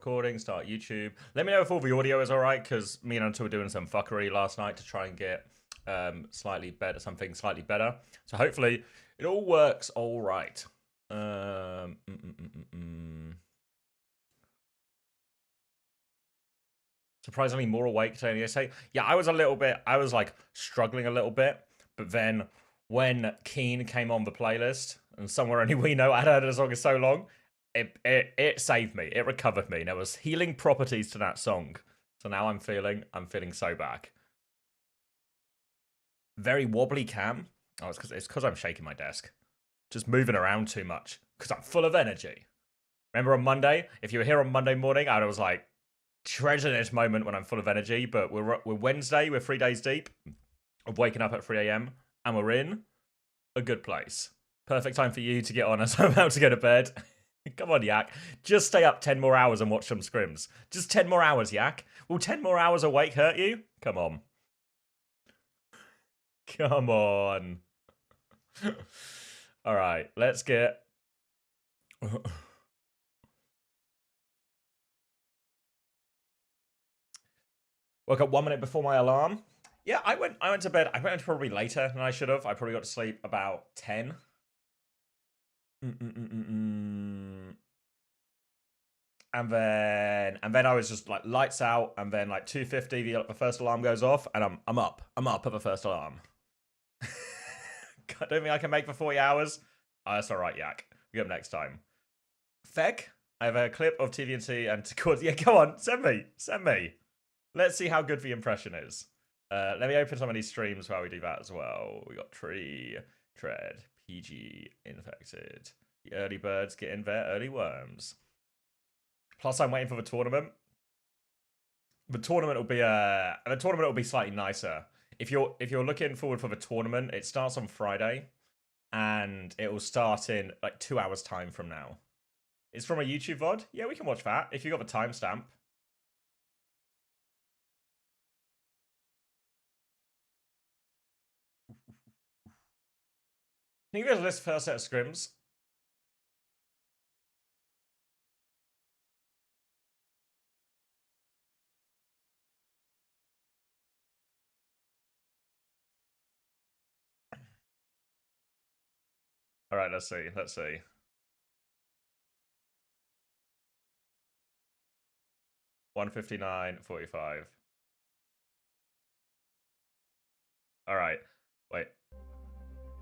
Recording, start YouTube. Let me know if all the audio is alright, because me and Until were doing some fuckery last night to try and get something slightly better. So hopefully it all works alright. Surprisingly more awake today. Yeah, I was like struggling a little bit, but then when Keen came on the playlist and Somewhere Only We Know, I'd heard the song for so long, it saved me. It recovered me. There was healing properties to that song. So now I'm feeling so back. Very wobbly cam. Oh, it's because I'm shaking my desk. Just moving around too much. Because I'm full of energy. Remember on Monday? If you were here on Monday morning, I was like, treasure this moment when I'm full of energy. But we're Wednesday, we're 3 days deep. I'm waking up at 3 a.m. and we're in a good place. Perfect time for you to get on as I'm about to go to bed. Come on, Yak. Just stay up 10 more hours and watch some scrims. Just 10 more hours, Yak. Will 10 more hours awake hurt you? Come on. Come on. All right, let's get... Woke up 1 minute before my alarm. Yeah, I went to bed. I went probably later than I should have. I probably got to sleep about 10. And then I was just like lights out, and then like 2:50 the first alarm goes off, and I'm up at the first alarm. I don't think I can make for 40 hours. Oh, that's all right, Yak. We get them next time. Feg, I have a clip of TVNT and yeah, go on, send me. Let's see how good the impression is. Let me open some of these streams while we do that as well. We got Tree, Tread, PG, Infected. The early birds get in there, early worms. Plus, I'm waiting for the tournament. The tournament will be slightly nicer. If you're looking forward for the tournament, it starts on Friday, and it will start in like 2 hours time from now. It's from a YouTube VOD. Yeah, we can watch that if you got the timestamp. Can you guys list first set of scrims? All right, let's see. 1:59:45. All right, wait.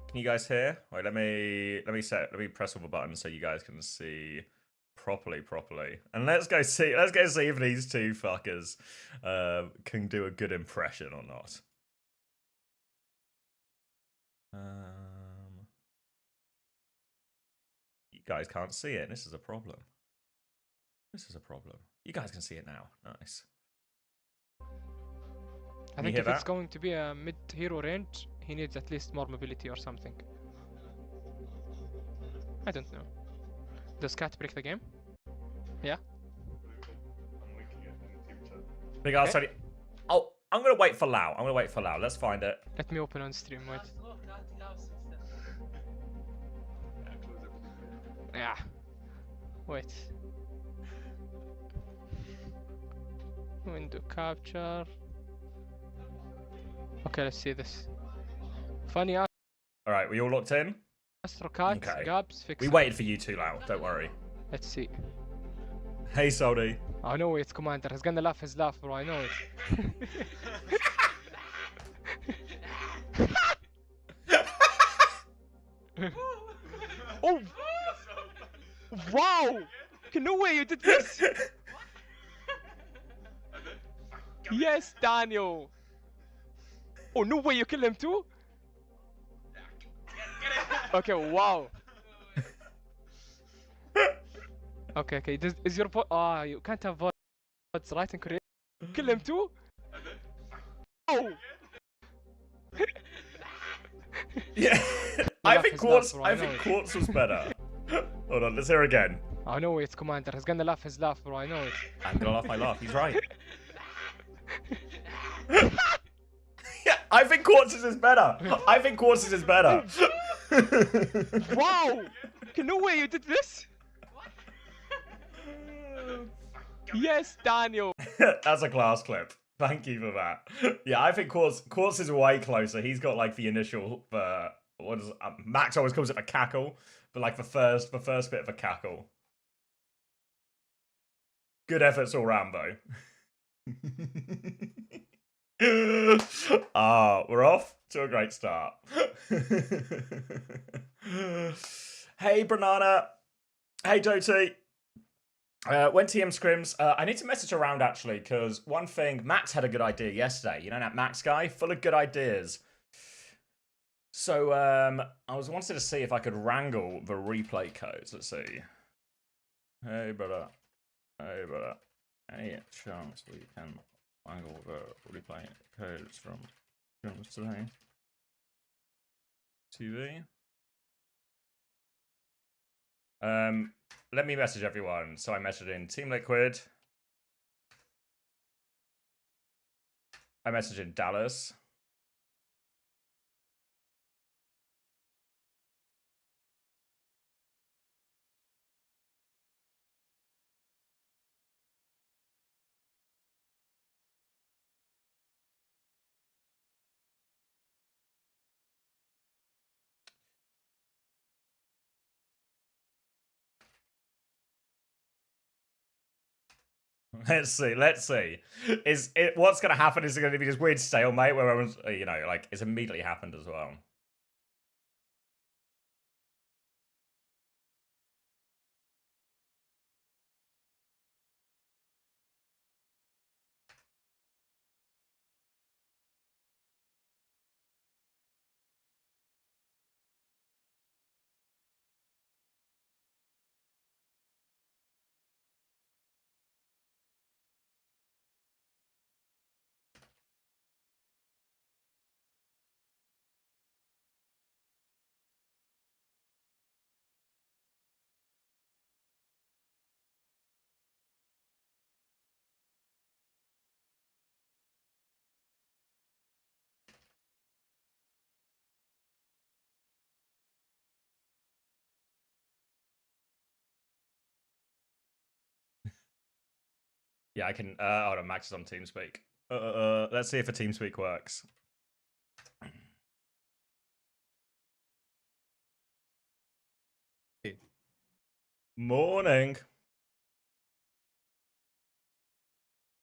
Can you guys hear? Wait, let me press all the buttons so you guys can see properly. And let's go see if these two fuckers can do a good impression or not. You guys can't see it. This is a problem. You guys can see it now. Nice. I think if it's going to be a mid-hero range, he needs at least more mobility or something. I don't know. Does Cat break the game? Yeah? Big ass okay. Oh, I'm gonna wait for Lau. Let's find it. Let me open on stream, wait. Yeah. Wait. Window capture. Okay, let's see this. Funny ass. Alright, we all locked in? Astrocat, okay. Gabs, fix. We waited for you two, Lau. Don't worry. Let's see. Hey, Soldy. I know it's Commander. He's gonna laugh his laugh, bro. I know it. Oh! Wow! No way you did this! Yes, Daniel! Oh, no way you kill him too? Okay, wow. Okay, this is your vote. Ah, you can't have votes, right? And correct. Kill him too? Oh! Yeah, I think Quartz was better. Hold on, let's hear again. I know it's Commander. He's gonna laugh his laugh, bro. I know it. I'm gonna laugh my laugh. He's right. Yeah, I think Quartz's is better. Wow! No way you did this? Yes, Daniel. That's a class clip. Thank you for that. Yeah, I think Quartz is way closer. He's got like the initial what is Max always calls it a cackle, but like the first bit of a cackle. Good efforts all round though. We're off to a great start. Hey, Banana. Hey, Doty. Went to Scrims. I need to message around actually, because one thing, Max had a good idea yesterday. You know that Max guy? Full of good ideas. So I wanted to see if I could wrangle the replay codes. Let's see. Hey, brother. Hey, brother. Any chance we can wrangle the replay codes from Scrims today? TV. Let me message everyone. So I messaged in Team Liquid. I messaged in Dallas. Let's see. Is it what's gonna happen? Is it gonna be this weird stalemate where everyone's, you know, like it's immediately happened as well? Yeah, I can. Hold on, Max is on TeamSpeak. Let's see if a TeamSpeak works. Morning.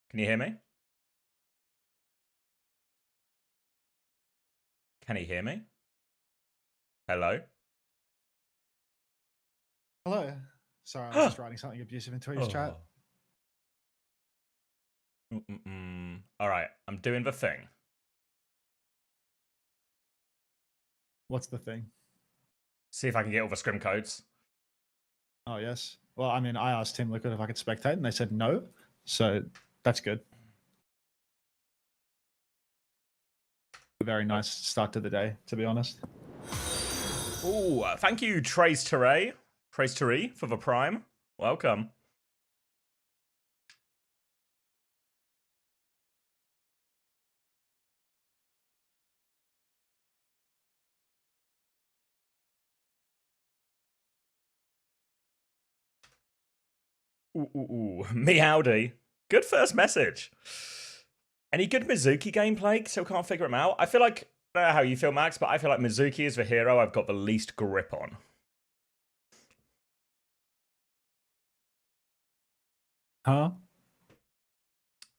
Can you hear me? Can he hear me? Hello? Hello. Sorry, I was just writing something abusive in Twitch chat. All right, I'm doing the thing. What's the thing? See if I can get all the scrim codes. Oh, yes. Well, I mean, I asked Team Liquid if I could spectate, and they said no. So that's good. A very nice start to the day, to be honest. Oh, thank you, Trace Teray, for the prime. Welcome. Ooh, me howdy. Good first message. Any good Mizuki gameplay? Still can't figure him out. I feel like, I don't know how you feel, Max, but I feel like Mizuki is the hero I've got the least grip on. Huh?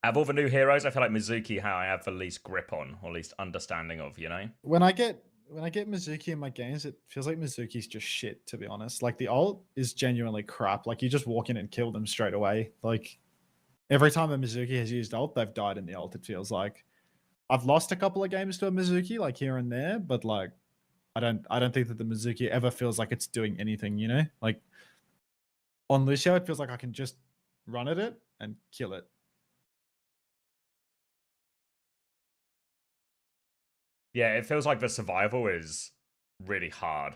Out of all the new heroes, I feel like Mizuki how I have the least grip on, or least understanding of, you know? When I get Mizuki in my games, it feels like Mizuki's just shit, to be honest. Like, the ult is genuinely crap. Like, you just walk in and kill them straight away. Like, every time a Mizuki has used ult, they've died in the ult, it feels like. I've lost a couple of games to a Mizuki, like here and there, but like I don't think that the Mizuki ever feels like it's doing anything, you know? Like on Lucio, it feels like I can just run at it and kill it. Yeah, it feels like the survival is really hard.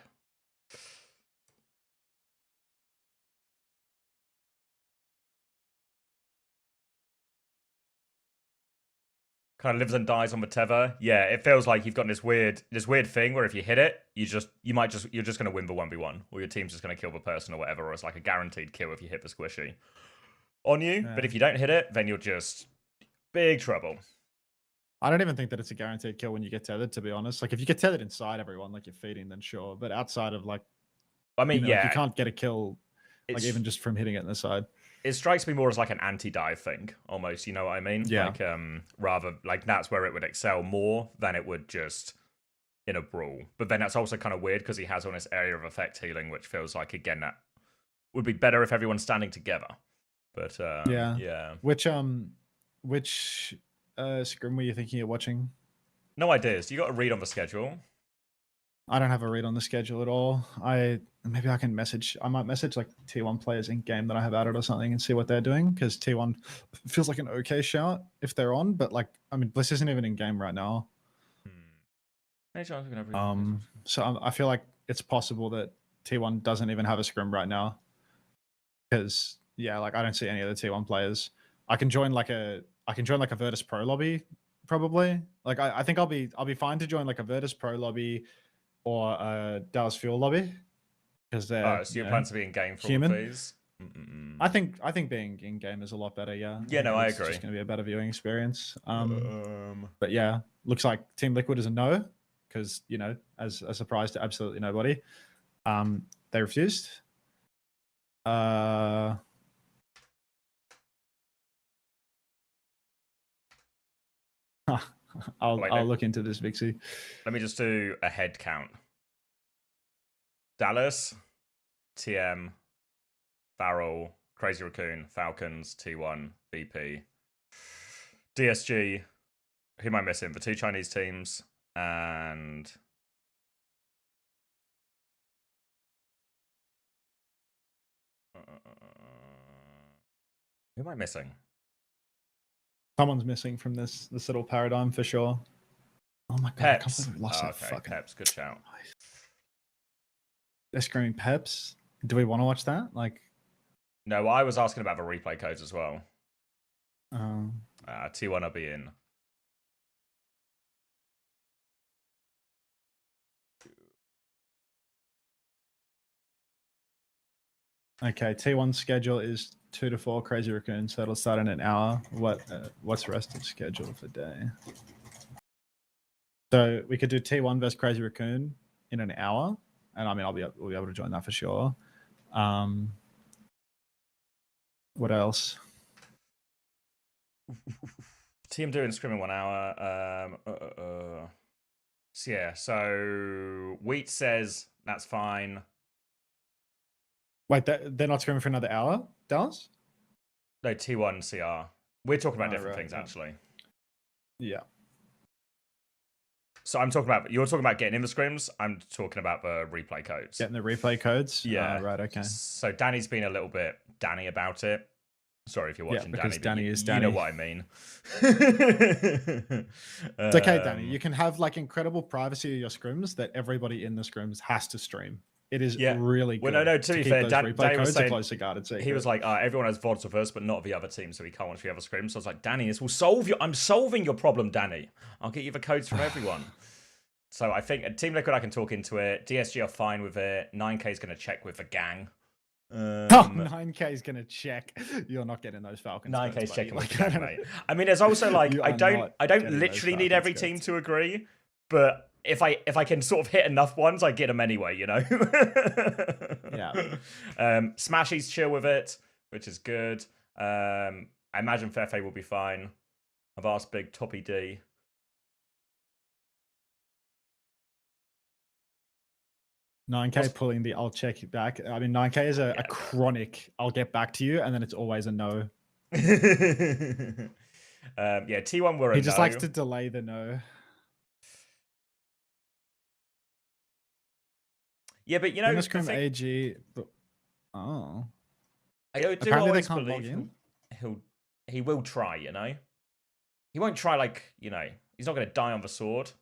Kind of lives and dies on the tether. Yeah, it feels like you've got this weird thing where if you hit it, you're just gonna win the 1v1, or your team's just gonna kill the person or whatever, or it's like a guaranteed kill if you hit the squishy. on you. Yeah. But if you don't hit it, then you're just big trouble. I don't even think that it's a guaranteed kill when you get tethered, to be honest. Like if you get tethered inside everyone, like you're feeding, then sure. But outside of like, I mean, like, yeah, you can't get a kill, like it's, even just from hitting it in the side. it strikes me more as like an anti-dive thing, almost. You know what I mean? Yeah. Like, rather like that's where it would excel more than it would just in a brawl. But then that's also kind of weird because he has on this area of effect healing, which feels like again that would be better if everyone's standing together. But yeah. Which scrim were you thinking of watching? No ideas. You got to read on the schedule. I don't have a read on the schedule at all. Maybe I can message. I might message like T1 players in game that I have added or something and see what they're doing, because T1 feels like an okay shout if they're on. But like, I mean, Bliss isn't even in game right now. So I feel like it's possible that T1 doesn't even have a scrim right now, because yeah, like I don't see any of the T1 players. I can join like a Virtus Pro lobby probably. Like I think I'll be fine to join like a Virtus Pro lobby or a Dallas Fuel lobby, because they're so you plan to be in game for human. all of these? I think being in game is a lot better. Yeah. Yeah, no, I It's agree. just going to be a better viewing experience. But yeah, looks like Team Liquid is a no, because you know, as a surprise to absolutely nobody, they refused. I'll look into this, Vixie. Let me just do a head count. Dallas, TM, Farrell, Crazy Raccoon, Falcons, T1, VP, DSG. Who am I missing? The two Chinese teams and who am I missing? Someone's missing from this little paradigm for sure. Oh my god! Peps. I can't believe we lost that fucking. Peps, good shout. They're screaming Peps. Do we want to watch that? Like, no, I was asking about the replay codes as well. T1 will be in. Okay, T1 schedule is 2 to 4 Crazy Raccoons, so it'll start in an hour. What's the rest of the schedule for the day? So we could do T1 versus Crazy Raccoon in an hour, and I mean we'll be able to join that for sure. What else? Team doing scrim in 1 hour. So yeah, so Wheat says that's fine. Wait, they're not screaming for another hour, Dallas? No, T1 CR. We're talking about different right, things, actually. Yeah. So you're talking about getting in the scrims. I'm talking about the replay codes. Getting the replay codes? Yeah. Right, okay. So Danny's been a little bit Danny about it. Sorry if you're watching because Danny. Danny is Danny. You know what I mean. It's okay, Danny. You can have like incredible privacy of your scrims that everybody in the scrims has to stream. It is really good. Well, no, to be fair, Danny was saying, he was like, everyone has VODs with us, but not the other team, so we can't watch the other scrims. So I was like, Danny, this will solve I'm solving your problem, Danny. I'll get you the codes from everyone. So I think Team Liquid, I can talk into it. DSG are fine with it. 9K is going to check with the gang. 9K is going to check. You're not getting those Falcons. 9K is checking with the gang, mate. I mean, there's also like, I don't literally need every team to agree, but if I can sort of hit enough ones, I get them anyway, you know? Yeah. Smashy's chill with it, which is good. I imagine Fefe will be fine. I've asked Big Toppy D. $9K pulling the I'll check it back. I mean, 9K is a chronic I'll get back to you, and then it's always a no. Yeah, T1 were a no. He just likes to delay the no. Yeah, but you know, Scrim AG. Oh, I do apparently always they can't believe log in. he will try. You know, he won't try like, you know, he's not going to die on the sword.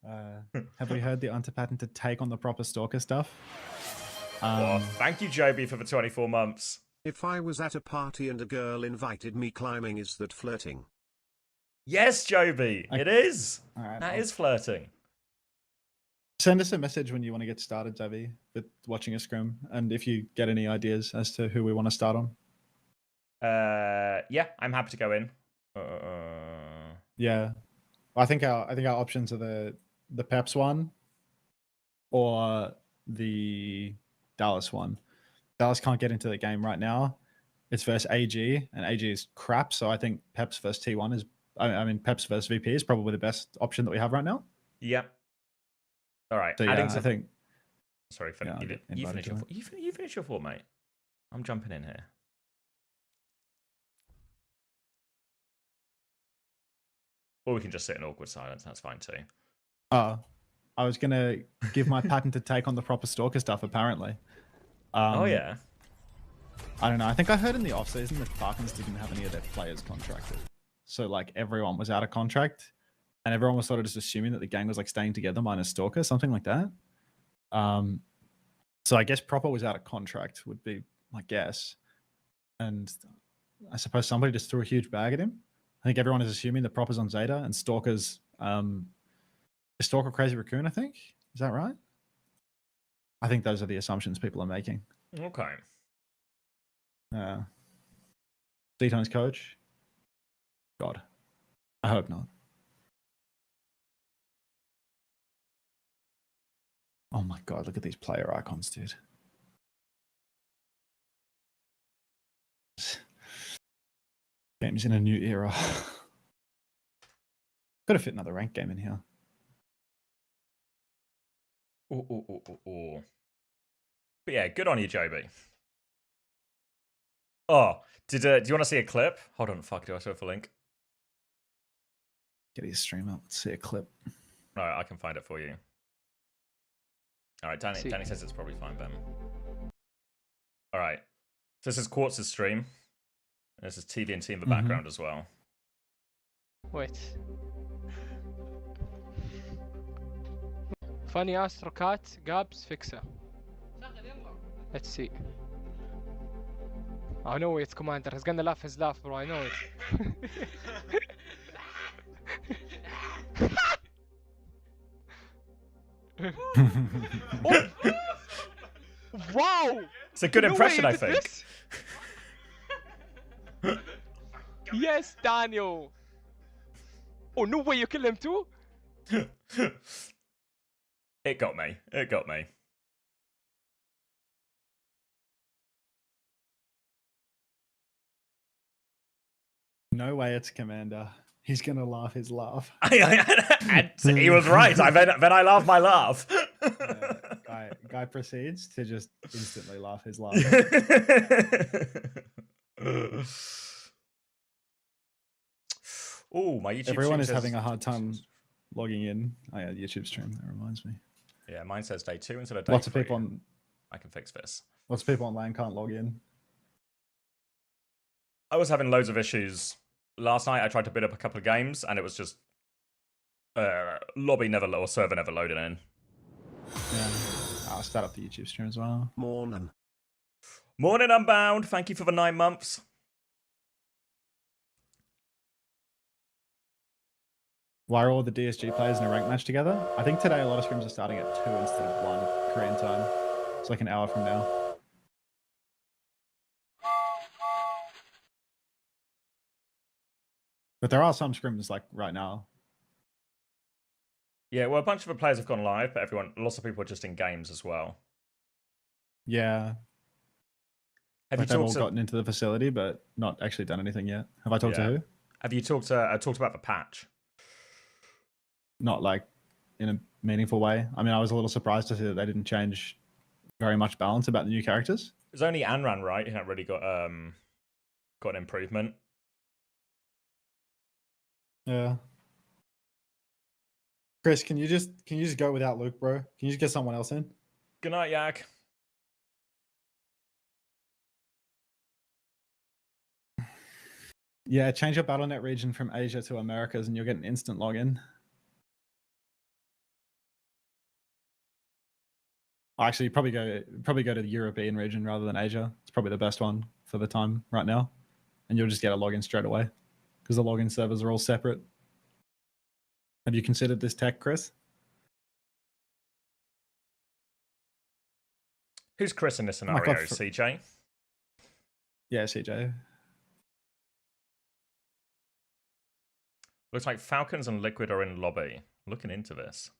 Have we heard the unpatented take on the proper stalker stuff? Well, thank you, Joby, for the 24 months. If I was at a party and a girl invited me climbing, is that flirting? Yes, Joby, it is. All right, That is flirting. Send us a message when you want to get started, Zavi, with watching a scrim, and if you get any ideas as to who we want to start on. Yeah, I'm happy to go in. Yeah, I think our options are the Peps one or the Dallas one. Dallas can't get into the game right now. It's versus AG, and AG is crap. So I think Peps versus T1 is, I mean, Peps versus VP is probably the best option that we have right now. Yeah. All right. So yeah, I think. Sorry, Yeah, you finish your you finish your thought, mate. I'm jumping in here. Or we can just sit in awkward silence. That's fine too. I was gonna give my patented take on the proper stalker stuff. Apparently. Oh yeah. I don't know. I think I heard in the off season that Falcons didn't have any of their players contracted, so like everyone was out of contract, and everyone was sort of just assuming that the gang was like staying together minus Stalker, something like that. So I guess Proper was out of contract would be my guess, and I suppose somebody just threw a huge bag at him. I think everyone is assuming that Proper's on Zeta and Stalker's is Stalker Crazy Raccoon. I think, is that right? I think those are the assumptions people are making. Okay. D-Tone's coach? God. I hope not. Oh my God, look at these player icons, dude. Game's in a new era. Gotta fit another ranked game in here. Ooh. But yeah, good on you, Joby. Oh, do you want to see a clip? Hold on, fuck, do I show a link? Get his stream up. Let's see a clip. All right, I can find it for you. All right, Danny says it's probably fine, Ben. All right. So this is Quartz's stream. And this is TV and T in the background as well. Wait. Funny ass rocket Gabs fixer. Let's see. I know it, Commander. He's gonna laugh his laugh, bro. I know it. Oh! Wow! It's a good impression, I think. Yes, Daniel. Oh, no way you kill him too? It got me. It got me. No way it's Commander. He's gonna laugh his laugh. And he was right. Then I laugh my laugh. Guy proceeds to just instantly laugh his laugh. Oh, my YouTube Everyone stream is says... having a hard time logging in. Oh yeah, YouTube stream. That reminds me. Yeah, mine says day 2 instead of day Lots 3. of people on. I can fix this. Lots of people online can't log in. I was having loads of issues. Last night I tried to bid up a couple of games and it was just lobby never or server never loaded in. Yeah. I'll start up the YouTube stream as well. Morning. Morning, Unbound. Thank you for the 9 months. Why are all the DSG players in a rank match together? I think today a lot of scrims are starting at 2 instead of 1 Korean time. It's like an hour from now. But there are some scrims like right now. Yeah, well, a bunch of the players have gone live, but lots of people are just in games as well. Yeah. Have like you they've all talked gotten into the facility, but not actually done anything yet. Have I talked to who? Have you talked about the patch? Not like in a meaningful way. I mean, I was a little surprised to see that they didn't change very much balance about the new characters. There's only Anran, right? Who hasn't really got an improvement. Yeah. Chris, can you just go without Luke, bro? Can you just get someone else in? Good night, Yak. Yeah, change your BattleNet region from Asia to Americas and you'll get an instant login. Actually, probably go to the European region rather than Asia. It's probably the best one for the time right now. And you'll just get a login straight away because the login servers are all separate. Have you considered this tech, Chris? Who's Chris in this Oh my scenario? God, CJ? Yeah, CJ. Looks like Falcons and Liquid are in lobby. Looking into this.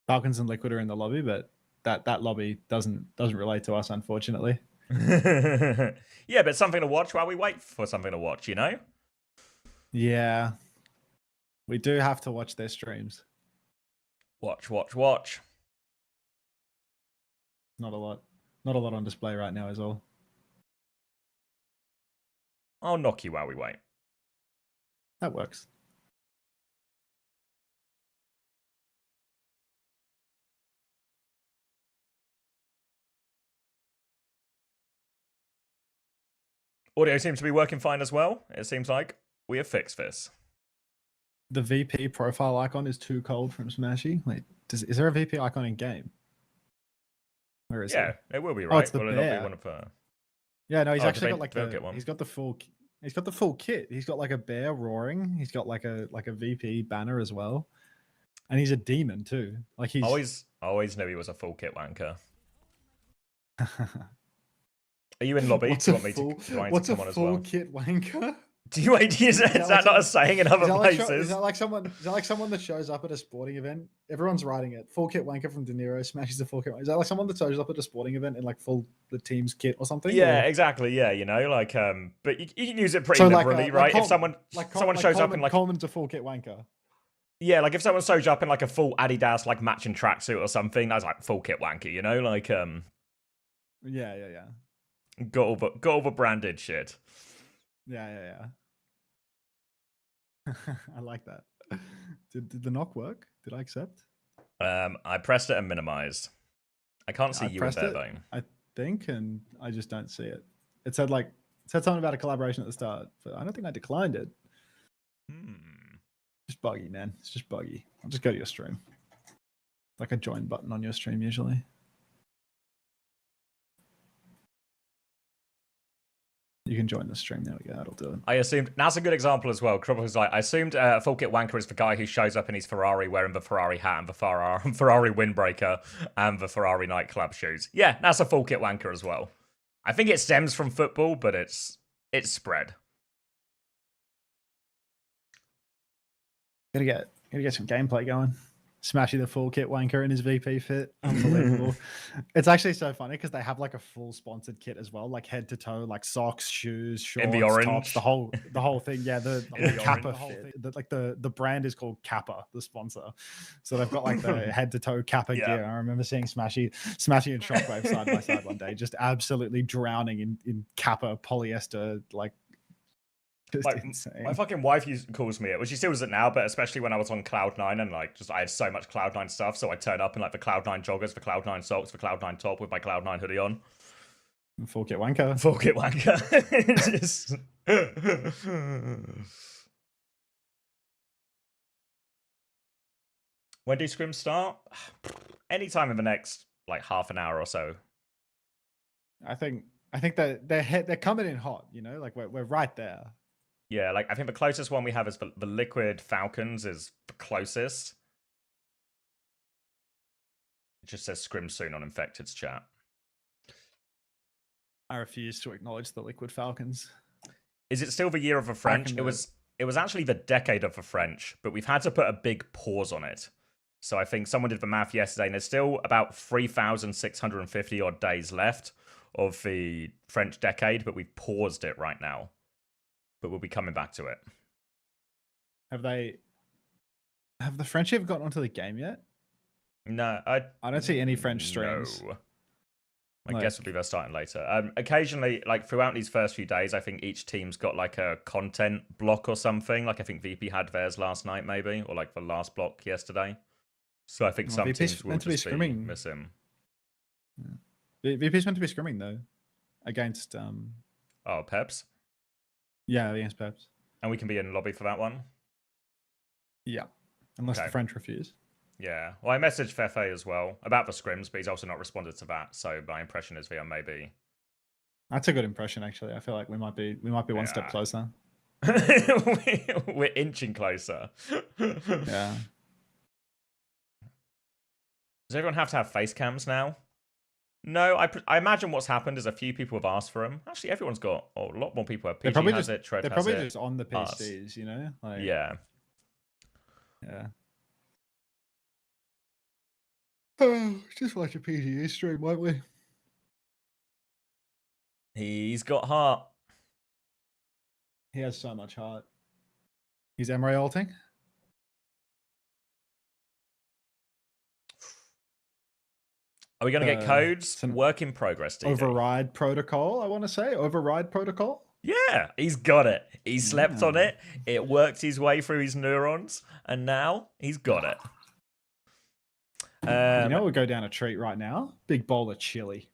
Falcons and Liquid are in the lobby, but that lobby doesn't relate to us, unfortunately. Yeah, but something to watch while we wait for something to watch, you know? Yeah, we do have to watch their streams. Watch, watch, watch. Not a lot on display right now, is all. I'll knock you while we wait. That works. Audio seems to be working fine as well. It seems like we have fixed this. The VP profile icon is too cold from Smashy. Wait, is there a VP icon in game? Where is Yeah, it? it will be Oh, right. it's the Will it not bear. be one of Yeah, no, he's Oh, actually did got like they'll get one. he's got the full kit. He's got like a bear roaring. He's got like a VP banner as well, and he's a demon too. Like he's always knew he was a full kit wanker. Are you in lobby? What's Do you a want me full, to come on what's a as well? full kit wanker? Do you wait? Is that like not a saying in other places? Is that like someone that shows up at a sporting event? Everyone's writing it. Full kit wanker from De Niro smashes the full kit. Is that like someone that shows up at a sporting event in like full the team's kit or something? Yeah, or? exactly. Yeah, you know, like but you can use it pretty So liberally, right? If someone shows up in like Coleman's a full kit wanker. yeah, like if someone shows up in like a full Adidas like matching tracksuit or something, that's like full kit wanker, you know, like Yeah. got all the branded shit. Yeah. I like that. Did the knock work? Did I accept? I pressed it and minimized. I can't see you in there though. I think, and I just don't see it. It said something about a collaboration at the start, but I don't think I declined it. Just buggy, man. It's just buggy. I'll just go to your stream. Like a join button on your stream usually. You can join the stream. There we go. That'll do it. I assumed that's a good example as well. Crubble was like, I assumed full kit wanker is the guy who shows up in his Ferrari wearing the Ferrari hat and the Ferrari windbreaker and the Ferrari nightclub shoes. Yeah, that's a full kit wanker as well. I think it stems from football, but it's spread. Gotta get some gameplay going. Smashy the full kit wanker in his VP fit. Unbelievable. It's actually so funny because they have like a full sponsored kit as well, like head to toe, like socks, shoes, shorts, In the orange. tops, the whole thing. Yeah, the Kappa fit. The brand is called Kappa, the sponsor. So they've got like the head to toe Kappa gear. I remember seeing Smashy and Shockwave side by side one day, just absolutely drowning in Kappa polyester like. My fucking wife calls me it. Well, she still does it now, but especially when I was on Cloud9 and like just I had so much Cloud9 stuff, so I turn up in like the Cloud9 joggers, the Cloud9 socks, the Cloud9 top with my Cloud9 hoodie on. Full kit wanker. Full kit wanker. Just... When do scrims start? Anytime in the next like half an hour or so. I think that they're coming in hot. You know, like we're right there. Yeah, like I think the closest one we have is the Liquid Falcons is the closest. It just says scrim soon on Infected's chat. I refuse to acknowledge the Liquid Falcons. Is it still the year of the French? It was actually the decade of the French, but we've had to put a big pause on it. So I think someone did the math yesterday, and there's still about 3,650 odd days left of the French decade, but we've paused it right now. But we'll be coming back to it. Have the French ever gotten onto the game yet? No, I don't see any French streams. No. I guess would be they're starting later. Occasionally, like throughout these first few days, I think each team's got like a content block or something. Like I think VP had theirs last night, maybe, or like the last block yesterday. So I think some teams will just be missing. Yeah. VP's meant to be scrimming though, against Oh, Peps. Yeah, against Peps. And we can be in lobby for that one? Yeah. Unless the French refuse. Yeah. Well, I messaged Fefe as well about the scrims, but he's also not responded to that. So my impression is VM maybe. That's a good impression, actually. I feel like we might be one step closer. We're inching closer. Yeah. Does everyone have to have face cams now? No, I imagine what's happened is a few people have asked for them. Actually, everyone's got. Oh, a lot more people have. They're PG probably has just it. Tread they're has probably it. just on the us. PCs, you know? Like, Yeah. yeah. Just watch a PGA stream, won't we? He's got heart. He has so much heart. He's Emery ulting. Are we going to get codes? it's an Work in progress, DD. Override protocol, I want to say. Override protocol. Yeah, he's got it. He slept on Yeah. it. It worked his way through his neurons, and now he's got it. You know, we'll go down a treat right now. Big bowl of chili.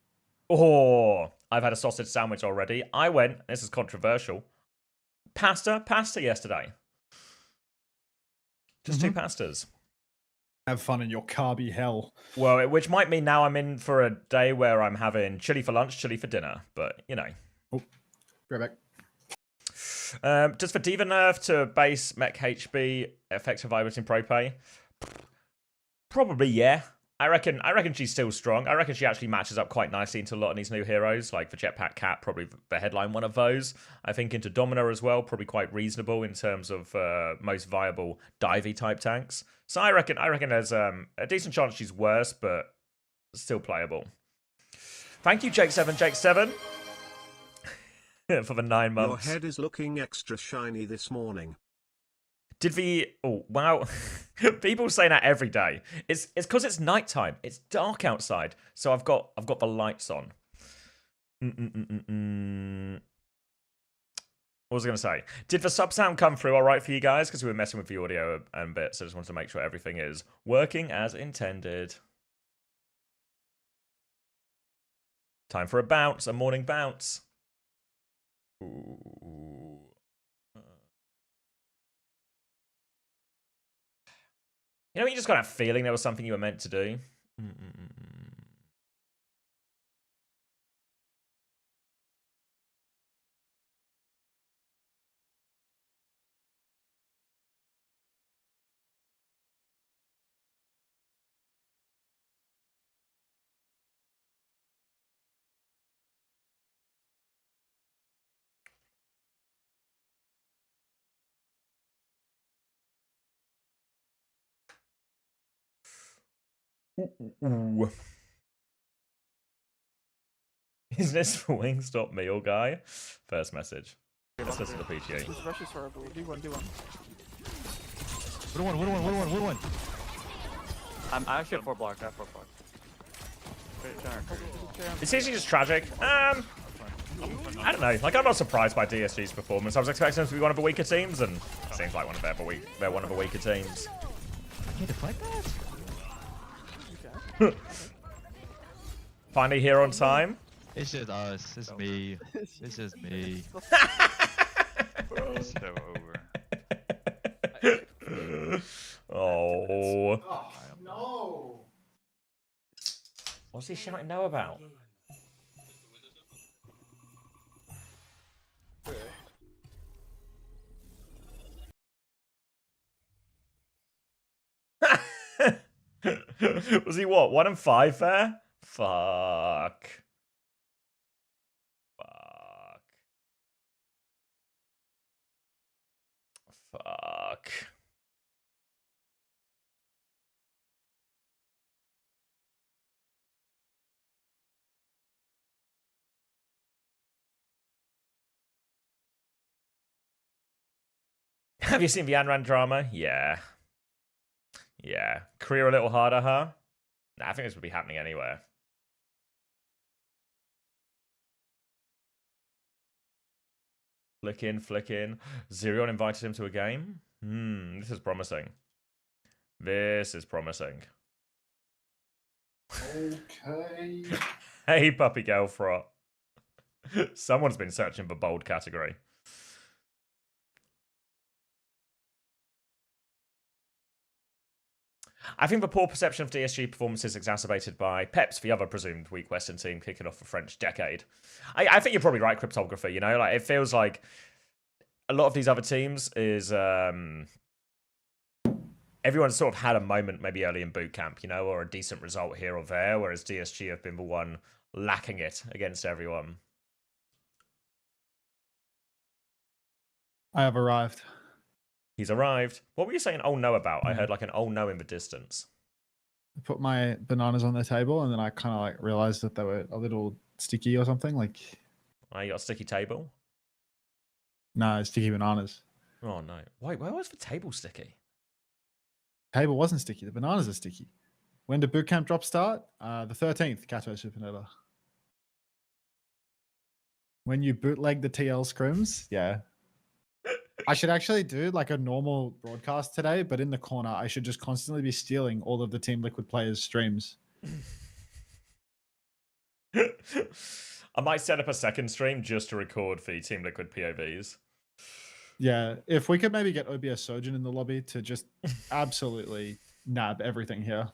Oh, I've had a sausage sandwich already. I went, this is controversial, pasta yesterday. Just 2 pastas. Have fun in your carby hell. Well, which might mean now I'm in for a day where I'm having chili for lunch, chili for dinner. But, you know. Oh, right back. Just for Diva nerf to base mech HB effective vibrating pro pay. Probably, yeah. I reckon she's still strong. I reckon she actually matches up quite nicely into a lot of these new heroes, like the Jetpack Cat, probably the headline one of those. I think into Domina as well, probably quite reasonable in terms of most viable divey type tanks. So I reckon there's a decent chance she's worse, but still playable. Thank you, Jake7, for the 9 months. Your head is looking extra shiny this morning. Oh wow, people say that every day. It's because it's nighttime. It's dark outside, so I've got the lights on. What was I going to say? Did the sub sound come through all right for you guys? Because we were messing with the audio a bit, so I just wanted to make sure everything is working as intended. Time for a morning bounce. Ooh. You know, you just got that feeling there was something you were meant to do. Ooh. Is this the Wingstop meal guy? First message. Let's listen to PGA. This rush is horrible. D1. Wood one. I'm actually at 4 block. I have 4 block. It's usually just tragic. I don't know. Like, I'm not surprised by DSG's performance. I was expecting them to be one of the weaker teams, and it seems like they're one of the weaker teams. Can you deflect that? Finally here on time. It's just us. It's me. It's just me. It's so over. Oh. No. What's he shouting no about? Was he what? 1 and 5 there? Fuck. Have you seen the Anran drama? Yeah. Yeah. Career a little harder, huh? Nah, I think this would be happening anywhere. Flick in. Zerion invited him to a game? This is promising. This is promising. Okay. Hey, puppy girl frot. Someone's been searching for bold category. I think the poor perception of DSG performance is exacerbated by Peps, the other presumed weak Western team, kicking off the French decade. I think you're probably right, Cryptographer. You know, like, it feels like a lot of these other teams is everyone's sort of had a moment maybe early in Bootcamp, you know, or a decent result here or there, whereas DSG have been the one lacking it against everyone. I have arrived. He's arrived. What were you saying oh no about? I heard like an oh no in the distance. I put my bananas on the table and then I kind of like realized that they were a little sticky or something. Like, Oh, you got a sticky table? no, sticky bananas. Oh no. Wait, where was the table sticky? Table wasn't sticky. The bananas are sticky. When did Bootcamp drop start? The 13th, Kato Supernova. When you bootleg the TL scrims, yeah. I should actually do like a normal broadcast today, but in the corner, I should just constantly be stealing all of the Team Liquid players' streams. I might set up a second stream just to record the Team Liquid POVs. Yeah, if we could maybe get OBS Sojourn in the lobby to just absolutely nab everything here.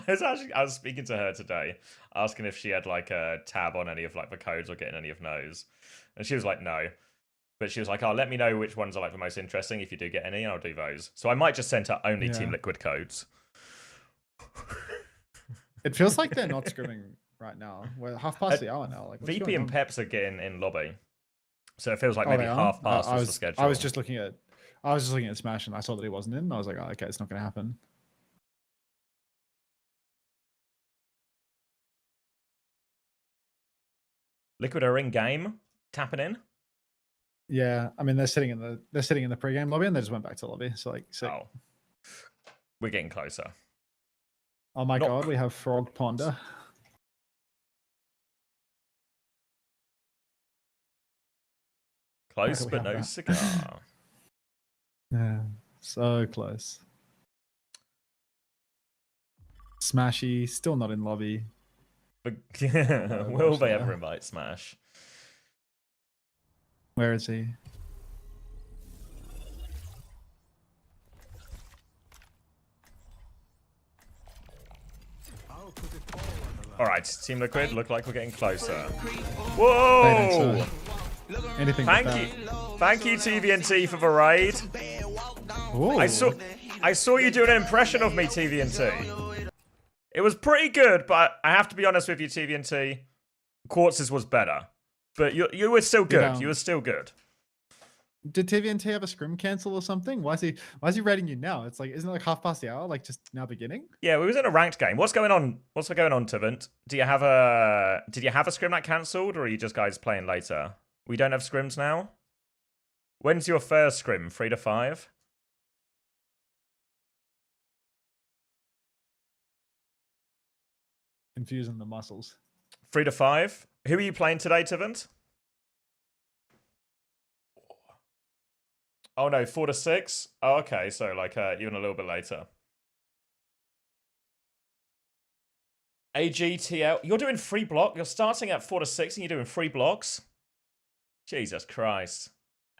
I was speaking to her today, asking if she had like a tab on any of like the codes or getting any of those, and she was like, no. But she was like, oh, let me know which ones are like the most interesting if you do get any, and I'll do those. So I might just send her only Team Liquid codes. It feels like they're not scrimming right now. We're half past the hour now. Like, what's VP going and on? Peps are getting in lobby. So it feels like Oh, maybe they are? half past I was was the schedule. I was just looking at Smash and I saw that he wasn't in. And I was like, oh, okay, it's not going to happen. Liquid are in game, tapping in. Yeah, I mean they're sitting in the pregame lobby and they just went back to lobby. So like, sick. Oh, we're getting closer. Oh my Not- god, we have Frog Ponder. Close, we but have no that? cigar. Yeah, so close. Smashy, still not in lobby. But Oh, will gosh, they yeah. ever invite Smash? Where is he? All right, Team Liquid, look like we're getting closer. They Whoa! don't say anything but Thank you, TVNT, for the raid. that. Ooh. I saw you doing an impression of me, TVNT. It was pretty good, but I have to be honest with you, TVNT. Quartz's was better, but you were still good. You were still good. Did TVNT have a scrim cancel or something? Why is he rating you now? It's like, isn't it like half past the hour? Like just now beginning? Yeah, we was in a ranked game. What's going on? What's going on, Tavant? Did you have a scrim that cancelled, or are you just guys playing later? We don't have scrims now. When's your first scrim? 3 to 5? Confusing the muscles. 3 to 5. Who are you playing today, Tavant? Oh no, 4 to 6. Oh, okay, so like even a little bit later. AGTL, you're doing free block. You're starting at 4 to 6 and you're doing free blocks. Jesus Christ.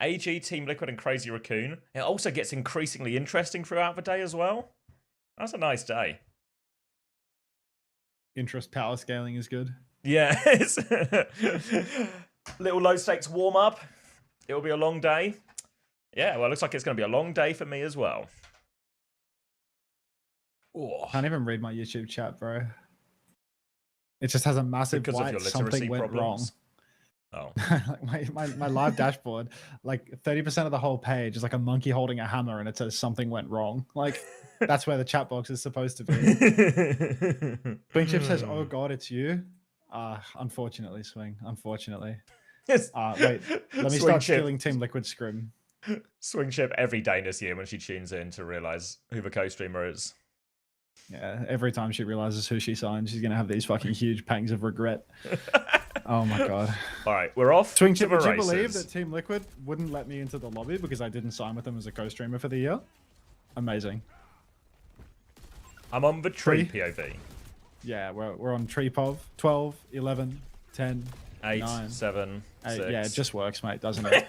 AG, Team Liquid, and Crazy Raccoon. It also gets increasingly interesting throughout the day as well. That's a nice day. Interest power scaling is good. Yeah, it's little low stakes warm up. It'll be a long day. Yeah, well, it looks like it's going to be a long day for me as well. Oh. Can't even read my YouTube chat, bro. It just has a massive Because of white your literacy something went problems. wrong. Oh. Like my live dashboard, like 30% of the whole page is like a monkey holding a hammer and it says something went wrong. Like that's where the chat box is supposed to be. Swing Chip says, oh god, it's you. Unfortunately, Swing. Unfortunately. Yes. Wait, let me Swing start Chip. stealing Team Liquid Scrim. Swing Chip every day this year when she tunes in to realize who the co-streamer is. Yeah, every time she realizes who she signed, she's gonna have these fucking huge pangs of regret. Oh my god. All right, we're off. Swing to Chip, the would you races. believe that Team Liquid wouldn't let me into the lobby because I didn't sign with them as a co-streamer for the year? Amazing. I'm on the tree Tree? POV. Yeah, we're on Tree POV. 12, 11, 10, 8, 9, 7, 8. 6. Yeah, it just works, mate, doesn't it?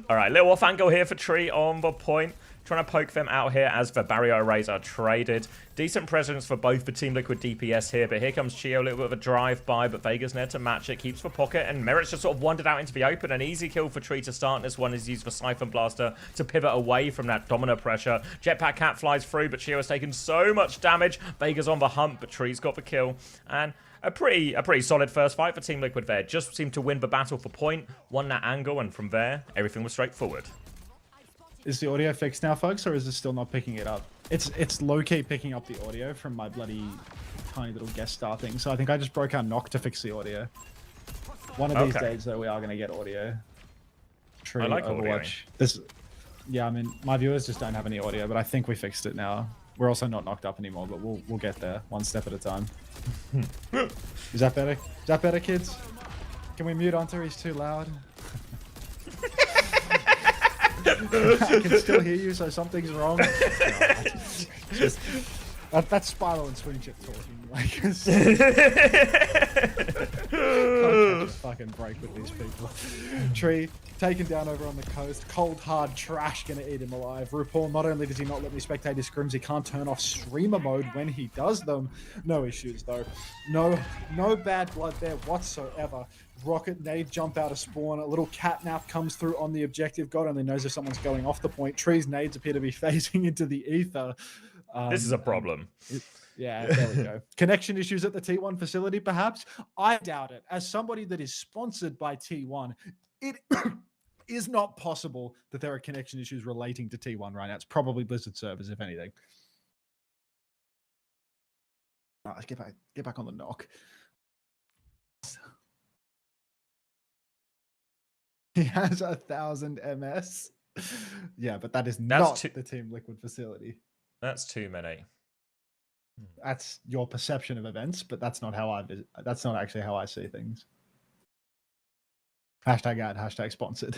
All right, little off angle here for Tree on the point. trying to poke them out here as the barrier arrays are traded. Decent presence for both the Team Liquid DPS here, but here comes Chio, a little bit of a drive-by, but Vega's there to match it, keeps the pocket, and Merit's just sort of wandered out into the open. An easy kill for Tree to start. This one is used for Siphon Blaster to pivot away from that dominant pressure. Jetpack Cat flies through, but Chio has taken so much damage. Vega's on the hunt, but Tree's got the kill, and a pretty solid first fight for Team Liquid there. Just seemed to win the battle for point, won that angle, and from there, everything was straightforward. Is the audio fixed now, folks, or is it still not picking it up? It's low-key picking up the audio from my bloody tiny little guest star thing. So I think I just broke our knock to fix the audio. One of these days, though, we are going to get audio. True, I like Overwatch. Yeah, I mean, my viewers just don't have any audio, but I think we fixed it now. We're also not knocked up anymore, but we'll get there one step at a time. Is that better? Is that better, kids? Can we mute Hunter? He's too loud. I can still hear you, so something's wrong. That's Spiral and Swing Chip talking. Like, can't just fucking break with these people. Tree taken down over on the coast. Cold hard trash gonna eat him alive. RuPaul, not only does he not let me spectate his scrims, he can't turn off streamer mode when he does them. No issues though. No bad blood there whatsoever. Rocket nade jump out of spawn. A little catnap comes through on the objective. God only knows if someone's going off the point. Tree's nades appear to be phasing into the ether. This is a problem. Yeah, there we go. Connection issues at the T1 facility, perhaps? I doubt it. As somebody that is sponsored by T1, it is not possible that there are connection issues relating to T1 right now. It's probably Blizzard servers, if anything. All right, let's get back on the knock. He has 1,000 MS. Yeah, but that is not the Team Liquid facility. That's too many. That's your perception of events, but that's not how that's not actually how I see things. Hashtag ad, hashtag sponsored.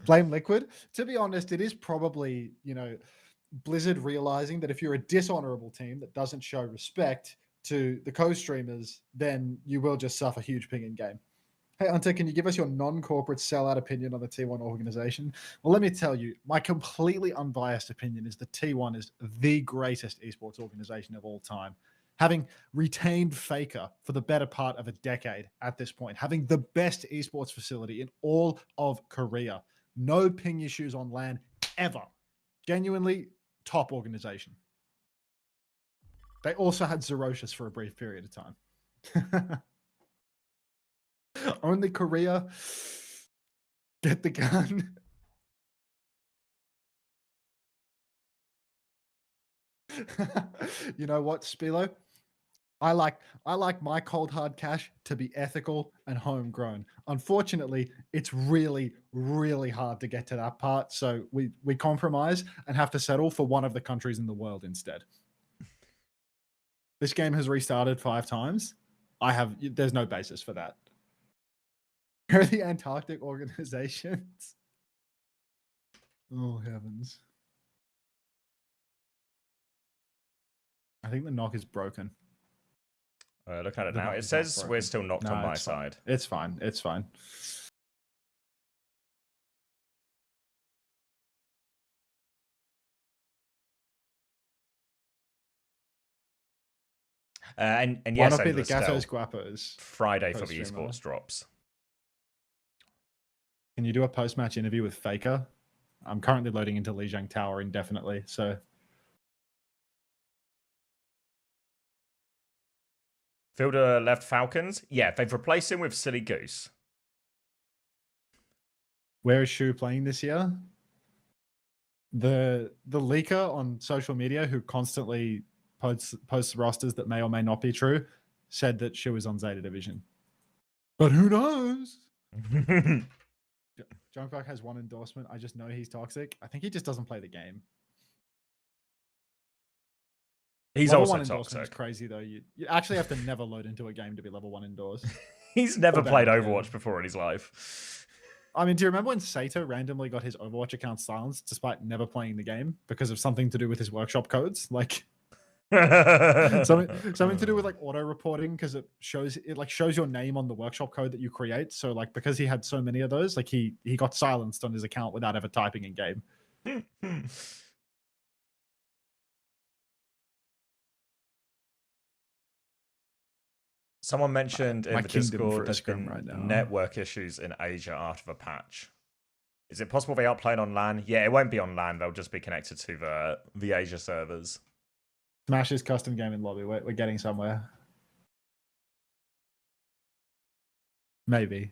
Blame Liquid. To be honest, it is probably, Blizzard realizing that if you're a dishonorable team that doesn't show respect to the co-streamers, then you will just suffer huge ping in game. Hey, Hunter, can you give us your non-corporate sellout opinion on the T1 organization? Well, let me tell you, my completely unbiased opinion is that T1 is the greatest esports organization of all time. Having retained Faker for the better part of a decade at this point, having the best esports facility in all of Korea, no ping issues on LAN ever. Genuinely top organization. They also had Zerocious for a brief period of time. Only Korea. Get the gun. You know what, Spilo? I like my cold hard cash to be ethical and homegrown. Unfortunately, it's really, really hard to get to that part. So we compromise and have to settle for one of the countries in the world instead. This game has restarted 5 times. There's no basis for that. Where are the Antarctic organizations? Oh, heavens. I think the knock is broken. Look at it now. It says we're still knocked on my side. It's fine. It's fine. And yes, why not be the Gatos Guapos Friday for the esports drops. Can you do a post-match interview with Faker? I'm currently loading into Lijiang Tower indefinitely, so... Fielder left Falcons. Yeah, they've replaced him with Silly Goose. Where is Shu playing this year? The leaker on social media who constantly posts rosters that may or may not be true said that Shu is on Zeta Division. But who knows? Junkrock has one endorsement. I just know he's toxic. I think he just doesn't play the game. He's level also 1 toxic. Is crazy though. You actually have to never load into a game to be level 1 indoors. He's never played Overwatch before in his life. I mean, do you remember when Sato randomly got his Overwatch account silenced despite never playing the game because of something to do with his workshop codes? Like, Something to do with like auto reporting because it shows your name on the workshop code that you create. So like because he had so many of those, like he got silenced on his account without ever typing in game. Someone mentioned in My the kingdom for Discord a there's scrim been right now. network issues in Asia after the patch. Is it possible they are playing on LAN? Yeah, it won't be on LAN. They'll just be connected to the Asia servers. Smash's custom gaming lobby. We're getting somewhere. Maybe.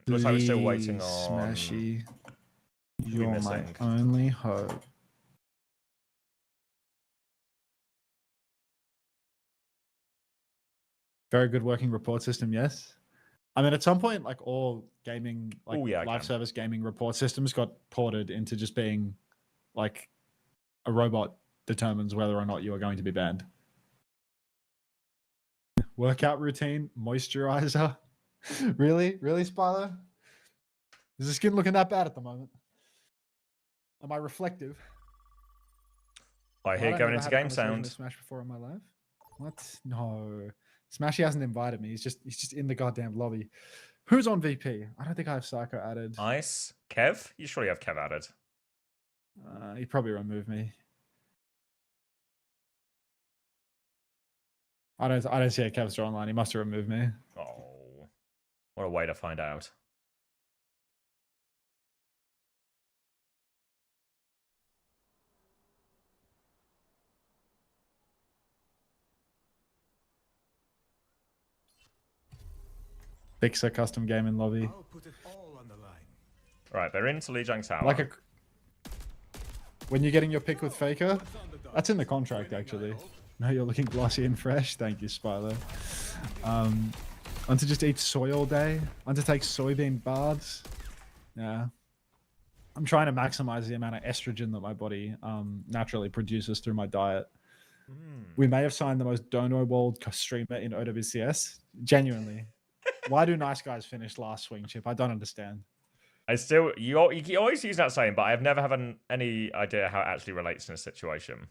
Looks like we're still waiting Please, on. Smashy. we You're my missing? only hope. Very good working report system, yes. I mean, at some point, like all gaming, like Oh, yeah, I live can. service gaming report systems got ported into just being like a robot determines whether or not you are going to be banned. Workout routine, moisturizer. Really? Really, Spilo? Is the skin looking that bad at the moment? Am I reflective? I hear Right, going never into had a game conversation with sound. Smash before in my life. What? No. Smashy hasn't invited me. He's just in the goddamn lobby. Who's on VP? I don't think I have Psycho added. Ice. Kev? You surely have Kev added. He probably removed me. I don't see a Kevster online. He must have removed me. Oh. What a way to find out. Fix a custom game in lobby. I'll put it all on the line. Right, they're into Lijiang Tower. Like a when you're getting your pick with Faker, that's in the contract actually. No, you're looking glossy and fresh. Thank you, Spilo. Want to just eat soy all day? Want to take soybean baths? Yeah. I'm trying to maximize the amount of estrogen that my body naturally produces through my diet. We may have signed the most dono walled streamer in OWCS. Genuinely. Why do nice guys finish last swing chip? I don't understand. I still, you always use that saying, but I've never had any idea how it actually relates in a situation.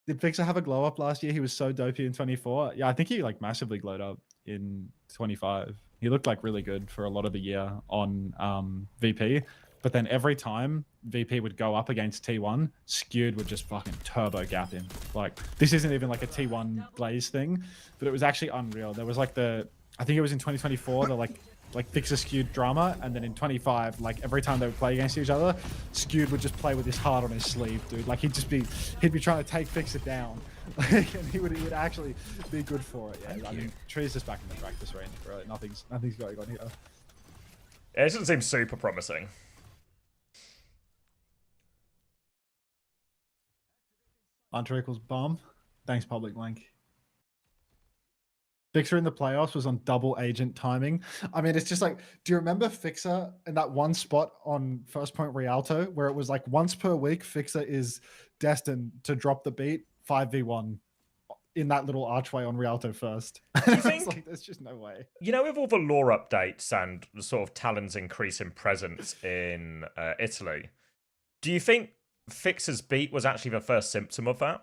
Did Fixer have a glow up last year? He was so dopey in 24. Yeah, I think he like massively glowed up in 25. He looked like really good for a lot of the year on VP. But then every time VP would go up against T1, Skewed would just fucking turbo gap him. Like, this isn't even like a T1 Blaze thing, but it was actually unreal. There was like I think it was in 2024, the like Fixer Skewed drama, and then in 25, like every time they would play against each other, Skewed would just play with his heart on his sleeve, dude. Like he'd be trying to take Fixer down, and he would actually be good for it. Yeah, I mean, Tree's just back in the practice range, bro. Nothing's going on here. It doesn't seem super promising. Hunter equals bomb. Thanks, public link. Fixer in the playoffs was on double agent timing. I mean, it's just like, do you remember Fixer in that one spot on First Point Rialto where it was like once per week, Fixer is destined to drop the beat 5v1 in that little archway on Rialto first. Do you think, like, there's just no way. You know, with all the lore updates and the sort of Talon's increase in presence in Italy, do you think Fixer's beat was actually the first symptom of that?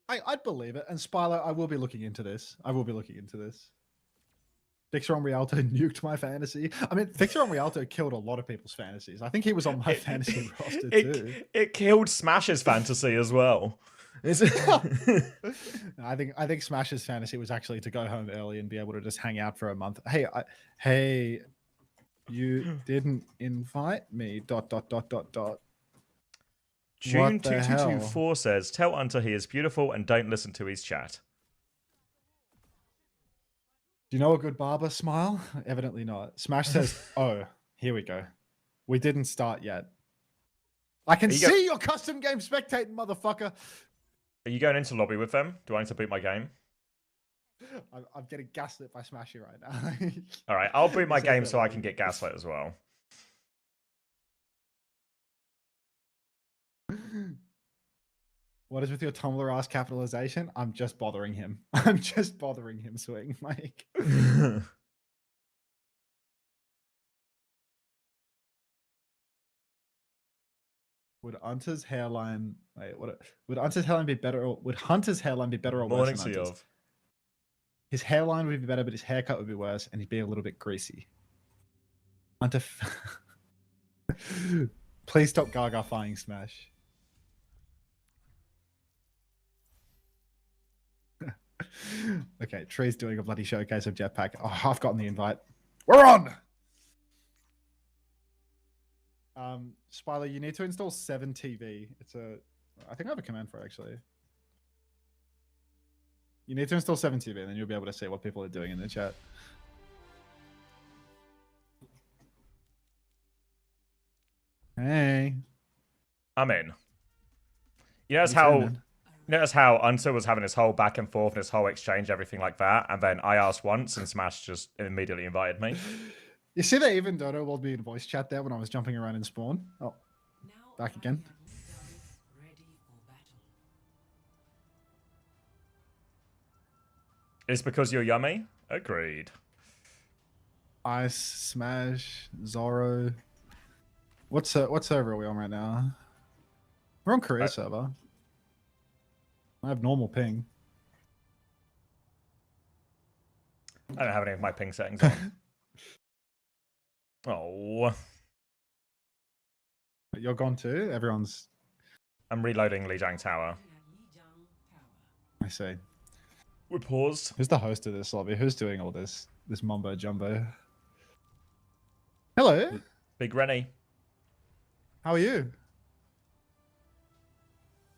I'd believe it. And Spilo, I will be looking into this. Fixer on Rialto nuked my fantasy. I mean, Fixer on Rialto killed a lot of people's fantasies. I think he was on my fantasy roster too. It killed Smash's fantasy as well. I think Smash's fantasy was actually to go home early and be able to just hang out for a month. Hey, you didn't invite me. ... June2224 says, tell Hunter he is beautiful and don't listen to his chat. Do you know a good barber smile? Evidently not. Smash says, oh, here we go. We didn't start yet. I can see your custom game spectating, motherfucker. Are you going into lobby with them? Do I need to boot my game? I'm getting gaslit by Smashy right now. All right, I'll boot my game so I can get gaslit as well. What is with your Tumblr ass capitalization? I'm just bothering him. I'm just bothering him, Swing, Mike. Would Hunter's hairline? Wait, what? Would Hunter's hairline be better? Or would Hunter's hairline be better or worse Morning than to you. Hunter's? His hairline would be better, but his haircut would be worse, and he'd be a little bit greasy. Hunter, please stop Gaga-fying Smash. Okay, Tree's doing a bloody showcase of Jetpack. Oh, I've gotten the invite. We're on! Spyler, you need to install 7TV. I think I have a command for it, actually. You need to install 7TV, and then you'll be able to see what people are doing in the chat. Hey. I'm in. You notice Me too, how man. notice how Unser was having his whole back and forth and his whole exchange, everything like that, and then I asked once and Smash just immediately invited me. You see that even Dodo will be in voice chat there when I was jumping around in spawn? Oh, back again. It's because you're yummy? Agreed. Ice, Smash, Zoro. What server are we on right now? We're on Korea server. I have normal ping. I don't have any of my ping settings on. Oh. You're gone too? Everyone's... I'm reloading Lijiang Tower. I see. We paused. Who's the host of this lobby? Who's doing all this mumbo jumbo? Hello. Big Rennie. How are you?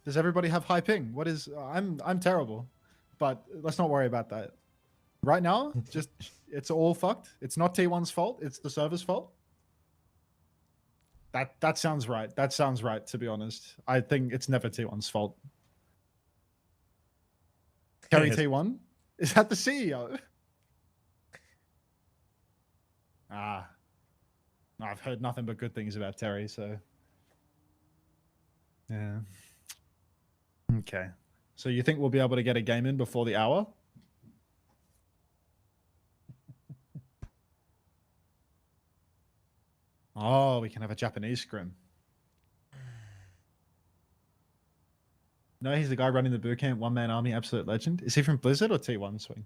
Does everybody have high ping? What is... I'm terrible. But let's not worry about that. Right now, just... It's all fucked. It's not T1's fault. It's the server's fault. That sounds right. That sounds right, to be honest. I think it's never T1's fault. Kerry T1? Is that the CEO? Ah. I've heard nothing but good things about Terry, so... Yeah. Okay. So you think we'll be able to get a game in before the hour? Oh, we can have a Japanese scrim. No, he's the guy running the bootcamp, one-man army, absolute legend. Is he from Blizzard or T1 Swing?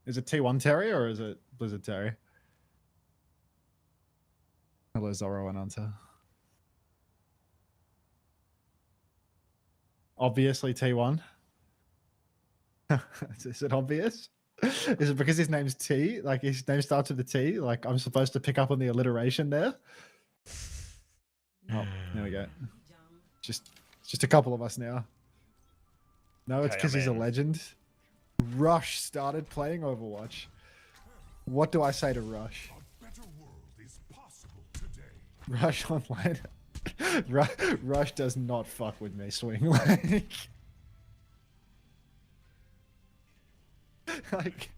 Is it T1 Terry or is it Blizzard Terry? Hello, Zoro and Hunter. Obviously T1. Is it obvious? Is it because his name's T? Like his name starts with a T? Like I'm supposed to pick up on the alliteration there? Oh, there we go. Just a couple of us now. No, it's because he's a legend. Rush started playing Overwatch. What do I say to Rush? Rush online. Rush does not fuck with me, Swing. Like,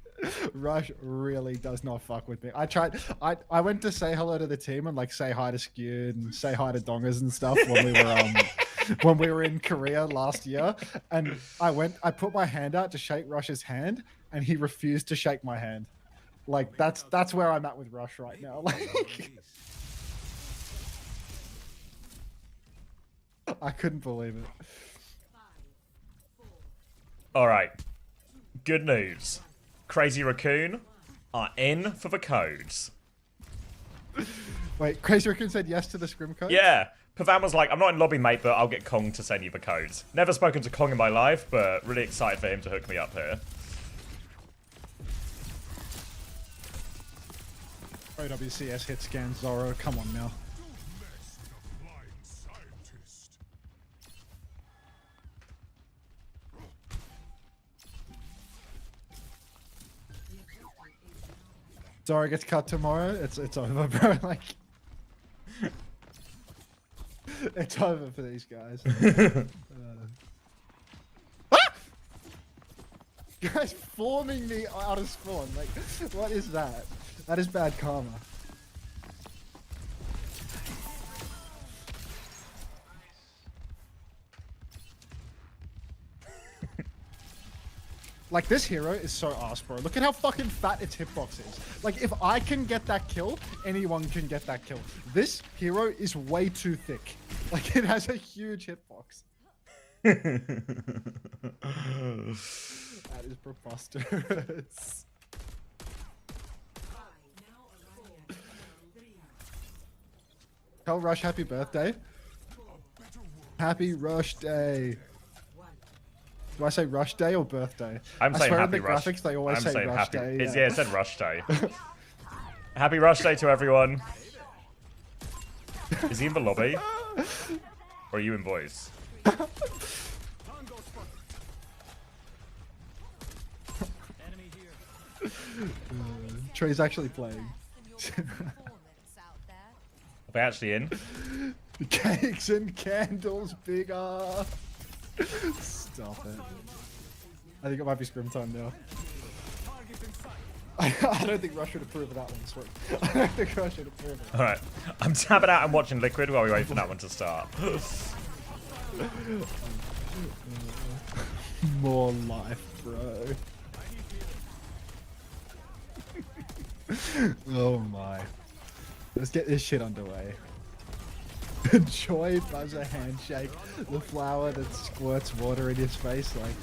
Rush really does not fuck with me. I tried. I went to say hello to the team and like say hi to Skewed and say hi to Dongers and stuff when we were in Korea last year. And I put my hand out to shake Rush's hand, and he refused to shake my hand. Like that's where I'm at with Rush right now. Like, I couldn't believe it. All right. Good news. Crazy Raccoon are in for the codes. Wait, Crazy Raccoon said yes to the scrim code? Yeah. Pavan was like, I'm not in lobby, mate, but I'll get Kong to send you the codes. Never spoken to Kong in my life, but really excited for him to hook me up here. OWCS hit scan Zoro. Come on now. Zoro gets cut tomorrow. It's over, bro. Like, it's over for these guys. Ah! Guys forming me out of spawn. Like, what is that? That is bad karma. Like, this hero is so ass, bro. Look at how fucking fat its hitbox is. Like, if I can get that kill, anyone can get that kill. This hero is way too thick. Like it has a huge hitbox. That is preposterous. Tell Rush happy birthday. Happy Rush Day. Do I say Rush Day or birthday? I'm I saying swear happy in the Rush. graphics they always I'm say saying Rush happy. Day. Yeah, it said Rush Day. Happy Rush Day to everyone. Is he in the lobby? Or are you in voice? Trey's actually playing. Are they actually in? Cakes and candles, bigger. Stop it. I think it might be scrim time now. I don't think Rush would approve of that one, sweet. I don't think Rush would approve of it. Alright. I'm tapping out and watching Liquid while we wait for that one to start. More life, bro. Oh my. Let's get this shit underway. Joy buzzer handshake. The flower that squirts water in his face, like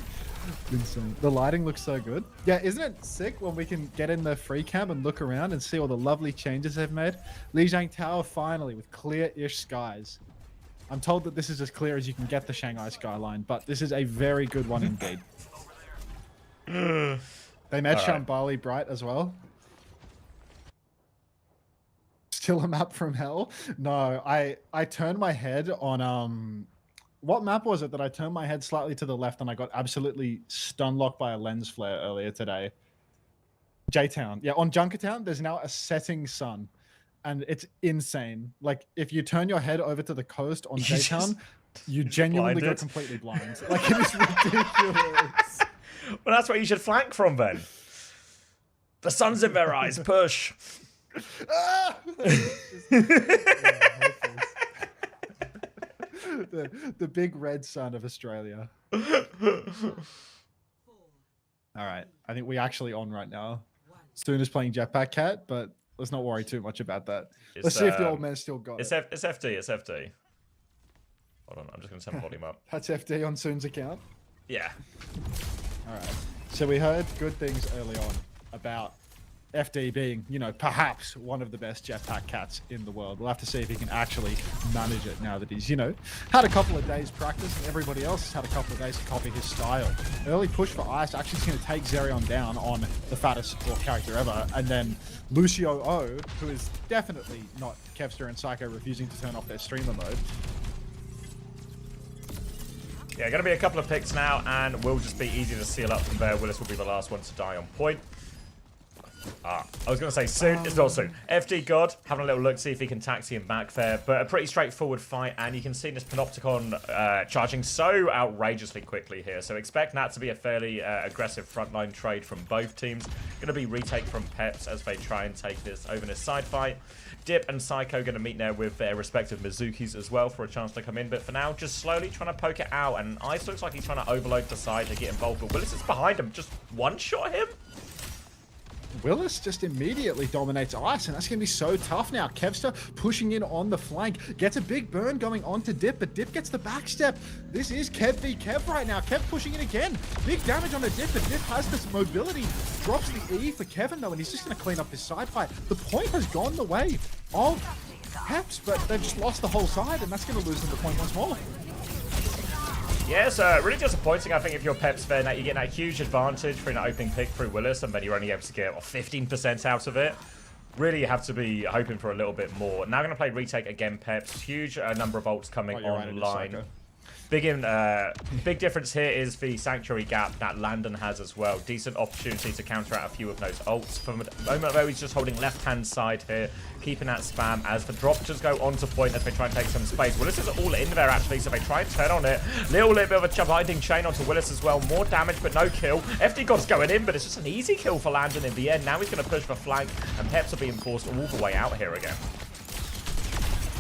insane. The lighting looks so good. Yeah, isn't it sick when we can get in the free cam and look around and see all the lovely changes they've made? Lijiang Tower finally with clear-ish skies. I'm told that this is as clear as you can get the Shanghai skyline, but this is a very good one indeed. They made Shambali bright as well. Still a map from hell? No, I turned my head on what map was it that I turned my head slightly to the left and I got absolutely stun locked by a lens flare earlier today? J-Town. Yeah, on Junkertown, there's now a setting sun. And it's insane. Like, if you turn your head over to the coast on J-Town, you genuinely go completely blind. Like, it is ridiculous. Well, that's where you should flank from then. The sun's in their eyes. Push. Ah! The big red sun of Australia. All right, I think we're actually on right now. Soon as playing Jetpack Cat, but let's not worry too much about that. Let's see if the old man still got it. It's FD. It's FD. Hold on, I'm just gonna turn the volume up. That's FD on Soon's account. Yeah. All right. So we heard good things early on about FD being, you know, perhaps one of the best jetpack cats in the world. We'll have to see if he can actually manage it now that he's, you know, had a couple of days practice and everybody else has had a couple of days to copy his style. Early push for Ice actually is going to take Zerion down on the fattest support character ever. And then Lucio O, who is definitely not Kevster and Psycho refusing to turn off their streamer mode. Yeah, going to be a couple of picks now, and we'll just be easy to seal up from there. Willis will be the last one to die on point. I was going to say soon. It's not soon. FD God, having a little look, see if he can taxi him back there. But a pretty straightforward fight, and you can see this Panopticon charging so outrageously quickly here. So expect that to be a fairly aggressive frontline trade from both teams. Going to be retake from Peps as they try and take this over this side fight. Dip and Psycho going to meet there with their respective Mizukis as well for a chance to come in. But for now, just slowly trying to poke it out. And Ice looks like he's trying to overload the side to get involved. But Willis is behind him. Just one-shot him. Willis just immediately dominates Ice, and that's going to be so tough now. Kevster pushing in on the flank, gets a big burn going on to Dip, but Dip gets the backstep. This is Kev v Kev right now. Kev pushing in again. Big damage on the Dip, but Dip has this mobility. Drops the E for Kevin, though, and he's just going to clean up his side fight. The point has gone the way of Peps, but they've just lost the whole side, and that's going to lose them the point once more. Yeah, so really disappointing, I think, if you're Peps there, that you get that huge advantage for an opening pick through Willis, and then you're only able to get 15% out of it. Really, you have to be hoping for a little bit more. Now going to play retake again, Peps. Huge number of ults coming online. Big difference here is the Sanctuary gap that Landon has as well. Decent opportunity to counter out a few of those ults. From the moment where he's just holding left-hand side here, keeping that spam as the drops just go on to point as they try and take some space. Willis is all in there, actually, so they try and turn on it. Little bit of a binding chain onto Willis as well. More damage, but no kill. FD God's going in, but it's just an easy kill for Landon in the end. Now he's going to push for flank, and Peps are being forced all the way out here again.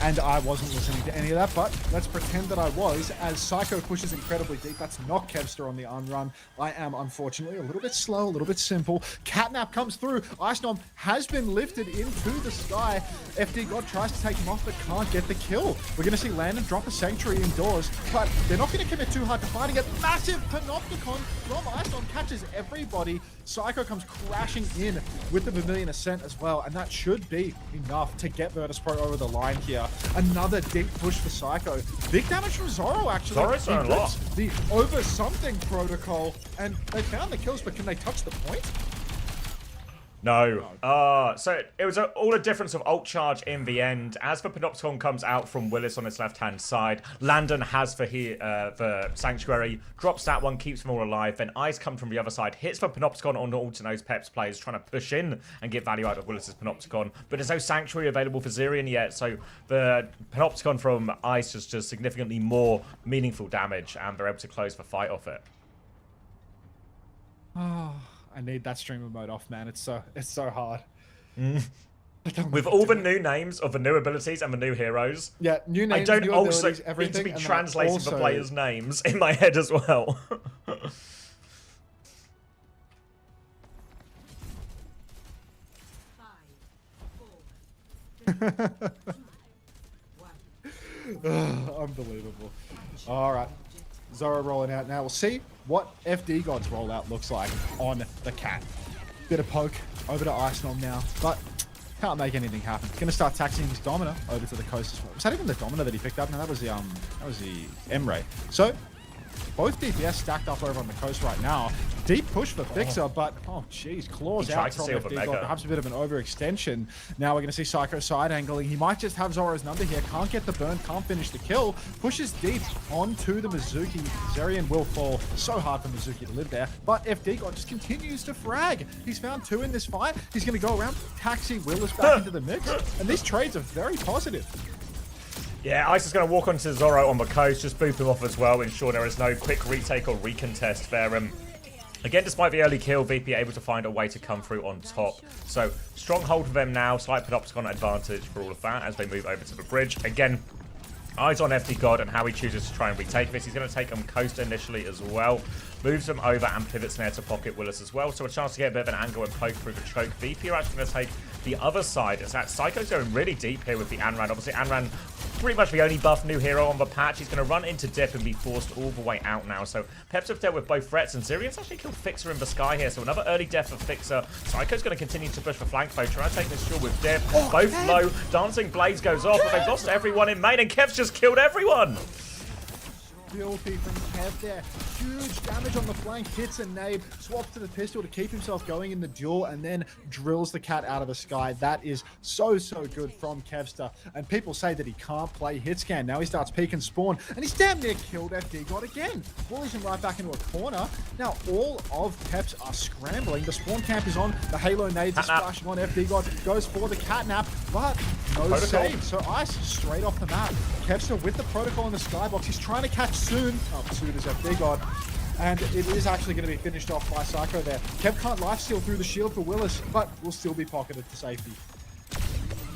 and I wasn't listening to any of that, but let's pretend that I was, as Psycho pushes incredibly deep. That's not Kevster on the unrun. I am, unfortunately, a little bit slow, a little bit simple. Catnap comes through. Ice Nom has been lifted into the sky. FD God tries to take him off, but can't get the kill. We're going to see Landon drop a Sanctuary indoors, but they're not going to commit too hard to fighting it. Massive Panopticon from Ice Nom catches everybody. Psycho comes crashing in with the Vermilion Ascent as well, and that should be enough to get Virtus Pro over the line here. Another deep push for Psycho. Big damage from Zorro, actually. Zorro's done a lot. The over something protocol, and they found the kills, but can they touch the point? No. So it was all a difference of ult charge in the end. As for Panopticon comes out from Willis on his left-hand side. Landon has for Sanctuary, drops that one, keeps them all alive. Then Ice comes from the other side, hits for Panopticon on the Altonos Peps players, trying to push in and get value out of Willis's Panopticon. But there's no Sanctuary available for Zirian yet, so the Panopticon from Ice just does significantly more meaningful damage, and they're able to close the fight off it. Oh, I need that streamer mode off, man. It's so hard. With all the new names of the new abilities and the new heroes, yeah, new names, I don't new also abilities, everything, need to be and then translating also... the players' names in my head as well. Unbelievable. All right, Zorro rolling out now. We'll see what FD God's rollout looks like on the cat. Bit of poke over to Ice Nom now, but can't make anything happen. Gonna start taxing his Domina over to the coast as well. Was that even the Domina that he picked up? No, that was the M-Ray. So both DPS stacked up over on the coast right now. Deep push for Fixer, but oh jeez, claws out from FD God. Perhaps a bit of an overextension. Now we're going to see Psycho side angling. He might just have Zorro's number here. Can't get the burn, can't finish the kill. Pushes deep onto the Mizuki. Zerian will fall. So hard for Mizuki to live there. But FD God just continues to frag. He's found 2 in this fight. He's going to go around, taxi Willis back into the mix. And these trades are very positive. Yeah, Ice is going to walk onto Zorro on the coast, just boop him off as well, ensure there is no quick retake or recontest there. Again, despite the early kill, VP able to find a way to come through on top. So, stronghold for them now, slight Panopticon advantage for all of that as they move over to the bridge. Again, eyes on FD God and how he chooses to try and retake this. He's going to take them coast initially as well. Moves them over and pivots near to pocket Willis as well. So a chance to get a bit of an angle and poke through the choke. VP are actually going to take the other side. As that Psycho's going really deep here with the Anran. Obviously, Anran pretty much the only buff new hero on the patch. He's going to run into dip and be forced all the way out now. So Peps have dealt with both threats, and Zirian's actually killed Fixer in the sky here. So another early death for Fixer. Psycho's going to continue to push for flank foe, trying to take this shore with dip. Both low. Dancing Blades goes off, but they've lost everyone in main, and Kev's just killed everyone. The ulti from Kev there. Huge damage on the flank, hits a nade, swaps to the pistol to keep himself going in the duel, and then drills the cat out of the sky. That is so good from Kevster. And people say that he can't play hit scan. Now he starts peek and spawn, and he's damn near killed FD God again. Bullies him right back into a corner. Now all of Peps are scrambling. The spawn camp is on. The Halo nades are splashing on. FD God goes for the catnap, but no save. So Ice straight off the map. Kevster with the protocol in the skybox. He's trying to catch soon. Oh, soon as FD God. And it is actually going to be finished off by Psycho there. Kev can't lifesteal through the shield for Willis, but will still be pocketed to safety.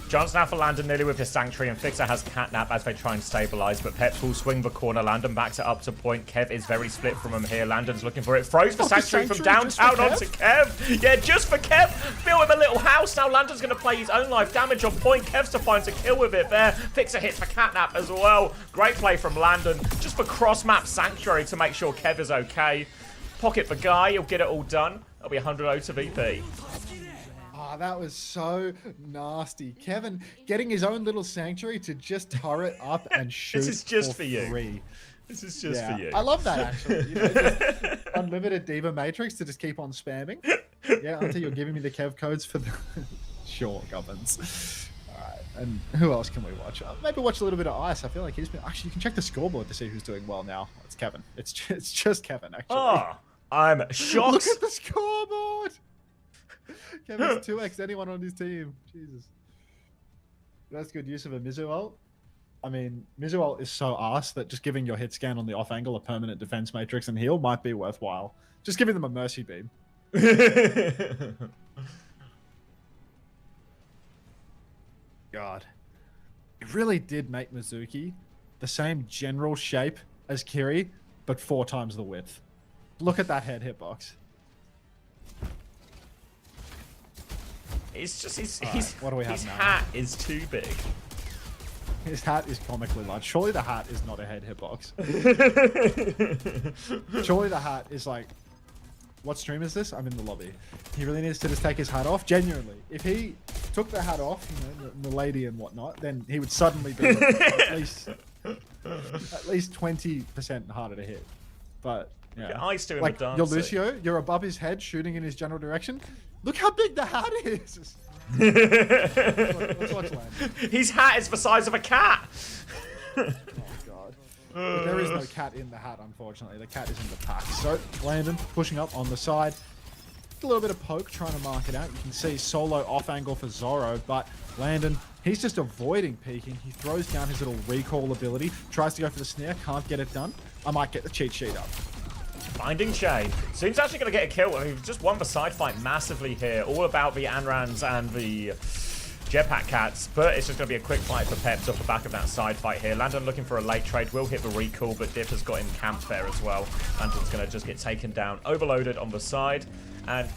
Chance now for Landon nearly with his Sanctuary, and Fixer has Catnap as they try and stabilize, but Peps will swing the corner. Landon backs it up to point. Kev is very split from him here. Landon's looking for it. Throws the Sanctuary from downtown onto Kev. Yeah, just for Kev. Built him a little house. Now Landon's going to play his own life damage on point. Kevster finds a kill with it there. Fixer hits for Catnap as well. Great play from Landon. Just for cross-map Sanctuary to make sure Kev is okay. Pocket the guy. He'll get it all done. That'll be 100-0 to VP. Oh, that was so nasty. Kevin getting his own little Sanctuary to just turret up and shoot. This is just for you. Free. This is just for you. I love that, actually. You know, just unlimited Diva Matrix to just keep on spamming. Yeah, until you're giving me the Kev codes for the... Sure, Gubbins. Alright, and who else can we watch? Maybe watch a little bit of Ice. I feel like he's been... Actually, you can check the scoreboard to see who's doing well now. It's Kevin. It's just Kevin, actually. Oh, I'm shocked. Look at the scoreboard! Kevin's 2x anyone on his team. Jesus. That's good use of a Mizu ult. I mean, Mizu ult is so arse that just giving your hit scan on the off angle a permanent defense matrix and heal might be worthwhile. Just giving them a mercy beam. God. it really did make Mizuki the same general shape as Kiri, but 4 times the width. Look at that head hitbox. It's just what do we have his now? hat is too big. His hat is comically large. Surely the hat is not a head hitbox. Surely the hat is like, what stream is this? I'm in the lobby. He really needs to just take his hat off. Genuinely, if he took the hat off, you know, the lady and whatnot, then he would suddenly be at least 20% harder to hit. But yeah, Ice doing like the your dancing. Lucio, you're above his head, shooting in his general direction. Look how big the hat is. Let's watch Landon. His hat is the size of a cat. Oh god. But there is no cat in the hat, unfortunately. The cat is in the pack. So Landon pushing up on the side. A little bit of poke trying to mark it out. You can see solo off angle for Zoro, but Landon, he's just avoiding peeking. He throws down his little recall ability, tries to go for the snare, can't get it done. I might get the cheat sheet up. Finding Shane. Soon's actually going to get a kill. I mean, we've just won the side fight massively here. All about the Anrans and the Jetpack Cats. But it's just going to be a quick fight for Peps off the back of that side fight here. Landon looking for a late trade. Will hit the recall, but Dip has got him camped there as well. Landon's going to just get taken down. Overloaded on the side. And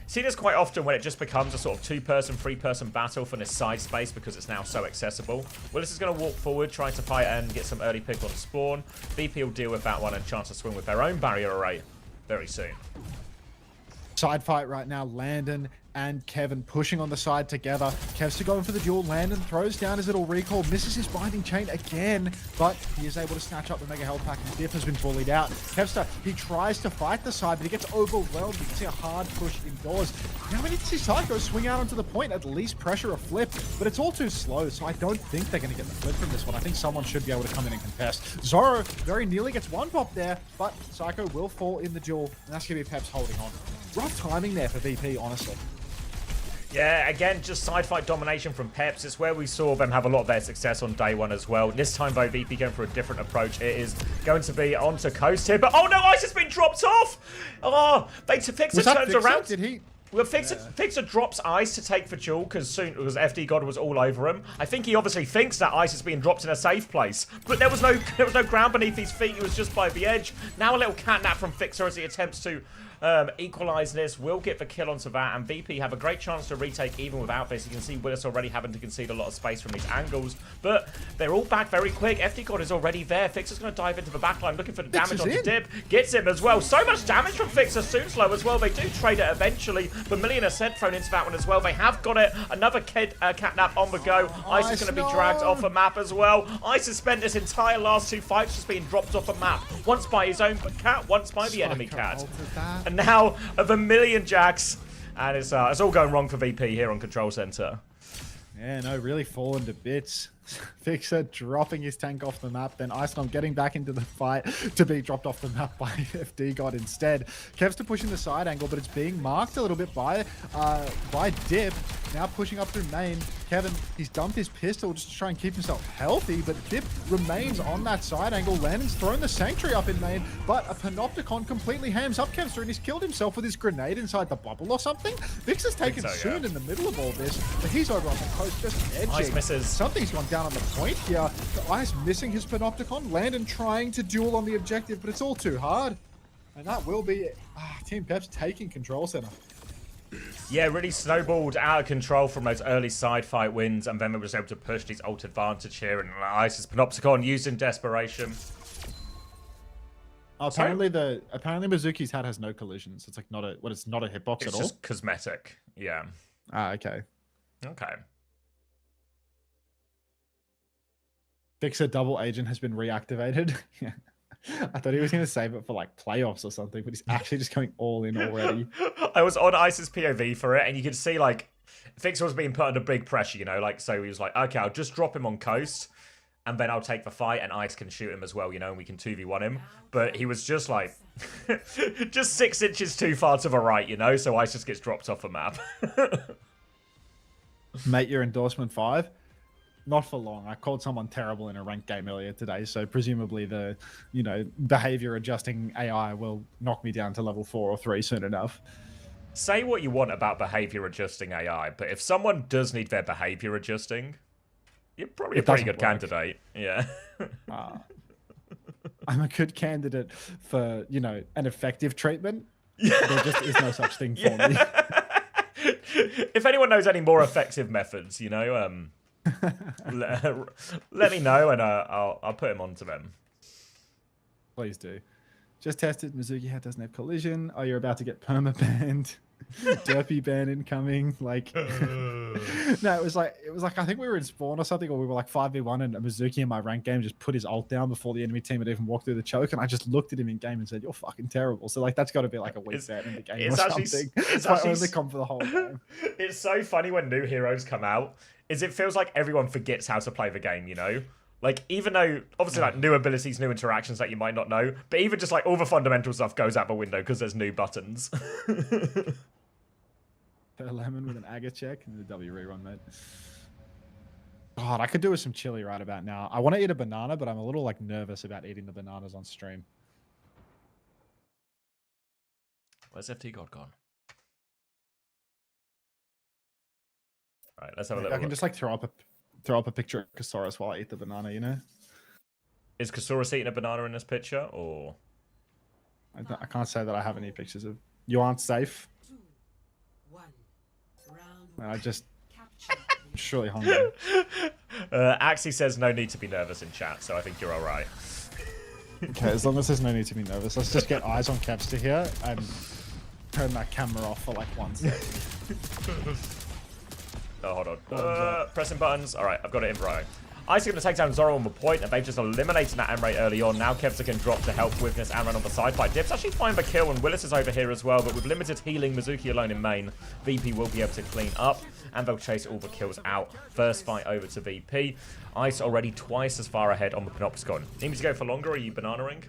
see this quite often when it just becomes a sort of 2-person, 3-person battle for this side space because it's now so accessible. Willis is going to walk forward, trying to fight and get some early pick on spawn. VP will deal with that one and chance to swing with their own barrier array very soon. Side fight right now, Landon and Kevin pushing on the side together. Kev's to go in for the duel. Landon throws down his little recall, misses his binding chain again, but he is able to snatch up the mega health pack and Diff has been bullied out. Kevster, he tries to fight the side, but he gets overwhelmed. You can see a hard push indoors. Now we need to see Psycho swing out onto the point, at least pressure a flip, but it's all too slow, so I don't think they're going to get the flip from this one. I think someone should be able to come in and contest. Zoro very nearly gets one pop there, but Psycho will fall in the duel, and that's going to be Peps holding on. Rough timing there for VP, honestly. Yeah, again, just side fight domination from Peps. It's where we saw them have a lot of their success on day one as well. This time, though, VP going for a different approach. It is going to be onto Coast here, but oh no, Ice has been dropped off! Oh, Fixer turns around. Did he? Well, Fixer drops Ice to take for duel because FD God was all over him. I think he obviously thinks that Ice is being dropped in a safe place, but there was no ground beneath his feet. He was just by the edge. Now a little catnap from Fixer as he attempts to equalize this. Will get the kill onto that, and VP have a great chance to retake even without this. You can see Willis already having to concede a lot of space from these angles, but they're all back very quick. FD God is already there. Fixer's going to dive into the backline looking for the damage onto Dip. Gets him as well. So much damage from Fixer. Soonslow as well. They do trade it eventually, but Millionaire said thrown into that one as well. They have got it. Another catnap on the go. Ice is going to be dragged off a map as well. Ice has spent this entire last 2 fights just being dropped off a map. Once by his own cat, once by the enemy cat. And now of a million jacks, and it's all going wrong for VP here on Control Center. Yeah, no, really falling to bits. Fixer dropping his tank off the map, then Iceland getting back into the fight to be dropped off the map by FD God instead. Kev's to pushing the side angle, but it's being marked a little bit by Dip. Now pushing up through main. Kevin, he's dumped his pistol just to try and keep himself healthy, but Dip remains on that side angle. Landon's thrown the Sanctuary up in main, but a Panopticon completely hams up Kevster, and he's killed himself with his grenade inside the bubble or something. Vixer's taken soon in the middle of all this, but he's over on the coast just edging. Ice misses. Something's gone down on the point here. The Ice missing his Panopticon. Landon trying to duel on the objective, but it's all too hard. And that will be Team Peps taking Control Center. Yeah, really snowballed out of control from those early side fight wins, and then they was able to push these ult advantage here, and Ice's Panopticon used in desperation. Apparently Mizuki's hat has no collisions. It's like it's not a hitbox at all. It's just cosmetic. Yeah. Okay. Okay. Fixer double agent has been reactivated. I thought he was going to save it for like playoffs or something, but he's actually just going all in already. I was on Ice's POV for it, and you could see like Fixer was being put under big pressure, you know, like so he was like, okay, I'll just drop him on coast, and then I'll take the fight, and Ice can shoot him as well, you know, and we can 2v1 him. But he was just like, just 6 inches too far to the right, you know, so Ice just gets dropped off the map. Mate, your endorsement 5. Not for long. I called someone terrible in a ranked game earlier today, so presumably the, behavior adjusting AI will knock me down to level 4 or 3 soon enough. Say what you want about behavior adjusting AI, but if someone does need their behavior adjusting, You're probably a It pretty doesn't good work. candidate. Yeah. I'm a good candidate for, you know, an effective treatment. Yeah. There just is no such thing for me. If anyone knows any more effective methods, you know, let me know and I'll put him onto them. Please do. Just tested. Mizuki hat doesn't have collision. Oh, you're about to get perma banned. Derpy ban incoming. Like, no, it was like I think we were in spawn or something, or we were like 5v1, and Mizuki in my rank game just put his ult down before the enemy team had even walked through the choke, and I just looked at him in game and said, "You're fucking terrible." So like, that's got to be like a weak bet in the game or something. It's my only comp for the whole game. It's so funny when new heroes come out. It feels like everyone forgets how to play the game, you know? Like, even though, obviously, like, new abilities, new interactions that you might not know, but even just, like, all the fundamental stuff goes out the window because there's new buttons. Per lemon with an Aga check and the W rerun, mate. God, I could do with some chili right about now. I want to eat a banana, but I'm a little, like, nervous about eating the bananas on stream. Where's FT God gone? All right, let's have a little I can look. just, like, throw up a picture of Kasaurus while I eat the banana, you know? Is Kasaurus eating a banana in this picture, or...? I can't say that I have any pictures of... You aren't safe? I just... I'm surely hungry. Axie says no need to be nervous in chat, so I think you're alright. Okay, as long as there's no need to be nervous, let's just get eyes on Kevster here and turn that camera off for, like, 1 second. Oh, hold on. Pressing buttons. All right, I've got it in right. Ice is going to take down Zoro on the point, and they've just eliminated that Amray early on. Now Kevster can drop to help with this Amran on the side fight. Dip's actually find the kill, and Willis is over here as well, but with limited healing, Mizuki alone in main, VP will be able to clean up, and they'll chase all the kills out. First fight over to VP. Ice already twice as far ahead on the Panopticon. Need me to go for longer, or are you banana-ing?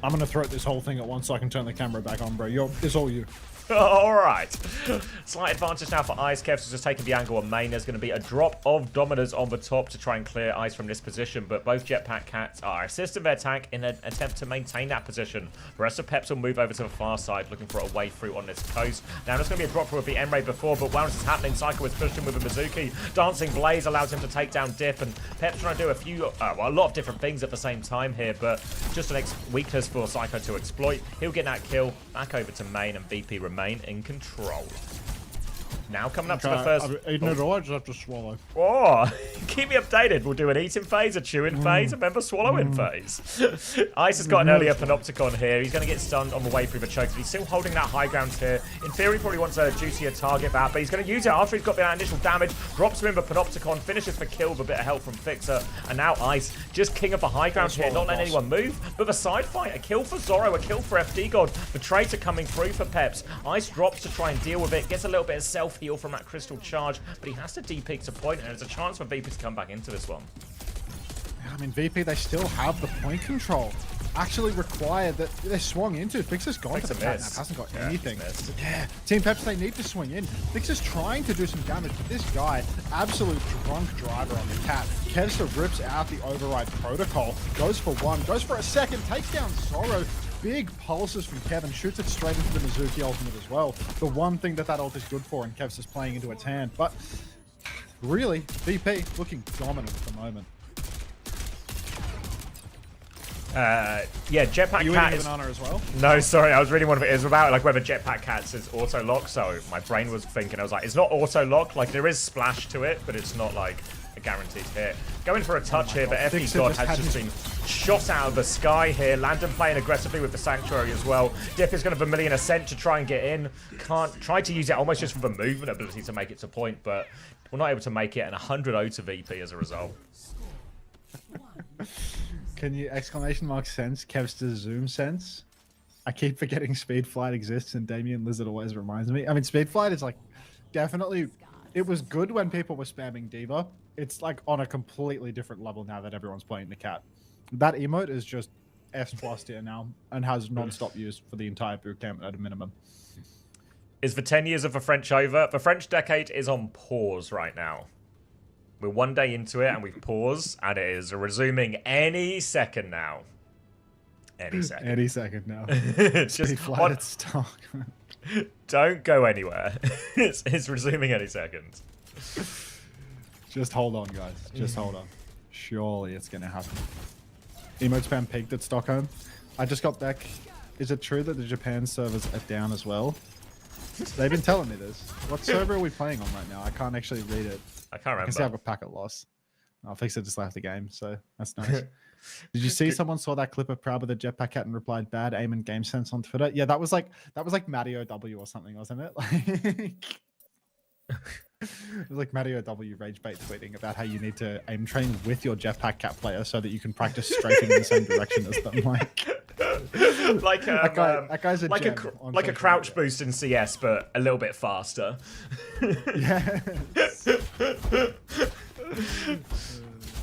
I'm going to throw this whole thing at once so I can turn the camera back on, bro. It's all you. Alright. Slight advantage now for Ice. Kev's just taking the angle on main. There's going to be a drop of Dominers on the top to try and clear Ice from this position, but both Jetpack Cats are assisting their tank in an attempt to maintain that position. The rest of Peps will move over to the far side, looking for a way through on this coast. Now, there's going to be a drop through with the M-Ray before, but while this is happening, Psycho is pushed in with a Mizuki. Dancing Blaze allows him to take down Dip, and Peps trying to do a lot of different things at the same time here, but just an weakness for Psycho to exploit. He'll get that kill back over to main, and VP remain in control. Now coming up to the first... I've eaten it all, I just have to swallow. Oh, keep me updated. We'll do an eating phase, a chewing phase, and then the swallowing phase. Ice has got an earlier Panopticon here. He's going to get stunned on the way through the choke. He's still holding that high ground here. In theory, probably wants a juicier target that, but he's going to use it after he's got that initial damage. Drops him in the Panopticon, finishes the kill with a bit of help from Fixer. And now Ice, just king of the high ground here, not letting anyone move. But the side fight, a kill for Zoro, a kill for FD God. The traitor coming through for Peps. Ice drops to try and deal with it. Gets a little bit of self-heal from that crystal charge, but he has to DP to point, and there's a chance for VP to come back into this one. I mean, VP, they still have the point control. Actually required that they swung into. Fixer's gone to the cat now. Hasn't got anything. Yeah, Team Peps, they need to swing in. Fixer's trying to do some damage, but this guy, absolute drunk driver on the cat. Kevster rips out the override protocol, goes for one, goes for a second, takes down Zoro. Big pulses from Kevin, shoots it straight into the Mizuki ultimate as well. The one thing that ult is good for, and Kev's is playing into its hand. But really, VP looking dominant at the moment. Yeah, Jetpack Cat is... banana as well? No, sorry, I was reading one of it. It was about like whether Jetpack Cats is auto-lock, so my brain was thinking, I was like, it's not auto-lock, like there is splash to it, but it's not like a guaranteed hit. Going for a touch here, but FD God has just been shot out of the sky here. Landon playing aggressively with the Sanctuary as well. Dip is going to Vermilion Ascent to try and get in. Can't try to use it almost just for the movement ability to make it to point, but we're not able to make it, and 100-0 to VP as a result. Can you exclamation mark sense Kevster's zoom sense? I keep forgetting Speed Flight exists, and Damien Lizard always reminds me. I mean, Speed Flight is like definitely... It was good when people were spamming Diva. It's like on a completely different level now that everyone's playing the cat. That emote is just S+ tier now and has non-stop use for the entire bootcamp at a minimum. Is the 10 years of the French over? The French decade is on pause right now. We're 1 day into it and we've paused, and it is resuming any second now. Any second. Any second now. It's just flat at stock. Don't go anywhere. It's resuming any second. Just hold on, guys. Just hold on. Surely it's gonna happen. Emote spam peaked at Stockholm. I just got back. Is it true that the Japan servers are down as well? They've been telling me this. What server are we playing on right now? I can't actually read it. I can't remember. I can see I have a packet loss. I'll fix it just left the game, so that's nice. Did you see someone saw that clip of Proud with a jetpack cat and replied bad aim and game sense on Twitter? Yeah, that was like Matty OW or something, wasn't it? It was like Matty OW rage bait tweeting about how you need to aim train with your jetpack cat player so that you can practice strafing in the same direction as them. Like that guy's a like gem on a social crouch media. boost in CS, but a little bit faster. Yeah.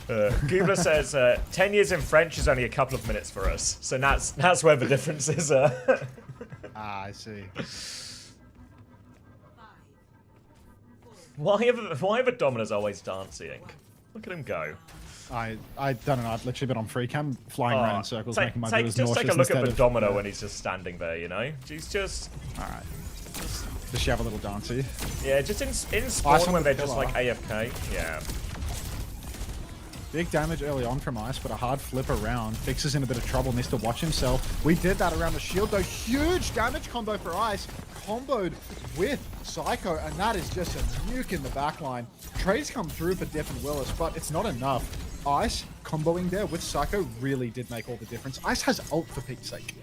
Goobler says 10 years in French is only a couple of minutes for us, so that's where the difference is. I see. Why are the Dominers always dancing? Look at him go. I don't know. I've literally been on free cam, flying around in circles, making my viewers just nauseous. take a look at the instead Domino of, when he's just standing there. You know, he's just. All right. Does she have a little dancey? Yeah, just in spawn on when the they're just pillar. like AFK. Yeah. Big damage early on from Ice, but a hard flip around. Fix is in a bit of trouble, needs to watch himself. We did that around the shield, though. Huge damage combo for Ice. Comboed with Psycho, and that is just a nuke in the backline. Trades come through for Dip and Willis, but it's not enough. Ice comboing there with Psycho really did make all the difference. Ice has ult for Pete's sake.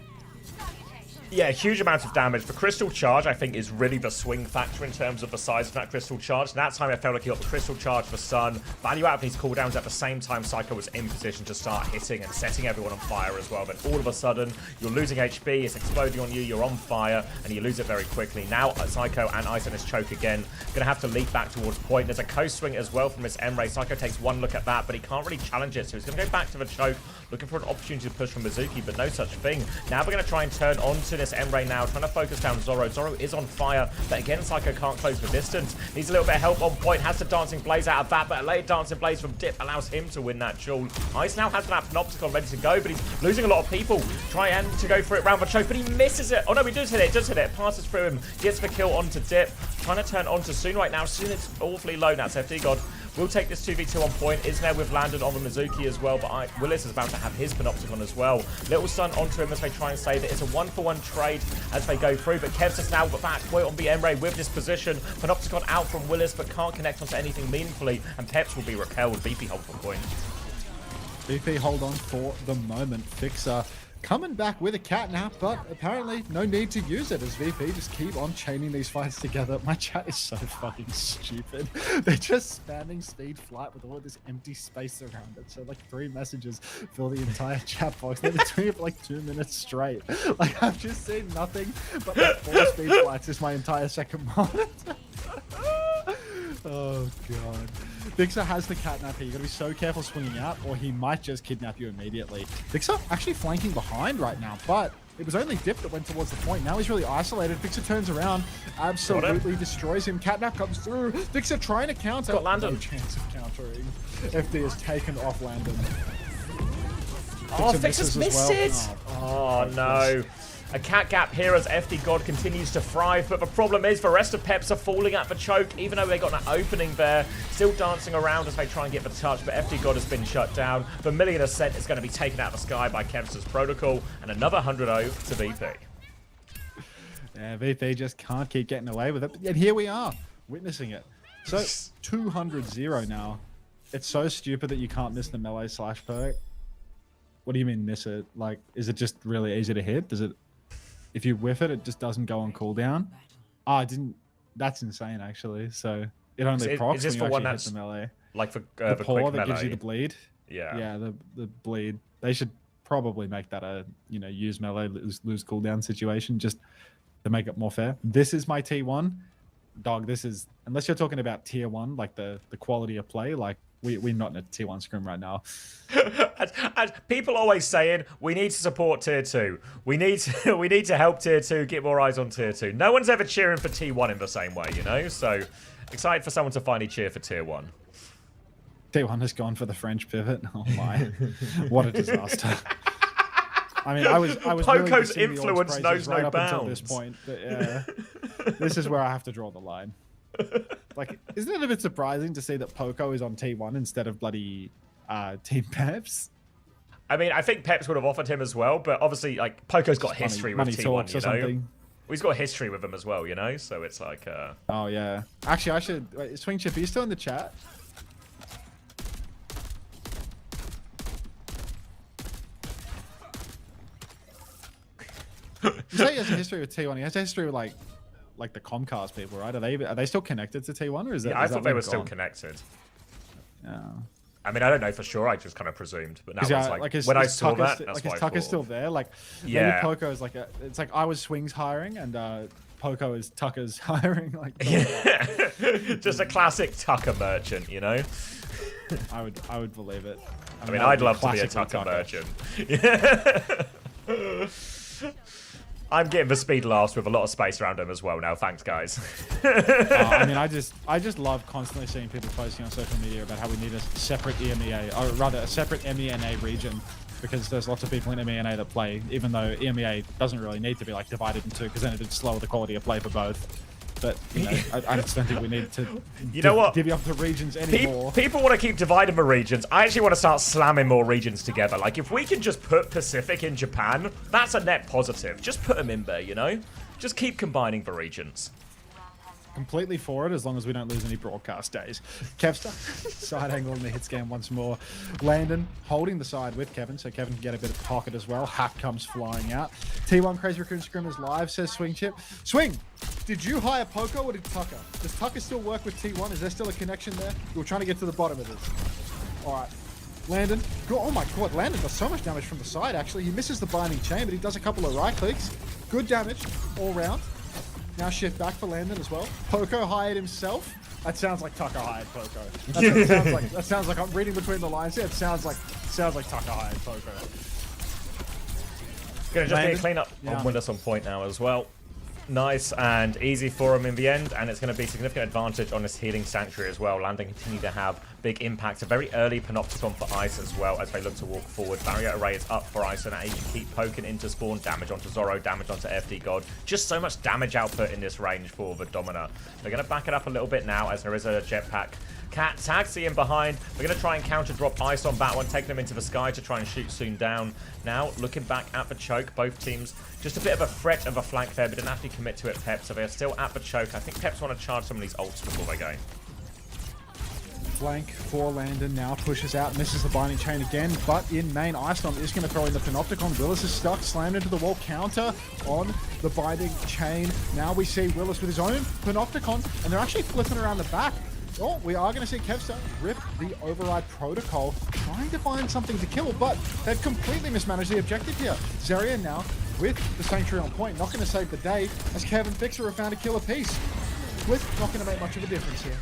Yeah, huge amounts of damage. The Crystal Charge, I think, is really the swing factor in terms of the size of that Crystal Charge. And that time, I felt like he got the Crystal Charge for Sun. Value out of these cooldowns at the same time Psycho was in position to start hitting and setting everyone on fire as well. But all of a sudden, you're losing HP, it's exploding on you, you're on fire, and you lose it very quickly. Now, Psycho and Ice on his choke again. Gonna have to leap back towards point. There's a coast swing as well from this Emre. Psycho takes one look at that, but he can't really challenge it. So he's gonna go back to the choke, looking for an opportunity to push from Mizuki, but no such thing. Now we're gonna try and turn onto this Emre now, trying to focus down Zoro. Zoro is on fire, but again, Psycho can't close the distance. Needs a little bit of help on point, has the Dancing Blaze out of that, but a late Dancing Blaze from Dip allows him to win that duel. Ice now has that Panopticon ready to go, but he's losing a lot of people. Trying to go for it round the choke, but he misses it. Oh no, he does hit it, passes through him, gets the kill onto Dip. Trying to turn onto Soon right now. Soon it's awfully low. That's FD God. We'll take this 2v2 on point. Is there with Landon on the Mizuki as well, but Willis is about to have his Panopticon as well. Little stun onto him as they try and save it. It's a 1-for-1 trade as they go through, but Kev's just now back point on the Emre with this position. Panopticon out from Willis, but can't connect onto anything meaningfully, and Peps will be repelled. VP hold for point. VP hold on for the moment. Fixer coming back with a catnap, but apparently no need to use it as VP just keep on chaining these fights together. My chat is so fucking stupid. They're just spamming speed flight with all this empty space around it. So like 3 messages fill the entire chat box. They've been doing it for like 2 minutes straight. Like I've just seen nothing but like 4 speed flights is my entire second monitor. Oh god. Fixer has the catnap here. You gotta be so careful swinging out, or he might just kidnap you immediately. Fixer actually flanking behind right now, but it was only Dip that went towards the point. Now he's really isolated. Fixer turns around, absolutely destroys him. Catnap comes through. Fixer trying to counter. Got Landon. No chance of countering. FD is taken off Landon. Oh, Fixer's misses missed as it! well. Oh no. A cat gap here as FD God continues to thrive, but the problem is the rest of Peps are falling at the choke, even though they got an opening there. Still dancing around as they try and get the touch, but FD God has been shut down. The Million Ascent is going to be taken out of the sky by Kempster's Protocol, and another 100-0 to VP. Yeah, VP just can't keep getting away with it. And here we are, witnessing it. So, 200-0 now. It's so stupid that you can't miss the melee slash perk. What do you mean miss it? Like, is it just really easy to hit? Does it... If you whiff it, it just doesn't go on cooldown. Oh, I didn't... That's insane, actually. So, it only procs this when for you one actually that's hit the melee. like for The the paw quick that gives you melee. the bleed. Yeah. Yeah, the bleed. They should probably make that a, you know, use melee, lose cooldown situation, just to make it more fair. This is my T1. Dog, this is... Unless you're talking about tier 1, like the quality of play, like, we're not in a tier 1 scrim right now. As people always saying, we need to support tier 2. We need to help tier 2 get more eyes on tier 2. No one's ever cheering for T1 in the same way, you know? So excited for someone to finally cheer for tier 1. T1 has gone for the French pivot. Oh my. What a disaster. I mean, I was Poco's really influence praises knows right no up until this bounds. point, but yeah. This is where I have to draw the line. like, isn't it a bit surprising to see that Poco is on T1 instead of bloody Team Peps? I mean, I think Peps would have offered him as well, but obviously, like, Poco's got history with T1, talks you or know? something. Well, he's got history with him as well, you know? So it's like, Oh, yeah. Actually, I should... Wait, Swing Chip, are you still in the chat? You say he has a history with T1. He has a history with, like the Comcast people, right? Are they still connected to T1, or is that? Yeah, I is thought that they were link still gone? connected. Yeah. I mean, I don't know for sure. I just kind of presumed. But now it's Yeah, like, is when I is saw Tucker that, st- that's like, what is I Tucker thought. still there? Like, Yeah. maybe Poco is like a... It's like I was Swing's hiring, and Poco is Tucker's hiring. Like, Yeah. Just a classic Tucker merchant, you know? I would believe it. I mean, that would I'd love to be a classically Tucker merchant. Yeah. I'm getting the speed last with a lot of space around him as well now. Thanks, guys. I mean, I just love constantly seeing people posting on social media about how we need a separate EMEA, or rather a separate MENA region, because there's lots of people in MENA that play, even though EMEA doesn't really need to be like divided in two, because then it'd slow the quality of play for both. But you know, I just don't think we need to. You know what? Divvy up the regions anymore. People want to keep dividing the regions. I actually want to start slamming more regions together. Like, if we can just put Pacific in Japan, that's a net positive. Just put them in there, you know? Just keep combining the regions. Completely for it, as long as we don't lose any broadcast days. Kevster, side angle in the hit scan once more. Landon holding the side with Kevin, so Kevin can get a bit of pocket as well. Hack comes flying out. T1 Crazy Raccoon Scrim is live, says Swing Chip. Swing, did you hire Poco or did Tucker? Does Tucker still work with T1? Is there still a connection there? We're trying to get to the bottom of this. All right. Landon, oh my god, Landon does so much damage from the side, actually. He misses the binding chain, but he does a couple of right clicks. Good damage all round. Now shift back for Landon as well. Poco hired himself. That sounds like Tucker hired Poco. That sounds like I'm reading between the lines here. It sounds like Tucker hired Poco. Gonna just Landon? get a clean up on Windows on point now as well. Nice and easy for him in the end, and it's going to be a significant advantage on this healing sanctuary as well. Landon continue to have big impact. A very early panopticon for Ice as well as they look to walk forward. Barrier array is up for Ice, and he can keep poking into spawn. Damage onto Zorro, damage onto FD God. Just so much damage output in this range for the Domina. They're going to back it up a little bit now as there is a jetpack. Cat taxi in behind. We're going to try and counter drop Ice on that one, taking them into the sky to try and shoot soon down. Now, looking back at the choke, both teams, just a bit of a threat of a flank there, but didn't actually commit to it, Pep, so they're still at the choke. I think Peps want to charge some of these ults before they go. Flank for Landon now pushes out, misses the binding chain again, but in main, Iceland is going to throw in the Panopticon. Willis is stuck, slammed into the wall, counter on the binding chain. Now we see Willis with his own Panopticon, and they're actually flipping around the back. Oh, we are going to see Kevster rip the override protocol, trying to find something to kill, but they've completely mismanaged the objective here. Zarya now with the Sanctuary on point, not going to save the day, as Kevin Fixer have found a killer piece. Blitz not going to make much of a difference here.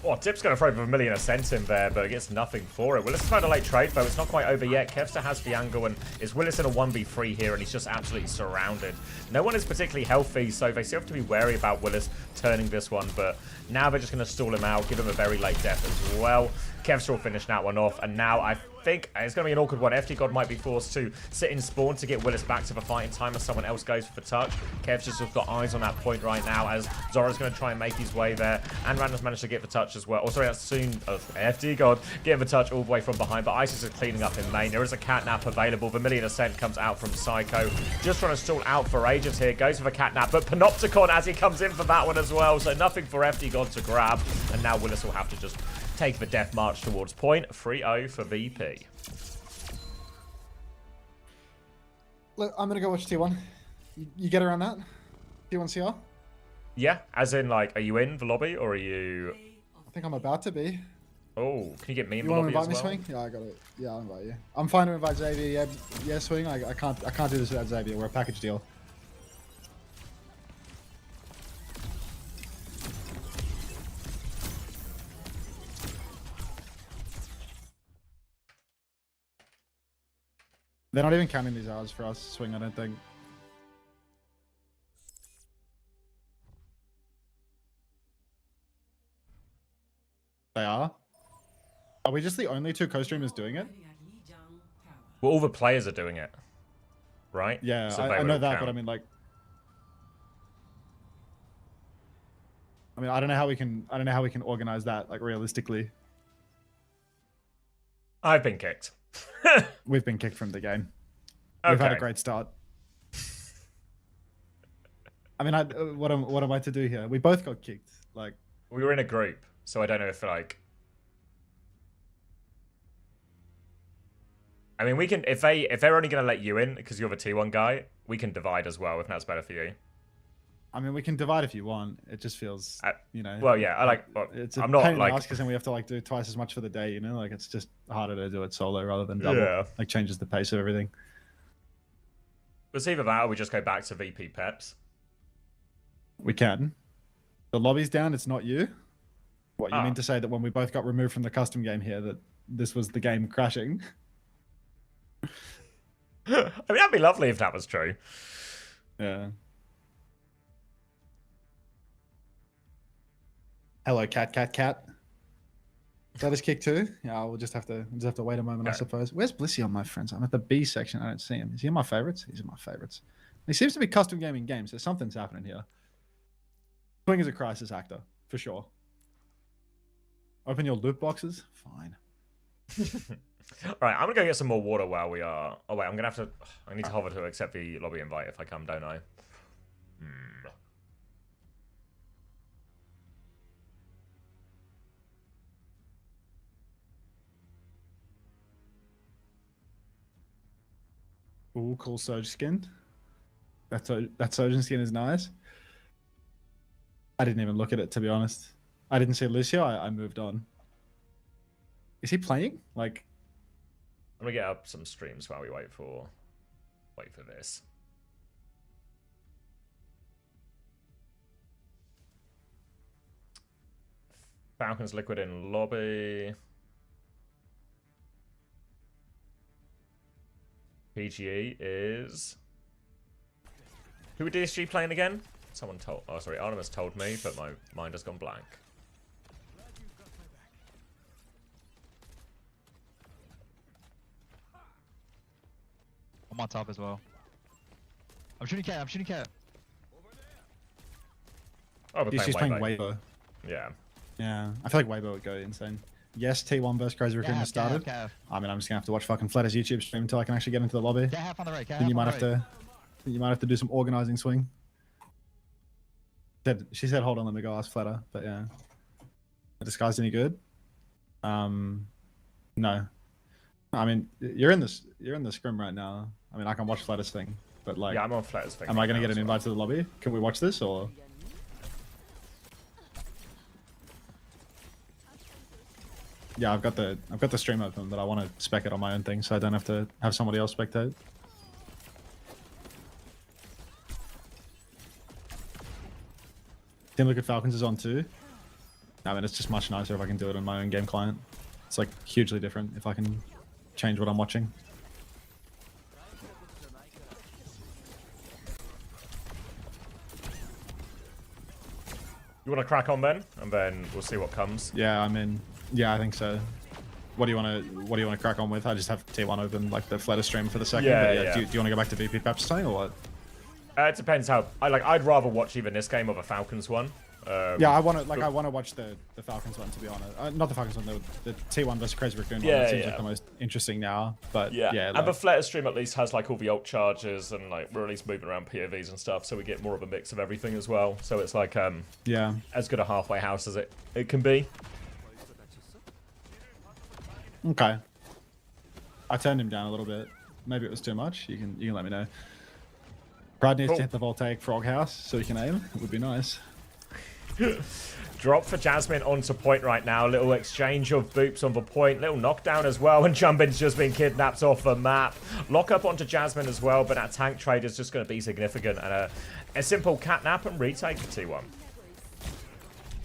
Oh, Dip's going to throw Vermilion Ascent in there, but gets nothing for it. Willis has found a late trade, though. It's not quite over yet. Kevster has the angle, and is Willis in a 1v3 here, and he's just absolutely surrounded. No one is particularly healthy, so they still have to be wary about Willis turning this one, but now they're just going to stall him out, give him a very late death as well. Kevster will finish that one off, and now I think it's going to be an awkward one. FD God might be forced to sit in spawn to get Willis back to the fighting time as someone else goes for the touch. Kev's just got eyes on that point right now as Zora's going to try and make his way there, and Random's managed to get the touch as well. Oh, sorry, that's soon. FD God getting the touch all the way from behind, but Isis is cleaning up in main. There is a catnap available. Vermilion Ascent comes out from Psycho. Just trying to stall out for ages here. Goes for the catnap, but Panopticon as he comes in for that one as well, so nothing for FD God to grab, and now Willis will have to just take the death march towards point. 3-0 for VP. Look, I'm going to go watch T1. You get around that? T1 CR? Yeah, as in, like, are you in the lobby, or are you... I think I'm about to be. Oh, can you get me in You the want to lobby invite as me, well? Swing? Yeah, I got it. Yeah, I'll invite you. I'm fine to invite Xavier. Yeah, Swing. I can't do this without Xavier. We're a package deal. They're not even counting these hours for us, Swing, I don't think. They are? Are we just the only two co-streamers doing it? Well, all the players are doing it, right? Yeah, So I they know will that, count. but I mean, like... I mean, I don't know how we can organize that like realistically. I've been kicked. We've been kicked from the game. Okay. We've had a great start. I mean, what am I to do here? We both got kicked. Like, We were in a group, so I don't know if like. I mean, we can if they're only gonna let you in because you're the T1 guy, we can divide as well if that's better for you. I mean, we can divide if you want. It just feels, you know. Well, yeah, I like. Well, It's a I'm pain not in like. the ass because then we have to like do twice as much for the day. You know, like it's just harder to do it solo rather than double. Yeah. Like changes the pace of everything. It's either that or we just go back to VP Peps. We can. The lobby's down. It's not you. What you Ah. mean to say that when we both got removed from the custom game here, that this was the game crashing? I mean, that'd be lovely if that was true. Yeah. Hello, cat. Is that his kick too? Yeah, we'll just have to wait a moment, I Okay. suppose. Where's Blissey on my friends? I'm at the B section. I don't see him. Is he in my favorites? He's in my favorites. He seems to be custom gaming games. So something's happening here. Swing is a crisis actor for sure. Open your loot boxes. Fine. All right, I'm gonna go get some more water while we are. Oh wait, I'm gonna have to. I need to hover to accept the lobby invite if I come, don't I? Ooh, cool Soj skin. That Sojin skin is nice. I didn't even look at it, to be honest. I didn't see Lucio. I moved on. Is he playing? Like, I'm gonna get up some streams while we wait for this. Falcons liquid in lobby. PGE is. Who are DSG playing again? Someone told. Oh, sorry, Artemis told me, but my mind has gone blank. I'm on top as well. I'm shooting cat. Oh, we're she's playing Weibo. Weibo. Yeah. Yeah, I feel like Weibo would go insane. Yes, T1 versus Crazy Raccoon has started. I mean, I'm just gonna have to watch fucking Flatter's YouTube stream until I can actually get into the lobby. Cat half on the right. Then you might have to. You might have to do some organizing swing. She said, "Hold on, let me go ask Flatter." But yeah, the disguise any good? No. I mean, you're in the scrim right now. I mean, I can watch Flatter's thing, but like, Yeah, I'm on Flatter's thing. am I gonna get an invite to the lobby? Can we watch this or? Yeah, I've got the stream open, but I want to spec it on my own thing, so I don't have to have somebody else spectate. Team Liquid Falcons is on too. I mean, it's just much nicer if I can do it on my own game client. It's like hugely different if I can change what I'm watching. You want to crack on then, and then we'll see what comes. Yeah, I mean, yeah, I think so. What do you want to crack on with? I just have T1 open, like the Flatter stream for the second. Yeah, but yeah. Do you want to go back to VP Peps thing or what? It depends how. I'd rather watch even this game or the Falcons one. Yeah, I want to watch the Falcons one, to be honest. Not the Falcons one, the T1 versus Crazy Raccoon one. Yeah, That seems yeah. like the most interesting now. But Yeah, yeah, and like, the Flatter stream at least has like all the ult charges and like we're at least moving around POVs and stuff, so we get more of a mix of everything as well. So it's like yeah. as good a halfway house as it can be. Okay. I turned him down a little bit. Maybe it was too much. You can let me know. Pride needs Cool. to hit the voltaic frog house so he can aim. It would be nice. Drop for Jasmine onto point right now. Little exchange of boops on the point. Little knockdown as well. And Jumpin's just been kidnapped off the map. Lock up onto Jasmine as well. But that tank trade is just going to be significant. And a simple catnap and retake of T1.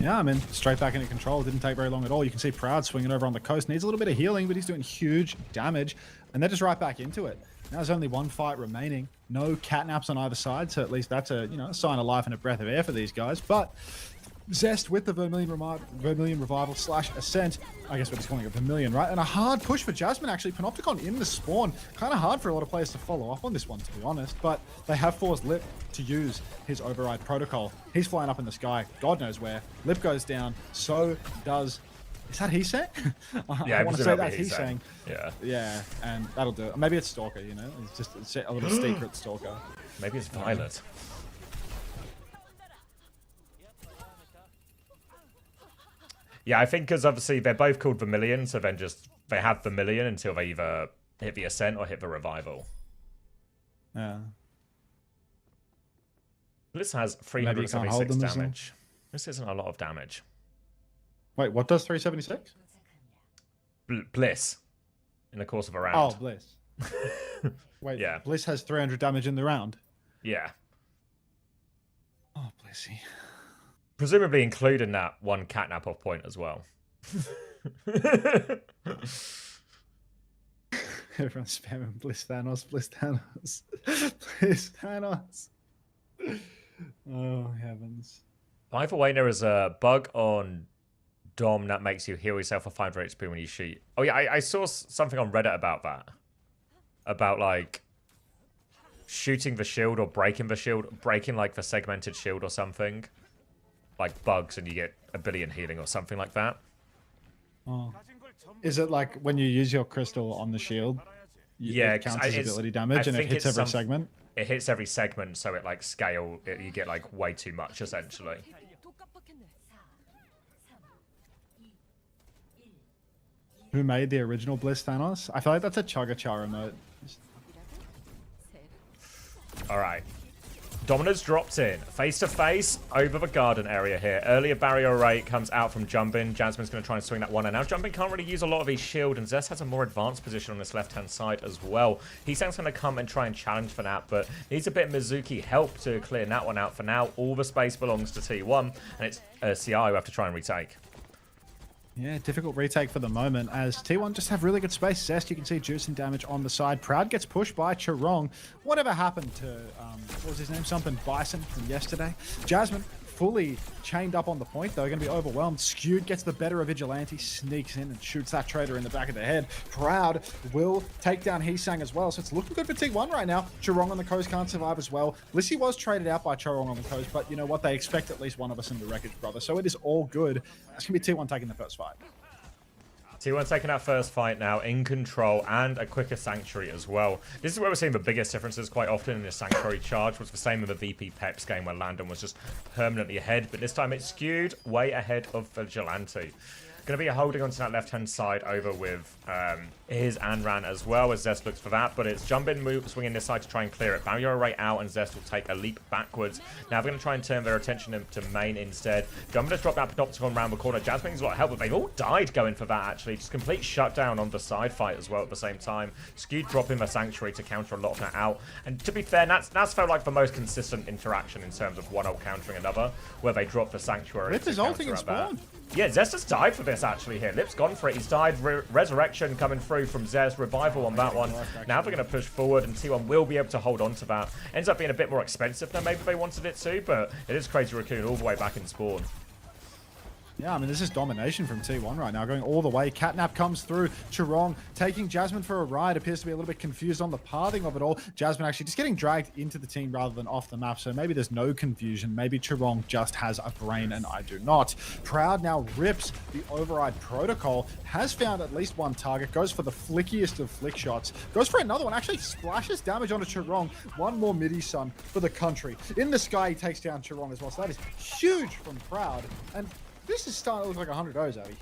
Yeah, I mean, straight back into control. Didn't take very long at all. You can see Proud swinging over on the coast. Needs a little bit of healing, but he's doing huge damage. And they're just right back into it. Now there's only one fight remaining. No catnaps on either side. So at least that's a sign of life and a breath of air for these guys. But Zest with the Vermilion Revival / Ascent. I guess we're just calling it Vermilion, right? And a hard push for Jasmine, actually. Panopticon in the spawn. Kind of hard for a lot of players to follow up on this one, to be honest. But they have forced Lip to use his override protocol. He's flying up in the sky. God knows where. Lip goes down. So does... Is that Heesang? Yeah, I want to say that's Heesang. Heesang. Yeah. Yeah, and that'll do it. Maybe it's Stalker, you know? It's just a little secret Stalker. Maybe it's Violet. Yeah, I think because obviously they're both called Vermilion, so then just they have Vermilion until they either hit the Ascent or hit the Revival. Yeah. Bliss has Maybe you can't hold 376 them as well. damage. This isn't a lot of damage. Wait, what does 376? Bliss. In the course of a round. Oh, Bliss. Wait, Yeah. Bliss has 300 damage in the round. Yeah. Oh, Blissy. Presumably including that one catnap off point as well. Everyone's spamming Bliss Thanos, Bliss Thanos, Bliss Thanos. Oh, heavens. By the way, there is a bug on Dom that makes you heal yourself for 500 HP when you shoot. Oh yeah, I saw something on Reddit about that. About like shooting the shield or breaking the shield, breaking like the segmented shield or something. Like bugs and you get a billion healing or something like that. Oh. Is it like when you use your crystal on the shield? Yeah, it counts as ability damage and it hits every segment? It hits every segment, so it like you get like way too much essentially. Who made the original Bliss Thanos? I feel like that's a Chugga-Char remote. Alright. Dominus drops in, face to face, over the garden area here. Earlier barrier rate comes out from Jumbin. Jasmine's going to try and swing that one, and now Jumbin can't really use a lot of his shield, and Zest has a more advanced position on this left-hand side as well. Heesang's going to come and try and challenge for that, but needs a bit of Mizuki help to clear that one out for now. All the space belongs to T1, and it's CI who have to try and retake. Yeah, difficult retake for the moment as T1 just have really good space. Zest, you can see juicing damage on the side. Proud gets pushed by Charong. Whatever happened to, what was his name? Something Bison from yesterday. Jasmine fully chained up on the point, though, going to be overwhelmed. Skewed gets the better of Vigilante, sneaks in and shoots that traitor in the back of the head. Proud will take down Heesang as well, so it's looking good for T1 right now. Charong on the coast can't survive as well. Lissy was traded out by Charong on the coast, but you know what? They expect at least one of us in the wreckage, brother, so it is all good. It's going to be T1 taking the first fight. T1 taking that first fight now, in control, and a quicker Sanctuary as well. This is where we're seeing the biggest differences quite often in this Sanctuary charge. Was the same in the VP Peps game where Landon was just permanently ahead, but this time it's skewed way ahead of Vigilante. Going to be holding onto that left-hand side over with his Anran as well, as Zest looks for that, but it's Jumbin swinging this side to try and clear it. Barrier right out, and Zest will take a leap backwards. Now they're going to try and turn their attention to main instead. Jumbin has dropped that Panopticon round the corner. Jasmine's a lot of help, but they've all died going for that, actually. Just complete shutdown on the side fight as well at the same time. Skewed dropping the Sanctuary to counter a lot of that out. And to be fair, that's felt like the most consistent interaction in terms of one ult countering another, where they drop the Sanctuary. Lip is ulting in spawn. Yeah, Zest has died for this actually here. Lip's gone for it. He's died. Resurrection coming through from Zest. Revival on that one. Now they're going to push forward, and T1 will be able to hold on to that. Ends up being a bit more expensive than maybe they wanted it to, but it is Crazy Raccoon all the way back in spawn. Yeah, I mean, this is domination from T1 right now, going all the way. Catnap comes through. Charong taking Jasmine for a ride. Appears to be a little bit confused on the pathing of it all. Jasmine actually just getting dragged into the team rather than off the map, so maybe there's no confusion. Maybe Charong just has a brain and I do not. Proud now rips the override protocol. Has found at least one target. Goes for the flickiest of flick shots. Goes for another one. Actually splashes damage onto Charong. One more midi sun for the country. In the sky, he takes down Charong as well, so that is huge from Proud. And this is starting to look like 100 O's, Abby.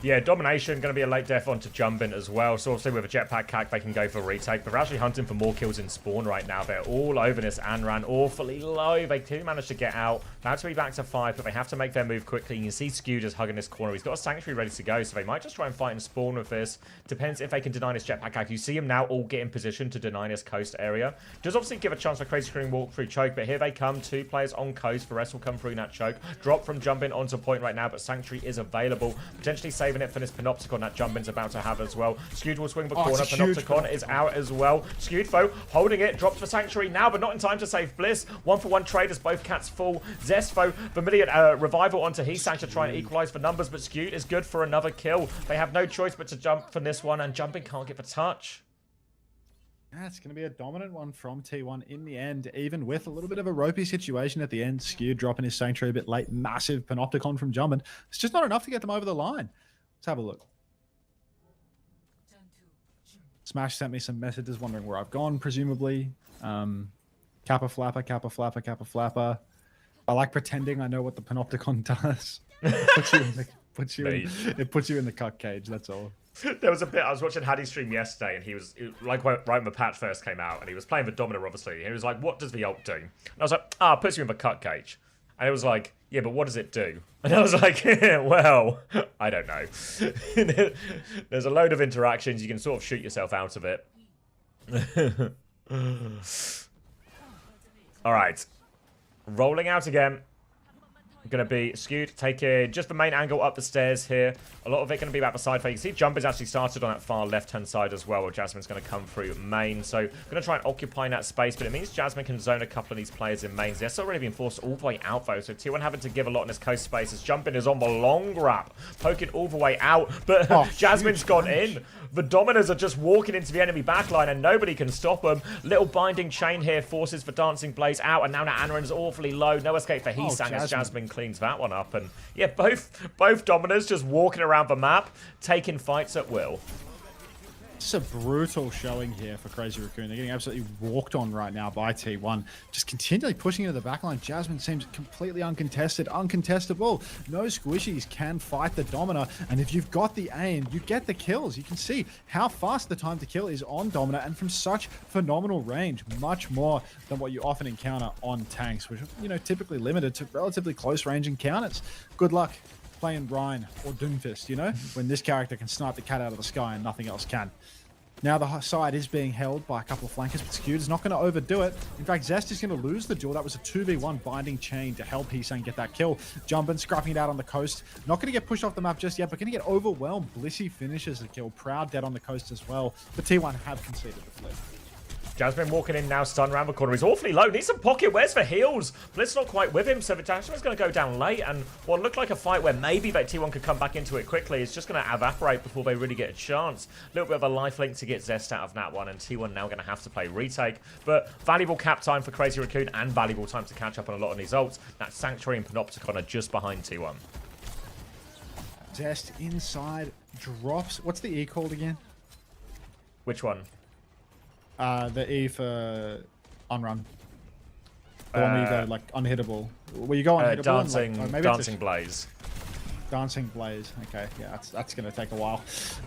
Yeah, domination, going to be a late death onto Jumbin as well. So obviously with a jetpack cack, they can go for retake. But they're actually hunting for more kills in spawn right now. They're all over this Anran, awfully low. They do manage to get out. About to be back to 5, but they have to make their move quickly. You can see Skew just hugging this corner. He's got a Sanctuary ready to go, so they might just try and fight and spawn with this. Depends if they can deny this jetpack cack. You see him now all get in position to deny this coast area. Does obviously give a chance for Crazy Screen walk through choke, but here they come. 2 players on coast. The rest will come through that choke. Drop from Jumbin onto point right now, but Sanctuary is available. Potentially saving it for this Panopticon that Jumbin's about to have as well. Skewed will swing the corner. Panopticon is out as well. Skewed foe holding it. Drops for Sanctuary now, but not in time to save Bliss. 1-for-1 trade as both cats fall. Zestfo, Vermilion revival onto Heesang to try and equalize for numbers, but Skewed is good for another kill. They have no choice but to jump from this one, and jumping can't get the touch. Yeah, it's going to be a dominant one from T1 in the end, even with a little bit of a ropey situation at the end. Skewed dropping his Sanctuary a bit late. Massive Panopticon from Jumping. It's just not enough to get them over the line. Let's have a look. Smash sent me some messages wondering where I've gone, presumably. Kappa Flapper, Kappa Flapper, Kappa Flapper. I like pretending I know what the Panopticon does. It puts you in the cuck cage, that's all. There was a bit, I was watching Haddy's stream yesterday, and he was like, right when the patch first came out, and he was playing the Domino, obviously. He was like, what does the ult do? And I was like, it puts you in the cut cage. And it was like, yeah, but what does it do? And I was like, well, I don't know. There's a load of interactions. You can sort of shoot yourself out of it. All right. Rolling out again. Going to be Skewed, taking just the main angle up the stairs here. A lot of it going to be about the side fake. You can see Jump is actually started on that far left-hand side as well, where Jasmine's going to come through main. So going to try and occupy that space, but it means Jasmine can zone a couple of these players in mains. They're still already being forced all the way out, though. So T1 having to give a lot in this coast space as Jumping is on the long grab, poking all the way out. But Jasmine's gone in. The Dominers are just walking into the enemy backline, and nobody can stop them. Little binding chain here forces the Dancing Blaze out, and now Anarin's awfully low. No escape for Heesang as Jasmine cleans that one up. And yeah, both Dominers just walking around the map, taking fights at will. It's a brutal showing here for Crazy Raccoon. They're getting absolutely walked on right now by T1. Just continually pushing into the backline. Jasmine seems completely uncontested, uncontestable. No squishies can fight the Domina. And if you've got the aim, you get the kills. You can see how fast the time to kill is on Domina, and from such phenomenal range, much more than what you often encounter on tanks, which are, you know, typically limited to relatively close range encounters. Good luck playing Ryan or Doomfist, you know, when this character can snipe the cat out of the sky and nothing else can. Now the side is being held by a couple of flankers, but Skewed is not going to overdo it. In fact, Zest is going to lose the duel. That was a 2v1 binding chain to help Heesang get that kill. Jumping, scrapping it out on the coast. Not going to get pushed off the map just yet, but going to get overwhelmed. Blissey finishes the kill. Proud dead on the coast as well. The T1 have conceded the flip. Jasmine walking in now, stun around the corner. He's awfully low. Needs some pocket. Where's the heals? Blitz not quite with him, so the Jasmine's going to go down late. And what looked like a fight where maybe that T1 could come back into it quickly is just going to evaporate before they really get a chance. A little bit of a lifelink to get Zest out of that one, and T1 now going to have to play retake. But valuable cap time for Crazy Raccoon, and valuable time to catch up on a lot of these ults. That Sanctuary and Panopticon are just behind T1. Zest inside, drops. What's the E called again? Which one? The E for unrun. The one where you go like unhittable. Where you go unhittable. Dancing Blaze. Dancing Blaze. Okay, yeah, that's going to take a while.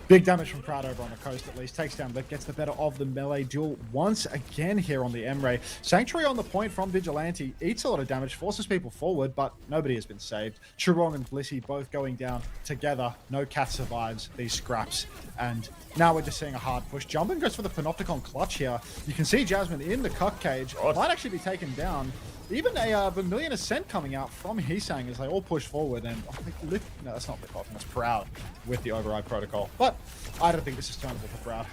Big damage from Proud over on the coast at least. Takes down Lip, gets the better of the melee duel once again here on the M-Ray. Sanctuary on the point from Vigilante. Eats a lot of damage, forces people forward, but nobody has been saved. Churong and Blissey both going down together. No cat survives these scraps. And now we're just seeing a hard push. Jumping goes for the Panopticon clutch here. You can see Jasmine in the cuck cage. Might actually be taken down. Even a Vermilion Ascent coming out from Heesang as they all push forward, and no, that's not Lip off, that's Proud with the override protocol. But I don't think this is turnable for Proud.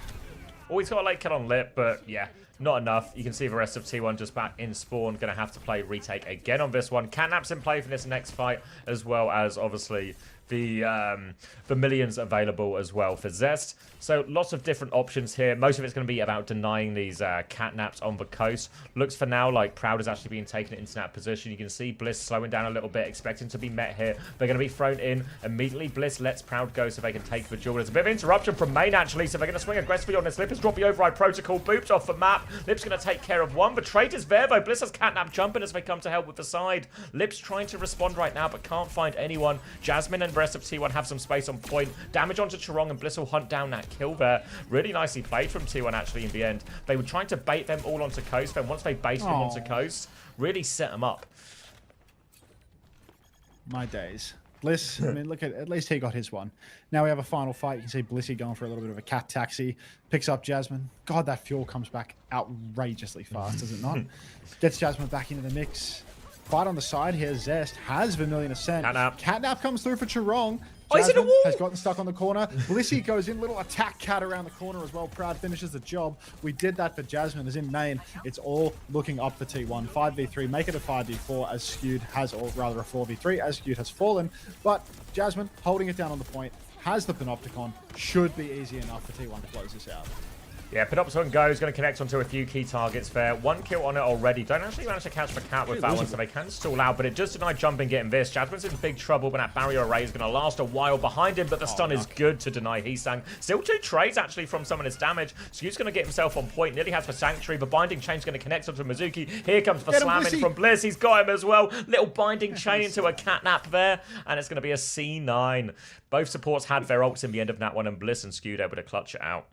Oh, he's got a late kill on Lip, but yeah, not enough. You can see the rest of T1 just back in spawn. Going to have to play retake again on this one. Catnap's in play for this next fight, as well as obviously the millions available as well for Zest. So lots of different options here. Most of it's going to be about denying these catnaps on the coast. Looks for now like Proud is actually being taken into that position. You can see Bliss slowing down a little bit, expecting to be met here. They're going to be thrown in immediately. Bliss lets Proud go so they can take the duel. There's a bit of interruption from main actually, so they're going to swing aggressively on this. Lip has dropped the override protocol, booped off the map. Lip's going to take care of one. The trade is there though. Bliss has catnap jumping as they come to help with the side. Lip's trying to respond right now, but can't find anyone. Jasmine and the rest of T1 have some space on point. Damage onto Churong, and Bliss will hunt down that kill there. Really nicely played from T1 actually in the end. They were trying to bait them all onto coast, then once they baited them onto coast, really set them up. My days. Bliss, I mean, look at least he got his one. Now we have a final fight. You can see Blissey going for a little bit of a cat taxi. Picks up Jasmine. God, that fuel comes back outrageously fast, does it not? Gets Jasmine back into the mix. Fight on the side here. Zest has Vermilion Ascent. Catnap. Catnap comes through for Churong. Oh, he's in a Jasmine wall! has gotten stuck on the corner. Blissey goes in, little attack cat around the corner as well. Proud finishes the job. We did that for Jasmine as in main. It's all looking up for T1. 5v3, make it a 5v4 as Skewed has, or rather a 4v3 as Skewed has fallen. But Jasmine holding it down on the point, has the Panopticon, should be easy enough for T1 to close this out. Yeah, Panopticon goes, going to connect onto a few key targets there. 1 kill on it already. Don't actually manage to catch the cat with that one, so they can stall out, but it just denied jumping getting this. Jasmine's in big trouble, but that barrier array is going to last a while behind him, but the stun is good to deny Heesang. Still 2 trades, actually, from some of his damage. Skew's going to get himself on point. Nearly has for Sanctuary. The binding chain's going to connect onto Mizuki. Here comes the slamming from Bliss. He's got him as well. Little binding chain into a catnap there, and it's going to be a C9. Both supports had their ults in the end of that one, and Bliss and Skewed able to clutch it out.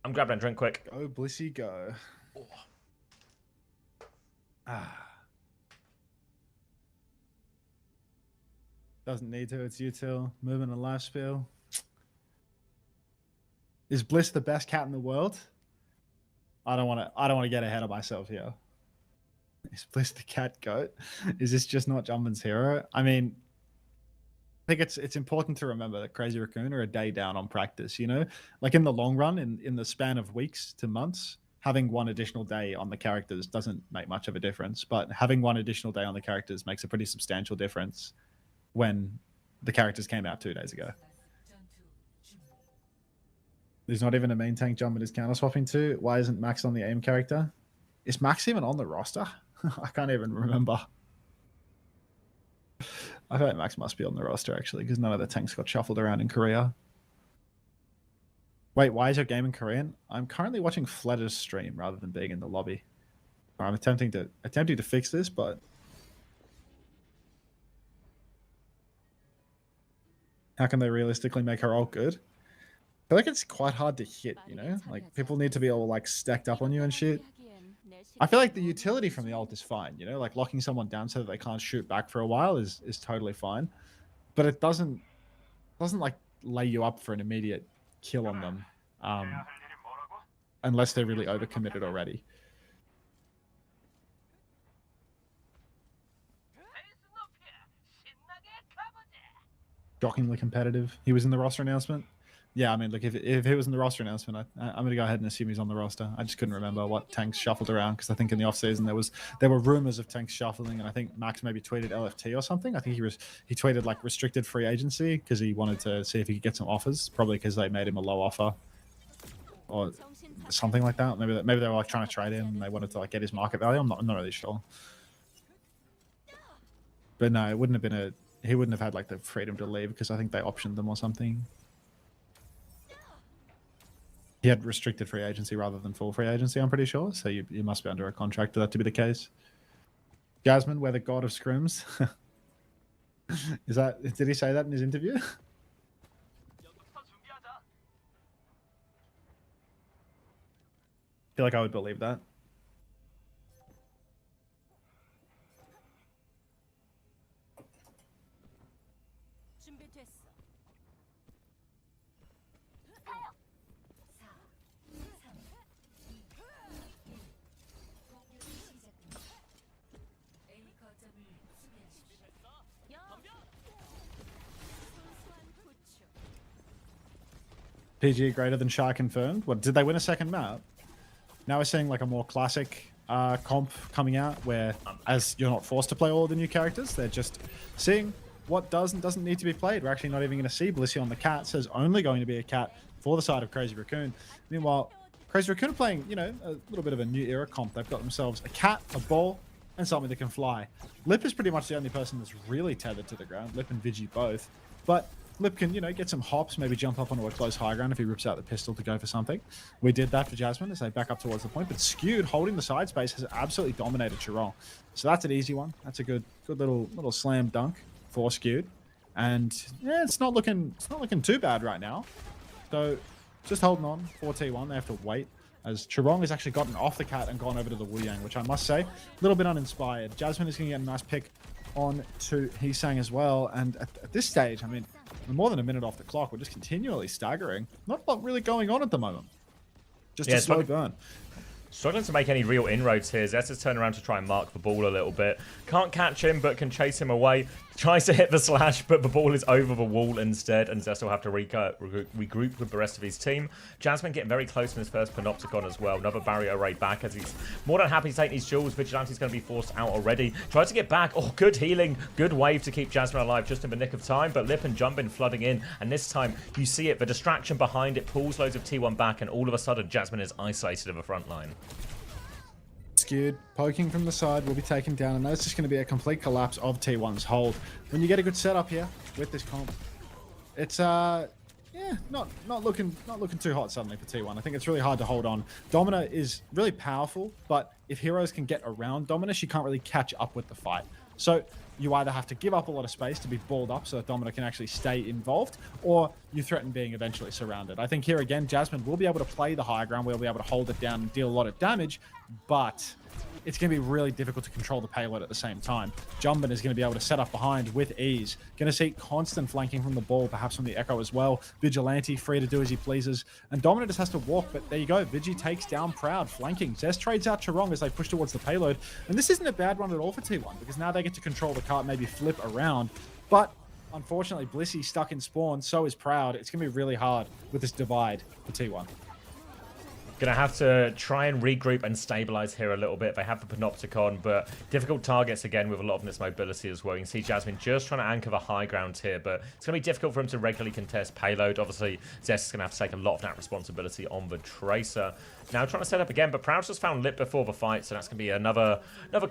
I'm grabbing a drink quick. Go, Blissey, go. Doesn't need to, it's util. Movement and life spill. Is Bliss the best cat in the world? I don't want to get ahead of myself here. Is Bliss the cat goat? Is this just not Jumpman's hero? I mean, I think it's important to remember that Crazy Raccoon are a day down on practice, you know? Like in the long run, in the span of weeks to months, having 1 additional day on the characters doesn't make much of a difference. But having 1 additional day on the characters makes a pretty substantial difference when the characters came out 2 days ago. There's not even a main tank jump, it is counter swapping too. Why isn't Max on the aim character? Is Max even on the roster? I can't even remember. I feel like Max must be on the roster, actually, because none of the tanks got shuffled around in Korea. Wait, why is your game in Korean? I'm currently watching Fletter's stream rather than being in the lobby. I'm attempting to fix this, but how can they realistically make her ult good? I feel like it's quite hard to hit, you know? Like, people need to be all, like, stacked up on you and shit. I feel like the utility from the ult is fine, you know? Like, locking someone down so that they can't shoot back for a while is totally fine. But it doesn't like, lay you up for an immediate kill on them. Unless they're really overcommitted already. Shockingly competitive. He was in the roster announcement. Yeah, I mean, look, if he was in the roster announcement, I'm going to go ahead and assume he's on the roster. I just couldn't remember what tanks shuffled around, because I think in the offseason there were rumors of tanks shuffling, and I think Max maybe tweeted LFT or something. I think he tweeted like restricted free agency because he wanted to see if he could get some offers, probably because they made him a low offer or something like that. Maybe they were like trying to trade him and they wanted to like get his market value. I'm not really sure. But no, it wouldn't have been he wouldn't have had like the freedom to leave because I think they optioned them or something. He had restricted free agency rather than full free agency, I'm pretty sure. So you must be under a contract for that to be the case. Jasmine, we're the god of scrims. Did he say that in his interview? I feel like I would believe that. PG greater than Shark confirmed. What, did they win a second map? Now we're seeing like a more classic comp coming out where as you're not forced to play all the new characters, they're just seeing what does and doesn't need to be played. We're actually not even going to see Blissey on the cat. So there's only going to be a cat for the side of Crazy Raccoon. Meanwhile, Crazy Raccoon are playing, you know, a little bit of a new era comp. They've got themselves a cat, a ball, and something that can fly. Lip is pretty much the only person that's really tethered to the ground. Lip and Vigi both. But Lip can, you know, get some hops, maybe jump up onto a close high ground if he rips out the pistol to go for something. We did that for Jasmine as they back up towards the point, but Skewed holding the side space has absolutely dominated Chiron. So that's an easy one. That's a good little slam dunk for Skewed. And yeah, it's not looking too bad right now. So just holding on for T1. They have to wait as Chiron has actually gotten off the cat and gone over to the Wu Yang, which I must say, a little bit uninspired. Jasmine is going to get a nice pick on to Heesang as well. And at this stage, I mean, more than a minute off the clock, we're just continually staggering. Not a lot really going on at the moment. Just a slow burn. Struggling to make any real inroads here. Zeta's turn around to try and mark the ball a little bit. Can't catch him, but can chase him away. Tries to hit the slash, but the ball is over the wall instead, and Zest will have to regroup with the rest of his team. Jasmine getting very close in his first Panopticon as well. Another barrier array back as he's more than happy to take these jewels. Vigilante's going to be forced out already. Tries to get back. Oh, good healing. Good wave to keep Jasmine alive just in the nick of time, but Lip and Jumpin flooding in, and this time you see it. The distraction behind it pulls loads of T1 back, and all of a sudden Jasmine is isolated in the front line. Skewed, poking from the side will be taken down, and that's just going to be a complete collapse of T1's hold. When you get a good setup here with this comp, it's yeah, not looking too hot suddenly for T1. I think it's really hard to hold on. Domina is really powerful, but if heroes can get around Domina, she can't really catch up with the fight. So you either have to give up a lot of space to be balled up so that Domina can actually stay involved, or you threaten being eventually surrounded. I think here again, Jasmine will be able to play the high ground. We'll be able to hold it down and deal a lot of damage, but it's going to be really difficult to control the payload at the same time. Jumbin is going to be able to set up behind with ease. Going to see constant flanking from the ball, perhaps from the Echo as well. Vigilante free to do as he pleases. And Domina just has to walk, but there you go. Vigi takes down Proud, flanking. Zest trades out Charong as they push towards the payload. And this isn't a bad one at all for T1, because now they get to control the cart, maybe flip around. But unfortunately, Blissey stuck in spawn, so is Proud. It's going to be really hard with this divide for T1. Gonna have to try and regroup and stabilize here a little bit. They have the Panopticon, but difficult targets again with a lot of this mobility as well. You can see Jasmine just trying to anchor the high ground here, but it's gonna be difficult for him to regularly contest payload. Obviously, Zest is gonna have to take a lot of that responsibility on the Tracer. Now trying to set up again, but Proud's just found Lip before the fight, so that's gonna be another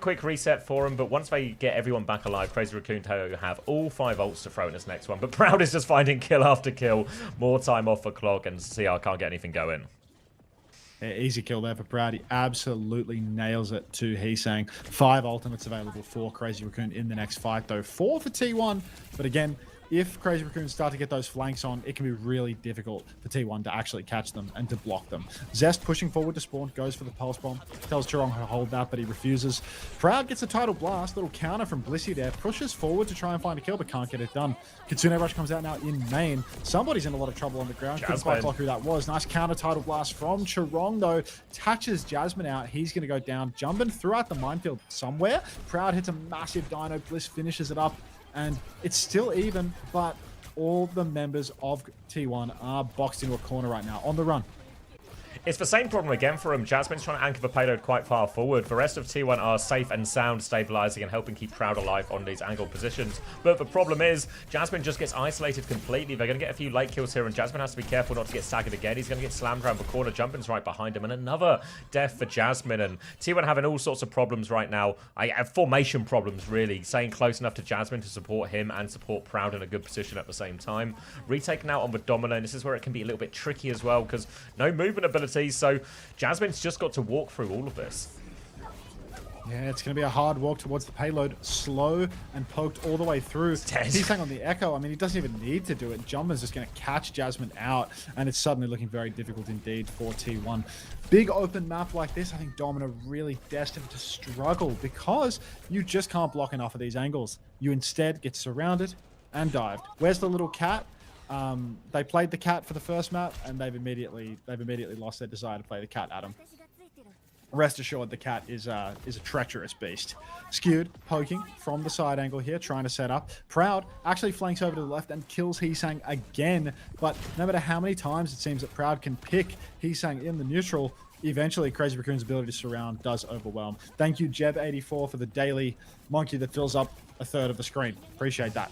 quick reset for him. But once they get everyone back alive, Crazy Raccoon have all 5 ults to throw in this next one. But Proud is just finding kill after kill, more time off the clock, and CR can't get anything going. Easy kill there for Proud. He absolutely nails it to Heesang. 5 ultimates available for Crazy Raccoon in the next fight, though 4 for T1. But again, if Crazy Raccoons start to get those flanks on, it can be really difficult for T1 to actually catch them and to block them. Zest pushing forward to spawn, goes for the pulse bomb, tells Charong to hold that, but he refuses. Proud gets a tidal blast, little counter from Blissey there, pushes forward to try and find a kill, but can't get it done. Kitsune Rush comes out now in main. Somebody's in a lot of trouble on the ground. Couldn't quite clock who that was. Nice counter tidal blast from Charong, though. Touches Jasmine out. He's going to go down. Jumpin throughout the minefield somewhere. Proud hits a massive dino. Bliss finishes it up. And it's still even, but all the members of T1 are boxed into a corner right now, on the run. It's the same problem again for him. Jasmine's trying to anchor the payload quite far forward. The rest of T1 are safe and sound, stabilizing and helping keep Proud alive on these angled positions. But the problem is, Jasmine just gets isolated completely. They're going to get a few late kills here, and Jasmine has to be careful not to get staggered again. He's going to get slammed around the corner. Jumpin's right behind him, and another death for Jasmine. And T1 having all sorts of problems right now. Formation problems, really. Staying close enough to Jasmine to support him and support Proud in a good position at the same time. Retaken out on the Domino, and this is where it can be a little bit tricky as well, because no movement ability. So Jasmine's just got to walk through all of this. Yeah, it's going to be a hard walk towards the payload. Slow and poked all the way through. He's hanging on the Echo. I mean, he doesn't even need to do it. Jumpin's just going to catch Jasmine out, and it's suddenly looking very difficult indeed for T1. Big open map like this, I think Domino really destined to struggle, because you just can't block enough of these angles. You instead get surrounded and dived. Where's the little cat? They played the cat for the first map, and they've immediately lost their desire to play the cat, Adam. Rest assured, the cat is a treacherous beast. Skewed, poking from the side angle here, trying to set up. Proud actually flanks over to the left and kills Heesang again, but no matter how many times it seems that Proud can pick Heesang in the neutral, eventually Crazy Raccoon's ability to surround does overwhelm. Thank you, Jeb84, for the daily monkey that fills up a third of the screen. Appreciate that.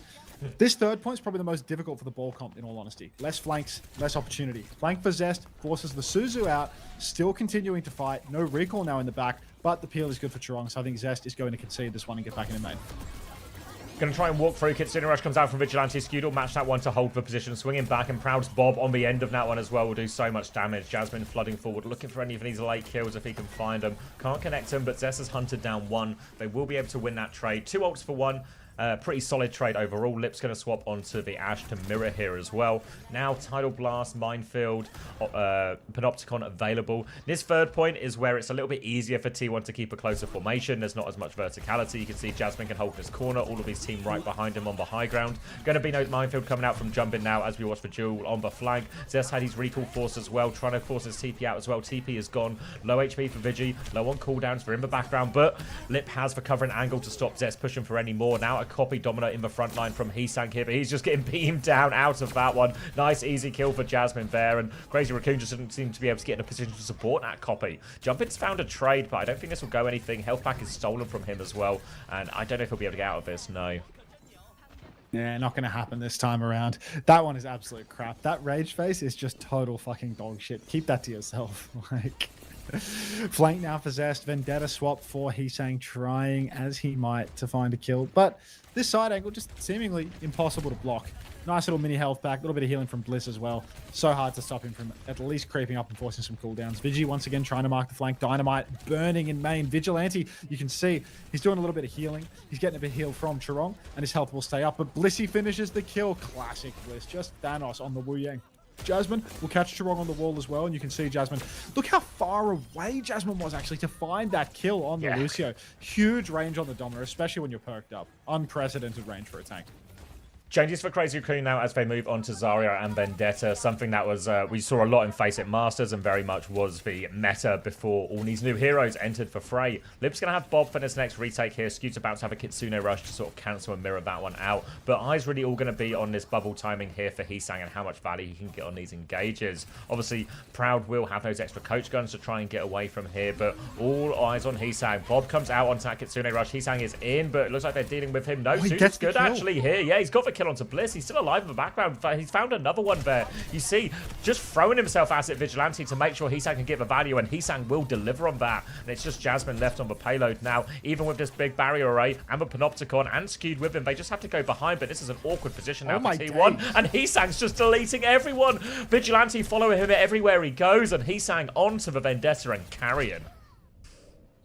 This third point is probably the most difficult for the ball comp, in all honesty. Less flanks, less opportunity. Flank for Zest forces the Suzu out, still continuing to fight. No recall now in the back, but the peel is good for Charong, so I think Zest is going to concede this one and get back in the main. Going to try and walk through. Kitsune Rush comes out from Vigilante. Skewed will match that one to hold the position. Swinging back, and Proud's Bob on the end of that one as well will do so much damage. Jasmine flooding forward, looking for any of these late kills if he can find them. Can't connect him, but Zest has hunted down one. They will be able to win that trade. 2 ults for 1. Pretty solid trade overall. Lip's going to swap onto the Ash to mirror here as well. Now, Tidal Blast, Minefield, Panopticon available. This third point is where it's a little bit easier for T1 to keep a closer formation. There's not as much verticality. You can see Jasmine can hold this corner. All of his team right behind him on the high ground. Going to be no Minefield coming out from Jumpin now as we watch the duel on the flank. Zest had his recall force as well, trying to force his TP out as well. TP is gone. Low HP for Vigi. Low on cooldowns for in the background, but Lip has the covering angle to stop Zest pushing for any more. Now try to copy Domino in the front line from Heesang here, but he's just getting beamed down out of that one. Nice, easy kill for Jasmine there, and Crazy Raccoon just didn't seem to be able to get in a position to support that copy. Jumpin's found a trade, but I don't think this will go anything. Health pack is stolen from him as well, and I don't know if he'll be able to get out of this, no. Yeah, not going to happen this time around. That one is absolute crap. That rage face is just total fucking dog shit. Keep that to yourself. Like, flank now possessed. Vendetta swap for Heesang, trying as he might to find a kill. But this side angle just seemingly impossible to block. Nice little mini health pack, a little bit of healing from Bliss as well. So hard to stop him from at least creeping up and forcing some cooldowns. Vigi once again trying to mark the flank. Dynamite burning in main. Vigilante, you can see he's doing a little bit of healing. He's getting a bit of heal from Chirong, and his health will stay up. But Blissy finishes the kill. Classic Bliss, just Thanos on the Wu Yang. Jasmine will catch Chirong on the wall as well, and you can see Jasmine. Look how far away Jasmine was actually to find that kill on the Lucio. Huge range on the Domino, especially when you're perked up. Unprecedented range for a tank. Changes for Crazy Raccoon now as they move on to Zarya and Vendetta, something that was we saw a lot in Face It Masters and very much was the meta before all these new heroes entered for Frey. Lib's going to have Bob for this next retake here. Scoot's about to have a Kitsune Rush to sort of cancel and mirror that one out. But eyes really all going to be on this bubble timing here for Heesang and how much value he can get on these engages. Obviously, Proud will have those extra coach guns to try and get away from here, but all eyes on Heesang. Bob comes out onto that Kitsune Rush. Heesang is in, but it looks like they're dealing with him. No, Suit's good actually here. Yeah, he's got the kill onto Bliss. He's still alive in the background. He's found another one there. You see, just throwing himself at it, Vigilante, to make sure Heesang can get the value, and Heesang will deliver on that. And it's just Jasmine left on the payload now. Even with this big barrier array and the Panopticon and Skewed with him, they just have to go behind, but this is an awkward position now for T1. And Heesang's just deleting everyone. Vigilante following him everywhere he goes, and Heesang onto the Vendetta and carrying.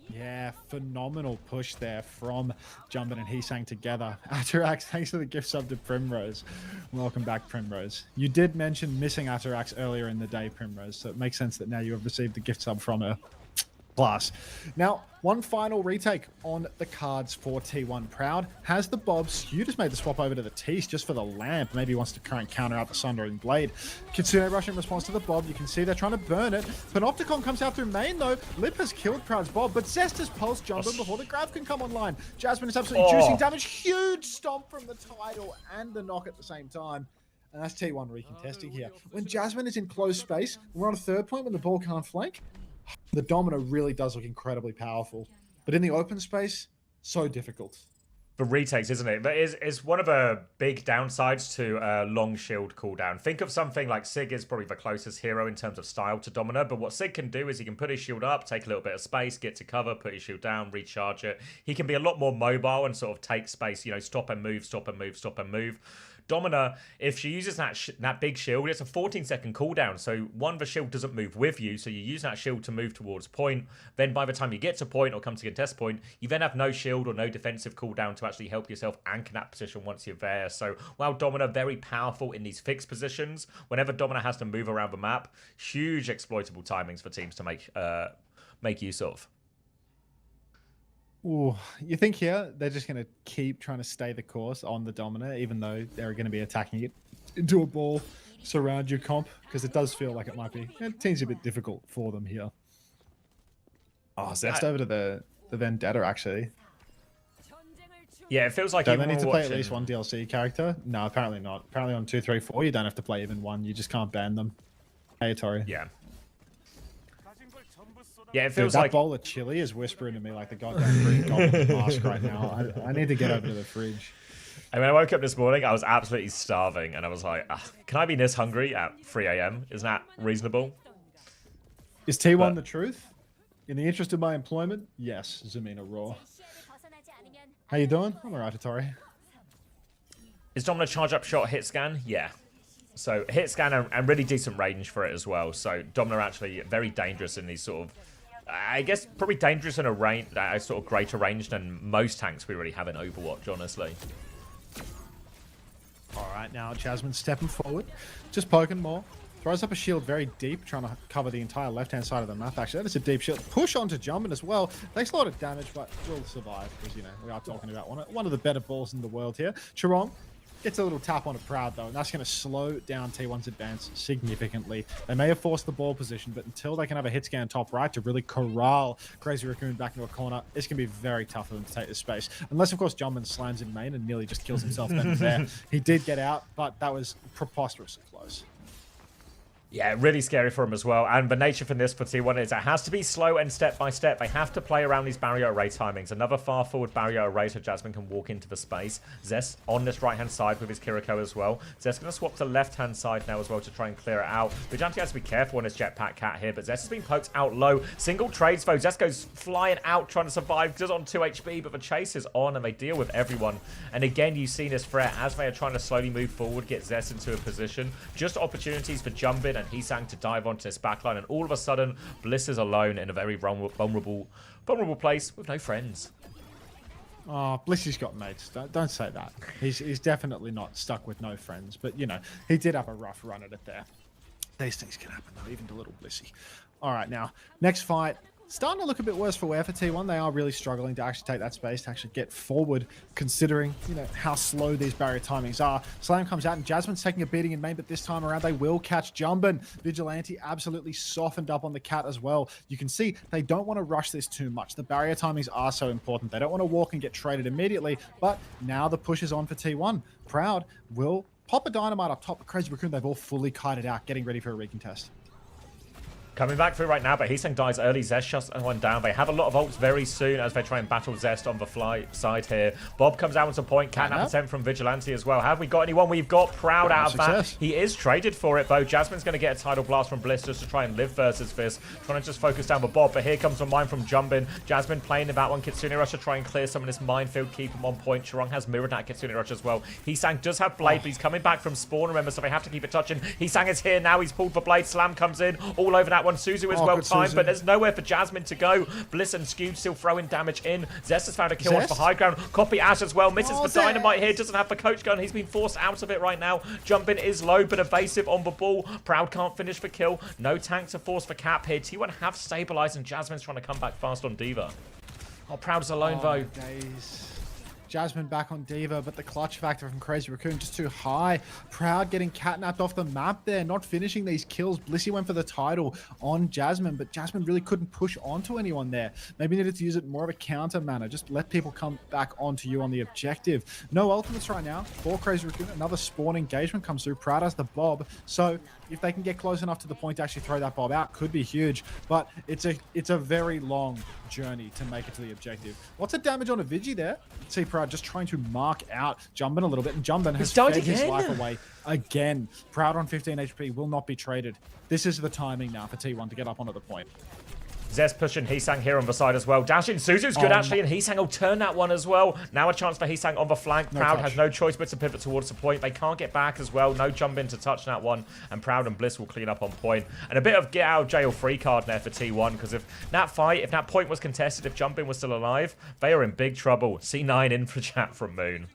Yeah, phenomenal push there from Jumpin and Heesang together. Atarax, thanks for the gift sub to Primrose. Welcome back, Primrose. You did mention missing Atarax earlier in the day, Primrose, so it makes sense that now you have received the gift sub from her. Class. Now, one final retake on the cards for T1. Proud has the Bob. Skew just made the swap over to the Tease just for the lamp. Maybe he wants to current counter out the Sundering Blade. Kitsune Rush in response to the Bob. You can see they're trying to burn it. Panopticon comes out through main though. Lip has killed Proud's Bob, but Zest has pulsed Jumpin before the Grav can come online. Jasmine is absolutely juicing damage. Huge stomp from the Tidal and the knock at the same time. And that's T1 recontesting here. When Jasmine is in closed space, we're on a third point when the ball can't flank. The Domino really does look incredibly powerful. But in the open space, so difficult. The retakes, isn't it? But it's one of the big downsides to long shield cooldown. Think of something like Sig is probably the closest hero in terms of style to Domino, but what Sig can do is he can put his shield up, take a little bit of space, get to cover, put his shield down, recharge it. He can be a lot more mobile and sort of take space, you know, stop and move, stop and move, stop and move. Domina, if she uses that big shield, it's a 14-second cooldown. So one, the shield doesn't move with you, so you use that shield to move towards point. Then by the time you get to point or come to contest point, you then have no shield or no defensive cooldown to actually help yourself anchor that position once you're there. So while Domina very powerful in these fixed positions, whenever Domina has to move around the map, huge exploitable timings for teams to make use of. Ooh, you think here they're just going to keep trying to stay the course on the Domino, even though they're going to be attacking it into a ball, surround your comp, because it does feel like it might be. It seems a bit difficult for them here. Oh, Zest over to the Vendetta, actually. Yeah, it feels like don't they need to play at least one DLC character? No, apparently not. Apparently on 2, 3, 4, you don't have to play even one. You just can't ban them. Hey, Tori. Yeah. Yeah, it feels that like bowl of chili is whispering to me like the goddamn green goblin mask right now. I need to get over to the fridge. And when I woke up this morning, I was absolutely starving, and I was like, "Can I be this hungry at 3 a.m.? Isn't that reasonable?" Is T1 the truth? In the interest of my employment, yes. Zamina Raw. How you doing? I'm alright, Tori. Is Domino charge up shot hit scan? Yeah. So hit scan and really decent range for it as well. So Domino actually very dangerous in these sort of, I guess probably dangerous in a range, a sort of greater range than most tanks we really have in Overwatch, honestly. All right, now Jasmine stepping forward, just poking more. Throws up a shield very deep, trying to cover the entire left-hand side of the map. Actually, that is a deep shield. Push onto Jumpin as well. Takes a lot of damage, but will survive because, you know, we are talking about one of the better balls in the world here. Chirong Gets a little tap on it Proud, though, and that's going to slow down T1's advance significantly. They may have forced the ball position, but until they can have a hit scan top right to really corral Crazy Raccoon back into a corner, it's going to be very tough for them to take this space. Unless, of course, Jumpman slams in main and nearly just kills himself then and there. He did get out, but that was preposterously close. Yeah, really scary for him as well. And the nature for this for T1 is it has to be slow and step by step. They have to play around these barrier array timings. Another far forward barrier array so Jasmine can walk into the space. Zest on this right-hand side with his Kiriko as well. Zest going to swap to the left-hand side now as well to try and clear it out. Vigilante has to be careful on his jetpack cat here, but Zest has been poked out low. Single trades though. Zest goes flying out trying to survive. Just on 2 HP, but the chase is on and they deal with everyone. And again, you've seen this threat as they are trying to slowly move forward, get Zest into a position. Just opportunities for Jumpin and Heesang to dive onto this backline, and all of a sudden, Bliss is alone in a very vulnerable place with no friends. Oh, Blissy's got mates. Don't say that. He's definitely not stuck with no friends, but, you know, he did have a rough run at it there. These things can happen, though, even to little Blissy. All right, now, next fight. Starting to look a bit worse for wear for T1. They are really struggling to actually take that space, to actually get forward, considering, you know, how slow these barrier timings are. Slam comes out, and Jasmine's taking a beating in main, but this time around, they will catch Jumbin. Vigilante absolutely softened up on the cat as well. You can see they don't want to rush this too much. The barrier timings are so important. They don't want to walk and get traded immediately, but now the push is on for T1. Proud will pop a dynamite up top, but Crazy Raccoon, they've all fully kited out, getting ready for a recontest. Coming back through right now, but Heesang dies early. Zest shuts one down. They have a lot of ults very soon as they try and battle Zest on the fly side here. Bob comes out onto point. Catnap attempt from Vigilante as well. Have we got anyone? We've got Proud out of that. He is traded for it, though. Jasmine's going to get a tidal blast from Bliss just to try and live versus this. Trying to just focus down the Bob, but here comes the mine from Jumbin. Jasmine playing in that one. Kitsune Rush to try and clear some of this minefield, keep him on point. Chirong has mirrored that Kitsune Rush as well. Heesang does have Blade, but he's coming back from spawn, remember, so they have to keep it touching. Heesang is here now. He's pulled for Blade. Slam comes in all over that one. Suzu as well. Time, but there's nowhere for Jasmine to go. Bliss and Skewed still throwing damage in. Zest has found a kill on for high ground. Copy Ash as well. Misses the dynamite here. Doesn't have the coach gun. He's been forced out of it right now. Jumping is low, but evasive on the ball. Proud can't finish for kill. No tank to force for cap here. T1 have stabilized, and Jasmine's trying to come back fast on D.Va. Oh, Proud's alone though. Days. Jasmine back on D.Va, but the clutch factor from Crazy Raccoon just too high. Proud getting catnapped off the map there, not finishing these kills. Blissy went for the title on Jasmine, but Jasmine really couldn't push onto anyone there. Maybe needed to use it more of a counter manner. Just let people come back onto you on the objective. No ultimates right now for Crazy Raccoon. Another spawn engagement comes through. Proud has the Bob, so if they can get close enough to the point to actually throw that Bob out, could be huge. But it's a very long journey to make it to the objective. Lots of damage on a Vigi there. See Proud just trying to mark out Jumbin a little bit, and Jumbin has fed his life away again. Proud on 15 HP will not be traded. This is the timing now for T1 to get up onto the point. Zest pushing Heesang here on the side as well. Dashing Suzu's good actually, and Heesang will turn that one as well. Now a chance for Heesang on the flank. Proud has no choice but to pivot towards the point. They can't get back as well. No jump in to touch that one, and Proud and Bliss will clean up on point. And a bit of get out of jail free card there for T1, because if that point was contested, if jump in was still alive, they are in big trouble. C9 in for chat from Moon.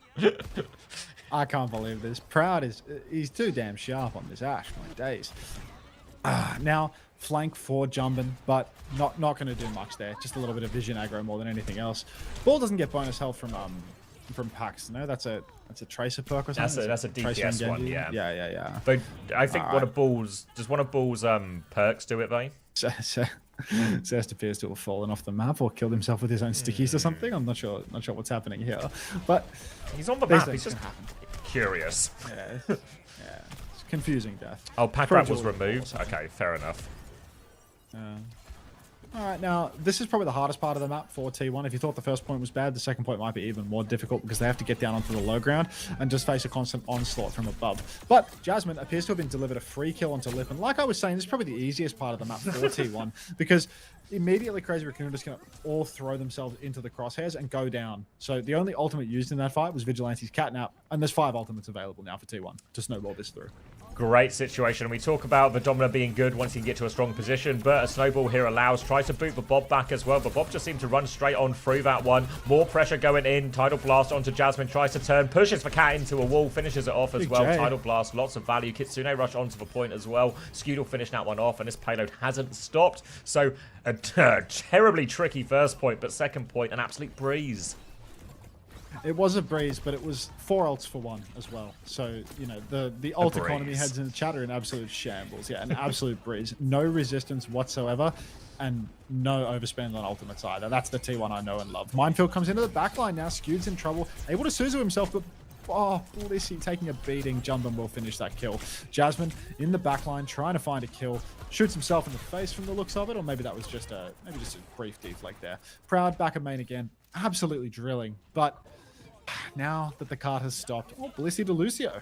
I can't believe this. Proud he's too damn sharp on this Ash, my days. Now flank for Jumbin, but not going to do much there. Just a little bit of vision aggro more than anything else. Ball doesn't get bonus health from packs. No, that's a tracer perk or something. That's a DPS one, yeah. Yeah. But I think one of Bull's perks do it though. Zest appears to have fallen off the map or killed himself with his own stickies or something. I'm not sure what's happening here. But he's on the map. He's just curious. Yeah. It's confusing death. Oh, pack rat was removed. Okay, fair enough. All right, now this is probably the hardest part of the map for T1. If you thought the first point was bad, the second point might be even more difficult because they have to get down onto the low ground and just face a constant onslaught from above. But Jasmine appears to have been delivered a free kill onto Lip, and like I was saying, this is probably the easiest part of the map for T1 because immediately Crazy Raccoon are just going to all throw themselves into the crosshairs and go down. So the only ultimate used in that fight was Vigilante's Catnap, and there's 5 ultimates available now for T1 to snowball this through. Great situation. We talk about the Domino being good once he can get to a strong position, but a snowball here allows. Tries to boot the Bob back as well, but Bob just seemed to run straight on through that one. More pressure going in. Tidal Blast onto Jasmine. Tries to turn. Pushes the cat into a wall. Finishes it off as well. Tidal Blast. Lots of value. Kitsune Rush onto the point as well. Skewed will finish that one off, and this payload hasn't stopped. So a terribly tricky first point, but second point, an absolute breeze. It was a breeze, but it was 4 ults for 1 as well. So, you know, the ult economy breeze. heads in the chat are an absolute shambles. Yeah, an absolute breeze. No resistance whatsoever, and no overspend on ultimates either. That's the T1 I know and love. Minefield comes into the backline now. Skewed's in trouble. Able to Suzu himself, but Blissey taking a beating. Jumbin will finish that kill. Jasmine in the backline trying to find a kill. Shoots himself in the face from the looks of it, or maybe that was just a brief deflect there. Proud back of main again. Absolutely drilling, but now that the cart has stopped, Blissey to Lucio.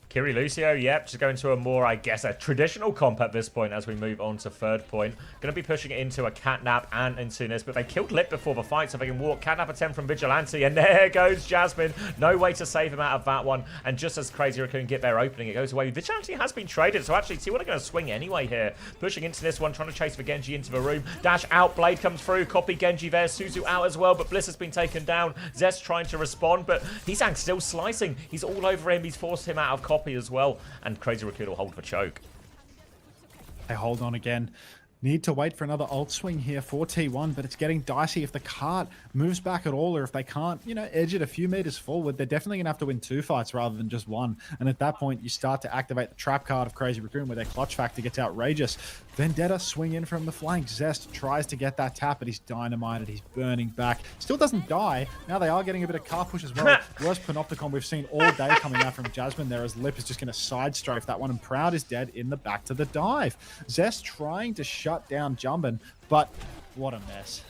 Kiri Lucio, yep, just going to a more, I guess, a traditional comp at this point as we move on to third point. Going to be pushing it into a Catnap and into this, but they killed Lip before the fight, so they can walk. Catnap attempt from Vigilante, and there goes Jasmine. No way to save him out of that one, and just as Crazy Raccoon get their opening, it goes away. Vigilante has been traded, so actually T1 are going to swing anyway here. Pushing into this one, trying to chase the Genji into the room. Dash out, Blade comes through, copy Genji there, Suzu out as well, but Bliss has been taken down. Zest trying to respond, but Hisang still slicing. He's all over him, he's forced him out of copy as well, and Crazy Raccoon will hold for choke. They hold on again. Need to wait for another ult swing here for T1, but it's getting dicey if the cart moves back at all, or if they can't, you know, edge it a few meters forward. They're definitely going to have to win 2 fights rather than just 1. And at that point, you start to activate the trap card of Crazy Raccoon, where their clutch factor gets outrageous. Vendetta swing in from the flank. Zest tries to get that tap, but he's dynamited. He's burning back. Still doesn't die. Now they are getting a bit of car push as well. Worst Panopticon we've seen all day coming out from Jasmine there, as Lip is just going to side strafe that one, and Proud is dead in the back to the dive. Zest trying to shut down Jumbin, but what a mess.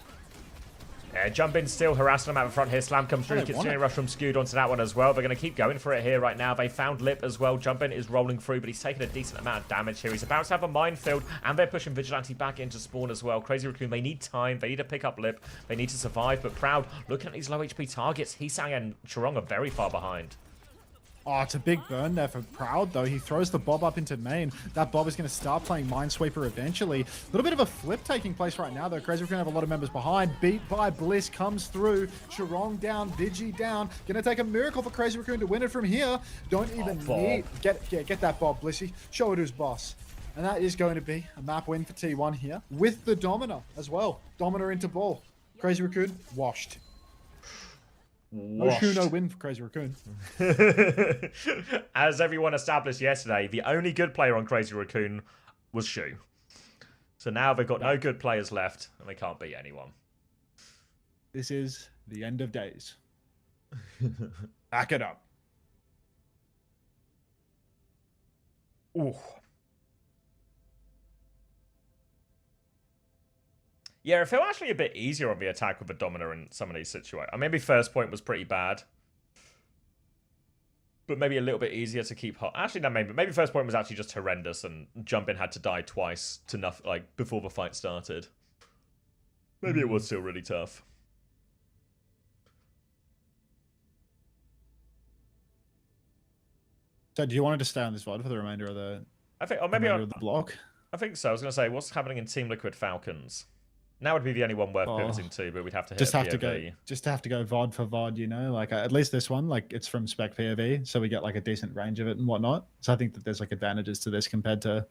Yeah, Jumbin still harassing them out in front here. Slam comes through. Continuing rush from Skewed onto that one as well. They're going to keep going for it here right now. They found Lip as well. Jumbin is rolling through, but he's taking a decent amount of damage here. He's about to have a minefield, and they're pushing Vigilante back into spawn as well. Crazy Raccoon, they need time. They need to pick up Lip. They need to survive, but Proud, looking at these low HP targets, Hisang and Chirong are very far behind. Oh, it's a big burn there for Proud, though. He throws the Bob up into main. That Bob is going to start playing Minesweeper eventually. A little bit of a flip taking place right now, though. Crazy Raccoon have a lot of members behind. Beat by Bliss comes through. Chirong down, Vigi down. Going to take a miracle for Crazy Raccoon to win it from here. Don't even need... Get that Bob, Blissy. Show it who's boss. And that is going to be a map win for T1 here, with the Domina as well. Domina into ball. Crazy Raccoon, washed. No shoe, no win for Crazy Raccoon. As everyone established yesterday, the only good player on Crazy Raccoon was Shu. So now they've got no good players left, and they can't beat anyone. This is the end of days. Back it up. Ooh. Yeah, it felt actually a bit easier on the attack with the Domina in some of these situations. Maybe first point was pretty bad. But maybe a little bit easier to keep hot. Actually, no, maybe first point was actually just horrendous, and Jumbin had to die twice to nothing, like, before the fight started. Maybe it was still really tough. So do you want to stay on this VOD for the remainder of the of the block? I think so. I was going to say, what's happening in Team Liquid Falcons? Now would be the only one worth pivoting to, but we'd have to hit just have to go VOD for VOD, you know, like at least this one, like it's from spec POV, so we get like a decent range of it and whatnot. So I think that there's like advantages to this compared to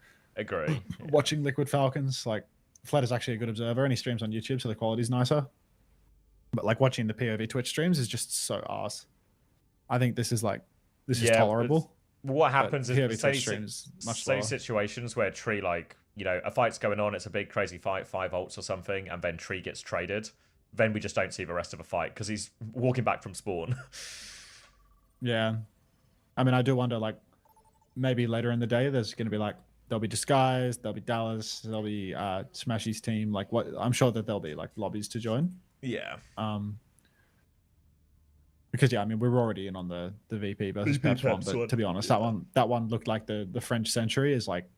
watching Liquid Falcons. Like Fled is actually a good observer and he streams on YouTube, so the quality's nicer. But like watching the POV Twitch streams is just so arse. I think this is tolerable. What happens is say situations where Tree, like, you know, a fight's going on, it's a big crazy fight, 5 ults or something, and then Tree gets traded. Then we just don't see the rest of the fight because he's walking back from spawn. Yeah. I mean, I do wonder, like, maybe later in the day there's going to be, like, there'll be Disguise, there'll be Dallas, there'll be Smashy's team. Like, what? I'm sure that there'll be, like, lobbies to join. Yeah. Because, yeah, I mean, we're already in on the VP versus Peps one, but to be honest, that one looked like the French century is, like,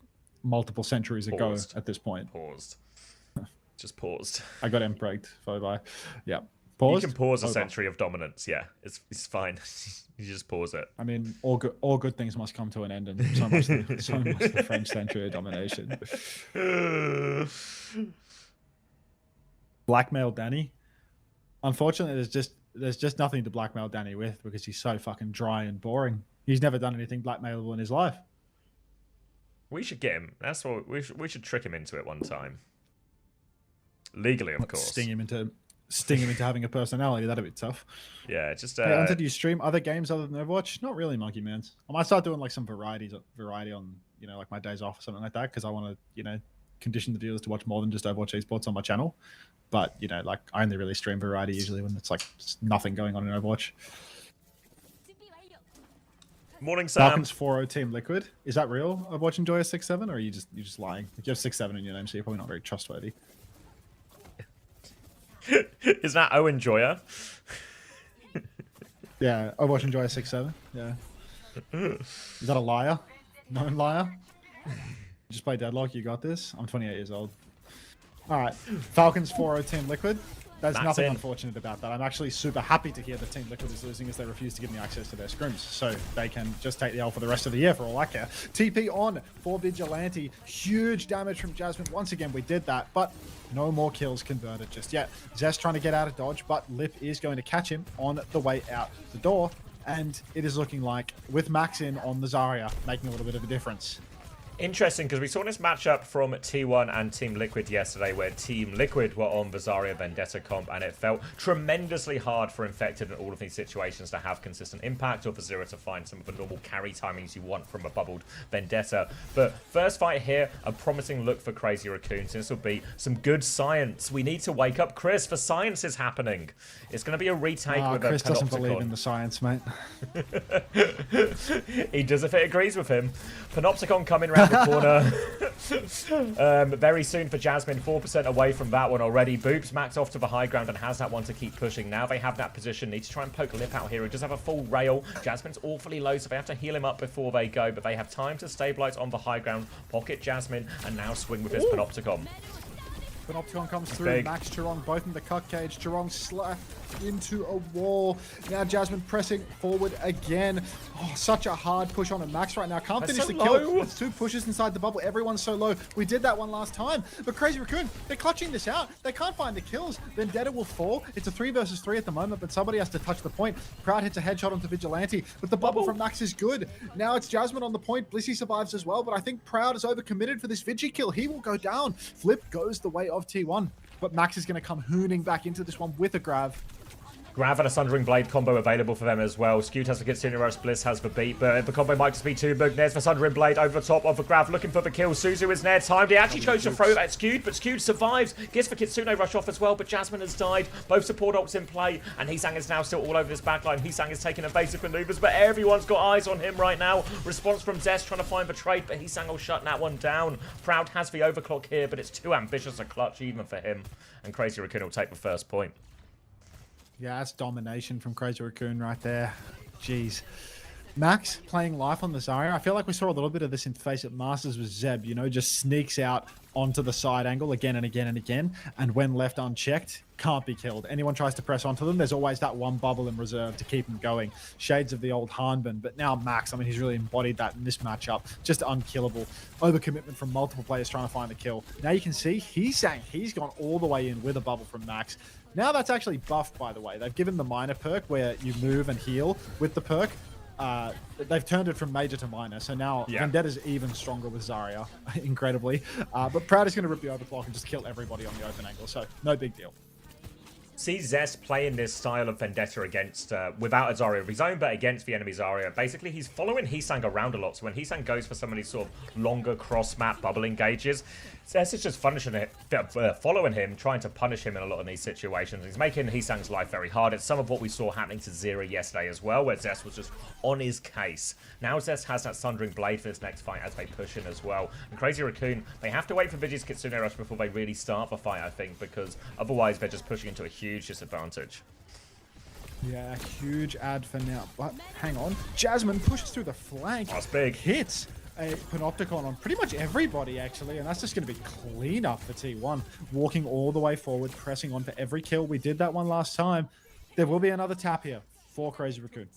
multiple centuries ago at this point. Just paused. I got impreged by yeah. Paused? You can pause a century of dominance. Yeah, it's fine. You just pause it. I mean, all good things must come to an end, and so must the French century of domination. Blackmail Danny. Unfortunately, there's just nothing to blackmail Danny with because he's so fucking dry and boring. He's never done anything blackmailable in his life. We should get him. That's what we should trick him into it one time. Legally, of course. Sting him into sting him into having a personality. That'd be tough. Yeah, just Hey, Hunter, do you stream other games other than Overwatch? Not really, Monkey Man. I might start doing like some variety on, you know, like my days off or something like that, because I want to, you know, condition the viewers to watch more than just Overwatch esports on my channel. But, you know, like I only really stream variety usually when it's like just nothing going on in Overwatch. Morning, Sam. Falcons 4-0 Team Liquid. Is that real? Overwatch Enjoyer 6-7, or are you just lying? Like, you have 6-7 in your name, so you're probably not very trustworthy. Is that Owen Joyer? Yeah, Overwatch Enjoyer 6-7. Yeah. Is that a liar? Known liar? Just play Deadlock, you got this. I'm 28 years old. Alright. Falcons 4-0 Team Liquid. There's nothing unfortunate about that. I'm actually super happy to hear that Team Liquid is losing, as they refuse to give me access to their scrims. So they can just take the L for the rest of the year for all I care. TP on for Vigilante. Huge damage from Jasmine. Once again, we did that, but no more kills converted just yet. Zest trying to get out of dodge, but Lip is going to catch him on the way out the door. And it is looking like, with Max in on the Zarya, making a little bit of a difference. Interesting, because we saw this matchup from T1 and Team Liquid yesterday, where Team Liquid were on the Zarya Vendetta comp, and it felt tremendously hard for Infected in all of these situations to have consistent impact, or for Zero to find some of the normal carry timings you want from a bubbled Vendetta. But first fight here, a promising look for Crazy Raccoon, since this will be some good science. We need to wake up Chris, for science is happening. It's going to be a retake with Chris a doesn't Panopticon. believe in the science, mate. He does if it agrees with him. Panopticon coming round the corner. Very soon for Jasmine, 4% away from that one already. Boops Max off to the high ground and has that one to keep pushing. Now they have that position. Need to try and poke Lip out here. He does have a full rail. Jasmine's awfully low, so they have to heal him up before they go, but they have time to stabilize on the high ground, pocket Jasmine, and now swing with this Panopticon. Panopticon comes through. Big. Max Chirong both in the cut cage. Chirong slapped into a wall. Now Jasmine pressing forward again. Oh, such a hard push on a Max right now. Can't That's finish so the kill. low. It's 2 pushes inside the bubble. Everyone's so low. We did that one last time. But Crazy Raccoon, they're clutching this out. They can't find the kills. Vendetta will fall. It's a 3 versus 3 at the moment, but somebody has to touch the point. Proud hits a headshot onto Vigilante, but the bubble from Max is good. Now it's Jasmine on the point. Blissey survives as well, but I think Proud is overcommitted for this Vigi kill. He will go down. Flip goes the way of T1. But Max is going to come hooning back into this one with a grab. Grav and a Sundering Blade combo available for them as well. Skewed has the Kitsune Rush, Bliss has the beat, but the combo might just be too big. There's the Sundering Blade over the top of the Grav, looking for the kill. Suzu is there, timed. He actually chose to throw it at Skewed, but Skewed survives. Gets the Kitsune Rush off as well, but Jasmine has died. Both support ults in play, and Heesang is now still all over this backline. Heesang is taking evasive maneuvers, but everyone's got eyes on him right now. Response from Zest trying to find the trade, but Heesang will shut that one down. Proud has the overclock here, but it's too ambitious a clutch even for him. And Crazy Raccoon will take the first point. Yeah, that's domination from Crazy Raccoon right there. Jeez. Max playing life on the Zarya. I feel like we saw a little bit of this in Face It Masters with Zeb, you know, just sneaks out onto the side angle again and again and again. And when left unchecked, can't be killed. Anyone tries to press onto them, there's always that one bubble in reserve to keep them going. Shades of the old Hanbin, but now Max, I mean, he's really embodied that in this matchup. Just unkillable. Overcommitment from multiple players trying to find the kill. Now you can see he's gone all the way in with a bubble from Max. Now that's actually buffed, by the way. They've given the minor perk where you move and heal with the perk. They've turned it from major to minor, so now Vendetta's even stronger with Zarya, incredibly. But Proud is going to rip the overclock and just kill everybody on the open angle, so no big deal. See Zest playing this style of Vendetta against, without a Zarya of his own, but against the enemy Zarya. Basically, he's following Heesang around a lot, so when Heesang goes for some of these sort of longer cross-map bubble engages, Zest is just following him, trying to punish him in a lot of these situations. He's making Heesang's life very hard. It's some of what we saw happening to Zero yesterday as well, where Zest was just on his case. Now Zest has that Sundering Blade for this next fight as they push in as well. And Crazy Raccoon, they have to wait for Vigi's Kitsune Rush before they really start the fight, I think, because otherwise they're just pushing into a huge disadvantage. Yeah, huge ad for now. But hang on. Jasmine pushes through the flank. That's big. Hits a Panopticon on pretty much everybody, actually. And that's just going to be clean up for T1. Walking all the way forward, pressing on for every kill. We did that one last time. There will be another tap here for Crazy Raccoon.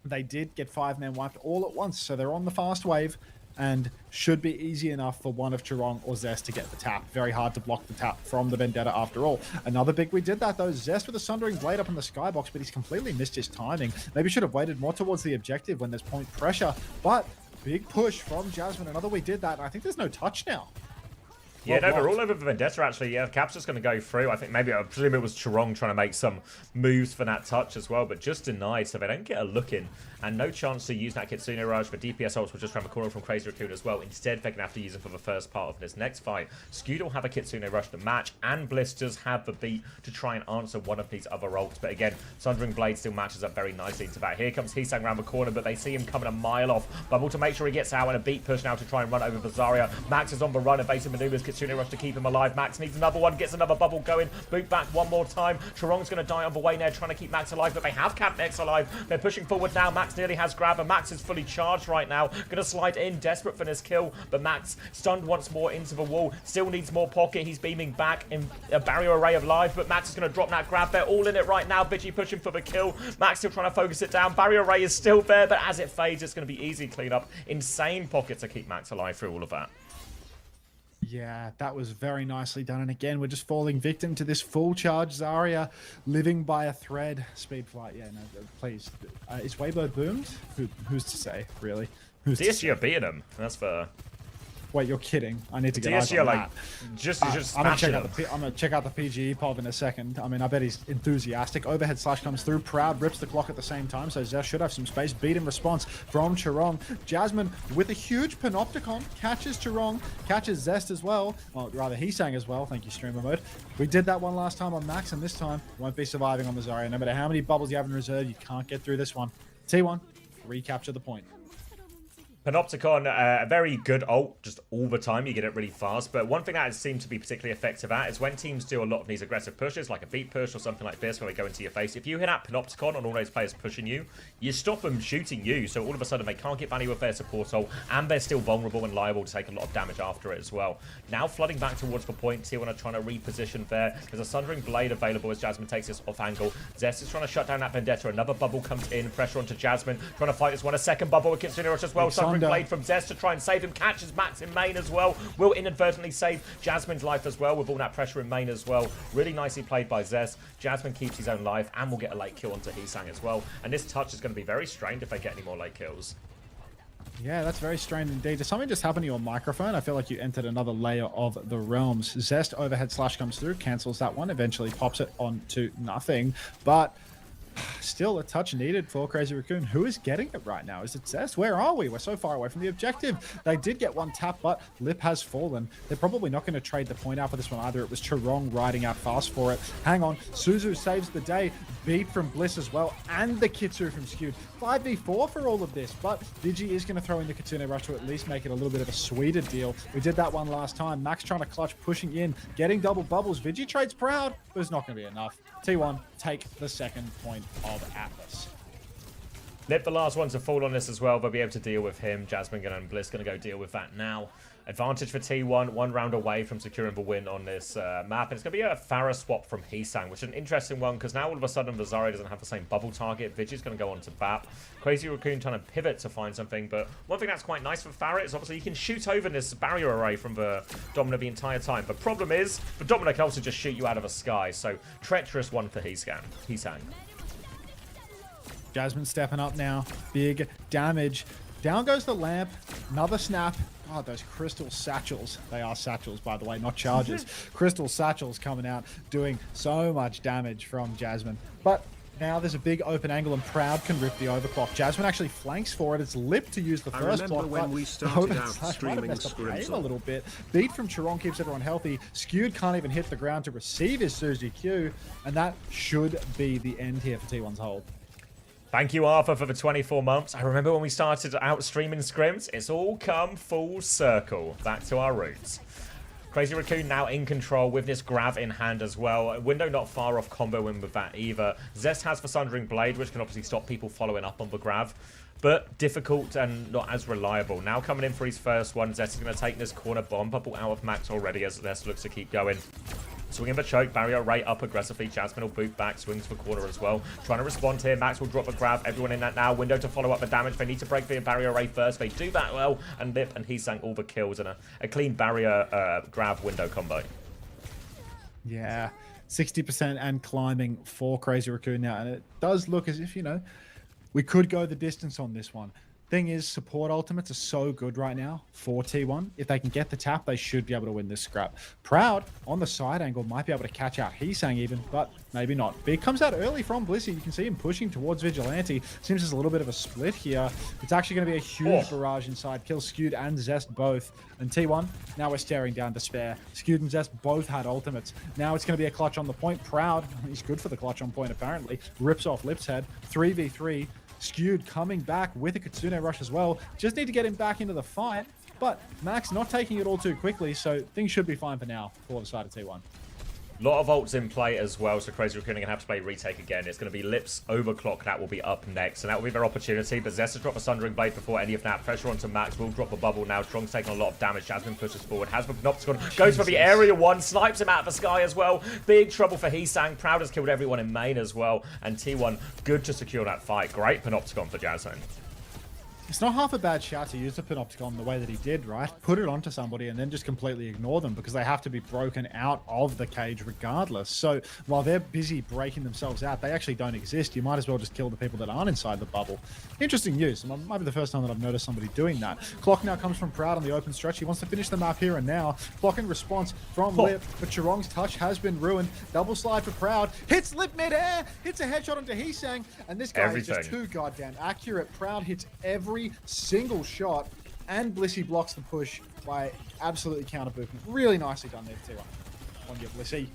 They did get 5-man wiped all at once, so they're on the fast wave. And should be easy enough for one of Chirong or Zest to get the tap. Very hard to block the tap from the Vendetta after all. Another big we did that though. Zest with a Sundering Blade up in the skybox, but he's completely missed his timing. Maybe should have waited more towards the objective when there's point pressure. But big push from Jasmine. Another we did that. And I think there's no touch now. Yeah, no, they're blocked. all over the Vendetta, actually. Yeah, Cap's just going to go through. I think maybe, I presume it was Chirong trying to make some moves for that touch as well, but just denied, so they don't get a look in. And no chance to use that Kitsune Rush. The DPS ults were just around the corner from Crazy Raccoon as well. Instead, they're going to have to use it for the first part of this next fight. Skewed will have a Kitsune Rush to match, and Blisters have the beat to try and answer one of these other ults. But again, Sundering Blade still matches up very nicely into that. Here comes Heesang around the corner, but they see him coming a mile off. Bubble to make sure he gets out, and a beat push now to try and run over Zarya. Max is on the run, evasive maneuvers, Kitsune Rush to keep him alive. Max needs another one, gets another bubble going. Boot back one more time. Chirong's going to die on the way there, trying to keep Max alive, but they have kept Max alive. They're pushing forward now. Max nearly has grab, and Max is fully charged right now. Going to slide in, desperate for this kill, but Max stunned once more into the wall. Still needs more pocket. He's beaming back in a barrier array of life, but Max is going to drop that grab. They're all in it right now. Vigi pushing for the kill. Max still trying to focus it down. Barrier array is still there, but as it fades, it's going to be easy clean up. Insane pocket to keep Max alive through all of that. Yeah, that was very nicely done. And again, we're just falling victim to this full charge Zarya living by a thread. Speed flight, yeah, no, please. Is Weibo boomed? Who's to say, really? Who's to say? DSG are beating him. That's for... Wait, you're kidding. I need to get eyes DSG are on like, that. just I'm gonna smashing check out the PGE pod in a second. I mean, I bet he's enthusiastic. Overhead slash comes through. Proud rips the clock at the same time, so Zest should have some space. Beat in response from Chirong. Jasmine with a huge Panopticon catches Chirong, catches Zest as well. Well, rather he sang as well. Thank you, streamer mode. We did that one last time on Max, and this time won't be surviving on the Zarya. No matter how many bubbles you have in reserve, you can't get through this one. T1, recapture the point. Panopticon, a very good ult, just all the time. You get it really fast. But one thing that has seemed to be particularly effective at is when teams do a lot of these aggressive pushes, like a beat push or something like this, where they go into your face. If you hit that Panopticon on all those players pushing you, you stop them shooting you. So all of a sudden, they can't get value with their support ult, and they're still vulnerable and liable to take a lot of damage after it as well. Now flooding back towards the point, T1 are trying to reposition there. There's a Sundering Blade available as Jasmine takes this off angle. Zest is trying to shut down that Vendetta. Another bubble comes in, pressure onto Jasmine, trying to fight this one. A second bubble with Kitsune Rush as well. Sundering Blade from Zest to try and save him, catches Max in main as well, will inadvertently save Jasmine's life as well with all that pressure in main as well. Really nicely played by Zest. Jasmine keeps his own life and will get a late kill onto Heesang as well, and this touch is going to be very strained if they get any more late kills. Yeah, that's very strange indeed. Did something just happen to your microphone? I feel like you entered another layer of the realms. Zest overhead slash comes through, cancels that one, eventually pops it onto nothing, but still a touch needed for Crazy Raccoon. Who is getting it right now? Is it Zest? Where are we? We're so far away from the objective. They did get one tap, but Lip has fallen. They're probably not going to trade the point out for this one either. It was Chirong riding out fast for it. Hang on. Suzu saves the day. Beat from Bliss as well, and the Kitsu from Skewed. 5v4 for all of this, but Digi is going to throw in the Kitsune Rush to at least make it a little bit of a sweeter deal. We did that one last time. Max trying to clutch, pushing in, getting double bubbles. Vigi trades Proud, but it's not going to be enough. T1 take the second point of Atlas. Lip, the last one to fall on this as well. They'll be able to deal with him. Jasmine and Bliss going to go deal with that now. Advantage for T1, one round away from securing the win on this map. And it's going to be a Pharah swap from Heesang, which is an interesting one because now all of a sudden the Zarya doesn't have the same bubble target. Vigi's going to go on to BAP. Crazy Raccoon trying to pivot to find something. But one thing that's quite nice for Pharah is obviously you can shoot over this barrier array from the Domino the entire time. The problem is the Domino can also just shoot you out of the sky. So treacherous one for Heesang. Jasmine stepping up now. Big damage. Down goes the lamp. Another snap. God, those crystal satchels. They are satchels, by the way, not charges. Crystal satchels coming out, doing so much damage from Jasmine. But now there's a big open angle, and Proud can rip the overclock. Jasmine actually flanks for it. It's Lip to use the first block. When we started out streaming Scrims a little bit. Beat from Chirong keeps everyone healthy. Skewed can't even hit the ground to receive his Suzy Q, and that should be the end here for T1's hold. Thank you, Arthur, for the 24 months. I remember when we started out streaming Scrims. It's all come full circle. Back to our roots. Crazy Raccoon now in control with this grab in hand as well. Window not far off combo win with that either. Zest has the Sundering Blade, which can obviously stop people following up on the grab. But difficult and not as reliable. Now coming in for his first one. Zest is going to take this corner bomb bubble out of Max already as Zest looks to keep going. Swinging the choke, barrier right up aggressively. Jasmine will boot back, swings for corner as well. Trying to respond here. Max will drop a grab. Everyone in that now. Window to follow up the damage. They need to break the barrier array first. They do that well. And Lip and Heesang all the kills and a clean barrier grab window combo. Yeah, 60% and climbing for Crazy Raccoon now. And it does look as if, you know, we could go the distance on this one. Thing is, support ultimates are so good right now for T1. If they can get the tap, they should be able to win this scrap. Proud on the side angle might be able to catch out Heesang even, but maybe not. But he comes out early from Blissey. You can see him pushing towards Vigilante. Seems there's a little bit of a split here. It's actually going to be a huge barrage inside. Kills Skewed and Zest both. And T1, now we're staring down despair. Skewed and Zest both had ultimates. Now it's going to be a clutch on the point. Proud, he's good for the clutch on point apparently. Rips off Lip's head. 3v3. Skewed coming back with a Kitsune rush as well. Just need to get him back into the fight. But Max not taking it all too quickly, so things should be fine for now for the side of T1. A lot of ults in play as well, so Crazy Raccoon are going to have to play retake again. It's going to be Lips Overclock that will be up next, and that will be their opportunity. But Zest has dropped a Sundering Blade before any of that. Pressure onto Max, will drop a bubble now. Strong's taking a lot of damage. Jasmine pushes forward. Has Panopticon, goes for the area one, snipes him out of the sky as well. Big trouble for Heesang. Proud has killed everyone in main as well. And T1, good to secure that fight. Great Panopticon for Jasmine. It's not half a bad shout to use the Panopticon the way that he did, right? Put it onto somebody and then just completely ignore them because they have to be broken out of the cage regardless. So while they're busy breaking themselves out, they actually don't exist. You might as well just kill the people that aren't inside the bubble. Interesting use. It might be the first time that I've noticed somebody doing that. Clock now comes from Proud on the open stretch. He wants to finish the map here and now. Clock in response from Lip, but Chirong's touch has been ruined. Double slide for Proud. Hits Lip mid-air. Hits a headshot onto Heesang. And this guy is just too goddamn accurate. Proud hits every single shot, and Blissey blocks the push by absolutely counter boofing. Really nicely done there, T1. On your Blissey.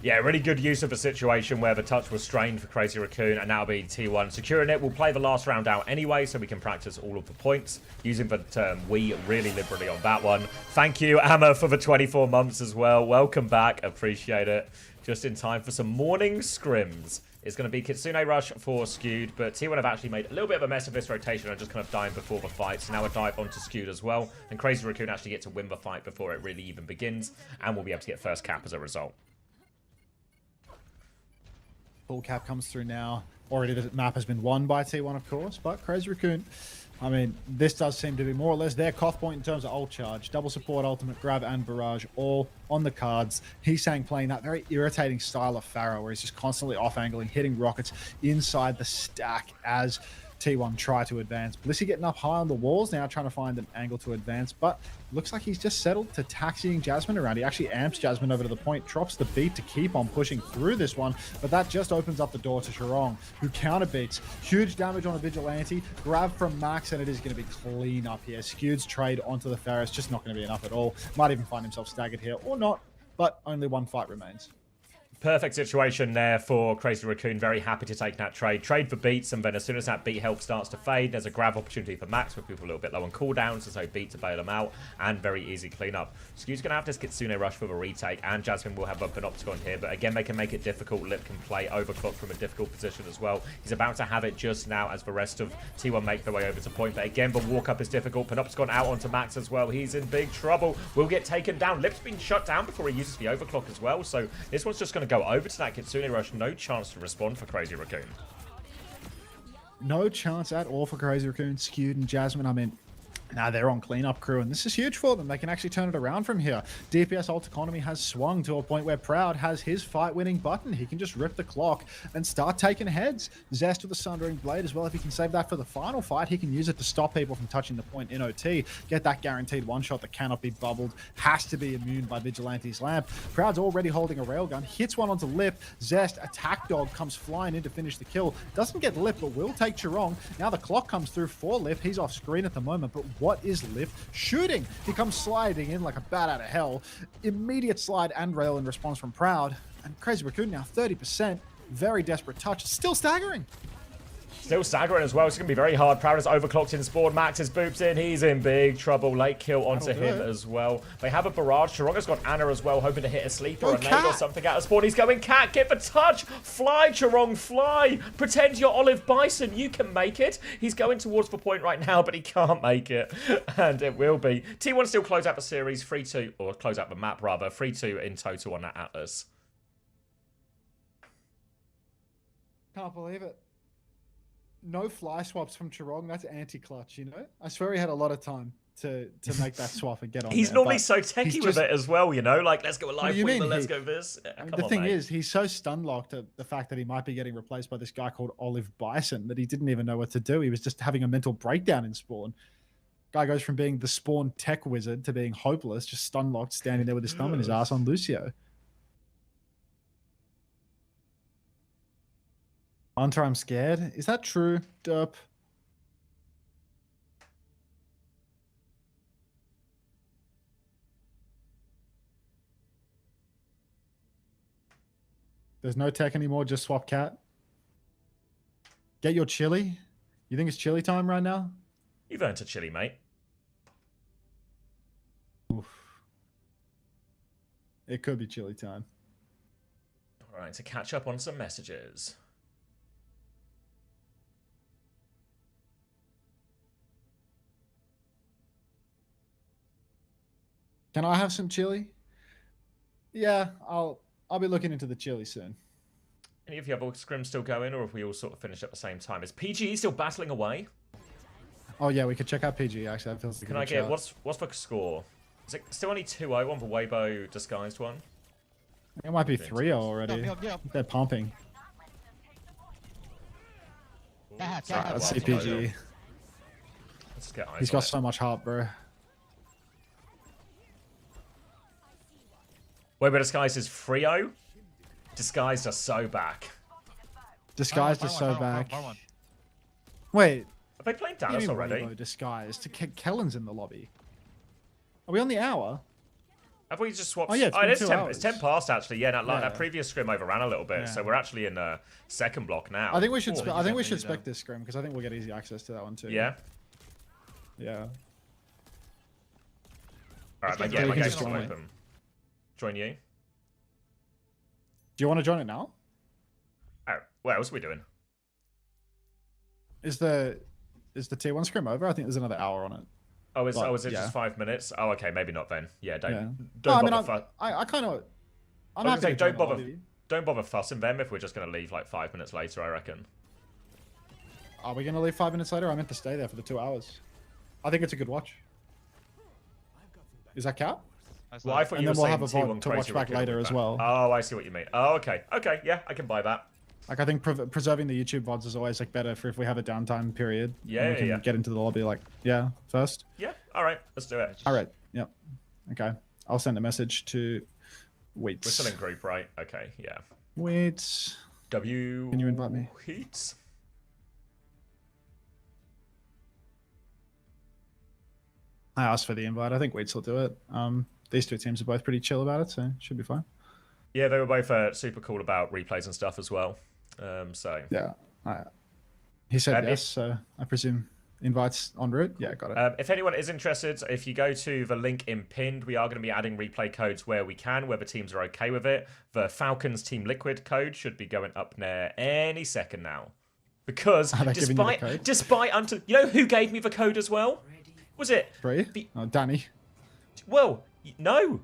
Yeah, really good use of a situation where the touch was strained for Crazy Raccoon, and that'll be T1 securing it. We'll play the last round out anyway, so we can practice all of the points. Using the term we really liberally on that one. Thank you, Amma, for the 24 months as well. Welcome back. Appreciate it. Just in time for some morning scrims. It's going to be Kitsune Rush for Skewed, but T1 have actually made a little bit of a mess of this rotation and just kind of dying before the fight. So now a dive onto Skewed as well, and Crazy Raccoon actually get to win the fight before it really even begins, and we'll be able to get first cap as a result. Full cap comes through now. Already the map has been won by T1, of course, but Crazy Raccoon, I mean, this does seem to be more or less their Koth point in terms of ult charge. Double support, ultimate, grab, and barrage, all on the cards. Heesang playing that very irritating style of Pharaoh, where he's just constantly off-angling, hitting rockets inside the stack as T1 try to advance. Blissey getting up high on the walls now, trying to find an angle to advance, but looks like he's just settled to taxiing Jasmine around. He actually amps Jasmine over to the point, drops the beat to keep on pushing through this one, but that just opens up the door to Chirong, who counter beats. Huge damage on a Vigilante, grab from Max, and it is going to be clean up here. Skewed's trade onto the Ferris, just not going to be enough at all. Might even find himself staggered here, or not, but only one fight remains. Perfect situation there for Crazy Raccoon. Very happy to take that trade. Trade for beats, and then as soon as that beat health starts to fade, there's a grab opportunity for Max with people a little bit low on cooldowns, so beat to bail them out, and very easy cleanup. Skew's going to have this Kitsune Rush for the retake, and Jasmine will have a Panopticon here, but again, they can make it difficult. Lip can play Overclock from a difficult position as well. He's about to have it just now as the rest of T1 make their way over to point, but again, the walk-up is difficult. Panopticon out onto Max as well. He's in big trouble. Will get taken down. Lip's been shut down before he uses the Overclock as well, so this one's just going to go over to that Kitsune Rush. No chance to respond for Crazy Raccoon. No chance at all for Crazy Raccoon, Skewed, and Jasmine. I mean, now they're on cleanup crew, and this is huge for them. They can actually turn it around from here. DPS ult economy has swung to a point where Proud has his fight-winning button. He can just rip the clock and start taking heads. Zest with the Sundering Blade as well. If he can save that for the final fight, he can use it to stop people from touching the point in OT. Get that guaranteed one-shot that cannot be bubbled. Has to be immune by Vigilante's Lamp. Proud's already holding a railgun. Hits one onto Lip. Zest, Attack Dog, comes flying in to finish the kill. Doesn't get Lip, but will take Chirong. Now the clock comes through for Lip. He's off screen at the moment, but what is Lip shooting? He comes sliding in like a bat out of hell. Immediate slide and rail in response from Proud. And Crazy Raccoon now 30%. Very desperate touch. Still staggering. Still staggering as well. It's going to be very hard. Proud is overclocked in spawn. Max is booped in. He's in big trouble. Late kill onto him as well. They have a barrage. Chironga's got Anna as well, hoping to hit a sleeper or a nade or something out of spawn. He's going Cat. Get the touch. Fly, Chirong, fly. Pretend you're Olive Bison. You can make it. He's going towards the point right now, but he can't make it. And it will be. T1 still close out the series. 3-2, or close out the map rather. 3-2 in total on that Atlas. Can't believe it. No fly swaps from Chirong. That's anti-clutch, you know? I swear he had a lot of time. to make that swap and get on. He's there, normally but so techie he's with just- it as well, you know? Like, let's go a do live you wheeler, mean? let's go this. I mean, Come the on, thing mate. is, he's so stun locked at the fact that he might be getting replaced by this guy called Olive Bison that he didn't even know what to do. He was just having a mental breakdown in Spawn. Guy goes from being the Spawn tech wizard to being hopeless, just stun locked, standing there with his thumb in his ass on Lucio. Hunter, I'm scared. Is that true, Derp? There's no tech anymore, just swap cat. Get your chili. You think it's chili time right now? You've earned a chili, mate. Oof. It could be chili time. All right, to catch up on some messages. Can I have some chili? Yeah, I'll be looking into the chili soon. Any of you have all scrims still going, or have we all sort of finished at the same time? Is PGE still battling away? Oh yeah, we could check out PG actually. That feels like a Can I good get shout. what's the score? Is it still only 2-0 on the Weibo disguised one? It might be 3-0 already. Get up, get up. They're pumping. Get Alright, up. let's see well, PG. Let's get eyes He's on got it. so much heart, bro. Weibo disguised is 3-0. Disguised are so back. Disguised is so Fire back. one. Wait, Have they played what do you Dallas mean already? Weibo disguised? Kellen's in the lobby. Are we on the hour? Have we just swapped? Oh, yeah, it's been 2 it's 10 past actually. Yeah, that Yeah. previous scrim overran a little bit, Yeah. so we're actually in second block now. I think we should. Oh, I think we definitely should do. spec this scrim because I think we'll get easy access to that one too. Yeah. Yeah. All right, Let's yeah, get my Join. game's still Join. open. Join you. Do you want to join it now? Oh, what else are we doing? Is the tier 1 scrim over? I think there's another hour on it. Oh, is But, it yeah. just 5 minutes? Oh, okay, maybe not then. Yeah, don't Yeah. don't No, bother. I kind of. I'm I was happy gonna say, to don't join the bother. lobby. Don't bother fussing them if we're just gonna leave like 5 minutes later. I reckon. Are we going to leave 5 minutes later? I meant to stay there for the 2 hours. I think it's a good watch. Is that cap? Well, I thought And you then were we'll have saying a VOD T1 to Crazy watch back Recruitment later with as that. well. Oh, I see what you mean. Oh, okay, okay, yeah, I can buy that. Like I think preserving the YouTube VODs is always like better for if we have a downtime period. and Yeah, we can yeah. get into the lobby like first. Yeah, all right, let's do it. All right. Yep. Okay. I'll send a message to We're Wheats. still in group, right? Okay, yeah. Wheats. W. Can you invite me? Heats. I asked for the invite. I think Wheats will do it. These two teams are both pretty chill about it, so it should be fine. Yeah, they were both super cool about replays and stuff as well. So Yeah. He said If- yes, so I presume invites en route. Yeah, got it. if anyone is interested, if you go to the link in pinned, we are going to be adding replay codes where we can, where the teams are okay with it. The Falcons Team Liquid code should be going up there any second now. Because Are they giving you the code? despite until you know who gave me the code as well? Was it? Free? Oh, Danny. Well, no.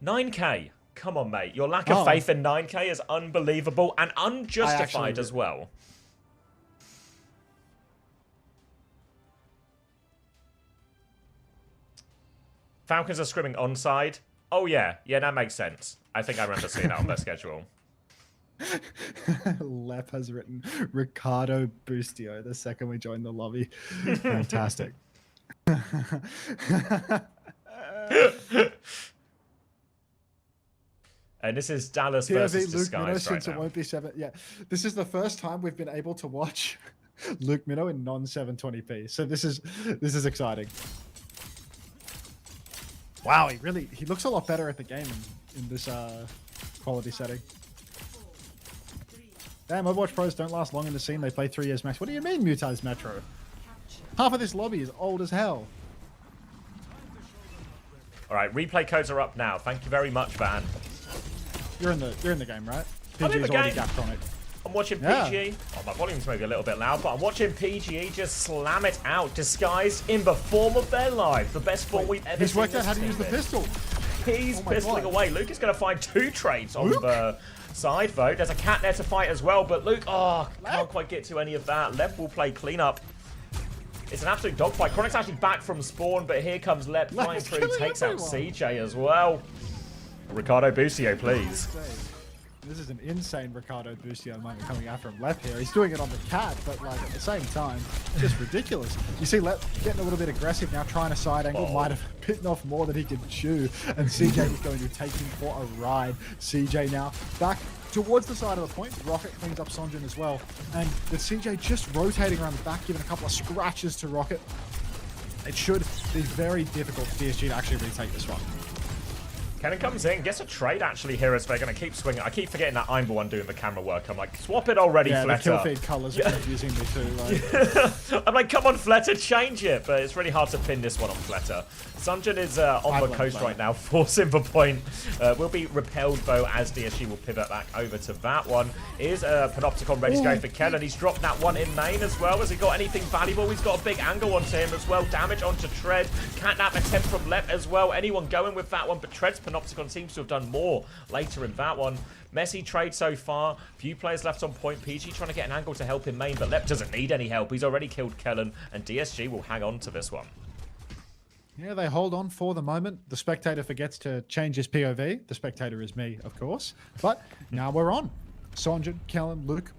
9K. Come on, mate. Your lack of Oh. faith in 9K is unbelievable and unjustified actually- as well. Falcons are scrimming onside. Oh, yeah. Yeah, that makes sense. I think I remember seeing that on their schedule. Lep has written Ricardo Bustio the second we joined the lobby. Fantastic. And this is Dallas versus POV Luke Minnow Disguised since right it now. won't be 7. Yeah, this is the first time we've been able to watch Luke Minnow in non 720p. So this is exciting. Wow, he looks a lot better at the game in this quality setting. Damn, Overwatch pros don't last long in the scene. They play 3 years max. What do you mean, Mutaz Metro? Half of this lobby is old as hell. All right, replay codes are up now. Thank you very much, Van. You're in the game, right? I'm in PG's the already game. gapped on it. I'm watching Yeah. PGE. Oh, my volume's maybe a little bit loud, but I'm watching PGE just slam it out, disguised in the form of their life. The best form we've ever He's seen. worked out this how to team use the in. pistol. He's Oh my pistoling God. away. Luke is going to find 2 trades on Luke? the side, though. There's a cat there to fight as well, but Luke, can't quite get to any of that. Lev will play cleanup. It's an absolute dogfight. Chronic's actually back from spawn, but here comes Lep flying through, killing takes out everyone. CJ as well. Ricardo Busio, please. This is an insane Ricardo Busio moment coming out from Lep here. He's doing it on the cat, but like at the same time, just ridiculous. You see Lep getting a little bit aggressive now, trying a side angle, might have bitten off more than he could chew, and CJ is going to take him for a ride. CJ now back towards the side of the point. Rocket cleans up Sonjin as well, and with CJ just rotating around the back, giving a couple of scratches to Rocket, it should be very difficult for DSG to actually retake this one. Kellen comes in, gets a trade actually here as they're going to keep swinging. I keep forgetting that I'm the one doing the camera work. I'm like, swap it already, Yeah, the Fletter. kill feed colours are confusing me too. Like. I'm like, come on, Fletter, change it. But it's really hard to pin this one on Fletter. Sunjin is on the coast right now, forcing the point. Will be repelled, though, as DSG will pivot back over to that one. Is Panopticon ready to go for Kellen. He's dropped that one in main as well. Has he got anything valuable? He's got a big angle onto him as well. Damage onto Tread. Catnap attempt from Lep as well. Anyone going with that one? But Tread's Panopticon seems to have done more later in that one. Messy trade so far. Few players left on point. PG trying to get an angle to help him main, but Lep doesn't need any help. He's already killed Kellen, and DSG will hang on to this one. Yeah, they hold on for the moment. The spectator forgets to change his POV. The spectator is me, of course. But now we're on. Sonjin, Kellen, Luke,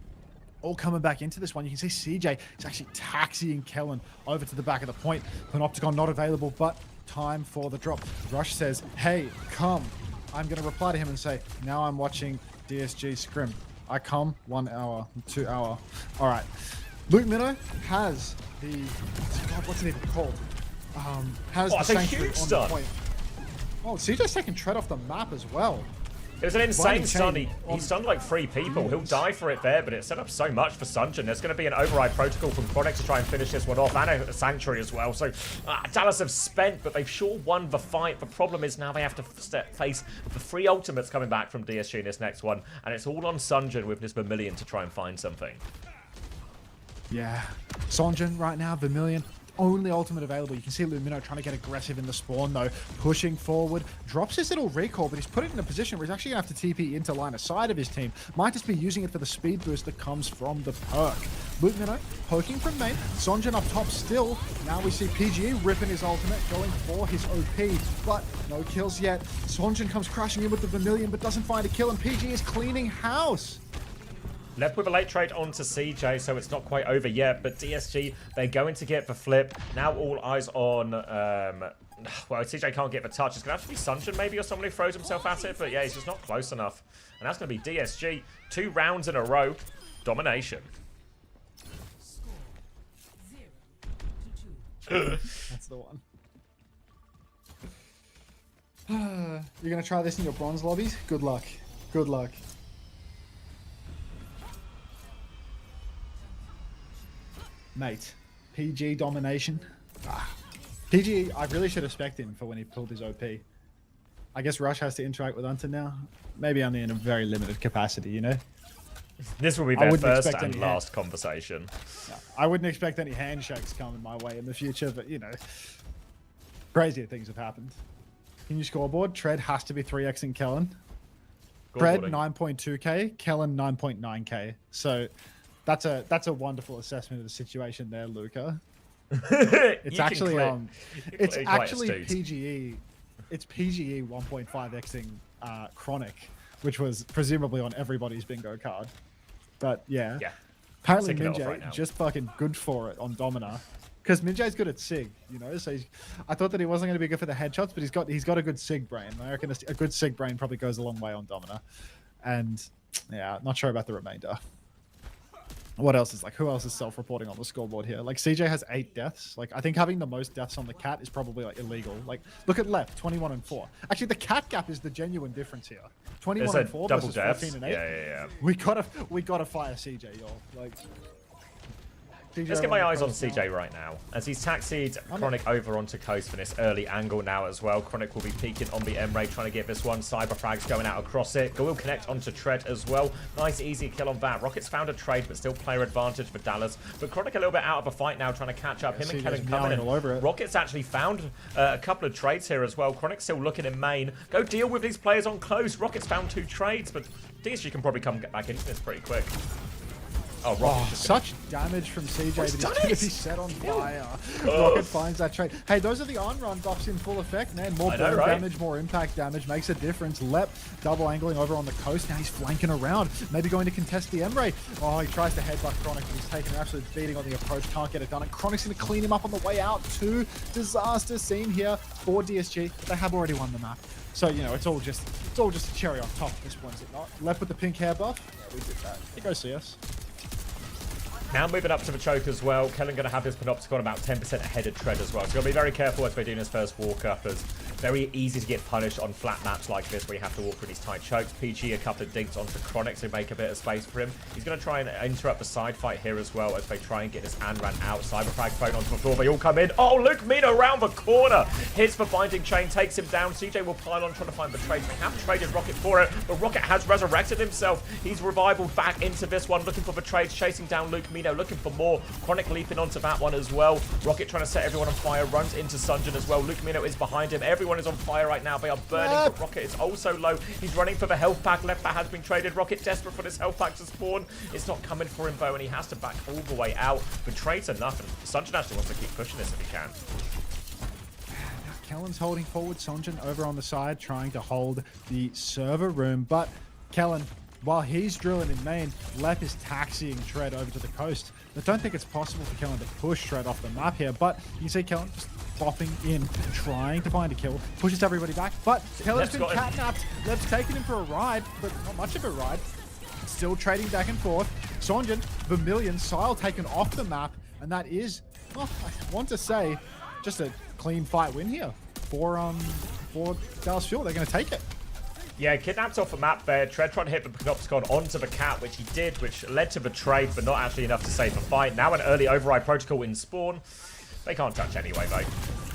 all coming back into this one. You can see CJ is actually taxiing Kellen over to the back of the point. Panopticon not available, but time for the drop. Rush says, hey, come. I'm going to reply to him and say, now I'm watching DSG Scrim. I come 1 hour, 2 hour. All right. Luke Minnow has the... God, what's it even called? Has the it's a sanctuary huge on stun. the point. Oh, CJ's taking Tread off the map as well. It was an insane Blinding stun. chain He on- stunned like 3 people. He'll die for it there, but it set up so much for Sunjin. There's going to be an override protocol from Chronic to try and finish this one off, and a Sanctuary as well. So Dallas have spent, but they've sure won the fight. The problem is now they have to face the 3 ultimates coming back from DSG in this next one, and it's all on Sunjin with this Vermilion to try and find something. Yeah. Sonjin right now, Vermilion, only ultimate available. You can see Lumino trying to get aggressive in the spawn though, pushing forward, drops his little recall, but he's put it in a position where he's actually gonna have to TP into line of sight of his team. Might just be using it for the speed boost that comes from the perk. Lumino poking from main, Sonjin up top still. Now we see PGE ripping his ultimate, going for his OP, but no kills yet. Sonjin comes crashing in with the Vermilion, but doesn't find a kill, and PGE is cleaning house. Left with a late trade onto CJ, so it's not quite over yet, but DSG, they're going to get the flip. Now all eyes on, well, CJ can't get the touch. It's going to have to be Sunjin maybe, or someone who throws himself at it, but yeah, he's just not close enough. And that's going to be DSG. 2 rounds in a row. Domination. That's the one. You're going to try this in your bronze lobbies? Good luck. Good luck. Mate, PG domination. PG, I really should have spec'd him for when he pulled his OP. I guess Rush has to interact with Hunter now. Maybe only in a very limited capacity, you know? This will be I their wouldn't first expect and any last conversation. I wouldn't expect any handshakes coming my way in the future, but you know, crazier things have happened. Can you scoreboard? Tread has to be 3xing Kellen. Tread 9.2k, Kellen 9.9k. So that's a wonderful assessment of the situation there, Luca. It's actually it's actually PGE. It's PGE 1.5xing Chronic, which was presumably on everybody's bingo card. But yeah. Apparently Ticking it off Minjay right now. just fucking good for it on Domina. Because Minjay's good at SIG, you know. So I thought that he wasn't going to be good for the headshots, but he's got a good SIG brain. I reckon a good SIG brain probably goes a long way on Domina. And yeah, not sure about the remainder. What else is who else is self-reporting on the scoreboard here? Like CJ has 8 deaths. Like I think having the most deaths on the cat is probably like illegal. Like look at left, 21 and 4. Actually, the cat gap is the genuine difference here. 21 and 4 versus 14 and 8. Yeah. We gotta fire CJ, y'all. Like. CJ Let's get my eyes on Coast now. CJ right now, as he's taxied Chronic over onto Coast for this early angle now as well. Chronic will be peeking on the M-Ray, trying to get this one. Cyberfrag's going out across it. Will connect onto Tread as well. Nice, easy kill on that. Rocket's found a trade, but still player advantage for Dallas. But Chronic a little bit out of a fight now, trying to catch up. Him and CJ's Kellen coming meowing in. all over it. Rocket's actually found a couple of trades here as well. Chronic's still looking in main. Go deal with these players on close. Rocket's found 2 trades, but DSG can probably come back into this pretty quick. Oh, Oh, Rocket's just gonna... such damage from CJ, but he's he's done going to it! be set on fire. Oh. Rocket finds that trade. Hey, those are the on-run buffs in full effect, man. More I know, burn right? damage, more impact damage makes a difference. Lep double angling over on the coast. Now he's flanking around. Maybe going to contest the Emre. Oh, he tries to headbutt Chronic, but he's taking an absolute beating on the approach. Can't get it done. And Chronic's going to clean him up on the way out. 2 disaster scene here for DSG. They have already won the map. So, you know, it's all just a cherry on top at this point, is it not? Left with the pink hair buff. Yeah, we did that. Here goes CS. Now moving up to the choke as well. Kellen going to have his Panopticon about 10% ahead of Tread as well. So he'll be very careful as we're doing his first walk up, as very easy to get punished on flat maps like this where you have to walk through these tight chokes. PG a couple of dinks onto Chronic to make a bit of space for him. He's going to try and interrupt the side fight here as well as they try and get this Anran out. Cyberfrag thrown onto the floor. They all come in. Oh, Luke Mina around the corner. Hits the binding chain, takes him down. CJ will pile on trying to find the trade. They have traded Rocket for it, but Rocket has resurrected himself. He's revivaled back into this one, looking for the trades, chasing down Luke Mina, looking for more. Chronic leaping onto that one as well. Rocket trying to set everyone on fire, runs into Sunjin as well. Luke Mino is behind him. Everyone is on fire right now. They are burning, but Rocket is also low. He's running for the health pack. Left back has been traded. Rocket desperate for this health pack to spawn. It's not coming for him, though, and he has to back all the way out. The trade's enough, and Sunjin actually wants to keep pushing this if he can. Kellen's holding forward. Sonjin over on the side, trying to hold the server room. But Kellen, while he's drilling in main, Lep is taxiing Tread over to the coast. I don't think it's possible for Kellen to push Tread off the map here, but you see Kellen just bopping in, trying to find a kill, pushes everybody back, but Kellen's been catnapped. Lep's taking him for a ride, but not much of a ride. Still trading back and forth. Sonjin, Vermilion, Sile taken off the map, and that is, well, I want to say, just a clean fight win here for Dallas Fuel. They're going to take it. Yeah, kidnapped off the map there. Tread tried to hit the Panopticon onto the cat, which he did, which led to the trade, but not actually enough to save the fight. Now an early override protocol in spawn. They can't touch anyway, though.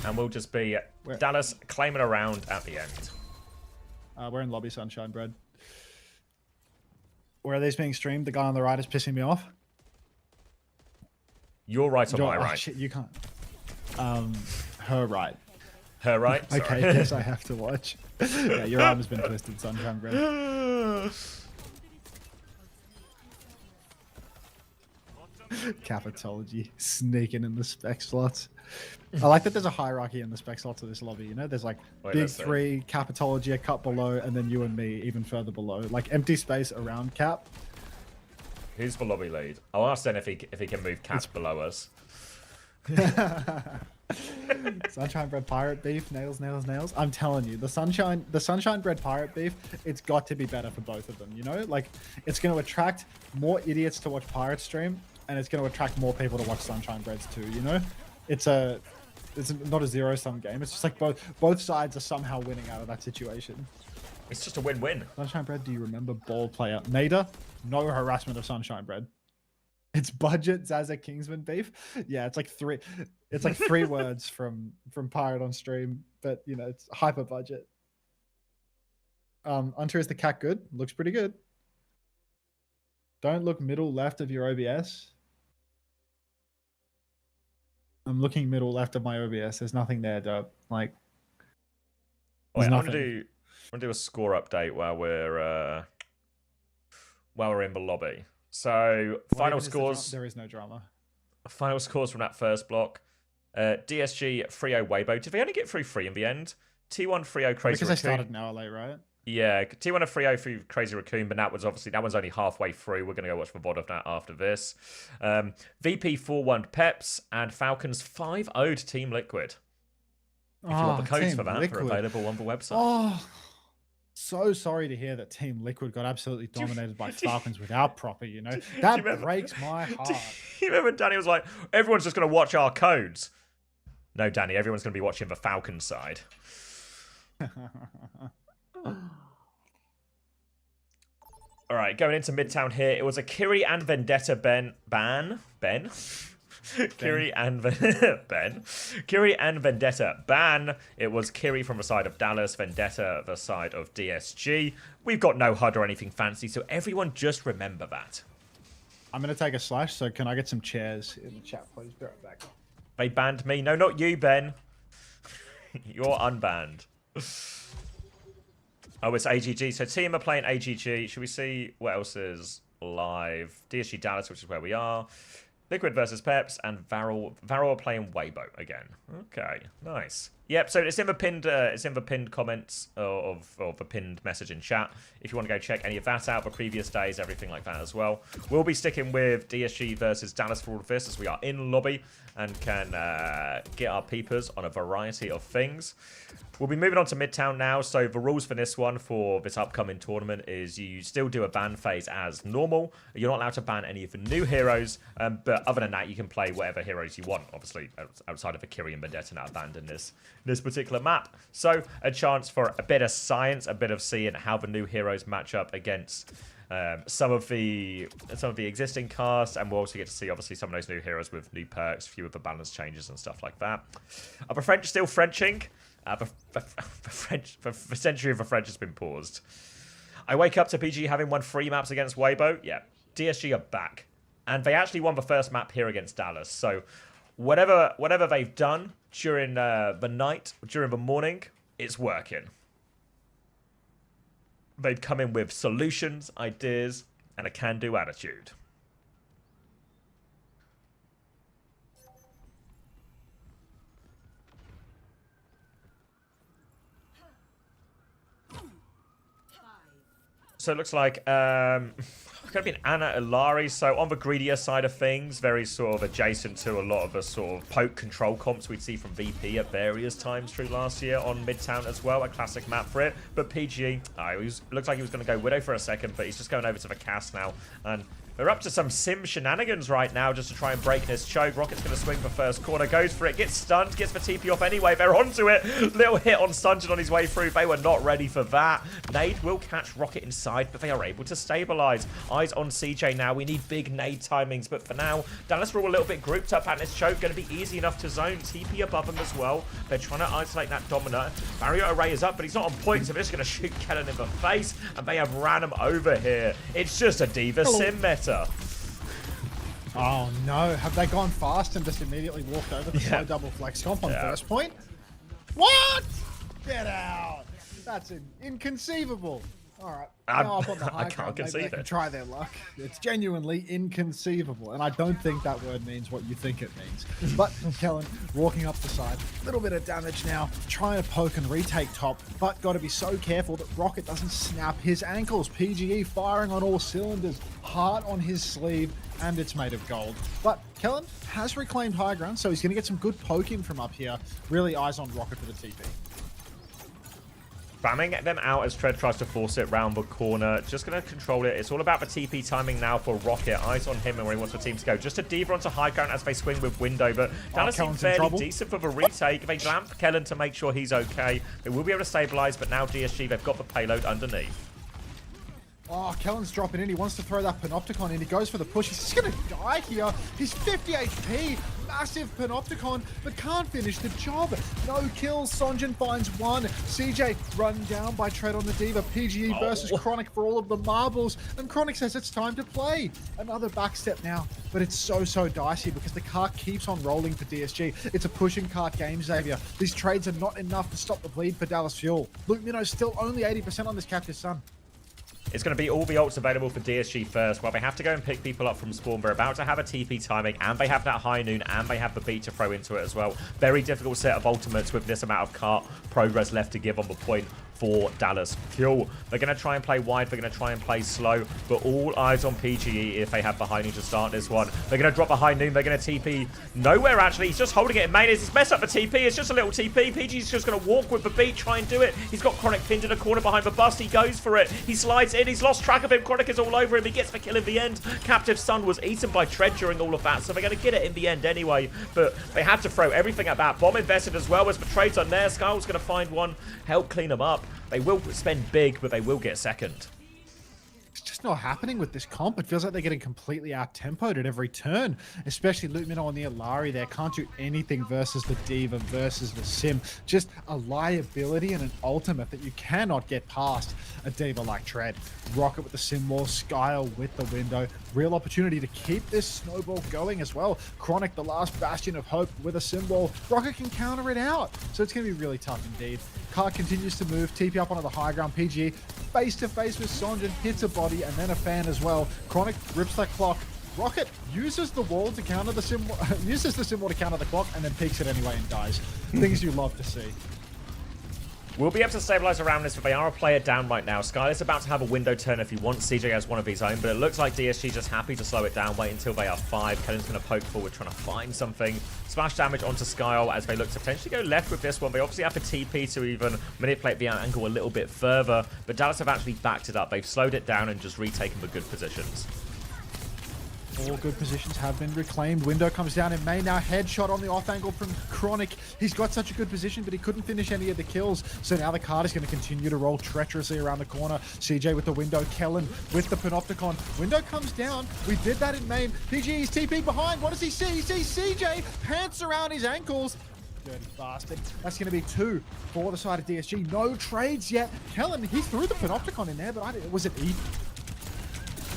And we'll just be Dallas claiming a round at the end. We're in lobby, Sunshine Bread. Where are these being streamed? The guy on the right is pissing me off. You're right on my Oh, right. shit, you can't. Her right. Her right? Sorry. Okay, yes, I have to watch. Yeah, your arm has been twisted, Sunshine Bread. Capitology sneaking in the spec slots. I like that there's a hierarchy in the spec slots of this lobby, you know? There's like big three, Capitology a cut below, and then you and me even further below. Like empty space around Cap. Who's the lobby lead? I'll ask then if he can move Cap below us. Sunshine Bread pirate beef, nails. I'm telling you, the Sunshine Bread pirate beef, it's got to be better for both of them, you know? Like, it's going to attract more idiots to watch pirate stream, and it's going to attract more people to watch Sunshine Breads too, you know? It's not a zero-sum game. It's just like both sides are somehow winning out of that situation. It's just a win-win. Sunshine Bread, do you remember ball player? Nader, no harassment of Sunshine Bread. It's budget Zaza Kingsman beef. Yeah, it's like three words from Pirate on stream, but you know, it's hyper budget. Hunter, is the cat good? Looks pretty good. Don't look middle left of your OBS. I'm looking middle left of my OBS. There's nothing there, dope. Like, wait, I'm gonna do a score update while we're in the lobby. So final scores. There is no drama. Final scores from that first block. DSG 3-0 Weibo. Did they only get through 3 in the end? T1 3-0 Crazy Because Raccoon. I started an hour late, right? Yeah, T1 3-0 through Crazy Raccoon, but that one's only halfway through. We're gonna go watch the VOD of that after this. VP 4-1 Peps and Falcons 5-0 Team Liquid. If you want the codes for that, they're available on the website. Oh, so sorry to hear that Team Liquid got absolutely dominated by Falcons without proper, you know? That breaks my heart. Do you remember Danny was like, everyone's just going to watch our codes? No, Danny, everyone's going to be watching the Falcons side. All right, going into Midtown here. It was a Kiri and Vendetta ban. Kiri and Ben. Kiri and Vendetta ban. It was Kiri from the side of Dallas, Vendetta the side of DSG. We've got no HUD or anything fancy, so everyone just remember that. I'm going to take a slash, so can I get some chairs in the chat, please? Be right back. They banned me. No, not you, Ben. You're unbanned. Oh, it's AGG. So team are playing AGG. Should we see what else is live. DSG Dallas, which is where we are. Liquid versus Peps, and Varel are playing Weibo again. Okay, nice. Yep, so it's in the pinned comments of the pinned message in chat. If you want to go check any of that out, the previous days, everything like that as well. We'll be sticking with DSG versus Dallas for all of this, as we are in lobby and can get our peepers on a variety of things. We'll be moving on to Midtown now. So the rules for this one, for this upcoming tournament, is you still do a ban phase as normal. You're not allowed to ban any of the new heroes, but other than that, you can play whatever heroes you want, obviously, outside of Akiri and Vendetta now abandon this particular map. So a chance for a bit of science, a bit of seeing how the new heroes match up against some of the existing casts, and we'll also get to see obviously some of those new heroes with new perks, few of the balance changes and stuff like that. Are the French still Frenching? The century of the French has been paused. I wake up to PG having won 3 maps against Weibo. Yeah, DSG are back, and they actually won the first map here against Dallas. So whatever they've done during the night, during the morning, it's working. They've come in with solutions, ideas, and a can-do attitude. So it looks like going to be an Ana Ilari. So on the greedier side of things, very sort of adjacent to a lot of the sort of poke control comps we'd see from VP at various times through last year on Midtown as well. A classic map for it. But PG, looks like he was going to go Widow for a second, but he's just going over to the cast now. And they're up to some sim shenanigans right now just to try and break this choke. Rocket's going to swing for first corner, goes for it, gets stunned, gets the TP off anyway. They're onto it. Little hit on Sunjin on his way through. They were not ready for that. Nade will catch Rocket inside, but they are able to stabilize. Eyes on CJ now. We need big nade timings, but for now, Dallas are all a little bit grouped up, and this choke going to be easy enough to zone. TP above them as well. They're trying to isolate that Dominant. Barrier array is up, but he's not on point, so they're just going to shoot Kellen in the face, and they have ran him over here. It's just a Diva sim meta. Oh no, have they gone fast and just immediately walked over the slow double flex comp on first point? What? Get out! That's inconceivable. Alright, now up on the high I can't ground, maybe conceive they can it. try their luck. It's genuinely inconceivable, and I don't think that word means what you think it means. But Kellen walking up the side, little bit of damage now, trying to poke and retake top, but got to be so careful that Rocket doesn't snap his ankles. PGE firing on all cylinders, heart on his sleeve, and it's made of gold. But Kellen has reclaimed high ground, so he's going to get some good poking from up here. Really eyes on Rocket for the TP. Spamming them out as Tread tries to force it round the corner. Just going to control it. It's all about the TP timing now for Rocket. Eyes on him and where he wants the team to go. Just a Diva onto high ground as they swing with Window, but Dallas seem fairly decent for the retake. They lamp Kellen to make sure he's okay. They will be able to stabilize, but now DSG, they've got the payload underneath. Oh, Kellen's dropping in. He wants to throw that Panopticon in. He goes for the push. He's just going to die here. He's 50 HP. Massive Panopticon, but can't finish the job. No kills. Sonjin finds one. CJ run down by Tread on the Diva. PGE versus Chronic for all of the marbles. And Chronic says it's time to play. Another backstep now, but it's so dicey because the cart keeps on rolling for DSG. It's a pushing cart game, Xavier. These trades are not enough to stop the bleed for Dallas Fuel. Luke Minno's still only 80% on this Captive Sun. It's going to be all the ults available for DSG first. Well, they have to go and pick people up from spawn. They're about to have a TP timing, and they have that high noon, and they have the beat to throw into it as well. Very difficult set of ultimates with this amount of cart progress left to give on the point for Dallas Fuel. They're going to try and play wide. They're going to try and play slow, but all eyes on PGE if they have the high noon to start this one. They're going to drop a high noon. They're going to TP nowhere, actually. He's just holding it in main. He's messed up the TP. It's just a little TP. PG's just going to walk with the beat, try and do it. He's got Chronic pinned in a corner behind the bust. He goes for it. He slides in. He's lost track of him. Chronic is all over him. He gets the kill in the end. Captive Sun was eaten by Tread during all of that, so they're going to get it in the end anyway, but they have to throw everything at that. Bomb invested as well as the trades on there. Skyle's going to find one, help clean them up. They will spend big, but they will get second. It's just not happening with this comp. It feels like they're getting completely out-tempoed at every turn, especially Luke Minnow on the Ilari there. Can't do anything versus the Diva, versus the Sim. Just a liability and an ultimate that you cannot get past a Diva like Tread. Rocket with the Sim wall, Skyle with the Window. Real opportunity to keep this snowball going as well. Chronic, the last bastion of hope with a Sim wall. Rocket can counter it out, so it's going to be really tough indeed. Car continues to move, TP up onto the high ground. PGE face-to-face with Sonjin, hits a body, and then a fan as well. Chronic rips that clock. Rocket uses the wall to counter the sim, uses the sim wall to counter the clock, and then peeks it anyway and dies. Things you love to see. We'll be able to stabilize around this, but they are a player down right now. Skyler's about to have a window turn if he wants. CJ has one of his own, but it looks like DSG just happy to slow it down, wait until they are 5. Kellen's going to poke forward, trying to find something. Splash damage onto Skyle as they look to potentially go left with this one. They obviously have the TP to even manipulate the angle a little bit further, but Dallas have actually backed it up. They've slowed it down and just retaken the good positions. All good positions have been reclaimed. Window comes down in main now. Headshot on the off angle from Chronic. He's got such a good position, but he couldn't finish any of the kills. So now the card is going to continue to roll treacherously around the corner. CJ with the window. Kellen with the Panopticon. Window comes down. We did that in main. PG is TP behind. What does he see? He sees CJ. Pants around his ankles. Dirty bastard. That's going to be 2 for the side of DSG. No trades yet. Kellen, he threw the Panopticon in there, but was it E?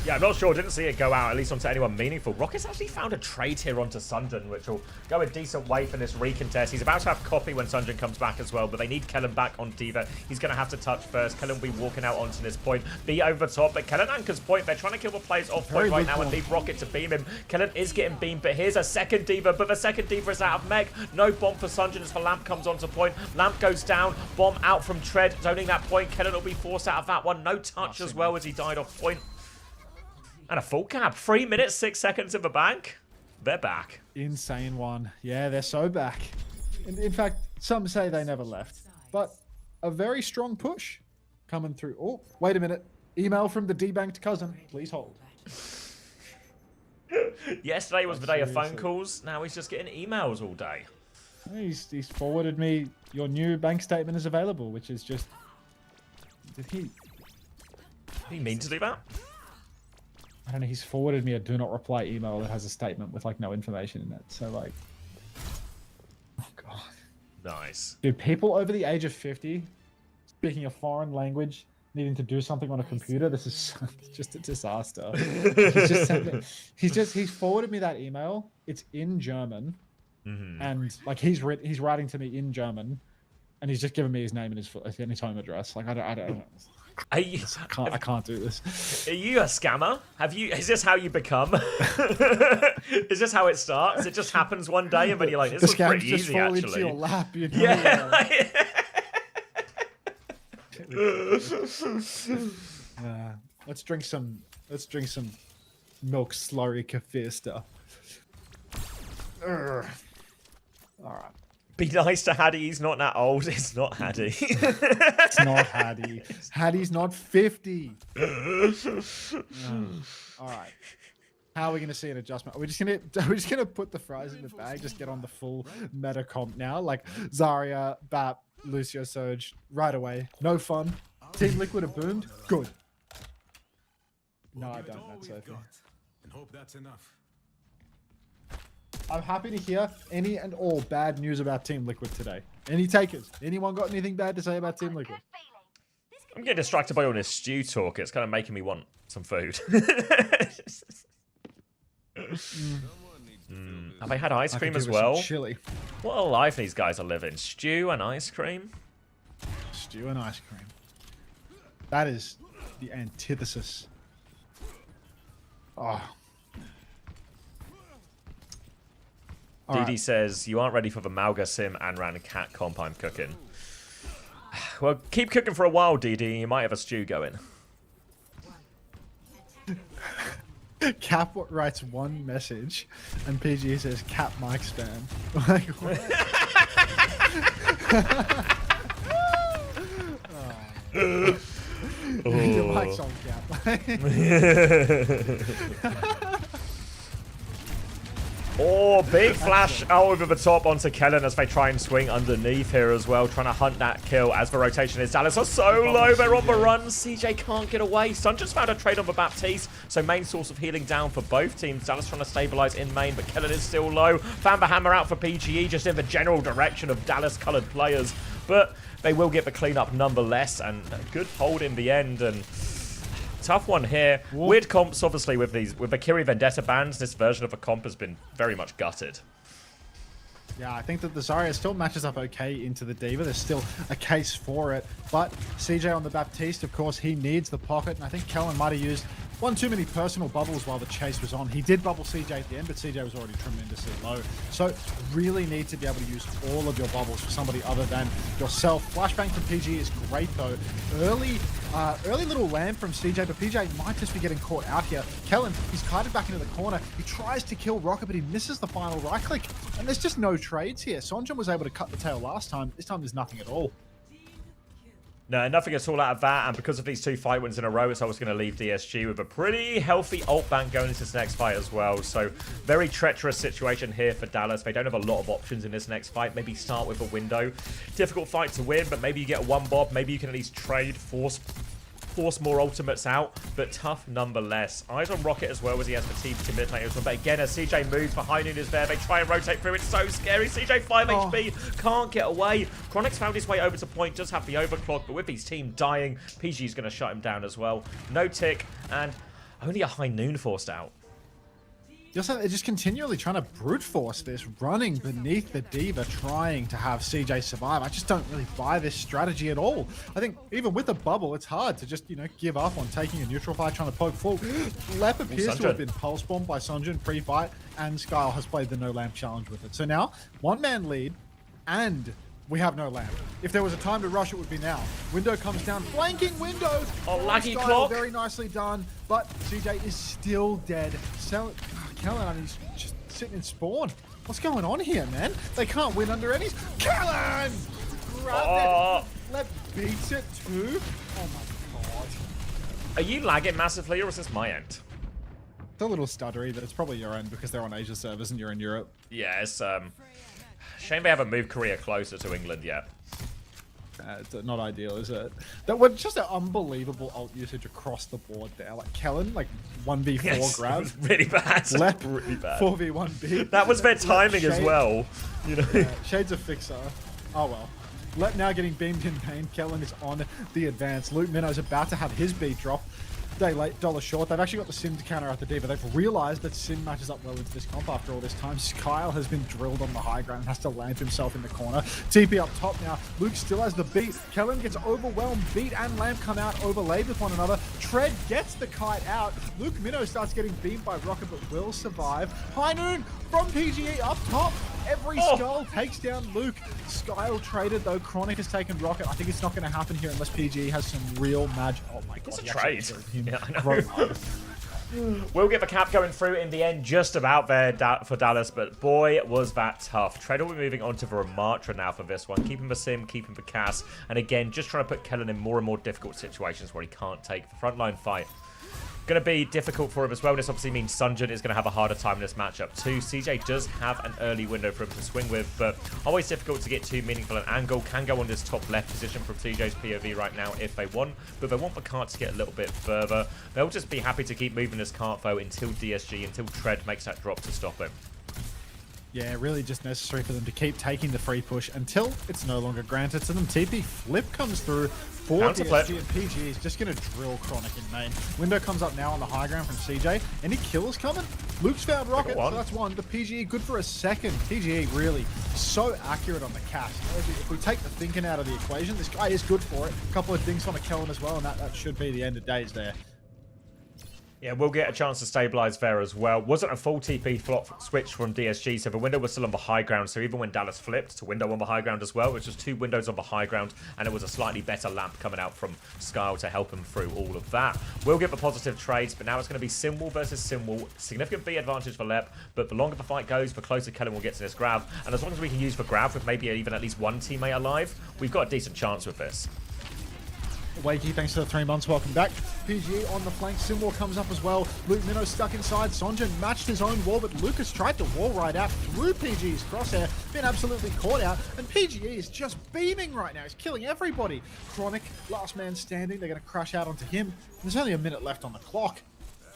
Yeah, I'm not sure. Didn't see it go out, at least onto anyone meaningful. Rocket's actually found a trade here onto Sunjun, which will go a decent way for this recontest. He's about to have copy when Sunjun comes back as well, but they need Kellen back on D.Va. He's going to have to touch first. Kellen will be walking out onto this point. Be over the top, but Kellen anchors point. They're trying to kill the players off point right now and leave Rocket to beam him. Kellen is getting beamed, but here's a second D.Va, but the second D.Va is out of mech. No bomb for Sunjun as the Lamp comes onto point. Lamp goes down. Bomb out from Tread, zoning that point. Kellen will be forced out of that one. No touch as well as he died off point. And a full cap. 3 minutes, 6 seconds in the bank. They're back. Insane one. Yeah, they're so back. In fact, some say they never left. But a very strong push coming through. Oh, wait a minute. Email from the debanked cousin. Please hold. Yesterday was the day of phone calls. Now he's just getting emails all day. He's forwarded me your new bank statement is available, which is just... Did he mean to do that? I don't know, he's forwarded me a do not reply email that has a statement with like no information in it. So like, oh god. Nice. Dude, people over the age of 50 speaking a foreign language, needing to do something on a computer, this is just a disaster. He's forwarded me that email. It's in German. And like he's writing to me in German, and he's just given me his name and his home address. Like I don't I can't do this. Are you a scammer? Is this how you become? Is this how it starts? It just happens one day and then you're like, this was pretty easy actually. Into your lap, you know? Yeah. Let's drink some milk slurry kefir stuff. All right. Be nice to Hattie. He's not that old. It's not Hattie. It's not Hattie. Hattie's not 50. All right. How are we going to see an adjustment? Are we just going to put the fries in the bag? Just get on the full meta comp now, like Zarya, Bap, Lucio, Surge, right away. No fun. Team Liquid have boomed. Good. No, I don't. That's Sophie. And hope that's enough. I'm happy to hear any and all bad news about Team Liquid today. Any takers? Anyone got anything bad to say about Team Liquid? I'm getting distracted by all this stew talk. It's kind of making me want some food. Have they had ice cream as well? Chili. What a life these guys are living. Stew and ice cream? Stew and ice cream. That is the antithesis. Oh. DD says, you aren't ready for the Malga Sim and ran cat comp I'm cooking. Well, keep cooking for a while, DD. You might have a stew going. Cap writes one message, and PG says, Cap mic spam. Like, what? Your mic's on, Cap. Oh, big flash over the top onto Kellen as they try and swing underneath here as well, trying to hunt that kill as the rotation is. Dallas are so low, they're on the run. CJ can't get away. Sun just found a trade on the Baptiste, so main source of healing down for both teams. Dallas trying to stabilize in main, but Kellen is still low. Found the hammer out for PGE, just in the general direction of Dallas-colored players, but they will get the cleanup nonetheless, and a good hold in the end. And tough one here. Whoa. Weird comps, obviously, with the Kiri Vendetta bans. This version of a comp has been very much gutted. Yeah, I think that the Zarya still matches up okay into the D.Va. There's still a case for it. But CJ on the Baptiste, of course, he needs the pocket. And I think Kellen might have used one too many personal bubbles while the chase was on. He did bubble CJ at the end, but CJ was already tremendously low. So really need to be able to use all of your bubbles for somebody other than yourself. Flashbang from PG is great, though. Early little lamb from CJ, but PJ might just be getting caught out here. Kellen, he's kited back into the corner. He tries to kill Rocket, but he misses the final right click. And there's just no trades here. Sonjin was able to cut the tail last time. This time there's nothing at all. No, nothing at all out of that, and because of these 2 fight wins in a row, it's always going to leave DSG with a pretty healthy ult bank going into this next fight as well. So, very treacherous situation here for Dallas. They don't have a lot of options in this next fight. Maybe start with a window. Difficult fight to win, but maybe you get a 1-bob. Maybe you can at least trade, force more ultimates out, but tough nonetheless. Eyes on Rocket as well as he has fatigued to mid lane as well. But again, as CJ moves, behind him is there. They try and rotate through. It's so scary. CJ 5 HP, can't get away. Chronic's found his way over to point, does have the overclock, but with his team dying, PG is going to shut him down as well. No tick, and only a high noon forced out. They're just continually trying to brute force this, running beneath the D.Va, trying to have CJ survive. I just don't really buy this strategy at all. I think even with the bubble, it's hard to just, give up on taking a neutral fight, trying to poke full. Lep appears to have been pulse bombed by Sonjin pre-fight, and Skyle has played the no lamp challenge with it. So now, 1-man lead, and we have no lamp. If there was a time to rush, it would be now. Window comes down, flanking Window. Oh, laggy Skyle, clock. very nicely done, but CJ is still dead. Kellen, and he's just sitting in spawn. What's going on here, man? They can't win under any. Kellen! Grab it. Lep beats it too. Oh my god. Are you lagging massively, or is this my end? It's a little stuttery, but it's probably your end because they're on Asia servers and you're in Europe. Yeah, it's shame they haven't moved Korea closer to England yet. It's not ideal, is it? That was just an unbelievable ult usage across the board there. Like Kellen, 1v4 grab. It was really bad. Lep, really bad. 4v1b. That was their timing as well. Shades of Fixer. Oh well. Lep now getting beamed in pain. Kellen is on the advance. Luke Minnow's about to have his beat drop. Day late, dollar short. They've actually got the Sim to counter out the D, but they've realized that Sim matches up well into this comp after all this time. Kyle has been drilled on the high ground and has to land himself in the corner. TP up top now. Luke still has the beat. Kellen gets overwhelmed. Beat and Lamp come out overlaid with one another. Tread gets the kite out. Luke Minnow starts getting beamed by Rocket, but will survive. High noon from PGE up top. Every skull takes down Luke. Skyle traded though. Chronic has taken Rocket. I think it's not going to happen here unless PGE has some real magic. Oh my god. It's a trade. Yeah, I know. We'll get the cap going through in the end just about there for Dallas, but boy, was that tough. Trade will be moving on to the Ramatra now for this one. Keeping the Sim, keeping the Cass, and again, just trying to put Kellen in more and more difficult situations where he can't take the frontline fight. Going to be difficult for him as well. This obviously means Sunjin is going to have a harder time in this matchup too. CJ does have an early window for him to swing with, but always difficult to get too meaningful an angle. Can go on this top left position from CJ's POV right now if they want, but they want the cart to get a little bit further. They'll just be happy to keep moving this cart though until DSG, until Tread makes that drop to stop him. Yeah, really just necessary for them to keep taking the free push until it's no longer granted to them. TP flip comes through for DSG, and PG is just going to drill Chronic in main. Window comes up now on the high ground from CJ. Any kills coming? Luke's found Rocket, so that's one. The PGE good for a second. PGE really so accurate on the cast. If we take the thinking out of the equation, this guy is good for it. A couple of dings on a Kellen as well, and that should be the end of days there. Yeah, we'll get a chance to stabilize there as well. Wasn't a full TP flop switch from DSG, so the window was still on the high ground. So even when Dallas flipped to window on the high ground as well, it was just 2 windows on the high ground, and it was a slightly better lamp coming out from Skyle to help him through all of that. We'll get the positive trades, but now it's going to be Simwall versus Simwall. Significant B advantage for Lep, but the longer the fight goes, the closer Kellen will get to this grab. And as long as we can use the grab with maybe even at least one teammate alive, we've got a decent chance with this. Wakey, thanks for the 3 months. Welcome back. PG on the flank. Simwall comes up as well. Luke Minnow stuck inside. Sonjin matched his own wall, but Lucas tried to wall right out through PG's crosshair. Been absolutely caught out, and PGE is just beaming right now. He's killing everybody. Chronic, last man standing. They're going to crash out onto him. There's only a minute left on the clock.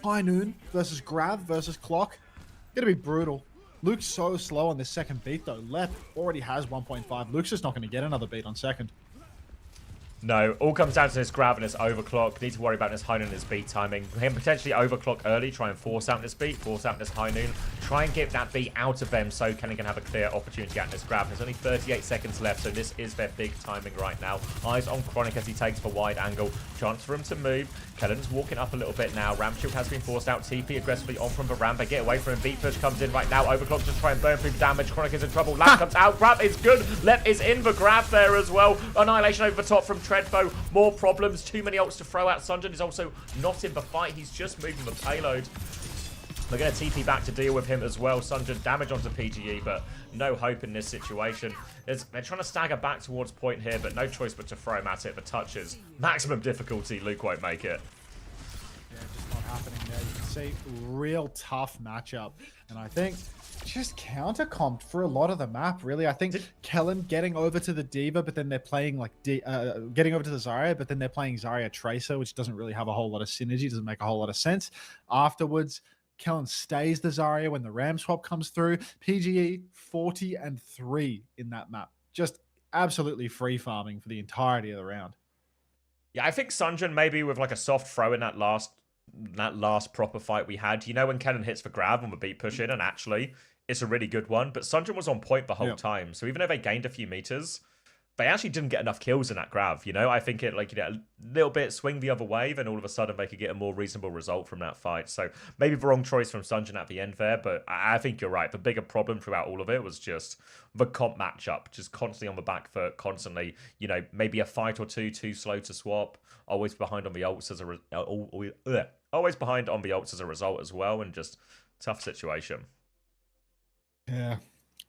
High noon versus grab versus clock. Going to be brutal. Luke's so slow on this second beat, though. Lep already has 1.5. Luke's just not going to get another beat on second. No, all comes down to this grab and this overclock. Need to worry about this high noon and this beat timing. Him potentially overclock early, try and force out this beat, force out this high noon. Try and get that beat out of them so Kenny can have a clear opportunity at this grab. There's only 38 seconds left, so this is their big timing right now. Eyes on Chronic as he takes the wide angle. Chance for him to move. Kellen's walking up a little bit now. Ramp shield has been forced out. TP aggressively on from the ramp. They get away from him. Beat push comes in right now. Overclock just try and burn through the damage. Chronic is in trouble. Lap comes out. Grab is good. Lep is in the grab there as well. Annihilation over the top from Treadfoe. More problems. Too many ults to throw out. Sunjun is also not in the fight. He's just moving the payload. They're going to TP back to deal with him as well. Sunjun damage onto PGE, but no hope in this situation. They're trying to stagger back towards point here, but no choice but to throw him at it. The touches. Maximum difficulty. Luke won't make it. Yeah, just not happening there. You can see real tough matchup. And I think just counter-comped for a lot of the map, really. I think Kellen getting over to the Diva, but then they're playing like getting over to the Zarya, but then they're playing Zarya Tracer, which doesn't really have a whole lot of synergy, doesn't make a whole lot of sense. Afterwards, Kellen stays the Zarya when the Ram swap comes through. PGE 40-3 in that map. Just absolutely free farming for the entirety of the round. Yeah, I think Sunjun maybe with like a soft throw in that last proper fight we had. You know when Kennen hits the grab on the beat push in, and actually it's a really good one. But Sunjun was on point the whole time. So even though they gained a few meters, they actually didn't get enough kills in that grab. You know, I think it a little bit swing the other way, then all of a sudden they could get a more reasonable result from that fight. So maybe the wrong choice from Sunjun at the end there, but I think you're right. The bigger problem throughout all of it was just the comp matchup, just constantly on the back foot, constantly, you know, maybe a fight or two too slow to swap, always behind on the ults as always behind on the ults as a result as well, and just tough situation. Yeah,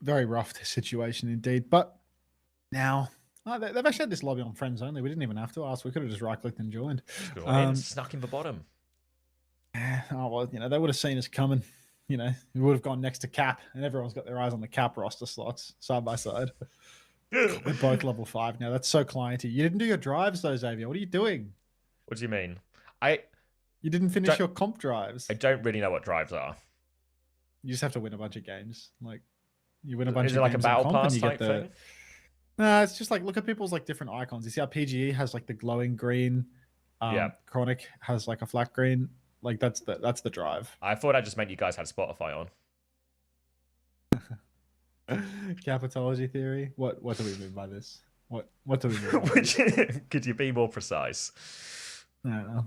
very rough situation indeed. But now, they've actually had this lobby on friends only. We didn't even have to ask. We could have just right-clicked and joined. Snuck in the bottom. Oh, well, you know, they would have seen us coming. You know, we would have gone next to Cap, and everyone's got their eyes on the Cap roster slots, side by side. We're both level 5 now. That's so clienty. You didn't do your drives, though, Xavier. What are you doing? What do you mean? You didn't finish your comp drives. I don't really know what drives are. You just have to win a bunch of games. Like, you win a bunch of games. Is it like a battle pass type thing? Nah, it's just like, look at people's like different icons. You see how PGE has like the glowing green. Chronic has like a flat green. Like that's the drive. I thought that just meant you guys had Spotify on. Capitology theory. What do we mean by this? What do we mean? By this? Could you be more precise? I don't know.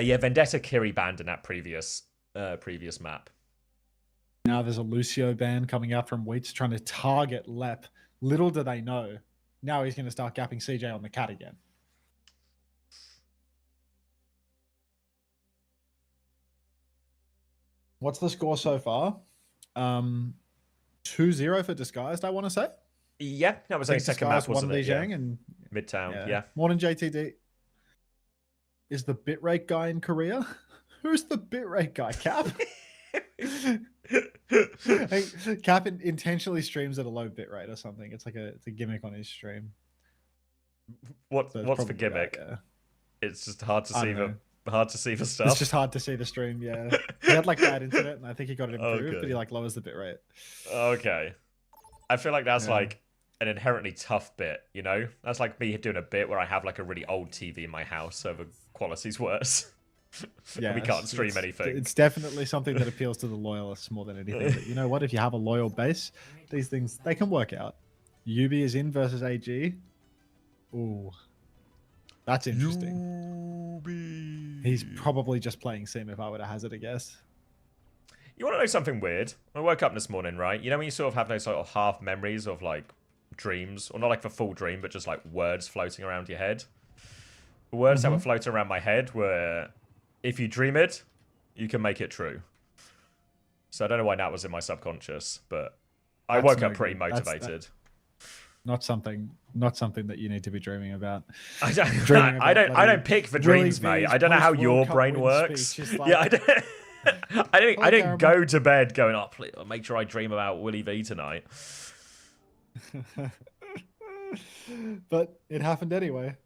Yeah, Vendetta Kiri banned in that previous map. Now there's a Lucio ban coming out from Wheats trying to target Lep. Little do they know, now he's going to start gapping CJ on the cat again. What's the score so far? 2-0 for Disguised, I want to say. Yeah, that was a second map, wasn't it? Yeah. And Midtown, yeah. Morning, JTD. Is the bitrate guy in Korea? Who's the bitrate guy, Cap? Hey, Cap intentionally streams at a low bitrate or something. It's a gimmick on his stream. What's the gimmick? That, yeah. It's just hard to see the stuff. It's just hard to see the stream. Yeah, he had like bad internet, and I think he got it improved, but he like lowers the bitrate. Okay, I feel like that's like an inherently tough bit. You know, that's like me doing a bit where I have like a really old TV in my house, so the quality's worse. Yeah, we can't stream anything. It's definitely something that appeals to the loyalists more than anything. But you know what? If you have a loyal base, these things, they can work out. Yubi is in versus AG. Ooh, that's interesting. Yubi. He's probably just playing Sim, if I were to hazard a guess. You want to know something weird? I woke up this morning, right? You know when you sort of have those sort of half memories of like dreams, or not like the full dream, but just like words floating around your head. The words that were floating around my head were, if you dream it, you can make it true. So I don't know why that was in my subconscious, but I woke up pretty motivated. Not something that you need to be dreaming about. I don't pick the dreams, mate. I don't know how your brain works. Yeah, I didn't go to bed going, oh, please, make sure I dream about Willie V tonight. But it happened anyway.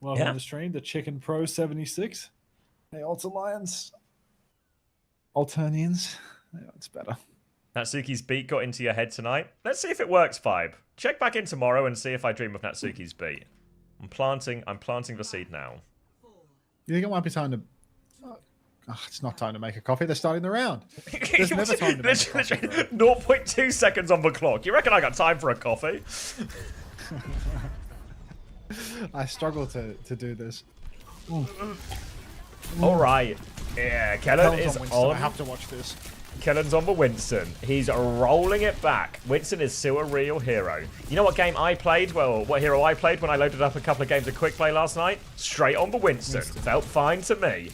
Welcome to the stream, the Chicken Pro 76. Hey, Alta Lions. Alternians. Yeah, it's better. Natsuki's beat got into your head tonight. Let's see if it works, Vibe. Check back in tomorrow and see if I dream of Natsuki's beat. I'm planting the seed now. You think it might be time to? It's not time to make a coffee. They're starting the round. There's never time to make a coffee. 0.2 seconds on the clock. You reckon I got time for a coffee? I struggle to do this. All right. Yeah, Kellen is Winston. on. I have to watch this. Kellen's on the Winston. He's rolling it back. Winston is still a real hero. You know what game I played? Well, what hero I played when I loaded up a couple of games of quick play last night? Straight on the Winston. Felt fine to me.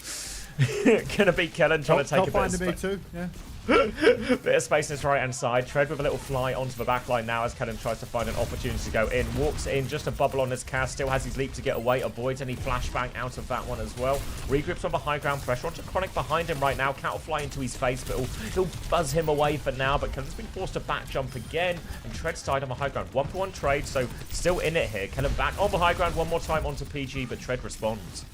Gonna beat Kellen trying to take a bit fine of to me space. too. Yeah. Bit of space in his right hand side. Tread with a little fly onto the back line now as Kellen tries to find an opportunity to go in. Walks in, just a bubble on his cast. Still has his leap to get away. Avoids any flashbang out of that one as well. Regrips on the high ground. Pressure onto Chronic behind him right now. Cat will fly into his face, but he'll buzz him away for now. But Kellen's been forced to back jump again. And Tread's side on the high ground. 1-for-1 trade, so still in it here. Kellen back on the high ground one more time onto PG, but Tread responds.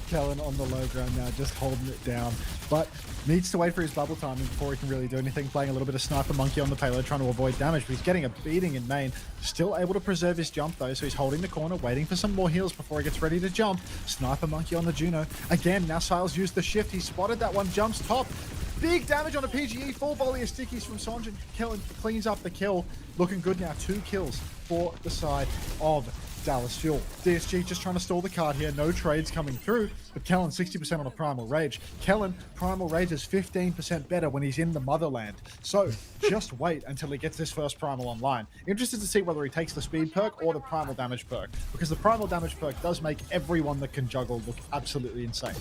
Kellen on the low ground now, just holding it down, but needs to wait for his bubble timing before he can really do anything. Playing a little bit of Sniper Monkey on the payload, trying to avoid damage, but he's getting a beating in main. Still able to preserve his jump though, so he's holding the corner, waiting for some more heals before he gets ready to jump. Sniper Monkey on the Juno. Again, now Siles used the shift. He spotted that one, jumps top. Big damage on a PGE, full volley of stickies from Sonjin. Kellen cleans up the kill. Looking good now, 2 kills for the side of Dallas Fuel. DSG just trying to stall the card here. No trades coming through, but Kellen 60% on a Primal Rage. Kellen, Primal Rage is 15% better when he's in the motherland. So just wait until he gets this first Primal online. Interested to see whether he takes the speed perk or the Primal Damage perk, because the Primal Damage perk does make everyone that can juggle look absolutely insane.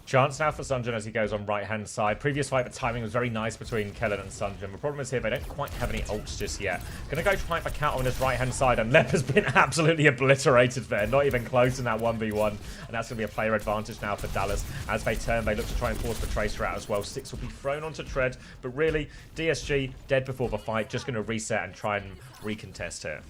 Chance now for Sunjin as he goes on right-hand side. Previous fight, the timing was very nice between Kellen and Sunjin. The problem is here, they don't quite have any ults just yet. Gonna go try for Cat on his right-hand side, and Lep has been absolutely obliterated there. Not even close in that 1v1. And that's gonna be a player advantage now for Dallas. As they turn, they look to try and force the Tracer out as well. 6 will be thrown onto Tread, but really, DSG dead before the fight. Just gonna reset and try and recontest here.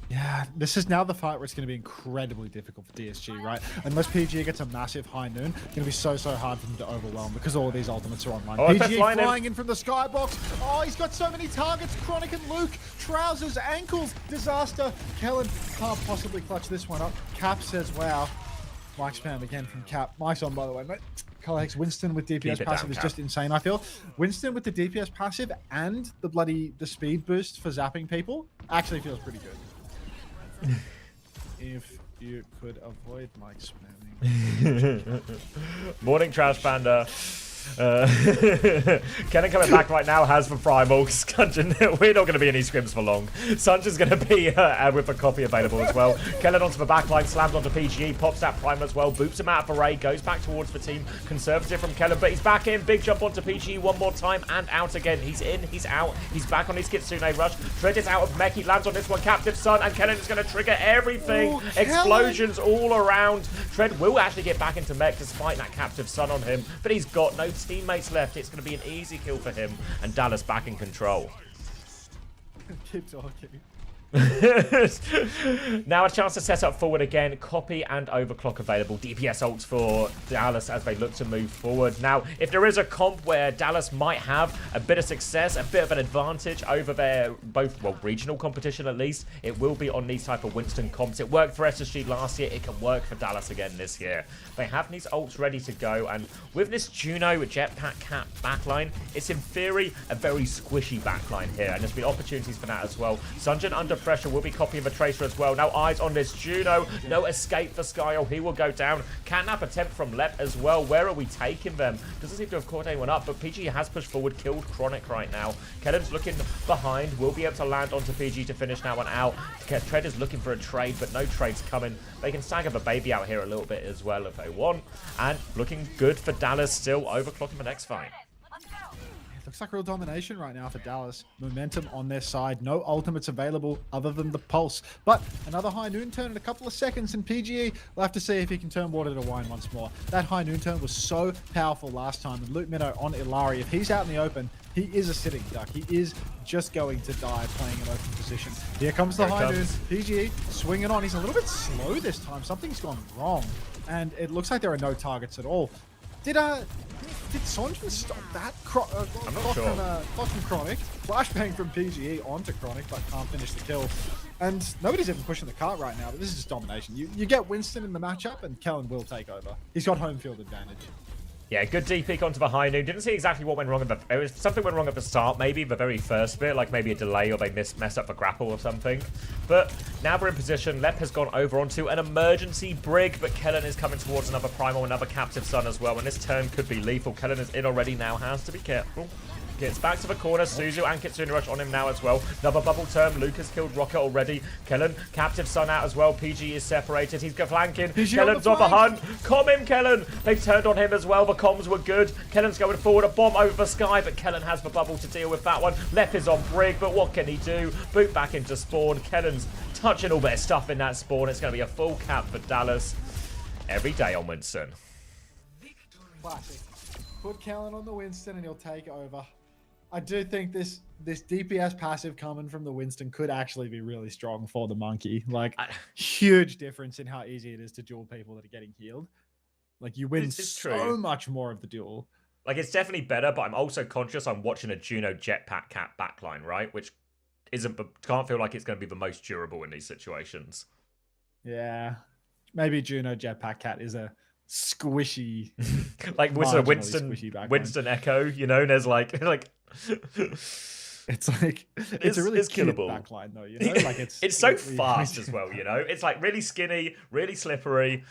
Yeah, this is now the fight where it's going to be incredibly difficult for DSG, right? Unless PG gets a massive high noon, it's going to be so hard for them to overwhelm because all of these ultimates are online. Oh, PG flying in from the skybox. Oh, he's got so many targets. Chronic and Luke. Trousers, ankles, disaster. Kellen can't possibly clutch this one up. Cap says, wow. Mike spam again from Cap. Mike's on, by the way, mate. Collex Winston with DPS passive is just insane, I feel. Winston with the DPS passive and the speed boost for zapping people actually feels pretty good. If you could avoid Mike spamming. Morning, Trash Panda. Kennen coming back right now has for Primal. Sunjin, we're not going to be any scrims for long. Sunjin's going to be with a copy available as well. Kellen onto the back line, slams onto PGE, pops that Primal as well, boops him out of array, goes back towards the team. Conservative from Kellen, but he's back in. Big jump onto PGE one more time and out again. He's in, he's out, he's back on his Kitsune rush. Tread is out of mech, he lands on this one, Captive Sun, and Kellen is going to trigger everything. Ooh, explosions all around. Tread will actually get back into mech despite that Captive Sun on him, but he's got no teammates left. It's going to be an easy kill for him, and Dallas back in control. Keep talking. Now a chance to set up forward again. Copy and overclock available. DPS ults for Dallas as they look to move forward. Now, if there is a comp where Dallas might have a bit of success, a bit of an advantage over their regional competition at least, it will be on these type of Winston comps. It worked for SSG last year. It can work for Dallas again this year. They have these ults ready to go, and with this Juno Jetpack Cat backline, it's in theory a very squishy backline here, and there's been opportunities for that as well. Sunjin under pressure will be copying the Tracer as well. Now eyes on this Juno. No escape for Skyle. He will go down. Catnap attempt from Lep as well. Where are we taking them? Doesn't seem to have caught anyone up, but PG has pushed forward, killed Chronic right now. Kellen's looking behind. Will be able to land onto PG to finish now and out. Tread is looking for a trade, but no trades coming. They can stagger the baby out here a little bit as well if they want. And looking good for Dallas, still overclocking the next fight. Looks like real domination right now for Dallas. Momentum on their side. No ultimates available other than the Pulse. But another high noon turn in a couple of seconds, and PGE will have to see if he can turn water to wine once more. That high noon turn was so powerful last time. And Luke Minnow on Ilari, if he's out in the open, he is a sitting duck. He is just going to die playing an open position. Here comes the high noon. PGE swinging on. He's a little bit slow this time. Something's gone wrong. And it looks like there are no targets at all. Did Sonjin stop that? I'm not sure. From Chronic. Flashbang from PGE onto Chronic, but can't finish the kill. And nobody's even pushing the cart right now, but this is just domination. You get Winston in the matchup, and Kellen will take over. He's got home field advantage. Yeah, good deep peek onto the high noon. Didn't see exactly what went wrong. It was something went wrong at the start, maybe the very first bit, like maybe a delay or they messed up the grapple or something. But now we're in position. Lep has gone over onto an emergency brig, but Kellen is coming towards another primal, another captive son as well. And this turn could be lethal. Kellen is in already now, has to be careful. Gets back to the corner. Suzu and Kitsune Rush on him now as well. Another bubble turn. Luke has killed Rocket already. Kellen, captive son out as well. PG is separated. He's flanking. Kellen's on the hunt. Calm him, Kellen. They've turned on him as well. The comms were good. Kellen's going forward. A bomb over the sky, but Kellen has the bubble to deal with that one. Lep is on brig, but what can he do? Boot back into spawn. Kellen's touching all their stuff in that spawn. It's going to be a full cap for Dallas. Every day on Winston. Classic. Put Kellen on the Winston and he'll take over. I do think this DPS passive coming from the Winston could actually be really strong for the monkey. Like, huge difference in how easy it is to duel people that are getting healed. Like, you win so much more of the duel. Like, it's definitely better, but I'm also conscious I'm watching a Juno Jetpack Cat backline, right? Which can't feel like it's going to be the most durable in these situations. Yeah. Maybe Juno Jetpack Cat is a squishy, like Winston Echo, you know, there's like it's a really cute killable backline though, you know, like it's so fast as well, you know, it's like really skinny, really slippery,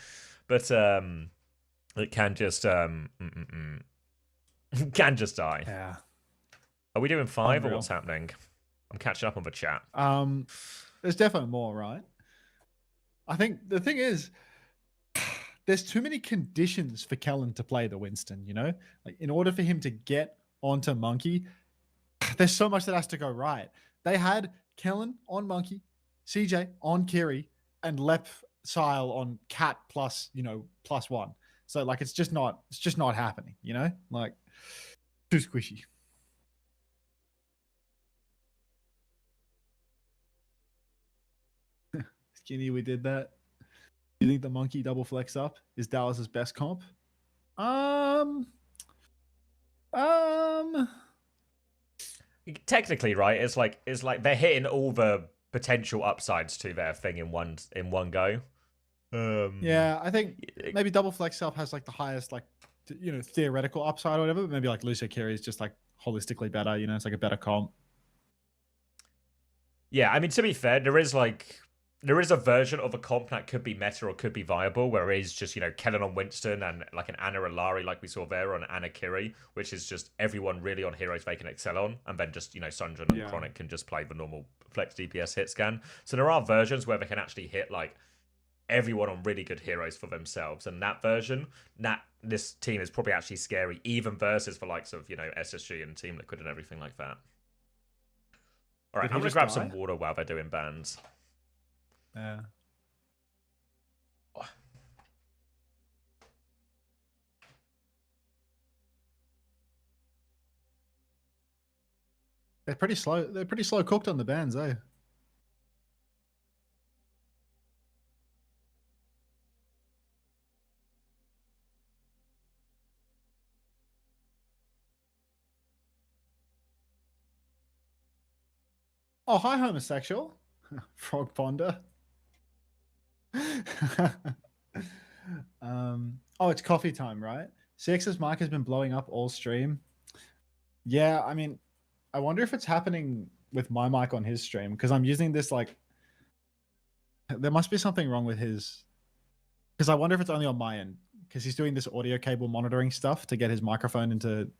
but it can just can just die. Yeah. Are we doing 5 or what's happening? I'm catching up on the chat. There's definitely more, right? I think the thing is, there's too many conditions for Kellen to play the Winston, you know? Like, in order for him to get onto Monkey, there's so much that has to go right. They had Kellen on Monkey, CJ on Kiri, and Lep Sile on Cat plus, you know, +1. So, like, it's just not happening, you know? Like, too squishy. Skinny, we did that. You think the monkey double flex up is Dallas's best comp? Technically, right? It's like they're hitting all the potential upsides to their thing in one go. Yeah, I think maybe double flex up has like the highest, like, you know, theoretical upside or whatever. But maybe like Lucio Kiri is just like holistically better. You know, it's like a better comp. Yeah, I mean, to be fair, there is a version of a comp that could be meta or could be viable, where it is just, you know, Kellen on Winston and like an Ana Alari like we saw there, on Ana Kiri, which is just everyone really on heroes they can excel on, and then just, you know, Sundren and Chronic can just play the normal flex DPS hit scan. So there are versions where they can actually hit like everyone on really good heroes for themselves, and that version, this team is probably actually scary, even versus the likes of, you know, SSG and Team Liquid and everything like that. All right, I'm gonna grab some water while they're doing bans. Yeah. They're pretty slow. They're pretty slow cooked on the bans, eh? Oh, hi, homosexual. Frog Ponder. Oh, it's coffee time, right? CX's mic has been blowing up all stream. Yeah, I mean, I wonder if it's happening with my mic on his stream, because I'm using this, like, there must be something wrong with his, because I wonder if it's only on my end, because he's doing this audio cable monitoring stuff to get his microphone into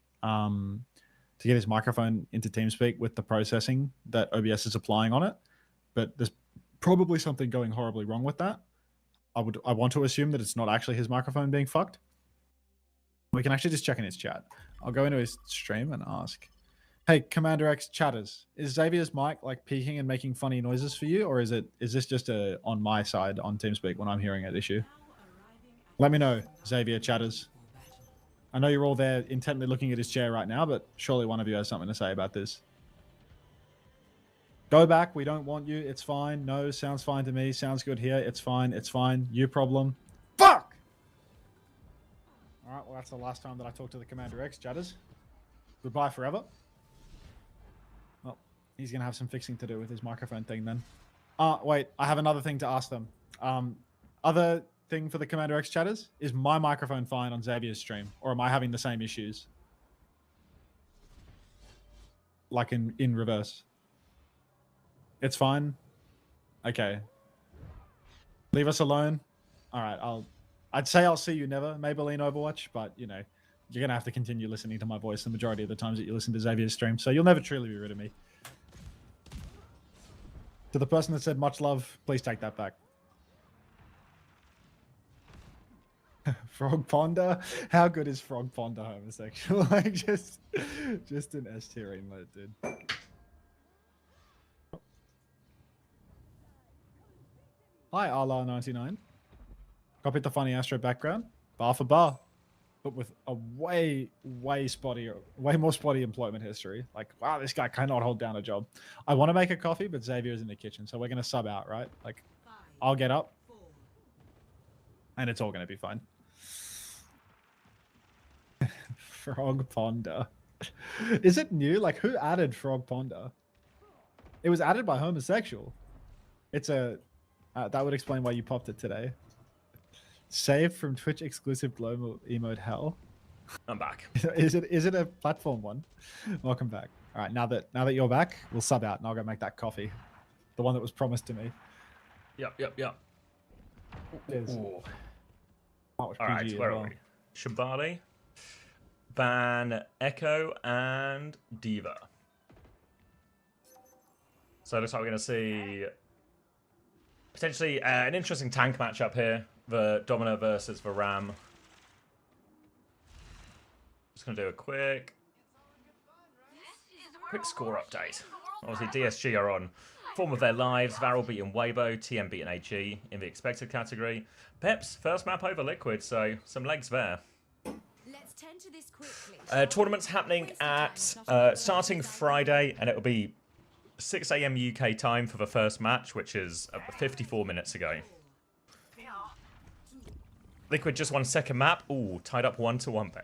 TeamSpeak with the processing that OBS is applying on it. But there's probably something going horribly wrong with that. I want to assume that it's not actually his microphone being fucked. We can actually just check in his chat. I'll go into his stream and ask, hey, Commander X chatters, is Xavier's mic like peaking and making funny noises for you, or is this just on my side on TeamSpeak when I'm hearing an issue? Let me know, Xavier chatters. I know you're all there intently looking at his chair right now, but surely one of you has something to say about this. Go back. We don't want you. It's fine. No, sounds fine to me. Sounds good here. It's fine. It's fine. You problem. Fuck! All right, well, that's the last time that I talk to the Commander X chatters. Goodbye forever. Well, He's gonna have some fixing to do with his microphone thing then. Wait, I have another thing to ask them. Other thing for the Commander X chatters, is my microphone fine on Xavier's stream, or am I having the same issues? Like in reverse. It's fine. Okay. Leave us alone. All right, I'd say I'll see you never, Maybelline Overwatch, but you know, you're gonna have to continue listening to my voice the majority of the times that you listen to Xavier's stream, so you'll never truly be rid of me. To the person that said much love, please take that back. Frog Ponder? How good is Frog Ponder homosexual? Like just an S tier emote, dude. Hi, Allah99. Copy the funny Astro background, bar for bar, but with a way more spotty employment history. Like, wow, this guy cannot hold down a job. I want to make a coffee, but Xavier's in the kitchen, so we're gonna sub out, right? Like, I'll get up, and it's all gonna be fine. Frog Ponder. Is it new? Like, who added Frog Ponder? It was added by homosexual. It's a that would explain why you popped it today. Saved from Twitch exclusive global emote hell. I'm back. Is it a platform one? Welcome back. All right, now that you're back, we'll sub out and I'll go make that coffee, the one that was promised to me. Yep. Cheers. Ooh. That was All right, PG as where well. are we? Shabali, Van Echo, and Diva. So it looks like we're going to see potentially an interesting tank matchup here. The Domino versus the Ram. Just going to do a quick score update. Obviously, DSG are on form of their lives. Varel beating Weibo, TM beating AG in the expected category. Peps, first map over Liquid, so some legs there. Let's tend to this quickly. Tournament's happening at starting Friday, and it will be 6 AM UK time for the first match, which is 54 minutes ago. Liquid just won second map. Ooh, tied up 1-1 then.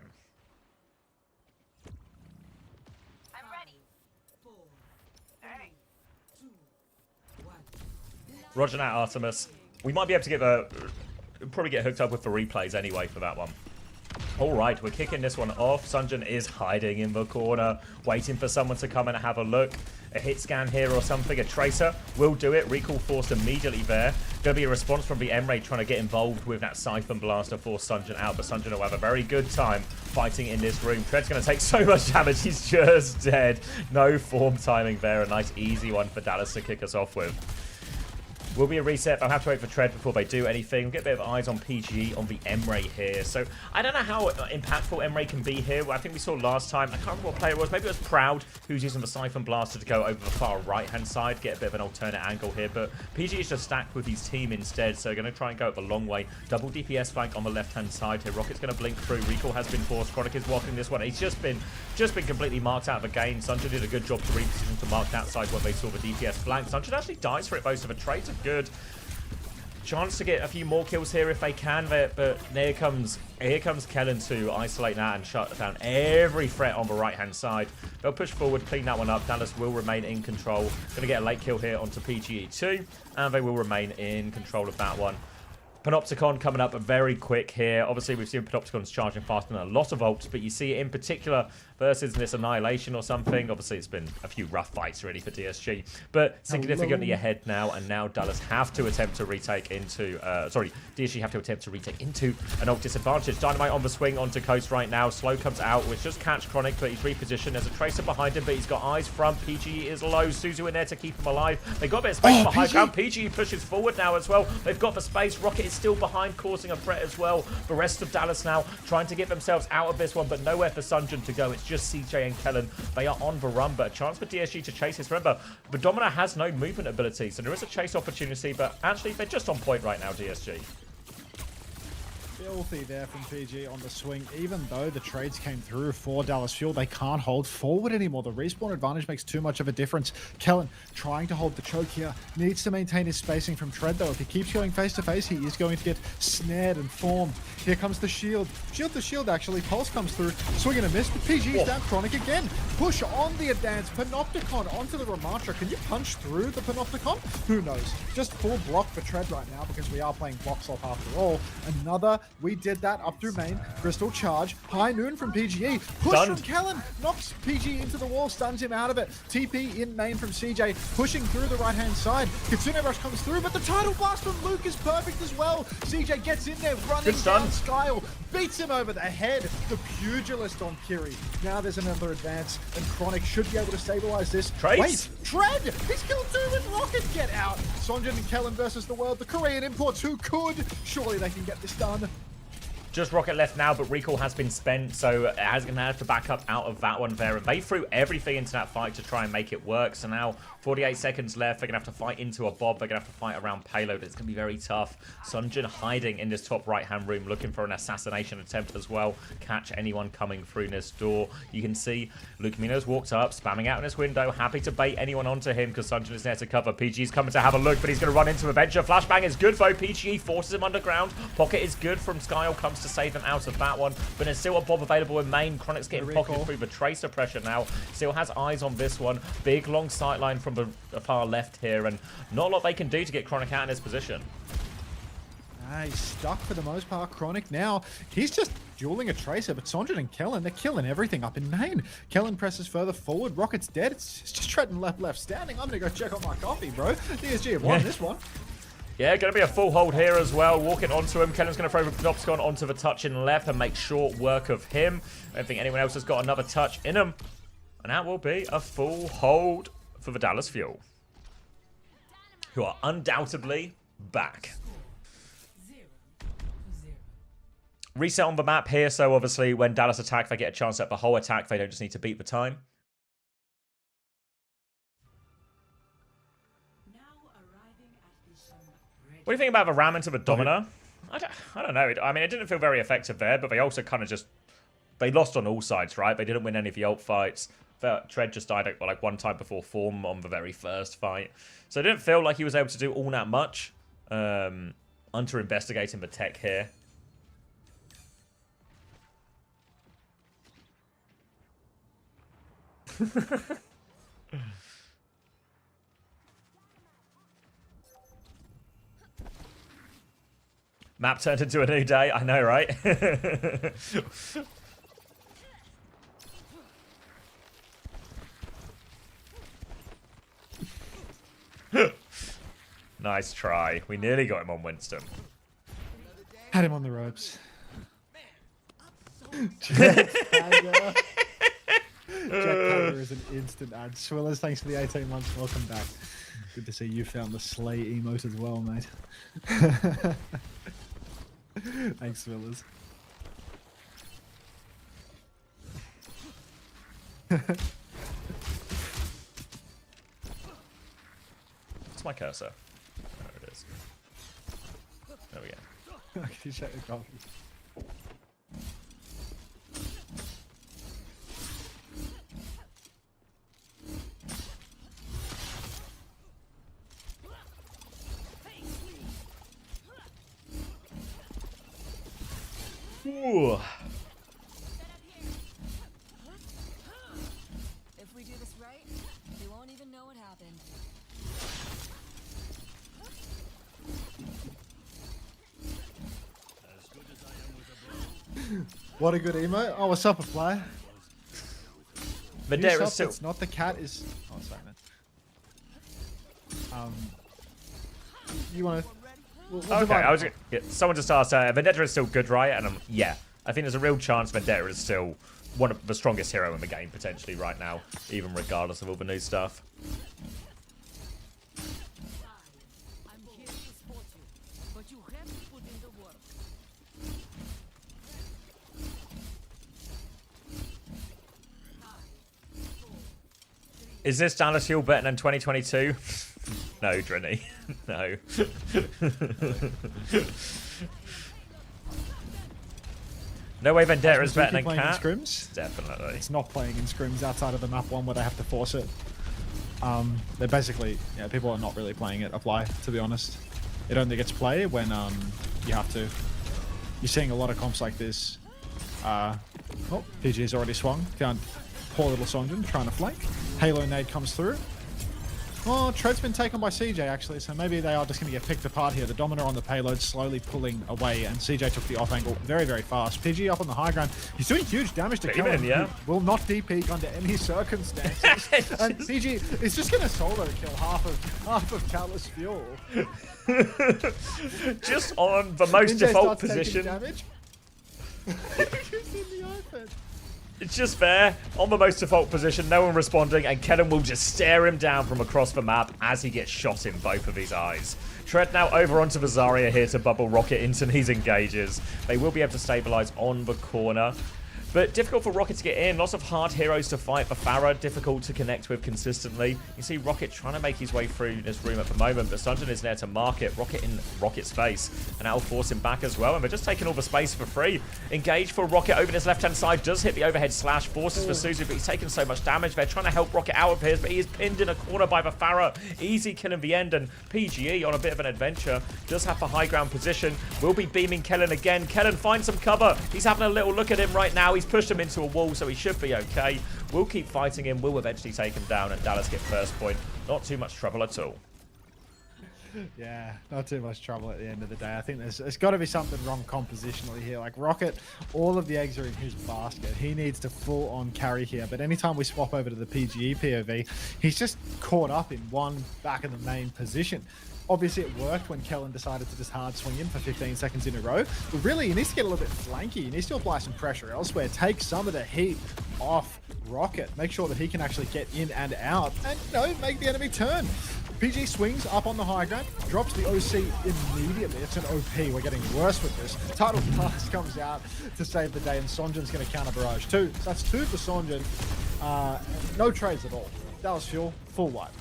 I'm ready. Roger that, Artemis. We might be able to probably get hooked up with the replays anyway for that one. All right, we're kicking this one off. Sunjin is hiding in the corner, waiting for someone to come and have a look. A hit scan here or something. A tracer will do it. Recall forced immediately there. Going to be a response from the Emre trying to get involved with that Siphon Blaster, force Sunjin out. But Sunjin will have a very good time fighting in this room. Tread's going to take so much damage. He's just dead. No form timing there. A nice easy one for Dallas to kick us off with. Will be a reset. I'll have to wait for Tread before they do anything. We'll get a bit of eyes on PG on the Emre here. So I don't know how impactful Emre can be here. I think we saw last time. I can't remember what player it was. Maybe it was Proud who's using the Siphon Blaster to go over the far right-hand side. Get a bit of an alternate angle here. But PG is just stacked with his team instead. So going to try and go the long way. Double DPS flank on the left-hand side here. Rocket's going to blink through. Recall has been forced. Chronic is walking this one. He's just been completely marked out of the game. Sunjin did a good job to reposition to mark that side where they saw the DPS flank. Sunjin actually dies for it. Most of a traitor. Good chance to get a few more kills here if they can, but here comes Kellen to isolate that and shut down every threat on the right hand side. They'll push forward, clean that one up. Dallas will remain in control. Gonna get a late kill here onto PGE2, and they will remain in control of that one. Panopticon coming up very quick here. Obviously, we've seen Panopticons charging faster than a lot of ults, but you see it in particular versus this Annihilation or something. Obviously, it's been a few rough fights really for DSG, but significantly ahead now, and now Dallas have to attempt to retake into... DSG have to attempt to retake into an ult disadvantage. Dynamite on the swing onto Coast right now. Slow comes out, which just catch Chronic, but he's repositioned. There's a Tracer behind him, but he's got eyes front. PG is low. Suzu in there to keep him alive. They got a bit of space behind ground. PG pushes forward now as well. They've got the space. Rocket is still behind, causing a threat as well. The rest of Dallas now trying to get themselves out of this one, but nowhere for Sunjin to go. It's just CJ and Kellen. They are on the run, but a chance for DSG to chase this. Remember, the Domino has no movement ability, so there is a chase opportunity, but actually they're just on point right now, DSG. filthy there from PG on the swing. Even though the trades came through for Dallas Fuel, they can't hold forward anymore. The respawn advantage makes too much of a difference. Kellen trying to hold the choke here. Needs to maintain his spacing from Tread, though. If he keeps going face to face, he is going to get snared and formed. Here comes the shield. Shield to shield, actually. Pulse comes through. Swing and a miss, but PG's down. Chronic again. Push on the advance. Panopticon onto the Ramatra. Can you punch through the Panopticon? Who knows? Just full block for Tread right now because we are playing block slot after all. Another, we did that up through main. Crystal charge. High noon from PGE. Push Stunned. from Kellen. Knocks PG into the wall. Stuns him out of it. TP in main from CJ. Pushing through the right-hand side. Kitsune Rush comes through, but the tidal blast from Luke is perfect as well. CJ gets in there, running down Skyle. Beats him over the head. The pugilist on Kiri. Now there's another advance, and Chronic should be able to stabilize this. Trace. Wait, Tread! He's killed two with Rocket. Get out. Sonjin and Kellen versus the world. The Korean imports who could. Surely they can get this done. Just Rocket left now, but recall has been spent, so it has going to have to back up out of that one there. And they threw everything into that fight to try and make it work. So now 48 seconds left. They're going to have to fight into a Bob. They're going to have to fight around payload. It's going to be very tough. Sunjin hiding in this top right-hand room, looking for an assassination attempt as well. Catch anyone coming through this door. You can see Luke Minos walked up, spamming out in his window, happy to bait anyone onto him because Sunjin is there to cover. PG's coming to have a look, but he's going to run into Avenger. Flashbang is good though. PGE forces him underground. Pocket is good from Skyle, comes to save them out of that one, but there's still a Bob available in main. Chronic's getting pocketed through the tracer pressure now. Still has eyes on this one. Big long sightline from the far left here, and not a lot they can do to get Chronic out in his position. He's stuck for the most part. Chronic now, he's just dueling a tracer, but Sonjin and Kellen, they're killing everything up in main. Kellen presses further forward. Rocket's dead. It's just treading left standing. I'm gonna go check on my coffee, bro. DSG have won this one. Yeah, going to be a full hold here as well. Walking onto him. Kellen's going to throw the Panopticon onto the touch in left and make short work of him. I don't think anyone else has got another touch in him. And that will be a full hold for the Dallas Fuel, who are undoubtedly back. Reset on the map here, so obviously when Dallas attack, they get a chance at the whole attack. They don't just need to beat the time. What do you think about the ram into the Domina? I don't know. I mean, it didn't feel very effective there, but they also kind of just... They lost on all sides, right? They didn't win any of the ult fights. Tread just died like one time before Form on the very first fight. So it didn't feel like he was able to do all that much. Under investigating the tech here. Map turned into a new day. I know, right? Nice try. We nearly got him on Winston. Had him on the ropes. Jack Tiger. Jack Tiger is an instant ad. Swillers, thanks for the 18 months. Welcome back. Good to see you found the slay emote as well, mate. Thanks, Swillers. What's my cursor? There it is. There we go. Can you check the coffee? Ooh. If we do this right, they won't even know what happened. What a good emote. Oh, what's up, a player? Vendetta is still... It's not the cat is... Oh, sorry, man. You want to... Okay, I was. Yeah, someone just asked, Vendetta is still good, right? And yeah, I think there's a real chance Vendetta is still one of the strongest hero in the game, potentially, right now, even regardless of all the new stuff. I'm here to support you, but you have to put in the work. Is this Dallas Fuel better than 2022? No, Drenny. No. No way Vendetta is Mizuki better than playing in Cat. Scrims? Definitely. It's not playing in Scrims outside of the map one where they have to force it. They're basically, yeah, people are not really playing it apply, to be honest. It only gets played when you have to. You're seeing a lot of comps like this. Oh, PG's already swung. Found poor little Songjin trying to flank. Halo nade comes through. Oh, Tread's been taken by CJ actually, so maybe they are just going to get picked apart here. The Domino on the payload slowly pulling away, and CJ took the off angle very, very fast. PG up on the high ground. He's doing huge damage to Kellen, yeah. who will not DP under any circumstances. And CG is just going to solo kill half of Talus Fuel. Just on the most Ninja default starts taking position. damage. Who's in the iPad? It's just fair. On the most default position, no one responding, and Kellen will just stare him down from across the map as he gets shot in both of his eyes. Tread now over onto the Zarya here to bubble Rocket into these engages. They will be able to stabilize on the corner. But difficult for Rocket to get in. Lots of hard heroes to fight. The Farah difficult to connect with consistently. You see Rocket trying to make his way through this room at the moment, but Sunjin is there to mark it. Rocket in Rocket's face, and that'll force him back as well. And they're just taking all the space for free. Engage for Rocket over his left-hand side. Does hit the overhead slash. Forces for Suzu, but he's taking so much damage. They're trying to help Rocket out of his, but he is pinned in a corner by the Farah. Easy kill in the end, and PGE on a bit of an adventure. Does have a high ground position. Will be beaming Kellen again. Kellen finds some cover. He's having a little look at him right now. He's pushed him into a wall, so he should be okay. We'll keep fighting him. We'll eventually take him down, and Dallas get first point. Not too much trouble at all. Yeah, not too much trouble at the end of the day. I think there's got to be something wrong compositionally here. Like Rocket, all of the eggs are in his basket. He needs to full on carry here. But anytime we swap over to the PGE POV, he's just caught up in one back in the main position. Obviously, it worked when Kellen decided to just hard swing in for 15 seconds in a row. But really, he needs to get a little bit flanky. He needs to apply some pressure elsewhere. Take some of the heat off Rocket. Make sure that he can actually get in and out. And, you know, make the enemy turn. PG swings up on the high ground, drops the OC immediately. It's an OP. We're getting worse with this. Tidal Blast comes out to save the day, and Sonjin's going to counter barrage. So that's 2 for Sonjin. No trades at all. Dallas Fuel, full wipe.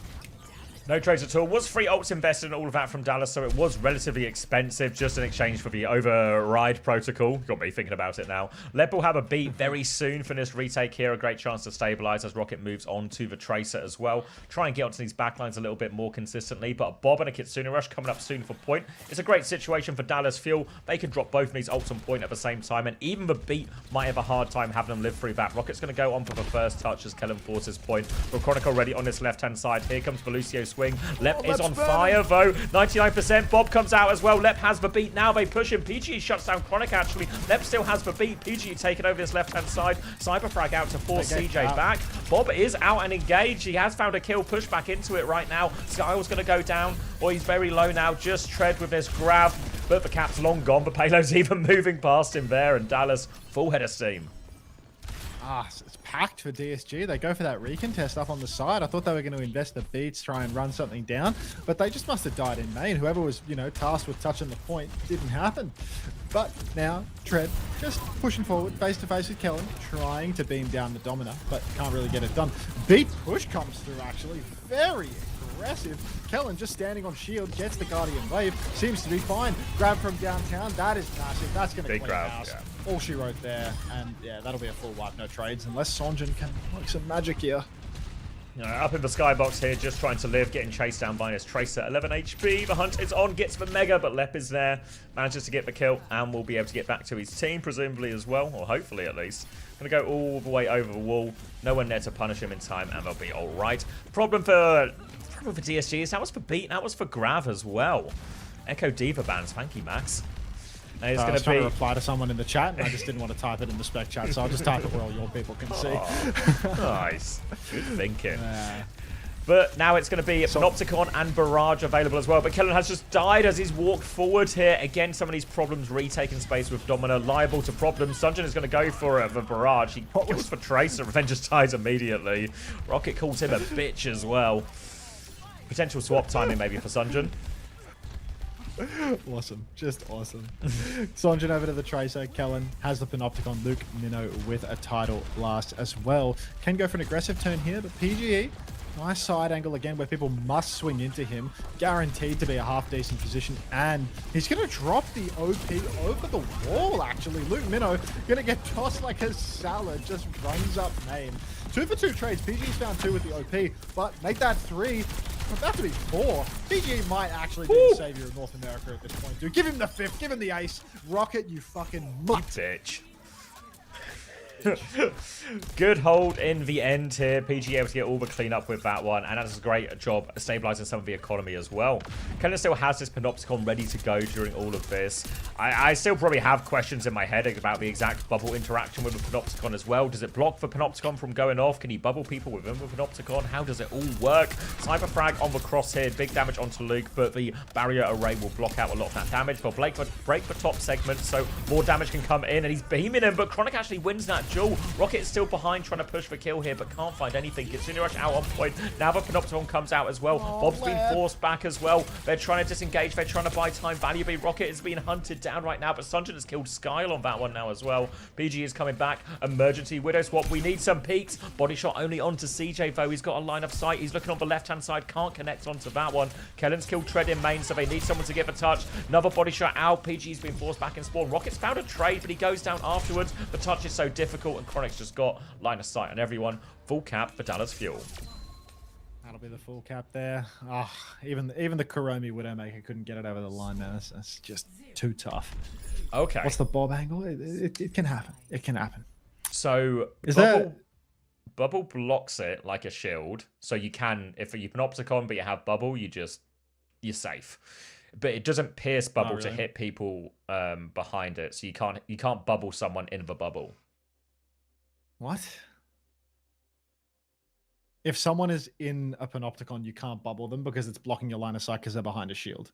No trades at all. Was free ults invested in all of that from Dallas, so it was relatively expensive just in exchange for the override protocol. Got me thinking about it now. Leb will have a beat very soon for this retake here. A great chance to stabilize as Rocket moves on to the Tracer as well. Try and get onto these backlines a little bit more consistently, but a Bob and a Kitsune Rush coming up soon for point. It's a great situation for Dallas Fuel. They can drop both of these ults on point at the same time, and even the beat might have a hard time having them live through that. Rocket's going to go on for the first touch as Kellen forces point. But Chronicle ready on this left-hand side. Here comes the Lucio swing. Lep is on fire though. 99%. Bob comes out as well. Lep has the beat. Now they push him. PG shuts down Chronic actually. Lep still has the beat. PG taking over this left-hand side. Cyberfrag out to force CJ back. Bob is out and engaged. He has found a kill. Push back into it right now. Skyle's going to go down. Or he's very low now. Just Tread with this grab. But the cap's long gone. The payload's even moving past him there. And Dallas full head of steam. It's packed for DSG. They go for that recontest up on the side. I thought they were going to invest the beats, try and run something down, but they just must have died in main. Whoever was, you know, tasked with touching the point didn't happen. But now Tread just pushing forward, face to face with Kellen, trying to beam down the Domina, but can't really get it done. Beat push comes through actually, very aggressive. Kellen just standing on shield, gets the Guardian Wave, seems to be fine. Grab from downtown, that is massive. That's going to clean house. Yeah. All she wrote there, and yeah, that'll be a full wipe, no trades, unless Sonjin can work some magic here. Up in the skybox here, just trying to live, getting chased down by his Tracer. 11 HP, the hunt is on, gets the Mega, but Lep is there, manages to get the kill, and will be able to get back to his team, presumably as well, or hopefully at least. Going to go all the way over the wall, no one there to punish him in time, and they'll be alright. Problem for DSG is that was for Beat, that was for Grav as well. Echo Diva bans, thank you, Max. I was trying to reply to someone in the chat, and I just didn't want to type it in the spec chat, so I'll just type it where all your people can see. Nice. Good thinking. But now it's going to be Panopticon and Barrage available as well. But Kellen has just died as he's walked forward here. Again, some of these problems retaking space with Domina, liable to problems. Sunjin is going to go for the Barrage. He goes for Tracer. Revenge dies immediately. Rocket calls him a bitch as well. Potential swap timing maybe for Sunjin. Awesome, just awesome. Sonjin over to the Tracer. Kellen has the Panopticon. Luke Minnow with a Tidal Blast as well. Can go for an aggressive turn here, but PGE Nice side angle again where people must swing into him. Guaranteed to be a half-decent position. And he's going to drop the OP over the wall, actually. Luke Minnow going to get tossed like a salad. Just runs up main. 2 for 2 trades. PG's found 2 with the OP. But make that 3. About to be 4. PG might actually be the savior of North America at this point, dude. Give him the 5th. Give him the ace. Rocket, you fucking mutt. Bitch. Good hold in the end here. PG able to get all the clean up with that one, and that's a great job stabilizing some of the economy as well. Kellen still has this Panopticon ready to go during all of this. I still probably have questions in my head about the exact bubble interaction with the Panopticon as well. Does it block the Panopticon from going off? Can he bubble people within the Panopticon? How does it all work? Cyber frag on the cross here, big damage onto Luke, but the barrier array will block out a lot of that damage. But Blake would break the top segment, so more damage can come in, and he's beaming him, but Chronic actually wins that duel. Rocket is still behind, trying to push for kill here, but can't find anything. Kitsune Rush out on point. Now the Panopticon comes out as well. Bob's been forced back as well. They're trying to disengage. They're trying to buy time valuably. Rocket is being hunted down right now, but Sunjin has killed Skyle on that one now as well. PG is coming back. Emergency Widow swap. We need some peaks. Body shot only onto CJ, though. He's got a line of sight. He's looking on the left-hand side. Can't connect onto that one. Kellen's killed Tread in main, so they need someone to give a touch. Another body shot out. PG's been forced back in spawn. Rocket's found a trade, but he goes down afterwards. The touch is so difficult, and Chronic's just got line of sight on everyone. Full cap for Dallas Fuel. That'll be the full cap there. Ah, even the Kuromi Widowmaker couldn't get it over the line, man. That's just too tough. Okay. What's the Bob angle? It can happen. It can happen. So Is Bubble blocks it like a shield, so you can, if you Panopticon but you have Bubble, you're safe. But it doesn't pierce Bubble to hit people behind it, so you can't bubble someone in the bubble. What? If someone is in a Panopticon, you can't bubble them because it's blocking your line of sight because they're behind a shield.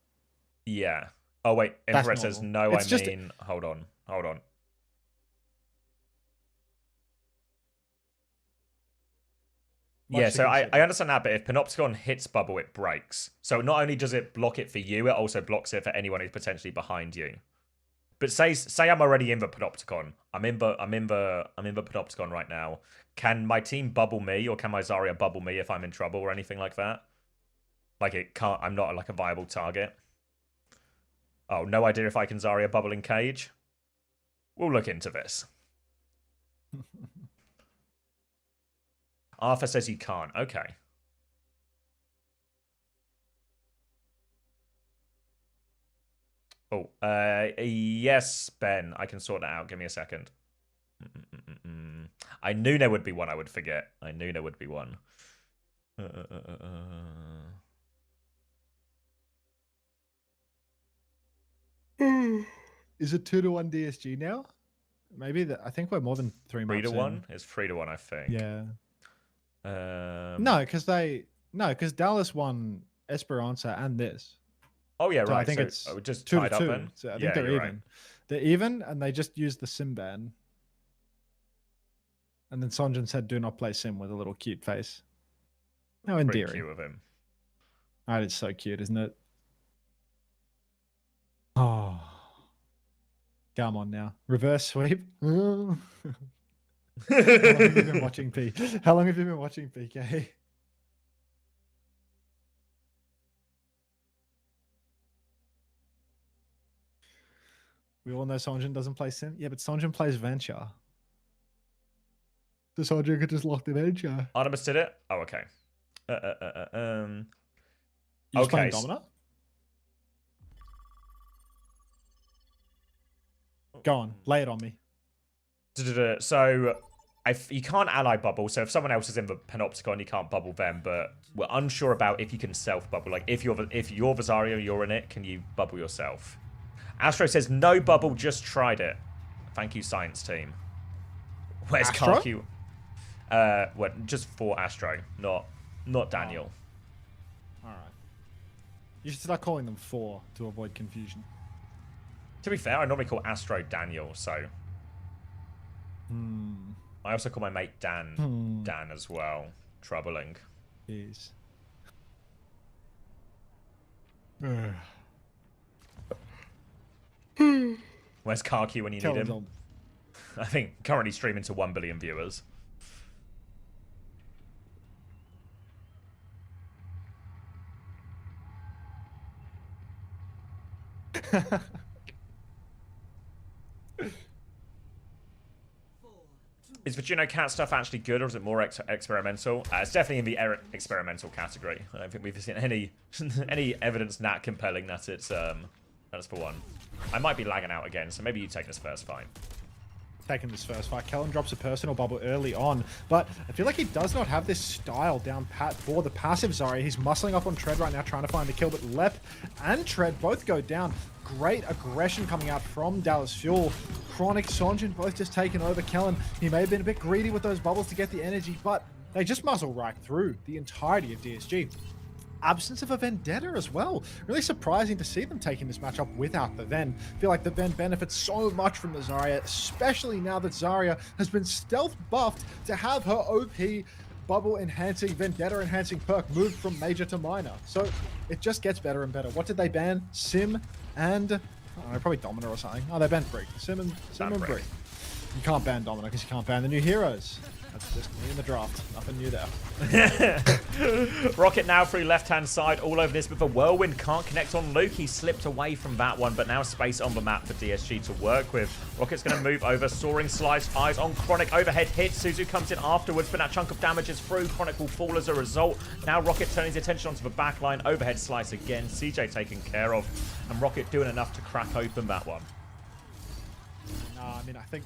Yeah. Oh wait, Infrared says no. It's I mean, hold on. Yeah, so I understand that, but if Panopticon hits Bubble, it breaks. So not only does it block it for you, it also blocks it for anyone who's potentially behind you. But say I'm already in the Panopticon. I'm in the Panopticon right now. Can my team bubble me, or can my Zarya bubble me if I'm in trouble or anything like that? Like it can't. I'm not like a viable target. Oh, no idea if I can Zarya bubble in cage. We'll look into this. Arthur says you can't. Okay. Oh, yes, Ben. I can sort that out. Give me a second. I knew there would be one I would forget. I knew there would be one. Is it 2-1 DSG now? Maybe I think we're more than 3 months. 3-1? It's 3-1, I think. Yeah. No, because Dallas won Esperanza and this. Oh yeah, So right. I think so it's we just 2 tied to up 2. then. So I think Yeah, they're you're even. right. They're even, and they just used the sim ban. And then Sonjin said, "Do not play sim," with a little cute face. How Pretty endearing! cute of him. That is so cute, isn't it? Oh, come on now, reverse sweep. How long have you been watching P? How long have you been watching PK? We all know Sonjin doesn't play sim. Yeah, but Sonjin plays Venture. So Sonjin could just lock the Venture. Artemis did it. Oh, okay. You just playing Domina? Go on, lay it on me. So you can't ally bubble. So if someone else is in the Panopticon, you can't bubble them. But we're unsure about if you can self bubble. Like if you're Vazario, you're in it. Can you bubble yourself? Astro says no bubble. Just tried it. Thank you, science team. Where's Astro? Karku? What? Just for Astro, not Daniel. All right. You should start calling them 4 to avoid confusion. To be fair, I normally call Astro Daniel, so. I also call my mate Dan Dan as well. Troubling. Jeez. Where's Karku when you Tell need him? them. I think currently streaming to 1 billion viewers. Is the Juno Cat stuff actually good, or is it more experimental? It's definitely in the experimental category. I don't think we've seen any any evidence that compelling that it's that's for one. I might be lagging out again, so maybe you take this first fight. Taking this first fight. Kellen drops a personal bubble early on, but I feel like he does not have this style down pat for the passive Zarya. He's muscling up on Tread right now, trying to find the kill, but Lep and Tread both go down. Great aggression coming out from Dallas Fuel. Chronic, Sonjin both just taken over Kellen. He may have been a bit greedy with those bubbles to get the energy, but they just muzzle right through the entirety of DSG. Absence of a Vendetta as well. Really surprising to see them taking this matchup without the Ven. Feel like the Ven benefits so much from the Zarya, especially now that Zarya has been stealth buffed to have her OP bubble enhancing, Vendetta enhancing perk moved from major to minor. So it just gets better and better. What did they ban? Sim and I don't know, probably Domina or something. Oh, they banned Brig. Sim and Brig. You can't ban Domina because you can't ban the new heroes. That's just me in the draft. Nothing new there. Rocket now through left-hand side, all over this, but the Whirlwind can't connect on Luke. He slipped away from that one, but now space on the map for DSG to work with. Rocket's going to move over. Soaring Slice, eyes on Chronic. Overhead hit. Suzu comes in afterwards, but that chunk of damage is through. Chronic will fall as a result. Now Rocket turning his attention onto the back line. Overhead Slice again. CJ taken care of, and Rocket doing enough to crack open that one. I mean, I think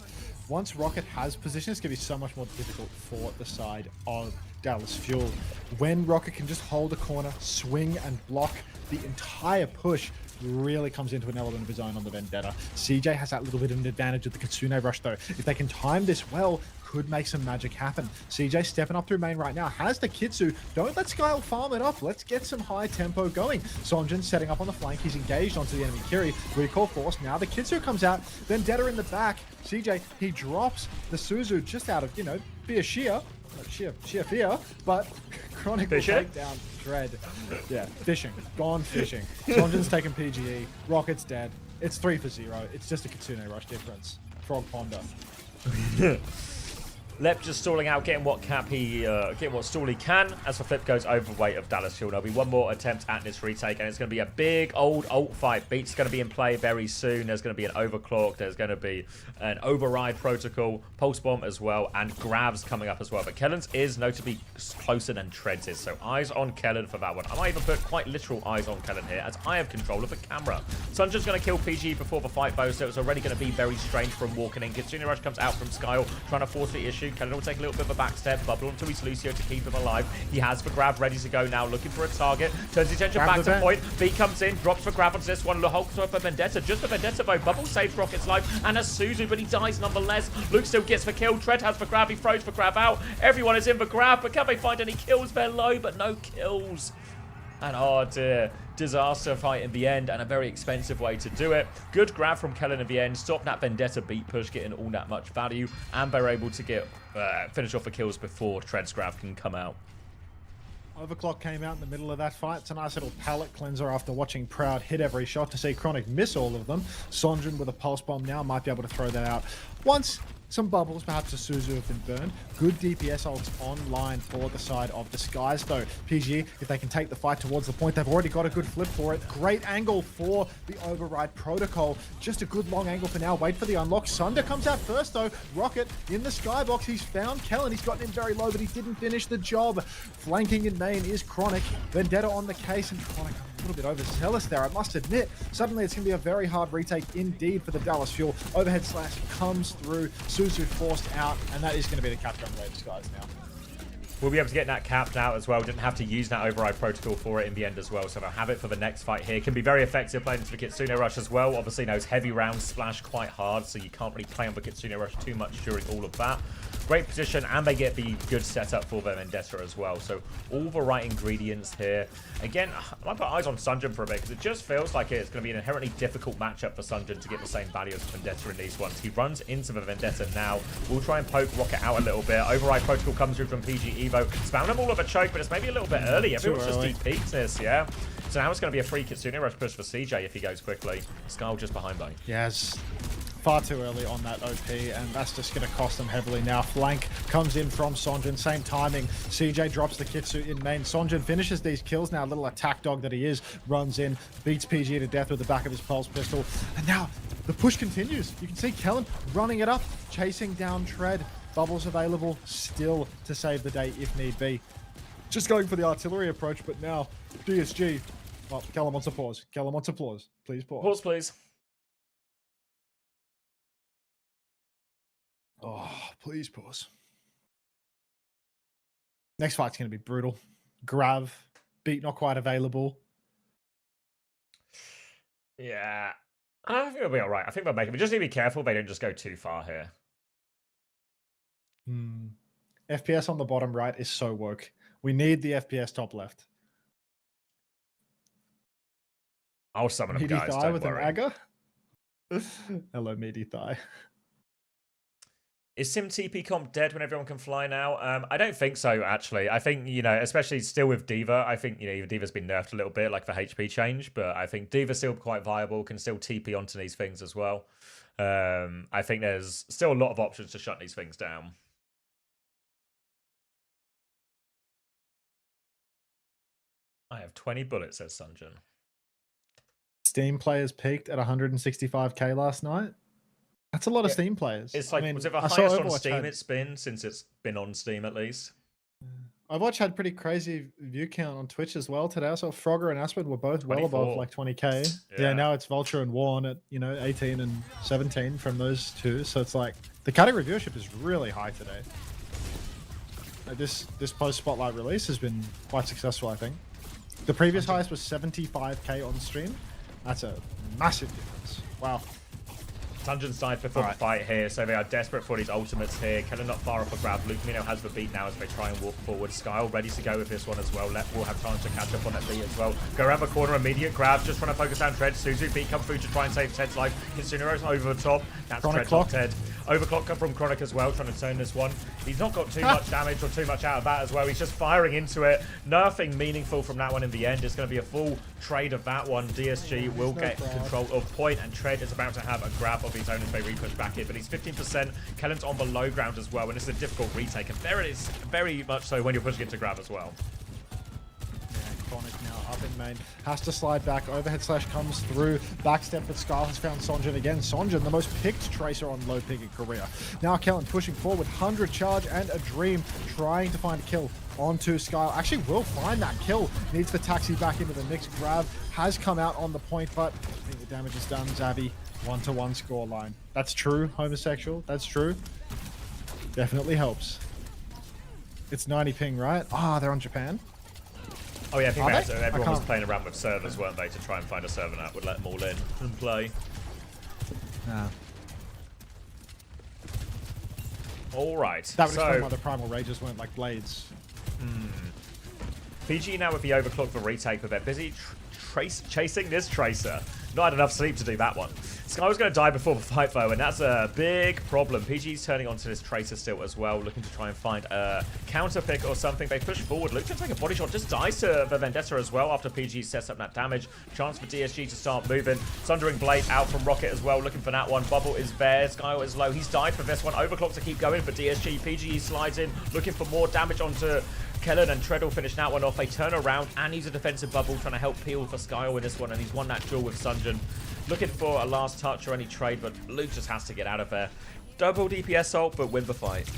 once Rocket has position, it's going to be so much more difficult for the side of Dallas Fuel. When Rocket can just hold a corner, swing and block the entire push, really comes into an element of his own on the Vendetta. CJ has that little bit of an advantage of the Kitsune Rush though. If they can time this well, could make some magic happen. CJ stepping up through main right now, has the Kitsu. Don't let Skyle farm it up. Let's get some high tempo going. Sonjin setting up on the flank. He's engaged onto the enemy Kiri. Recall force. Now the Kitsu comes out. Vendetta in the back. CJ, he drops the Suzu just out of, you know, sheer fear, but Chronic will take down Dread. Yeah, fishing. Gone fishing. Sonjin's taking PGE. Rocket's dead. It's 3 for 0. It's just a Kitsune Rush difference. Frog Ponder. Lep just stalling out, getting what stall he can as the flip goes overweight of Dallas Fuel. There'll be one more attempt at this retake, and it's going to be a big old ult fight. Beat's going to be in play very soon. There's going to be an overclock. There's going to be an override protocol, pulse bomb as well, and grabs coming up as well. But Kellen's is notably closer than Tread's is, so eyes on Kellen for that one. I might even put quite literal eyes on Kellen here, as I have control of the camera. Sunjin's going to kill PG before the fight, though, so it's already going to be very strange from walking in. Kitsune Rush comes out from Skyle, trying to force the issue. Kellen will take a little bit of a back step, bubble onto his Lucio to keep him alive. He has the grab ready to go now, looking for a target. Turns his attention back to point. B comes in, drops for grab onto this one. Hulk's up for Vendetta. Just for Vendetta though. Bubble saves Rocket's life and a Suzu, but he dies nonetheless. Luke still gets the kill. Tread has the grab. He throws the grab out. Everyone is in the grab, but can they find any kills? They're low, but no kills. And oh dear, disaster fight in the end, and a very expensive way to do it. Good grab from Kellen in the end, stop that Vendetta beat push, getting all that much value, and they're able to get finish off the kills before Tread's grab can come out. Overclock came out in the middle of that fight. It's a nice little palate cleanser after watching Proud hit every shot to see Chronic miss all of them. Sonjin with a pulse bomb now might be able to throw that out. Once some bubbles, perhaps a Suzu have been burned. Good DPS ults online for the side of Disguise though. PG, if they can take the fight towards the point, they've already got a good flip for it. Great angle for the override protocol. Just a good long angle for now. Wait for the unlock. Sunder comes out first though. Rocket in the skybox. He's found Kellen. He's gotten him very low, but he didn't finish the job. Flanking in main is Chronic. Vendetta on the case, and Chronic a little bit overzealous there, I must admit. Suddenly it's going to be a very hard retake indeed for the Dallas Fuel. Overhead slash comes through. Suzu forced out, and that is going to be the cap gun wave Disguise now. We'll be able to get that capped out as well. Didn't have to use that override protocol for it in the end as well, so they'll have it for the next fight here. Can be very effective playing into the Kitsune Rush as well. Obviously, those heavy rounds splash quite hard, so you can't really play on the Kitsune Rush too much during all of that. Great position, and they get the good setup for their Vendetta as well. So all the right ingredients here. Again, I might put eyes on Sunjin for a bit, because it just feels like it's going to be an inherently difficult matchup for Sunjin to get the same value as Vendetta in these ones. He runs into the Vendetta now. We'll try and poke Rocket out a little bit. Override protocol comes through from PG Evo. Spam them all of a choke, but it's maybe a little bit early. Everyone's just deep peaks this, yeah? So now it's going to be a free Kitsune Rush push for CJ if he goes quickly. Skull just behind though. Yes. far too early on that OP, and that's just going to cost them heavily now. Flank comes in from Sonjin, same timing. CJ drops the Kitsu in main. Sonjin finishes these kills now, little attack dog that he is, runs in, beats PG to death with the back of his pulse pistol, and now the push continues. You can see Kellen running it up, chasing down Tread. Bubbles available still to save the day if need be. Just going for the artillery approach, but now DSG. Oh, Kellen wants a pause. Kellen wants applause. Please pause. Pause, please. Oh, please pause. Next fight's going to be brutal. Grav, beat not quite available. Yeah. I think it'll be all right. I think they'll make it. We just need to be careful they don't just go too far here. FPS on the bottom right is so woke. We need the FPS top left. I'll summon them, Meaty guys. thigh Don't with worry. an agger. Hello, meaty thigh. Is Sim TP comp dead when everyone can fly now? I don't think so, actually. I think, you know, especially still with D.Va, I think, you know, D.Va's been nerfed a little bit, like for HP change, but I think D.Va's still quite viable, can still TP onto these things as well. I think there's still a lot of options to shut these things down. I have 20 bullets, says Sunjin. Steam players peaked at 165k last night. That's a lot of Steam players. It's like, I mean, was it the I saw highest on Overwatch Steam had- it's been since it's been on Steam at least? Overwatch had pretty crazy view count on Twitch as well today. I saw Frogger and Aspen were both well 24. above like 20k. Yeah. Yeah, now it's Vulture and Warren at, you know, 18 and 17 from those two. So it's like the category viewership is really high today. This post spotlight release has been quite successful, I think. The previous highest was 75k on stream. That's a massive difference. Wow. Sunjin's died before the fight here, so they are desperate for these ultimates here. Kellen not far off a grab. Luke Mino has the beat now as they try and walk forward. Skyle ready to go with this one as well. Will have time to catch up on that beat as well. Go around the corner, immediate grab, just trying to focus down Tread. Suzu beat come through to try and save Ted's life. Incinero's over the top. That's Chronic Tread clock. top Ted. Overclock come from Chronic as well, trying to turn this one. He's not got too much damage or too much out of that as well. He's just firing into it. Nothing meaningful from that one in the end. It's going to be a full trade of that one. DSG will get control of point, and Tread is about to have a grab of his own as they re-push back in, but he's 15%. Kellen's on the low ground as well, and it's a difficult retake, and there it is, very much so when you're pushing it to grab as well. Chronic now up in main, has to slide back, overhead slash comes through, backstep, but Skyle has found Sonjin again. Sonjin, the most picked tracer on low ping in Korea. Now Kellen pushing forward, 100 charge and a dream, trying to find a kill onto Skyle. Actually will find that kill, needs the taxi back into the mix. Grab has come out on the point, but I think the damage is done. Zabby, 1-1 score line. That's true, homosexual, that's true. Definitely helps. It's 90 ping, right? Ah, they're on Japan. Oh yeah, I think Are that, they? everyone I was can't- playing around with servers, weren't they, to try and find a server that would let them all in and play. Alright, That would so explain why the Primal Rages weren't like blades. PG now with the overclock for retake, but they're busy chasing this tracer. Not had enough sleep to do that one. Sky was going to die before the fight though, and that's a big problem. PG's turning onto this tracer still as well, looking to try and find a counter pick or something. They push forward. Luke to take a body shot, just dies to the Vendetta as well after PG sets up that damage. Chance for DSG to start moving. Sundering Blade out from Rocket as well, looking for that one. Bubble is there. Sky is low. He's died for this one. Overclock to keep going for DSG. PG slides in, looking for more damage onto Kellen, and Treadle finished that one off. They turn around and use a defensive bubble, trying to help peel for Skyle in this one, and he's won that duel with Sunjin. Looking for a last touch or any trade, but Luke just has to get out of there. Double DPS ult, but win the fight.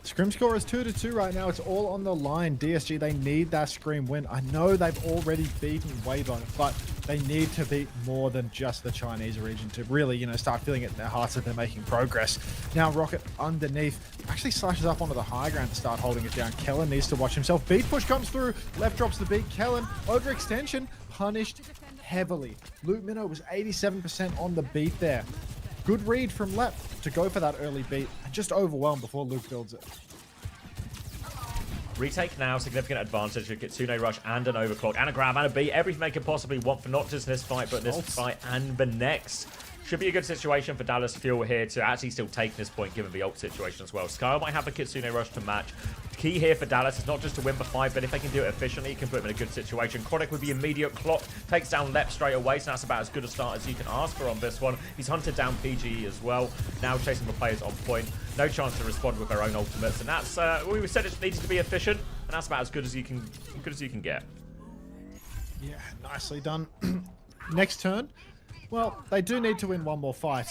Scrim score is 2-2 right now. It's all on the line. DSG, they need that Scream win. I know they've already beaten Weibo, but they need to beat more than just the Chinese region to really, you know, start feeling it in their hearts that they're making progress. Now Rocket underneath actually slashes up onto the high ground to start holding it down. Kellen needs to watch himself. Beat push comes through. Left drops the beat. Kellen, overextension, punished heavily. Luke Minnow was 87% on the beat there. Good read from Lep to go for that early beat and just overwhelmed before Luke builds it. Retake now, significant advantage with Kitsune Rush and an overclock and a grab and a beat. Everything they can possibly want for not just this fight, but this fight and the next. Should be a good situation for Dallas Fuel here to actually still take this point given the ult situation as well. Skyle might have the Kitsune Rush to match. Key here for Dallas is not just to win the fight, but if they can do it efficiently, it can put them in a good situation. Chronic with the immediate clock takes down Lep straight away, so that's about as good a start as you can ask for on this one. He's hunted down PGE as well, now chasing the players on point. No chance to respond with their own ultimates, and that's we said it needed to be efficient, and that's about as good as you can get. Yeah, nicely done. Next turn, well, they do need to win one more fight,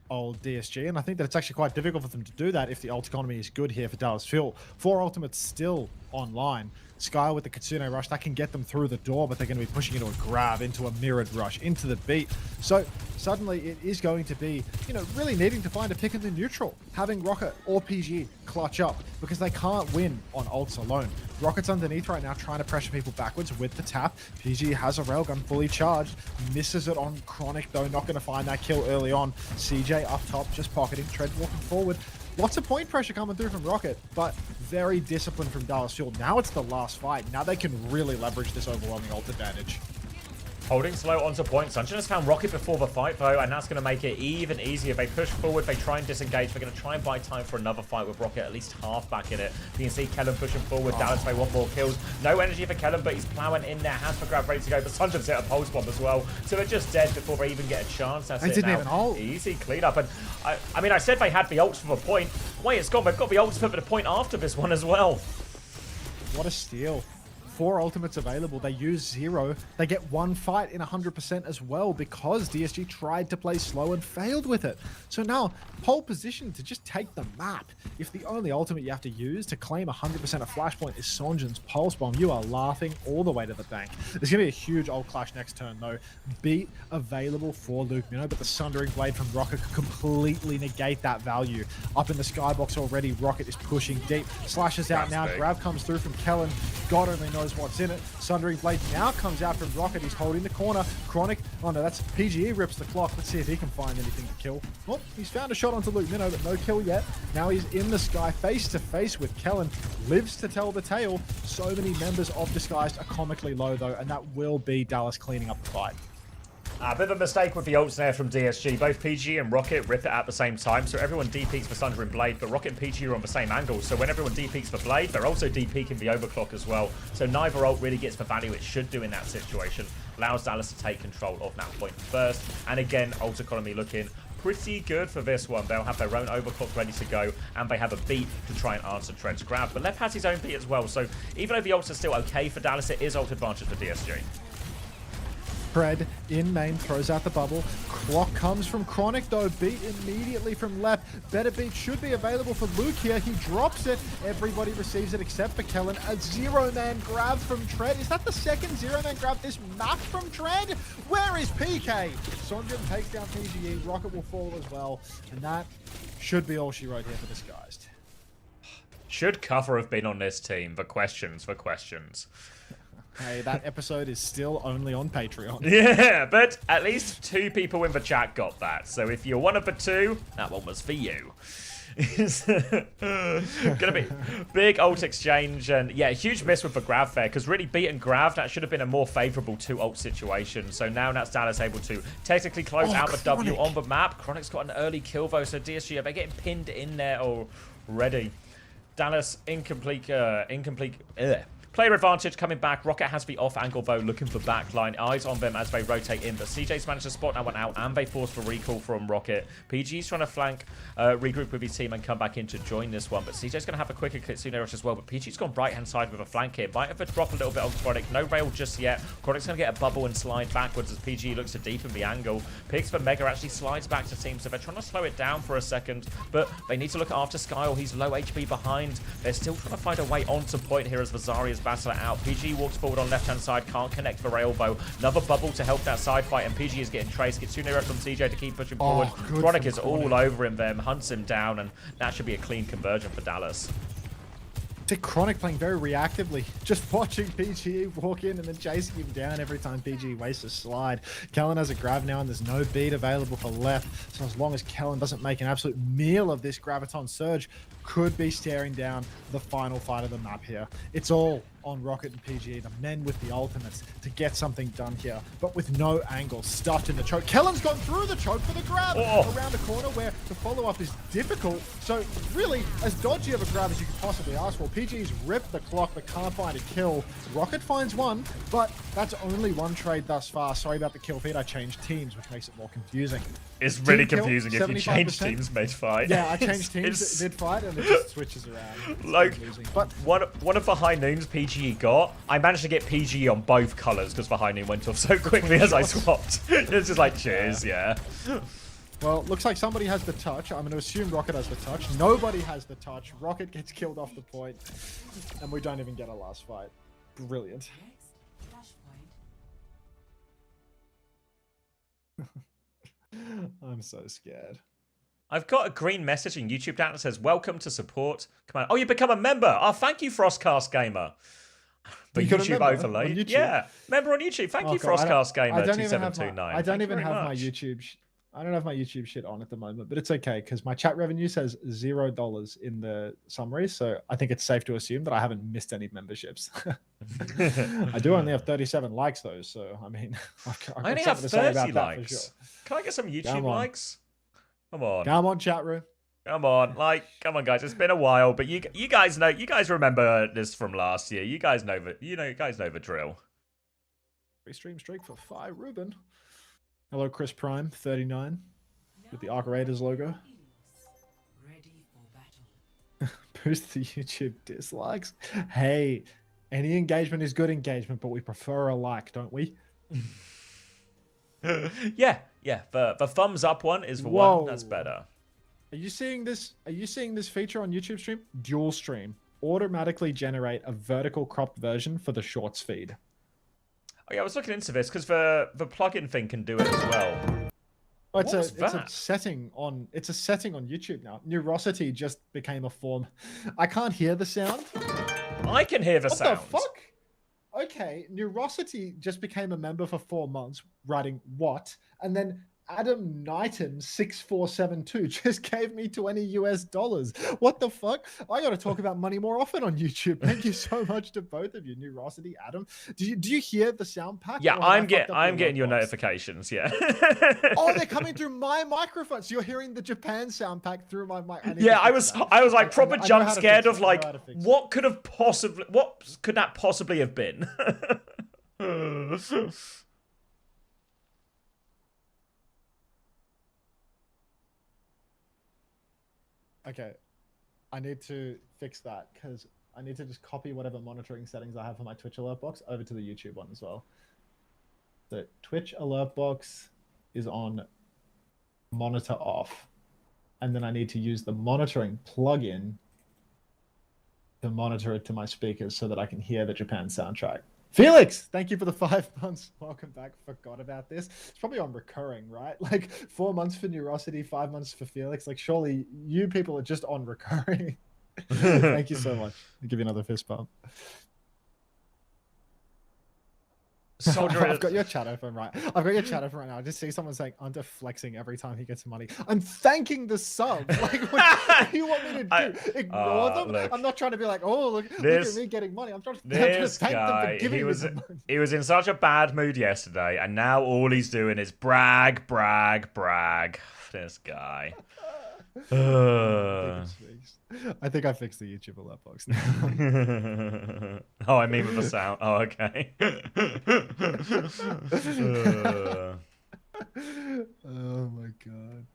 old DSG, and I think that it's actually quite difficult for them to do that if the ult economy is good here for Dallas Fuel. 4 ultimates still online. Sky with the Kitsune Rush, that can get them through the door, but they're going to be pushing into a grab, into a mirrored rush, into the beat. So suddenly it is going to be, you know, really needing to find a pick in the neutral, having Rocket or PG clutch up, because they can't win on ults alone. Rocket's underneath right now, trying to pressure people backwards with the tap. PG has a railgun fully charged, misses it on Chronic though, not going to find that kill early on. CJ up top, just pocketing, Tread walking forward. Lots of point pressure coming through from Rocket, but very disciplined from Dallas Fuel. Now it's the last fight. Now they can really leverage this overwhelming ult advantage. Holding slow onto point. Sunshine has found Rocket before the fight, though, and that's going to make it even easier. They push forward, they try and disengage. They're going to try and buy time for another fight with Rocket, at least half back in it. You can see Kellen pushing forward. Dallas may want more kills. No energy for Kellen, but he's plowing in there. Has for grab ready to go. But Sunshine hit a pulse bomb as well. So they're just dead before they even get a chance. That's it didn't now. even ult. Easy clean up. And I mean, I said they had the ults for the point. The way it's gone, they've got the ults for the point after this one as well. What a steal. 4 ultimates available. They use 0. They get 1 fight in 100% as well because DSG tried to play slow and failed with it. So now, pole position to just take the map. If the only ultimate you have to use to claim 100% of Flashpoint is Sonjin's Pulse Bomb, you are laughing all the way to the bank. There's going to be a huge ult clash next turn though. Beat available for Luke Minnow, but the Sundering Blade from Rocket could completely negate that value. Up in the skybox already, Rocket is pushing deep. Slashes out now. Grab comes through from Kellen. God only knows what's in it. Sundering Blade now comes out from Rocket. He's holding the corner. Chronic, oh no, that's PGE rips the clock. Let's see if he can find anything to kill. Oh, he's found a shot onto Luke Minnow, but no kill yet. Now he's in the sky, face to face with Kellen. Lives to tell the tale. So many members of Disguised are comically low though, and that will be Dallas cleaning up the fight. A bit of a mistake with the ults there from DSG. Both PG and Rocket rip it at the same time, so everyone D-peaks for Sundering Blade, but Rocket and PG are on the same angle, so when everyone D-peaks for Blade, they're also D-peaking the overclock as well. So neither ult really gets the value it should do in that situation. Allows Dallas to take control of that point first. And again, ult economy looking pretty good for this one. They'll have their own overclock ready to go, and they have a beat to try and answer Tread's grab. But Lep has his own beat as well, so even though the ults are still okay for Dallas, it is ult advantage for DSG. Tread in main, throws out the bubble. Clock comes from Chronic though, beat immediately from Lep. Better beat should be available for Luke here. He drops it. Everybody receives it except for Kellen. A 0-man grab from Tread. Is that the second 0-man grab this map from Tread? Where is PK? Sonjin takes down PGE. Rocket will fall as well. And that should be all she wrote here for Disguised. Should Cover have been on this team? The questions. Hey, that episode is still only on Patreon. Yeah, but at least 2 people in the chat got that. So if you're one of the 2, that one was for you. It's gonna be big ult exchange, and yeah, huge miss with the grab there, because really beat and grab, that should have been a more favorable 2 ult situation. So now that's Dallas able to technically close out the W on the map. Chronic's got an early kill though, so DSG, are they getting pinned in there already? Dallas incomplete. Player advantage coming back. Rocket has the off angle though, looking for backline. Eyes on them as they rotate in, but CJ's managed to spot that one out, and they force for recall from Rocket. PG's trying to flank, regroup with his team and come back in to join this one, but CJ's going to have a quicker Kitsune rush as well, but PG's gone right hand side with a flank here. Might have a drop a little bit on Chronic. No rail just yet. Chronic's going to get a bubble and slide backwards as PG looks to deepen the angle. Picks for Mega, actually slides back to team, so they're trying to slow it down for a second, but they need to look after Skyle. He's low HP behind. They're still trying to find a way onto point here as Vazaria's battle it out. PG walks forward on left hand side, can't connect the rail though. Another bubble to help that side fight, and PG is getting traced. Kitsune rush from CJ to keep pushing forward. Chronic is all over him there, hunts him down, and that should be a clean conversion for Dallas. Chronic playing very reactively, just watching PG walk in and then chasing him down every time PG wastes a slide. Kellen has a grab now, and there's no beat available for left, so as long as Kellen doesn't make an absolute meal of this Graviton Surge, could be staring down the final fight of the map here. It's all on Rocket and PGE, the men with the ultimates, to get something done here, but with no angle, stuffed in the choke. Kellen's gone through the choke for the grab around a corner where the follow-up is difficult. So really, as dodgy of a grab as you could possibly ask for. PGE's ripped the clock, but can't find a kill. Rocket finds one, but that's only one trade thus far. Sorry about the kill feed. I changed teams, which makes it more confusing. It's really Team kill, confusing if you change 75%. teams mid-fight. Yeah, I changed teams mid-fight and it just switches around. It's Like, confusing. But one of the high noons PGE got, I managed to get PGE on both colours because the high noon went off so quickly as I swapped. It's just like, cheers, yeah. well, looks like somebody has the touch. I'm going to assume Rocket has the touch. Nobody has the touch. Rocket gets killed off the point, and we don't even get a last fight. Brilliant. Next, flashpoint. I'm so scared. I've got a green message in YouTube down that says, welcome to support command. Oh, you become a member. Oh, thank you, Frostcast Gamer. But You got a YouTube member on overlay. YouTube? Yeah, member on YouTube. Thank you, God, Frostcast Gamer I don't even have 2729. I don't Thank you even very have my much. YouTube. I don't have my YouTube shit on at the moment, but it's okay because my chat revenue says $0 in the summary, so I think it's safe to assume that I haven't missed any memberships. I do only have 37 likes though, so I mean, I only have 30 likes. Can I get some YouTube Come on. likes? Come on. Come on, chat room. Come on, come on, guys. It's been a while, but you guys know, you guys remember this from last year. You guys know you guys know the drill. Free stream streak for Phi Ruben. Hello, Chris Prime 39 with the Arc Raiders logo. Ready for battle. Boost the YouTube dislikes. Hey, any engagement is good engagement, but we prefer a like, don't we? Yeah. The thumbs up one is the Whoa. one that's better. Are you seeing this? Are you seeing this feature on YouTube stream? Dual stream. Automatically generate a vertical cropped version for the shorts feed. Oh yeah, I was looking into this because the plugin thing can do it as well. Oh, it's What was a that? setting on YouTube now. Neurosity just became a form. I can't hear the sound. I can hear the What sound. the fuck? Okay, Neurosity just became a member for 4 months, writing what? And then Adam Knighton 6472 just gave me $20. What the fuck? I got to talk about money more often on YouTube. Thank you so much to both of you, Neurosity, Adam. Do you hear the sound pack? Yeah, or have I I'm fucked up getting your box? notifications. Yeah. Oh, they're coming through my microphone. So you're hearing the Japan sound pack through my mic. Yeah, I was like proper I know jump how to scared fix of it. I know like how to fix it. what could that possibly have been? Okay, I need to fix that because I need to just copy whatever monitoring settings I have for my Twitch alert box over to the YouTube one as well. The Twitch alert box is on monitor off, and then I need to use the monitoring plugin to monitor it to my speakers so that I can hear the Japan soundtrack. Felix, thank you for the 5 months. Welcome back. Forgot about this. It's probably on recurring, right? Like 4 months for Neurosity, 5 months for Felix. Like surely you people are just on recurring. Thank you so much. I'll give you another fist bump. Soldier, I've got your chat open right. I've got your chat open right now. I just see someone saying under flexing every time he gets money. I'm thanking the sub. Like, what do you want me to do? Ignore them? look. I'm not trying to be like, oh, look This- at me getting money. I'm trying to this thank them guy, for giving he me was the money. he was in such a bad mood yesterday, and now all he's doing is brag. This guy. I think I fixed the YouTube alert box now. Oh, I mean with the sound. Oh, okay. Oh my god.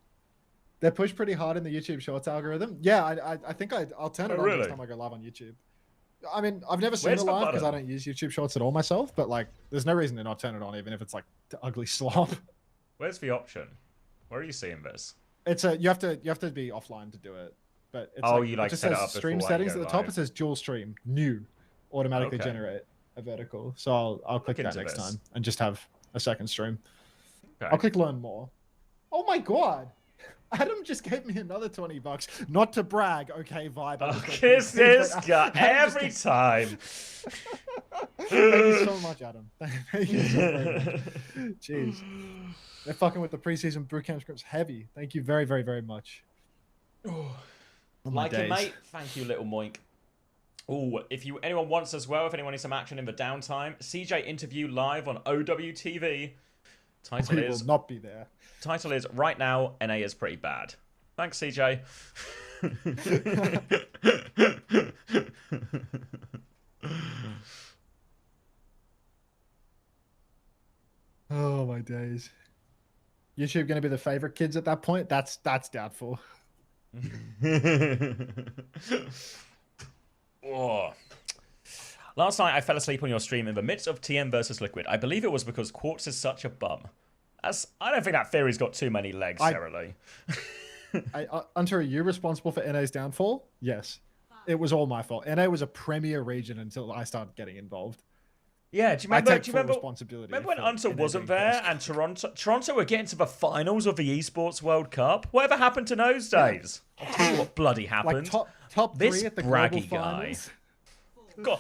They're pushed pretty hard in the YouTube Shorts algorithm. Yeah, I think I'll turn it on really? next time I go live on YouTube. I mean, I've never seen Where's it the live because I button? don't use YouTube Shorts at all myself, but like, there's no reason to not turn it on even if it's like the ugly slop. Where's the option? Where are you seeing this? It's a you have to be offline to do it. But it's Oh, like, you, like, it just set it says up stream before you settings go at the top. live. It says dual stream, new, automatically Okay. generate a vertical. So I'll click that into next this. time and just have a second stream. Okay. I'll click learn more. Oh my god. Adam just gave me another $20. Not to brag, okay, vibe. Oh, I'm just kiss gonna- this guy every time. Thank you so much, Adam. Thank you so very much. Jeez. They're fucking with the preseason bootcamp scripts heavy. Thank you very, very, very much. Oh, my Like it, days. mate. Thank you, little moink. Oh, if anyone wants as well, if anyone needs some action in the downtime, CJ interview live on OWTV. Title We is will not be there. Title is right now. NA is pretty bad. Thanks, CJ. Oh my days. YouTube going to be the favorite kids at that point? That's doubtful. Oh. Last night I fell asleep on your stream in the midst of TM versus Liquid. I believe it was because Quartz is such a bum. I don't think that theory's got too many legs, Sarah. Hunter, are you responsible for NA's downfall? Yes. It was all my fault. NA was a premier region until I started getting involved. Yeah, do you remember? Responsibility. Remember when Hunter wasn't there and Toronto were getting to the finals of the Esports World Cup? Whatever happened to those days? I'll tell you what bloody happened. Like top this three at the braggy global guy. finals. God,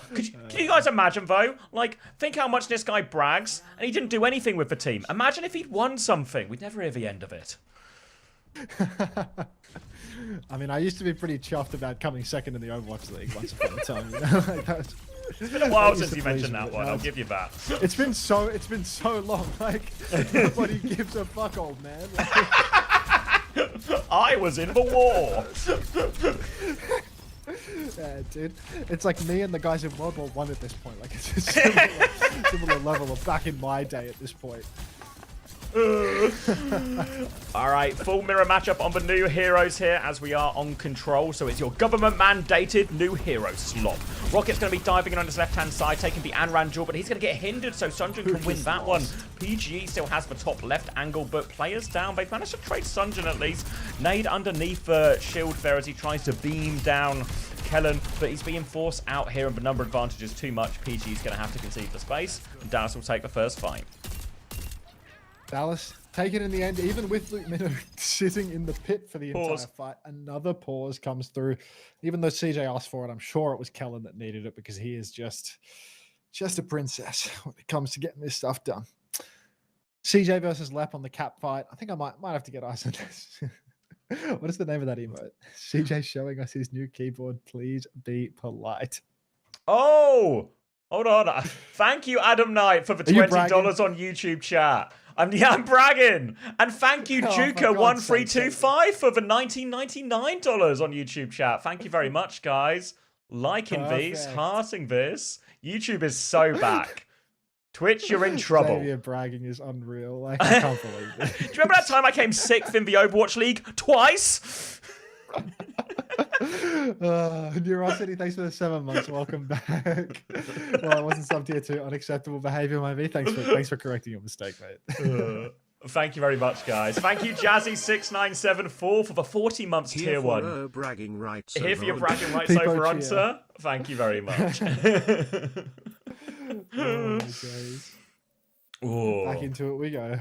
can you guys imagine though? Like, think how much this guy brags, and he didn't do anything with the team. Imagine if he'd won something. We'd never hear the end of it. I mean, I used to be pretty chuffed about coming second in the Overwatch League once upon a time. You know? It's been a while since you mentioned that one. I'll give you that. It's been so long. Like, nobody gives a fuck, old man. Like, I was in the war. Yeah, dude. It's like me and the guys in World War One at this point. Like, it's a similar level of back in my day at this point. Alright, full mirror matchup on the new heroes here as we are on control. So it's your government-mandated new hero slot. Rocket's going to be diving in on his left-hand side, taking the Anran duel, but he's going to get hindered, so Sunjin can win that one. PGE still has the top left angle, but players down. They've managed to trade Sunjin at least. Nade underneath the shield there as he tries to beam down Kellen, but he's being forced out here, and the number advantage is too much. PG's going to have to concede the space, and Dallas will take the first fight. Dallas, take it in the end, even with Luke Minnow sitting in the pit for the entire fight. Another pause comes through. Even though CJ asked for it, I'm sure it was Kellen that needed it because he is just a princess when it comes to getting this stuff done. CJ versus Lep on the cap fight. I think I might have to get eyes on this. What is the name of that emote? CJ showing us his new keyboard. Please be polite. Oh, hold on. Thank you, Adam Knight, for the $20 on YouTube chat. I'm bragging. And thank you, Juka1325 for the $19.99 on YouTube chat. Thank you very much, guys. Liking these, hearting this. YouTube is so back. Twitch, you're in trouble. Xavier bragging is unreal. Like, I can't believe it. Do you remember that time I came 6th in the Overwatch League twice? Neurosity, thanks for the 7 months. Welcome back. Well, it wasn't sub tier 2. Unacceptable behavior, maybe. Thanks for correcting your mistake, mate. Thank you very much, guys. Thank you, Jazzy6974 for the 40 months tier 1. Bragging rights. Here for your bragging rights over Hunter. Thank you very much. Oh, back into it we go.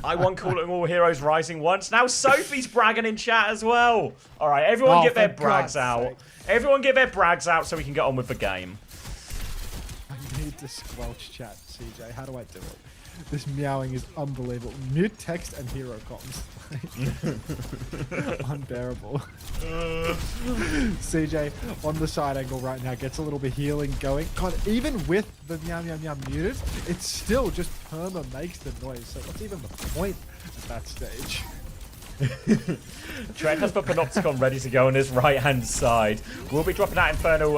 I won calling all heroes rising once. Now Sophie's bragging in chat as well. All right, everyone get their brags out. Everyone get their brags out so we can get on with the game. I need to squelch chat, CJ. How do I do it? This meowing is unbelievable. Mute text and hero comms. Unbearable. CJ on the side angle right now gets a little bit healing going. God, even with the meow meow meow muted, it still just perma makes the noise. So what's even the point at that stage? Trent has the Panopticon ready to go on his right-hand side. We'll be dropping that Infernal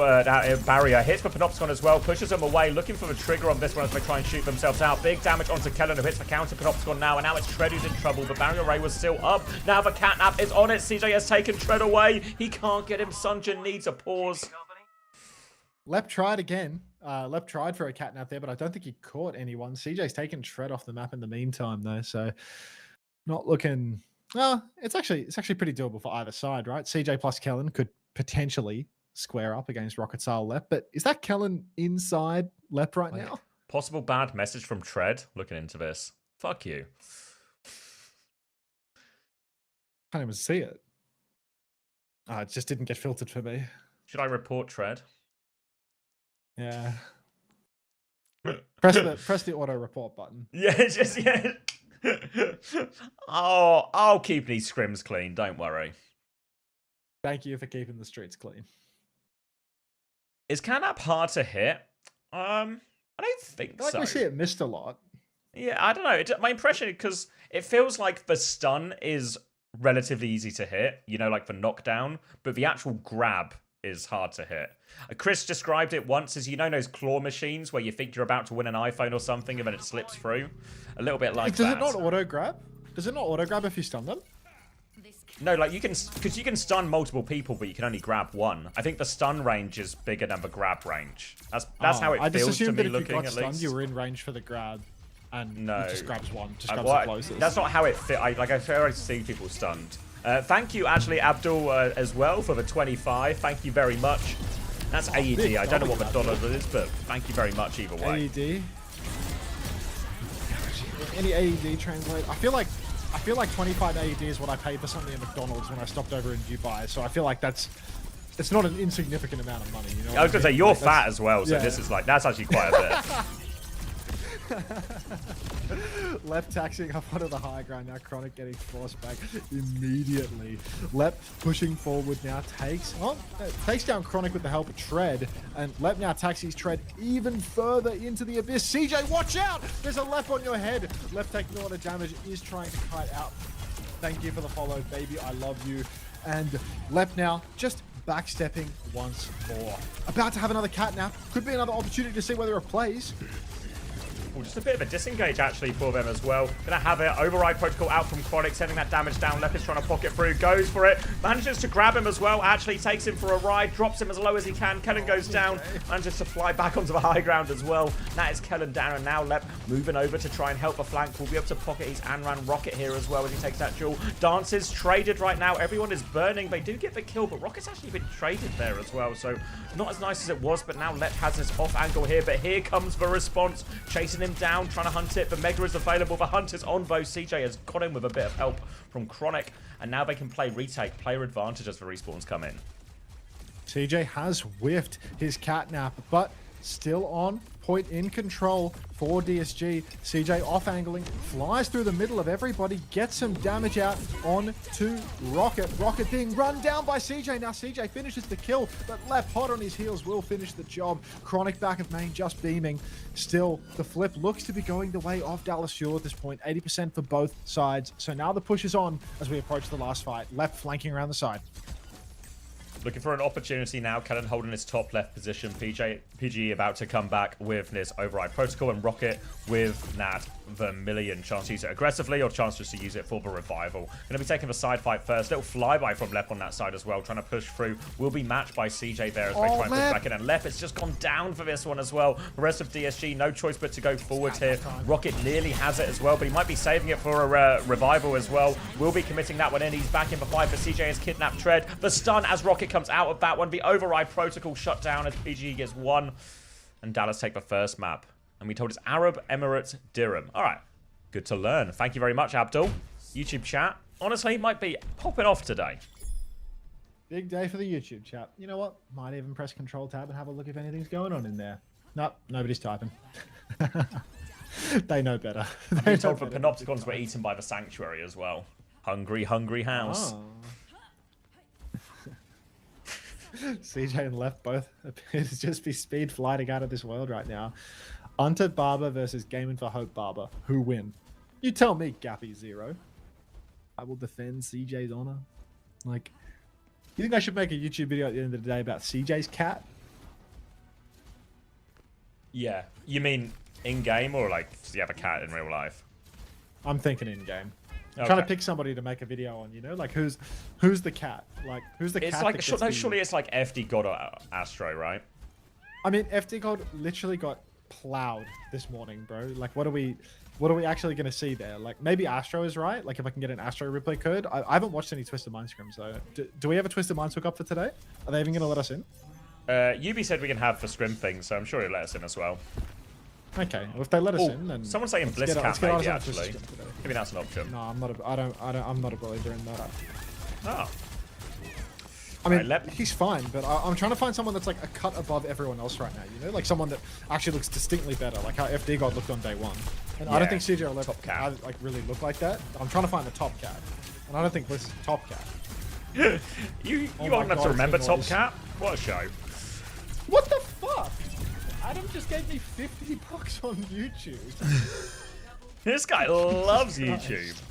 barrier. Hits the Panopticon as well. Pushes them away. Looking for the trigger on this one as they try and shoot themselves out. Big damage onto Kellen, who hits the counter Panopticon now. And now it's Tread who's in trouble. The barrier ray was still up. Now the catnap is on it. CJ has taken Tread away. He can't get him. Sunjin needs a pause. Lep tried again. Lep tried for a catnap there, but I don't think he caught anyone. CJ's taken Tread off the map in the meantime, though. So not looking... Well, it's actually pretty doable for either side, right? CJ plus Kellen could potentially square up against Rocket Style Lep, but is that Kellen inside Lep right now? Possible bad message from Tread looking into this. Fuck you. Can't even see it. It just didn't get filtered for me. Should I report Tread? Yeah. press the auto report button. Yeah, yeah. Oh, I'll keep these scrims clean. Don't worry. Thank you for keeping the streets clean. Is Catnap hard to hit? I don't think I feel like so. we see it missed a lot. Yeah, I don't know. My impression, because it feels like the stun is relatively easy to hit, you know, like the knockdown, but the actual grab is hard to hit. Chris described it once as, you know, those claw machines where you think you're about to win an iPhone or something and then it slips through. A little bit like Does that. it not auto grab? Does it not auto grab if you stun them? No, like you can, because you can stun multiple people, but you can only grab one. I think the stun range is bigger than the grab range. That's how it I just feels to assumed me that if you looking got at stunned, least. you were in range for the grab, and No. it just grabs one, just grabs Well, the closest. that's not how it fit. I've already seen people stunned. Thank you, actually, Abdul, as well, for the 25. Thank you very much. That's AED. big I don't know what the W, dollar is, but thank you very much either way. AED. Any AED translate? I feel like 25 AED is what I paid for something at McDonald's when I stopped over in Dubai. So I feel like it's not an insignificant amount of money. You know. I was gonna say you're Like, fat as well, so yeah. this is like that's actually quite a bit. Left taxing up onto the high ground now. Chronic getting forced back immediately. Lep pushing forward now takes down Chronic with the help of Tread, and Lep now taxis Tread even further into the abyss. CJ, watch out! There's a Lep on your head. Lep taking a lot of damage, is trying to kite out. Thank you for the follow, baby. I love you. And Lep now just backstepping once more. About to have another catnap. Could be another opportunity to see whether it plays. Well, just a bit of a disengage, actually, for them as well. Gonna have it. Override Protocol out from Chronic, sending that damage down. Lep is trying to pocket through. Goes for it. Manages to grab him as well. Actually takes him for a ride. Drops him as low as he can. Kellen goes down. Manages to fly back onto the high ground as well. That is Kellen down. And now Lep moving over to try and help the flank. Will be able to pocket his Anran rocket here as well as he takes that duel. Dances traded right now. Everyone is burning. They do get the kill, but Rocket's actually been traded there as well. So not as nice as it was, but now Lep has this off angle here. But here comes the response. Chasing him down, trying to hunt it. The Mega is available. The hunt is on both. CJ has got him with a bit of help from Chronic. And now they can play retake, player advantage as the respawns come in. CJ has whiffed his catnap, but still on point, in control for DSG. CJ off angling, flies through the middle of everybody, gets some damage out on to Rocket. Rocket being run down by CJ. Now CJ finishes the kill, but left hot on his heels will finish the job. Chronic back of main just beaming. Still, the flip looks to be going the way of Dallas Fuel at this point. 80% for both sides. So now the push is on as we approach the last fight. Left flanking around the side. Looking for an opportunity now. Kellen holding his top left position. PG about to come back with this override protocol, and Rocket with Nat Vermilion. Chance to use it aggressively or chance just to use it for the revival. Going to be taking the side fight first. Little flyby from Lep on that side as well. Trying to push through. Will be matched by CJ there as they try and push back in. And Lep has just gone down for this one as well. The rest of DSG, no choice but to go forward here. Rocket nearly has it as well, but he might be saving it for a revival as well. Will be committing that one in. He's back in the fight, but CJ has kidnapped Tread. The stun as Rocket comes out of that one. The override protocol shut down as PG gets one. And Dallas take the first map. And we told it's Arab Emirates Dirham. All right. Good to learn. Thank you very much, Abdul. YouTube chat. Honestly, might be popping off today. Big day for the YouTube chat. You know what? Might even press Control Tab and have a look if anything's going on in there. Nope, nobody's typing. They know better. They told the Panopticons were eaten by the Sanctuary as well. Hungry, hungry house. Oh. CJ and Left both appear to just be speed flying out of this world right now. Unted Barber versus Gaming for Hope Barber. Who win? You tell me, Gappy Zero. I will defend CJ's honor. Like, you think I should make a YouTube video at the end of the day about CJ's cat? Yeah. You mean in-game or like does he have a cat in real life? I'm thinking in-game. Okay. Trying to pick somebody to make a video on, you know? Like, who's the cat? Like, who's the cat? It's like, that gets surely it's like FD God or Astro, right? I mean, FD God literally got plowed this morning, bro. Like, what are we actually going to see there? Like, maybe Astro is right. Like, if I can get an Astro replay code. I haven't watched any Twisted Mind scrims, though. Do we have a Twisted Minds hook up for today? Are they even going to let us in? Yubi said we can have the scrim thing, so I'm sure he'll let us in as well. Okay, well, if they let us in, then someone's saying Bliss let's Cat get maybe, ours on actually. Twisted today. Maybe that's an option. No, I'm not. I'm not a believer in that. Oh. I mean, Right, he's fine, but I'm trying to find someone that's like a cut above everyone else right now. You know, like someone that actually looks distinctly better, like how FD God looked on day one. And I don't think CJ or top cat. like really look like that. I'm trying to find the top cat, and I don't think Bliss is top cat. you Oh old my enough God, to remember it's Top noise. Cat? What a show. What the Adam just gave me $50 on YouTube. This guy loves YouTube.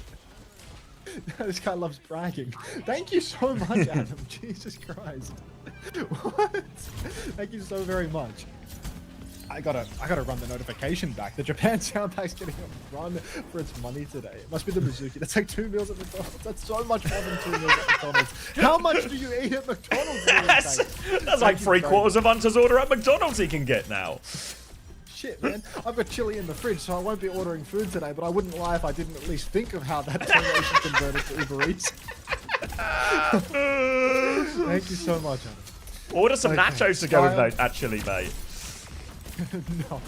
This guy loves bragging. Thank you so much, Adam. Jesus Christ. What? Thank you so very much. I gotta run the notification back. The Japan sound pack's getting a run for its money today. It must be the Mizuki. That's like 2 meals at McDonald's. That's so much more than 2 meals at McDonald's. How much do you eat at McDonald's? That's like 3/4 of Hunter's order at McDonald's he can get now. Shit, man. I've got chili in the fridge, so I won't be ordering food today, but I wouldn't lie if I didn't at least think of how that donation converted to Uber Eats. Thank you so much, Adam. Order some Okay. nachos to go with those, actually, mate. No.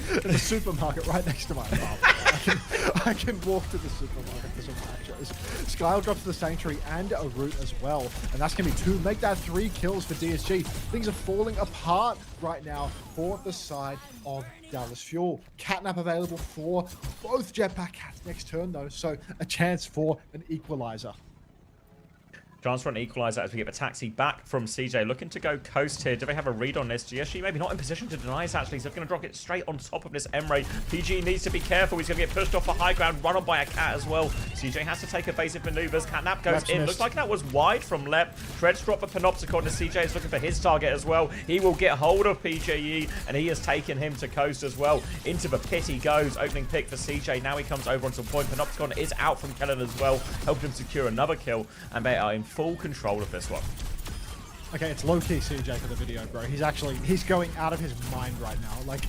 There's a supermarket right next to my apartment. I can walk to the supermarket for some nachos. Skyle drops the Sanctuary and a root as well. And that's going to be 2. Make that 3 kills for DSG. Things are falling apart right now for the side of Dallas Fuel. Catnap available for both Jetpack Cats next turn, though. So a chance for an equalizer. Chance for an equalizer as we get the taxi back from CJ. Looking to go coast here. Do they have a read on this? GSG maybe not in position to deny us, actually. So they're going to drop it straight on top of this M-Ray. PG needs to be careful. He's going to get pushed off the high ground, run on by a cat as well. CJ has to take evasive maneuvers. Catnap goes in. Looks like that was wide from Lep. Treads drop a Panopticon. CJ is looking for his target as well. He will get hold of PGE, and he has taken him to coast as well. Into the pit he goes. Opening pick for CJ. Now he comes over onto a point. Panopticon is out from Kellen as well, helping him secure another kill, and they are in full control of this one. Okay, it's low-key CJ for the video, bro. He's going out of his mind right now. Like,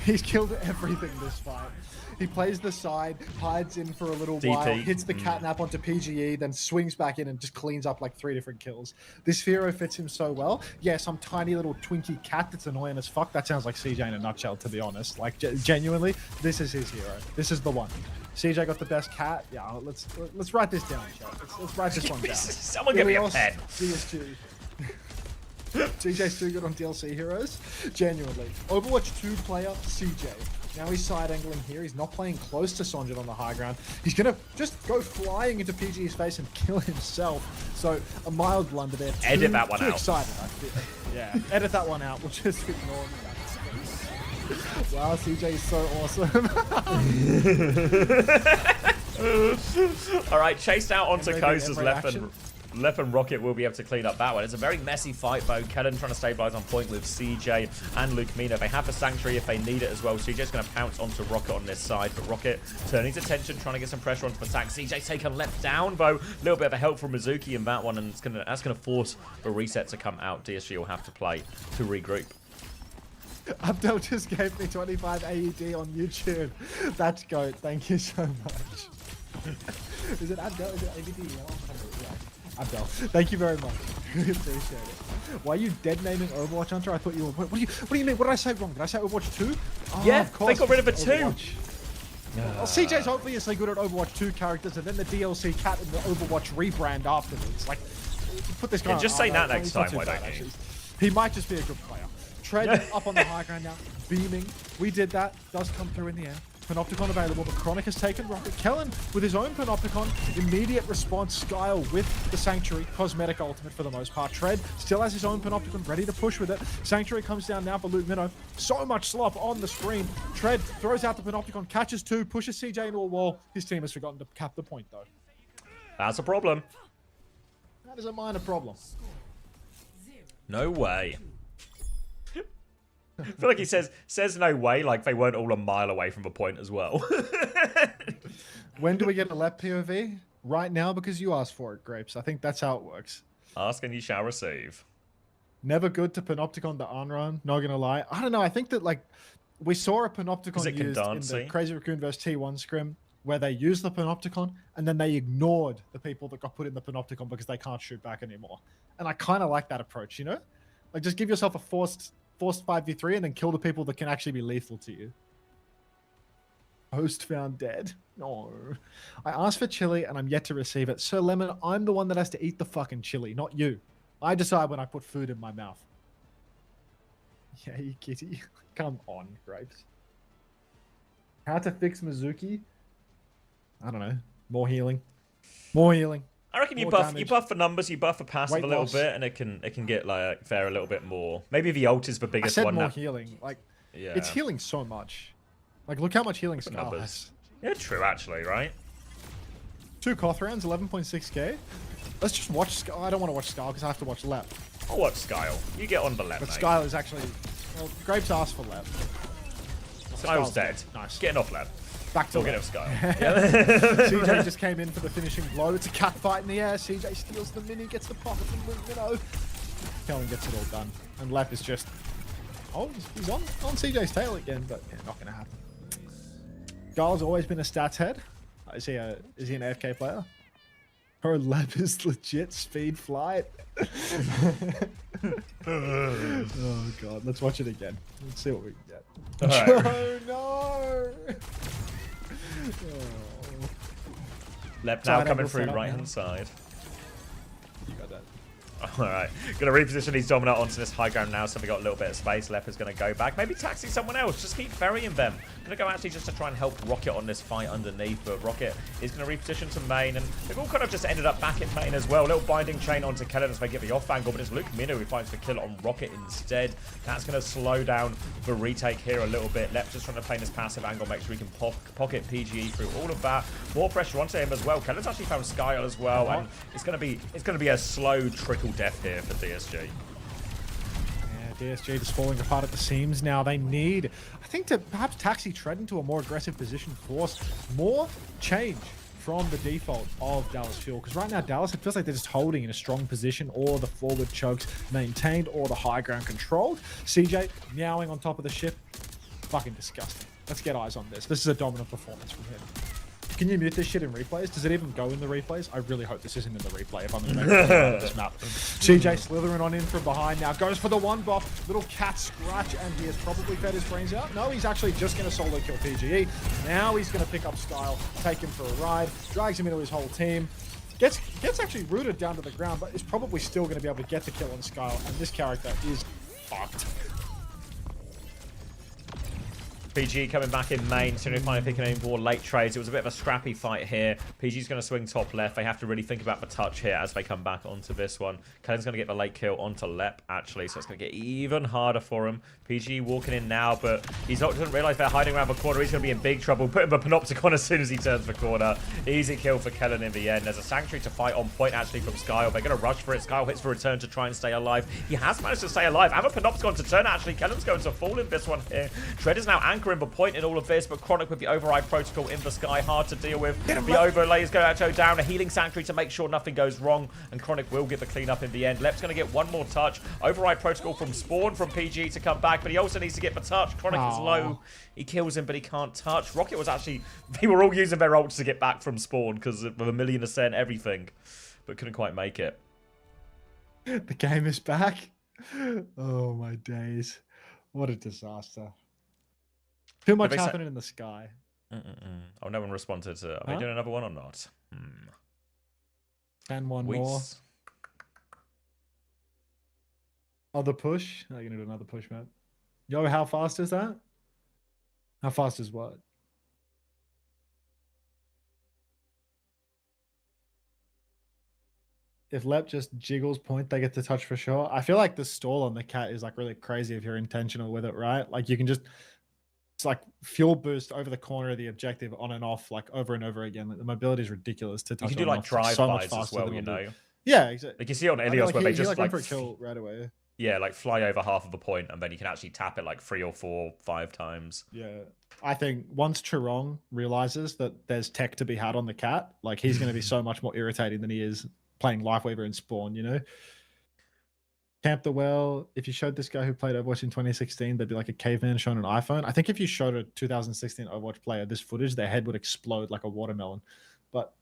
he's killed everything this fight. He plays the side, hides in for a little while, hits the catnap onto PGE, then swings back in and just cleans up like 3 different kills. This Firo fits him so well. Yeah, some tiny little Twinkie cat that's annoying as fuck. That sounds like CJ in a nutshell, to be honest. Like, genuinely, this is his hero. This is the one. CJ got the best cat. Yeah, let's write this down, chat. Let's write this one down. Someone give me a pen. DSG. CJ's too good on DLC heroes. Genuinely. Overwatch 2 player, CJ. Now he's side angling here. He's not playing close to Sonjin on the high ground. He's going to just go flying into PG's face and kill himself. So a mild blunder there. Edit that one out. Excited, I feel. Yeah, edit that one out. We'll just ignore that. Wow, CJ is so awesome. All right, chased out onto coast as Lep and Rocket will be able to clean up that one. It's a very messy fight, though. Kellen trying to stabilize on point with CJ and Luke Mina. They have the Sanctuary if they need it as well. CJ's going to pounce onto Rocket on this side, but Rocket turning his attention, trying to get some pressure onto the sack. CJ's taken Lep down, though. A little bit of a help from Mizuki in that one, and that's going to force the reset to come out. DSG will have to play to regroup. Abdel just gave me 25 AED on YouTube. That's GOAT. Thank you so much. Is it Abdel? Is it AED? Yeah. Abdel. Thank you very much. Really appreciate it. Why are you dead naming Overwatch Hunter? I thought you were. What do you mean? What did I say wrong? Did I say Overwatch 2? Oh, Yeah, of course. they got rid of a 2. Well, CJ's obviously good at Overwatch 2 characters, and then the DLC cat and the Overwatch rebrand afterwards. Like, put this guy. Yeah, just say that next he's not time, too why bad, don't you? actually. He might just be a good player. Tread up on the high ground now, beaming. We did that. Does come through in the end. Panopticon available, but Chronic has taken Rocket. Kellen with his own Panopticon. Immediate response. Skyle with the Sanctuary. Cosmetic ultimate for the most part. Tread still has his own Panopticon, ready to push with it. Sanctuary comes down now for Luke Minnow. So much slop on the screen. Tread throws out the Panopticon, catches 2, pushes CJ into a wall. His team has forgotten to cap the point, though. That's a problem. That is a minor problem. No way. I feel like he says no way, like they weren't all a mile away from the point as well. When do we get a lap POV? Right now, because you asked for it, Grapes. I think that's how it works. Ask and you shall receive. Never good to Panopticon the on-run, not gonna lie. I don't know, I think that, like, we saw a Panopticon used in the Crazy Raccoon vs T1 scrim, where they used the Panopticon, and then they ignored the people that got put in the Panopticon because they can't shoot back anymore. And I kind of like that approach, you know? Like, just give yourself a forced 5v3 and then kill the people that can actually be lethal to you. Host found dead. No. I asked for chili and I'm yet to receive it. Sir Lemon, I'm the one that has to eat the fucking chili, not you. I decide when I put food in my mouth. Yeah, you kitty. Come on, Grapes. How to fix Mizuki? I don't know. More healing. More healing. I reckon you buff the numbers, you buff the passive Weight a little loss. bit, and it can get like fair a little bit more. Maybe the ult is the I biggest said one more now. healing. Like, Yeah. It's healing so much. Like, look how much healing Scar numbers. has. Yeah, true, actually, right? 2 Koth rounds, 11.6k. Let's just watch Scar. I don't want to watch Scar because I have to watch Lep. I'll watch Skyle. You get on the left, But mate. Skyle is actually... Well, Grapes asked for Lep. Skyle's dead. Nice. Getting off left. Back to We'll get Lep. off Skyle. CJ just came in for the finishing blow. It's a cat fight in the air. CJ steals the mini, gets the pocket and you know. Kellen gets it all done. And Lep is just... Oh, he's on CJ's tail again, but yeah, not going to happen. Skyle's always been a stats head. Is he an AFK player? Or Lep is legit speed flight. Oh god, let's watch it again. Let's see what we can get. Alright. Oh no! Oh. Lep Side now coming angle through setup right now. hand side. You got that. Alright, gonna reposition his dominant onto this high ground now, so we got a little bit of space. Lep is gonna go back, maybe taxi someone else, just keep burying them. Gonna go actually just to try and help Rocket on this fight underneath, but Rocket is gonna reposition to main, and they've all kind of just ended up back in main as well. A little binding chain onto Kellen as they get the off angle, but it's Luke Mino who finds the kill on Rocket instead. That's gonna slow down the retake here a little bit. Lep just trying to play this passive angle, make sure he can pocket PGE through all of that. More pressure onto him as well. Kellen's actually found Skyle as well, and it's gonna be a slow trickle death here for DSG. Yeah, DSG just falling apart at the seams now. They need, I think, to perhaps taxi Tread into a more aggressive position, force more change from the default of Dallas Fuel. Because right now, Dallas, it feels like they're just holding in a strong position, or the forward chokes maintained, or the high ground controlled. CJ meowing on top of the ship. Fucking disgusting. Let's get eyes on this. This is a dominant performance from him. Can you mute this shit in replays? Does it even go in the replays? I really hope this isn't in the replay if I'm going to make this map. CJ slithering on in from behind now. Goes for the one buff. Little cat scratch, and he has probably fed his brains out. No, he's actually just going to solo kill PGE. Now he's going to pick up Skyle, take him for a ride, drags him into his whole team. Gets actually rooted down to the ground, but is probably still going to be able to get the kill on Skyle, and this character is fucked. PG coming back in main, so finally picking any more late trades. It was a bit of a scrappy fight here. PG's going to swing top left. They have to really think about the touch here as they come back onto this one. Kellen's going to get the late kill onto Lep, actually, so it's going to get even harder for him. PG walking in now, but doesn't realize they're hiding around the corner. He's going to be in big trouble. Put him a Panopticon as soon as he turns the corner. Easy kill for Kellen in the end. There's a Sanctuary to fight on point, actually, from Skyle. They're going to rush for it. Skyle hits for return to try and stay alive. He has managed to stay alive. And a Panopticon to turn, actually. Kellen's going to fall in this one here. Tread is now anchoring the point in all of this, but Chronic with the override protocol in the sky, hard to deal with. The overlays go down, a healing Sanctuary to make sure nothing goes wrong, and Chronic will get the cleanup in the end. Lep's going to get one more touch. Override protocol from Spawn from PG to come back, but he also needs to get the touch. Chronic is low. He kills him, but he can't touch. Rocket was actually... They were all using their ults to get back from Spawn because of 1,000,000% everything, but couldn't quite make it. The game is back. Oh my days. What a disaster. Too much happening in the sky. Oh, no one responded to... Are they doing another one or not? And one more. Oh, the push? Oh, you're going to do another push, man. Yo, how fast is that? How fast is what? If Lep just jiggles point, they get to touch for sure. I feel like the stall on the cat is like really crazy if you're intentional with it, right? Like you can just... It's like fuel boost over the corner of the objective on and off, like over and over again. Like the mobility is ridiculous to touch. You can do like drive-bys as well, you know? Yeah, exactly. Like you see on Ilios where they just like for a kill right away. Yeah, like fly over half of the point, and then you can actually tap it like 3 or 4, 5 times. Yeah. I think once Chirong realizes that there's tech to be had on the cat, like he's going to be so much more irritating than he is playing Lifeweaver and Spawn, you know? Camp the Well, if you showed this guy who played Overwatch in 2016, they'd be like a caveman showing an iPhone. I think if you showed a 2016 Overwatch player this footage, their head would explode like a watermelon. But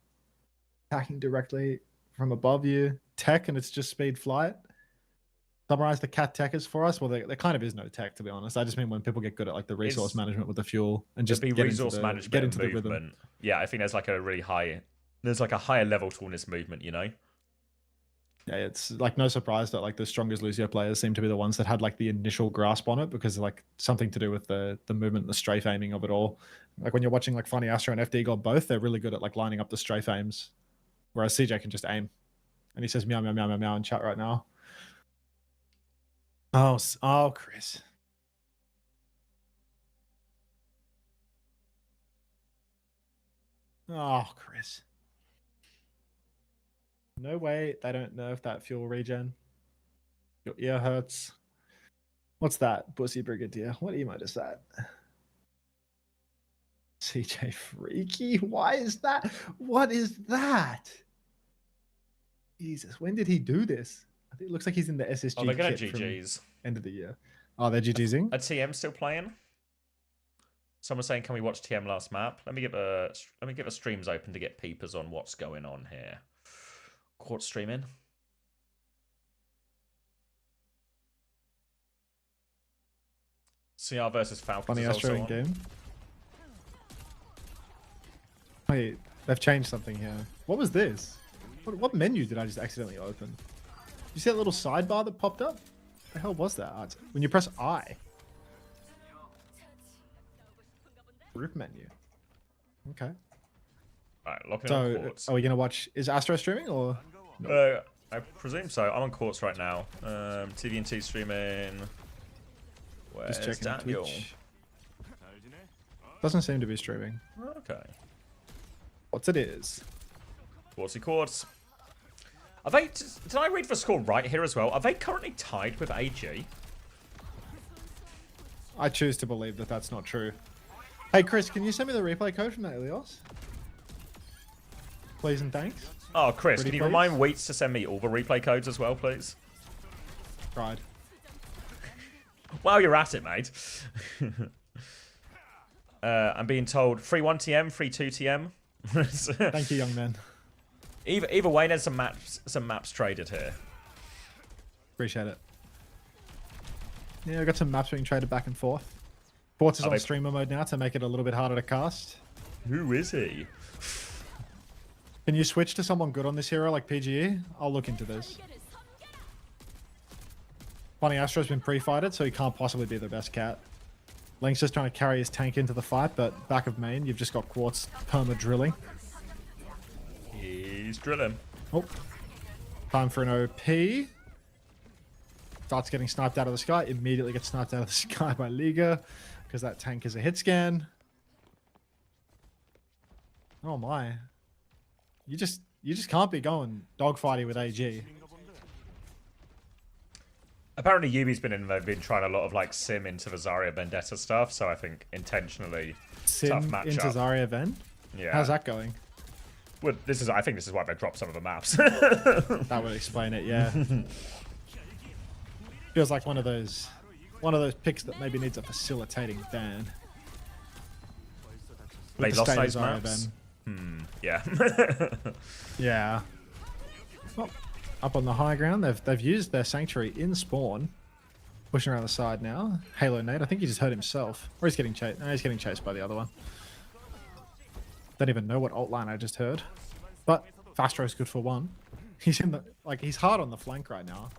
attacking directly from above you, tech, and it's just speed flight. Summarize the cat techers for us. Well, there kind of is no tech, to be honest. I just mean when people get good at like the resource management with the fuel and just be get resource into management, get into and the movement. rhythm. Yeah, I think there's like a really high, there's like a higher level to this movement, you know? Yeah, it's like no surprise that like the strongest Lucio players seem to be the ones that had like the initial grasp on it because like something to do with the movement, the strafe aiming of it all. Like when you're watching like Funny Astro and FD God both, they're really good at like lining up the strafe aims, whereas CJ can just aim. And he says meow meow meow meow meow in chat right now. Oh, Chris. Oh, Chris. No way they don't nerf that fuel regen. Your ear hurts. What's that? Pussy Brigadier. What emote is that? CJ Freaky? Why is that? What is that? Jesus, when did he do this? I think it looks like he's in the SSG Oh, they're gonna kit from GGs. end of the year. Oh, they're GGsing? A TM still playing? Someone's saying, "Can we watch TM last map?" Let me get a streams open to get peepers on what's going on here. Court streaming. CR versus Falcons Funny is also Astro in on. game. Wait, they've changed something here. What was this? What menu did I just accidentally open? You see that little sidebar that popped up? What the hell was that? Oh, when you press I. Group menu. Okay. Alright, locking on So, courts. are we going to watch... Is Astro streaming or... I presume so. I'm on courts right now. TVNT streaming. Where's Just checking Daniel? Twitch. Doesn't seem to be streaming. Okay. What's it is? Quartzy Quartz. Are they? Did I read the score right here as well? Are they currently tied with AG? I choose to believe that that's not true. Hey, Chris, can you send me the replay code from that Ilios? Please and thanks. Oh, Chris, Pretty can you please? remind Wheats to send me all the replay codes as well, please? Tried. While you're at it, mate. I'm being told free 1TM, free 2TM. Thank you, young man. Either way, there's some maps traded here. Appreciate it. Yeah, I got some maps being traded back and forth. Quartz is Are on they- streamer mode now to make it a little bit harder to cast. Who is he? Can you switch to someone good on this hero like PGE? I'll look into this. Funny Astro's been pre-fighted, so he can't possibly be the best cat. Link's just trying to carry his tank into the fight, but back of main, you've just got Quartz perma drilling. He's drilling. Oh. Time for an OP. Starts getting sniped out of the sky. Immediately gets sniped out of the sky by Liga, because that tank is a hit scan. Oh my. You just can't be going dogfighting with AG. Apparently, Yubi's they've been trying a lot of like sim into the Zarya Vendetta stuff, so I think intentionally Sim tough into matchup. Zarya event. Yeah. How's that going? Well, I think this is why they dropped some of the maps. That would explain it, yeah. Feels like one of those picks that maybe needs a facilitating ban. They With the lost state of those Zarya maps. Yeah. Yeah. Well, up on the high ground, they've used their sanctuary in spawn. Pushing around the side now. Halo Nate, I think he just hurt himself. Or he's getting chased. No, he's getting chased by the other one. Don't even know what alt line I just heard. But Fastro's good for one. He's in the he's hard on the flank right now.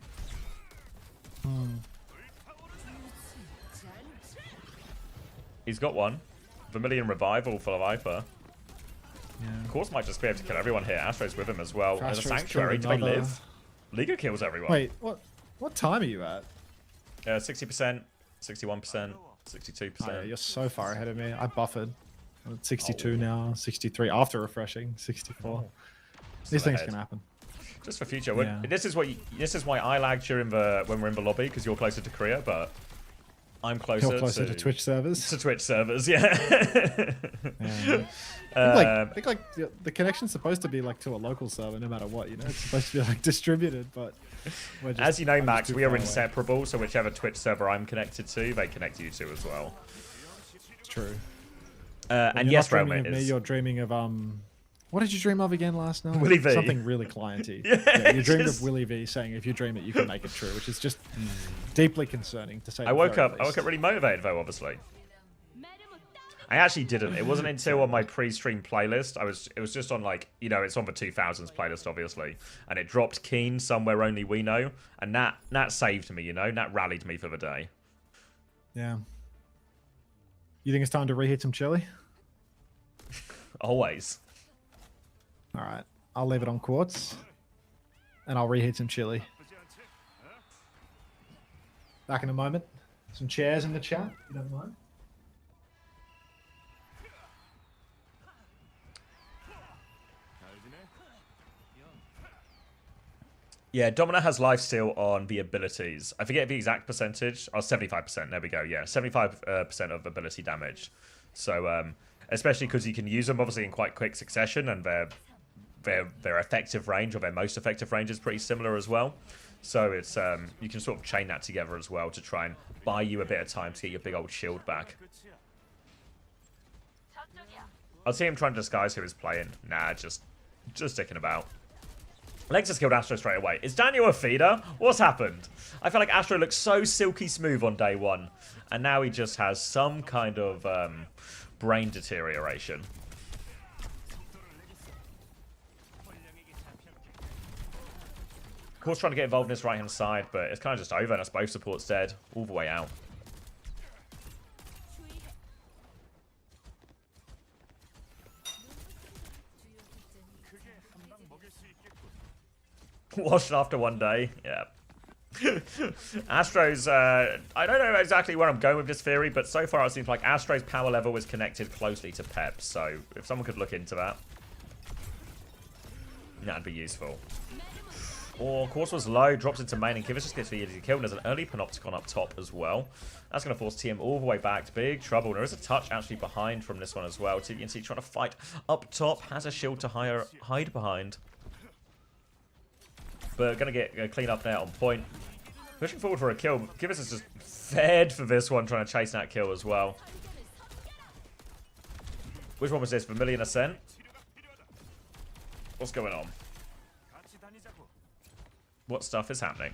He's got one. Vermilion Revival for Viper. Yeah. Of course, might just be able to kill everyone here. Astro's with him as well. And the Fastro's Sanctuary, killed do they another- live? Liga kills everyone. Wait, what time are you at? 60%, 61%, 62%. Oh, yeah, you're so far ahead of me. I buffered. I'm at 62 now, 63 after refreshing, 64. These things ahead. can happen. Just for future. Yeah. This is why I lag during when we're in the lobby, because you're closer to Korea, but I'm closer, You're closer to Twitch servers. To Twitch servers, yeah. Yeah. I think the connection's supposed to be like to a local server, no matter what. You know, it's supposed to be like distributed, but we're just, as you know, I'm just Max, too we are far away. inseparable. So whichever Twitch server I'm connected to, they connect you to as well. It's true. And You're yes, not dreaming Realm of me, is. you're dreaming of what did you dream of again last night? Willy V. Something really clienty. Yeah, you dreamed just- of Willy V saying, "If you dream it, you can make it true," which is just deeply concerning to say. I woke up really motivated though, obviously. I actually didn't. It wasn't until on my pre-stream playlist. It was just on it's on the 2000s playlist, obviously, and it dropped Keen Somewhere Only We Know, and that saved me. That rallied me for the day. Yeah. You think it's time to reheat some chili? Always. All right, I'll leave it on quartz, and I'll reheat some chili. Back in a moment. Some chairs in the chat, if you don't mind. Yeah, Domina has lifesteal on the abilities. I forget the exact percentage. Oh, 75%. There we go. Yeah, 75% of ability damage. So, especially because you can use them obviously in quite quick succession, and their effective range, or their most effective range, is pretty similar as well. So it's you can sort of chain that together as well to try and buy you a bit of time to get your big old shield back. I'll see him trying to disguise who he's playing. Nah, just sticking about. Lex has killed Astro straight away. Is Daniel a feeder? What's happened? I feel like Astro looks so silky smooth on day one, and now he just has some kind of brain deterioration. Of course, trying to get involved in this right-hand side, but it's kind of just over, and that's both supports dead all the way out. Washed after one day, yeah. Astro's, I don't know exactly where I'm going with this theory, but so far it seems like Astro's power level is connected closely to Pep, so if someone could look into that, that'd be useful. Oh, course was low, drops into main, and Kivas just gets the easy kill, and there's an early Panopticon up top as well. That's going to force TM all the way back to big trouble. There is a touch actually behind from this one as well. TVNC trying to fight up top, has a shield to hide behind. But going to get clean up there on point. Pushing forward for a kill. Kivas is just fed for this one, trying to chase that kill as well. Which one was this? Vermilion Ascent? What's going on? What stuff is happening?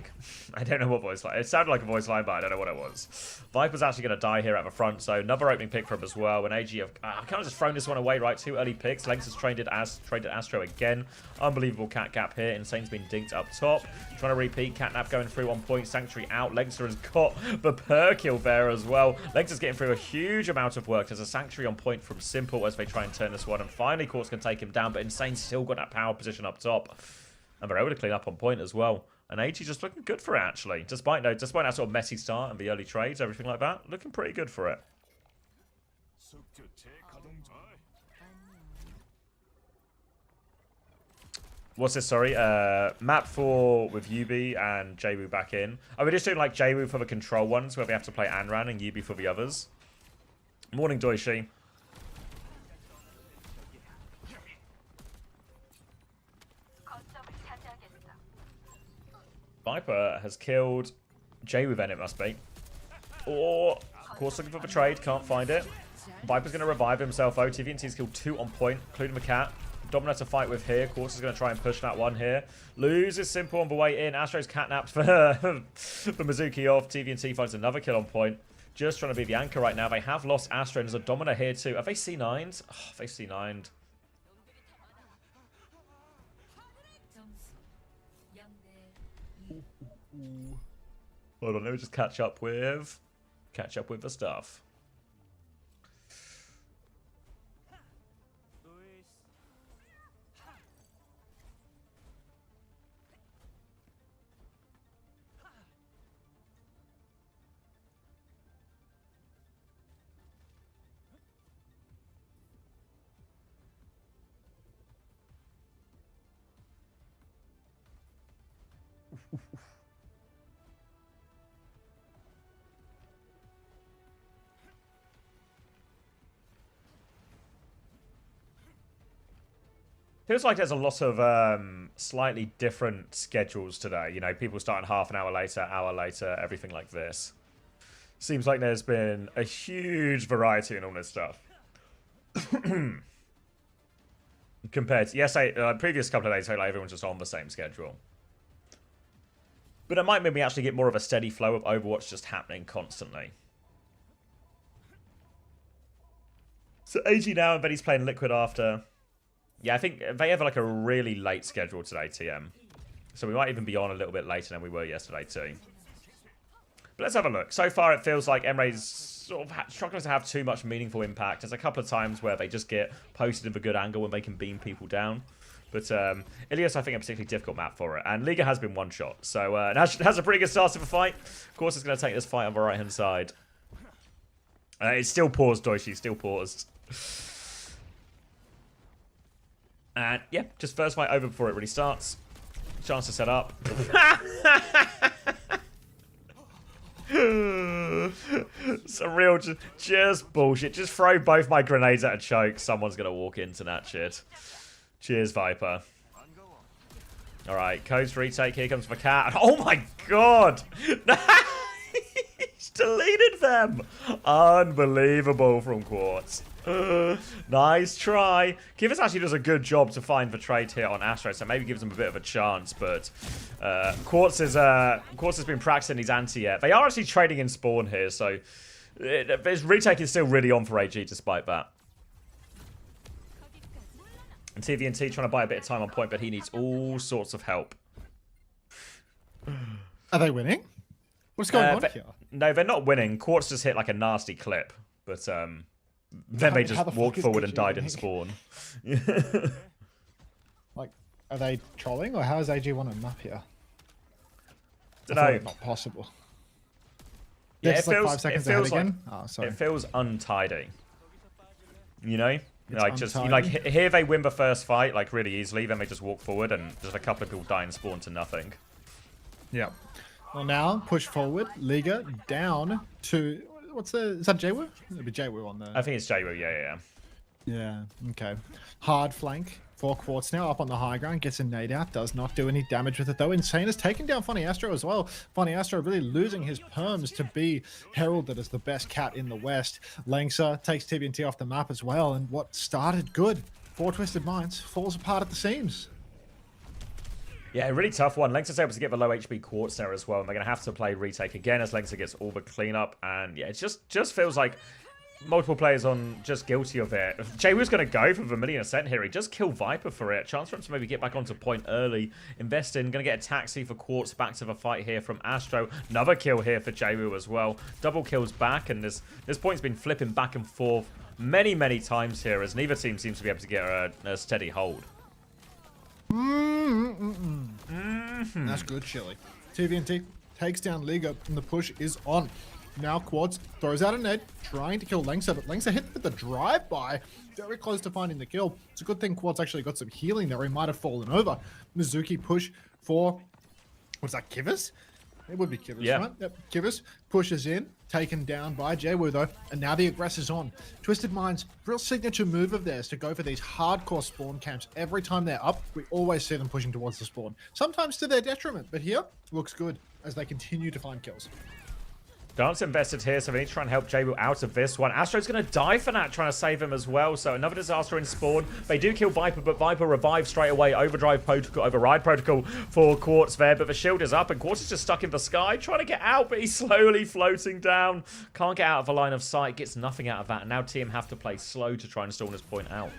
I don't know what voice line. It sounded like a voice line, but I don't know what it was. Viper's actually going to die here at the front, so another opening pick for him as well. And AG have kind of just thrown this one away, right? 2 early picks. Lengths has traded Astro again. Unbelievable cat gap here. Insane's been dinked up top. Trying to repeat. Catnap going through on point. Sanctuary out. Lengths has got the per kill there as well. Lengths is getting through a huge amount of work. There's a Sanctuary on point from Simple as they try and turn this one. And finally, Quartz can take him down, but Insane's still got that power position up top. And they're able to clean up on point as well. And AG just looking good for it, actually. Despite that sort of messy start and the early trades, everything like that, looking pretty good for it. What's this, sorry? Map 4 with Yubi and Jaywu back in. Are we just doing like Jaywu for the control ones, where we have to play Anran and Yubi for the others? Morning, Doishi. Viper has killed Jaywu then, it must be. Or, of course, looking for the trade, can't find it. Viper's going to revive himself though. TVNT's killed 2 on point, including the cat. Domina to fight with here. Quartz is going to try and push that one here. Loses Simple on the way in. Astro's catnapped for Mizuki off. TVNT finds another kill on point. Just trying to be the anchor right now. They have lost Astro, and there's a Domina here too. Have they C9'd? Oh, they C9'd. Hold on, let me just catch up with the stuff. Feels like there's a lot of slightly different schedules today. You know, people starting half an hour later, everything like this. Seems like there's been a huge variety in all this stuff. Compared to, yes, previous couple of days, like everyone's just on the same schedule. But it might maybe actually get more of a steady flow of Overwatch just happening constantly. So AG now, and then he's playing Liquid after. Yeah, I think they have like a really late schedule today, TM. So we might even be on a little bit later than we were yesterday too. But let's have a look. So far it feels like Emre's sort of struggling to have too much meaningful impact. There's a couple of times where they just get posted in a good angle and they can beam people down. But Ilias, I think, a particularly difficult map for it. And Liga has been one shot. So it has a pretty good start to the fight. Of course, it's going to take this fight on the right-hand side. It's still paused, Doishi. Still paused. And yeah, just first fight over before it really starts. Chance to set up. Some real just bullshit. Just throw both my grenades at a choke. Someone's gonna walk into that shit. Cheers, Viper. Alright, Code's retake. Here comes the cat. Oh my god! He's deleted them! Unbelievable from Quartz. Nice try. Kivas actually does a good job to find the trade here on Astro, so maybe gives him a bit of a chance, but Quartz has been practicing his anti-air. They are actually trading in spawn here, so his retake is still really on for AG despite that. And TVNT trying to buy a bit of time on point, but he needs all sorts of help. Are they winning? What's going on here? No, they're not winning. Quartz just hit like a nasty clip, but then they just walked forward and died in spawn. Like, are they trolling, or how is AG one of them up here? Don't I thought know. it not possible. Yeah, Next, it feels, like 5 seconds it feels ahead like again. Oh, sorry. it feels untidy. You know, It's like just untidy. like here they win the first fight like really easily, then they just walk forward and just a couple of people die in spawn to nothing. Yeah. Well, now push forward. Liga down to is that JWoo? It'll be JWoo on there. I think it's Jaywoo, yeah. Yeah. Okay. Hard flank for Quartz now up on the high ground. Gets a nade out. Does not do any damage with it though. Insane has taken down Funny Astro as well. Funny Astro really losing his perms to be heralded as the best cat in the West. Langsa takes TBNT off the map as well. And what started good, 4 Twisted Minds, falls apart at the seams. Yeah, really tough one. Length's able to get the low HP Quartz there as well, and they're going to have to play retake again as Lengtha gets all the cleanup. And yeah, it just feels like multiple players on just guilty of it. Jaywoo's going to go for the 1,000,000% here. He just killed Viper for it. Chance for him to maybe get back onto point early. Invest in. Going to get a taxi for Quartz back to the fight here from Astro. Another kill here for Jaywoo as well. Double kills back, and this point's been flipping back and forth many times here as neither team seems to be able to get a steady hold. That's good, Chili. TVNT takes down Liga, and the push is on. Now Quartz throws out a nade, trying to kill Langsa, but Langsa hit with the drive-by, very close to finding the kill. It's a good thing Quartz actually got some healing there. He might have fallen over. Mizuki push for, what's that, Kivas? It would be Kivas, Yeah. right? Yep, Kivas pushes in, taken down by Jaywoo though, and now the aggressor's on. Twisted Minds, real signature move of theirs to go for these hardcore spawn camps. Every time they're up, we always see them pushing towards the spawn. Sometimes to their detriment, but here, looks good as they continue to find kills. Dance invested here, so they need to try and help Jaywoo out of this one. Astro's going to die for that, trying to save him as well. So another disaster in spawn. They do kill Viper, but Viper revives straight away. Override protocol for Quartz there, but the shield is up, and Quartz is just stuck in the sky, trying to get out, but he's slowly floating down. Can't get out of the line of sight, gets nothing out of that, and now team have to play slow to try and stall this point out.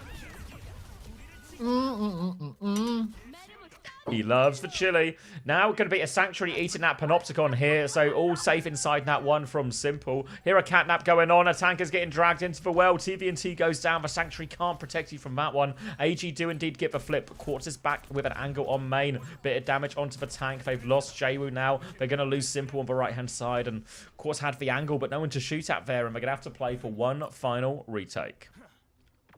He loves the chili. Now going to be a Sanctuary eating that Panopticon here. So all safe inside that one from Simple. Here a catnap going on. A tanker's getting dragged into the well. TVNT goes down. The Sanctuary can't protect you from that one. AG do indeed get the flip. Quartz is back with an angle on main. Bit of damage onto the tank. They've lost Jaywoo now. They're going to lose Simple on the right-hand side. And Quartz had the angle, but no one to shoot at there. And they're going to have to play for one final retake.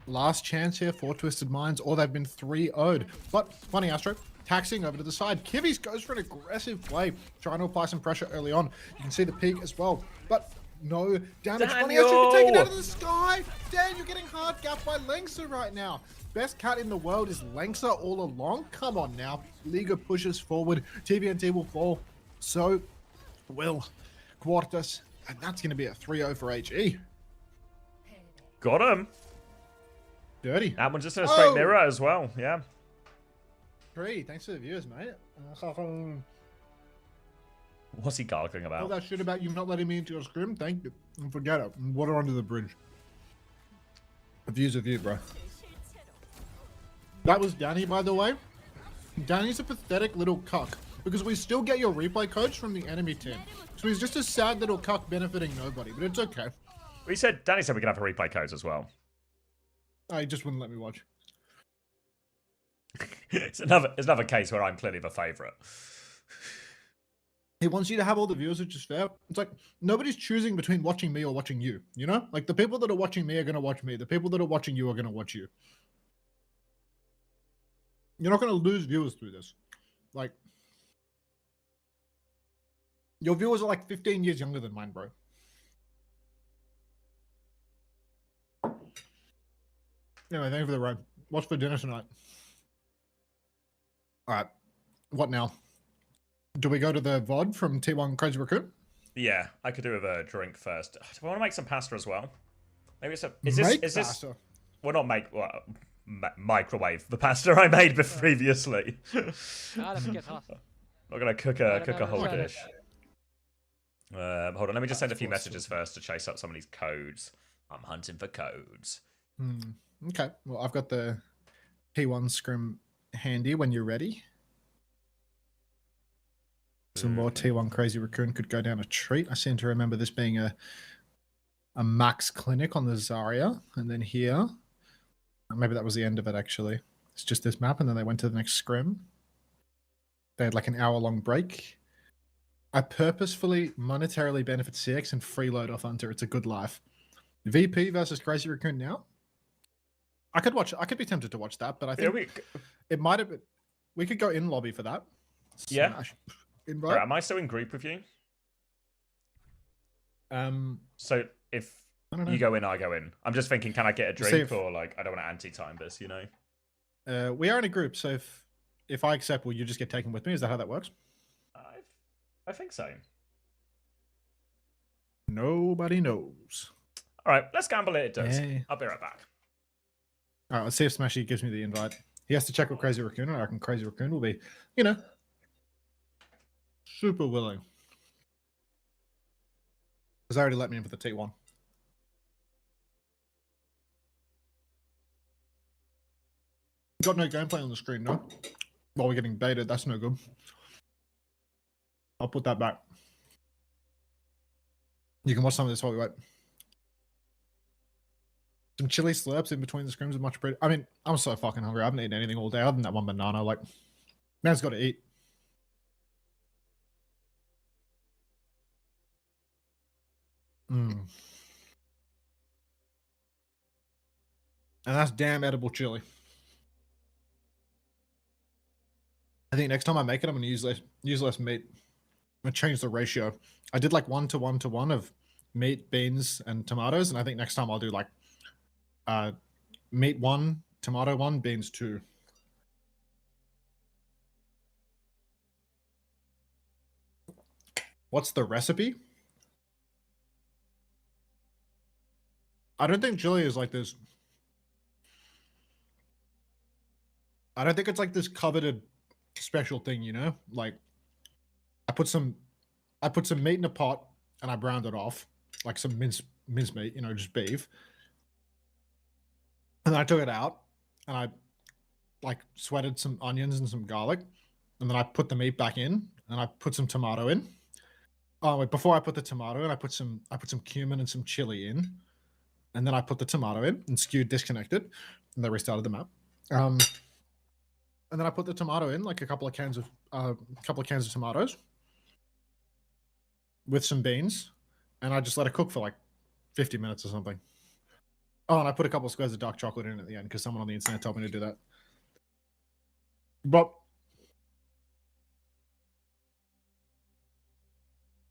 Last chance here for Twisted Minds, or they've been 3-0'd. But Funny Astro taxing over to the side. Kivis goes for an aggressive play, trying to apply some pressure early on. You can see the peak as well, but no damage. Funny Astro taken out of the sky. Dan, you're getting hard gapped by Langsa right now. Best cat in the world is Langsa all along. Come on now. Liga pushes forward. TVNT will fall. So will Quartus, and that's going to be a 3-0 for HE. Got him. Dirty. That one's just in a straight mirror as well. Yeah. 3. Thanks for the viewers, mate. What's he gargling All about? that shit about you not letting me into your scrim, thank you. And forget it. Water under the bridge. A view's a view, bro. That was Danny, by the way. Danny's a pathetic little cuck because we still get your replay codes from the enemy team. So he's just a sad little cuck benefiting nobody, but it's okay. Danny said we could have a replay codes as well. He just wouldn't let me watch. It's another case where I'm clearly the favourite. He wants you to have all the viewers, which is fair. It's like nobody's choosing between watching me or watching you, you know? Like the people that are watching me are going to watch me. The people that are watching you are going to watch you. You're not going to lose viewers through this. Like, your viewers are like 15 years younger than mine, bro. Anyway, thank you for the ride. What's for dinner tonight? All right. What now? Do we go to the VOD from T1 Crazy Raccoon? Yeah, I could do with a drink first. Do I want to make some pasta as well? Maybe it's a. Make Is this? pasta. Well, not make. Well, microwave the pasta I made previously. هذا فكرة خلاص. Not gonna cook a whole dish. Hold on, let me just send a few messages first to chase up some of these codes. I'm hunting for codes. Okay. Well, I've got the T1 scrim handy when you're ready. Some more T1 Crazy Raccoon could go down a treat. I seem to remember this being a max clinic on the Zarya, and then here, maybe that was the end of it actually. It's just this map, and then they went to the next scrim. They had like an hour-long break. I purposefully monetarily benefit CX and freeload off Hunter. It's a good life. VP versus Crazy Raccoon now. I could watch. I could be tempted to watch that, but I think it might have been. We could go in lobby for that. Yeah. Smash. Invite. Right, am I still in group with you? So if you go in, I go in. I'm just thinking, can I get a drink or like I don't want to anti-time this, you know? We are in a group, so if I accept, will you just get taken with me? Is that how that works? I think so. Nobody knows. All right, let's gamble it. It does. Hey. I'll be right back. All right, let's see if Smashy gives me the invite. He has to check with Crazy Raccoon, and I reckon Crazy Raccoon will be, you know, super willing. Because I already let me in for the T1. Got no gameplay on the screen, no? While we're getting baited, that's no good. I'll put that back. You can watch some of this while we wait. Some chili slurps in between the scrims are much pretty. I mean, I'm so fucking hungry. I haven't eaten anything all day other than that one banana. Like, man's got to eat. And that's damn edible chili. I think next time I make it, I'm going to use less meat. I'm going to change the ratio. I did like 1:1:1 of meat, beans, and tomatoes, and I think next time I'll do like meat 1, tomato 1, beans 2. What's the recipe? I don't think chili is like this. I don't think it's like this coveted special thing, you know? Like I put some meat in a pot and I browned it off, like some mince meat, you know, just beef. And then I took it out and I like sweated some onions and some garlic, and then I put the meat back in and I put some tomato in. Oh wait, before I put the tomato in, I put some cumin and some chili in, and then I put the tomato in and skewed disconnected, and they restarted the map. And then I put the tomato in, like a couple of cans of tomatoes with some beans, and I just let it cook for like 50 minutes or something. Oh, and I put a couple of squares of dark chocolate in at the end because someone on the internet told me to do that. But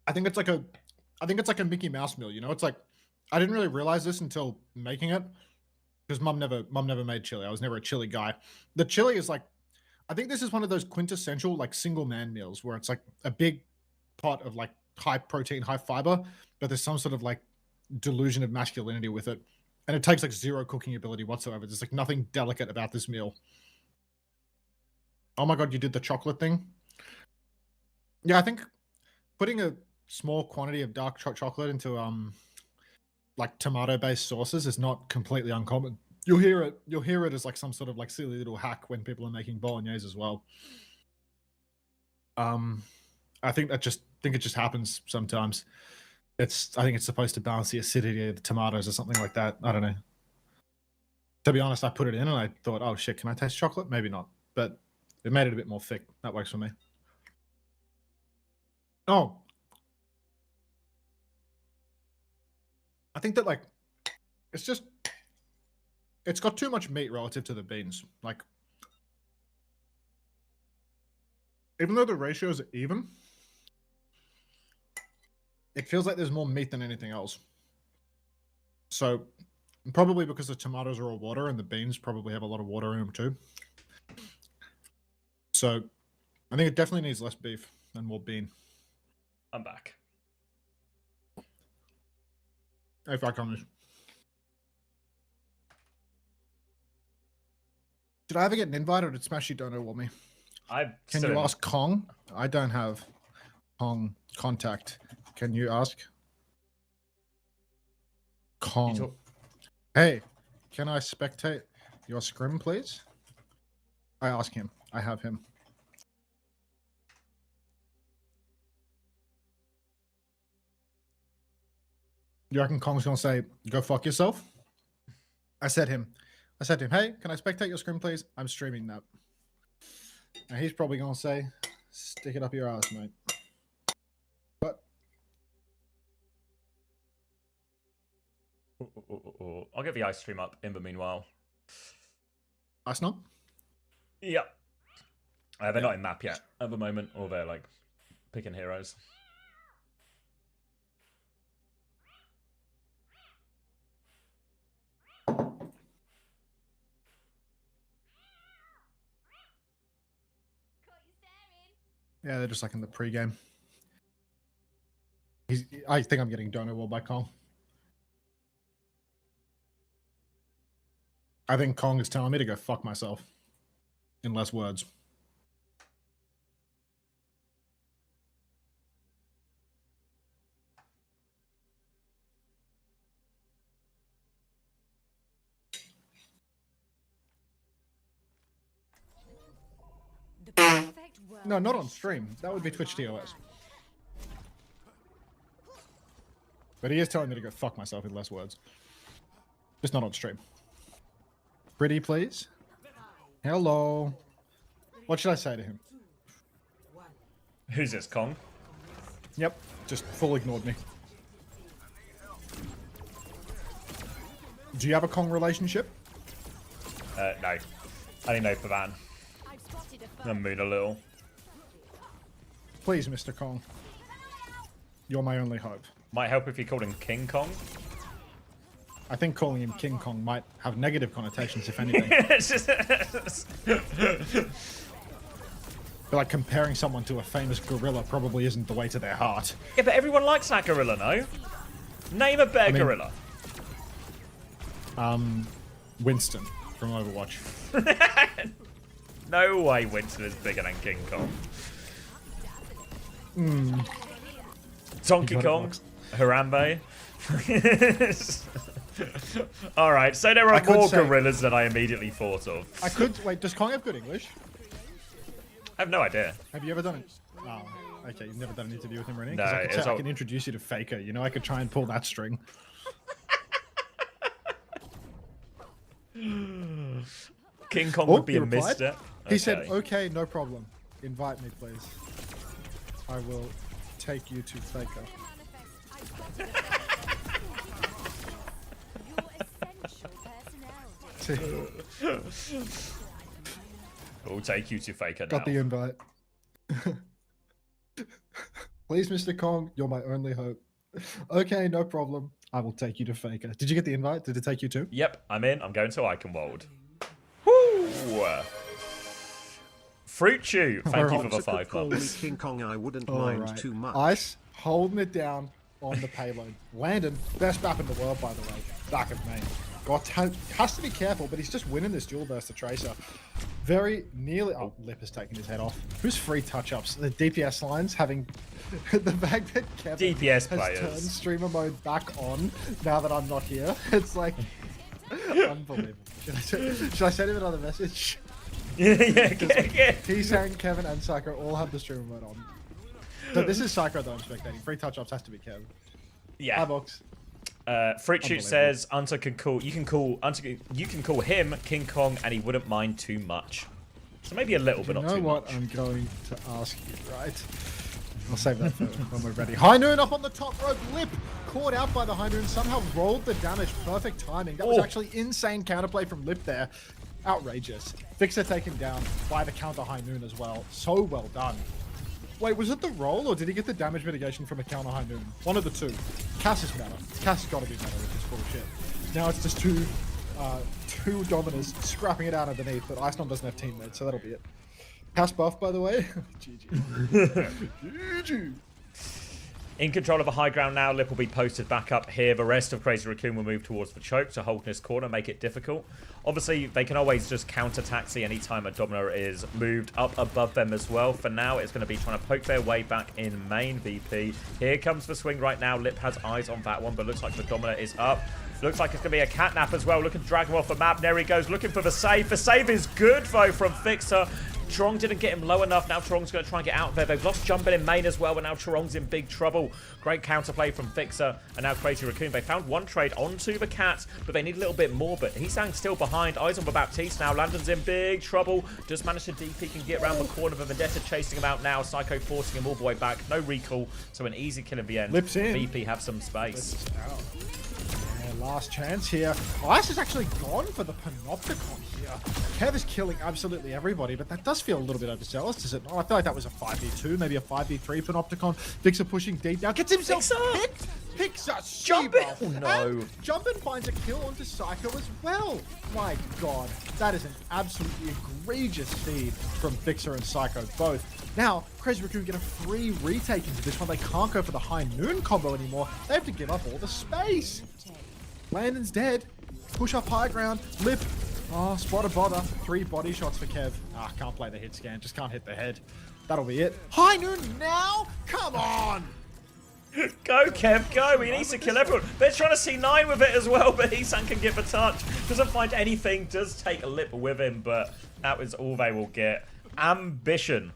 I think it's like a Mickey Mouse meal, you know? It's like I didn't really realize this until making it because mum never made chili. I was never a chili guy. The chili is like, I think this is one of those quintessential like single man meals where it's like a big pot of like high protein, high fiber, but there's some sort of like delusion of masculinity with it. And it takes like zero cooking ability whatsoever. There's like nothing delicate about this meal. Oh my God, you did the chocolate thing? Yeah, I think putting a small quantity of dark chocolate into like tomato-based sauces is not completely uncommon. You'll hear it as like some sort of like silly little hack when people are making bolognese as well. I think it just happens sometimes. I think it's supposed to balance the acidity of the tomatoes or something like that. I don't know. To be honest, I put it in and I thought, oh shit, can I taste chocolate? Maybe not, but it made it a bit more thick. That works for me. Oh, I think that like it's got too much meat relative to the beans. Like even though the ratios are even, it feels like there's more meat than anything else. So probably because the tomatoes are all water and the beans probably have a lot of water in them too. So I think it definitely needs less beef and more bean. I'm back. Hey, fuck on this. Did I ever get an invite or did Smashy don't know what me? Can you ask Kong? I don't have Kong contact. Can you ask Kong? Hey, can I spectate your scrim, please? I ask him. I have him. You reckon Kong's gonna say, go fuck yourself? I said to him, hey, can I spectate your screen, please? I'm streaming that. Now he's probably gonna say, stick it up your ass, mate. But I'll get the ice stream up in the meanwhile. ice knob? Yeah. They're not in map yet at the moment, or they're like picking heroes. Yeah, they're just like in the pregame. I think I'm getting dono wall by Kong. I think Kong is telling me to go fuck myself. In less words. The perfect world No, not on is stream. That would be Twitch my TOS. But he is telling me to go fuck myself in less words. Just not on stream. Pretty, please. Hello. What should I say to him? Who's this, Kong? Yep, just full ignored me. Do you have a Kong relationship? No. I didn't know for that. I've spotted a foe. I'm mood a little. Please, Mr. Kong. You're my only hope. Might help if you called him King Kong. I think calling him King Kong might have negative connotations, if anything. It's just... But like comparing someone to a famous gorilla probably isn't the way to their heart. Yeah, but everyone likes that gorilla, no? Name a better gorilla. Winston from Overwatch. No way Winston is bigger than King Kong. Donkey You got it, Kong, Max. Harambe. Alright, so there are I could more say- gorillas than I immediately thought of. I could wait. Does Kong have good English? I have no idea. Have you ever done it? Oh, okay. You've never done an interview with him or anything? No, 'Cause I could it's say, I all- can introduce you to Faker. You know, I could try and pull that string. King Kong Oh, would be he a replied? misstep. He said, "Okay, no problem. Invite me, please. I will take you to Faker." Your essential personality. We'll take you to Faker now. Got the invite. Please, Mr. Kong, you're my only hope. Okay, no problem. I will take you to Faker. Did you get the invite? Did it take you to? Yep, I'm in. I'm going to Eichenwald. Woo! Fruit Chew, thank you for the Could 5 call me months. King Kong, I wouldn't All mind right. too much. Ice holding it down on the payload. Landon, best map in the world, by the way. Back of main. Has to be careful, but he's just winning this duel versus the Tracer. Very nearly. Oh, Lip has taken his head off. Who's free touch-ups? The DPS lines having the fact that Kevin DPS has players. turned streamer mode back on now that I'm not here. It's like unbelievable. Should I send him another message? yeah. He's saying Kevin and Psycho all have the streamer mode on. So this is Psycho that I'm spectating. Free touch-ups has to be Kev. Hi, Yeah. box. Fruit Shoot Unbelievable. says Unter can call. You can call him King Kong, and he wouldn't mind too much. So maybe a little, but You not know too what much. I'm going to ask you, right? I'll save that for when we're ready. High Noon up on the top rope. Lip caught out by the High Noon. Somehow rolled the damage. Perfect timing. That was Oh. actually insane counterplay from Lip there. Outrageous. Fixer taken down by the counter High Noon as well. So well done. Wait, was it the roll or did he get the damage mitigation from a counter High Noon? One of the two. Cass is meta. Cass has got to be meta with this bullshit. Now it's just two dominers scrapping it out underneath, but Icenom doesn't have teammates, so that'll be it. Cass buff, by the way. GG. GG. In control of a high ground now, Lip will be posted back up here. The rest of Crazy Raccoon will move towards the choke to hold in his corner, make it difficult. Obviously, they can always just counter Taxi anytime a Domino is moved up above them as well. For now, it's going to be trying to poke their way back in main VP. Here comes the swing right now. Lip has eyes on that one, but looks like the Domino is up. Looks like it's going to be a catnap as well. Looking to drag him off the map. There he goes, looking for the save. The save is good, though, from Fixer. Trong didn't get him low enough. Now Chorong's going to try and get out there. They've lost Jumping in main as well, but now Chorong's in big trouble. Great counterplay from Fixer. And now Crazy Raccoon. They found one trade onto the Cat, but they need a little bit more. But Heesang's still behind. Eyes on the Baptiste now. Landon's in big trouble. Just managed to DP, can get around the corner. The Vendetta chasing him out now. Psycho forcing him all the way back. No recall. So an easy kill in the end. Lips in. VP have some space. Last chance here. Ice has actually gone for the Panopticon here. Kev is killing absolutely everybody, but that does feel a little bit overzealous, does it not? I feel like that was a 5v2, maybe a 5v3 Panopticon. Fixer pushing deep now. Gets himself picked. Fixer Jumping. Oh, no. Jumpin finds a kill onto Psycho as well. My god. That is an absolutely egregious feed from Fixer and Psycho both. Now, Crazy Raccoon get a free retake into this one. They can't go for the High Noon combo anymore. They have to give up all the space. Landon's dead. Push up high ground. Lip. Oh, spot a bother. 3 body shots for Kev. Ah, can't play the hit scan. Just can't hit the head. That'll be it. High Noon now? Come on! Go, Kev, go. He needs to kill everyone. They're trying to C9 with it as well, but Heesang can get the touch. Doesn't find anything. Does take a Lip with him, but that was all they will get. Ambition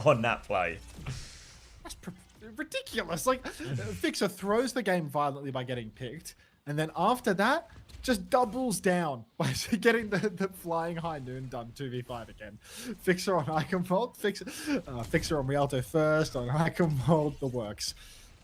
on that play. That's ridiculous. Like, Fixer throws the game violently by getting picked. And then after that, just doubles down by getting the flying High Noon done 2v5 again. Fixer on Iconvolt, Fixer on Rialto first, on Iconvolt, the works.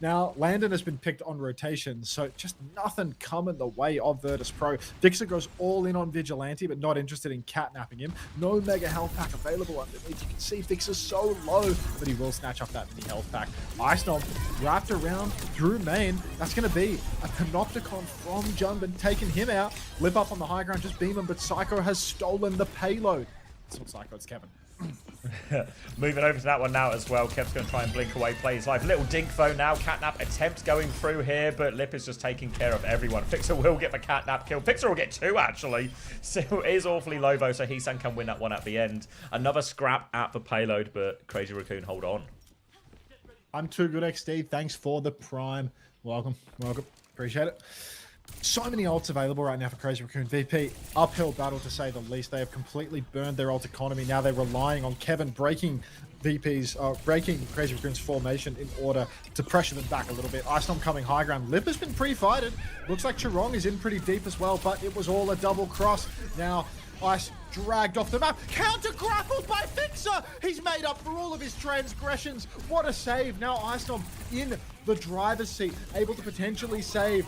Now, Landon has been picked on rotation, so just nothing coming the way of Virtus Pro. Fixer goes all in on Vigilante, but not interested in catnapping him. No Mega Health Pack available underneath. You can see Fixer's so low, but he will snatch off that mini Health Pack. Ice Stomp wrapped around through main. That's going to be a Panopticon from Jumbin, taking him out. Lip up on the high ground, just beam him, but Psycho has stolen the payload. It's not Psycho, it's Kevin. Moving over to that one now as well. Kev's going to try and blink away, play his life. Little dink though now. Catnap attempt going through here, but Lip is just taking care of everyone. Fixer will get the catnap kill. Fixer will get 2 actually. Still is awfully low though, so Heesang can win that one at the end. Another scrap at the payload, but Crazy Raccoon hold on. I'm too good, XD. Thanks for the prime. Welcome. Appreciate it. So many ults available right now for Crazy Raccoon VP. Uphill battle to say the least. They have completely burned their ult economy. Now they're relying on Kevin breaking breaking Crazy Raccoon's formation in order to pressure them back a little bit. Ice Storm coming high ground. Lip has been pre-fighted. Looks like Chorong is in pretty deep as well, but it was all a double cross. Now Ice dragged off the map. Counter grappled by Fixer. He's made up for all of his transgressions. What a save. Now Ice Storm in the driver's seat, able to potentially save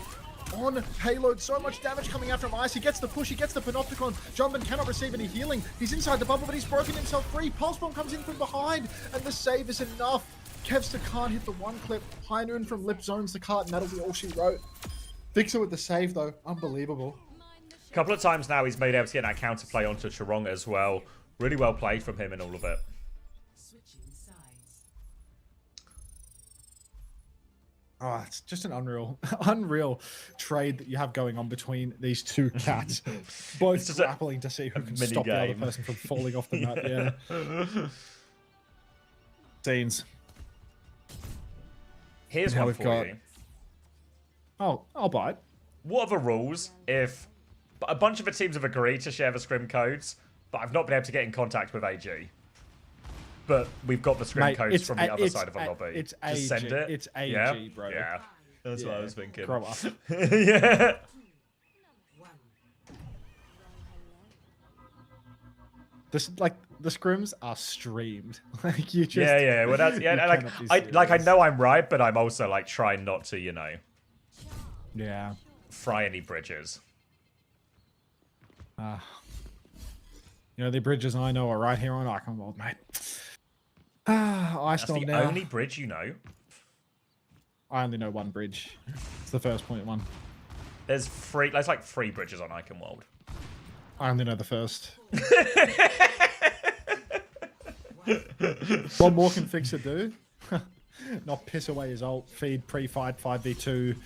on payload. So much damage coming out from Ice. He gets the push, he gets the Panopticon. Jumbin cannot receive any healing. He's inside the bubble, but he's broken himself free. Pulse Bomb comes in from behind, and the save is enough. Kevster can't hit the one clip. High Noon from Lip zones the cart, and that'll be all she wrote. Fixer with the save, though. Unbelievable. A couple of times now he's made able to get that counterplay onto Chorong as well. Really well played from him in all of it. Oh, it's just an unreal trade that you have going on between these two cats. Both grappling to see who can stop the other person from falling off the map. Yeah. Scenes. Here's one for you. Oh, I'll buy it. What are the rules if a bunch of the teams have agreed to share the scrim codes, but I've not been able to get in contact with AG? But we've got the scrim codes from the other side of the lobby. It's Just AG. send it. It's AG, yeah? bro. Yeah. That's what I was thinking. Grow up. Yeah. This, like, the scrims are streamed. Like, you just... Yeah. Well, that's... Yeah, I know I'm right, but I'm also, like, trying not to, you know... Yeah. Fry any bridges. You know, the bridges I know are right here on Iconworld, mate. Ice That's Storm the now. only bridge you know. I only know one bridge. It's the first point one. There's like 3 bridges on Iconworld. I only know the first. What more can Fixer do? Not piss away his ult, feed pre-fight 5v2.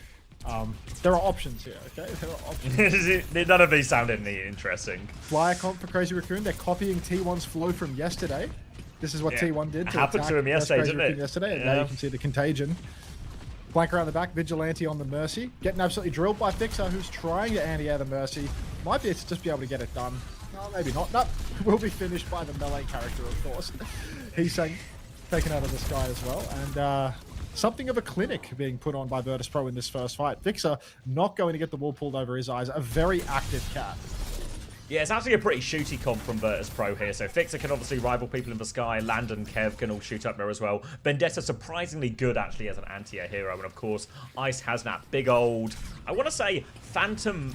There are options here, okay? There are options. None of these sound any interesting. Flyer comp for Crazy Raccoon. They're copying T1's flow from yesterday. This is what Yeah. T1 did. It happened attack to him yesterday, Crazy didn't Raccoon it? Yesterday, and Yeah. now you can see the contagion. Flank around the back, Vigilante on the Mercy. Getting absolutely drilled by Fixer, who's trying to anti-air the Mercy. Might be to just be able to get it done. No, maybe not. No, will be finished by the melee character, of course. He's saying taken out of the sky as well. And something of a clinic being put on by Virtus Pro in this first fight. Fixer not going to get the wool pulled over his eyes. A very active cat. Yeah, it's actually a pretty shooty comp from Virtus Pro here. So Fixer can obviously rival people in the sky. Land and Kev can all shoot up there as well. Vendetta surprisingly good actually as an anti-air hero. And of course, Ice has that big old, I want to say Photon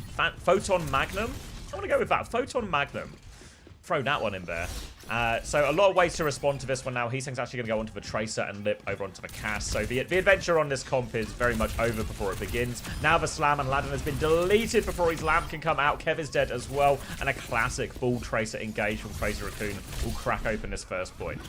Magnum. I want to go with that. Photon Magnum. Throw that one in there. So a lot of ways to respond to this one now. Heesang's actually going to go onto the Tracer and Lip over onto the Cast. So the adventure on this comp is very much over before it begins. Now the Slam and Landon has been deleted before his Lamp can come out. Kev is dead as well. And a classic full Tracer engage from Crazy Raccoon will crack open this first point.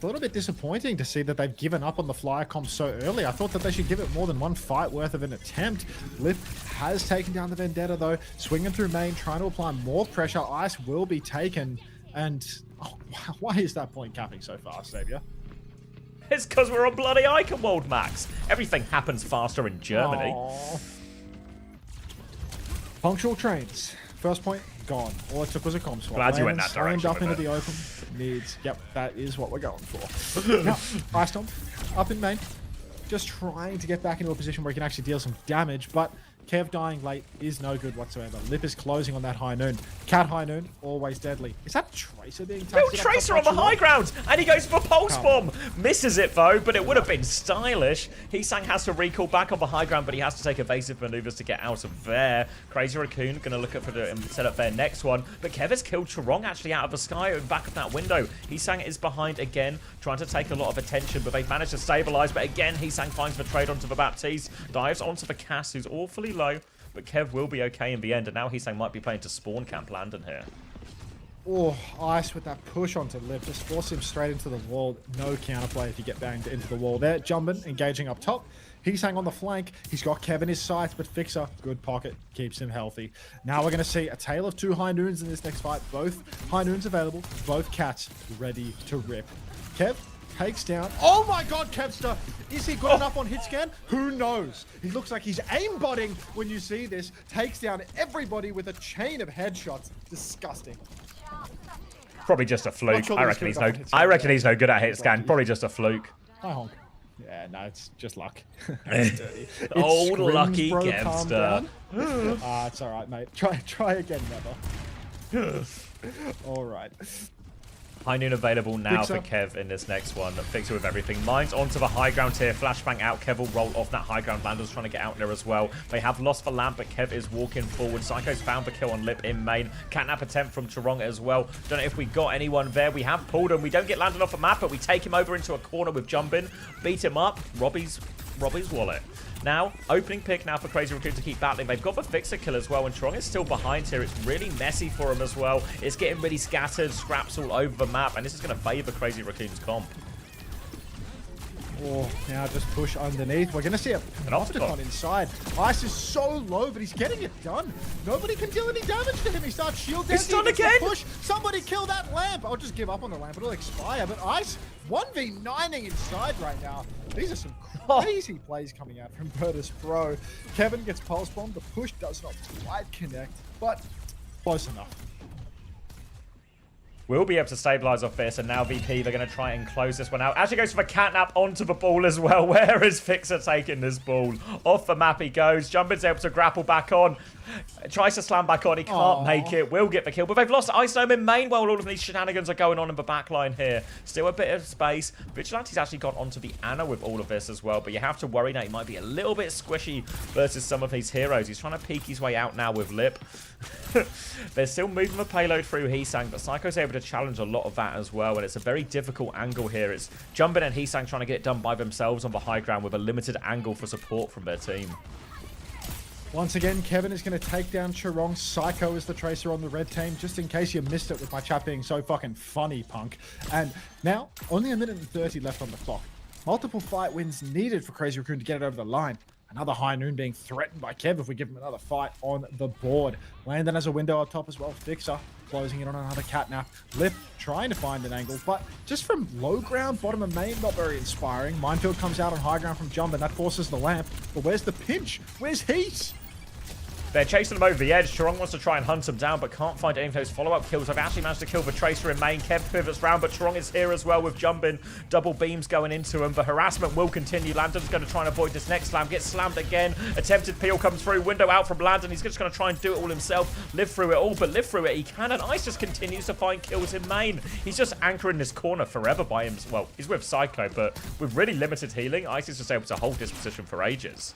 A little bit disappointing to see that they've given up on the flyer comp so early. I thought that they should give it more than one fight worth of an attempt. Lip has taken down the Vendetta though, swinging through main, trying to apply more pressure. Ice will be taken. And oh, why is that point capping so fast, Xavier? It's because we're on bloody Iconworld, Max. Everything happens faster in Germany. Aww. Punctual trains. First point, gone. All it took was a comp swap. Glad you went Landon that direction slammed up with into it. the open. Needs. Yep, that is what we're going for. Now, Ice Storm up in main. Just trying to get back into a position where he can actually deal some damage, but Kev dying late is no good whatsoever. Lip is closing on that high noon. Cat high noon, always deadly. Is that Tracer being Real taken? Tracer on the high ground, and he goes for a pulse bomb. Misses it though, but it would have been stylish. Heesang has to recall back on the high ground, but he has to take evasive maneuvers to get out of there. Crazy Raccoon going to look up for the set up their next one, but Kev has killed Charong actually out of the sky and back of that window. Heesang is behind again, trying to take a lot of attention, but they've managed to stabilize. But again, Heesang finds the trade onto the Baptiste, dives onto the Cass, who's awfully low. But Kev will be okay in the end, and now Heesang might be playing to spawn camp Landon here. Oh, Ice with that push onto Lip. Just force him straight into the wall. No counterplay if you get banged into the wall there. Jumpin, engaging up top. Heesang on the flank. He's got Kev in his sights, but Fixer, good pocket, keeps him healthy. Now we're going to see a tale of two high noons in this next fight. Both high noons available, both cats ready to rip. Kev takes down. Oh my god, Kevster! Is he good enough on hit scan? Who knows? He looks like he's aimbotting when you see this. Takes down everybody with a chain of headshots. Disgusting. Probably just a fluke. sure I that reckon he's he's good no. enough on hit I scan, reckon yeah. he's no good at hit scan. Probably just a fluke. Hi, honk. Yeah, no, it's just luck. It's dirty. It's Old Scrims, lucky bro, Kevster. calm down. It's all right, mate. Try again, never. All right. High noon available now Fixer. for Kev in this next one. Fixer with everything. Mine's onto the high ground here. Flashbang out. Kev will roll off that high ground. Landon's trying to get out there as well. They have lost the lamp, but Kev is walking forward. Psycho's found the kill on Lip in main. Catnap attempt from Charong as well. Don't know if we got anyone there. We have pulled him. We don't get Landon off the map, but we take him over into a corner with Jumpin. Beat him up. Robbie's wallet. Now, opening pick now for Crazy Raccoon to keep battling. They've got the Fixer kill as well, and Charong is still behind here. It's really messy for him as well. It's getting really scattered, scraps all over the map, and this is going to favour Crazy Raccoon's comp. Oh, now just push underneath. We're going to see a Opticon inside. Ice is so low, but he's getting it done. Nobody can deal any damage to him. He starts shield He's dancing. stunned He gets the again. Push. Somebody kill that lamp. I'll just give up on the lamp. It'll expire. But Ice 1v9ing inside right now. These are some crazy plays coming out from Virtus Pro. Kevin gets pulse bomb. The push does not quite connect, but close enough. We'll be able to stabilize off this, and now VP, they're going to try and close this one out. Actually goes for the catnap onto the ball as well. Where is Fixer taking this ball? Off the map he goes. Jumpin's able to grapple back on. Tries to slam back on. He can't make it. Will get the kill. But they've lost Ice Gnome in main while all of these shenanigans are going on in the backline here. Still a bit of space. Vigilante's actually got onto the Ana with all of this as well. But you have to worry now. He might be a little bit squishy versus some of these heroes. He's trying to peek his way out now with Lip. They're still moving the payload through Heesang, but Psycho's able to challenge a lot of that as well. And it's a very difficult angle here. It's Jumbin and Heesang trying to get it done by themselves on the high ground with a limited angle for support from their team. Once again, Kevin is going to take down Chirong. Psycho is the tracer on the red team, just in case you missed it with my chat being so fucking funny, punk. And now, only 1:30 left on the clock. Multiple fight wins needed for Crazy Raccoon to get it over the line. Another High Noon being threatened by Kev if we give him another fight on the board. Landon has a window up top as well. Fixer closing in on another catnap. Lip trying to find an angle, but just from low ground, bottom of main, not very inspiring. Minefield comes out on high ground from Jump, and that forces the lamp. But where's the pinch? Where's Heat? They're chasing them over the edge. Chirong wants to try and hunt him down, but can't find any of those follow-up kills. They've actually managed to kill the Tracer in main. Kev pivots round, but Chirong is here as well with Jumbin. Double beams going into him. The harassment will continue. Landon's going to try and avoid this next slam. Gets slammed again. Attempted peel comes through. Window out from Landon. He's just going to try and do it all himself. Live through it all, but live through it he can. And Ice just continues to find kills in main. He's just anchoring this corner forever by him. Well, he's with Psycho, but with really limited healing, Ice is just able to hold this position for ages.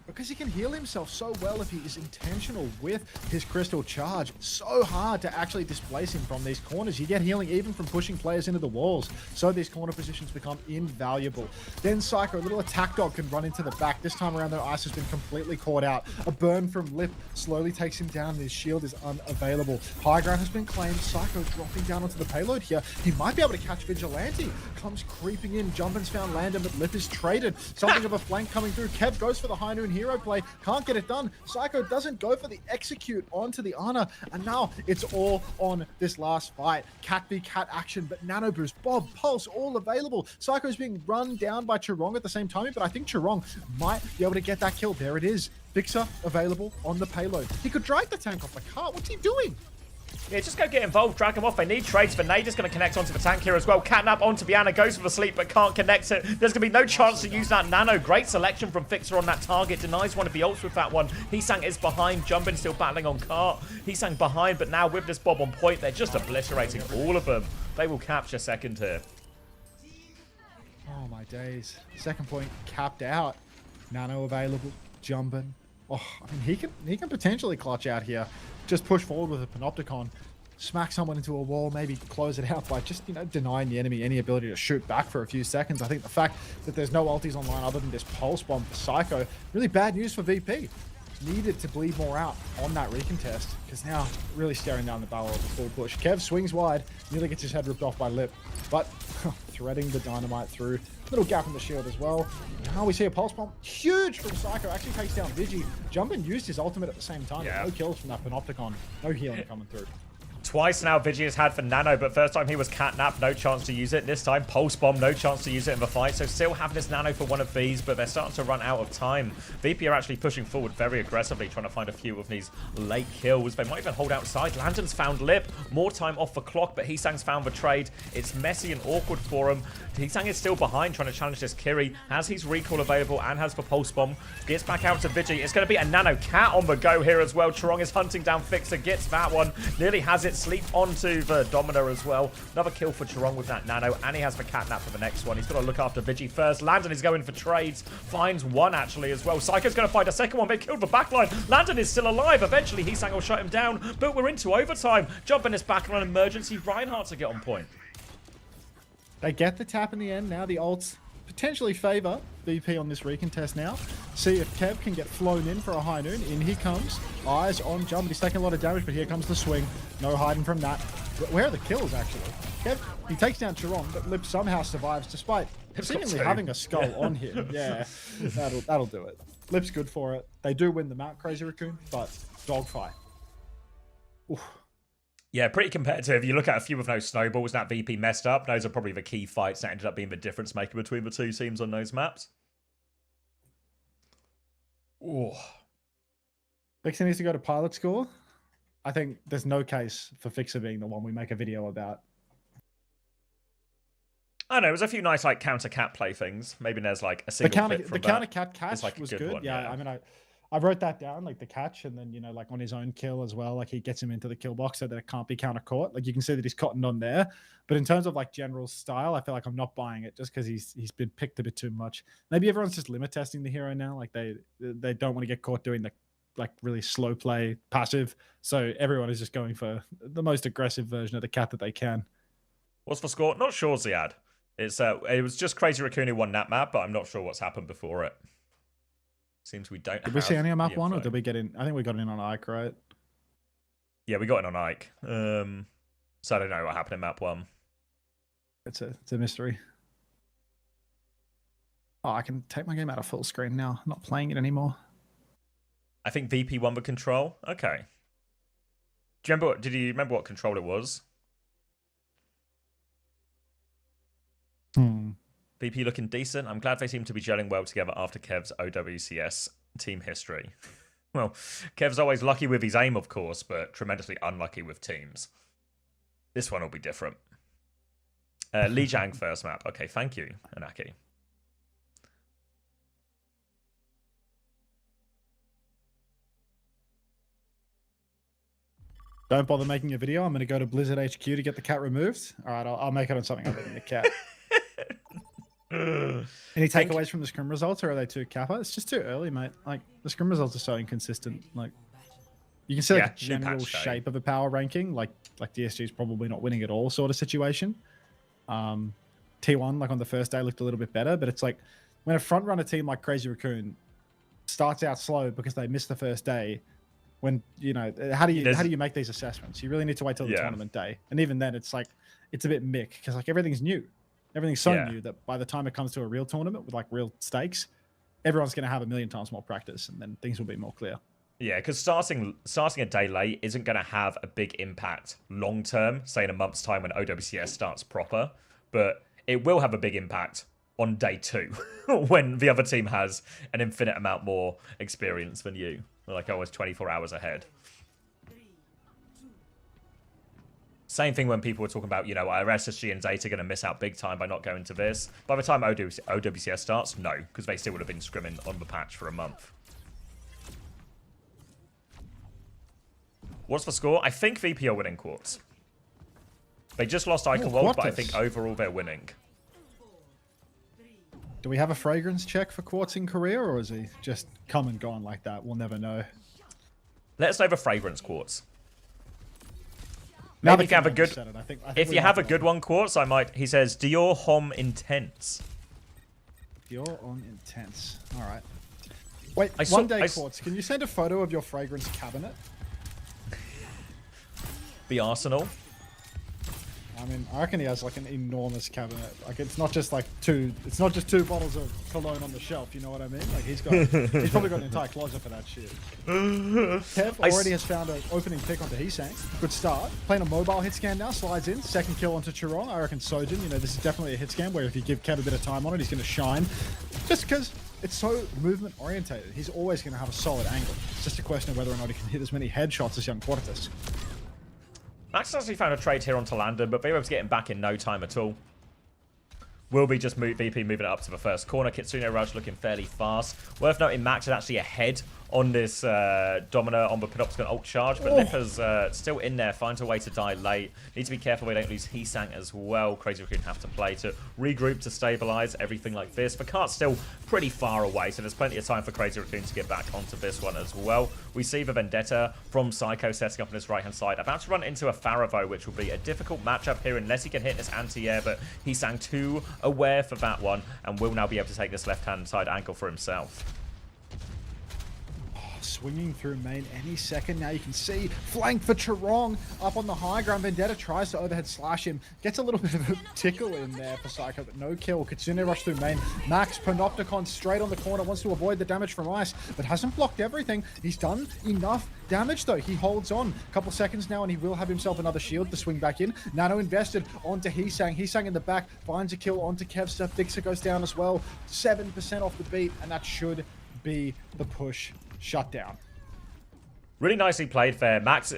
Because he can heal himself so well if he is intentional with his crystal charge. So hard to actually displace him from these corners. You get healing even from pushing players into the walls. So these corner positions become invaluable. Then Psycho, a little attack dog, can run into the back. This time around though, Ice has been completely caught out. A burn from Lip slowly takes him down. His shield is unavailable. High ground has been claimed. Psycho dropping down onto the payload here. He might be able to catch Vigilante. Comes creeping in. Jumpin's found Landon, but Lip is traded. Something of a flank coming through. Kev goes for the High Noon hero play, can't get it done. Psycho doesn't go for the execute onto the Ana, and now it's all on this last fight. Cat v cat action, but Nano Boost, Bob, Pulse, all available. Psycho's being run down by Chirong at the same time, but I think Chirong might be able to get that kill. There it is. Fixer available on the payload. He could drag the tank off the cart. What's he doing? Yeah, just go get involved, drag him off. They need trades. The Nade is going to connect onto the tank here as well. Catnap onto Biana, goes for the sleep, but can't connect it. There's going to be no chance to use that Nano. Great selection from Fixer on that target. Denies one of the ults with that one. Heesang is behind. Jumpin still battling on cart. Heesang behind, but now with this Bob on point, they're just obliterating all of them. They will capture second here. Oh my days. Second point capped out. Nano available. Jumpin. Oh, I mean, he can potentially clutch out here. Just push forward with a Panopticon, smack someone into a wall, maybe close it out by just, denying the enemy any ability to shoot back for a few seconds. I think the fact that there's no ultis online other than this pulse bomb for Psycho, really bad news for VP. Needed to bleed more out on that recontest, because now really staring down the barrel of the full push. Kev swings wide, nearly gets his head ripped off by Lip, but threading the dynamite through. Little gap in the shield as well. Now we see a pulse bomb. Huge from Psycho. Actually takes down Vigi. Jumpin used his ultimate at the same time. Yeah. No kills from that Panopticon. No healing coming through. Twice now Vigi has had for Nano, but first time he was Catnap, no chance to use it. This time Pulse Bomb, no chance to use it in the fight. So still having this Nano for one of these, but they're starting to run out of time. VP are actually pushing forward very aggressively, trying to find a few of these late kills. They might even hold outside. Landon's found Lip, more time off the clock, but Heesang's found the trade. It's messy and awkward for him. Heesang is still behind, trying to challenge this Kiri. Has his recall available and has the Pulse Bomb. Gets back out to Vigi. It's going to be a Nano Cat on the go here as well. Chirong is hunting down Fixer, gets that one. Nearly has it. Sleep onto the Domino as well. Another kill for Chirong with that Nano, and he has the Catnap for the next one. He's got to look after Vigi first. Landon is going for trades. Finds one actually as well. Psycho's going to find a second one. They killed the backline. Landon is still alive. Eventually, Heesang will shut him down, but we're into overtime. Jumping this back on an emergency. Reinhardt to get on point. They get the tap in the end. Now the ults potentially favor VP on this recontest now. See if Kev can get flown in for a High Noon. In he comes. Eyes on Jump. He's taking a lot of damage, but here comes the swing. No hiding from that. Where are the kills, actually? Kev, he takes down Chirong, but Lip somehow survives despite seemingly having a skull on him. Yeah, that'll do it. Lip's good for it. They do win the map, Crazy Raccoon, but dogfight. Oof. Yeah, pretty competitive. You look at a few of those snowballs that VP messed up. Those are probably the key fights that ended up being the difference maker between the two teams on those maps. Ooh. Fixer needs to go to pilot score. I think there's no case for Fixer being the one we make a video about. I don't know, there's a few nice like counter cat play things. Maybe there's like a single clip from the counter cat catch like was good good. One, yeah, I mean, I wrote that down, like the catch, and then like on his own kill as well, like he gets him into the kill box so that it can't be counter caught. Like you can see that he's cottoned on there, but in terms of like general style, I feel like I'm not buying it just because he's been picked a bit too much. Maybe everyone's just limit testing the hero now, like they don't want to get caught doing the like really slow play passive, so everyone is just going for the most aggressive version of the cat that they can. What's the score? Not sure, Ziad. It was just Crazy Raccoon who won that map, but I'm not sure what's happened before it. Seems we don't. Did we see any on map one, or info. did we get in? I think we got in on Ike, right? Yeah, we got in on Ike. So I don't know what happened in map one. It's a mystery. Oh, I can take my game out of full screen now. I'm not playing it anymore. I think VP won the control. Okay. Do you remember? Did you remember what control it was? VP looking decent. I'm glad they seem to be gelling well together after Kev's OWCS team history. Well, Kev's always lucky with his aim, of course, but tremendously unlucky with teams. This one will be different. Li Jiang first map. Okay, thank you, Anaki. Don't bother making a video. I'm going to go to Blizzard HQ to get the cat removed. All right, I'll make it on something other than the cat. Any takeaways from the scrim results, or are they too kappa? It's just too early, mate. Like the scrim results are so inconsistent. Like you can see like, the general shape of a power ranking. Like DSG is probably not winning at all, sort of situation. T1 like on the first day looked a little bit better, but it's like when a front runner team like Crazy Raccoon starts out slow because they missed the first day. When how do you make these assessments? You really need to wait till the tournament day, and even then, it's like it's a bit mick because like everything's new. Everything's so new that by the time it comes to a real tournament with like real stakes, everyone's going to have a million times more practice, and then things will be more clear. Yeah, because starting a day late isn't going to have a big impact long term, say in a month's time when OWCS starts proper, but it will have a big impact on day 2 when the other team has an infinite amount more experience than you, like almost 24 hours ahead. Same thing when people were talking about, are SSG and Data going to miss out big time by not going to this? By the time OWCS starts, no, because they still would have been scrimming on the patch for a month. What's the score? I think VP are winning Quartz. They just lost Icon World, but I think overall they're winning. Do we have a fragrance check for Quartz in Korea, or is he just come and gone like that? We'll never know. Let us know the fragrance, Quartz. Now Maybe you can have a good. I think if you have a good one, Quartz, I might. He says, Dior Homme Intense. Dior on Intense. All right. Wait, one day, Quartz, can you send a photo of your fragrance cabinet? The Arsenal. I mean, I reckon he has like an enormous cabinet. Like it's not just two bottles of cologne on the shelf. You know what I mean? Like he's probably got an entire closet for that shit. Kev already has found an opening pick onto Heesang. Good start. Playing a mobile hit scan now. Slides in. Second kill onto Chirong. I reckon Sojin. This is definitely a hit scan where if you give Kev a bit of time on it, he's going to shine. Just because it's so movement orientated, he's always going to have a solid angle. It's just a question of whether or not he can hit as many headshots as young Quartus. Max actually found a trade here onto Landon, but they were able to get him back in no time at all. Will be just VP moving it up to the first corner. Kitsune Rush looking fairly fast. Worth noting, Max is actually ahead on this Domina on the Penobscon ult charge, but Lipper's still in there, finds a way to die late. Need to be careful we don't lose Heesang as well. Crazy Raccoon have to play to regroup, to stabilize, everything like this. The cart's still pretty far away, so there's plenty of time for Crazy Raccoon to get back onto this one as well. We see the Vendetta from Psycho setting up on his right-hand side. About to run into a Faravo, which will be a difficult matchup here unless he can hit this anti-air, but Heesang too aware for that one and will now be able to take this left-hand side angle for himself. Swinging through main any second now. You can see flank for Chirong up on the high ground. Vendetta tries to overhead slash him. Gets a little bit of a tickle in there for Psycho, but no kill. Kitsune rush through main. Max Panopticon straight on the corner. Wants to avoid the damage from Ice, but hasn't blocked everything. He's done enough damage though. He holds on. A couple seconds now and he will have himself another shield to swing back in. Nano invested onto Heesang. Heesang in the back finds a kill onto Kevster. Fixer goes down as well. 7% off the beat, and that should be the push. Shut down. Really nicely played there. Max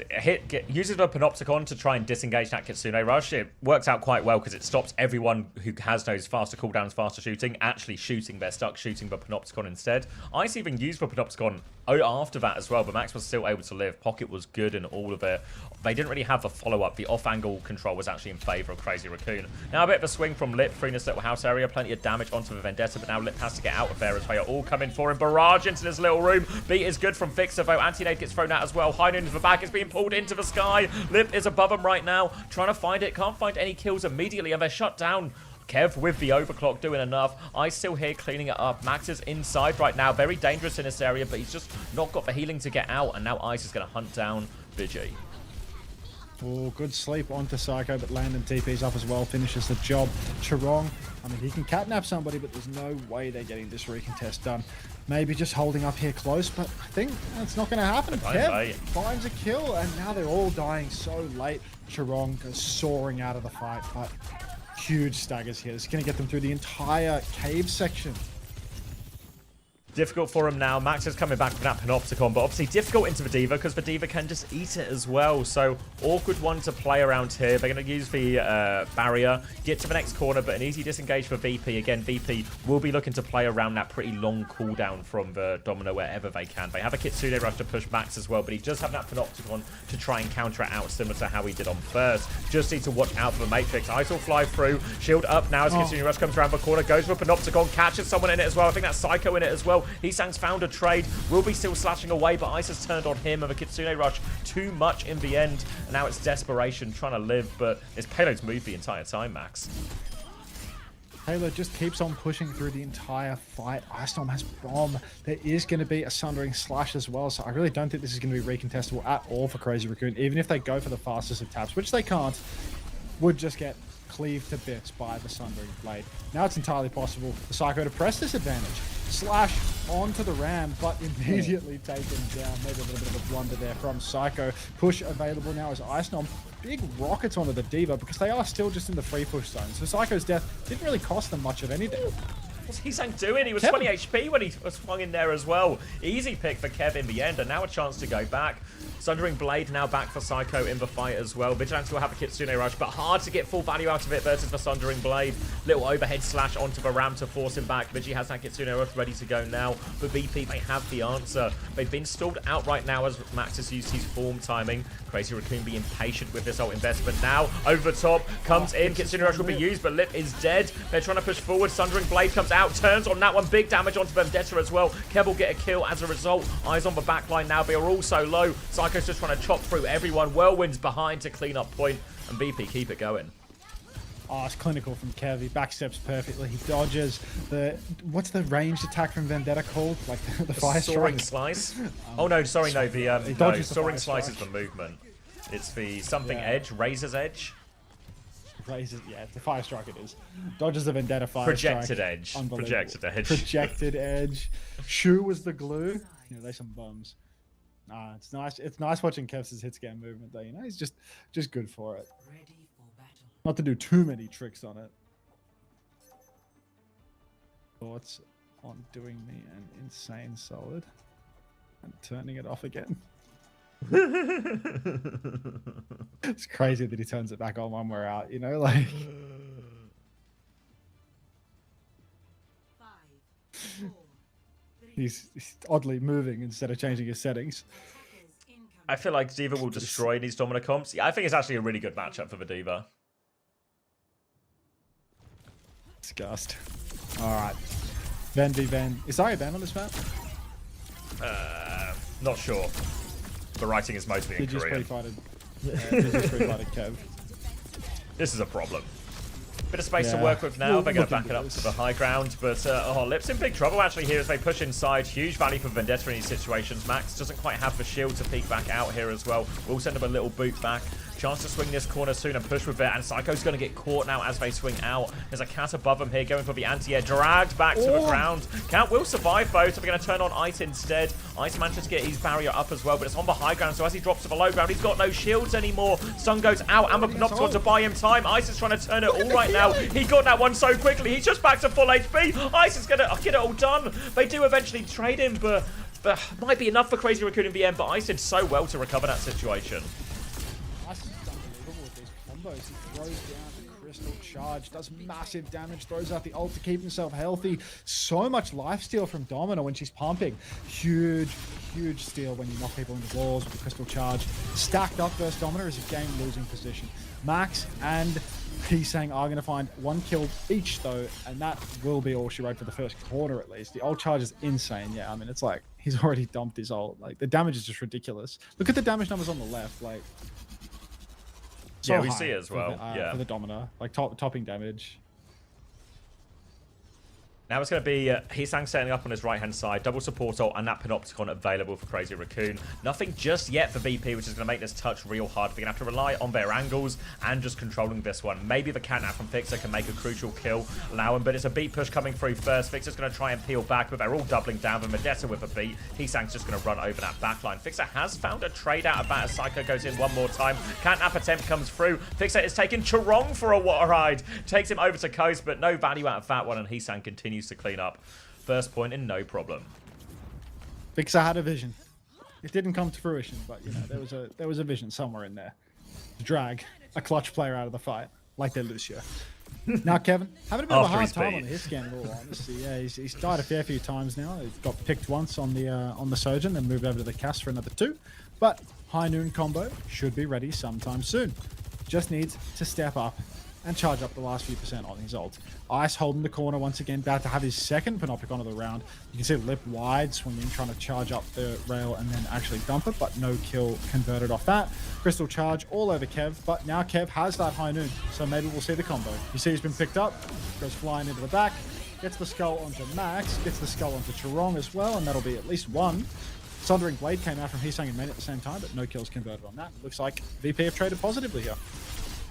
uses the Panopticon to try and disengage that Kitsune Rush. It works out quite well because it stops everyone who has those faster cooldowns, faster shooting, actually shooting. They're stuck shooting the Panopticon instead. Ice even used the Panopticon after that as well, but Max was still able to live. Pocket was good in all of it. They didn't really have the follow-up. The off-angle control was actually in favor of Crazy Raccoon. Now a bit of a swing from Lip through this little house area. Plenty of damage onto the Vendetta, but now Lip has to get out of there as they are all coming for him. Barrage into this little room. Beat is good from Fixer, though. Anti-nade gets thrown out as well. High noon into the back. It's being pulled into the sky. Lip is above him right now, trying to find it. Can't find any kills immediately, and they're shut down. Kev with the overclock doing enough. Ice still here cleaning it up. Max is inside right now. Very dangerous in this area, but he's just not got the healing to get out. And now Ice is going to hunt down Vigi. Oh, good sleep onto Psycho, but Landon TP's up as well. Finishes the job. Chirong, I mean, he can catnap somebody, but there's no way they're getting this recontest done. Maybe just holding up here close, but I think that's not going to happen. Kev finds a kill, and now they're all dying so late. Chirong goes soaring out of the fight, but huge staggers here. It's going to get them through the entire cave section. Difficult for him now. Max is coming back with that Panopticon, but obviously difficult into the D.Va because the D.Va can just eat it as well. So awkward one to play around here. They're going to use the barrier, get to the next corner, but an easy disengage for VP. Again, VP will be looking to play around that pretty long cooldown from the Domino wherever they can. They have a Kitsune rush to push Max as well, but he does have that Panopticon to try and counter it out, similar to how he did on first. Just need to watch out for the Matrix. Ice will fly through. Shield up now as Kitsune rush comes around the corner, goes for a Panopticon, catches someone in it as well. I think that's Psycho in it as well. Heesang's found a trade, will be still slashing away, but Ice has turned on him, and the Kitsune rush too much in the end. And now it's desperation, trying to live, but his payload's moved the entire time, Max. Halo just keeps on pushing through the entire fight. Ice Storm has bomb. There is going to be a Sundering Slash as well, so I really don't think this is going to be recontestable at all for Crazy Raccoon. Even if they go for the fastest of taps, which they can't, would just get cleaved to bits by the Sundering Blade. Now it's entirely possible for Psycho to press this advantage. Slash onto the Ram, but immediately taken down. Maybe a little bit of a blunder there from Psycho. Push available now as Ice Storm. Big rockets onto the D.Va because they are still just in the free push zone. So Psycho's death didn't really cost them much of anything. What's Heesang doing? He was 20 HP when he was swung in there as well. Easy pick for Kev in the end, and now a chance to go back. Sundering Blade now back for Psycho in the fight as well. Vigilance will have a Kitsune rush, but hard to get full value out of it versus the Sundering Blade. Little overhead slash onto the Ram to force him back. Vigi has that Kitsune rush ready to go now. But VP, they have the answer. They've been stalled out right now as Max has used his form timing. Crazy Raccoon being patient with this ult investment now. Over the top, comes in. Kitsune rush will be used, but Lip is dead. They're trying to push forward. Sundering Blade comes out, turns on that one. Big damage onto Vendetta as well. Kev will get a kill as a result. Eyes on the back line now. They are all so low. Psycho's just trying to chop through everyone. Whirlwind's behind to clean up point, and VP keep it going. Oh, it's clinical from Kev. He backsteps perfectly. He dodges the... What's the ranged attack from Vendetta called? Like the fire Soaring strike? Slice? Oh, no, sorry, no. The dodges the Soaring fire Slice is strike. the movement. It's the something Yeah. edge, Razor's Edge. Raises, yeah, it's a fire strike it is. Dodges the Vendetta fire Projected strike. edge. Unbelievable. Projected edge. Projected edge. Shu was the glue. You know, they some bums. It's nice. It's nice watching Kev's hit scan movement though. You know, he's just good for it. Ready for battle. Not to do too many tricks on it. Thoughts on doing me an insane solid and turning it off again. It's crazy that he turns it back on when we're out, you know, like 5, 4, 3. he's oddly moving instead of changing his settings. Attackers incoming. I feel like D.Va will destroy these Domino comps. Yeah, I think it's actually a really good matchup for the D.Va. Disgust. Alright. Ven v Ven. Is Zarya Ben on this map? Not sure. The writing is mostly in Did you Korean. free-fighted? Did you free-fighted Kev? This is a problem. Bit of space to Yeah. work with now. We'll They're going look to back into it up this. to the high ground. But Lip's in big trouble actually here as they push inside. Huge value for Vendetta in these situations. Max doesn't quite have the shield to peek back out here as well. We'll send him a little boot back. Chance to swing this corner soon and push with it. And Psycho's going to get caught now as they swing out. There's a cat above him here going for the anti-air. Dragged back to the ground. Cat will survive though, so they're going to turn on Ice instead. Ice manages to get his barrier up as well, but it's on the high ground. So as he drops to the low ground, he's got no shields anymore. Sun goes out and the Panopticon to buy him time. Ice is trying to turn it all right now. He got that one so quickly. He's just back to full HP. Ice is going to get it all done. They do eventually trade him, but might be enough for Crazy Raccoon in the end. But Ice did so well to recover that situation. Ice is unbelievable with those combos. He throws down the crystal charge. charge, does massive damage, throws out the ult to keep himself healthy. So much lifesteal from Domina when she's pumping. Huge steal when you knock people into walls with the crystal charge. Stacked up versus Domina is a game-losing position. Max and Hee-Sang are going to find 1 kill each though, and that will be all she wrote for the first quarter at least. The ult charge is insane. Yeah, I mean, it's like he's already dumped his ult. Like, the damage is just ridiculous. Look at the damage numbers on the left. Like, so yeah, we high see it as well. for the Domina, like topping damage. Now it's going to be Hee-Sang setting up on his right-hand side, double support ult, and that Panopticon available for Crazy Raccoon. Nothing just yet for VP, which is going to make this touch real hard. They're going to have to rely on their angles and just controlling this one. Maybe the catnap from Fixer can make a crucial kill, allow him, but it's a beat push coming through first. Fixer's going to try and peel back, but they're all doubling down. With Medetta with a beat, Hee-Sang's just going to run over that backline. Fixer has found a trade out of that as Psycho goes in one more time. Catnap attempt comes through. Fixer is taking Chorong for a ride. Takes him over to Coast, but no value out of that one, and Hee-Sang continues to clean up. First point in no problem. Fixer had a vision. It didn't come to fruition, but you know, there was a vision somewhere in there. To drag a clutch player out of the fight, like they're Lucio. Now Kevin, having a bit of a hard time on his scan, in all honesty. Yeah, he's died a fair few times now. He's got picked once on the Surgeon, then moved over to the cast for another 2. But High Noon combo should be ready sometime soon. Just needs to step up and charge up the last few percent on his ult. Ice holding the corner once again, about to have his second Panopticon of the round. You can see Lip wide swinging, trying to charge up the rail and then actually dump it, but no kill converted off that. Crystal charge all over Kev, but now Kev has that High Noon, so maybe we'll see the combo. You see he's been picked up, goes flying into the back, gets the skull onto Max, gets the skull onto Chorong as well, and that'll be at least 1. Sundering Blade came out from Hee-Sang and Main at the same time, but no kills converted on that. Looks like VP have traded positively here.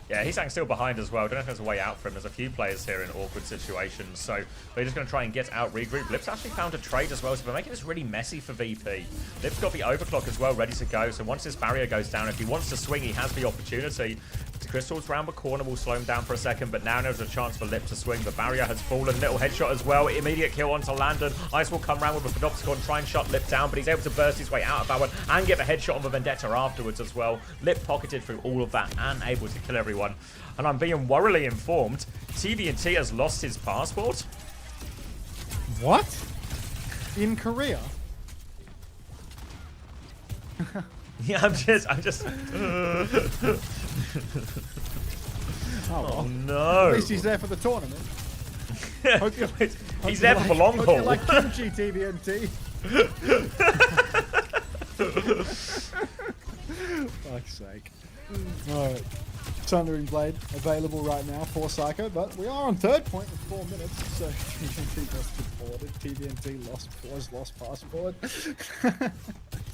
Yeah, Hee-Sang's still behind as well. Don't know if there's a way out for him. There's a few players here in awkward situations, so they're just going to try and get out, regroup. Lip's actually found a trade as well, so they're making this really messy for VP. Lip's got the overclock as well, ready to go, so once this barrier goes down, if he wants to swing, he has the opportunity. Crystals round the corner will slow him down for a second, but now there's a chance for Lip to swing. The barrier has fallen. Little headshot as well. Immediate kill onto Landon. Ice will come round with a Panopticon, try and shut Lip down, but he's able to burst his way out of that one and get the headshot on the Vendetta afterwards as well. Lip pocketed through all of that and able to kill everyone. And I'm being worryingly informed, TVNT has lost his passport. What? In Korea? Yeah, I'm just. Oh no! At least he's there for the tournament. He's there for the long haul. Like kimchi, TVNT. Fuck's sake. Alright. Thundering Blade available right now for Psycho, but we are on 3rd point with 4 minutes, so TVNT lost reported. TVNT lost passport.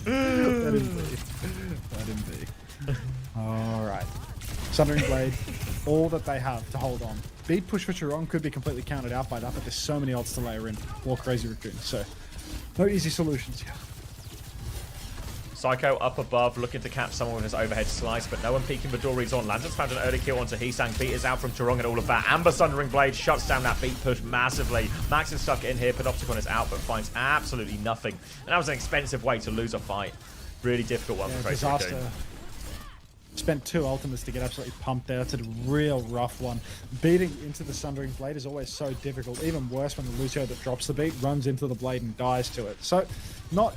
Let him be. Alright. Thundering Blade, all that they have to hold on. Beat push for Chorong could be completely counted out by that, but there's so many odds to layer in for Crazy Raccoon, so no easy solutions here. Psycho up above, looking to catch someone with his overhead slice, but no one peeking the door. He's on. Landon's found an early kill onto Hee-Sang. Beat is out from Chorong and all of that. Amber Thundering Blade shuts down that beat push massively. Max is stuck in here. Panopticon is out, but finds absolutely nothing. And that was an expensive way to lose a fight. Really difficult one for Crazy Raccoon. Spent 2 ultimates to get absolutely pumped there. It's a real rough one. Beating into the Sundering Blade is always so difficult. Even worse when the Lucio that drops the beat runs into the blade and dies to it. So, not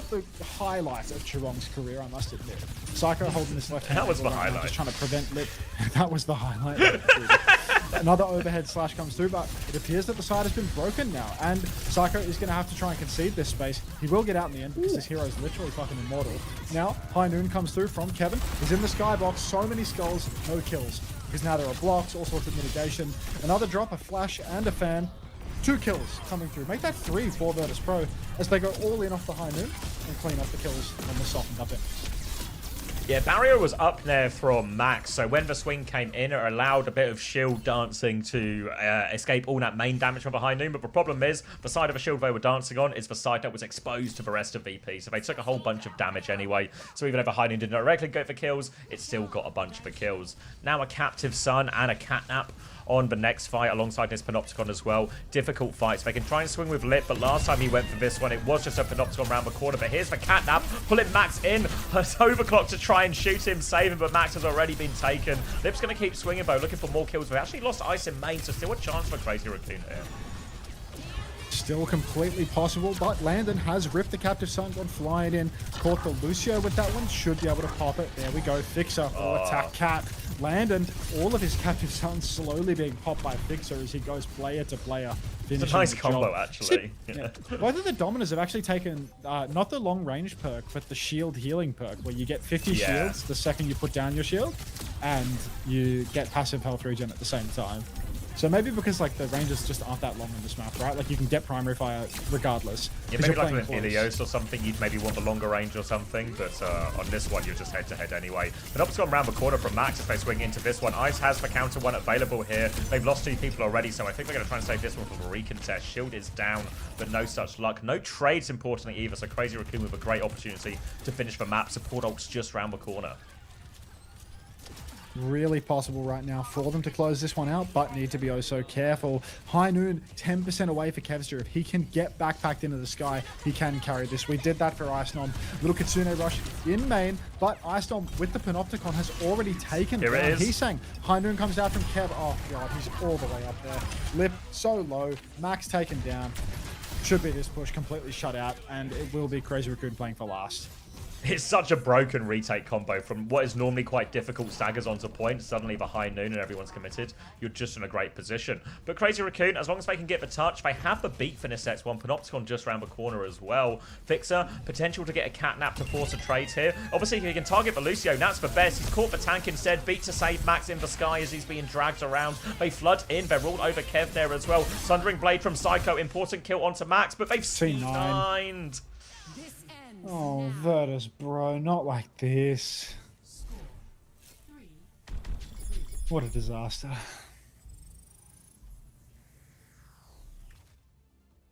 the highlight of Chorong's career, I must admit. Psycho holding his left hand. That was the highlight. Just trying to prevent Lip. That was the highlight. Another overhead slash comes through, but it appears that the side has been broken now, and Psycho is going to have to try and concede this space. He will get out in the end because this hero is literally fucking immortal. Now, High Noon comes through from Kevin. He's in the skybox. So many skulls, no kills. Because now there are blocks, all sorts of mitigation. Another drop, a flash, and a fan. 2 kills coming through. Make that 3 for Virtus Pro as they go all in off the High Noon and clean up the kills on the softened up enemies. Yeah, barrier was up there from Max, so when the swing came in, it allowed a bit of shield dancing to escape all that main damage from the High Noon, but the problem is, the side of the shield they were dancing on is the side that was exposed to the rest of VP, so they took a whole bunch of damage anyway, so even if the High Noon didn't directly go for kills, it still got a bunch of the kills. Now a Captive Sun and a Catnap on the next fight alongside this Panopticon as well. Difficult fights. They can try and swing with Lip, but last time he went for this one, it was just a Panopticon around the corner, but here's the Catnap, pulling Max in, has overclocked to try try and shoot him, save him, but Max has already been taken. Lip's going to keep swinging, though, looking for more kills. We actually lost Ice in main, so still a chance for Crazy Raccoon here. Still completely possible, but Landon has ripped the Captive Sun, gone flying in, caught the Lucio with that one, should be able to pop it. There we go, Fixer will attack Cat. Landon, all of his Captive Suns slowly being popped by Fixer as he goes player to player. It's a nice combo, actually. Yeah. Both of the Dominers have actually taken, not the long range perk, but the shield healing perk, where you get 50 shields the second you put down your shield, and you get passive health regen at the same time. So maybe because like the ranges just aren't that long on this map, right? Like you can get primary fire regardless. Yeah, maybe like with an Ilios or something, you'd maybe want the longer range or something, but on this one, you're just head-to-head anyway. But Up's gone around the corner from Max if they swing into this one. Ice has the counter one available here. They've lost 2 people already, so I think they're going to try and save this one for the recontest. Shield is down, but no such luck. No trades, importantly, either, so Crazy Raccoon with a great opportunity to finish the map. Support ult's just round the corner. Really possible right now for them to close this one out, but need to be oh so careful. High Noon 10% away for Kevster. If he can get backpacked into the sky, he can carry this. We did that for Icenom. Little Kitsune rush in main, but Icenom with the Panopticon has already taken Here it is. He's saying High Noon comes out from Kev. Oh god, he's all the way up there. Lip so low, Max taken down. Should be this push completely shut out, and it will be Crazy Raccoon playing for last. It's such a broken retake combo from what is normally quite difficult staggers onto point. Suddenly the High Noon and everyone's committed. You're just in a great position. But Crazy Raccoon, as long as they can get the touch, they have the beat for this X1. Panopticon just around the corner as well. Fixer, potential to get a catnap to force a trade here. Obviously, he can target the Lucio. That's the best. He's caught the tank instead. Beat to save Max in the sky as he's being dragged around. They flood in. They're all over Kev there as well. Sundering Blade from Psycho. Important kill onto Max, but they've C9'd. Oh, Virtus, bro, not like this. What a disaster.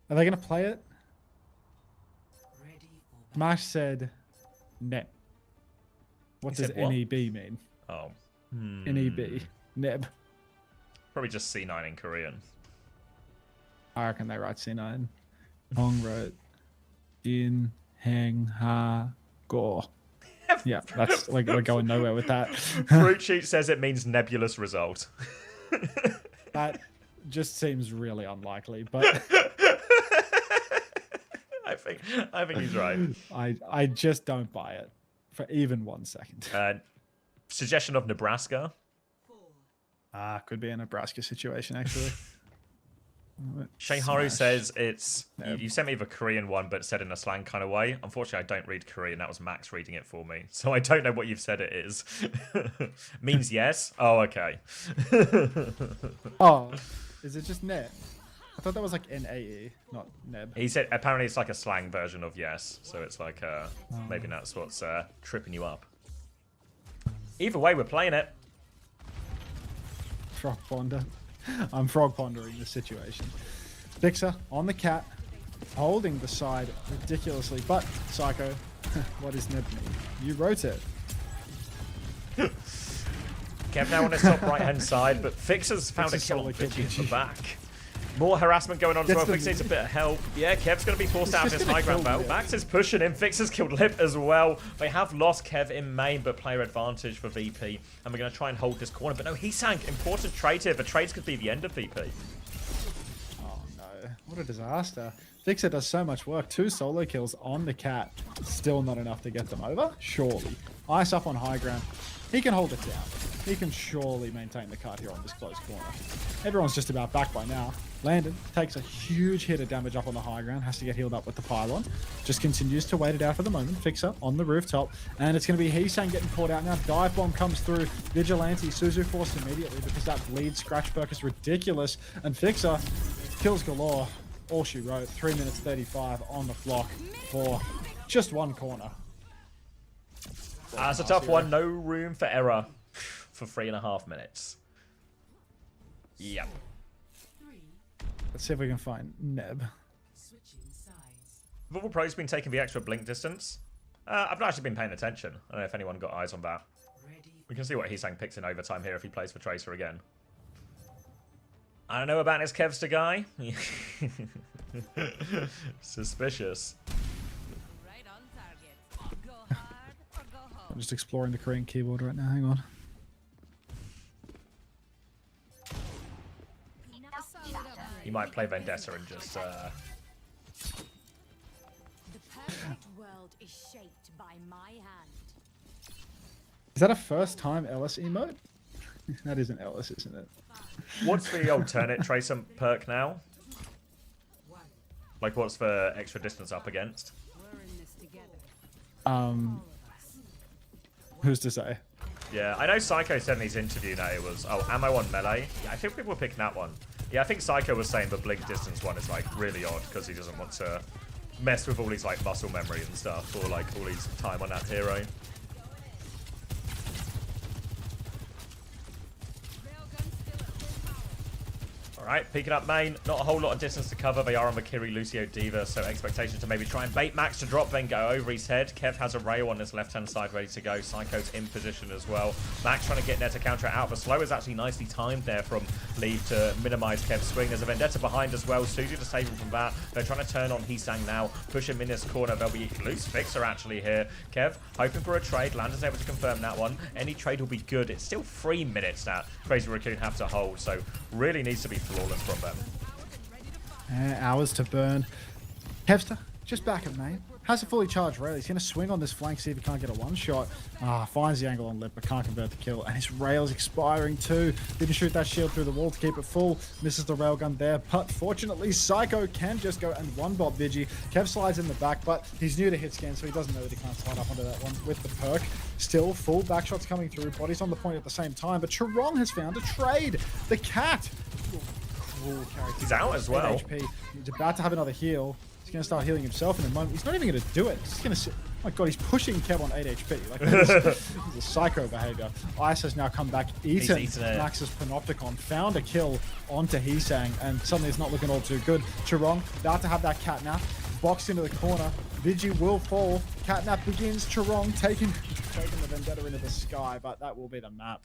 Are they going to play it? Mash said, Neb. What does NEB mean? Oh. NEB. Neb. Probably just C9 in Korean. I reckon they write C9. Hong wrote in Hang Ha Go. Yeah, that's like we're going nowhere with that. Fruit Sheet says it means nebulous result. That just seems really unlikely, but I think he's right. I just don't buy it for even 1 second. Suggestion of Nebraska. Could be a Nebraska situation actually. Shayharu says it's you sent me the Korean one, but said in a slang kind of way. Unfortunately, I don't read Korean. That was Max reading it for me, so I don't know what you've said it is. Means yes. Oh, okay. Oh, is it just Neb? I thought that was like NAE, not Neb. He said apparently it's like a slang version of yes, so it's like maybe that's what's tripping you up. Either way, we're playing it. Frog Ponder. I'm frog pondering this situation. Fixer on the cat, holding the side ridiculously, but Psycho, what does Neb mean? You wrote it. Kev now on his top right hand side, but Fixer's found a kill on Vici in the back. More harassment going on as well. Fix needs a bit of help. Yeah, Kev's going to be forced out of his high ground belt. Max is pushing him. Fixer's killed Lip as well. They have lost Kev in main, but player advantage for VP. And we're going to try and hold this corner. But no, he sank. Important trade here. The trades could be the end of VP. Oh no, what a disaster. Fixer does so much work. 2 solo kills on the cat. Still not enough to get them over? Surely. Ice up on high ground. He can hold it down. He can surely maintain the card here on this close corner. Everyone's just about back by now. Landon takes a huge hit of damage up on the high ground. Has to get healed up with the pylon. Just continues to wait it out for the moment. Fixer on the rooftop. And it's going to be Heesang getting caught out now. Dive bomb comes through. Vigilante. Suzu forced immediately because that bleed scratch perk is ridiculous. And Fixer kills galore. All she wrote. 3 minutes 35 on the clock for just 1 corner. That's a tough one. No room for error for 3.5 minutes. Yep. Let's see if we can find Neb. Have all pros been taking the extra blink distance? I've not actually been paying attention. I don't know if anyone got eyes on that. We can see what Heesang picks in overtime here if he plays for Tracer again. I don't know about this Kevster guy. Suspicious. I'm just exploring the Korean keyboard right now. Hang on. You might play Vendetta and just. The perfect world is shaped by my hand. Is that a first time Ellis emote? That is an Ellis, isn't it? What's the alternate Tracer perk now? Like, what's the extra distance up against? We're in this together. Who's to say? Yeah, I know Psycho said in his interview that it was, oh, ammo on melee. Yeah, I think people were picking that one. Yeah, I think Psycho was saying the blink distance one is like really odd because he doesn't want to mess with all his like muscle memory and stuff, or like all his time on that hero. Alright, peeking up main. Not a whole lot of distance to cover. They are on the Kiri, Lucio, Diva, so expectation to maybe try and bait Max to drop, then go over his head. Kev has a rail on his left-hand side ready to go. Psycho's in position as well. Max trying to get there to counter it out. The slow is actually nicely timed there from Leave to minimize Kev's swing. There's a Vendetta behind as well. Suju to save him from that. They're trying to turn on Hisang now. Push him in this corner. There'll be loose fixer actually here. Kev hoping for a trade. Landon's able to confirm that one. Any trade will be good. It's still 3 minutes that Crazy Raccoon have to hold, so really needs to be flawless from them. Hours to burn. Kevster, just back him, mate. Has a fully charged rail. He's going to swing on this flank, see if he can't get a one-shot. Finds the angle on lip, but can't convert the kill. And his rail's expiring too. Didn't shoot that shield through the wall to keep it full. Misses the railgun there, but fortunately, Psycho can just go and one-bot Vigi. Kev slides in the back, but he's new to hit scan, so he doesn't know that he can't slide up onto that one with the perk. Still, full back shots coming through. Bodies on the point at the same time, but Charong has found a trade. The cat. Cruel character. He's out as well. HP. He's about to have another heal. He's going to start healing himself in a moment. He's not even going to do it. He's just going to sit. Oh my god, he's pushing Kev on 8 HP. Like, this is a psycho behavior. Ice has now come back. Eaten Max's Panopticon. Found a kill onto Hisang, and suddenly it's not looking all too good. Charong about to have that catnap. Boxed into the corner. Vigi will fall. Catnap begins. Charong taking the Vendetta into the sky, but that will be the map.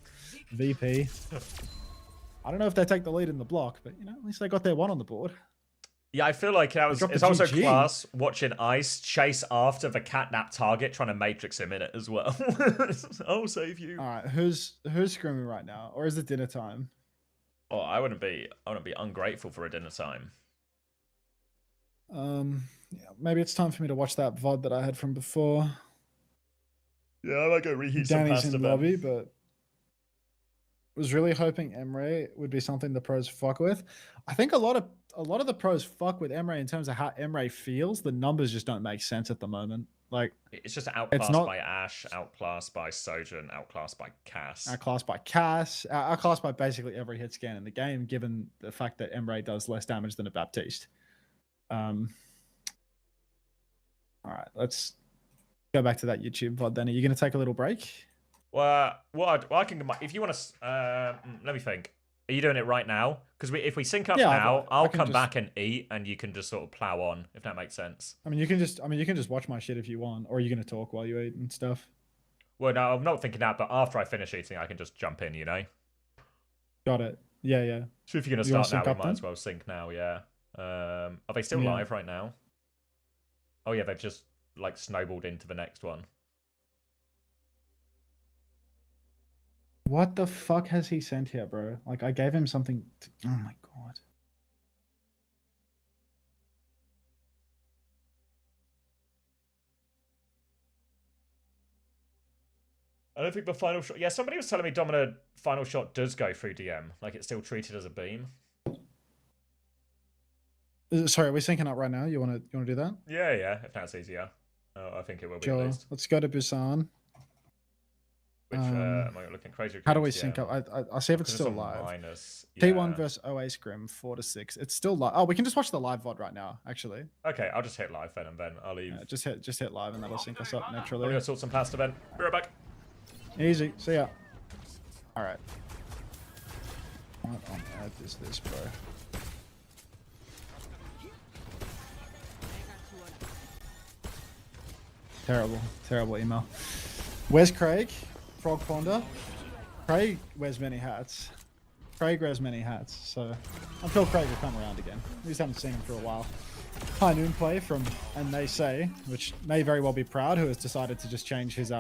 VP. I don't know if they take the lead in the block, but, you know, at least they got their one on the board. Yeah, I feel like it's also GG. class watching Ice chase after the catnap target, trying to matrix him in it as well. I'll save you. All right, who's screaming right now, or is it dinner time? Oh, I wouldn't be ungrateful for a dinner time. Yeah, maybe it's time for me to watch that VOD that I had from before. Yeah, I might go reheat some Danny's pasta. in the lobby, but was really hoping Emre would be something the pros fuck with. I think a lot of the pros fuck with Emre in terms of how Emre feels. The numbers just don't make sense at the moment. Like, it's just outclassed by Ashe, outclassed by Sojourn, outclassed by Cass. Outclassed by Cass, outclassed by basically every hit scan in the game, given the fact that Emre does less damage than a Baptiste. All right, let's go back to that YouTube VOD then. Are you going to take a little break? Well, I can. If you want to, let me think. Are you doing it right now? Because if we sync up now, I'll come back and eat, and you can just sort of plow on, if that makes sense. I mean, you can just watch my shit if you want, or are you going to talk while you eat and stuff? Well, no, I'm not thinking that, but after I finish eating, I can just jump in, you know? Got it. Yeah, yeah. So if you're going to start now, we might as well sync now, yeah. Are they still live right now? Oh, yeah, they've just, like, snowballed into the next one. What the fuck has he sent here, bro? Like, I gave him something. Oh my god. I don't think the final shot. Yeah, somebody was telling me Domino final shot does go through DM. Like, it's still treated as a beam. Sorry, are we syncing up right now? You wanna do that? Yeah, if that's easier. I think it will be Sure. at least. Let's go to Busan. Which, am I looking crazy? How do we sync up? I'll see if it's still live. T1 versus OA Scrim, 4-6. It's still live. Oh, we can just watch the live VOD right now, actually. Okay, I'll just hit live then, and then I'll leave. Yeah, just hit live, and that'll sync us up I'm naturally. gonna sort some pasta then. Be right back. Easy. See ya. All right. What on earth is this, bro? Terrible email. Where's Craig? Frog Ponder. Craig wears many hats. So I'm sure Craig will come around again. We just haven't seen him for a while. High Noon Play from And They Say, which may very well be Proud, who has decided to just change his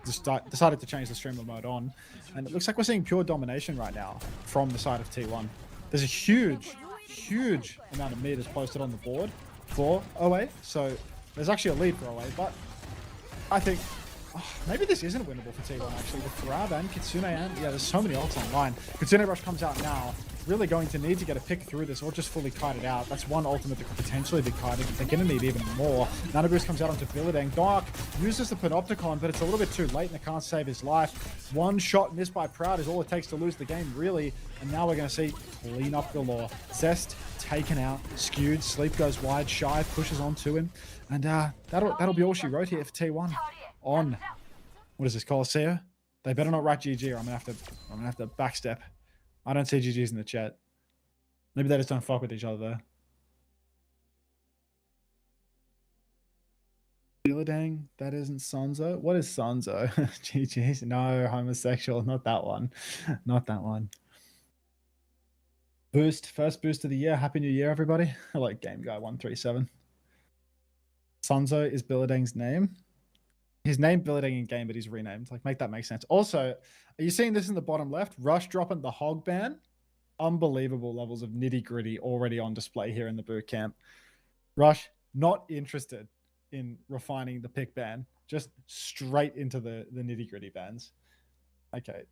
decided to change the streamer mode on, and it looks like we're seeing pure domination right now from the side of T1. There's a huge amount of meters posted on the board for OA, so there's actually a lead for OA, but I think maybe this isn't winnable for T1 actually. With Grab and Kitsune and yeah, there's so many ults online. Kitsune Rush comes out now. Really going to need to get a pick through this or just fully kite it out. That's one ultimate that could potentially be kited. They're going to need even more. Nano Boost comes out onto Billadang. Dark uses the Panopticon, but it's a little bit too late and it can't save his life. One shot missed by Proud is all it takes to lose the game, really. And now we're going to see clean up galore. Zest taken out, skewed, Sleep goes wide, Shy pushes onto him. And that'll be all she wrote here for T1. On, what is this, Coliseum? They better not write GG or I'm gonna have to backstep. I don't see GGs in the chat. Maybe they just don't fuck with each other though. Billadang, that isn't Sonzo. What is Sonzo? GGs? No, homosexual. Not that one. Not that one. Boost. First boost of the year. Happy New Year, everybody. I like Game Guy 137. Sonzo is Billadang's name. His name Billadang in game, but he's renamed. Like, make that make sense. Also, are you seeing this in the bottom left? Rush dropping the hog ban. Unbelievable levels of nitty gritty already on display here in the boot camp. Rush, not interested in refining the pick ban. Just straight into the nitty gritty bans. Okay.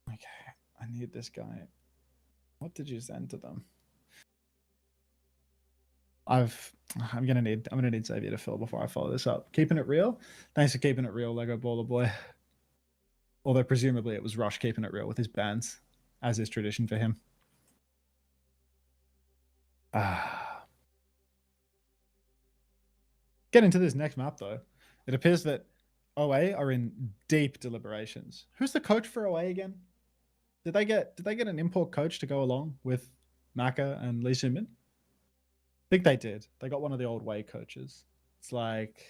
Okay. I need this guy. What did you send to them? I'm gonna need Xavier to fill before I follow this up. Keeping it real. Thanks for keeping it real, Lego Baller Boy. Although presumably it was Rush keeping it real with his bans, as is tradition for him. Get into this next map though. It appears that OA are in deep deliberations. Who's the coach for OA again? Did they get an import coach to go along with Maka and Lee Sumin? I think they did. They got one of the old Way coaches. It's like,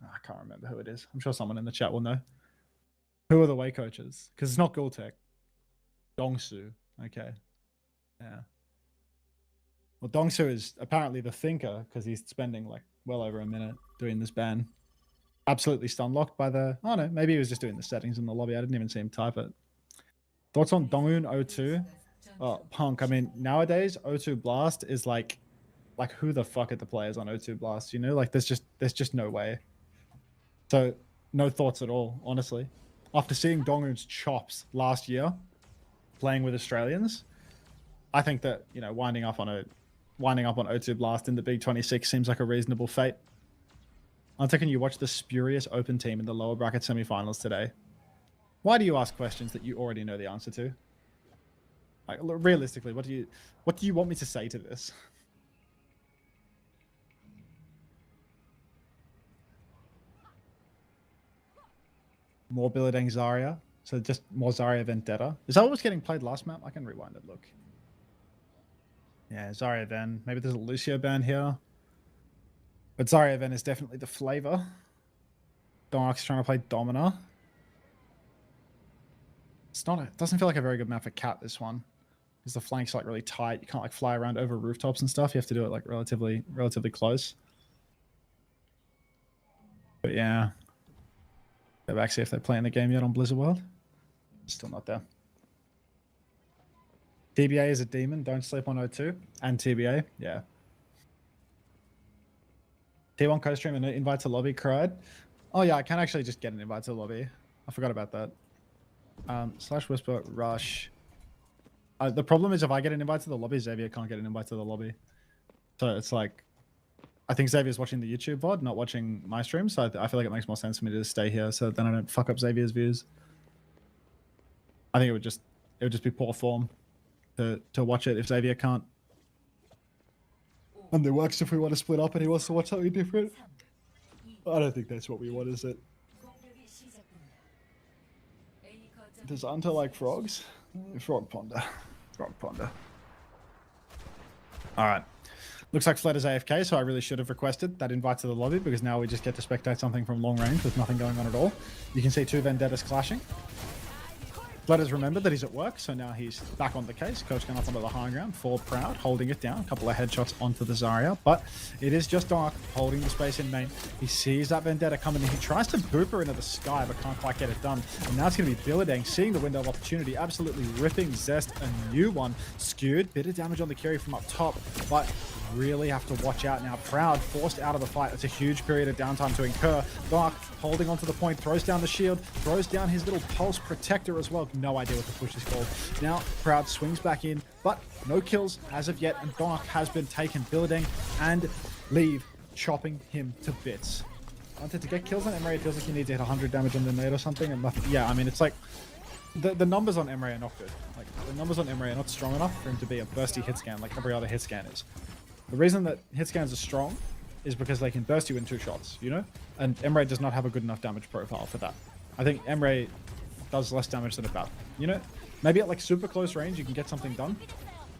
I can't remember who it is. I'm sure someone in the chat will know. Who are the Way coaches? Because it's not Gultek. Dongsu. Okay. Yeah. Well, Dongsu is apparently the thinker because he's spending like well over a minute doing this ban. Absolutely stun locked by the... Oh no, maybe he was just doing the settings in the lobby. I didn't even see him type it. Thoughts on Dongun 02? Oh, Punk. I mean, nowadays, O2 Blast is like who the fuck are the players on O2 Blast? You know, like there's just no way. So no thoughts at all, honestly. After seeing Dongun's chops last year, playing with Australians, I think that, you know, winding up on O2 Blast in the Big 26 seems like a reasonable fate. I'm thinking you watch the spurious open team in the lower bracket semifinals today. Why do you ask questions that you already know the answer to? Like, realistically, what do you want me to say to this? More Billadang Zarya. So just more Zarya Vendetta. Is that what was getting played last map? I can rewind it, look. Yeah, Zarya Ven. Maybe there's a Lucio ban here. But Zarya Ven is definitely the flavor. Dark's trying to play Domina. It doesn't feel like a very good map for Cat, this one. Because the flank's like really tight. You can't like fly around over rooftops and stuff. You have to do it like relatively close. But yeah. Go back, see if they're playing the game yet on Blizzard World. Still not there. TBA is a demon. Don't sleep on O2. And TBA, yeah. T1 Costream and invite to lobby cried. Oh yeah, I can actually just get an invite to the lobby. I forgot about that. Slash Whisper Rush. The problem is if I get an invite to the lobby, Xavier can't get an invite to the lobby. So it's like, I think Xavier's watching the YouTube VOD, not watching my stream. So I feel like it makes more sense for me to just stay here so then I don't fuck up Xavier's views. I think it would just be poor form to watch it if Xavier can't. And it works if we want to split up and he wants to watch something different. I don't think that's what we want, is it? Does Anta like frogs? Frog Ponder. Frog Ponder. Alright. Looks like Fled is AFK, so I really should have requested that invite to the lobby because now we just get to spectate something from long range with nothing going on at all. You can see two Vendettas clashing. Let us remember that he's at work, so now he's back on the case. Coach going up onto the high ground for Proud, holding it down. A couple of headshots onto the Zarya, but it is just Dark holding the space in main. He sees that Vendetta coming in. He tries to boop her into the sky, but can't quite get it done. And now it's going to be Billadang seeing the window of opportunity, absolutely ripping Zest a new one. Skewed, bit of damage on the carry from up top, but really have to watch out now. Proud forced out of the fight. It's a huge period of downtime to incur. Dark holding onto the point, throws down the shield, throws down his little pulse protector as well. No idea what the push is called. Now Proud swings back in, but no kills as of yet, and Dark has been taken. Billadang and Leave chopping him to bits. Wanted to get kills on Emre, it feels like you need to hit 100 damage on the nade or something, and nothing. Yeah, I mean, it's like the numbers on Emre are not good. Like, the numbers on Emre are not strong enough for him to be a bursty hit scan like every other hit scan is. The reason that hit scans are strong is because they can burst you in 2 shots, you know? And Emre does not have a good enough damage profile for that. I think Emre does less damage than a bat, you know? Maybe at like super close range you can get something done,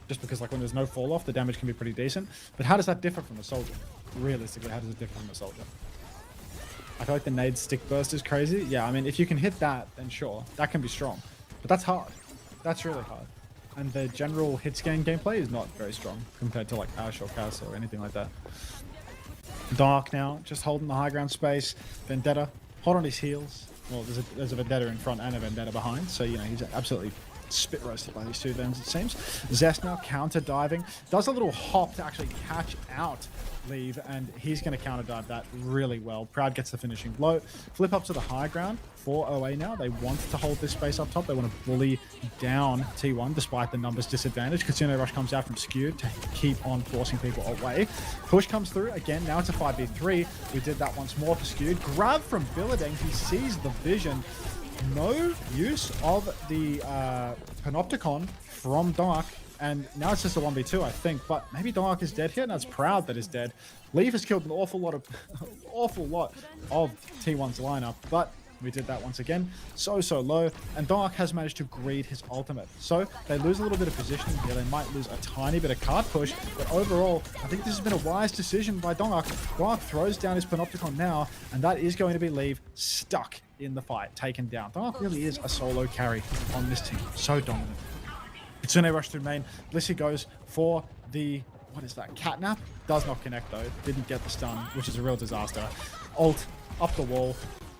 just because like when there's no fall off the damage can be pretty decent. But how does that differ from a soldier? Realistically, how does it differ from a soldier? I feel like the nade stick burst is crazy. Yeah, I mean, if you can hit that, then sure, that can be strong. But that's hard. That's really hard. And the general hit scan gameplay is not very strong compared to like Ash or Cass or anything like that. Dark now, just holding the high ground space. Vendetta, hot on his heels. Well, there's a Vendetta in front and a Vendetta behind, so you know he's absolutely spit roasted by these two Vens, it seems. Zest now counter diving, does a little hop to actually catch out Leave, and he's going to counter dive that really well. Proud gets the finishing blow. Flip up to the high ground for OA now. They want to hold this space up top. They want to bully down T1 despite the numbers disadvantage. Casino Rush comes out from Skewed to keep on forcing people away. Push comes through again. Now it's a 5v3. We did that once more for Skewed. Grab from Billadang. He sees the vision. No use of the Panopticon from Dark. And now it's just a 1v2, I think. But maybe Dark is dead here, and that's Proud that is dead. Leaf has killed an awful lot of T1's lineup, but we did that once again. So low, and Dark has managed to greed his ultimate. So they lose a little bit of positioning here. They might lose a tiny bit of card push, but overall, I think this has been a wise decision by Dark. Dark throws down his Panopticon now, and that is going to be Leave stuck in the fight, taken down. Dark really is a solo carry on this team. So dominant. Kitsune rush through main. Blissey goes for the, what is that, catnap? Does not connect though. Didn't get the stun, which is a real disaster. Ult up the wall.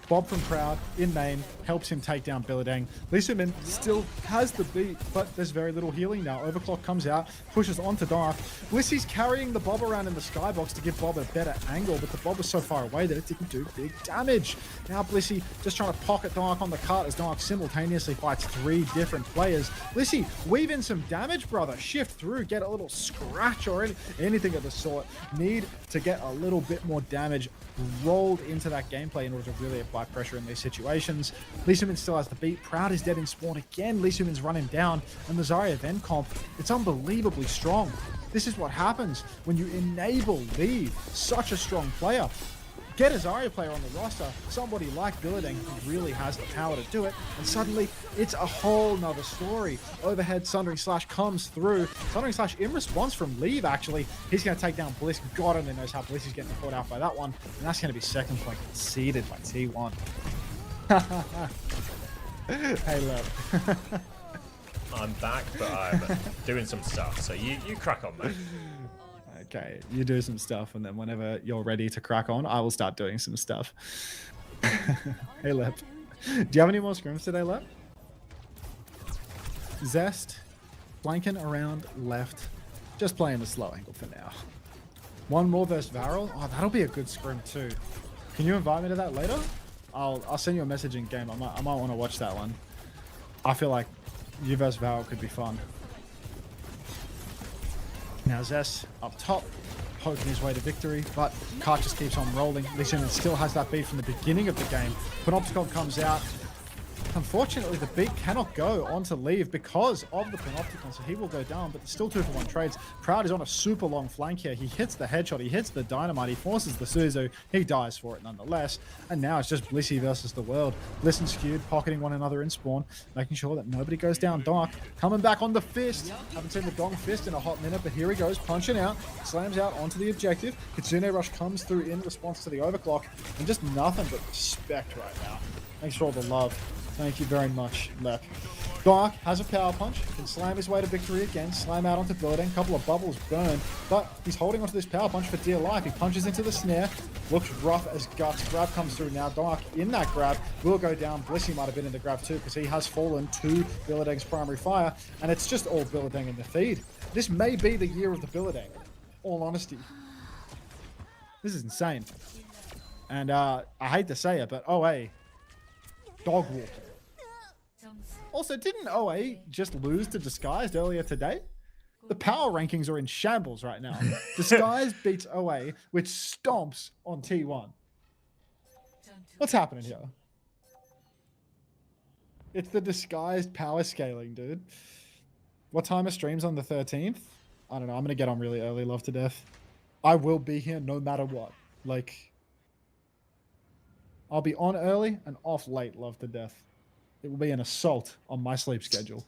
Bob from Proud in main helps him take down Billadang. Lee Sumin still has the beat, but there's very little healing now. Overclock comes out, pushes onto Dark. Blissy's carrying the Bob around in the skybox to give Bob a better angle, but the Bob was so far away that it didn't do big damage. Now Blissy just trying to pocket Dark on the cart as Dark simultaneously fights 3 different players. Blissy, weave in some damage, brother. Shift through, get a little scratch or anything of the sort. Need to get a little bit more damage rolled into that gameplay in order to really apply pressure in these situations. Lee Sumin still has the beat. Proud is dead in spawn again. Lee Sumin's running down, and the Zarya then comp, it's unbelievably strong. This is what happens when you enable Leave, such a strong player. Get a Zarya player on the roster, somebody like Billadang who really has the power to do it, and suddenly it's a whole nother story. Overhead Sundering Slash comes through. Sundering Slash in response from Leave, actually. He's going to take down Bliss. God only knows how Bliss is getting caught out by that one, and that's going to be second point conceded by T1. Hey, look. I'm back, but I'm doing some stuff, so you crack on, mate. Okay, you do some stuff, and then whenever you're ready to crack on, I will start doing some stuff. Hey, Lep. Do you have any more scrims today, Lep? Zest, flanking around left, just playing the slow angle for now. One more versus Varel. Oh, that'll be a good scrim too. Can you invite me to that later? I'll send you a message in game. I might want to watch that one. I feel like you versus Varel could be fun. Now Zest up top, poking his way to victory, but Kart just keeps on rolling. Lee Sumin still has that beat from the beginning of the game. Panopticon comes out. Unfortunately, the beat cannot go onto Leave because of the Panopticon, so he will go down, but there's still 2-for-1 trades. Proud is on a super long flank here. He hits the headshot, he hits the dynamite, he forces the Suzu, he dies for it nonetheless. And now it's just Blissy versus the world. Bliss and Skewed pocketing one another in spawn, making sure that nobody goes down. Dark coming back on the fist. Haven't seen the Dong fist in a hot minute, but here he goes, punching out, slams out onto the objective. Kitsune Rush comes through in response to the overclock, and just nothing but respect right now. Thanks for all the love. Thank you very much, Lep. Dark has a power punch, can slam his way to victory again, slam out onto building, couple of bubbles burn, but he's holding onto this power punch for dear life. He punches into the snare, looks rough as guts. Grab comes through now. Dark in that grab will go down. Blissey might have been in the grab too because he has fallen to Billadeng's primary fire, and it's just all Billadeng in the feed. This may be the year of the Billadeng, all honesty. This is insane. And I hate to say it, but OA, dog walk. Also, didn't OA just lose to Disguised earlier today? The power rankings are in shambles right now. Disguised beats OA, which stomps on T1. What's happening here? It's the Disguised power scaling, dude. What time are streams on the 13th? I don't know. I'm going to get on really early, love to death. I will be here no matter what. Like, I'll be on early and off late, love to death. It will be an assault on my sleep schedule.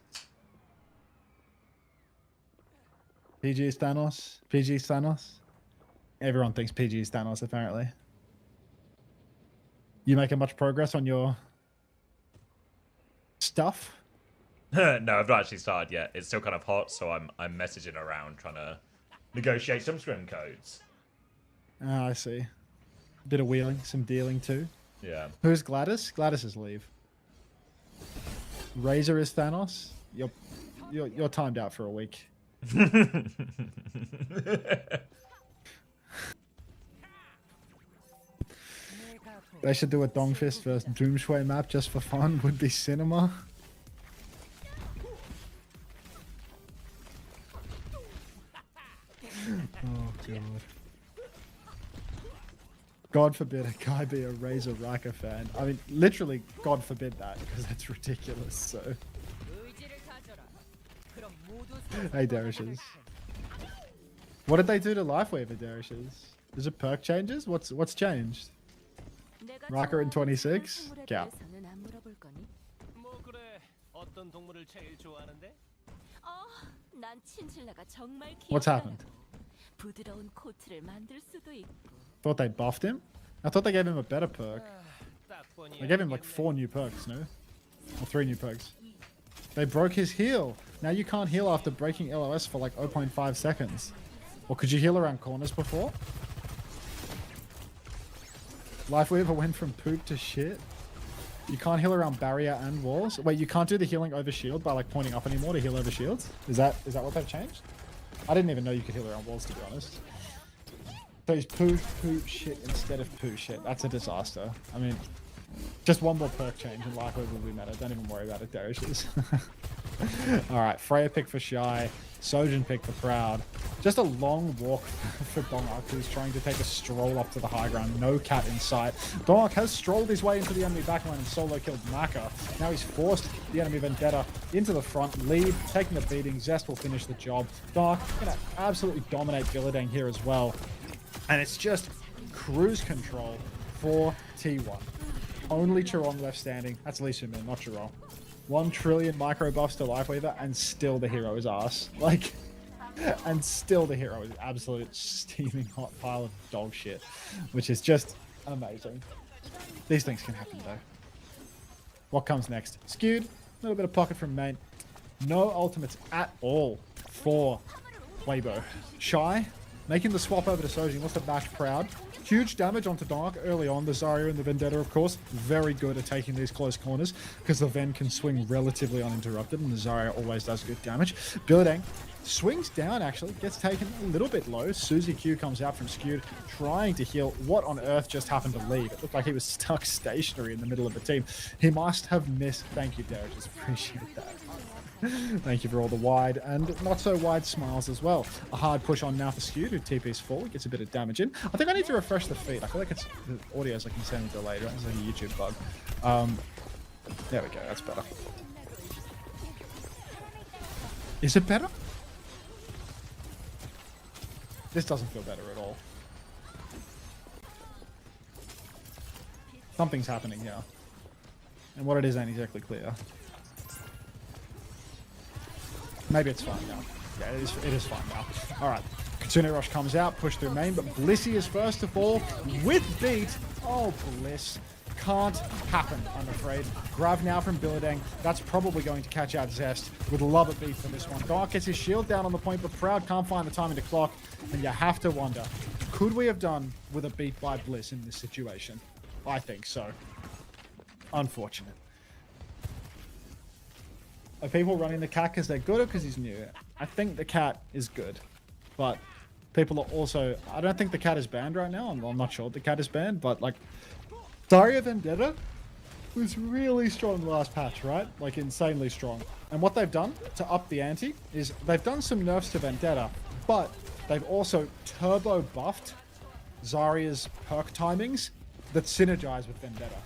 PG is Thanos. PG is Thanos. Everyone thinks PG is Thanos, apparently. You making much progress on your stuff? No, I've not actually started yet. It's still kind of hot, so I'm messaging around trying to negotiate some scrim codes. Ah, I see. A bit of wheeling, some dealing too. Yeah. Who's Gladys? Gladys is Leave. Razor is Thanos. You're timed out for a week. They should do a Dongfist versus Doomshui map just for fun. Would be cinema. Oh god. God forbid a guy be a Razor Raka fan. I mean, literally, God forbid that, because that's ridiculous, so. Hey, Darishes. What did they do to Lifeweaver, Darishes? Is it perk changes? What's changed? Raka in 26? Cap. What's happened? Thought they buffed him? I thought they gave him a better perk. They gave him like 4 new perks, no? Or 3 new perks. They broke his heal. Now you can't heal after breaking LOS for like 0.5 seconds. Or could you heal around corners before? Lifeweaver went from poop to shit. You can't heal around barrier and walls. Wait, you can't do the healing over shield by like pointing up anymore to heal over shields? Is that what they've changed? I didn't even know you could heal around walls, to be honest. So he's poo shit instead of poo shit. That's a disaster. I mean, just one more perk change and Lifeweaver will be meta. Don't even worry about it, Darishes. Alright, Freya pick for Shy. Sojin pick for Proud. Just a long walk for Dongak, who's trying to take a stroll up to the high ground. No cat in sight. Dongak has strolled his way into the enemy backline and solo killed Maka. Now he's forced the enemy Vendetta into the front. Lead, taking the beating. Zest will finish the job. Dongak gonna absolutely dominate Billadeng here as well. And it's just cruise control for T1. Only Chiron left standing. That's Lee Sumin, not Chiron. 1 trillion micro buffs to Lifeweaver, and still the hero is ass. Like, and still the hero is absolute steaming hot pile of dog shit, which is just amazing. These things can happen though. What comes next? Skewed, a little bit of pocket from main. No ultimates at all for Weibo. Shy, making the swap over to Sojin, wants to bash Proud. Huge damage onto Dark early on. The Zarya and the Vendetta, of course, very good at taking these close corners because the Ven can swing relatively uninterrupted and the Zarya always does good damage. Billadeng swings down, actually, gets taken a little bit low. Suzy Q comes out from Skewed, trying to heal. What on earth just happened to Leave? It looked like he was stuck stationary in the middle of the team. He must have missed. Thank you, Derek. Just appreciate that. Thank you for all the wide and not so wide smiles as well. A hard push on now for Skewed, who TP's forward, gets a bit of damage in. I think I need to refresh the feed. I feel like it's the audio is like insanely delayed, right? It's like a YouTube bug. There we go, that's better. Is it better? This doesn't feel better at all. Something's happening here. And what it is ain't exactly clear. Maybe it's fine now. Yeah, it is fine now. Alright. Kitsune Rush comes out, push through main, but Blissey is first to fall with beat. Oh, Bliss. can't happen, I'm afraid. Grav now from Billadeng. That's probably going to catch out Zest. Would love a beat for this one. Dark gets his shield down on the point, but Proud can't find the timing to clock. And you have to wonder, could we have done with a beat by Bliss in this situation? I think so. Unfortunate. Are people running the cat because they're good or because he's new? I think the cat is good, but people are also... I don't think the cat is banned right now. I'm not sure the cat is banned, but like... Daria Vendetta was really strong last patch, right? Like insanely strong. And what they've done to up the ante is they've done some nerfs to Vendetta, but they've also turbo buffed Zarya's perk timings that synergize with Vendetta.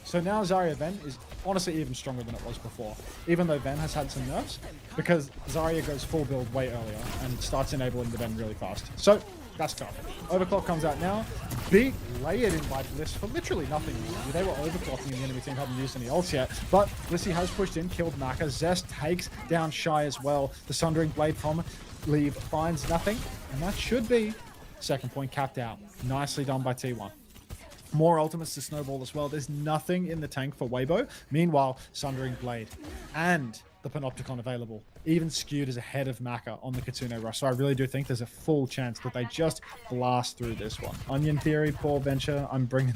So now Zarya Ven is honestly even stronger than it was before, even though Ven has had some nerfs, because Zarya goes full build way earlier and starts enabling the Ven really fast. So that's tough. Overclock comes out now. Beat layered in by Bliss for literally nothing. They were overclocking and the enemy team hadn't used any ults yet, but Blissy has pushed in, killed Maka. Zest takes down Shy as well. The Sundering Blade from Leave finds nothing, and that should be second point capped out. Nicely done by T1. More ultimates to Snowball as well. There's nothing in the tank for Weibo. Meanwhile, Sundering Blade and the Panopticon available. Even Skewed is ahead of Maka on the Kitsune Rush. So I really do think there's a full chance that they just blast through this one. Onion Theory, poor venture. I'm bringing...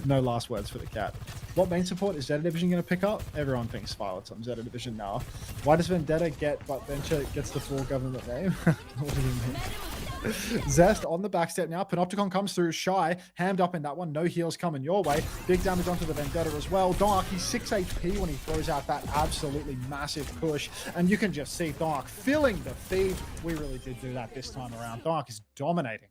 no last words for the cat. What main support is Zeta Division going to pick up? Everyone thinks Violet's on Zeta Division now. Why does Vendetta get but Venture gets the full government name? What do you mean? Zest on the backstep now. Panopticon comes through. Shy, hammed up in that one. No heals coming your way. Big damage onto the Vendetta as well. Dark, he's 6 HP when he throws out that absolutely massive push. And you can just see Dark filling the feed. We really did do that this time around. Dark is dominating.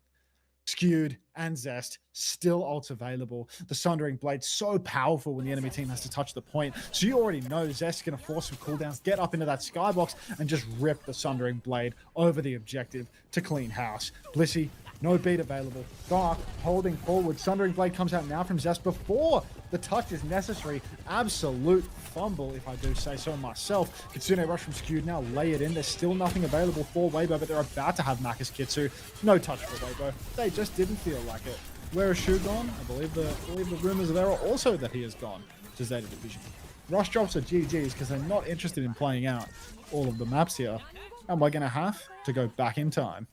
Skewed and Zest, still ults available. The Sundering Blade so powerful when the enemy team has to touch the point. So you already know Zest's going to force some cooldowns, get up into that skybox, and just rip the Sundering Blade over the objective to clean house. Blissy, no beat available. Dark holding forward. Sundering Blade comes out now from Zest before the touch is necessary. Absolute fumble, if I do say so myself. Kitsune Rush from Skewed now layered in. There's still nothing available for Weibo, but they're about to have Maka's Kitsu. No touch for Weibo. They just didn't feel like it. Where is Shu gone? I believe the rumors there are also that he is gone to Zeta Division. Rush drops are GG's because they're not interested in playing out all of the maps here. And we're going to have to go back in time.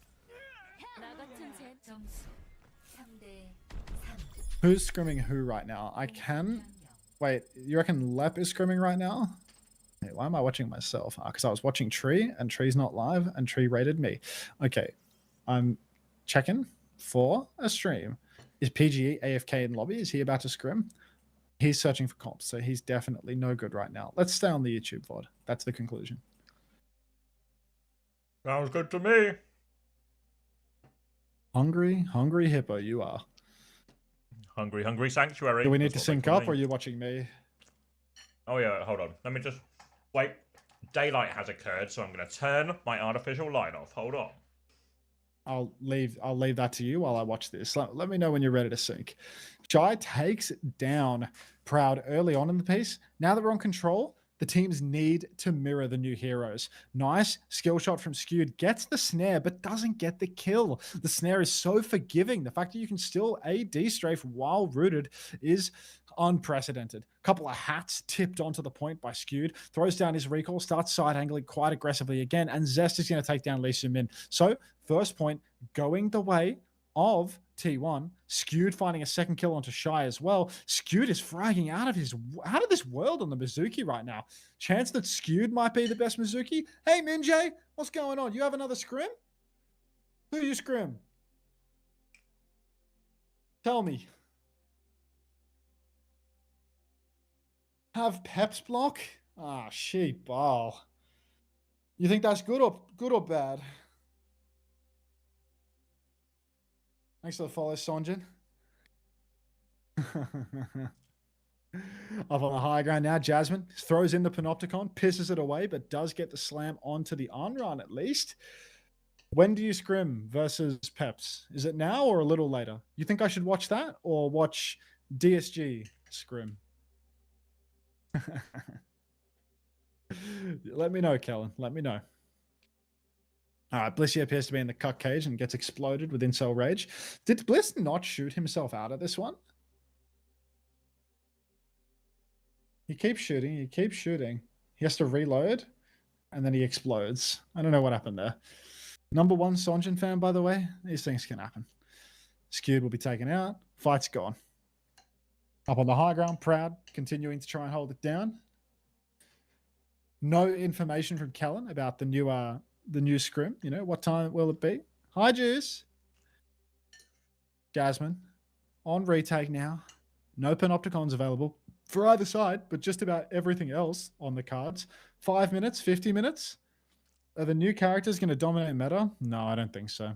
Who's scrimming who right now? I can... Wait, you reckon Lep is scrimming right now? Wait, why am I watching myself? Because I was watching Tree, and Tree's not live, and Tree rated me. Okay, I'm checking for a stream. Is PGE AFK in lobby? Is he about to scrim? He's searching for comps, so he's definitely no good right now. Let's stay on the YouTube VOD. That's the conclusion. Sounds good to me. Hungry hippo, you are. Hungry sanctuary. Do we need to sync up, or are you watching me? Oh yeah, hold on. Let me just wait. Daylight has occurred, so I'm going to turn my artificial light off. Hold on. I'll leave that to you while I watch this. Let me know when you're ready to sync. Shy takes down Proud early on in the piece. Now that we're on control, the teams need to mirror the new heroes. Nice skill shot from Skewed. Gets the snare, but doesn't get the kill. The snare is so forgiving. The fact that you can still AD strafe while rooted is unprecedented. Couple of hats tipped onto the point by Skewed. Throws down his recall, starts side angling quite aggressively again, and Zest is going to take down Lee Min. So, first point going the way of T1. Skewed finding a second kill onto Shy as well. Skewed is fragging out of this world on the Mizuki right now. Chance that Skewed might be the best Mizuki. Hey Minjay, what's going on? You have another scrim? Who you scrim? Tell me. Have Peps block? Ah, sheep ball. You think that's good or bad? Thanks for the follow, Sonjin. Up on the high ground now, Jasmine throws in the Panopticon, pisses it away, but does get the slam onto the on-run at least. When do you scrim versus Peps? Is it now or a little later? You think I should watch that or watch DSG scrim? Let me know, Kellen. Let me know. All right, Blissy appears to be in the cuck cage and gets exploded with Incel Rage. Did Bliss not shoot himself out of this one? He keeps shooting. He keeps shooting. He has to reload, and then he explodes. I don't know what happened there. Number one Sonjin fan, by the way. These things can happen. Skewed will be taken out. Fight's gone. Up on the high ground, proud, continuing to try and hold it down. No information from Kellen about the new scrim. You know, what time will it be? Hi, Juice. Jasmine on retake now. No panopticons available for either side, but just about everything else on the cards. 5 minutes, 50 minutes. Are the new characters going to dominate meta? No, I don't think so.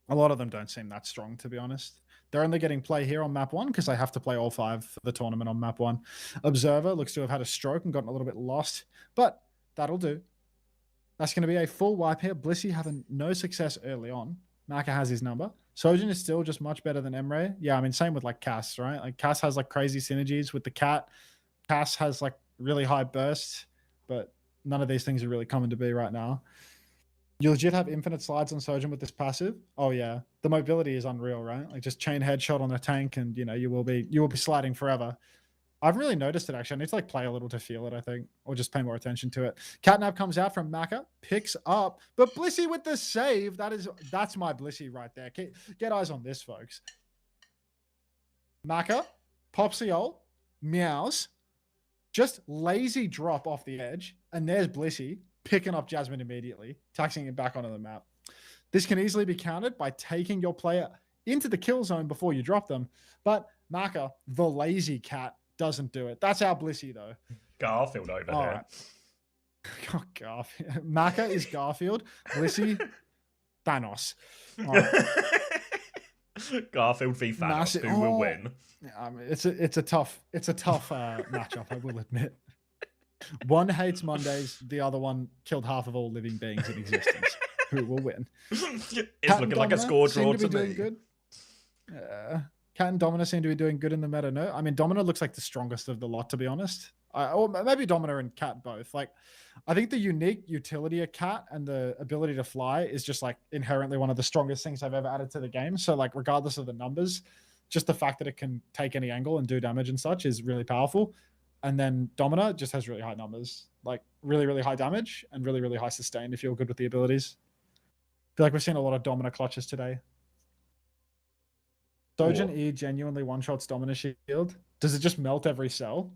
A lot of them don't seem that strong, to be honest. They're only getting play here on map 1 because they have to play all 5 for the tournament on map 1. Observer looks to have had a stroke and gotten a little bit lost, but that'll do. That's going to be a full wipe here. Blissey having no success early on. Maka has his number. Sojin is still just much better than Emre. Yeah, I mean, same with like Cass, right? Like Cass has like crazy synergies with the cat. Cass has like really high burst, but none of these things are really coming to be right now. You legit have infinite slides on Sojin with this passive. Oh yeah, the mobility is unreal, right? Like just chain headshot on a tank, and you know you will be sliding forever. I've really noticed it actually. I need to like play a little to feel it, I think, or just pay more attention to it. Catnap comes out from Maka, picks up, but Blissey with the save. That's my Blissey right there. Get eyes on this, folks. Maka pops the ult, meows, just lazy drop off the edge, and there's Blissey picking up Jasmine immediately, taxing it back onto the map. This can easily be countered by taking your player into the kill zone before you drop them, but Maka, the lazy cat, doesn't do it. That's our Blissey, though. Garfield over here. Right. Oh, Garfield. Maka is Garfield. Blissey, Thanos. Right. Garfield v Thanos. Who will win? I mean, it's a tough matchup, I will admit. One hates Mondays. The other one killed half of all living beings in existence. Who will win? It's looking like a score draw to me. Good. Cat and Domina seem to be doing good in the meta. No, I mean Domina looks like the strongest of the lot, to be honest. Or maybe Domina and Cat both. Like, I think the unique utility of Cat and the ability to fly is just like inherently one of the strongest things I've ever added to the game. So like, regardless of the numbers, just the fact that it can take any angle and do damage and such is really powerful. And then Domina just has really high numbers, like really, really high damage and really, really high sustain if you're good with the abilities. I feel like we've seen a lot of Domina clutches today. Sojin E genuinely one-shots Domina shield. Does it just melt every cell?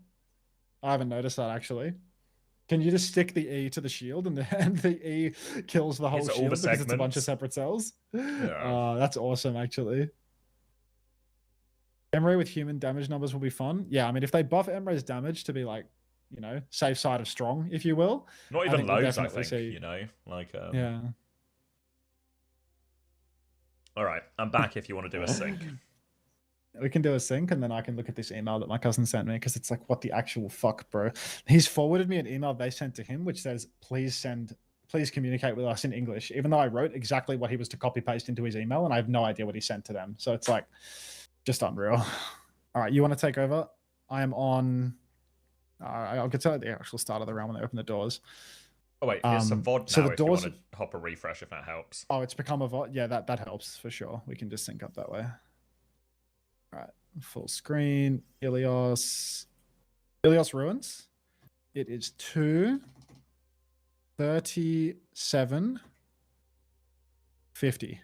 I haven't noticed that, actually. Can you just stick the E to the shield and the E kills the whole shield because it's a bunch of separate cells? Yeah. That's awesome, actually. Emre with human damage numbers will be fun. Yeah, I mean, if they buff Emre's damage to be like, you know, safe side of strong, if you will. Not even loads, I think, you know? Like, yeah. All right, I'm back if you want to do a sync. We can do a sync, and then I can look at this email that my cousin sent me, because it's like, what the actual fuck, bro? He's forwarded me an email they sent to him, which says, please communicate with us in English, even though I wrote exactly what he was to copy paste into his email, and I have no idea what he sent to them. So it's like, just unreal. All right, you want to take over? I am on... I'll get to the actual start of the round when they open the doors. Oh wait, it's a VOD now so the doors... if you want to hop a refresh, if that helps. Oh, it's become a VOD? Yeah, that helps for sure. We can just sync up that way. All right, full screen. Ilios Ruins. It is 2:37:50.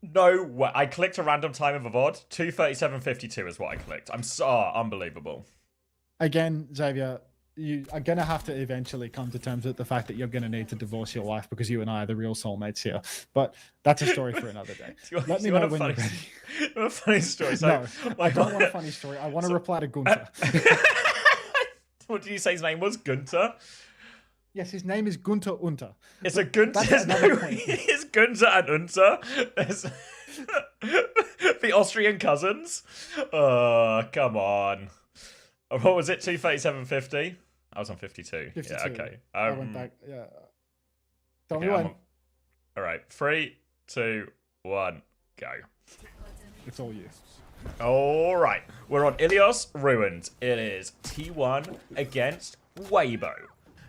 No way. I clicked a random time of a VOD. 2:37:52 is what I clicked. I'm so unbelievable. Again, Xavier, you are going to have to eventually come to terms with the fact that you're going to need to divorce your wife because you and I are the real soulmates here. But that's a story for another day. Let me know when you're ready. A funny story. So, no, I don't want a funny story. I want to reply to Gunter. What did you say his name was? Gunter? Yes, his name is Gunter Unter. It's a Gunter. It's Gunter and Unter. The Austrian cousins. Oh, come on. What was it? 2:37:50. I was on 52. 52. Yeah, okay. I went back. Yeah. Tell me Okay, when. All right. 3, 2, 1, go. It's all you. All right. We're on Ilios Ruined. It is T1 against Weibo.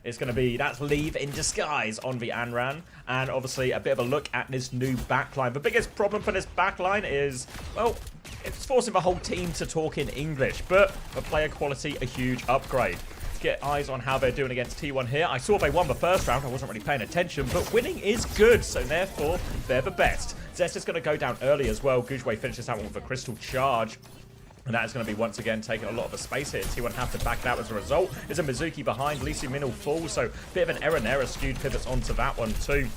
It's going to be, that's Leave in disguise on the Anran. And obviously a bit of a look at this new backline. The biggest problem for this backline is, well, it's forcing the whole team to talk in English. But the player quality, a huge upgrade. Get eyes on how they're doing against T1 here. I saw they won the first round. I wasn't really paying attention, but winning is good, so therefore they're the best. Zest is going to go down early as well. Gujwei finishes that one with a crystal charge. And that is going to be once again taking a lot of the space here. T1 have to back it out as a result. There's a Mizuki behind. Lee Min will fall, so bit of an error there. Skewed pivots onto that one too.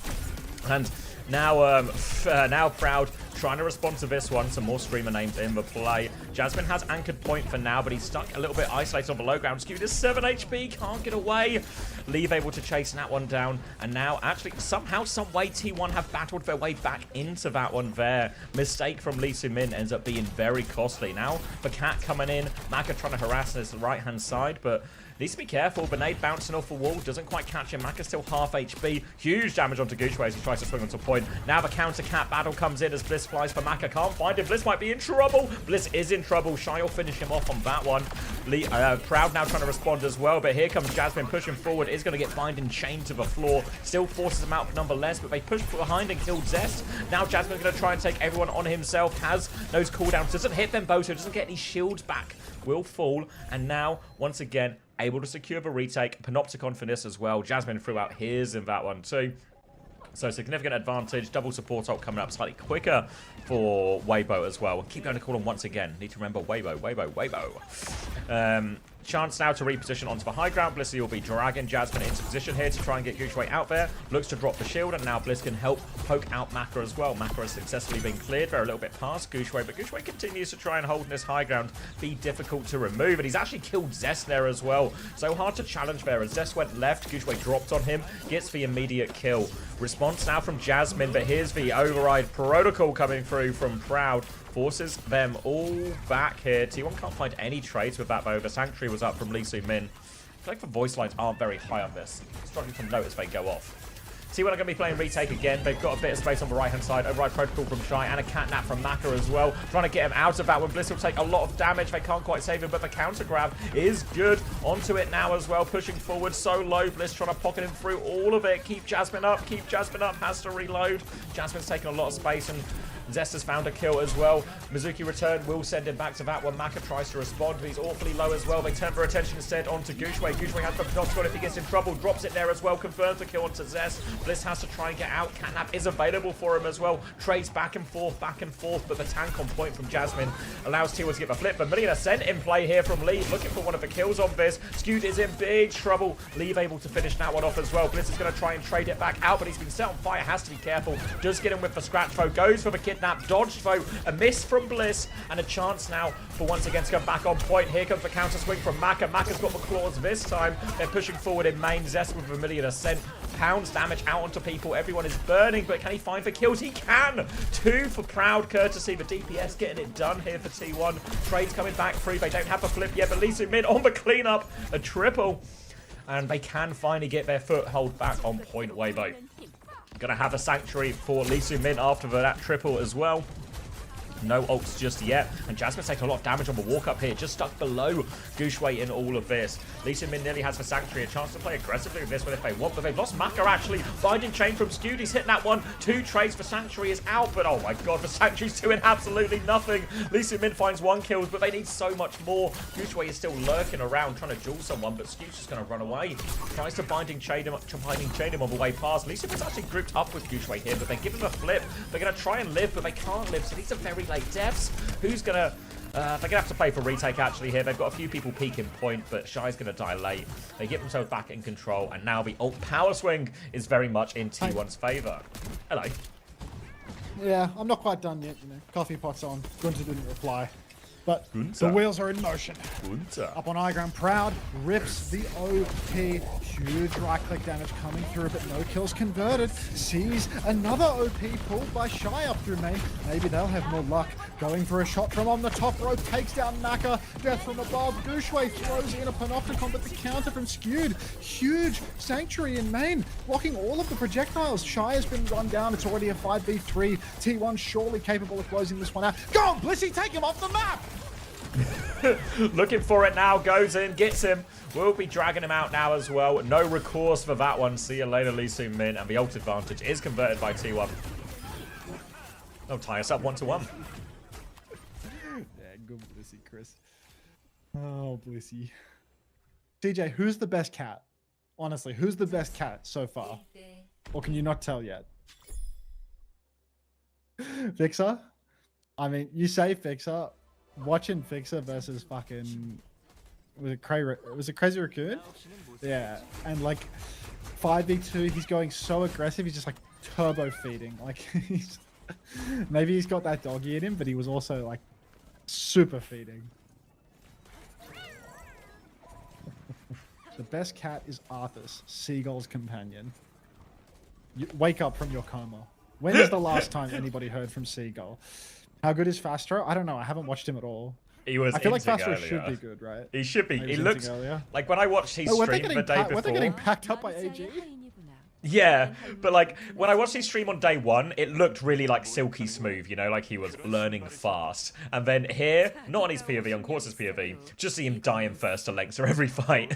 And now, now Proud trying to respond to this one. Some more streamer names in the play. Jasmine has anchored point for now, but he's stuck a little bit isolated on the low ground. Skewed is 7 HP, can't get away. Leave able to chase that one down. And now, actually, somehow, some way, T1 have battled their way back into that one there. Mistake from Lee Min ends up being very costly. Now, the Cat coming in. Maka trying to harass his right-hand side, but needs to be careful. Benade bouncing off the wall. Doesn't quite catch him. Maka's still half HP. Huge damage onto Guchwei as he tries to swing onto point. Now the counter Cat battle comes in as Bliss flies for Maka. Can't find him. Bliss might be in trouble. Bliss is in trouble. Shy will finish him off on that one. Proud now trying to respond as well. But here comes Jasmine pushing forward. Is going to get binding chained to the floor. Still forces him out for numberless. But they push behind and kill Zest. Now Jasmine's going to try and take everyone on himself. Has those cooldowns. Doesn't hit them both. So doesn't get any shields back. Will fall. And now, once again, able to secure the retake. Panopticon for this as well. Jasmine threw out his in that one too. So significant advantage. Double support ult coming up slightly quicker for Weibo as well. Keep going to call on once again. Need to remember Weibo. Chance now to reposition onto the high ground. Blissy will be dragging Jasmine into position here to try and get Guchwei out there. Looks to drop the shield, and now Bliss can help poke out Maka as well. Maka has successfully been cleared. They're a little bit past Guchwei, but Guchwei continues to try and hold this high ground. Be difficult to remove, and he's actually killed Zest there as well. So hard to challenge there. As Zest went left, Guchwei dropped on him, gets the immediate kill. Response now from Jasmine, but here's the override protocol coming through from Proud. Forces them all back here. T1 can't find any trades with that though. The Sanctuary was up from Lee Min. I feel like the voice lines aren't very high on this. Struggling to notice they go off. T1 are going to be playing retake again. They've got a bit of space on the right-hand side. Override protocol from Shy and a catnap from Maka as well. Trying to get him out of that one. Bliss will take a lot of damage. They can't quite save him, but the counter grab is good. Onto it now as well. Pushing forward so low. Bliss trying to pocket him through all of it. Keep Jasmine up. Keep Jasmine up. Has to reload. Jasmine's taking a lot of space, and Zest has found a kill as well. Mizuki return will send him back to that one. Maka tries to respond, but he's awfully low as well. They turn their attention instead onto Guchwei. Guchwei has the Panopticon if he gets in trouble. Drops it there as well. Confirms the kill onto Zest. Bliss has to try and get out. Catnap is available for him as well. Trades back and forth, but the tank on point from Jasmine allows T1 to get the flip. Vermilion Ascent in play here from Lee. Looking for one of the kills on this. Skewed is in big trouble. Leave able to finish that one off as well. Bliss is going to try and trade it back out, but he's been set on fire. Has to be careful. Does get him with the scratch throw. Goes for the kidnap. Dodged throw. A miss from Bliss, and a chance now for once again to come back on point. Here comes the counter swing from Maka. Maka's got the claws this time. They're pushing forward in main. Zest with Vermilion Ascent. Pounds damage out onto people. Everyone is burning, but can he find the kills? He can! 2 for Proud, courtesy the DPS getting it done here for T1. Trades coming back free. They don't have a flip yet, but Lee Min on the cleanup. A triple. And they can finally get their foothold back on point. Weibo gonna have a Sanctuary for Lee Min after that triple as well. No ults just yet, and Jasmine's taking a lot of damage on the walk up here, just stuck below Guchwei in all of this. Lee Min nearly has for Sanctuary a chance to play aggressively with this one if they want, but they've lost Maka actually. Binding chain from Skewed, he's hitting that one. 2 trades for Sanctuary is out, but oh my god, the Sanctuary's doing absolutely nothing. Lee Min finds 1 kill, but they need so much more. Guchwei is still lurking around trying to duel someone, but Skewed's just going to run away. Tries to binding chain him on the way past. Lee Min's actually grouped up with Guchwei here, but they give him a flip. They're going to try and live, but they can't live, so these are very late deaths. Who's gonna they're gonna have to play for retake actually here. They've got a few people peeking point, but Shy's gonna die late. They get themselves back in control, and now the ult power swing is very much in T1's favor. Hello. Yeah, I'm not quite done yet, you know. Coffee pot's on. Gunter didn't reply. But Gunter. the wheels are in motion. Gunter. Up on high ground, Proud rips the OP. Huge right-click damage coming through, but no kills converted. Sees another OP pulled by Shy up through main. Maybe they'll have more luck. Going for a shot from on the top rope, takes down Maka. Death from above. Guchwei throws in a Panopticon, but the counter from Skewed. Huge Sanctuary in main, blocking all of the projectiles. Shy has been run down. It's already a 5v3. T1 surely capable of closing this one out. Go on, Blissy, take him off the map! Looking for it now. Goes in, gets him. We'll be dragging him out now as well. No recourse for that one. See you later, Lee Soo Min. And the ult advantage is converted by T1. They'll tie us up 1-1. Yeah, good Blissy, Chris. Oh, Blissy. CJ, who's the best cat? Honestly, who's the best cat so far? Or can you not tell yet? Fixer? I mean, you say Fixer. Watching Fixer versus fucking... Was it Crazy Raccoon? Yeah, and like 5v2, he's going so aggressive, he's just like turbo feeding. Like, maybe he's got that doggy in him, but he was also like super feeding. The best cat is Arthas, Seagull's companion. Wake up from your coma. When is the last time anybody heard from Seagull? How good is Fastro? I don't know. I haven't watched him at all. He was. I feel like inting Fastro earlier. should be good, right? He should be. He He was looks inting earlier. like when I watched his Oh, stream the day were they getting before. packed up by AG? Yeah, but like when I watched his stream on day one, it looked really like silky smooth, you know, like he was learning fast. And then here, not on his POV, on Quartz's POV, just see him dying first to Lengther every fight.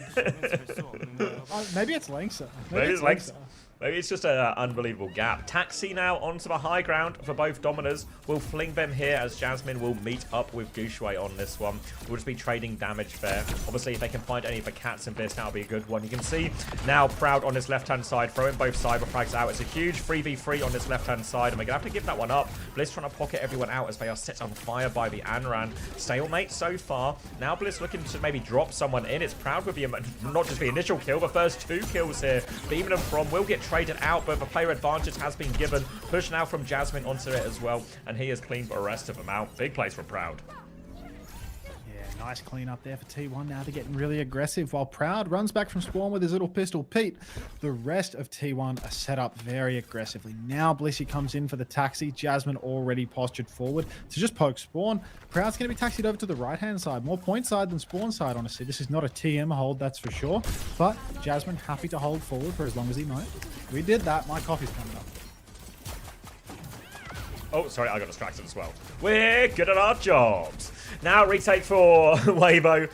Maybe it's Lengther. Maybe it's Lengther. Maybe it's just an unbelievable gap. Taxi now onto the high ground for both Dominers. We'll fling them here as Jasmine will meet up with Gushui on this one. We'll just be trading damage there. Obviously, if they can find any of the cats in this, that'll be a good one. You can see now Proud on this left-hand side, throwing both cyber frags out. It's a huge 3v3 on this left-hand side, and we're going to have to give that one up. Bliss trying to pocket everyone out as they are set on fire by the Anran. Stalemate so far. Now Bliss looking to maybe drop someone in. It's Proud with the, not just the initial kill, the first 2 kills here. Beaming them from will get traded out, but the player advantage has been given. Push now from Jasmine onto it as well, and he has cleaned the rest of them out. Big plays from Proud. Yeah, nice clean up there for T1. Now they're getting really aggressive while Proud runs back from spawn with his little pistol Pete. The rest of T1 are set up very aggressively. Now Blissy comes in for the taxi. Jasmine already postured forward to just poke spawn. Proud's going to be taxied over to the right-hand side. More point side than spawn side, honestly. This is not a TM hold, that's for sure. But Jasmine happy to hold forward for as long as he might. We did that. My coffee's coming up. Oh, sorry, I got distracted as well. We're good at our jobs. Now retake for Weibo.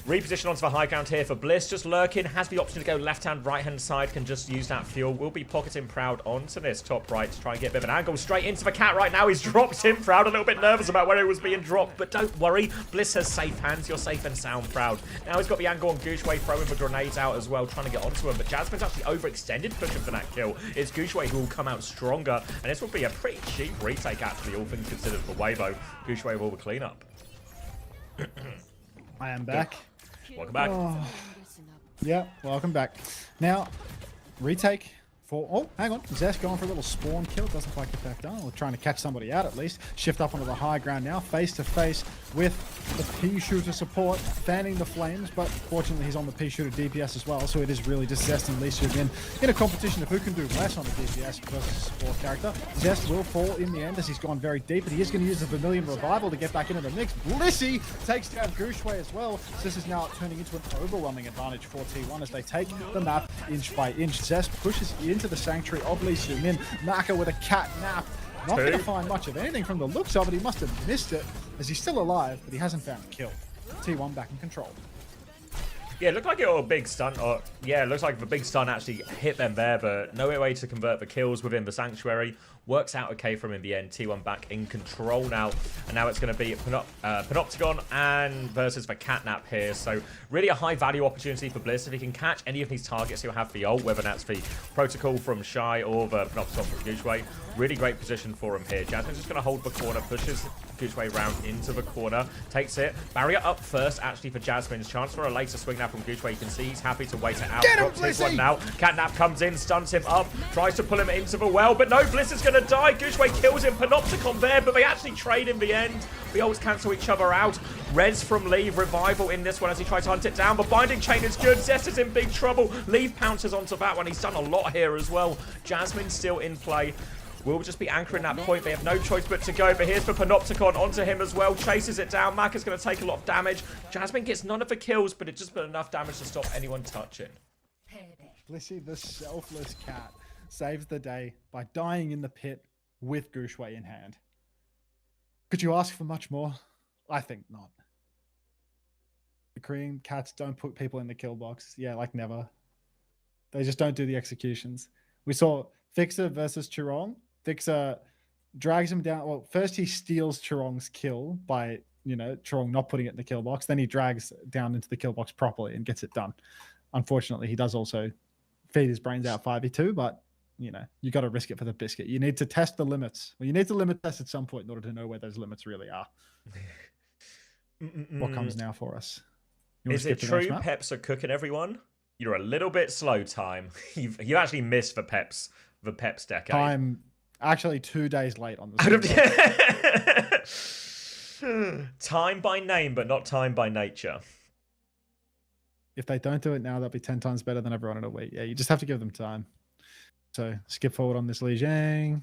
Reposition onto the high ground here for Bliss. Just lurking. Has the option to go left-hand, right-hand side. Can just use that fuel. Will be pocketing Proud onto this top right to try and get a bit of an angle. Straight into the cat right now. He's dropped him. Proud a little bit nervous about where he was being dropped. But don't worry. Bliss has safe hands. You're safe and sound, Proud. Now he's got the angle on Gushui throwing the grenades out as well, trying to get onto him. But Jasmine's actually overextended pushing for that kill. It's Gushui who will come out stronger. And this will be a pretty cheap retake, actually, all things considered for Weibo. Gushui will the cleanup. I am back. Welcome back. Oh. Yeah, welcome back. Now, retake for... Oh, hang on. Zest going for a little spawn kill. Doesn't quite get that done. We're trying to catch somebody out at least. Shift up onto the high ground now. Face to face with the P shooter support. Fanning the flames, but fortunately he's on the P shooter DPS as well. So it is really just Zest and Lee Soo-min in a competition of who can do less on the DPS versus a support character. Zest will fall in the end as he's gone very deep, but he is going to use the Vermilion Revival to get back into the mix. Blissy takes down Gushui as well. So this is now turning into an overwhelming advantage for T1 as they take the map inch by inch. Zest pushes into the sanctuary of Lee Soo-min. Maka with a cat nap. Not going to find much of anything from the looks of it. He must have missed it as he's still alive, but he hasn't found a kill. T1 back in control. Yeah, it looked like a big stun. Or yeah, it looks like the big stun actually hit them there, but no way to convert the kills within the sanctuary. Works out okay from in the end. T1 back in control now, and now it's going to be Panopticon and versus the Catnap here. So really a high value opportunity for Bliss. If he can catch any of these targets, he'll have the ult, whether that's the Protocol from Shy or the Panopticon from Gushui. Really great position for him here. Jasmine's just going to hold the corner, pushes Gushui round into the corner, takes it. Barrier up first, actually, for Jasmine's chance for a later swing now from Gushui. You can see he's happy to wait it out. Drops his one now. Catnap comes in, stuns him up, tries to pull him into the well, but no, Bliss is going to die. Gushui kills him. Panopticon there, but they actually trade in the end. The ults cancel each other out. Res from Leave, revival in this one as he tries to hunt it down, but Binding Chain is good. Zest is in big trouble. Leave pounces onto that one. He's done a lot here as well. Jasmine still in play. Will just be anchoring that point. They have no choice but to go. But here's for Panopticon onto him as well. Chases it down. Maka's going to take a lot of damage. Jasmine gets none of the kills, but it just put enough damage to stop anyone touching. Blissy, the selfless cat, saves the day by dying in the pit with Gushui in hand. Could you ask for much more? I think not. The Korean cats don't put people in the kill box. Yeah, like never. They just don't do the executions. We saw Fixer versus Chirong. Fixer drags him down. Well, first he steals Chirong's kill by, Chirong not putting it in the kill box. Then he drags down into the kill box properly and gets it done. Unfortunately, he does also feed his brains out 5v2, but you got to risk it for the biscuit. You need to test the limits. Well, you need to limit test at some point in order to know where those limits really are. What comes now for us? Is it true Peps are cooking everyone? You're a little bit slow, Time. You actually missed the Peps decade. I'm actually 2 days late on this. Time by name, but not time by nature. If they don't do it now, they'll be 10 times better than everyone in a week. Yeah, you just have to give them time. So skip forward on this Li Jiang.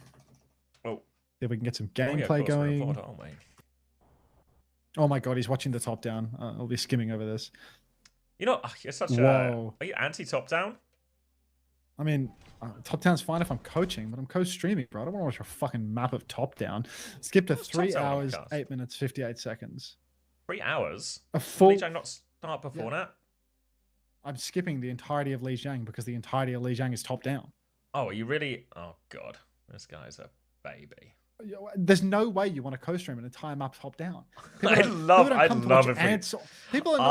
Oh, see if we can get some gameplay going. Forward, aren't we? Oh my god, he's watching the top down. I'll be skimming over this. You're such Whoa. Are you anti top down? I mean, top down's fine if I'm coaching, but I'm co-streaming, bro. I don't want to watch a fucking map of top down. Skip to 3 hours, 8 minutes, 58 seconds. 3 hours? A full. Did I not start before that? I'm skipping the entirety of Li Jiang because the entirety of Li Jiang is top down. Oh, are you really? Oh god, this guy's a baby. There's no way you want to co-stream an entire map top down. I'd love if ants. People are not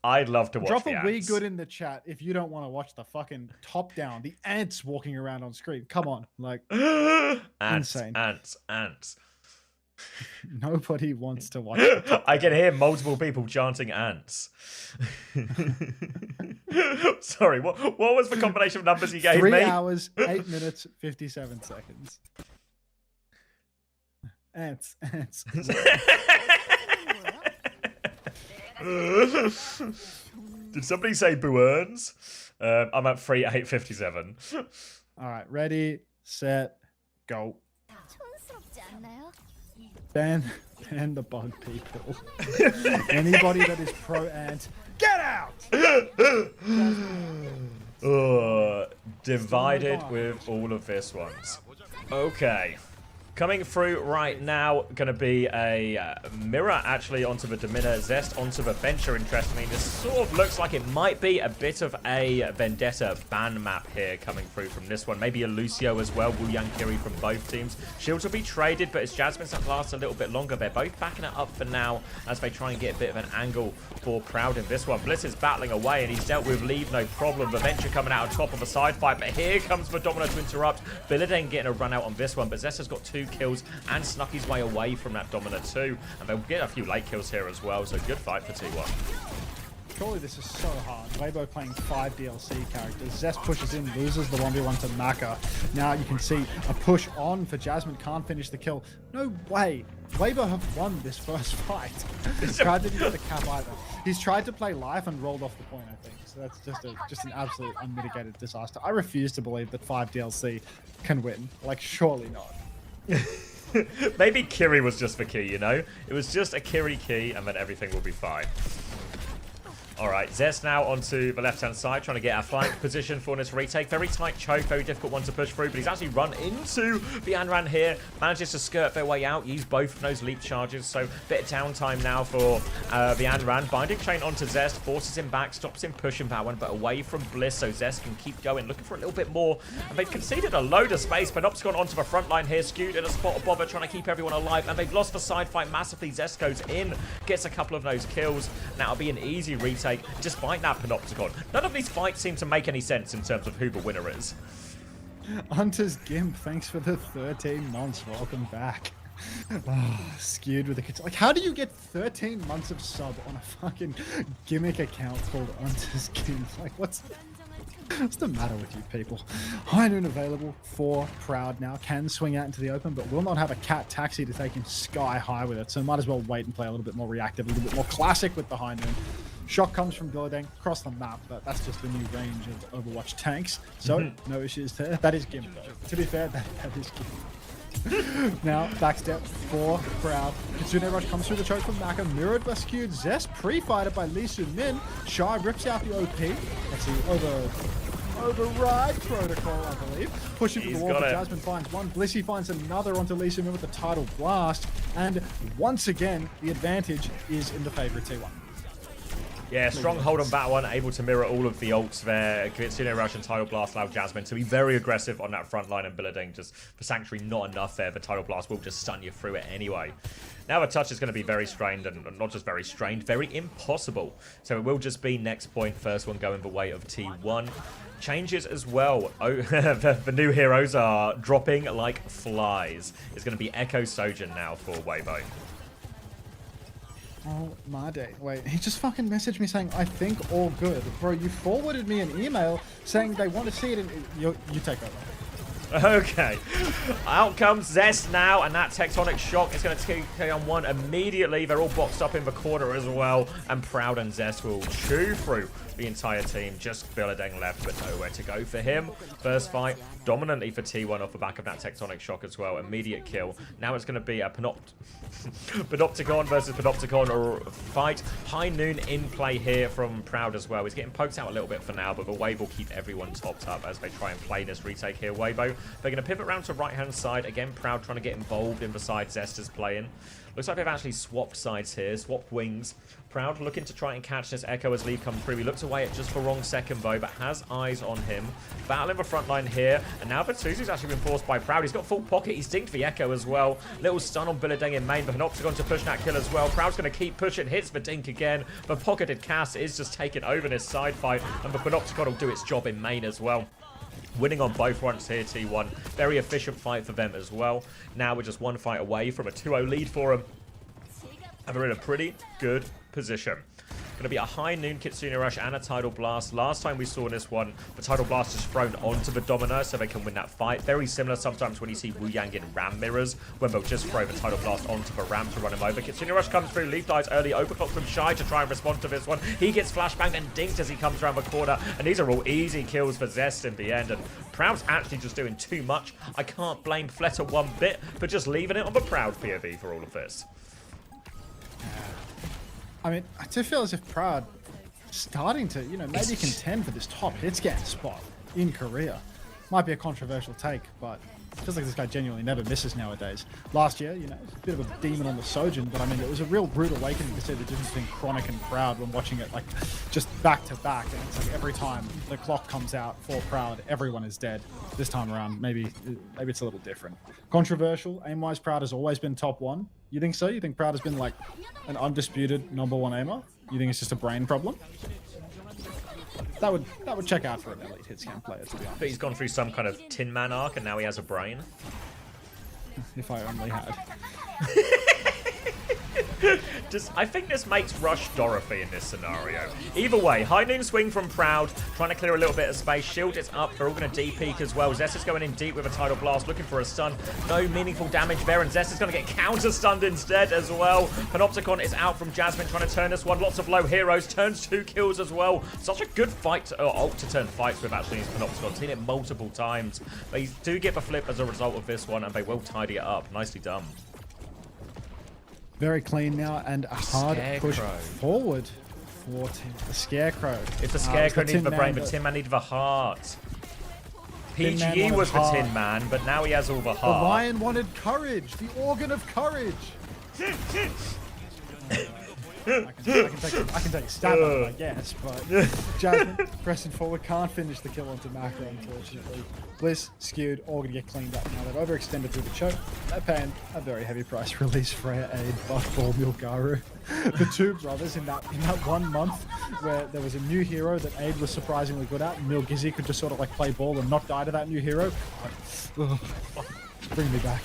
I'd love to watch drop the a ants. wee good in the chat if you don't want to watch the fucking top down, the ants walking around on screen. Come on, like insane. Ants. Nobody wants to watch it. I can hear multiple people chanting ants. Sorry, what was the combination of numbers you gave 3 me? 3 hours, 8 minutes, 57 seconds. Ants. Did somebody say Boo-earns? I'm at 3:8:57. All right, ready, set, go. Ban the bug people. Anybody that is pro ant, get out! Divided with all of this ones. Okay. Coming through right now, going to be a mirror actually onto the Domina, Zest onto the Venture, interestingly. This sort of looks like it might be a bit of a Vendetta ban map here coming through from this one. Maybe a Lucio as well, Wu Yang Kiri from both teams. Shields will be traded, but as Jasmine's that lasts a little bit longer, they're both backing it up for now as they try and get a bit of an angle for Proud in this one. Bliss is battling away and he's dealt with Leave no problem. The Venture coming out on top of a side fight, but here comes the Domino to interrupt. Billidan getting a run out on this one, but Zest has got 2 kills and snuck his way away from that Domina too, and they'll get a few late kills here as well, so good fight for T1. Surely this is so hard. Weibo playing 5 DLC characters. Zest pushes in, loses the 1v1 to Maka. Now you can see a push on for Jasmine, can't finish the kill. No way. Weibo have won this first fight. Tried to get the cap either. He's tried to play life and rolled off the point, I think. So that's just an absolute unmitigated disaster. I refuse to believe that 5 DLC can win. Like, surely not. Maybe Kiri was just the key, you know? It was just a Kiri key and then everything will be fine. Alright, Zest now onto the left-hand side, trying to get a flank position for this retake. Very tight choke, very difficult one to push through, but he's actually run into the Anran here. Manages to skirt their way out, use both of those leap charges, so bit of downtime now for the Anran. Binding chain onto Zest, forces him back, stops him pushing that one, but away from Bliss, so Zest can keep going, looking for a little bit more. And they've conceded a load of space. Panopticon onto the front line here, skewed in a spot of bother, trying to keep everyone alive, and they've lost the side fight massively. Zest goes in, gets a couple of those kills. Now it'll be an easy retake. Despite that Panopticon, none of these fights seem to make any sense in terms of who the winner is. Hunter's Gimp, thanks for the 13 months. Welcome back. Oh, skewed with the... Like, how do you get 13 months of sub on a fucking gimmick account called Hunter's Gimp? Like, what's the matter with you people? High Noon available for Proud now. Can swing out into the open, but will not have a cat taxi to take him sky high with it. So might as well wait and play a little bit more reactive, a little bit more classic with the High Noon. Shock comes from Billidan across the map, but that's just the new range of Overwatch tanks. So no issues there. That is Gimp though. To be fair, that is Gimp. Now, backstep for Proud. Kitsune Rush comes through the choke from Maka. Mirrored by skewed Zest. Pre-fighted by Lee Sun Min. Shy rips out the OP. Let's see, over override protocol, I believe. Pushing to the He's wall, got but it. Jasmine finds one. Blissey finds another onto Lisa Min with the tidal blast. And once again, the advantage is in the favor of T1. Yeah, strong hold on that one, able to mirror all of the ults there. Kitsune Rush and Tidal Blast allow Jasmine to be very aggressive on that front line and Billeding. Just for Sanctuary, not enough there. The Tidal Blast will just stun you through it anyway. Now the touch is going to be very strained, and not just very strained, very impossible. So it will just be next point, first one going the way of T1. Changes as well. Oh, the new heroes are dropping like flies. It's going to be Echo Sojourn now for Weibo. Oh my day. Wait, he just fucking messaged me saying, I think all good. Bro, you forwarded me an email saying they want to see it in... You take over. Okay. Out comes Zest now, and that Tectonic Shock is going to take on one immediately. They're all boxed up in the corner as well, and Proud and Zest will chew through the entire team. Just Billeding left, but nowhere to go for him. First fight, dominantly for T1 off the back of that Tectonic Shock as well. Immediate kill. Now it's going to be a Panopticon versus Panopticon or fight. High Noon in play here from Proud as well. He's getting poked out a little bit for now, but the wave will keep everyone topped up as they try and play this retake here. Weibo, they're going to pivot around to right-hand side. Again, Proud trying to get involved in the side Zest is playing. Looks like they've actually swapped sides here, swapped wings. Proud looking to try and catch this Echo as lead comes through. He looks away at just the wrong second though, but has eyes on him. Battling the front line here, and now Batuzu's actually been forced by Proud. He's got full pocket, he's dinked the Echo as well. Little stun on Billeding in main, but an Panopticon to push that kill as well. Proud's going to keep pushing, hits the dink again. The pocketed cast is just taking over this side fight, and the Panopticon will do its job in main as well. Winning on both fronts here, T1. Very efficient fight for them as well. Now we're just one fight away from a 2-0 lead for them. And they're in a pretty good position. Going to be a High Noon Kitsune Rush and a Tidal Blast. Last time we saw this one, the Tidal Blast is thrown onto the Domino so they can win that fight. Very similar sometimes when you see Wu Yang in Ram mirrors, when they'll just throw the Tidal Blast onto the Ram to run him over. Kitsune Rush comes through, Leaf dies early, overclock from Shy to try and respond to this one. He gets flashbanged and dinked as he comes around the corner, and these are all easy kills for Zest in the end, and Proud's actually just doing too much. I can't blame Fletter one bit for just leaving it on the Proud POV for all of this. I mean, I do feel as if Proud starting to, maybe contend for this top hitscan spot in Korea. Might be a controversial take, but it feels like this guy genuinely never misses nowadays. Last year, it's a bit of a demon on the Sojourn, but I mean, it was a real rude awakening to see the difference between Chronic and Proud when watching it, like, just back to back. And it's like every time the clock comes out for Proud, everyone is dead. This time around, maybe it's a little different. Controversial, aim-wise, Proud has always been top one. You think so? You think Proud has been, like, an undisputed #1 aimer? You think it's just a brain problem? That would check out for an elite hitscan player, to be honest. But he's gone through some kind of Tin Man arc and now he has a brain. If I only had. I think this makes Rush Dorothy in this scenario. Either way, High Noon swing from Proud, trying to clear a little bit of space. Shield is up, they're all going to D-peek as well. Zest is going in deep with a Tidal Blast, looking for a stun. No meaningful damage there, and Zest is going to get counter-stunned instead as well. Panopticon is out from Jasmine, trying to turn this one. Lots of low heroes, turns 2 kills as well. Such a good fight, ult to turn fights with actually these Panopticon. Seen it multiple times. They do get the flip as a result of this one, and they will tidy it up. Nicely done. Very clean now, and a hard push forward for the Scarecrow. If the Scarecrow needed the brain, but Tin Man needed the heart. PGE was the Tin Man, but now he has all the heart. The Lion wanted courage, the organ of courage. I can take a stab at it, I guess, but Jasmine pressing forward can't finish the kill onto Maka, unfortunately. Bliss skewed, all gonna get cleaned up now. They've overextended through the choke. They're paying a very heavy price release Freya Aid, Buffball, Milgaru. The two brothers in that 1 month where there was a new hero that Aid was surprisingly good at, and Milgizzy could just sort of like play ball and not die to that new hero. Like, bring me back.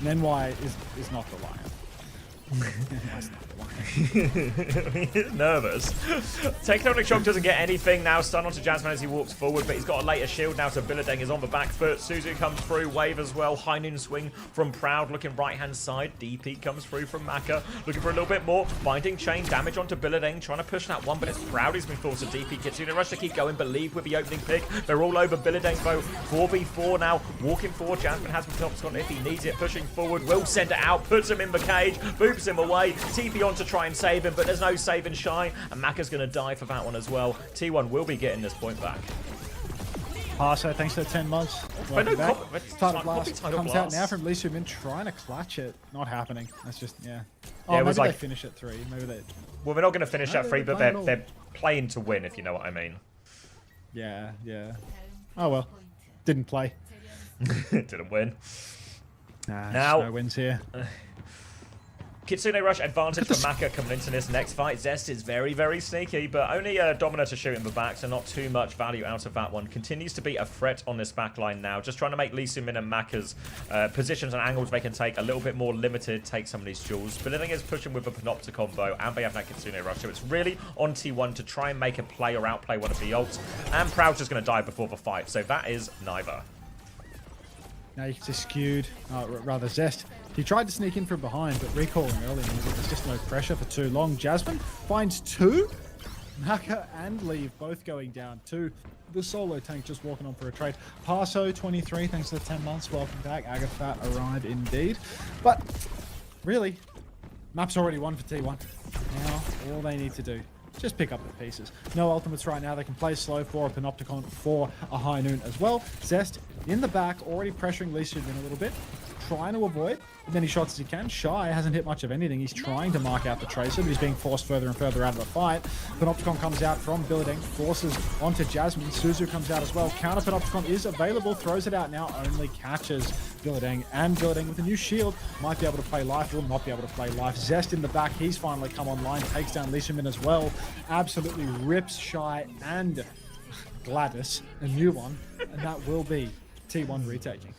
And NY is not the Lion. Nervous. Tectonic Shock doesn't get anything now. Stun onto Jasmine as he walks forward, but he's got a later shield now, so Billeding is on the back foot. Suzu comes through, wave as well. High Noon swing from Proud, looking right-hand side. DP comes through from Maka, looking for a little bit more. Binding chain damage onto Billeding, trying to push that one, but it's Proud who's been forced to DP. Kitsune Rush to keep going, believe with the opening pick. They're all over Billeding, though. 4v4 now, walking forward. Jasmine has the top on if he needs it, pushing forward. Will send it out, puts him in the cage, boops him away. TP on to try and save him, but there's no saving Shy, and Maka's going to die for that one as well. T1 will be getting this point back. Parso, thanks for the 10 months. But no Welcome back. copy- but it's Title like blast copy title comes out blast. now from Lee Soo-min trying to clutch it. Not happening. That's just, yeah. Oh, Yeah, it maybe was they like- finish at 3. Maybe they... Well, they're not going to finish No, at they 3, were but playing all. they're playing to win, if you know what I mean. Yeah, yeah. Oh, well. Didn't play. Didn't win. Nah, Now- no wins here. Kitsune Rush advantage for Maka coming into this next fight. Zest is very, very sneaky, but only Domina to shoot in the back, so not too much value out of that one. Continues to be a threat on this backline now. Just trying to make Lee Soo-min and Maka's positions and angles they can take a little bit more limited, take some of these duels. But is pushing with a Panopta combo, and they have that Kitsune Rush, so it's really on T1 to try and make a play or outplay one of the ults. And Proud's just going to die before the fight, so that is neither. Now you can see skewed, rather Zest. He tried to sneak in from behind, but recalling early, there's just no pressure for too long. Jasmine finds 2. Naka and Leave both going down. 2. The solo tank just walking on for a trade. Parso 23, thanks for the 10 months. Welcome back. Agatha arrived indeed. But really, map's already won for T1. Now all they need to do, just pick up the pieces. No ultimates right now. They can play slow for a Panopticon, for a High Noon as well. Zest in the back, already pressuring Lee Soo-min a little bit. Trying to avoid as many shots as he can. Shy hasn't hit much of anything. He's trying to mark out the Tracer, but he's being forced further and further out of the fight. Panopticon comes out from Billiting, forces onto Jasmine. Suzu comes out as well. Counter Panopticon is available, throws it out now, only catches Billiting. And Billiting with a new shield might be able to play life, will not be able to play life. Zest in the back, he's finally come online, takes down Lee Soo-min as well. Absolutely rips Shy and Gladys, a new one, and that will be T1 retaking.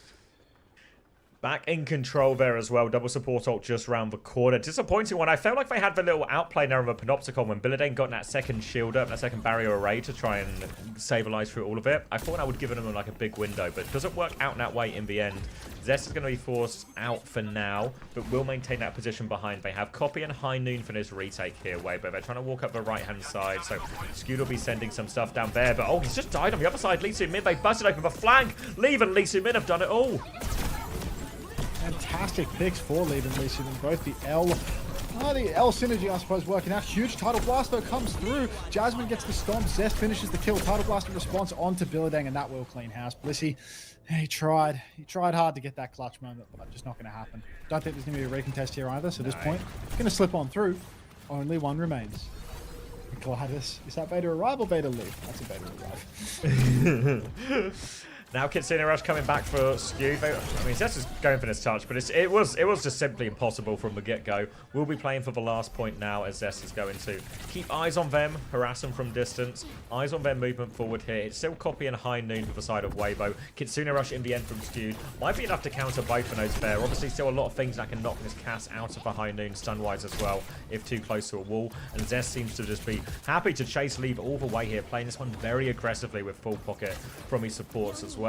Back in control there as well. Double support ult just round the corner. Disappointing one. I felt like they had the little outplay there of a Panopticon when Billidan got that second shield up, that second barrier array to try and stabilize through all of it. I thought I would give them like a big window, but it doesn't work out in that way in the end. Zest is going to be forced out for now, but will maintain that position behind. They have Copy and High Noon for this retake here, but they're trying to walk up the right-hand side, so Skewed will be sending some stuff down there, but oh, he's just died on the other side. Lee Soo-min, they busted open the flank. Leave and Lee Soo-min have done it all. Fantastic picks for Leave and Lee Soo-min. Both the L synergy, I suppose, working out. Huge Tidal Blast, though, comes through. Jasmine gets the stomp. Zest finishes the kill. Tidal Blast in response onto Billidan, and that will clean house. Blissey, he tried hard to get that clutch moment, but just not going to happen. Don't think there's going to be a recontest here either, so at this point, going to slip on through. Only one remains. Gladys. Is that Beta arrive or Beta leave? That's a Beta arrive. Now Kitsune Rush coming back for Skew. I mean, Zest is going for this touch, but it was just simply impossible from the get-go. We'll be playing for the last point now as Zest is going to keep eyes on them, harass them from distance, eyes on their movement forward here. It's still Copy and High Noon for the side of Weibo. Kitsune Rush in the end from Skew. Might be enough to counter both of those there. Obviously still a lot of things that can knock this cast out of a High Noon stun-wise as well, if too close to a wall. And Zest seems to just be happy to chase Leave all the way here, playing this one very aggressively with full pocket from his supports as well.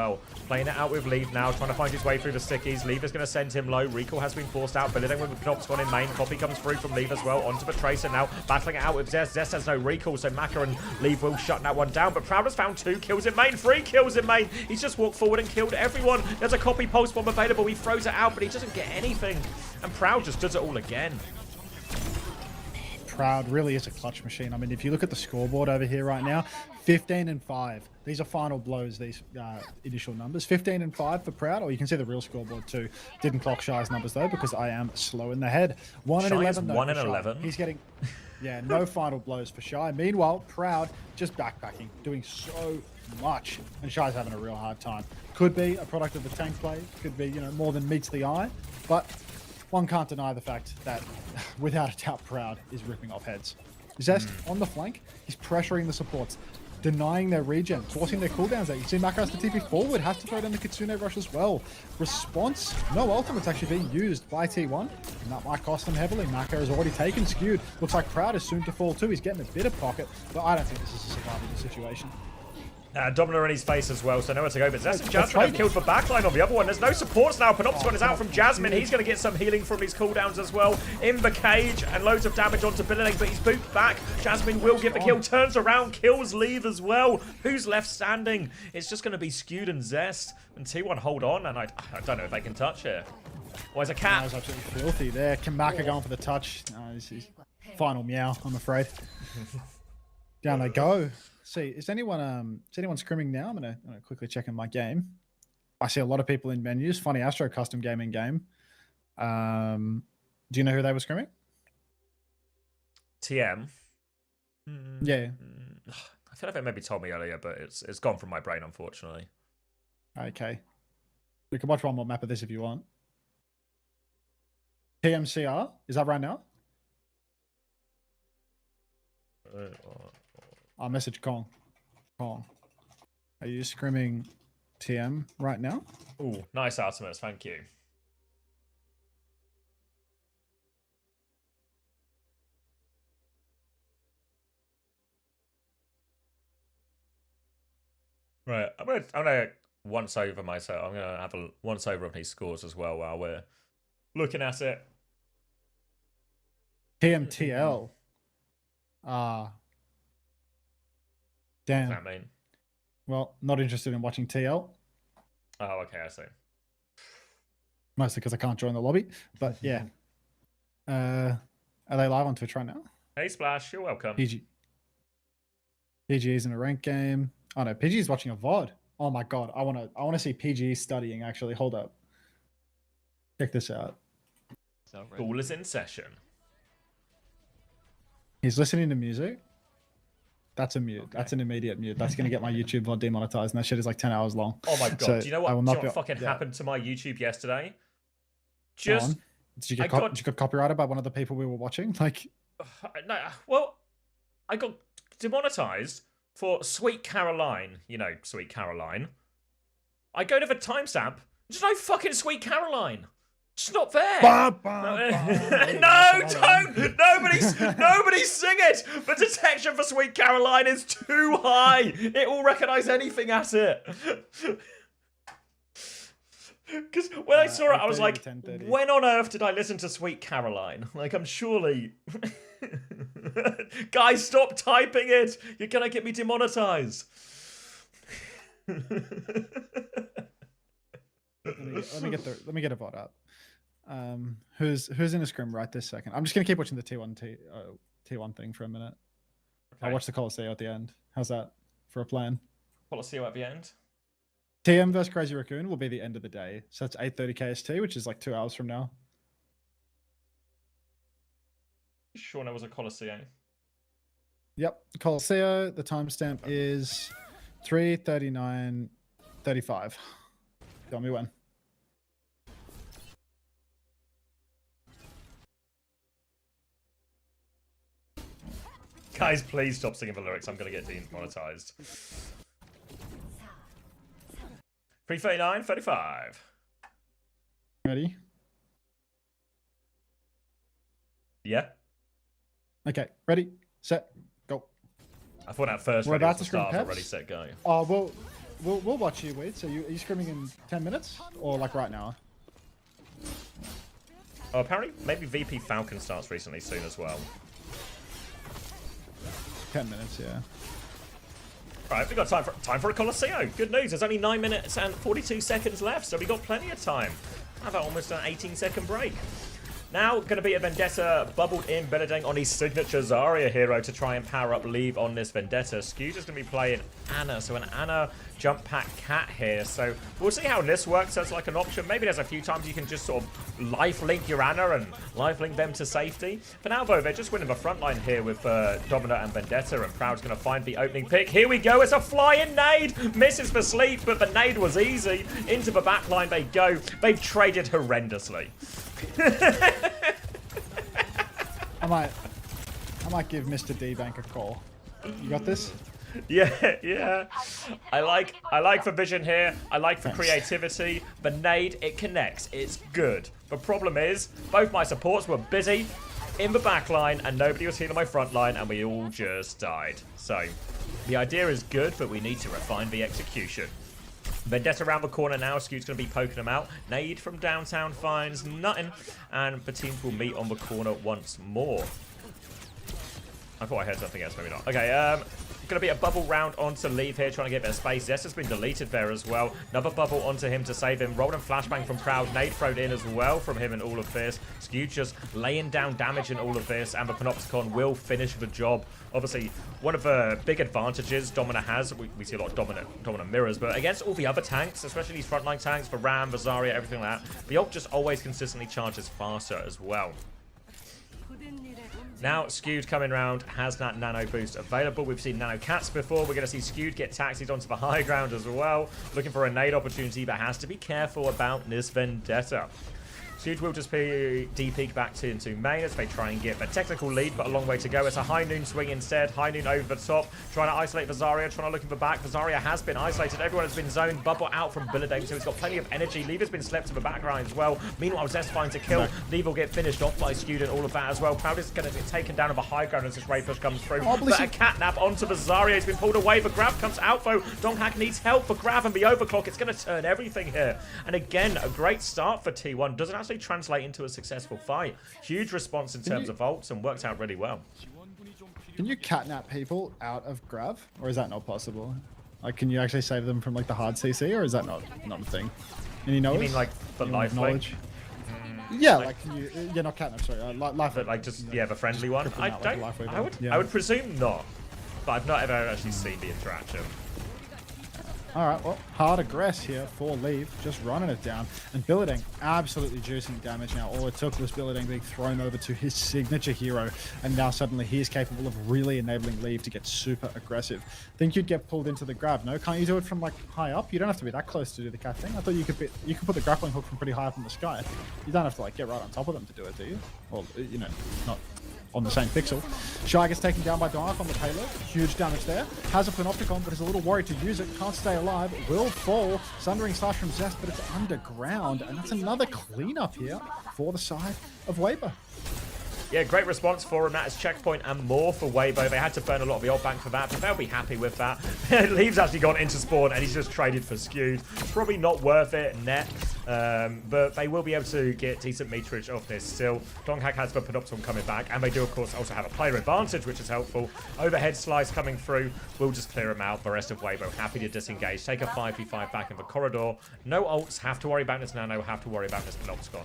Playing it out with Leave now, trying to find his way through the stickies. Leave is going to send him low. Recall has been forced out, but then with the Panopticon in main. Copy comes through from Leave as well, onto the Tracer now, battling it out with Zest. Zest has no recall, so Maka and Leave will shut that one down, but Proud has found 2 kills in main, 3 kills in main. He's just walked forward and killed everyone. There's a Copy pulse bomb available. He throws it out, but he doesn't get anything. And Proud just does it all again. Proud really is a clutch machine. I mean, if you look at the scoreboard over here right now, 15 and 5. These are final blows, these initial numbers. 15 and 5 for Proud, or you can see the real scoreboard too. Didn't clock Shy's numbers though, because I am slow in the head. 1 and 11 though. 1 and for Shy. 11. He's getting, yeah, no final blows for Shy. Meanwhile, Proud just backpacking, doing so much, and Shy's having a real hard time. Could be a product of the tank play, could be, you know, more than meets the eye, but one can't deny the fact that, without a doubt, Proud is ripping off heads. Zest on the flank, he's pressuring the supports, denying their regen, forcing their cooldowns out. You see Maka has to TP forward, has to throw down the Kitsune Rush as well. Response, no ultimates actually being used by T1, and that might cost them heavily. Maka has already taken Skewed. Looks like Proud is soon to fall too. He's getting a bit of pocket, but I don't think this is a survivable situation. Domino in his face as well, so nowhere to go. But Zest and Jasmine have killed the backline on the other one. There's no supports now. Panopticon is out from Jasmine. He's going to get some healing from his cooldowns as well. In the cage, and loads of damage onto Billiling, but he's booped back. Jasmine will get the kill, turns around, kills Leave as well. Who's left standing? It's just going to be Skewed and Zest. And T1 hold on, and I don't know if they can touch here. Or is a That cat? was absolutely filthy there. Maka going for the touch. He's final meow, I'm afraid. Down they go. see, is anyone scrimming now? I'm gonna quickly check in my game. I see a lot of people in menus. Funny Astro custom gaming game. Do you know who they were scrimming? TM. Yeah. I feel like they maybe told me earlier, but it's gone from my brain, unfortunately. Okay. We can watch one more map of this if you want. TMCR, is that right now? I'll message Kong. Kong, are you scrimming TM right now? Ooh, nice Artemis, thank you. Right, I'm gonna once over myself. I'm gonna have a once over of these scores as well while we're looking at it. TMTL. Damn. What's that mean? Well, not interested in watching TL. Oh, okay, I see. Mostly because I can't join the lobby. But yeah. Are they live on Twitch right now? Hey, Splash, you're welcome. PG. PG is in a ranked game. Oh no, PG is watching a VOD. Oh my god, I wanna see PG studying actually. Hold up. Check this out. Ball is in session. He's listening to music. That's a mute. Okay. That's an immediate mute. That's gonna get my YouTube VOD demonetized, and that shit is like 10 hours long. Oh my god! So do you know I what? will Do you not know what be- fucking yeah. happened to my YouTube yesterday? Go Just on. Did you get got- did you get copyrighted by one of the people we were watching? Like, no, well, I got demonetized for Sweet Caroline. You know, Sweet Caroline. I go to the timestamp. There's no fucking Sweet Caroline. It's not there. No, don't! Nobody sing it! The detection for Sweet Caroline is too high! It will recognise anything at it! Because when I saw it, I was 8:30 like, to 10:30. when on earth did I listen to Sweet Caroline? Like, I'm surely... Guys, stop typing it! You're gonna get me demonetized. let me get a VOD up. Who's in a scrim right this second? I'm just gonna keep watching the T1 thing for a minute. I'll Okay. watch the Coliseum at the end. How's that for a plan? Policy at the end. TM versus Crazy Raccoon will be the end of the day. So it's 8:30 KST, which is like 2 hours from now. Sure, there was a Coliseum. Yep. Coliseum, the timestamp is 3:39:35. Tell me when. Guys, please stop singing the lyrics. I'm gonna get demonetized. 3:39:35. Ready? Yeah. Okay. Ready, set, go. I thought at first We're ready was about the to scrim start of Peps. Ready, Set, Go. Oh, we'll watch you, Wade. So are you scrimming in 10 minutes or like right now? Oh, apparently, maybe VP Falcon starts recently soon as well. 10 minutes, yeah. Right, we got time for a Coliseum. Good news. There's only 9 minutes and 42 seconds left, so we got plenty of time. Have almost an 18-second break. Now, going to be a Vendetta bubbled in Benedeng on his signature Zarya hero to try and power up Leave on this Vendetta. Skew's is going to be playing Anna, so an Anna jump pack cat here. So we'll see how this works as like an option. Maybe there's a few times you can just sort of life link your Anna and life link them to safety. For now, though, they're just winning the front line here with Domina and Vendetta, and Proud's going to find the opening pick. Here we go. It's a flying nade. Misses for sleep, but the nade was easy. Into the back line they go. They've traded horrendously. I might give Mr. D-Bank a call. You got this? Yeah. I like the vision here. I like the Thanks. creativity. The nade, it connects. It's good. The problem is, both my supports were busy in the back line and nobody was healing my front line and we all just died. So, the idea is good, but we need to refine the execution. Vendetta around the corner now. Skew's going to be poking them out. Nade from downtown finds nothing. And the teams will meet on the corner once more. I thought I heard something else, maybe not. Okay, Going to be a bubble round onto Leave here, trying to get a bit of space. Zest has been deleted there as well. Another bubble onto him to save him. Rolled and flashbang from Proud. Nade thrown in as well from him in all of this. Skew just laying down damage in all of this. And the Panopticon will finish the job. Obviously, one of the big advantages Domina has, we see a lot of Domina mirrors, but against all the other tanks, especially these frontline tanks, for Ram, the Zarya, everything like that, the ult just always consistently charges faster as well. Now, Skewed coming around has that nano boost available. We've seen nano cats before. We're going to see Skewed get taxied onto the high ground as well. Looking for a nade opportunity, but has to be careful about this Vendetta. Skewed will just be DP back into main as they try and get the technical lead, but a long way to go. It's a High Noon swing instead. High Noon over the top, trying to isolate Vazaria, trying to look in the back. Vazaria has been isolated. Everyone has been zoned. Bubble out from Billadane, so he's got plenty of energy. Leave has been slept to the background as well. Meanwhile, Zest finds a kill. Leave will get finished off by Skewed and all of that as well. Proud is going to get taken down on the high ground as this Ray push comes through. But a catnap onto Vazaria. He's been pulled away. The grab comes out though. Donghak needs help for grab and the overclock. It's going to turn everything here. And again, a great start for T1. Doesn't actually translate into a successful fight. Huge response in terms of ults and worked out really well. Can you catnap people out of Grav? Or is that not possible? Like, can you actually save them from like the hard CC, or is that not a thing? Any knowledge? You mean like the life knowledge? Yeah, like can you, yeah, not catnap, sorry, life. But like just, yeah, the friendly one? I Like would presume not, but I've not ever actually seen the interaction. All right, well, hard aggress here for Leave, just running it down. And Billading absolutely juicing damage now. All it took was Billading being thrown over to his signature hero. And now suddenly he is capable of really enabling Leave to get super aggressive. Think you'd get pulled into the grab, no? Can't you do it from like high up? You don't have to be that close to do the cat thing. I thought you could put the grappling hook from pretty high up in the sky. You don't have to like get right on top of them to do it, do you? Well, you know, not on the same pixel. Shy gets taken down by Dark on the payload. Huge damage there. Has a Panopticon, but is a little worried to use it. Can't stay alive. Will fall. Sundering slash from Zest, but it's underground. And that's another cleanup here for the side of Weibo. Yeah, great response for him. That is checkpoint and more for Weibo. They had to burn a lot of the old bank for that, but they'll be happy with that. Leave's actually gone into spawn and he's just traded for Skewed. Probably not worth it net, but they will be able to get decent meterage off this still. Donghak has the Panopticon coming back, and they do, of course, also have a player advantage, which is helpful. Overhead slice coming through. We'll just clear him out. The rest of Weibo happy to disengage. Take a 5v5 back in the corridor. No ults. Have to worry about this Nano. Have to worry about this Panopticon.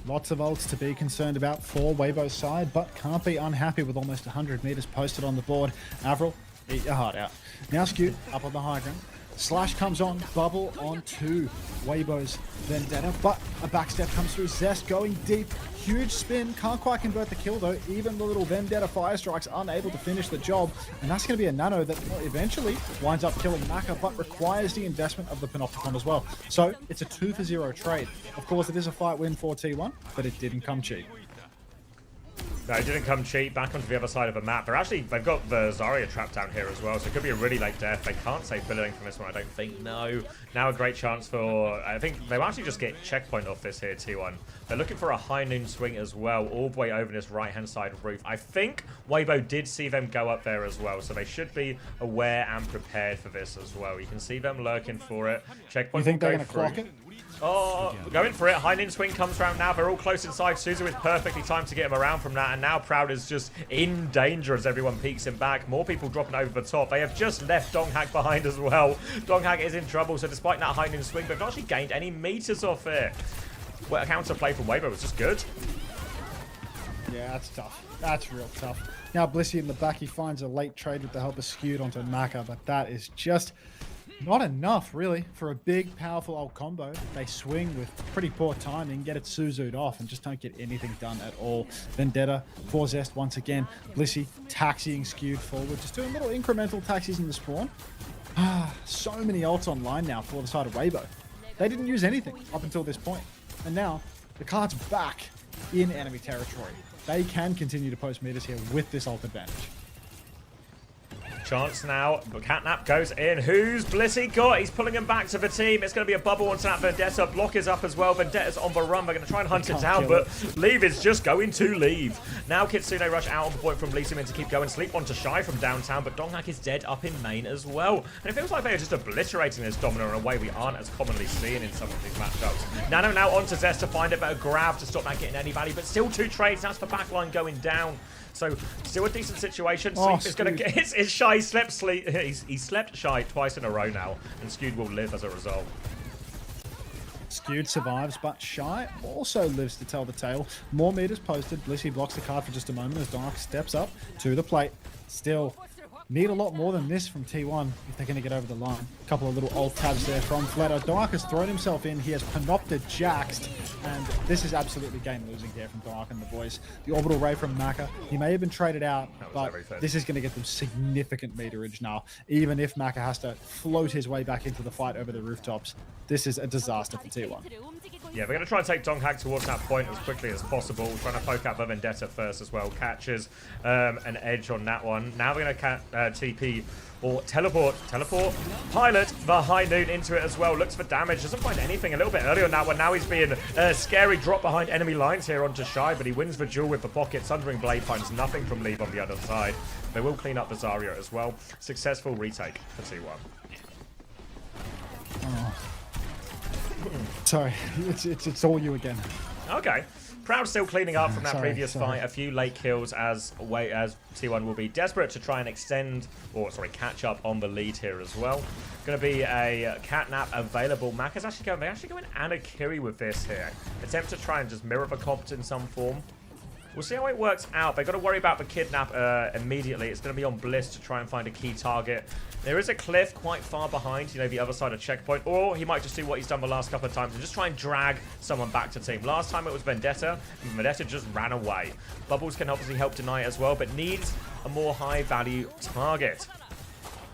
Lots of ults to be concerned about for Weibo's side, but can't be unhappy with almost 100 meters posted on the board. Avril, eat your heart out. Now Skewed up on the high ground. Slash comes on, bubble onto Weibo's Vendetta, but a backstep comes through. Zest going deep, huge spin, can't quite convert the kill though. Even the little Vendetta fire strikes unable to finish the job, and that's going to be a nano that eventually winds up killing Maka, but requires the investment of the Panopticon as well. So it's a 2-for-0 trade. Of course, it is a fight win for T1, but it didn't come cheap. No, it didn't come cheap. Back onto the other side of the map. They've got the Zarya trap down here as well, so it could be a really late death. They can't save Billing from this one, I don't think. No. Now a great chance for... I think they'll actually just get checkpoint off this here, T1. They're looking for a High Noon swing as well, all the way over this right-hand side roof. I think Weibo did see them go up there as well, so they should be aware and prepared for this as well. You can see them lurking for it. Checkpoint. You think they're going to clock it? Oh, going for it. High Noon swing comes around now. They're all close inside. Suzu is perfectly timed to get him around from that. And now Proud is just in danger as everyone peeks him back. More people dropping over the top. They have just left Donghak behind as well. Donghak is in trouble. So despite that High Noon swing, they've not actually gained any meters off it. Well, a counter play from Weibo was just good. Yeah, that's tough. That's real tough. Now Blissey in the back. He finds a late trade with the help of Skewed onto Maka. But that is just... not enough, really, for a big, powerful old combo. They swing with pretty poor timing, get it Suzu'd off, and just don't get anything done at all. Vendetta for Zest once again. Blissey taxiing Skewed forward, just doing little incremental taxis in the spawn. So many ults online now for the side of Weibo. They didn't use anything up until this point. And now, the card's back in enemy territory. They can continue to post meters here with this ult advantage. Chance now, but Catnap goes in. Who's Blissey got? He's pulling him back to the team. It's going to be a bubble onto that Vendetta. Block is up as well. Vendetta's on the run. They're going to try and hunt it down, but Leave is just going to leave. Now Kitsune rush out on the point from Leeseman to keep going. Sleep onto Shy from downtown, but Donghak is dead up in main as well. And it feels like they are just obliterating this Domino in a way we aren't as commonly seeing in some of these matchups. Nano now onto Zest to find a better grab to stop that getting any value, but still two trades. That's the backline going down. So still a decent situation. Oh, Sleep is going to get it's Shy. He slept Shy twice in a row now, and Skewed will live as a result. Skewed survives, but Shy also lives to tell the tale. More meters posted. Blissey blocks the card for just a moment as Dark steps up to the plate. Still need a lot more than this from T1 if they're going to get over the line. A couple of little alt tabs there from Fletter. Dark has thrown himself in. He has panopted Jaxed, and this is absolutely game losing here from Dark and the boys. The orbital ray from Maka. He may have been traded out, but this is going to get them significant meterage now. Even if Maka has to float his way back into the fight over the rooftops, this is a disaster for T1. Yeah, we're going to try and take Donghak towards that point as quickly as possible. Trying to poke out the Vendetta first as well. Catches an edge on that one. Now we're going to TP or teleport, pilot the High Noon into it as well. Looks for damage, doesn't find anything a little bit earlier on that one. Now he's being scary, drop behind enemy lines here onto Shy, but he wins the duel with the pocket. Sundering Blade finds nothing from Leave on the other side. They will clean up the Zarya as well. Successful retake for T1. Oh. Sorry, it's all you again. Okay. Proud still cleaning up from that previous fight. A few late kills as T1 will be desperate to try and extend, or sorry, catch up on the lead here as well. Going to be a catnap available. Mac is actually going, they're actually going Anakiri with this here. Attempt to try and just mirror the comp in some form. We'll see how it works out. They've got to worry about the kidnap immediately. It's going to be on Bliss to try and find a key target. There is a cliff quite far behind, you know, the other side of checkpoint. Or he might just do what he's done the last couple of times and just try and drag someone back to team. Last time it was Vendetta, and Vendetta just ran away. Bubbles can obviously help deny it as well, but needs a more high-value target.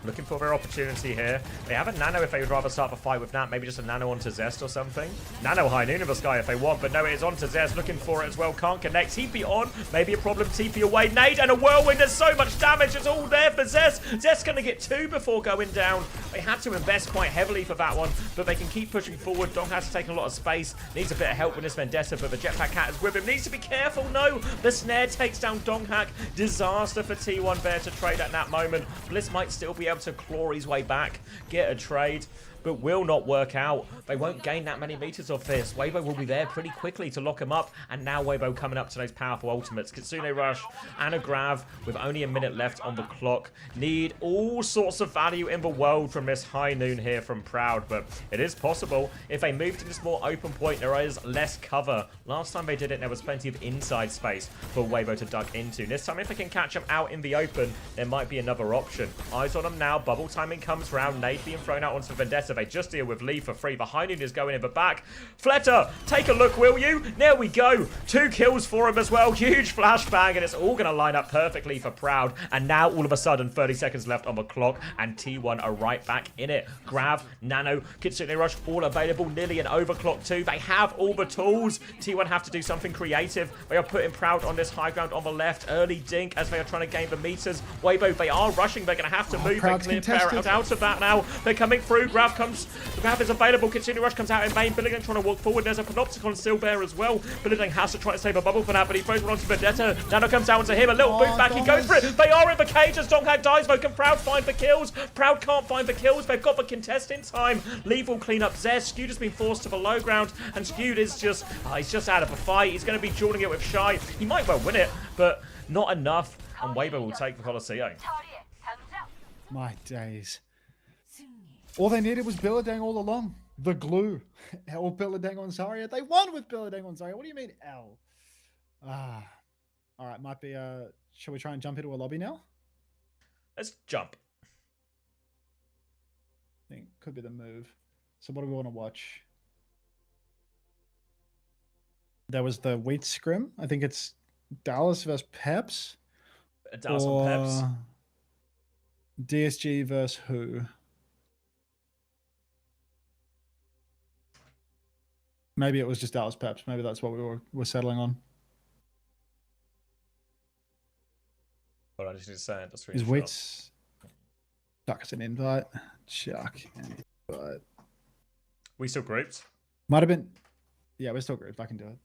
Looking for their opportunity here. They have a Nano if they would rather start the fight with that. Maybe just a Nano onto Zest or something. Nano High Noon in the sky if they want, but no, it is onto Zest. Looking for it as well. Can't connect. TP on. Maybe a problem. TP away. Nade and a Whirlwind. There's so much damage. It's all there for Zest. Zest's going to get 2 before going down. They had to invest quite heavily for that one, but they can keep pushing forward. Dong has to take a lot of space. Needs a bit of help with this Vendetta, but the Jetpack Cat is with him. Needs to be careful. No, the snare takes down Donghak. Disaster for T1 there to trade at that moment. Bliss might still be able to claw his way back, get a trade, but will not work out. They won't gain that many meters off this. Weibo will be there pretty quickly to lock him up, and now Weibo coming up to those powerful ultimates. Kitsune Rush and a Grav with only a minute left on the clock. Need all sorts of value in the world from this High Noon here from Proud, but it is possible. If they move to this more open point, there is less cover. Last time they did it, there was plenty of inside space for Weibo to duck into. This time, if they can catch him out in the open, there might be another option. Eyes on him now. Bubble timing comes round. Nade being thrown out onto Vendetta. They just deal with Lee for free. The High Noon is going in the back. Fletter, take a look, will you? There we go. 2 kills for him as well. Huge flashbang, and it's all going to line up perfectly for Proud. And now, all of a sudden, 30 seconds left on the clock, and T1 are right back in it. Grav, Nano, Kitsune Rush, all available. Nearly an overclock too. They have all the tools. T1 have to do something creative. They are putting Proud on this high ground on the left. Early dink as they are trying to gain the meters. Weibo, they are rushing. They're going to have to move and clear Proud out of that now. They're coming through. Grav is available. Kitsune Rush comes out in main. Billigan trying to walk forward. There's a Panopticon still there as well. Billigan has to try to save a bubble for that, but he throws one onto Vendetta. Nano comes down to him. A little boot back. He goes for it. They are in the cage as Donghak dies, though. Can Proud find the kills? Proud can't find the kills. They've got the contest in time. Leave will clean up Zest. Skewed has been forced to the low ground, and Skewed is just, he's just out of a fight. He's going to be dueling it with Shy. He might well win it, but not enough. And Weibo will take the Coliseum. My days. All they needed was Billadang all along. The glue. Or Billadang on Zarya. They won with Billadang on Zarya. What do you mean L? Alright, might be shall we try and jump into a lobby now? Let's jump. I think could be the move. So what do we want to watch? There was the Wheat Scrim. I think it's Dallas versus Peps. Dallas on Peps. DSG versus who? Maybe it was just Dallas Peps. Maybe that's what we were settling on. Hold on, I just need to say it. Is Wheats... Chuck us an invite. Chuck an invite. We still grouped? Might have been... Yeah, we're still grouped. I can do it.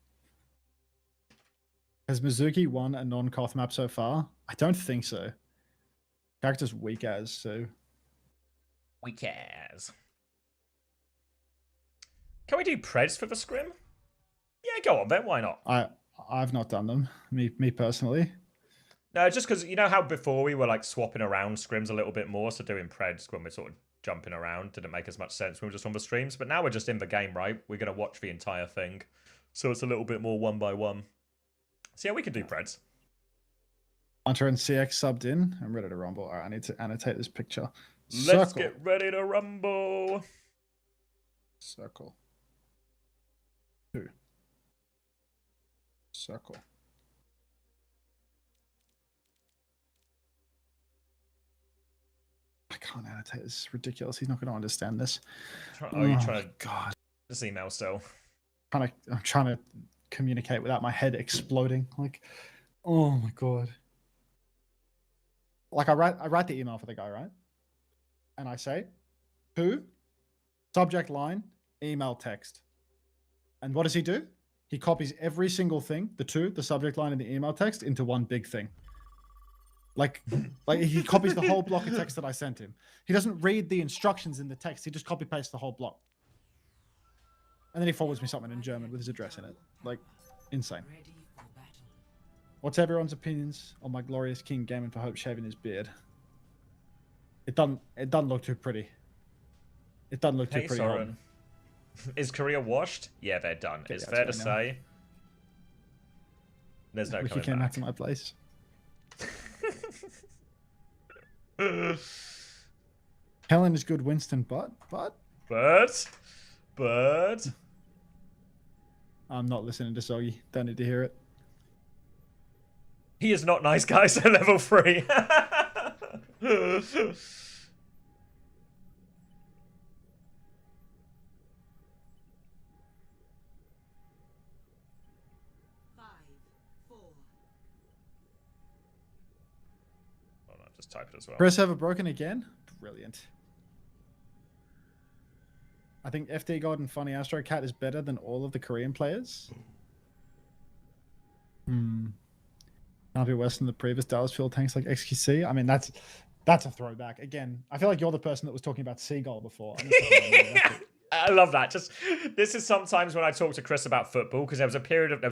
Has Mizuki won a non-Koth map so far? I don't think so. Character's weak as, so... Weak as. Can we do Preds for the Scrim? Yeah, go on then. Why not? I've not done them. Me personally. No, just because you know how before we were like swapping around scrims a little bit more, so doing preds when we're sort of jumping around didn't make as much sense when we were just on the streams. But now we're just in the game, right? We're gonna watch the entire thing, so it's a little bit more one by one. So yeah, we can do preds. Hunter and CX subbed in. I'm ready to rumble. All right, I need to annotate this picture. Let's Circle. get ready to rumble. Circle. 2. Circle. I can't annotate. This is ridiculous. He's not going to understand this. Oh, you're trying to God. this email still. I'm trying to communicate without my head exploding. Like, oh my God. Like I write the email for the guy, right? And I say, who? Subject line, email text. And what does he do? He copies every single thing, the subject line and the email text, into one big thing. Like he copies the whole block of text that I sent him. He doesn't read the instructions in the text. He just copy pastes the whole block. And then he forwards me something in German with his address in it. Like, insane. Ready for battle. What's everyone's opinions on my glorious King Gaming for Hope shaving his beard? It doesn't look too pretty. It doesn't look too Hey, pretty. Soren. Is Korea washed? Yeah, they're done. Okay, It's yeah, fair to it's say. There's no Wish you coming came back back. to my place. Helen is good, Winston, but I'm not listening to Soggy. Don't need to hear it. he is not nice, guys. At level 3. 5, 4. Oh, no, just type it as well. Chris server broken again? Brilliant. I think FD God and Funny Astro Cat is better than all of the Korean players. Can't be worse than the previous Dallas fuel tanks like XQC. I mean, that's a throwback. Again, I feel like you're the person that was talking about Seagull before. I love that. Just this is sometimes when I talk to Chris about football, because there was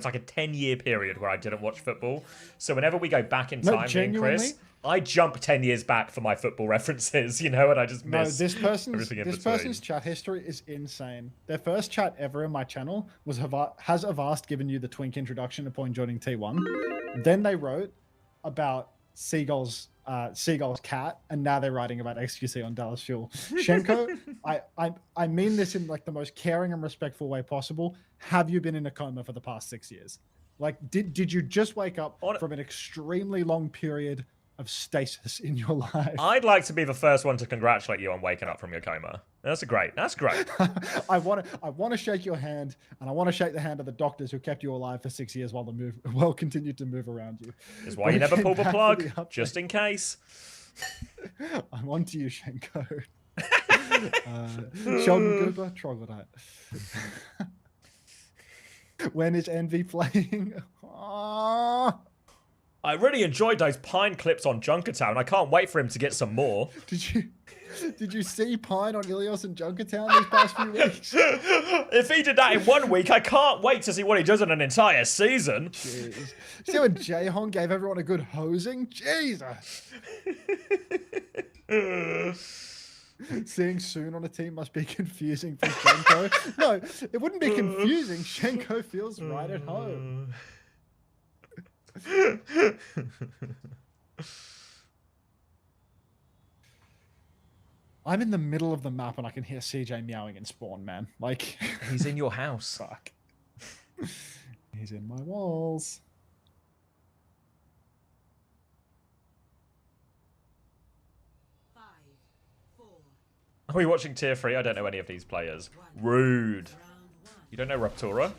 like a 10-year period where I didn't watch football. So whenever we go back in time, me and Chris, I jump 10 years back for my football references, you know, and I just miss this everything in between. person's chat history is insane. Their first chat ever in my channel was has Avast given you the twink introduction upon joining T1? Then they wrote about Seagull's cat, and now they're writing about XQC on Dallas Fuel. Shenko, I mean this in like the most caring and respectful way possible. Have you been in a coma for the past 6 years? Like, did you just wake up from an extremely long period of stasis in your life? I'd like to be the first one to congratulate you on waking up from your coma. That's great. I want to shake your hand, and I want to shake the hand of the doctors who kept you alive for 6 years while continued to move around you. Is why you never pull the plug, just in case. I'm on to you, Shenko. Sheldon Cooper, troglodyte. When is Envy playing? Aww. I really enjoyed those Pine clips on Junkertown. I can't wait for him to get some more. Did you see Pine on Ilios and Junkertown these past few weeks? If he did that in 1 week, I can't wait to see what he does in an entire season. Jeez. See when Jayhong gave everyone a good hosing? Jesus. Seeing Soon on a team must be confusing for Shenko. No, it wouldn't be confusing. Shenko feels right at home. I'm in the middle of the map and I can hear CJ meowing in spawn, man. Like, he's in your house. Fuck. He's in my walls. Are we watching tier 3? I don't know any of these players. Rude. You don't know Raptura?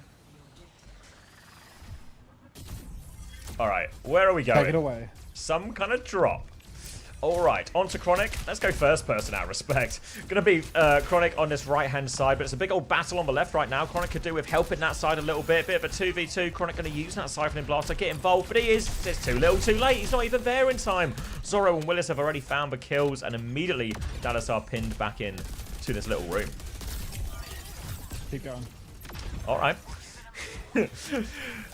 Alright, where are we going? Take it away. Some kind of drop. Alright, on to Chronic. Let's go first person out of respect. Gonna be Chronic on this right-hand side, but it's a big old battle on the left right now. Chronic could do with helping that side a little bit. Bit of a 2v2. Chronic gonna use that Siphoning Blaster, get involved, but it's too little too late. He's not even there in time. Zoro and Willis have already found the kills, and immediately Dallas are pinned back in to this little room. Keep going. Alright.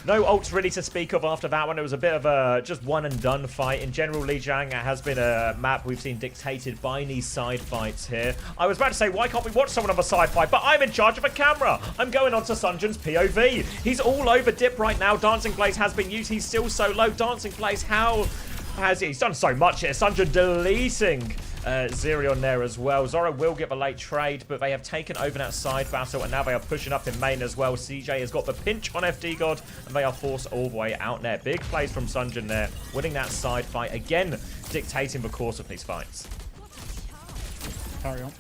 No ults really to speak of after that one. It was a bit of a just one and done fight. In general, Lijiang has been a map we've seen dictated by these side fights here. I was about to say, why can't we watch someone of a side fight? But I'm in charge of a camera. I'm going on to Sunjun's POV. He's all over Dip right now. Dancing Blaze has been used. He's still so low. Dancing Blaze, how has he? He's done so much here. Sunjun deleting Zerion there as well. Zoro will get a late trade, but they have taken over that side battle, and now they are pushing up in main as well. CJ has got the pinch on FD God, and they are forced all the way out there. Big plays from Sunjun there, winning that side fight. Again, dictating the course of these fights. Carry on.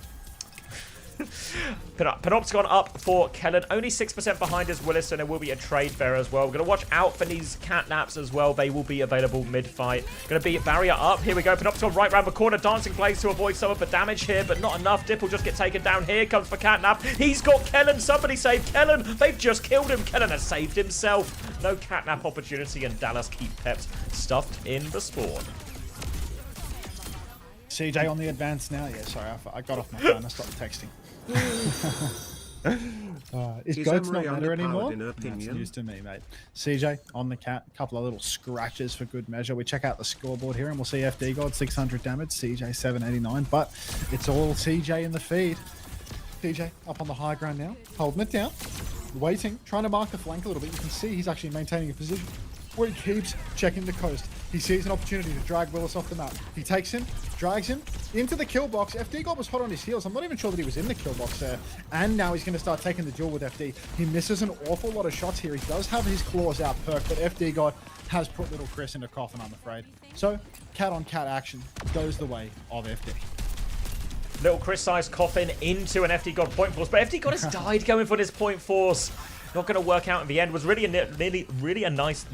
Panopticon up for Kellen. Only 6% behind is Willis, so there will be a trade there as well. We're going to watch out for these catnaps as well. They will be available mid-fight. Going to be barrier up. Here we go. Panopticon right round the corner. Dancing Blaze to avoid some of the damage here, but not enough. Dip will just get taken down. Here comes for catnap. He's got Kellen. Somebody save Kellen. They've just killed him. Kellen has saved himself. No catnap opportunity, and Dallas keep Peps stuffed in the spawn. CJ on the advance now. Yeah, sorry, I got off my phone. I stopped texting. Is Goats not better anymore? That's news to me, mate. CJ on the cat, a couple of little scratches for good measure. We check out the scoreboard here and we'll see FD God 600 damage, CJ 789, but it's all CJ in the feed. CJ up on the high ground now, holding it down, waiting, trying to mark the flank a little bit. You can see he's actually maintaining a position where he keeps checking the coast. He sees an opportunity to drag Willis off the map. He takes him, drags him into the kill box. FD God was hot on his heels. I'm not even sure that he was in the kill box there. And now he's going to start taking the duel with FD. He misses an awful lot of shots here. He does have his claws out perk, but FD God has put little Chris in a coffin, I'm afraid. So, cat on cat action goes the way of FD. Little Chris-sized coffin into an FD God point force, but FD God has died going for this point force. Not going to work out in the end. Was really a really nice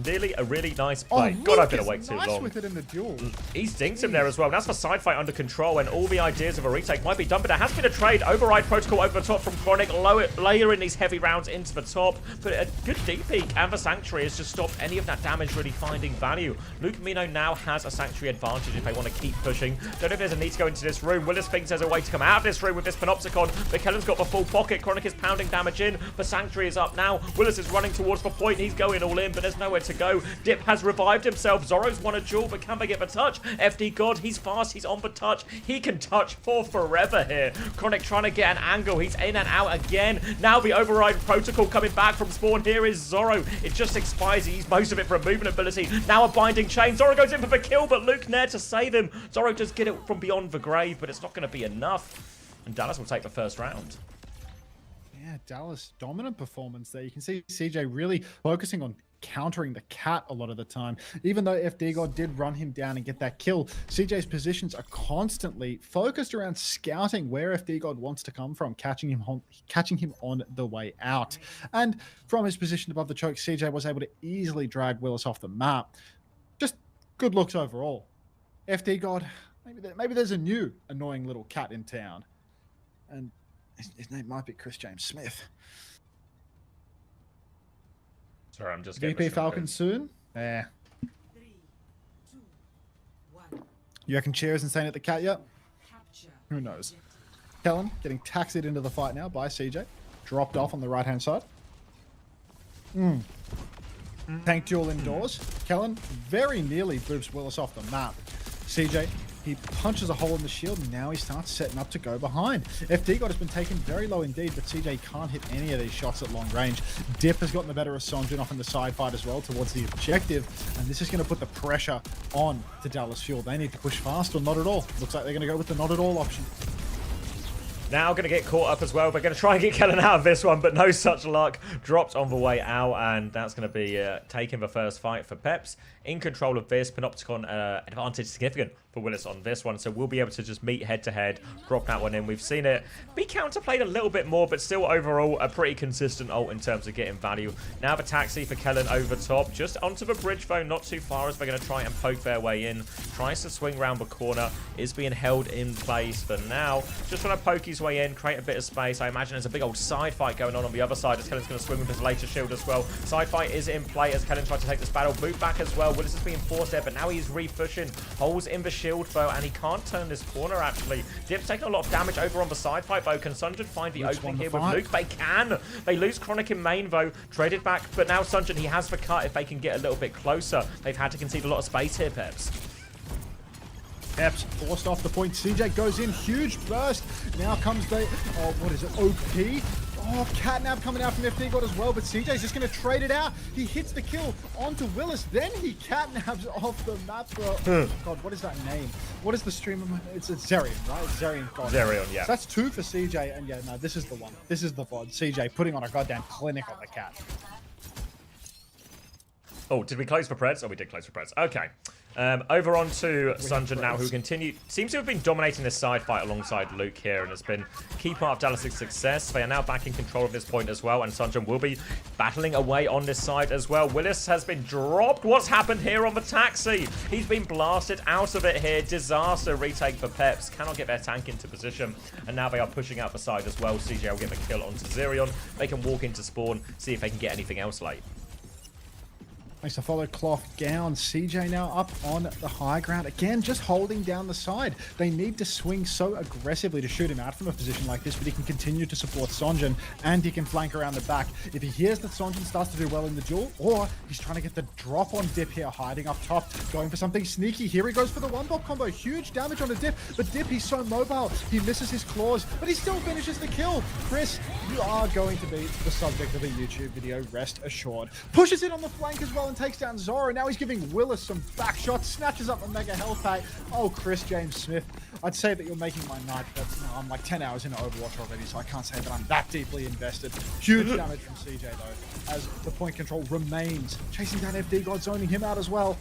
play. God, I've been awake too long. With it in the duel. He stinks him there as well. That's the side fight under control, and all the ideas of a retake might be done, but there has been a trade. Override protocol over the top from Chronic, layering these heavy rounds into the top, but a good deep peek, and the Sanctuary has just stopped any of that damage really finding value. Luke Mino now has a Sanctuary advantage if they want to keep pushing. Don't know if there's a need to go into this room. Willis thinks there's a way to come out of this room with this Panopticon, but Kellen's got the full pocket. Chronic is pounding damage in. The Sanctuary is up now. Willis is running towards the point. He's going all in, but there's nowhere to go. Dip has revived himself. Zoro's won a duel, but can they get the touch? FD God, he's fast. He's on the touch. He can touch for forever here. Chronic trying to get an angle. He's in and out again. Now the override protocol coming back from spawn. Here is Zoro. It just expires. He used most of it for a movement ability. Now a binding chain. Zoro goes in for the kill, but Luke there to save him. Zoro does get it from beyond the grave, but it's not going to be enough. And Dallas will take the first round. Yeah, Dallas, dominant performance there. You can see CJ really focusing on countering the cat a lot of the time. Even though FD God did run him down and get that kill, CJ's positions are constantly focused around scouting where FD God wants to come from, catching him on the way out. And from his position above the choke, CJ was able to easily drag Willis off the map. Just good looks overall. FD God, maybe there's a new annoying little cat in town. And his name might be Chris James Smith. Sorry, I'm just VP Falcon soon? Yeah. 3, 2, 1. You reckon Chair isn't saying at the cat yet? Capture. Who knows? Kellen getting taxied into the fight now by CJ. Dropped off on the right-hand side. Tank duel indoors. Kellen very nearly boops Willis off the map. CJ, he punches a hole in the shield, and now he starts setting up to go behind. FD God has been taken very low indeed, but CJ can't hit any of these shots at long range. Dip has gotten the better of Sonjun off in the side fight as well towards the objective, and this is going to put the pressure on to Dallas Fuel. They need to push fast or not at all. Looks like they're going to go with the not at all option. Now going to get caught up as well. We're going to try and get Kellen out of this one, but no such luck. Dropped on the way out, and that's going to be taking the first fight for Peps. In control of this, Panopticon advantage significant for Willis on this one, so we'll be able to just meet head-to-head, drop that one in. We've seen it be counterplayed a little bit more, but still overall a pretty consistent ult in terms of getting value. Now the taxi for Kellen over top, just onto the bridge though, not too far as they're going to try and poke their way in. Tries to swing around the corner, is being held in place for now. Just trying to poke his way in, create a bit of space. I imagine there's a big old side fight going on the other side as Kellen's going to swing with his later shield as well. Side fight is in play as Kellen tries to take this battle. Boot back as well. Willis is being forced there, but now he's re-pushing. Holes in the shield, though, and he can't turn this corner, actually. Dip's taking a lot of damage over on the side fight, though. Can Sunjin find the opening here with Luke? They can. They lose Chronic in main, though. Traded back, but now Sunjin, he has the cut if they can get a little bit closer. They've had to concede a lot of space here, Peps. Peps forced off the point. CJ goes in, huge burst. Now comes the, oh, what is it, OP? Oh, Catnap coming out from FD God as well, but CJ's just going to trade it out. He hits the kill onto Willis, then he catnaps off the map for, oh God, what is that name? What is the streamer? It's Zerion, right? It's Zerion God. Zerion, yeah. So that's 2 for CJ, and yeah, no, this is the one. This is the VOD. CJ putting on a goddamn clinic on the cat. Oh, did we close for Preds? Oh, we did close for Preds. Okay. Over on to Sunjin now, who seems to have been dominating this side fight alongside Luke here and has been key part of Dallas' success. They are now back in control of this point as well, and Sunjin will be battling away on this side as well. Willis has been dropped. What's happened here on the taxi? He's been blasted out of it here. Disaster retake for Peps. Cannot get their tank into position, and now they are pushing out the side as well. CJ will get the kill onto Zerion. They can walk into spawn, see if they can get anything else late. Makes a follow cloth down. CJ now up on the high ground. Again, just holding down the side. They need to swing so aggressively to shoot him out from a position like this, but he can continue to support Sonjin, and he can flank around the back. If he hears that Sonjin starts to do well in the duel, or he's trying to get the drop on Dip here, hiding up top, going for something sneaky. Here he goes for the one-bop combo. Huge damage on the Dip, but Dip, he's so mobile. He misses his claws, but he still finishes the kill. Chris, you are going to be the subject of a YouTube video, rest assured. Pushes in on the flank as well and takes down Zora. Now he's giving Willis some back shots, snatches up the mega health pack. Oh, Chris James Smith, I'd say that you're making my night, but no, I'm like 10 hours into Overwatch already, so I can't say that I'm that deeply invested. Huge damage from CJ though, as the point control remains. Chasing down FD God, zoning him out as well.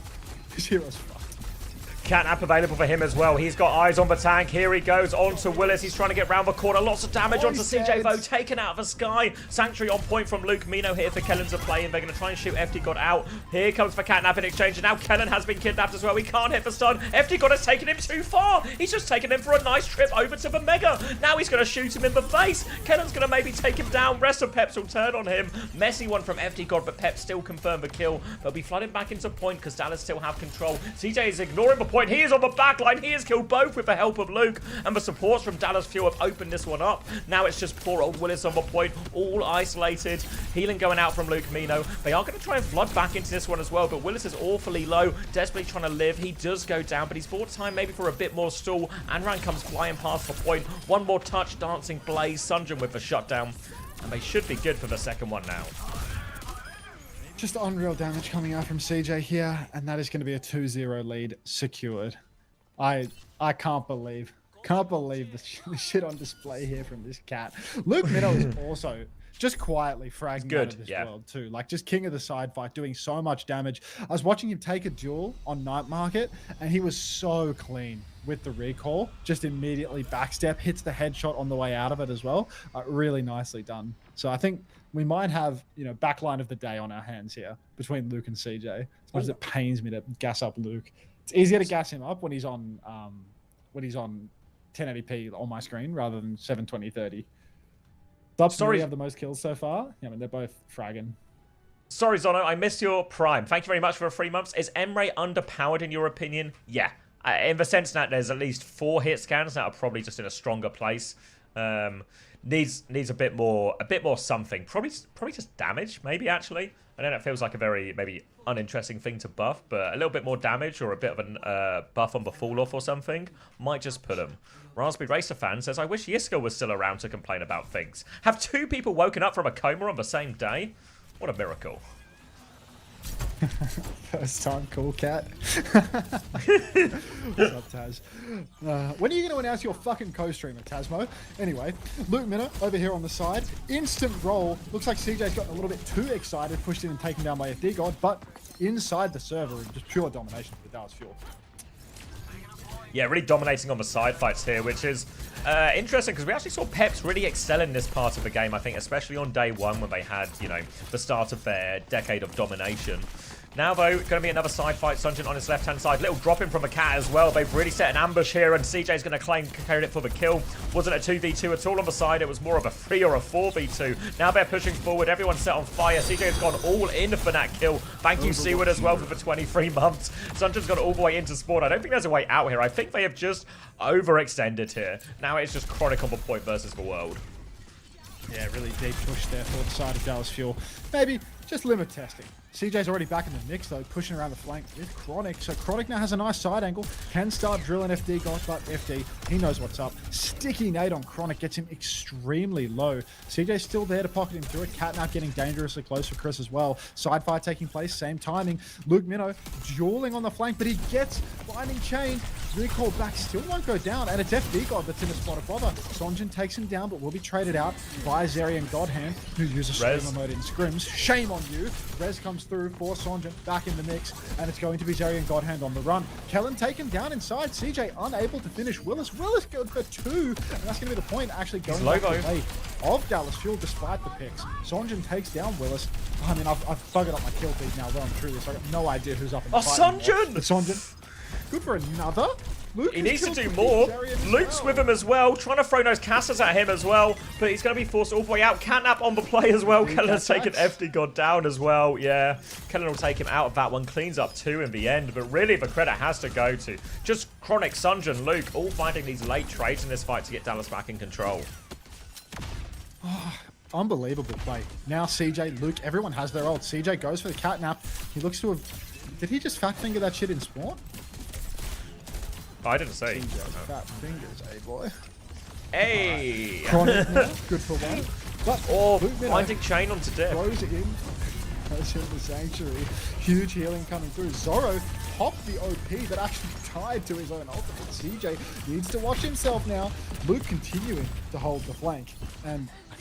His hero's fucked. Catnap available for him as well. He's got eyes on the tank. Here he goes onto Willis. He's trying to get round the corner. Lots of damage onto CJ though. Taken out of the sky. Sanctuary on point from Luke. Mino here for Kellen to play, and they're going to try and shoot FD God out. Here comes for Catnap in exchange, and now Kellen has been kidnapped as well. He can't hit the stun. FD God has taken him too far. He's just taken him for a nice trip over to the Mega. Now he's going to shoot him in the face. Kellen's going to maybe take him down. Rest of Peps will turn on him. Messy one from FD God, but Peps still confirmed the kill. They'll be flooded back into point because Dallas still have control. CJ is ignoring the point. He is on the back line. He has killed both with the help of Luke, and the supports from Dallas Fuel have opened this one up. Now it's just poor old Willis on the point, all isolated. Healing going out from Luke Mino. They are going to try and flood back into this one as well, but Willis is awfully low, desperately trying to live. He does go down, but he's bought time maybe for a bit more stall. Anran comes flying past the point. One more touch, Dancing Blaze. Sunjin with the shutdown, and they should be good for the second one now. Just unreal damage coming out from CJ here, and that is going to be a 2-0 lead secured. I can't believe the shit on display here from this cat. Luke Minnow is also just quietly fragging out of this world too. Like just king of the side fight, doing so much damage. I was watching him take a duel on Night Market, and he was so clean with the recall. Just immediately backstep, hits the headshot on the way out of it as well. Really nicely done. So I think we might have, you know, backline of the day on our hands here between Luke and CJ. As much as it pains me to gas up Luke. It's easier to gas him up when he's on 1080p on my screen rather than 720/30. Sorry, have the most kills so far. Yeah, I mean they're both fragging. Sorry, Zono, I missed your prime. Thank you very much for 3 months. Is Emre underpowered in your opinion? Yeah, in the sense that there's at least 4 hit scans that are probably just in a stronger place. Needs a bit more something. Probably just damage, maybe actually. I know that feels like a very maybe uninteresting thing to buff, but a little bit more damage or a bit of a buff on the fall off or something might just put him. Raspberry Racer fan says, I wish Yiska was still around to complain about things. Have 2 people woken up from a coma on the same day? What a miracle. First time, cool cat. What's up, Taz? When are you going to announce your fucking co-streamer, Tasmo? Anyway, Luke Minnow over here on the side. Instant roll. Looks like CJ's gotten a little bit too excited, pushed in and taken down by FD God, but inside the server, just pure domination for Dallas Fuel. Yeah, really dominating on the side fights here, which is interesting because we actually saw Peps really excel in this part of the game, I think, especially on day 1 when they had, you know, the start of their decade of domination. Now, though, going to be another side fight. Sunjin on his left-hand side. Little drop in from a cat as well. They've really set an ambush here, and CJ's going to carry it for the kill. Wasn't a 2v2 at all on the side. It was more of a 3 or a 4v2. Now they're pushing forward. Everyone's set on fire. CJ's gone all in for that kill. Thank you, Seaward, as well, for the 23 months. Sunjin's gone all the way into spawn. I don't think there's a way out here. I think they have just overextended here. Now it's just Chronic on the point versus the world. Yeah, really deep push there for the side of Dallas Fuel. Maybe just limit testing. CJ's already back in the mix though, pushing around the flank with Chronic. So Chronic now has a nice side angle. Can start drilling FD God, but FD, he knows what's up. Sticky nade on Chronic gets him extremely low. CJ's still there to pocket him through it. Cat now getting dangerously close for Chris as well. Side fire taking place, same timing. Luke Minnow dueling on the flank, but he gets binding chain. Recall back, still won't go down, and it's FD God that's in the spot above her. Sonjin takes him down, but will be traded out by Zerian Godhand, who uses Screamer mode in Scrims. Shame on you. Rez comes through for Sonjin, back in the mix, and it's going to be Zerian Godhand on the run. Kellen taken down inside. CJ unable to finish Willis. Willis good for 2, and that's going to be the point, actually going back the way of Dallas Fuel despite the picks. Sonjin takes down Willis. I mean, I've buggered up my kill feed now, well and truly, so I got no idea who's up in the fight Sonjin! But Sonjin, good for another. Luke he needs to do more. Luke's with him as well, trying to throw those casters at him as well, but he's going to be forced all the way out. Catnap on the play as well. Kellen has taken FD God down as well. Yeah, Kellen will take him out of that one. Cleans up 2 in the end, but really the credit has to go to just Chronic, Sunjin, Luke, all finding these late trades in this fight to get Dallas back in control. Unbelievable play. Now CJ, Luke, everyone has their ult. CJ goes for the catnap. He looks to have... Did he just fat finger that shit in spawn? I didn't say. Fat fingers, boy. Hey! Chronic now, good for 1. But Luke Minnow finding chain onto death. throws it in. Goes in the sanctuary. Huge healing coming through. Zorro popped the OP that actually tied to his own ultimate. CJ needs to watch himself now. Luke continuing to hold the flank. And I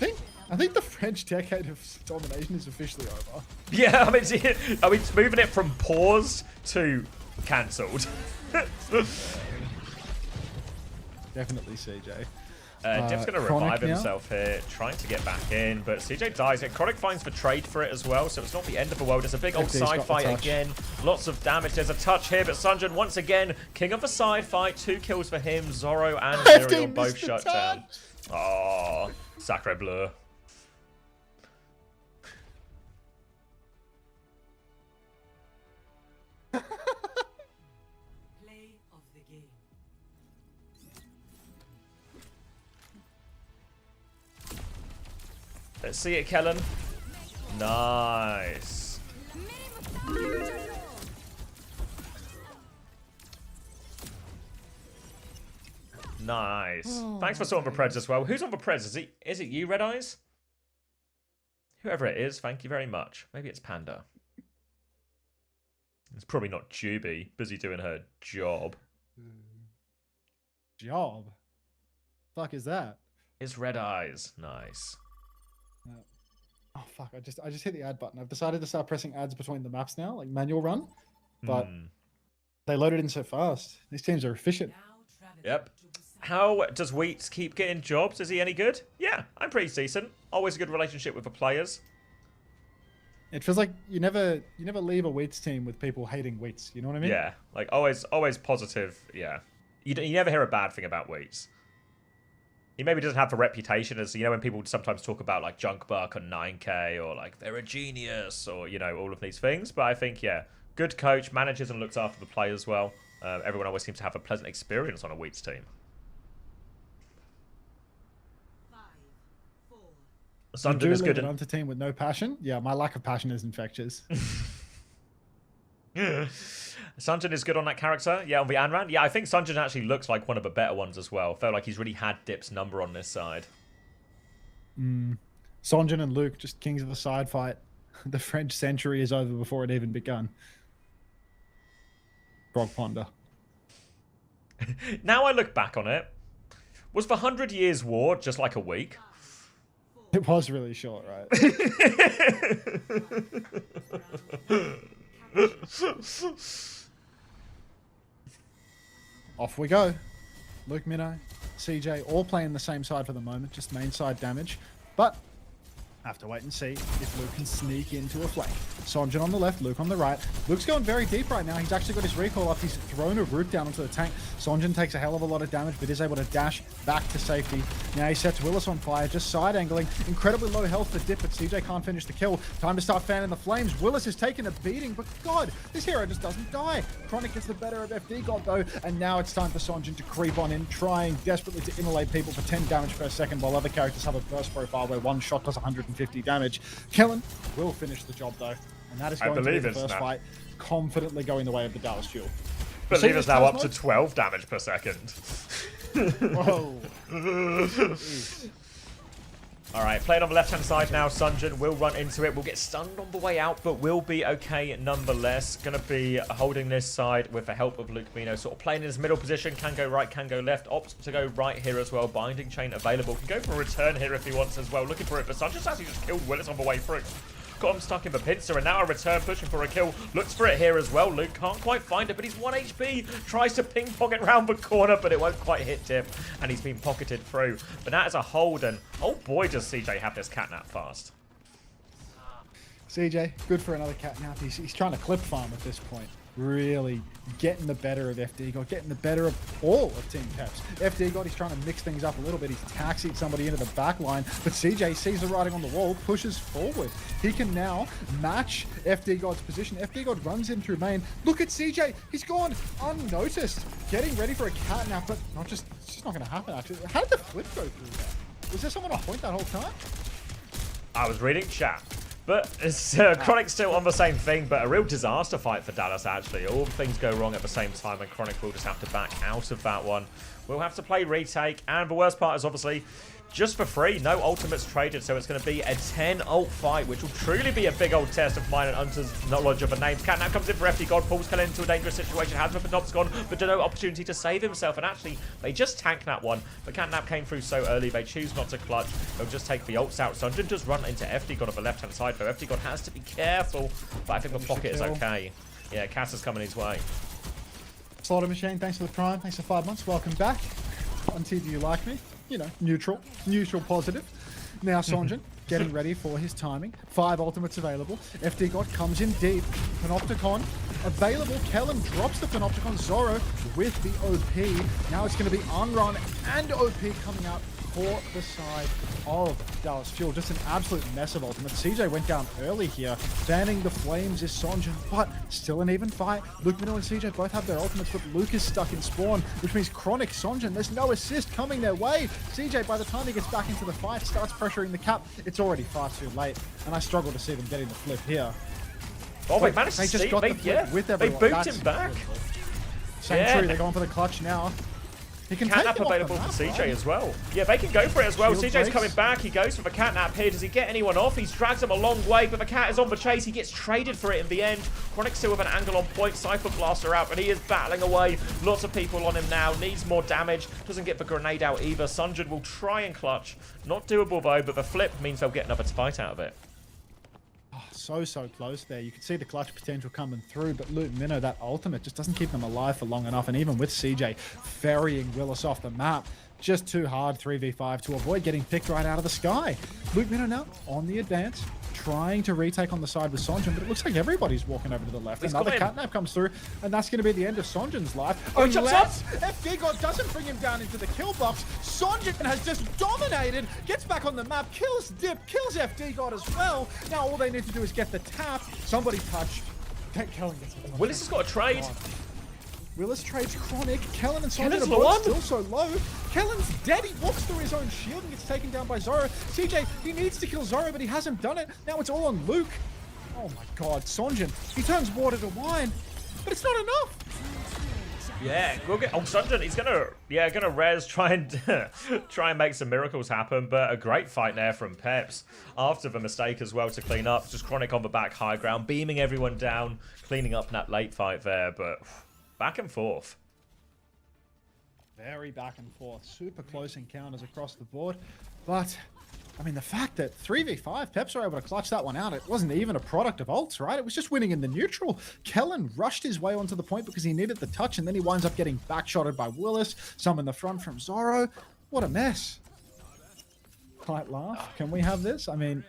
think the French decade of domination is officially over. Yeah, I mean, it's moving it from paused to cancelled. Definitely CJ. Dip's going to revive himself here, trying to get back in, but CJ dies. Chronic finds the trade for it as well, so it's not the end of the world. It's a big old side fight again. Lots of damage. There's a touch here, but Sunjin once again, king of the side fight. 2 kills for him. Zorro and Zerial both shut down. Oh, sacre bleu. Let's see it, Kellen. Nice. Nice. Thanks for sorting the Preds as well. Who's on the Preds? Is it you, Red Eyes? Whoever it is, thank you very much. Maybe it's Panda. It's probably not Juby. Busy doing her job. Job? Fuck is that? It's Red Eyes. Nice. Oh fuck! I just hit the add button. I've decided to start pressing ads between the maps now, like manual run, but they loaded in so fast. These teams are efficient. Yep. How does Wheats keep getting jobs? Is he any good? Yeah, I'm pretty decent. Always a good relationship with the players. It feels like you never leave a Wheats team with people hating Wheats. You know what I mean? Yeah, like always positive. Yeah, you never hear a bad thing about Wheats. He maybe doesn't have the reputation as, when people sometimes talk about like Junkbuck and 9K or like they're a genius or, all of these things. But I think, yeah, good coach, manages and looks after the players well. Everyone always seems to have a pleasant experience on a Wheats team. 5, 4. Sunjin is good. Onto team with no passion. Yeah, my lack of passion is infectious. Sunjin is good on that character. Yeah, on the Anran. Yeah, I think Sunjin actually looks like one of the better ones as well. Felt like he's really had Dip's number on this side. Sonjin and Luke, just kings of the side fight. The French century is over before it even begun. Frog Ponder. Now I look back on it. Was the 100 Years' War just like a week? It was really short, right? Off we go. Luke Minnow, CJ, all playing the same side for the moment, just main side damage. But Have to wait and see if Luke can sneak into a flank. Sonjin on the left, Luke on the right. Luke's going very deep right now. He's actually got his recall up. He's thrown a root down onto the tank. Sonjin takes a hell of a lot of damage, but is able to dash back to safety. Now he sets Willis on fire, just side angling. Incredibly low health for Dip, but CJ can't finish the kill. Time to start fanning the flames. Willis has taken a beating, but God, this hero just doesn't die. Chronic gets the better of FD God though, and now it's time for Sonjin to creep on in, trying desperately to immolate people for 10 damage per second, while other characters have a burst profile where one shot does 150 damage. Kellen will finish the job though, and that is going to be the first fight, confidently going the way of the Dallas Fuel. I believe it's now up to 12 damage per second. Whoa. Alright, playing on the left-hand side now. Sonjin will run into it. We'll get stunned on the way out, but we'll be okay nonetheless. Going to be holding this side with the help of Luke Mino. Sort of playing in his middle position. Can go right, can go left. Opts to go right here as well. Binding chain available. Can go for a return here if he wants as well. Looking for it, but Sonjin's actually just killed Willis on the way through. Got him stuck in the pincer, and now a return pushing for a kill. Looks for it here as well. Luke can't quite find it, but he's 1 HP. Tries to ping pong it round the corner, but it won't quite hit Dip, and he's been pocketed through. But that is a hold, and oh boy, does CJ have this catnap fast. CJ, good for another catnap. He's trying to clip farm at this point. Really getting the better of FD God, getting the better of all of Team Peps. FD God, he's trying to mix things up a little bit. He's taxied somebody into the back line, but CJ sees the writing on the wall, pushes forward. He can now match FD God's position. FD God runs in through main. Look at CJ, he's gone unnoticed. Getting ready for a catnap, but it's just not going to happen actually. How did the flip go through that? Was there someone on point that whole time? I was reading chat. But Chronic's still on the same thing, but a real disaster fight for Dallas, actually. All things go wrong at the same time, and Chronic will just have to back out of that one. We'll have to play retake, and the worst part is obviously just for free. No ultimates traded, so it's going to be a 10 ult fight, which will truly be a big old test of mine and Hunter's knowledge of the names. Catnap comes in for FD God, pulls Kellen into a dangerous situation, has him for Top's gone, but no opportunity to save himself. And actually, they just tanked that one. But Catnap came through so early, they choose not to clutch. They'll just take the ults out. Sonjin just run into FD God on the left-hand side, though. FD God has to be careful, but I think the pocket is okay. Yeah, Cass is coming his way. Slaughter Machine, thanks for the prime. Thanks for 5 months. Welcome back. Auntie, do you like me? You know, neutral positive. Now Sonjin getting ready for his timing. 5 ultimates available. FD God comes in deep. Panopticon available. Kellen drops the Panopticon. Zoro with the OP. Now it's going to be Unrun and OP coming out for the side of Dallas Fuel. Just an absolute mess of ultimates. CJ went down early here. Fanning the flames is Sonjin, but still an even fight. Luke Mino and CJ both have their ultimates, but Luke is stuck in spawn, which means Chronic Sonjin, there's no assist coming their way. CJ, by the time he gets back into the fight, starts pressuring the cap. It's already far too late, and I struggle to see them getting the flip here. Oh, they managed to just got the flip with everyone. They booped him back. Sanctuary, they're going for the clutch now. He can catnap available for CJ as well. Yeah, they can go for it as well. Shield CJ's coming back. He goes for the catnap here. Does he get anyone off? He's dragged him a long way, but the cat is on the chase. He gets traded for it in the end. Chronic still with an angle on point. Cypher Blaster out, but he is battling away. Lots of people on him now. Needs more damage. Doesn't get the grenade out either. Sonjin will try and clutch. Not doable though, but the flip means they'll get another fight out of it. So close there. You can see the clutch potential coming through, but Luke Mino, that ultimate just doesn't keep them alive for long enough. And even with CJ ferrying Willis off the map, just too hard 3v5 to avoid getting picked right out of the sky. Luke Mino now on the advance, trying to retake on the side with Sonjin, but it looks like everybody's walking over to the left. Another catnap comes through, and that's going to be the end of Sonjin's life. Oh, he jumps up! FD God doesn't bring him down into the kill box. Sonjin has just dominated, gets back on the map, kills Dip, kills FD God as well. Now all they need to do is get the tap. Somebody touch. Kellen gets it. Willis has got a trade. Willis trades Chronic. Kellen and Sonjin are both still so low. Kellen's dead. He walks through his own shield and gets taken down by Zoro. CJ, he needs to kill Zoro, but he hasn't done it. Now it's all on Luke. Oh my god, Sonjin. He turns water to wine, but it's not enough. Yeah, we'll get on Sonjin. He's gonna res, try and make some miracles happen. But a great fight there from Peps after the mistake as well to clean up. Just Chronic on the back high ground, beaming everyone down, cleaning up that late fight there. But back and forth. Very back and forth. Super close encounters across the board. But, I mean, the fact that 3v5, Peps were able to clutch that one out, it wasn't even a product of ults, right? It was just winning in the neutral. Kellen rushed his way onto the point because he needed the touch, and then he winds up getting backshotted by Willis. Some in the front from Zoro. What a mess. Flight Laugh? Can we have this? I mean,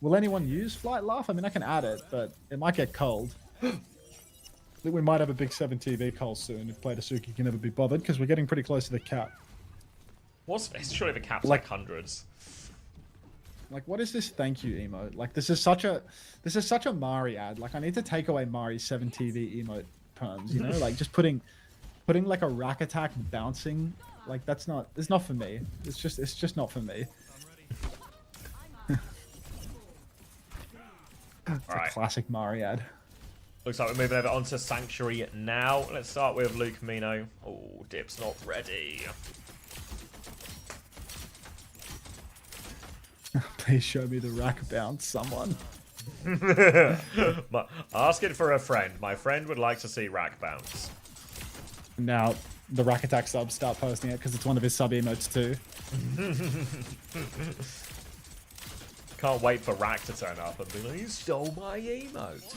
will anyone use Flight Laugh? I mean, I can add it, but it might get cold. I think we might have a big 7 TV call soon if Playtasuki can ever be bothered, because we're getting pretty close to the cap. What's this? Surely the cap's like hundreds. Like, what is this thank you emote? Like, this is such a Mari ad. Like, I need to take away Mari's 7 TV emote perms, you know? Like, just putting like a rack attack bouncing, like, it's not for me. It's just not for me. It's Alright. a classic Mari ad. Looks like we're moving over onto Sanctuary now. Let's start with Luke Mino. Oh, Dip's not ready. Please show me the rack bounce, someone. Asking for a friend. My friend would like to see rack bounce. Now, the rack attack subs start posting it because it's one of his sub emotes too. Can't wait for Rack to turn up and be like, "You stole my emote."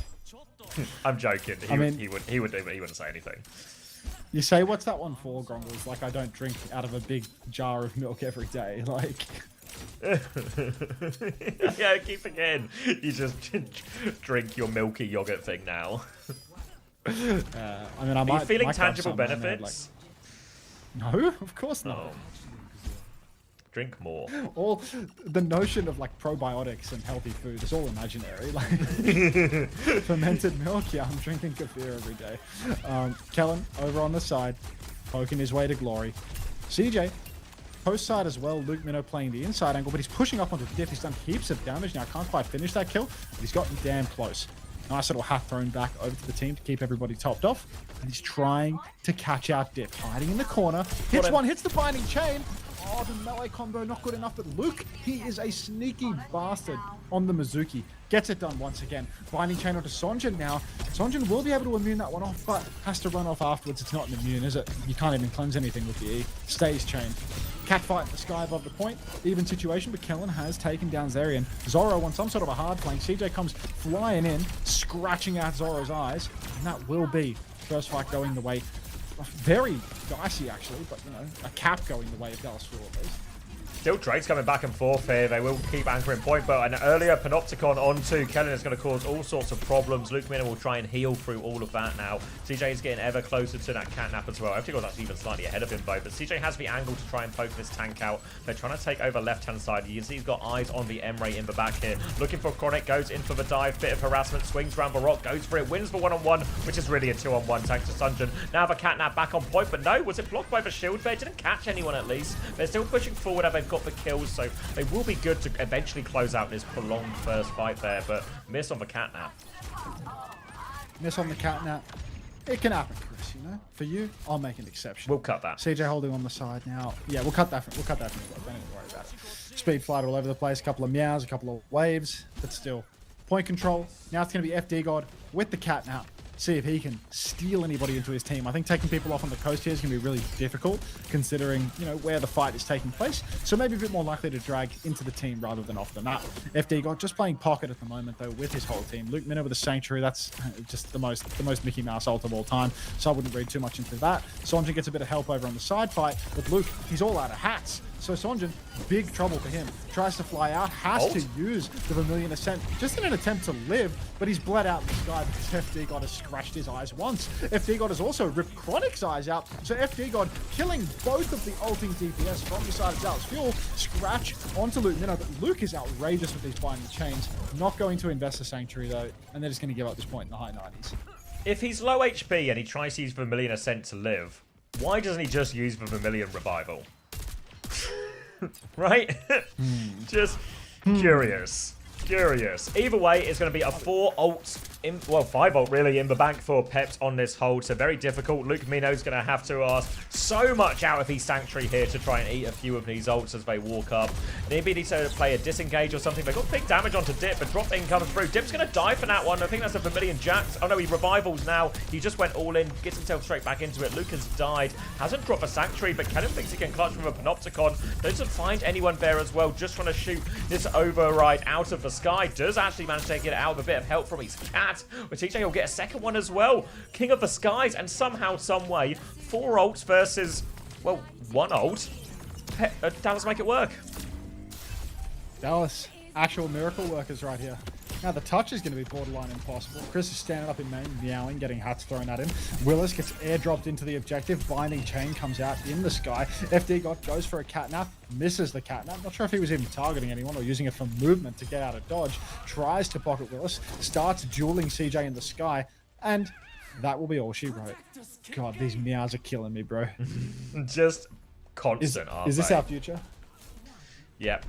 I'm joking. He wouldn't say anything. You say, what's that one for, Grongles? Like, I don't drink out of a big jar of milk every day. Like, yeah, I keep forgetting. You just drink your milky yogurt thing now. I mean, I might. Are you feeling might grab tangible some, man, benefits? like... No, of course not. Oh. Drink more. All the notion of like probiotics and healthy food is all imaginary. Like fermented milk, yeah, I'm drinking kefir every day. Kellen over on the side, poking his way to glory. CJ, post side as well. Luke Minnow playing the inside angle, but he's pushing up onto Diff. He's done heaps of damage now. Can't quite finish that kill, but he's gotten damn close. Nice little hat thrown back over to the team to keep everybody topped off. And he's trying to catch out Diff. Hiding in the corner. Hits one, hits the binding chain. Oh, the melee combo not good enough, but Luke, he is a sneaky bastard on the Mizuki. Gets it done once again. Binding chain onto Sonjin now. Sonjin will be able to immune that one off, but has to run off afterwards. It's not an immune, is it? You can't even cleanse anything with the E. Stays chained. Catfight in the sky above the point. Even situation, but Kellen has taken down Zerion. Zoro wants some sort of a hard flank. CJ comes flying in, scratching out Zoro's eyes, and that will be first fight going the way. Very dicey, actually, but, you know, a cap going the way of Dallas Fuel, at least. Still Drake's coming back and forth here. They will keep anchoring point, but an earlier Panopticon onto Kellen is going to cause all sorts of problems. Luke Minna will try and heal through all of that now. CJ is getting ever closer to that catnap as well. I think that's even slightly ahead of him, though. But CJ has the angle to try and poke this tank out. They're trying to take over left-hand side. You can see he's got eyes on the Emre in the back here. Looking for Chronic, goes in for the dive. Bit of harassment, swings around the rock, goes for it, wins the one-on-one, which is really a two-on-one thanks to Sunjin. Now the catnap back on point, but no, was it blocked by the shield there? Didn't catch anyone at least. They're still pushing forward and they've got the kills, so they will be good to eventually close out this prolonged first fight there, but miss on the catnap. Miss on the catnap. It can happen, Chris, you know? For you, I'll make an exception. We'll cut that. CJ holding on the side now. Yeah, we'll cut that from the don't even worry about it. Speed flight all over the place, a couple of meows, a couple of waves, but still. Point control. Now it's going to be FD God with the catnap. See if he can steal anybody into his team. I think taking people off on the coast here is going to be really difficult, considering, you know, where the fight is taking place. So maybe a bit more likely to drag into the team rather than off the map. FD got just playing pocket at the moment, though, with his whole team. Luke Minna with a Sanctuary, that's just the most Mickey Mouse ult of all time, so I wouldn't read too much into that. Sonjin gets a bit of help over on the side fight, but Luke, he's all out of hats. So Sonjin, big trouble for him. Tries to fly out, has to use the Vermilion Ascent just in an attempt to live, but he's bled out in the sky because FD God has scratched his eyes once. FD God has also ripped Chronic's eyes out, so FD God killing both of the ulting DPS from the side of Dallas Fuel. Scratch onto Luke Minnow, but Luke is outrageous with these binding chains. Not going to invest the Sanctuary though, and they're just going to give up this point in the high 90s. If he's low HP and he tries to use Vermilion Ascent to live, why doesn't he just use the Vermilion Revival? Right? Just curious. Either way, it's going to be a 4 ult, 5 ult really in the bank for Peps on this hold. So very difficult. Luke Minno's going to have to ask so much out of his Sanctuary here to try and eat a few of these ults as they walk up. Maybe he needs to play a disengage or something. They got big damage onto Dip, but drop in comes through. Dip's going to die for that one. I think that's a Vermilion Jax. Oh no, he revivals now. He just went all in, gets himself straight back into it. Luke has died. Hasn't dropped a Sanctuary, but Kellen thinks he can clutch with a Panopticon. Doesn't find anyone there as well. Just trying to shoot this override out of the sky. Does actually manage to get it out with a bit of help from his cat, but TJ will get a second one as well. King of the Skies, and somehow, some way, 4 ults versus, well, 1 ult. Dallas make it work. Dallas, actual miracle workers right here. Now the touch is going to be borderline impossible. Chris is standing up in main, meowing, getting hats thrown at him. Willis gets airdropped into the objective. Binding chain comes out in the sky. FD goes for a catnap, misses the catnap. Not sure if he was even targeting anyone or using it for movement to get out of dodge. Tries to pocket Willis, starts dueling CJ in the sky, and that will be all she wrote. God, these meows are killing me, bro. Just constant. Is this our future? Yep.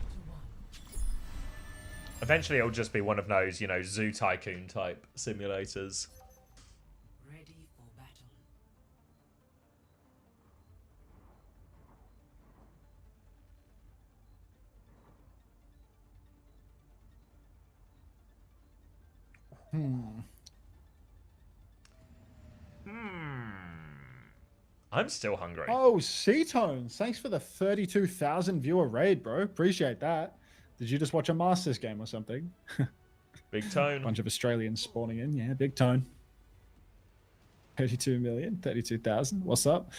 Eventually, it'll just be one of those, you know, Zoo Tycoon type simulators. Ready for battle. I'm still hungry. Oh, C-Tones. Thanks for the 32,000 viewer raid, bro. Appreciate that. Did you just watch a Masters game or something? Big tone. Bunch of Australians spawning in. Yeah, big tone. 32 million, 32,000. What's up?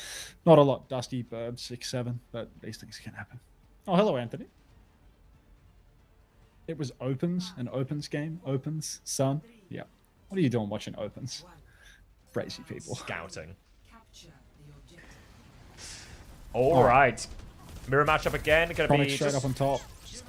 Not a lot. Dusty Bird, 6-7, but these things can happen. Oh, hello, Anthony. It was Opens, an Opens game. Opens, son. Yeah. What are you doing watching Opens? Crazy people. Scouting. Capture the objective. All right. Mirror matchup again. Going to Chronic be straight just up on top.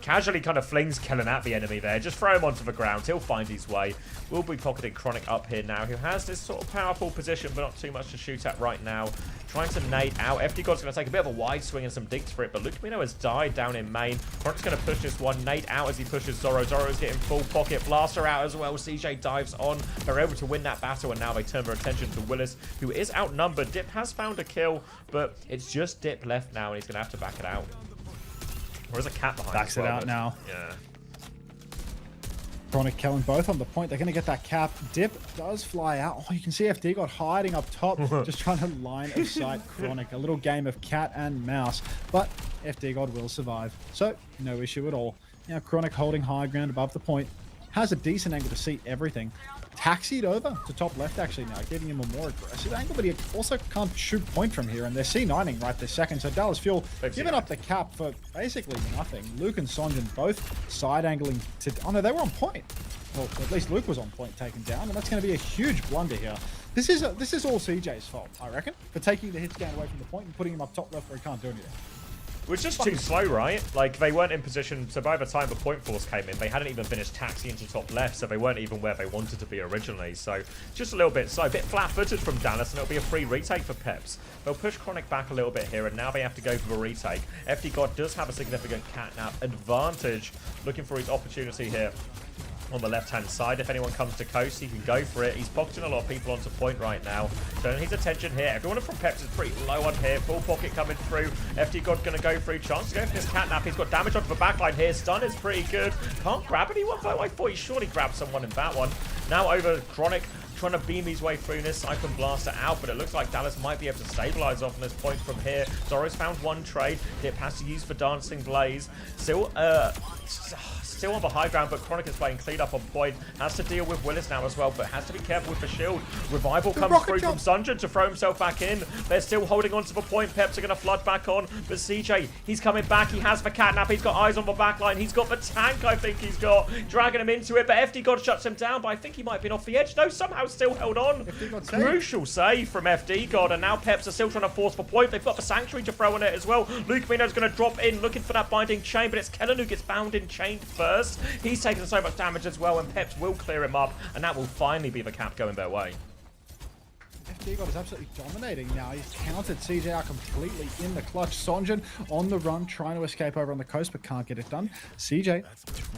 casually kind of flings Kellen at the enemy there. Just throw him onto the ground. He'll find his way. We'll be pocketing Chronic up here now, who has this sort of powerful position, but not too much to shoot at right now. Trying to nade out. FD God's going to take a bit of a wide swing and some dinks for it, but Lucamino has died down in main. Chronic's going to push this one. Nade out as he pushes Zoro. Zoro's getting full pocket. Blaster out as well. CJ dives on. They're able to win that battle, and now they turn their attention to Willis, who is outnumbered. Dip has found a kill, but it's just Dip left now, and he's going to have to back it out. Or is a cat behind? Backs it out now. Yeah. Chronic, Kellen both on the point. They're going to get that cap. Dip does fly out. Oh, you can see FD got hiding up top, just trying to line of sight Chronic. A little game of cat and mouse, but FD God will survive. So, no issue at all. Now, Chronic holding high ground above the point. Has a decent angle to see everything. Taxied over to top left actually now, giving him a more aggressive angle, but he also can't shoot point from here, and they're C9ing right this second. So Dallas Fuel giving up the cap for basically nothing. Luke and Sonjin both side angling to... Oh no, they were on point. Well, at least Luke was on point taken down, and that's going to be a huge blunder here. This is all CJ's fault, I reckon, for taking the hit scan away from the point and putting him up top left where he can't do anything. It was just too slow, right? Like, they weren't in position, so by the time the point force came in, they hadn't even finished taxiing into top left, so they weren't even where they wanted to be originally. So, just a little bit slow. A bit flat-footed from Dallas, and it'll be a free retake for Peps. They'll push Chronic back a little bit here, and now they have to go for the retake. FD God does have a significant catnap advantage, looking for his opportunity here on the left-hand side. If anyone comes to coast, he can go for it. He's pocketing a lot of people onto point right now. Turning his attention here. Everyone from Peps is pretty low on here. Full pocket coming through. FD God going to go through. Chance to go for this catnap. He's got damage onto the backline here. Stun is pretty good. Can't grab anyone though. I thought he surely grabbed someone in that one. Now over Chronic, trying to beam his way through this Siphon Blaster out, but it looks like Dallas might be able to stabilize off on this point from here. Zoro's found one trade. Dip has to use for Dancing Blaze. Still on the high ground, but Chronic is playing clean up on point. Has to deal with Willis now as well, but has to be careful with the shield. Revival comes through from Sunjin to throw himself back in. They're still holding on to the point. Peps are going to flood back on, but CJ, he's coming back. He has the catnap. He's got eyes on the backline. He's got the tank, I think he's got. Dragging him into it, but FD God shuts him down, but I think he might have been off the edge. No, somehow still held on. Crucial save from FD God, and now Peps are still trying to force the point. They've got the Sanctuary to throw on it as well. Luke Mino's going to drop in, looking for that binding chain, but it's Kellen who gets bound in chain first. He's taken so much damage as well, and Peps will clear him up, and that will finally be the cap going their way. FD God is absolutely dominating now. He's countered CJ out completely in the clutch. Sonjin on the run, trying to escape over on the coast, but can't get it done. CJ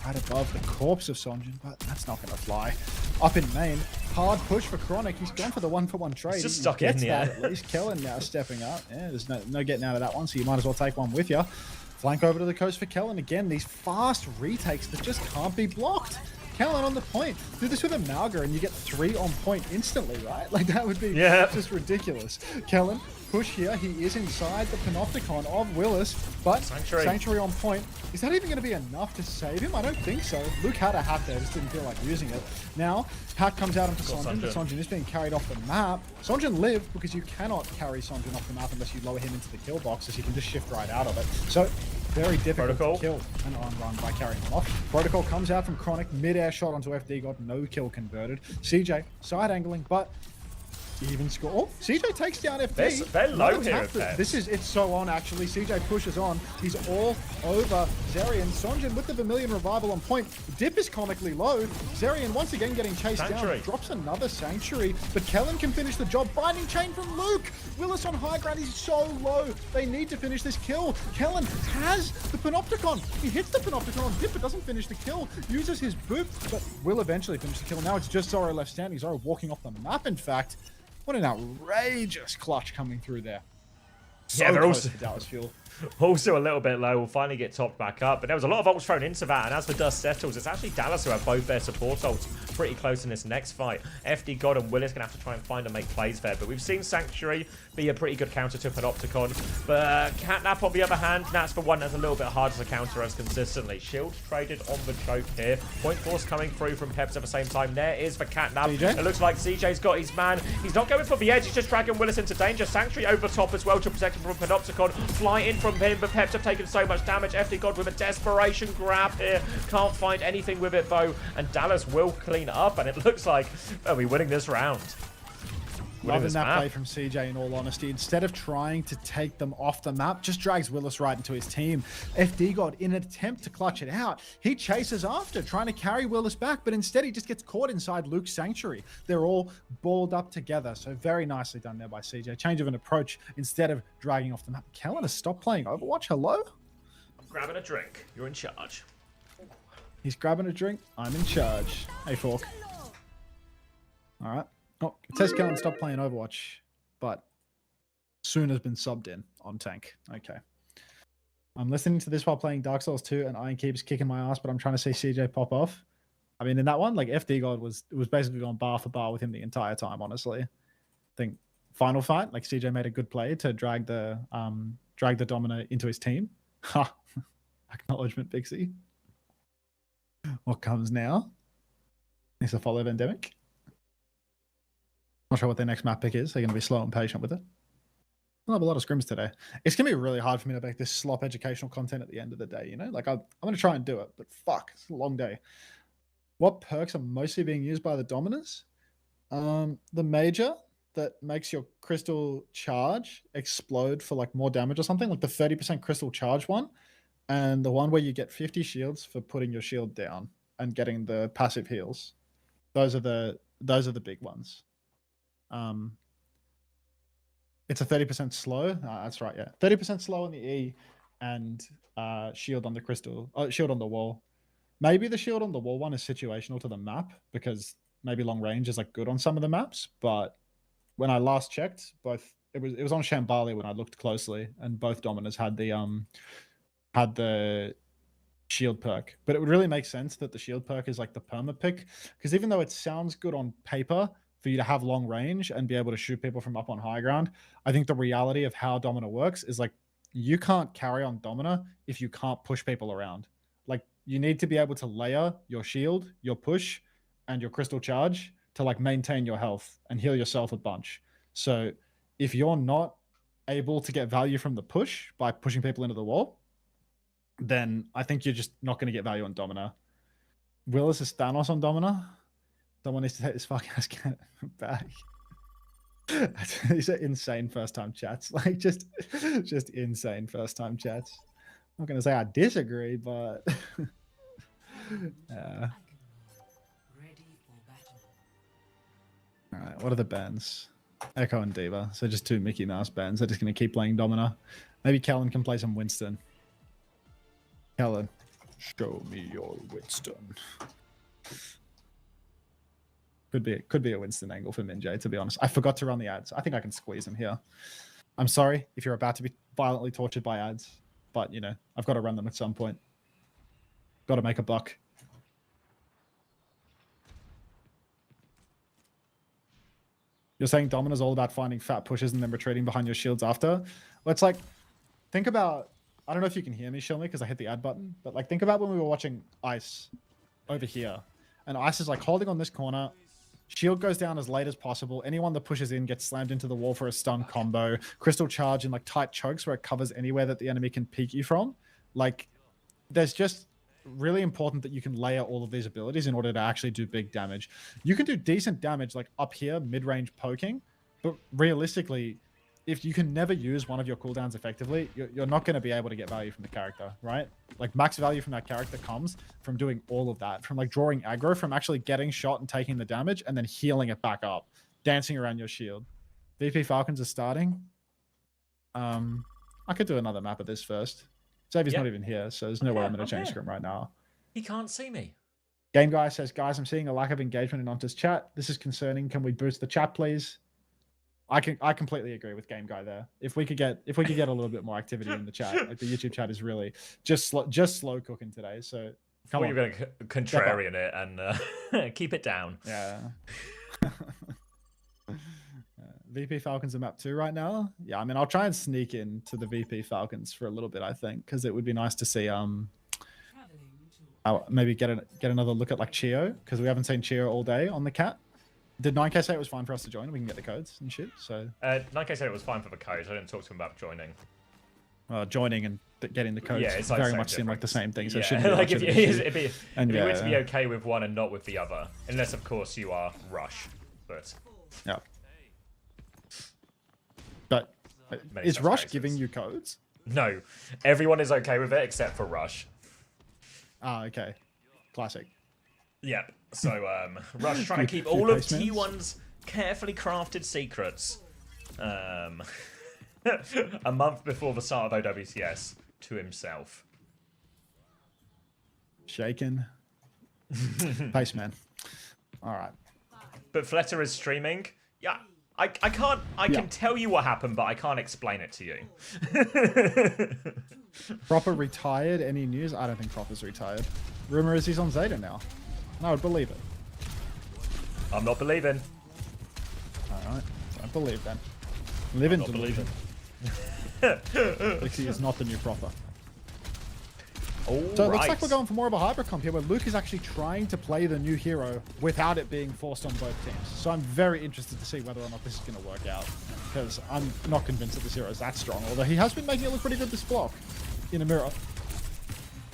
right above the corpse of Sonjin, but that's not going to fly. Up in main, hard push for Chronic. He's gone for the 1-for-1 trade. He's just stuck in the air. At least Kellen now stepping up. Yeah, there's no getting out of that one, so you might as well take one with you. Flank over to the coast for Kellen. Again, these fast retakes that just can't be blocked. Kellen on the point. Do this with a Malga and you get 3 on point instantly, right? Like, that would be just ridiculous. Kellen, push here. He is inside the Panopticon of Willis, but Sanctuary on point. Is that even going to be enough to save him? I don't think so. Luke had a hat there, just didn't feel like using it. Now, hat comes out onto Sonjin, but Sonjin is being carried off the map. Sonjin lived because you cannot carry Sonjin off the map unless you lower him into the kill boxes. You can just shift right out of it. So, very difficult Protocol. to kill an on-run by carrying them off. Protocol comes out from Chronic, mid-air shot onto FD God, no kill converted. CJ side angling, but even score. Oh, CJ takes down FD. They're low No here, tap. Pep. It's so on actually. CJ pushes on. He's all over Zerion. Sonjin with the Vermilion revival on point. Dip is comically low. Zerion once again getting chased Sanctuary. down. Drops another Sanctuary, but Kellen can finish the job. Binding chain from Luke. Willis on high ground. He's so low. They need to finish this kill. Kellen has the Panopticon. He hits the Panopticon on Dip, but doesn't finish the kill. Uses his boop, but will eventually finish the kill. Now it's just Zoro left standing. Zoro walking off the map, in fact. What an outrageous clutch coming through there. So Yeah, they're close also- to Dallas Fuel. Also a little bit low. We'll finally get topped back up. But there was a lot of ults thrown into that. And as the dust settles, it's actually Dallas who have both their support ults pretty close in this next fight. FD God and Willis going to have to try and find and make plays there. But we've seen Sanctuary be a pretty good counter to Panopticon. But Catnap, on the other hand, that's the one that's a little bit harder to counter as consistently. Shield traded on the choke here. Point force coming through from Peps at the same time. There is the Catnap. CJ? It looks like CJ's got his man. He's not going for the edge. He's just dragging Willis into danger. Sanctuary over top as well to protect him from Panopticon. Fly in from him, but Peps have taken so much damage. FD God with a desperation grab here. Can't find anything with it though. And Dallas will clean up. And it looks like they'll be winning this round. Winning Loving this that map. play from CJ, in all honesty. Instead of trying to take them off the map, just drags Willis right into his team. FD God, in an attempt to clutch it out, he chases after, trying to carry Willis back, but instead he just gets caught inside Luke's Sanctuary. They're all balled up together, so very nicely done there by CJ. Change of an approach instead of dragging off the map. Kellen has stopped playing Overwatch. Hello? I'm grabbing a drink. You're in charge. He's grabbing a drink. I'm in charge. Hey, Fork. All right. Oh, it says Kellen stopped playing Overwatch, but soon has been subbed in on tank. Okay. I'm listening to this while playing Dark Souls 2, and Iron keeps kicking my ass, but I'm trying to see CJ pop off. I mean, in that one, like FD God was basically going bar for bar with him the entire time. Honestly, I think final fight, like CJ made a good play to drag the Domino into his team. Ha! Acknowledgement, Pixie. What comes now? Is a follow Endemic. Not sure what their next map pick is. They're going to be slow and patient with it. I'll have a lot of scrims today. It's going to be really hard for me to make this slop educational content at the end of the day, you know? Like, I'm going to try and do it, but fuck, it's a long day. What perks are mostly being used by the Dominers? The Major that makes your crystal charge explode for, like, more damage or something, like the 30% crystal charge one, and the one where you get 50 shields for putting your shield down and getting the passive heals. Those are the big ones. It's a 30% slow. That's right, yeah. 30% slow on the E and shield on the crystal. Shield on the wall. Maybe the shield on the wall one is situational to the map because maybe long range is like good on some of the maps. But when I last checked, both it was on Shambali when I looked closely, and both Dominers had the shield perk. But it would really make sense that the shield perk is like the perma pick, because even though it sounds good on paper for you to have long range and be able to shoot people from up on high ground, I think the reality of how Domina works is like you can't carry on Domina if you can't push people around. Like you need to be able to layer your shield, your push, and your crystal charge to like maintain your health and heal yourself a bunch. So if you're not able to get value from the push by pushing people into the wall, then I think you're just not going to get value on Domina. Willis is Thanos on Domina. Someone needs to take this fucking ass back. These are insane first time chats. Like just insane first time chats. I'm not gonna say I disagree, but Ready for battle. Alright, what are the bands? Echo and Diva. So just two Mickey Mouse bands. They're just gonna keep playing Domina. Maybe Kellen can play some Winston. Kellen, show me your Winston. Could be a Winston angle for Minjay, to be honest. I forgot to run the ads. I think I can squeeze him here. I'm sorry if you're about to be violently tortured by ads, but you know, I've got to run them at some point. Got to make a buck. You're saying Domina's all about finding fat pushes and then retreating behind your shields after? Well, it's like, think about, I don't know if you can hear me, Shilmy, because I hit the ad button, but like think about when we were watching Ice over here, and Ice is like holding on this corner. Shield goes down as late as possible. Anyone that pushes in gets slammed into the wall for a stun combo. Crystal charge in like tight chokes where it covers anywhere that the enemy can peek you from. Like, there's just really important that you can layer all of these abilities in order to actually do big damage. You can do decent damage like up here, mid-range poking, but realistically, if you can never use one of your cooldowns effectively, you're not going to be able to get value from the character, right? Like max value from that character comes from doing all of that, from like drawing aggro, from actually getting shot and taking the damage and then healing it back up, dancing around your shield. VP Falcons are starting. I could do another map of this first. Xavier's not even here, so there's no way I'm going to change Scrim right now. He can't see me. Game Guy says, guys, I'm seeing a lack of engagement in Onta's chat. This is concerning. Can we boost the chat, please? I completely agree with Game Guy there. If we could get a little bit more activity in the chat, like the YouTube chat is really just slow cooking today. So come on, You're going to contrarian it and keep it down. Yeah. VP Falcons are map 2 right now. Yeah, I mean, I'll try and sneak into the VP Falcons for a little bit, I think, because it would be nice to see maybe get another look at like Chio, because we haven't seen Chio all day on the cat. Did 9K say it was fine for us to join? We can get the codes and shit. So 9K said it was fine for the codes. I didn't talk to him about joining. Joining and getting the codes it's like very much seem like the same thing. So it shouldn't like be if you were to be okay with one and not with the other, unless of course you are Rush. But yeah. But is Rush giving you codes? No, everyone is okay with it except for Rush. Ah, okay. Classic. Yep. So Rush trying to keep all of T1's carefully crafted secrets. A month before the start of OWCS to himself. Shaken. Paceman. All right. But Fletter is streaming. Yeah. I can tell you what happened, but I can't explain it to you. Proper retired? Any news? I don't think Proper's retired. Rumor is he's on Zeta now. And I would believe it. I'm not believing. Alright. I believe then. Live in delusion. Lixie is not the new Proper. So it looks like we're going for more of a hyper comp here, where Luke is actually trying to play the new hero without it being forced on both teams. So I'm very interested to see whether or not this is going to work out, because I'm not convinced that this hero is that strong, although he has been making it look pretty good this block in a mirror.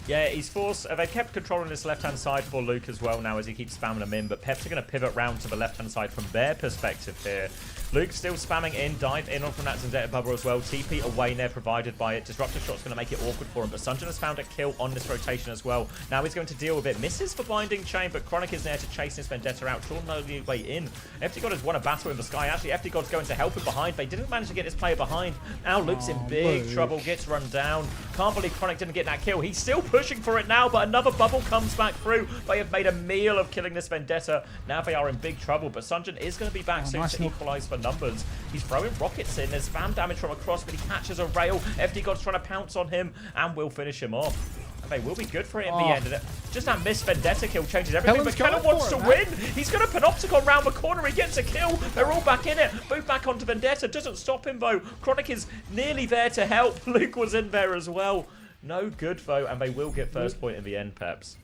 Yeah, he's forced. They kept controlling this left-hand side for Luke as well now as he keeps spamming them in, but Peps are going to pivot round to the left-hand side from their perspective here. Luke still spamming in, dive in on from that Zenyatta bubble as well. TP away there provided by it. Disruptive shot's going to make it awkward for him, but Sunjin has found a kill on this rotation as well. Now he's going to deal with it. Misses for binding chain, but Chronic is there to chase this Vendetta out. Sean no way in. FD God has won a battle in the sky. Actually, FD God's going to help him behind. They didn't manage to get this player behind. Now Luke's in big trouble, gets run down. Can't believe Chronic didn't get that kill. He's still pushing for it now, but another bubble comes back through. They have made a meal of killing this Vendetta. Now they are in big trouble, but Sunjin is going to be back soon to equalize for numbers. He's throwing rockets in. There's spam damage from across, but he catches a rail. FD God's trying to pounce on him and will finish him off. And they will be good for it in the end. And just that missed Vendetta kill changes everything. But Cannon wants to win. He's going to Panopticon round the corner. He gets a kill. They're all back in it. Both back onto Vendetta. Doesn't stop him, though. Chronic is nearly there to help. Luke was in there as well. No good, though. And they will get first point in the end, Peps.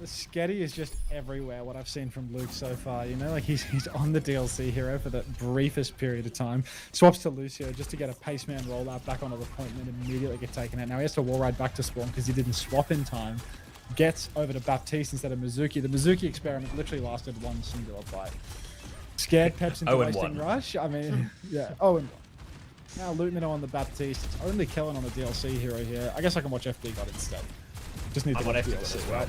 The sketty is just everywhere, what I've seen from Luke so far, you know, like he's on the DLC hero for the briefest period of time, swaps to Lucio just to get a Paceman rollout back onto the point and then immediately get taken out. Now he has to wall ride back to spawn because he didn't swap in time, gets over to Baptiste instead of Mizuki. The Mizuki experiment literally lasted one singular fight. Scared Peps into wasting Rush, I mean, yeah, 0-1. Now loot minnow on the Baptiste, it's only killing on the DLC hero here. I guess I can watch FD God instead. Just need to watch DLC as well.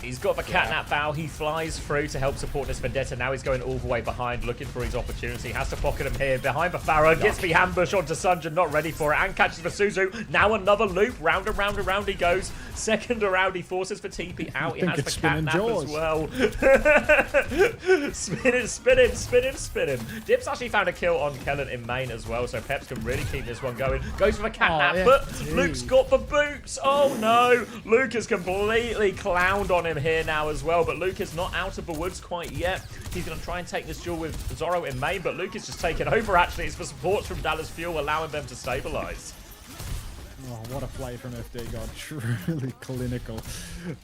He's got the catnap bow. He flies through to help support this Vendetta. Now he's going all the way behind, looking for his opportunity. Has to pocket him here. Behind the Farah. Gets the ambush onto Sunjin. Not ready for it. And catches the Suzu. Now another loop. Round and round and round he goes. Second around. He forces for TP out. He has the catnap as well. Spin him. Dip's actually found a kill on Kellen in main as well. So Peps can really keep this one going. Goes for the catnap. But Luke's got the boots. Oh no. Luke has completely clowned on him here now as well, but Luke is not out of the woods quite yet. He's going to try and take this duel with Zorro in main, but Luke is just taking over actually. It's the supports from Dallas Fuel allowing them to stabilize. Oh, what a play from FD God. Truly clinical.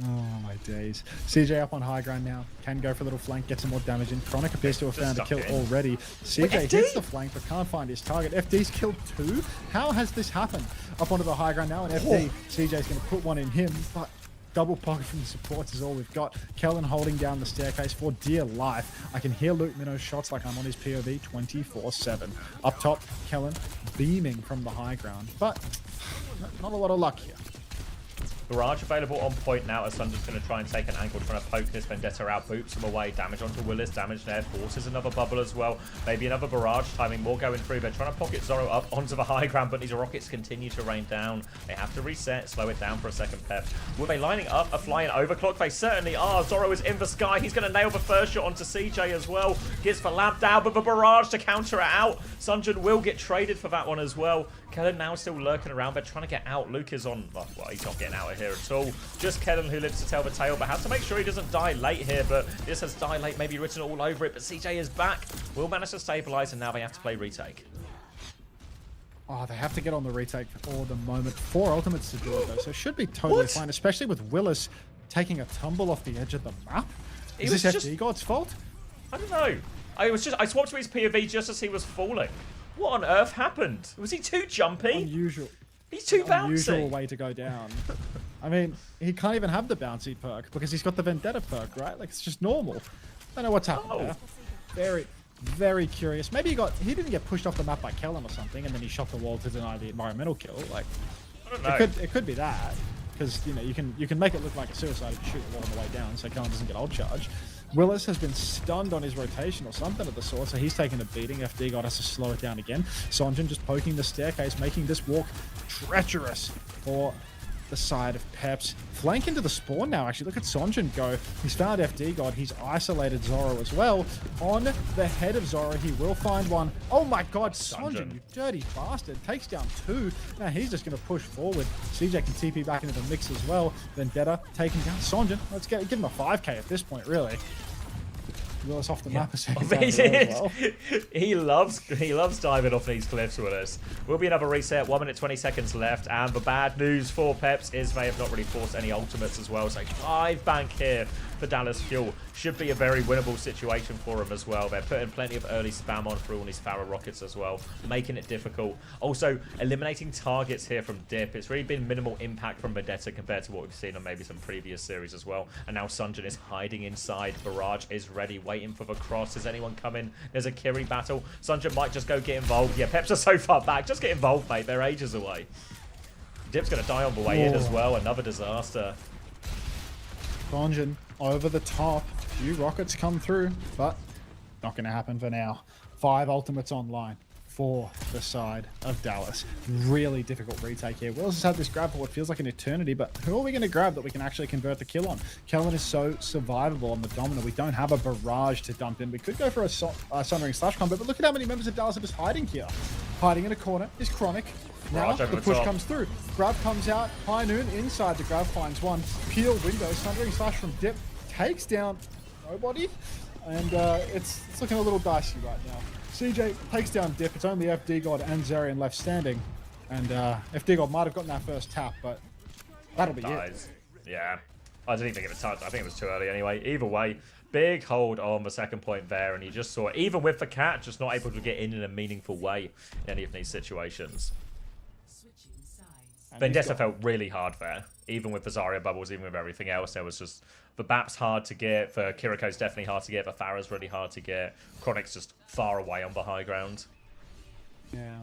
Oh, my days. CJ up on high ground now. Can go for a little flank, get some more damage in. Chronic appears to have found a kill already. CJ hits the flank, but can't find his target. FD's killed 2. How has this happened? Up onto the high ground now, and FD, CJ's going to put one in him, but double pocket from the supports is all we've got. Kellen holding down the staircase for dear life. I can hear Luke Minnow's shots like I'm on his POV 24/7. Up top, Kellen beaming from the high ground, but not a lot of luck here. Barrage available on point now as Sunder's going to try and take an angle, trying to poke this Vendetta out, boots him away, damage onto Willis, damage there, forces another bubble as well, maybe another barrage, timing more going through. They're trying to pocket Zorro up onto the high ground, but these rockets continue to rain down. They have to reset, slow it down for a second, Pep. Were they lining up a flying overclock? They certainly are. Zorro is in the sky. He's going to nail the first shot onto CJ as well. Gets the lamp down, but the barrage to counter it out. Sunjun will get traded for that one as well. Kellen now still lurking around. They're trying to get out. Luke is on... Well, he's not getting out of here at all. Just Kellen who lives to tell the tale, but has to make sure he doesn't die late here. But this has die late maybe written all over it. But CJ is back. Will manage to stabilize, and now they have to play retake. Oh, they have to get on the retake for the moment. 4 ultimates to do it, though, so it should be totally fine, especially with Willis taking a tumble off the edge of the map. Is this FD God's fault? I don't know. I swapped to his POV just as he was falling. What on earth happened? Was he too jumpy? Unusual. He's too bouncy. Unusual way to go down. I mean, he can't even have the bouncy perk because he's got the Vendetta perk, right? Like, it's just normal. I don't know what's happened there. Very, very curious. Maybe he didn't get pushed off the map by Kellen or something, and then he shot the wall to deny the environmental kill. Like, I don't know. It could be that, because you know you can make it look like a suicide if you shoot the wall on the way down, so Kellen doesn't get ult charge. Willis has been stunned on his rotation or something of the sort, so he's taking a beating. FD God has to slow it down again. Sonjin just poking the staircase, making this walk treacherous for the side of Peps. Flank into the spawn now, actually. Look at Sonjin go. He's found FD God. He's isolated Zorro as well. On the head of Zorro, he will find one. Oh my God, Sonjin, you dirty bastard. Takes down 2. Now he's just going to push forward. CJ can TP back into the mix as well. Vendetta taking down Sonjin. Let's give him a 5k at this point, really. Willis off the map a second time as well. He loves diving off these cliffs with us. Will be another reset. 1 minute 20 seconds left, and the bad news for Peps is they have not really forced any ultimates as well. So 5 bank here for Dallas Fuel. Should be a very winnable situation for them as well. They're putting plenty of early spam on through all these Pharaoh rockets as well, making it difficult. Also, eliminating targets here from Dip. It's really been minimal impact from Vendetta compared to what we've seen on maybe some previous series as well. And now Sunjin is hiding inside. Barrage is ready, waiting for the cross. Is anyone coming? There's a Kiri battle. Sunjin might just go get involved. Yeah, Peps are so far back. Just get involved, mate. They're ages away. Dip's going to die on the way in as well. Another disaster. Sonjin over the top. Few rockets come through, but not going to happen for now. 5 ultimates online for the side of Dallas. Really difficult retake here. Willis has had this grab for what feels like an eternity, but who are we going to grab that we can actually convert the kill on? Kellen is so survivable on the Domino. We don't have a barrage to dump in. We could go for a Sundering Slash combo, but look at how many members of Dallas are just hiding here. Hiding in a corner is Chronic. Now the push comes through. Grab comes out. High Noon inside the grab finds one. Peel window. Sundering Slash from Dip takes down nobody. And it's looking a little dicey right now. CJ takes down Dip. It's only FD God and Zarian left standing. And FD God might have gotten that first tap, but that'll be it. Yeah. I didn't even give it a touch. I think it was too early anyway. Either way, big hold on the second point there. And you just saw, even with the cat, just not able to get in a meaningful way in any of these situations. Vendetta felt really hard there, even with the Zarya bubbles, even with everything else. There was just, the Bap's hard to get, the Kiriko's definitely hard to get, the Pharah's really hard to get. Chronic's just far away on the high ground. Yeah.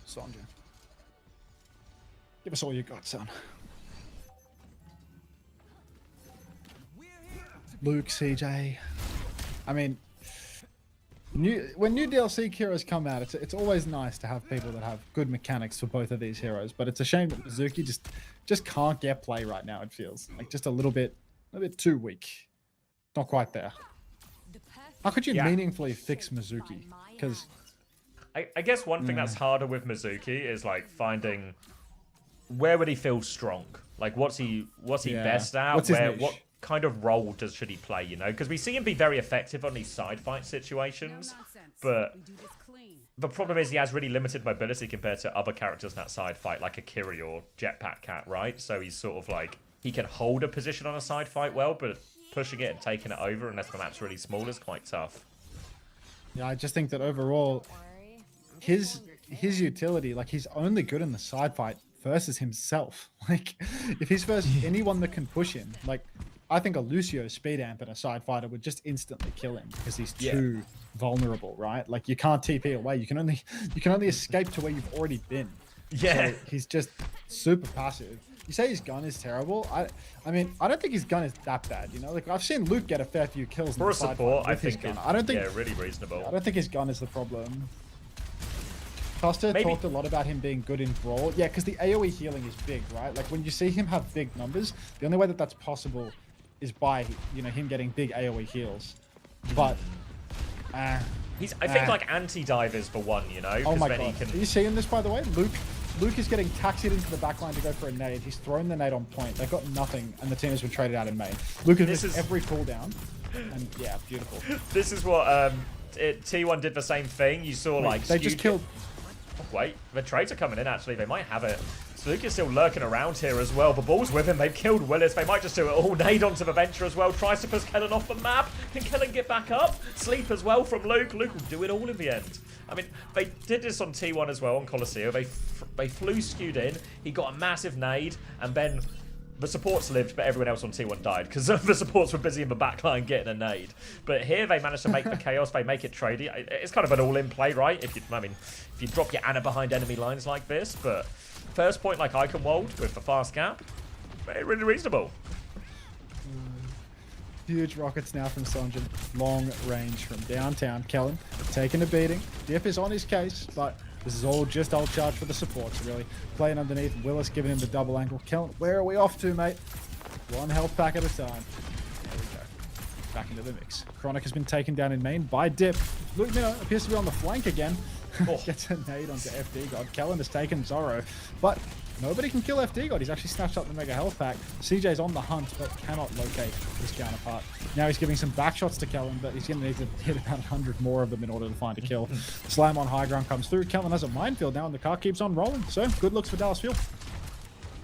Sonjin. Give us all you got, son. Luke, CJ. I mean, when new DLC heroes come out, it's always nice to have people that have good mechanics for both of these heroes. But it's a shame that Mizuki just can't get play right now. It feels like just a little bit too weak. Not quite there. How could you meaningfully fix Mizuki? Because I guess one thing that's harder with Mizuki is like finding where would he feel strong. Like what's he best at? What's his niche? What kind of role should he play, you know? Because we see him be very effective on these side fight situations, but the problem is he has really limited mobility compared to other characters in that side fight, like a Kiri or Jetpack Cat, right? So he's sort of like, he can hold a position on a side fight well, but pushing it and taking it over unless the map's really small is quite tough. Yeah, I just think that overall, his utility, like he's only good in the side fight versus himself. Like if he's versus anyone that can push him, like I think a Lucio speed amp and a side fighter would just instantly kill him because he's too vulnerable, right? Like you can't TP away. You can only escape to where you've already been. Yeah. So he's just super passive. You say his gun is terrible. I mean, I don't think his gun is that bad. You know, like I've seen Luke get a fair few kills. For a support, I think I don't think. Yeah, really reasonable. I don't think his gun is the problem. Costa talked a lot about him being good in Brawl. Yeah, because the AoE healing is big, right? Like when you see him have big numbers, the only way that that's possible is by, you know, him getting big AoE heals. But I think like anti-divers for one, you know. Oh my then god! He can... Are you seeing this, by the way? Luke is getting taxied into the backline to go for a nade. He's thrown the nade on point. They've got nothing, and the team has been traded out in main. Luke has missed every cooldown, and yeah, beautiful. This is what T1 did the same thing. You saw like they just killed. Oh, wait, the trades are coming in. Actually, they might have it. So Luke is still lurking around here as well. The ball's with him. They've killed Willis. They might just do it all. Nade onto the Venture as well. Tries to push Kellen off the map. Can Kellen get back up? Sleep as well from Luke. Luke will do it all in the end. I mean, they did this on T1 as well on Colosseo. They flew skewed in. He got a massive nade, and then the supports lived, but everyone else on T1 died because the supports were busy in the backline getting a nade. But here they managed to make the chaos. They make it tradey. It's kind of an all-in play, right? If you drop your Ana behind enemy lines like this, but first point like Iconwold with the fast gap, really reasonable. Huge rockets now from Sonjin. Long range from downtown. Kellen taking a beating. Dip is on his case, but this is all just ult charge for the supports, really. Playing underneath. Willis giving him the double angle. Kellen, where are we off to, mate? One health pack at a time. There we go. Back into the mix. Chronic has been taken down in main by Dip. Luke Minnow appears to be on the flank again. Gets a nade onto FD God. Kellen has taken Zorro, but nobody can kill FD God. He's actually snatched up the mega health pack. CJ's on the hunt, but cannot locate his counterpart. Now he's giving some back shots to Kellen, but he's going to need to hit about 100 more of them in order to find a kill. Slam on high ground comes through. Kellen has a minefield now, and the car keeps on rolling. So good looks for Dallas Fuel.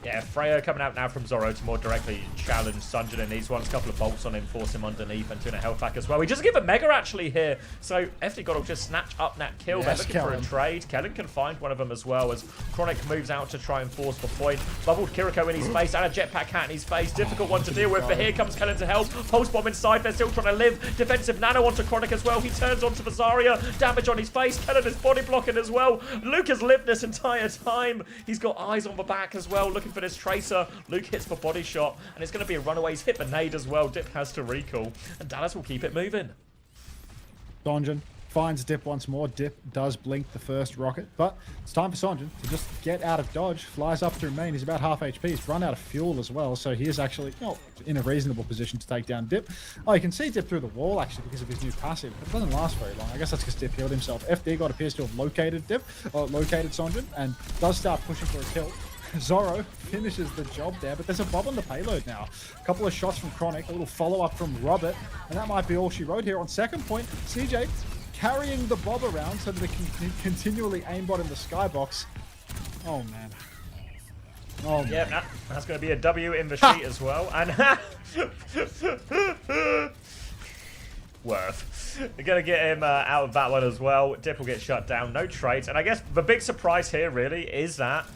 Yeah, Freya coming out now from Zorro to more directly challenge Sunjin in these ones. A couple of bolts on him, force him underneath, and doing a health pack as well. We just give a mega actually here. So FD God will just snatch up that kill. Yes, They're looking for a trade. Kellen can find one of them as well as Chronic moves out to try and force the point. Bubbled Kiriko in his face and a jetpack cat in his face. Difficult one to deal with, but here comes Kellen to help. Pulse bomb inside. They're still trying to live. Defensive nano onto Chronic as well. He turns onto the Zarya. Damage on his face. Kellen is body blocking as well. Luke has lived this entire time. He's got eyes on the back as well, looking for this Tracer. Luke hits the body shot, and it's going to be a runaway. He's hit the nade as well. Dip has to recall, and Dallas will keep it moving. Sonjin finds Dip once more. Dip does blink the first rocket, but it's time for Sonjin to just get out of dodge. Flies up through main. He's about half HP. He's run out of fuel as well, so he is actually in a reasonable position to take down Dip. Oh, you can see Dip through the wall actually because of his new passive, but it doesn't last very long. I guess that's because Dip healed himself. FD God appears to have located Dip, or located Sonjin, and does start pushing for a kill. Zorro finishes the job there, but there's a bob on the payload now. A couple of shots from Chronic, a little follow-up from Robert, and that might be all she wrote here. On second point, CJ carrying the bob around so that they can continually aimbot in the skybox. Oh, man. Oh, man. Yeah, that's going to be a W in the sheet as well. And worth. They're going to get him out of that one as well. Dip will get shut down. No trades. And I guess the big surprise here really is that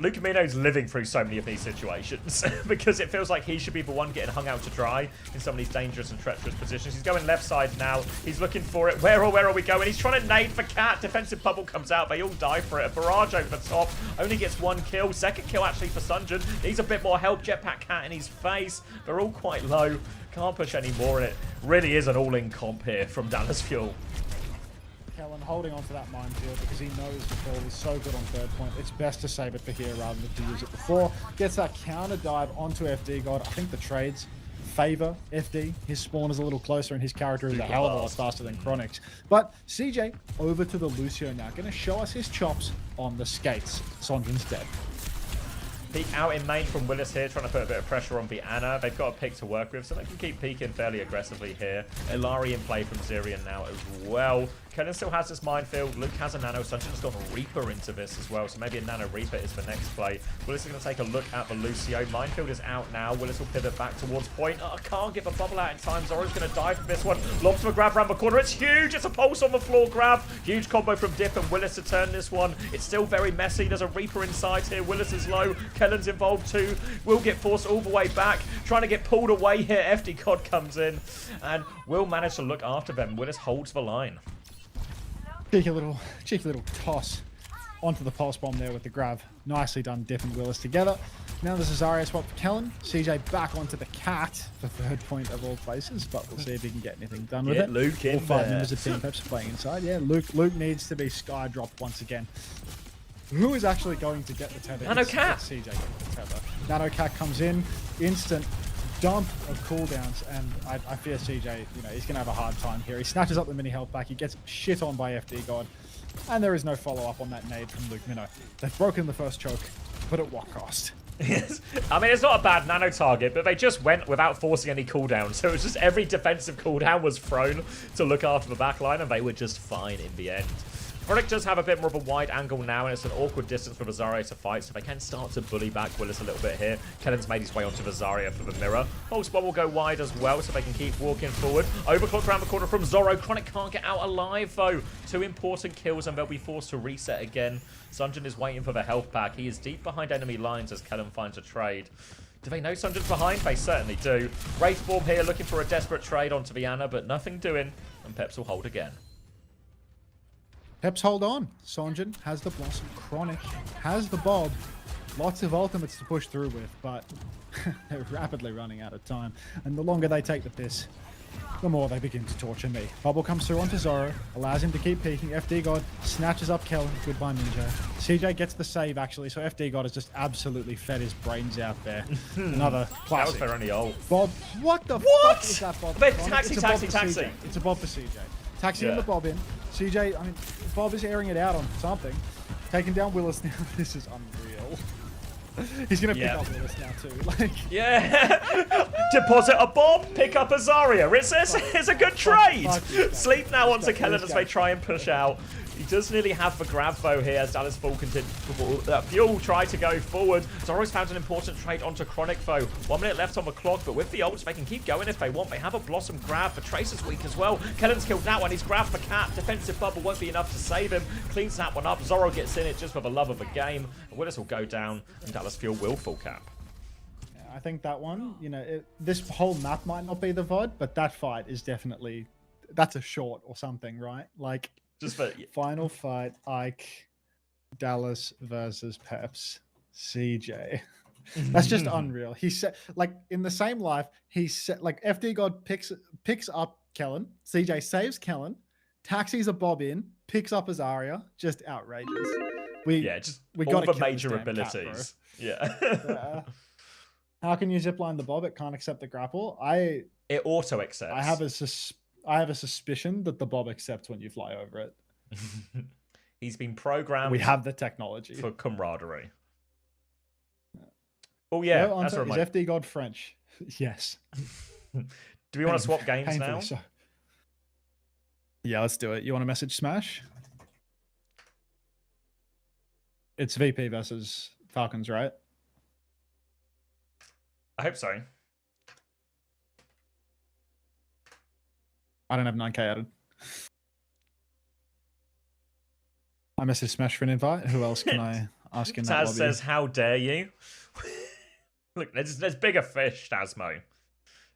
Luke Amino's living through so many of these situations because it feels like he should be the one getting hung out to dry in some of these dangerous and treacherous positions. He's going left side now. He's looking for it. Where are we going? He's trying to nade for Cat. Defensive bubble comes out. They all die for it. A barrage over the top. Only gets one kill. Second kill actually for Sunjin. Needs a bit more help. Jetpack Cat in his face. They're all quite low. Can't push any more in it. Really is an all-in comp here from Dallas Fuel. Kellen holding on to that minefield because he knows the ball is so good on third point. It's best to save it for here rather than to use it before. Gets that counter dive onto FD God. I think the trades favor FD. His spawn is a little closer and his character is a hell of a lot faster than Chronic's. But CJ over to the Lucio now. Going to show us his chops on the skates. Sonjin's dead. Peek out in main from Willis here, trying to put a bit of pressure on Viana. They've got a pick to work with, so they can keep peeking fairly aggressively here. Ilari in play from Zirian now as well. Kellen still has this minefield. Luke has a Nano. Sunshine has got a Reaper into this as well, so maybe a Nano Reaper is the next play. Willis is going to take a look at the Lucio. Minefield is out now. Willis will pivot back towards point. Oh, can't get the bubble out in time. Zoro's going to die from this one. Lobs for a grab around the corner. It's huge. It's a pulse on the floor grab. Huge combo from Dip and Willis to turn this one. It's still very messy. There's a Reaper inside here. Willis is low. Kellen's involved too. Will get forced all the way back. Trying to get pulled away here. FD COD comes in and will manage to look after them. Willis holds the line. Cheeky little toss onto the pulse bomb there with the grab. Nicely done, Dip and Willis together. Now there's a Zarya swap for Kellen. CJ back onto the cat for third point of all places, but we'll see if he can get anything done with it. Luke in all 5 there. members of Team Peps are playing inside. Yeah, Luke needs to be sky dropped once again. Who is actually going to get the tether? Nano Cat. It's CJ getting the tether. Nano Cat comes in, instant dump of cooldowns, and I fear CJ, you know, he's going to have a hard time here. He snatches up the mini health back, he gets shit on by FD God, and there is no follow-up on that nade from Luke Minnow. They've broken the first choke, but at what cost? Yes. I mean, it's not a bad nano target, but they just went without forcing any cooldown. So it was just every defensive cooldown was thrown to look after the backline, and they were just fine in the end. Chronic does have a bit more of a wide angle now, and it's an awkward distance for Zarya to fight, so they can start to bully back Willis a little bit here. Kellen's made his way onto Zarya for the mirror. Pulse bomb will go wide as well, so they can keep walking forward. Overclock around the corner from Zoro. Chronic can't get out alive, though. 2 important kills, and they'll be forced to reset again. Sunjin is waiting for the health pack. He is deep behind enemy lines as Kellen finds a trade. Do they know Sunjin's behind? They certainly do. Wraithform here looking for a desperate trade onto Viana, but nothing doing, and Peps will hold again. Peps hold on. Sonjin has the Blossom. Chronic has the Bob. Lots of ultimates to push through with, but they're rapidly running out of time. And the longer they take the piss, the more they begin to torture me. Bubble comes through onto Zoro, allows him to keep peeking. FD God snatches up Kellen. Goodbye, Ninja. CJ gets the save, actually, so FD God has just absolutely fed his brains out there. Another classic. That was their only ult. Bob, what the fuck is that Bob? But Chronic? taxi, It's a Bob taxi, for taxi. CJ. It's a Bob for CJ. Taxi Yeah. in the Bob in. CJ, I mean, Bob is airing it out on something. Taking down Willis now. This is unreal. He's going to pick up Willis now, too. Like, Yeah. Deposit a bomb, pick up a Zarya. It's a good trade. Sleep now onto Kellen as they try and push out. He does nearly have the grab though here as Dallas Fuel Fuel try to go forward. Zoro's found an important trade onto Chronic though. 1 minute left on the clock, but with the ults they can keep going if they want. They have a Blossom grab. The Tracer's weak as well. Kellen's killed that one. He's grabbed the cat. Defensive bubble won't be enough to save him. Cleans that one up. Zoro gets in it just for the love of the game. Willis will go down and Dallas Fuel will full cap. I think that one, you know, this whole map might not be the VOD, but that fight is definitely, that's a short or something, right? Like, Just for final fight, Ike, Dallas versus Peps, CJ. That's just unreal. He said, like, in the same life, he said, like, FD God picks up Kellen, CJ saves Kellen, taxis a Bob in, picks up his Zarya. Just outrageous. We all gotta the kill this major damn cat, abilities. bro. Yeah. How can you zipline the Bob? It can't accept the grapple. It auto accepts. I have a suspicion that the Bob accepts when you fly over it. He's been programmed. We have the technology for camaraderie. Oh yeah, no, that's is right. FD God French? Yes. Do we want to swap games now? So. Yeah, let's do it. You want to message Smash? It's VP versus Falcons, right? I hope so. I don't have 9K added. I messaged Smash for an invite. Who else can I ask in that Taz lobby? says, "How dare you?" Look, there's bigger fish, Tasmo.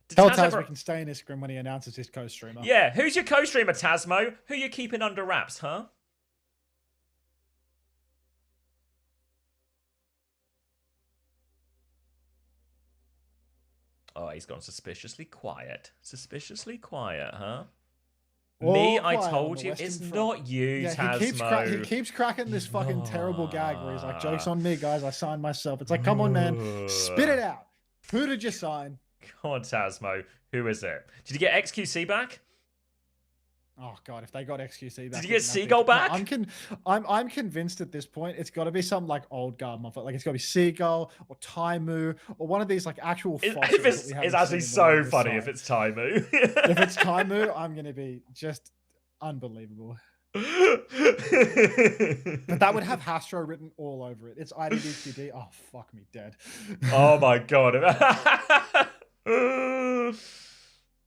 Did Tell Taz Taz ever- we can stay in his scrim when he announces his co-streamer. Yeah, who's your co-streamer, Tasmo? Who you keeping under wraps, huh? Oh, he's gone suspiciously quiet. Suspiciously quiet, huh? Me, I quiet on told the you. Western It's Front. not you, Yeah, Tasmo. he keeps cracking this fucking terrible gag where he's like, "Joke's on me, guys. I signed myself." It's like, come on, man, spit it out. Who did you sign? Come on, Tasmo. Who is it? Did you get XQC back? Oh god, if they got XQC back. Did you get in Seagull Epic- No, back? I'm convinced at this point it's got to be some like old guard motherfucker. Like it's got to be Seagull or Taimu or one of these like actual fossils that we haven't It's actually seen in the so funny longest if time. it's Taimu. If it's Taimu, I'm gonna be just unbelievable. But that would have Hastro written all over it. It's IDDQD. Oh fuck me dead. Oh my god.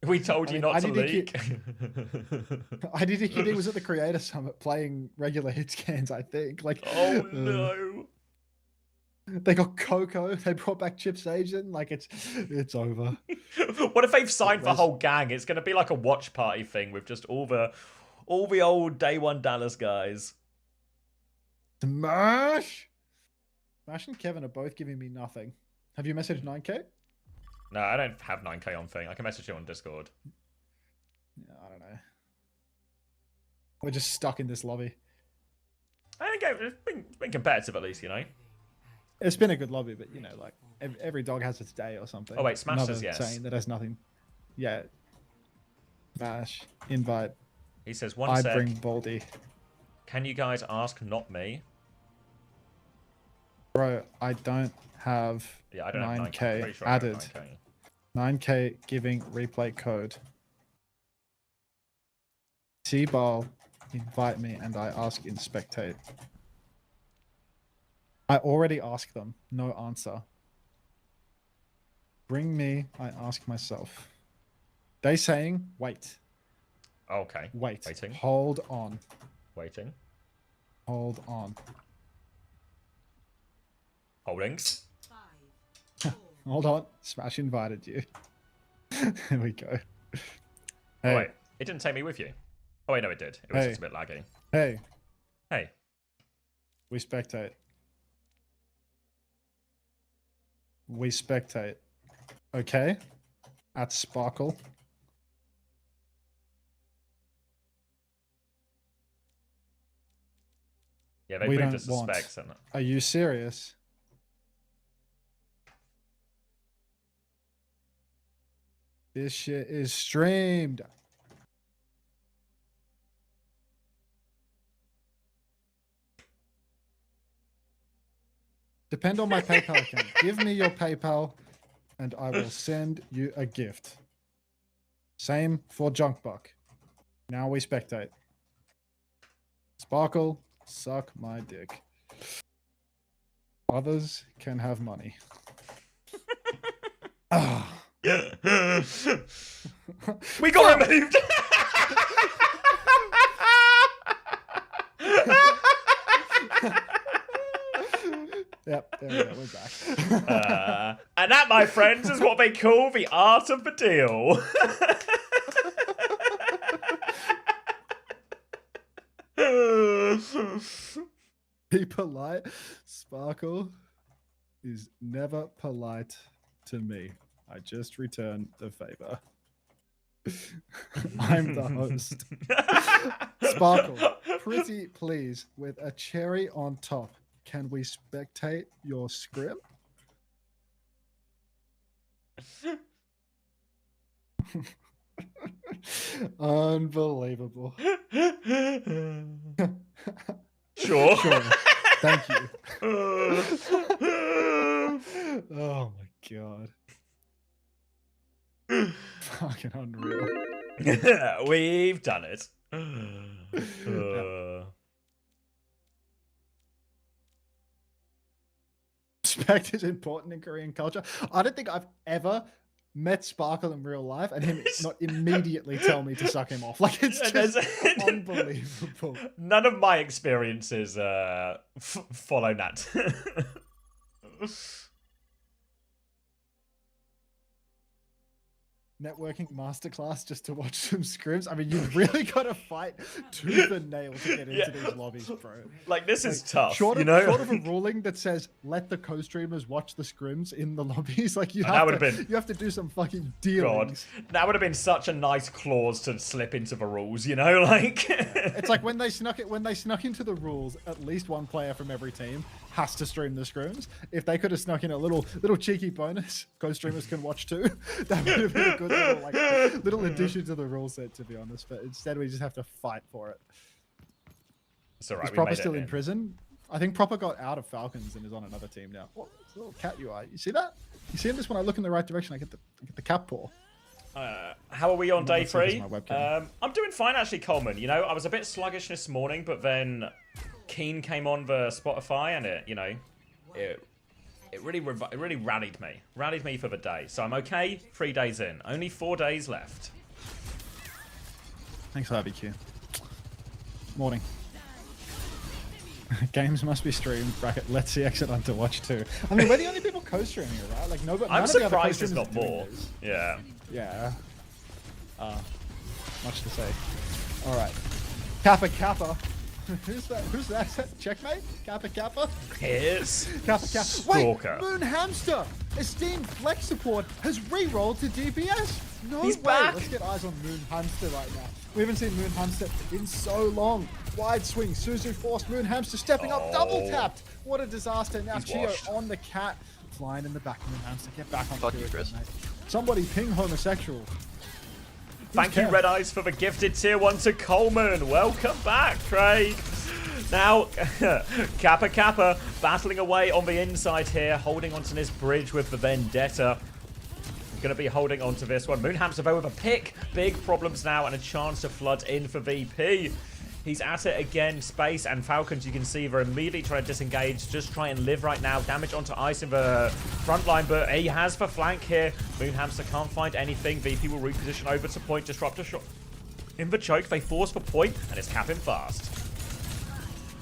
We told you mean, not to leak. IDDQD was at the Creator Summit playing regular hit scans, I think. Like, Oh no. They got Coco. They brought back Chip Sajan. Like it's over. What if they've signed for Where's- whole gang? It's gonna be like a watch party thing with just all the old day one Dallas guys. Smash. Smash and Kevin are both giving me nothing. Have you messaged 9K? No, I don't have 9K on thing. I can message you on Discord. Yeah, I don't know. We're just stuck in this lobby. I think it's been competitive at least, you know. It's been a good lobby, but you know, like every dog has its day or something. Oh wait, Smash Another says yes. saying that has nothing. Yeah. Smash. Invite. He says one I sec. bring Baldy. Can you guys ask not me? Bro, I don't have Yeah, I don't have 9K. 9K Pretty sure I don't added. have 9K. 9K giving replay code. T-Ball, invite me and I ask in spectate. I already asked them. No answer. Bring me, I ask myself. They saying, wait. Okay. Wait. Waiting. Hold on. Waiting. Hold on. Holdings. 5, 4, Hold on. Smash invited you. There we go. Oh Hey. wait, it didn't take me with you. Oh wait, no, it did. It was Hey. just a bit laggy. Hey. Hey. We spectate. We spectate. Okay. At Sparkle. Yeah, they We moved don't us to want. specs and Are you serious? This shit is streamed. Depend on my PayPal account. Give me your PayPal and I will send you a gift. Same for Junkbuck. Now we spectate. Sparkle, suck my dick. Others can have money. Ah. we got removed. Yep, there we go. We're back. And that, my friends, is what they call the art of the deal. Be polite. Sparkle is never polite to me. I just return the favor. I'm the host. Sparkle, pretty please, with a cherry on top. Can we spectate your scrim? Unbelievable. Sure. Sure. Thank you. Oh my god. Fucking unreal. We've done it. Respect is important in Korean culture. I don't think I've ever met Sparkle in real life and him not immediately tell me to suck him off. Like it's just unbelievable. None of my experiences follow that. Networking masterclass just to watch some scrims. I mean, you've really got to fight tooth and nail to get into these lobbies, bro. Like, this is tough, Short you of, know? short of a ruling that says let the co-streamers watch the scrims in the lobbies, like you That have would've to, been- you have to do some fucking God, dealings. that would have been such a nice clause to slip into the rules, you know? Like, It's like when they snuck into the rules, at least one player from every team has to stream the scrims. If they could have snuck in a little cheeky bonus, co-streamers can watch too. That would have been a good little addition to the rule set, to be honest. But instead, we just have to fight for it. It's alright. Is Proper still in prison? I think Proper got out of Falcons and is on another team now. What little cat you are? You see that? You see this? When I look in the right direction, I get the cap paw. How are we on day 3? My webcam. I'm doing fine actually, Coleman. You know, I was a bit sluggish this morning, but then Keen came on the Spotify, and it really rallied me for the day. So I'm okay. 3 days in, only 4 days left. Thanks, RBQ. Morning. Games must be streamed. Bracket. Let's see exit on to watch too. I mean, we're the only people co-streaming it, right? Like nobody. I'm surprised there's not more. This. Yeah. Yeah. Much to say. All right. Kappa Kappa. Who's that? Who's that? Is that checkmate? Kappa Kappa? Here's Kappa Kappa. Stalker. Wait, Moon Hamster, esteemed flex support, has re-rolled to DPS. No He's way. back. Let's get eyes on Moon Hamster right now. We haven't seen Moon Hamster in so long. Wide swing. Suzu forced Moon Hamster stepping up, double tapped. What a disaster. Now He's Chio washed. on the cat. Flying in the back. Moon Hamster, get back on Fuck the you, field, Chris. mate. Somebody ping homosexual. Thank you, Kev? Red Eyes, for the gifted tier 1 to Coleman. Welcome back, Craig. Now, Kappa Kappa battling away on the inside here, holding onto this bridge with the Vendetta. Going to be holding onto this one. Moonhamster though with a pick. Big problems now and a chance to flood in for VP. He's at it again. Space and Falcons, you can see, they're immediately trying to disengage. Just try and live right now. Damage onto Ice in the front line, but he has the flank here. Moonhamster can't find anything. VP will reposition over to point. Disruptor shot in the choke. They force for point, and it's capping fast.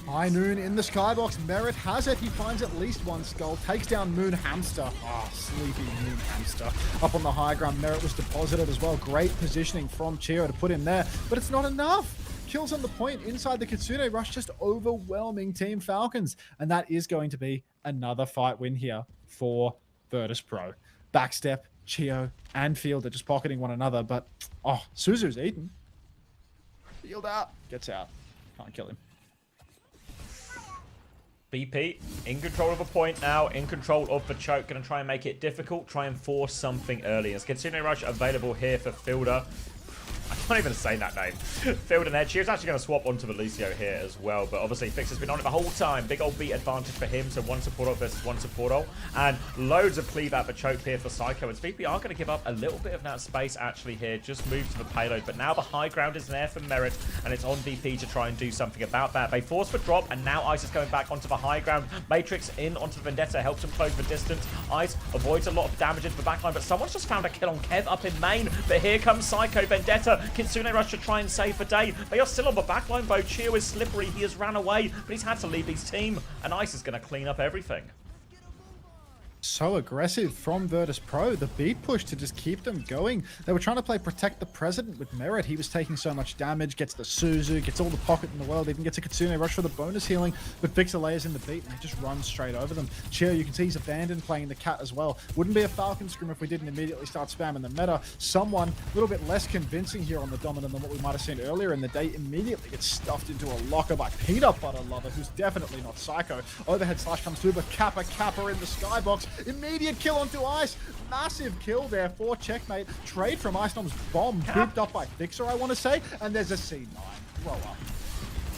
High Noon in the skybox. Merit has it. He finds at least one skull. Takes down Moon Hamster. Oh, sleepy Moon Hamster. Up on the high ground, Merit was deposited as well. Great positioning from Chio to put him there, but it's not enough. Kills on the point inside the Kitsune Rush, just overwhelming Team Falcons. And that is going to be another fight win here for Virtus Pro. Backstep, Chio, and Field are just pocketing one another, but oh, Suzu's eaten. Field out. Gets out. Can't kill him. BP in control of a point now, in control of the choke. Going to try and make it difficult, try and force something early. As Kitsune Rush available here for Fielder. I can't even say that name. Field and Edge. She was actually going to swap onto the Lucio here as well, but obviously Fix has been on it the whole time. Big old beat advantage for him, so one support ult versus one support ult. And loads of cleave at the choke here for Psycho. As VP are going to give up a little bit of that space actually here, just move to the payload, but now the high ground is there for Merit, and it's on VP to try and do something about that. They force for drop, and now Ice is going back onto the high ground. Matrix in onto the Vendetta, helps him close the distance. Ice avoids a lot of damage into the backline, but someone's just found a kill on Kev up in main. But here comes Psycho, Vendetta, Kitsune Rush to try and save the day. They are still on the backline though. Chio is slippery. He has ran away, but he's had to leave his team. And Ice is going to clean up everything. So aggressive from Virtus Pro. The beat push to just keep them going. They were trying to play Protect the President with Merit. He was taking so much damage, gets the Suzu, gets all the pocket in the world, even gets a Kitsune Rush for the bonus healing, but Vixer layers in the beat and they just run straight over them. Chio, you can see he's abandoned playing the cat as well. Wouldn't be a Falcon Scrim if we didn't immediately start spamming the meta. Someone a little bit less convincing here on the dominant than what we might have seen earlier in the day immediately gets stuffed into a locker by Peanut Butter Lover, who's definitely not Psycho. Overhead slash comes through, but Kappa in the skybox. Immediate kill onto Ice. Massive kill there for checkmate. Trade from Icenom's bomb, booped up by Fixer, I want to say. And there's a C9. Grow up.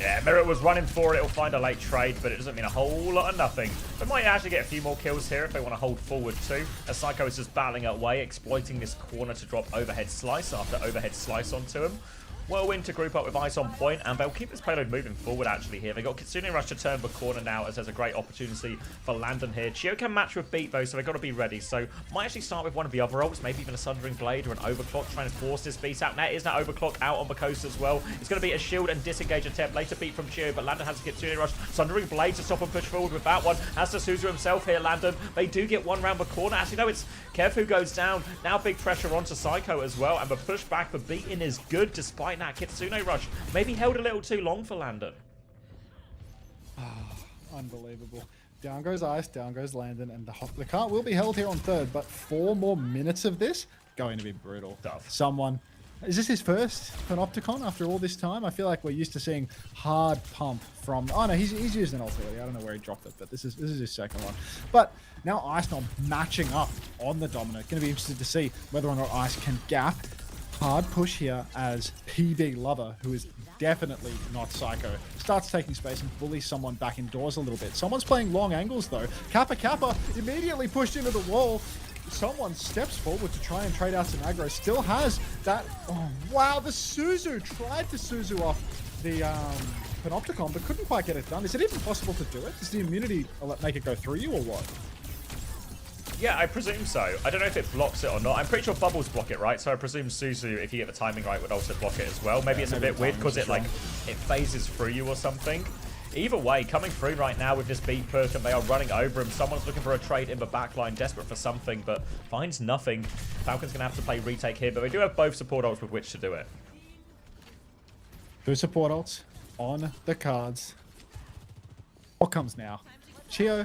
Yeah, Merit was running for it. It'll find a late trade, but it doesn't mean a whole lot of nothing. They might actually get a few more kills here if they want to hold forward too. As Psycho is just battling away, exploiting this corner to drop overhead slice after overhead slice onto him. Whirlwind to group up with Ice on point, and they'll keep this payload moving forward actually here. They got Kitsune Rush to turn the corner now, as there's a great opportunity for Landon here. Chio can match with Beat though, so they've got to be ready. So might actually start with one of the other ults, maybe even a Sundering Blade or an Overclock, trying to force this Beat out. Now is that Overclock out on the coast as well. It's going to be a shield and disengage attempt. Later Beat from Chio, but Landon has a Kitsune Rush. Sundering Blade to stop and push forward with that one. Has to Suzu himself here, Landon. They do get one round the corner. Actually, no, it's Kev who goes down. Now big pressure onto Psycho as well, and the push back for Beatin is good despite that Kitsune Rush. Maybe held a little too long for Landon. Unbelievable. Down goes Ice, down goes Landon, and the cart will be held here on third, but 4 more minutes of this, going to be brutal. Tough. Someone Is this his first Panopticon after all this time? I feel like we're used to seeing hard pump from... Oh no, he's used an ult already. I don't know where he dropped it, but this is his second one. But now Ice Snob matching up on the Dominant. Going to be interested to see whether or not Ice can gap. Hard push here as PB Lover, who is definitely not Psycho, starts taking space and bullies someone back indoors a little bit. Someone's playing long angles though. Kappa immediately pushed into the wall. Someone steps forward to try and trade out some aggro. Still has that. Oh, wow. The Suzu tried to Suzu off the Panopticon, but couldn't quite get it done. Is it even possible to do it? Does the immunity make it go through you or what? Yeah, I presume so. I don't know if it blocks it or not. I'm pretty sure bubbles block it, right? So I presume Suzu, if you get the timing right, would also block it as well. Maybe it's a bit weird because it phases through you or something. Either way, coming through right now with this beat push, and they are running over him. Someone's looking for a trade in the backline, desperate for something, but finds nothing. Falcon's going to have to play retake here, but they do have both support ults with which to do it. 2 support ults on the cards. What comes now? Chio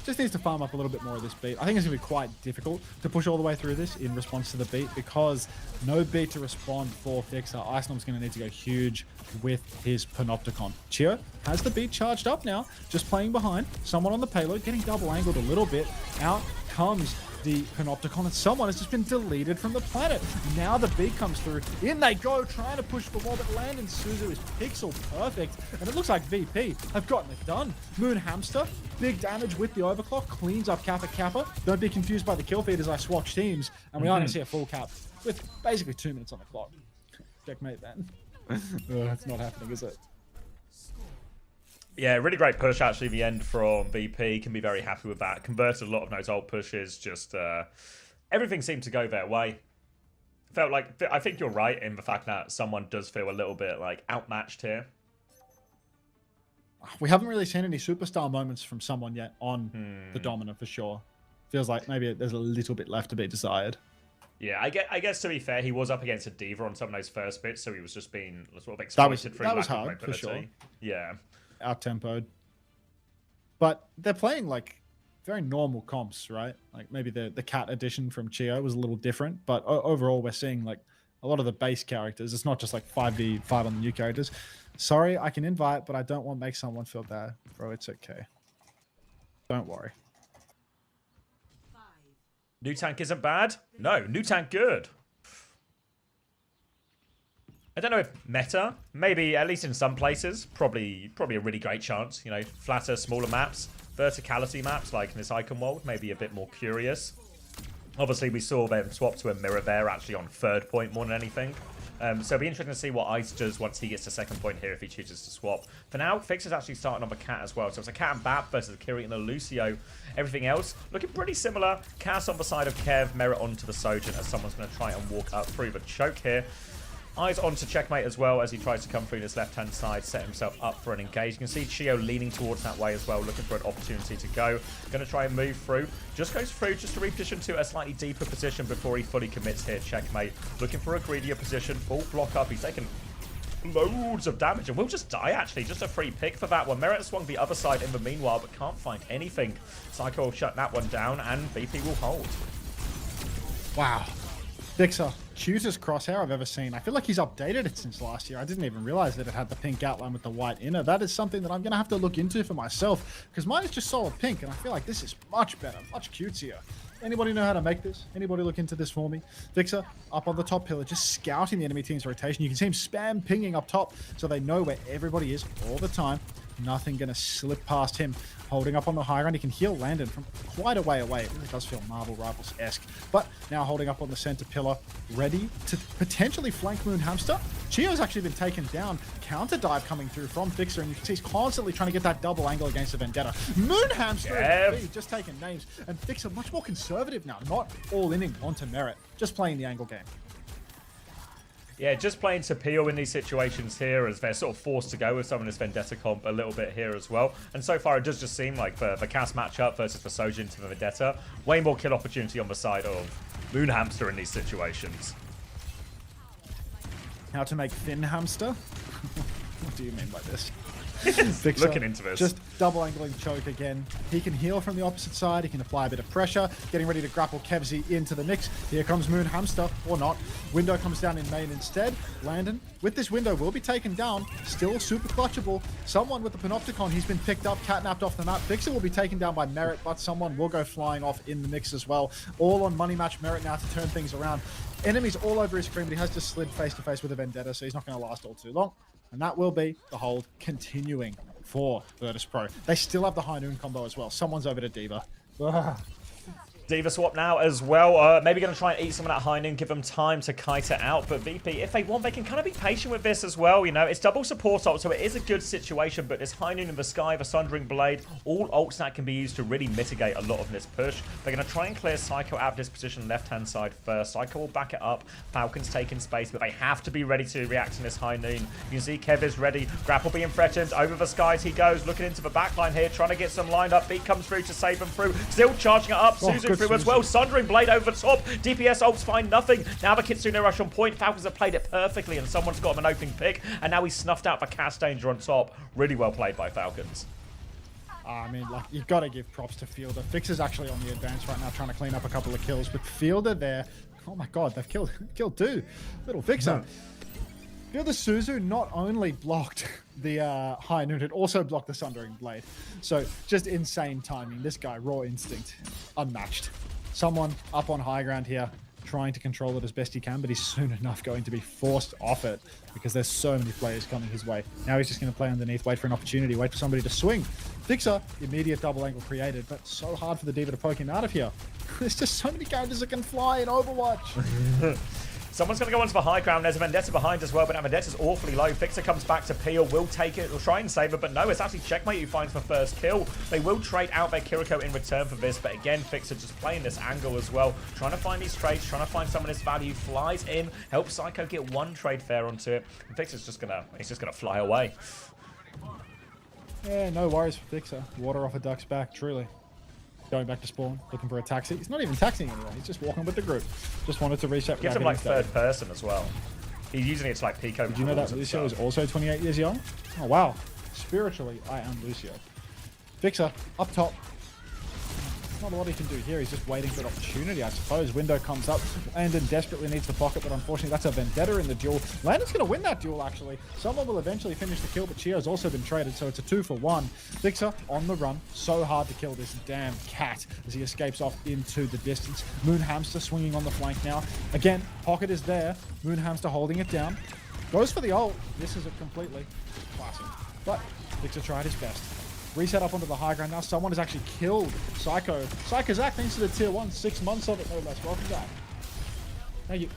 just needs to farm up a little bit more of this beat. I think it's going to be quite difficult to push all the way through this in response to the beat because no beat to respond for Fixer. Ice Snom's going to need to go huge with his Panopticon. Chio has the beat charged up now, just playing behind. Someone on the payload, getting double angled a little bit. Out comes the Panopticon, and someone has just been deleted from the planet. Now the beat comes through. In they go, trying to push the wall, but Landon Suzu is pixel perfect, and it looks like VP have gotten it done. Moon Hamster, big damage with the overclock, cleans up Kappa. Don't be confused by the kill feed as I swatch teams, and we are going to see a full cap with basically 2 minutes on the clock. Checkmate, then. It's not happening, is it? Yeah, really great push actually. The end from VP, can be very happy with that. Converted a lot of those ult pushes. Just everything seemed to go their way. Felt like, I think you're right in the fact that someone does feel a little bit like outmatched here. We haven't really seen any superstar moments from someone yet on the Dominant for sure. Feels like maybe there's a little bit left to be desired. Yeah, I guess to be fair, he was up against a diva on some of those first bits, so he was just being sort of exploited for that was lack of hard for mobility. sure. Yeah. Out-tempoed. But they're playing like very normal comps, right? Like maybe the cat edition from Chio was a little different, but overall we're seeing like a lot of the base characters. It's not just like 5v5 on the new characters. Sorry, I can invite, but I don't want to make someone feel bad. Bro, it's okay. Don't worry. New tank isn't bad? No, new tank good. I don't know if meta, maybe at least in some places, probably a really great chance. You know, flatter, smaller maps, verticality maps like in this icon world, maybe a bit more curious. Obviously, we saw them swap to a mirror there actually on 3rd point more than anything. So it'll be interesting to see what Ice does once he gets to 2nd point here if he chooses to swap. For now, Fix is actually starting on the Cat as well. So it's a Cat and Bat versus Kiri and a Lucio. Everything else looking pretty similar. Cass on the side of Kev, Merit onto the Sojin as someone's going to try and walk up through the choke here. Eyes onto Checkmate as well as he tries to come through this left-hand side, set himself up for an engage. You can see Chio leaning towards that way as well, looking for an opportunity to go. Going to try and move through. Just goes through just to reposition to a slightly deeper position before he fully commits here. Checkmate looking for a greedier position. Full block up. He's taken loads of damage and will just die actually. Just a free pick for that one. Merit swung the other side in the meanwhile, but can't find anything. Psycho will shut that one down and VP will hold. Wow. Fixer, cutest crosshair I've ever seen. I feel like he's updated it since last year. I didn't even realize that it had the pink outline with the white inner. That is something that I'm going to have to look into for myself because mine is just solid pink and I feel like this is much better, much cutesier. Anybody know how to make this? Anybody look into this for me? Fixer up on the top pillar, just scouting the enemy team's rotation. You can see him spam pinging up top so they know where everybody is all the time. Nothing going to slip past him. Holding up on the high ground, he can heal Landon from quite a way away. It really does feel Marvel Rivals-esque. But now holding up on the center pillar, ready to potentially flank Moon Hamster. Chio's actually been taken down. Counter dive coming through from Fixer, and you can see he's constantly trying to get that double angle against the Vendetta. Moon Hamster just taking names, and Fixer much more conservative now, not all-inning onto Merit, just playing the angle game. Yeah, just playing to Peel in these situations here as they're sort of forced to go with some of this Vendetta comp a little bit here as well. And so far it does just seem like the Cass matchup versus the Sojin to the Vendetta, way more kill opportunity on the side of Moon Hamster in these situations. How to make Fin Hamster? What do you mean by this? Fixer Looking into this. just double angling choke again. He can heal from the opposite side. He can apply a bit of pressure. Getting ready to grapple Kevzy into the mix. Here comes Moon Hamster, or not. Window comes down in main instead. Landon, with this window, will be taken down. Still super clutchable. Someone with the Panopticon, he's been picked up, catnapped off the map. Fixer will be taken down by Merit, but someone will go flying off in the mix as well. All on money match Merit now to turn things around. Enemies all over his screen, but he has just slid face to face with a Vendetta, so he's not going to last all too long. And that will be the hold continuing for Virtus Pro. They still have the High Noon combo as well. Someone's over to Diva. Ugh. Diva swap now as well. Maybe going to try and eat some of that high noon, give them time to kite it out. But VP, if they want, they can kind of be patient with this as well. You know, it's double support ult, so it is a good situation. But this high noon in the sky, the Sundering Blade, all ults that can be used to really mitigate a lot of this push. They're going to try and clear Psycho out of this position left-hand side first. Psycho will back it up. Falcon's taking space, but they have to be ready to react in this high noon. You can see Kev is ready. Grapple being threatened. Over the skies he goes, looking into the backline here, trying to get some lined up. Beat comes through to save them through. Still charging it up. Suzu through as well. Sundering Blade over the top. DPS ults find nothing. Now the Kitsune rush on point. Falcons have played it perfectly, and someone's got him an opening pick. And now he's snuffed out the cast danger on top. Really well played by Falcons. I mean, like, you've got to give props to Fielder. Fixer's actually on the advance right now, trying to clean up a couple of kills. But Fielder there, oh my god, they've killed two. Little Fixer. Fielder Suzu not only blocked the High Noon, it also blocked the Sundering Blade. So just insane timing. This guy, raw instinct, unmatched. Someone up on high ground here, trying to control it as best he can, but he's soon enough going to be forced off it because there's so many players coming his way. Now he's just going to play underneath, wait for an opportunity, wait for somebody to swing. Fixer, immediate double angle created, but so hard for the Diva to poke him out of here. There's just so many characters that can fly in Overwatch. Someone's going to go onto the high ground. There's a Vendetta behind as well, but now Vendetta's awfully low. Fixer comes back to Peel, will take it, will try and save it, but no, it's actually Checkmate who finds the first kill. They will trade out their Kiriko in return for this, but again, Fixer just playing this angle as well, trying to find these trades, trying to find some of this value, flies in, helps Psycho get one trade fair onto it, and Fixer's just gonna fly away. Yeah, no worries for Fixer. Water off a duck's back, truly. Going back to spawn, looking for a taxi. He's not even taxiing anyway. He's just walking with the group. Just wanted to reset. Gives him like third person as well. He's using it to like peek over. Did you know that Lucio is also 28 years young? Oh wow. Spiritually, I am Lucio. Fixer up top. Not a lot he can do here. He's just waiting for an opportunity, I suppose. Window comes up. Landon desperately needs the pocket, but unfortunately that's a Vendetta in the duel. Landon's going to win that duel, actually. Someone will eventually finish the kill, but Chio's also been traded, so it's a 2-for-1. Fixer on the run. So hard to kill this damn cat as he escapes off into the distance. Moon Hamster swinging on the flank now. Again, pocket is there. Moon Hamster holding it down. Goes for the ult. Misses it completely. Classic. But Fixer tried his best. Reset up onto the high ground. Now someone has actually killed Psycho. Psycho Zach, thanks to the tier 1. 6 months of it, no less. Welcome back. Thank you.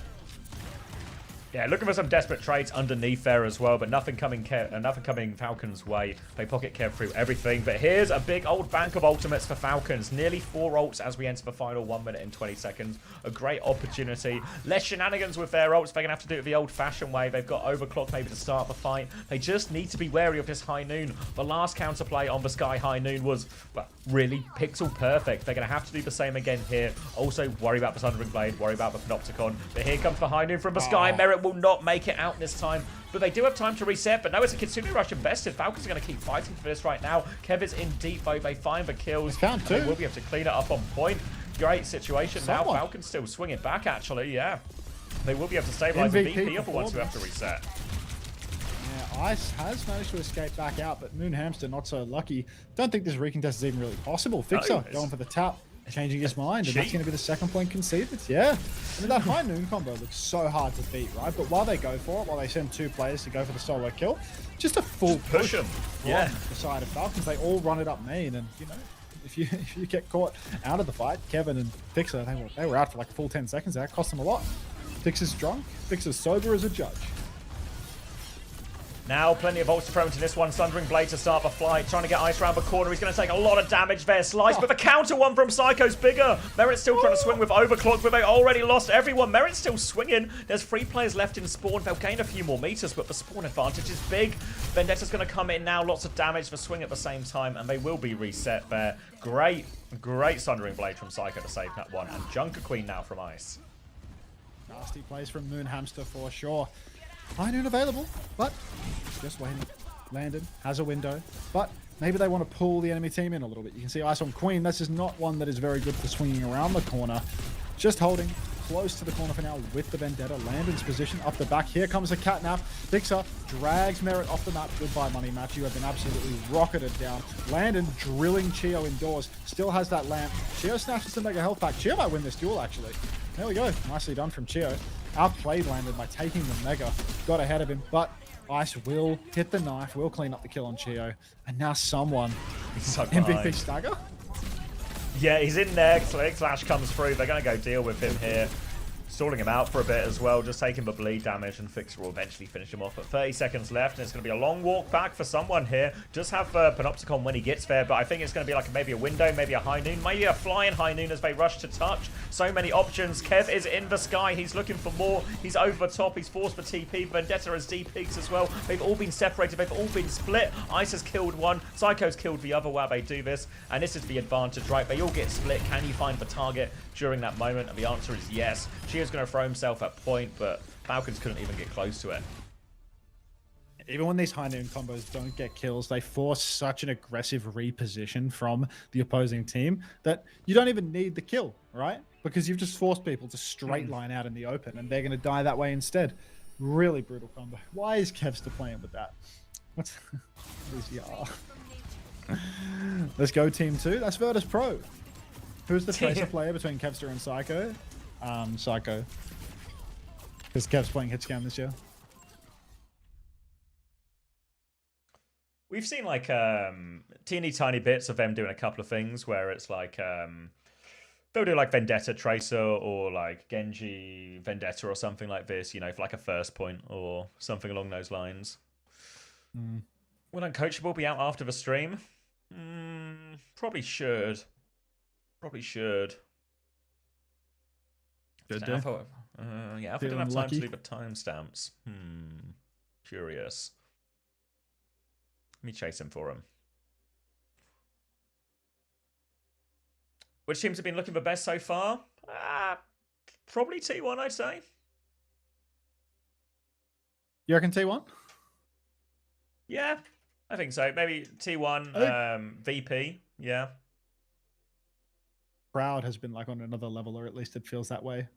Yeah, looking for some desperate trades underneath there as well, but nothing coming Falcons' way. They pocket Kev through everything, but here's a big old bank of ultimates for Falcons. Nearly 4 ults as we enter the final 1 minute and 20 seconds. A great opportunity. Less shenanigans with their ults. They're going to have to do it the old-fashioned way. They've got overclock maybe to start the fight. They just need to be wary of this High Noon. The last counterplay on the Sky High Noon was, well, really pixel perfect. They're going to have to do the same again here. Also, worry about the Sundering Blade, worry about the Panopticon. But here comes the High Noon from the Sky. Merit will not make it out this time, but they do have time to reset. But no, it's a Kitsune rush invested. Falcons are going to keep fighting for this right now. Kev is in deep though. They find the kills. Found two. They will be able to clean it up on point. Great situation. Someone. Now Falcons still swinging back actually. Yeah, they will be able to stabilize the VP of the ones who have to reset. Yeah, Ice has managed to escape back out, but Moon Hamster not so lucky. Don't think this recontest is even really possible. Fixer going for the tap, changing his mind, and that's going to be the second point conceded. Yeah, I mean, that High Noon combo looks so hard to beat, right? But while they go for it, while they send 2 players to go for the solo kill, just a full push them. from Yeah, the side of Falcons. They all run it up main, and you know, if you get caught out of the fight, Kevin and Fixer, they were out for like a full 10 seconds. That cost them a lot. Fixer's drunk, Fixer's sober as a judge. Now, plenty of ults to throw into this one. Sundering Blade to start the flight. Trying to get Ice around the corner. He's going to take a lot of damage there. Slice, but the counter one from Psycho's bigger. Merit's still trying to swing with Overclock, but they already lost everyone. Merit's still swinging. There's 3 players left in spawn. They'll gain a few more meters, but the spawn advantage is big. Vendetta's going to come in now. Lots of damage for swing at the same time, and they will be reset there. Great Sundering Blade from Psycho to save that one. And Junker Queen now from Ice. Nasty plays from Moon Hamster for sure. High Noon available, but just waiting. Landon has a window, but maybe they want to pull the enemy team in a little bit. You can see Ice on Queen. This is not one that is very good for swinging around the corner. Just holding close to the corner for now with the Vendetta. Landon's position up the back. Here comes a catnap. Fixer drags Merit off the map. Goodbye, Money Match. You have been absolutely rocketed down. Landon drilling Chio indoors. Still has that lamp. Chio snatches the mega health pack. Chio might win this duel, actually. There we go. Nicely done from Chio. Outplayed Landon by taking the mega. Got ahead of him, but Ice will hit the knife, will clean up the kill on Chio. And now someone. MVP stagger? Yeah, he's in there. Slash comes through. They're going to go deal with him here. Stalling him out for a bit as well, just taking the bleed damage, and Fixer will eventually finish him off. But 30 seconds left, and it's going to be a long walk back for someone here. Just have Panopticon when he gets there, but I think it's going to be like maybe a window, maybe a high noon, maybe a flying high noon as they rush to touch. So many options. Kev is in the sky. He's looking for more. He's over the top. He's forced for TP. Vendetta has D peaks as well. They've all been separated. They've all been split. Ice has killed one. Psycho's killed the other while they do this. And this is the advantage, right? They all get split. Can you find the target during that moment? And the answer is yes. Chio's going to throw himself at point, but Falcons couldn't even get close to it. Even when these high noon combos don't get kills, they force such an aggressive reposition from the opposing team that you don't even need the kill, right? Because you've just forced people to straight line out in the open, and they're going to die that way instead. Really brutal combo. Why is Kev still playing with that? What is y'all? Let's go team 2. That's Virtus Pro. Who's the Tracer player between Kevster and Psycho? Psycho. Because Kev's playing Hitscan this year. We've seen like teeny tiny bits of them doing a couple of things where it's like they'll do like Vendetta Tracer or like Genji Vendetta or something like this, you know, for like a first point or something along those lines. Will Uncoachable be out after the stream? Probably should. Probably should. Good day. Yeah, Alpha didn't have time to do the timestamps. Curious. Let me chase him for him. Which teams have been looking the best so far? Probably T1, I'd say. You reckon T1? Yeah, I think so. Maybe T1, VP, yeah. Proud has been like on another level, or at least it feels that way.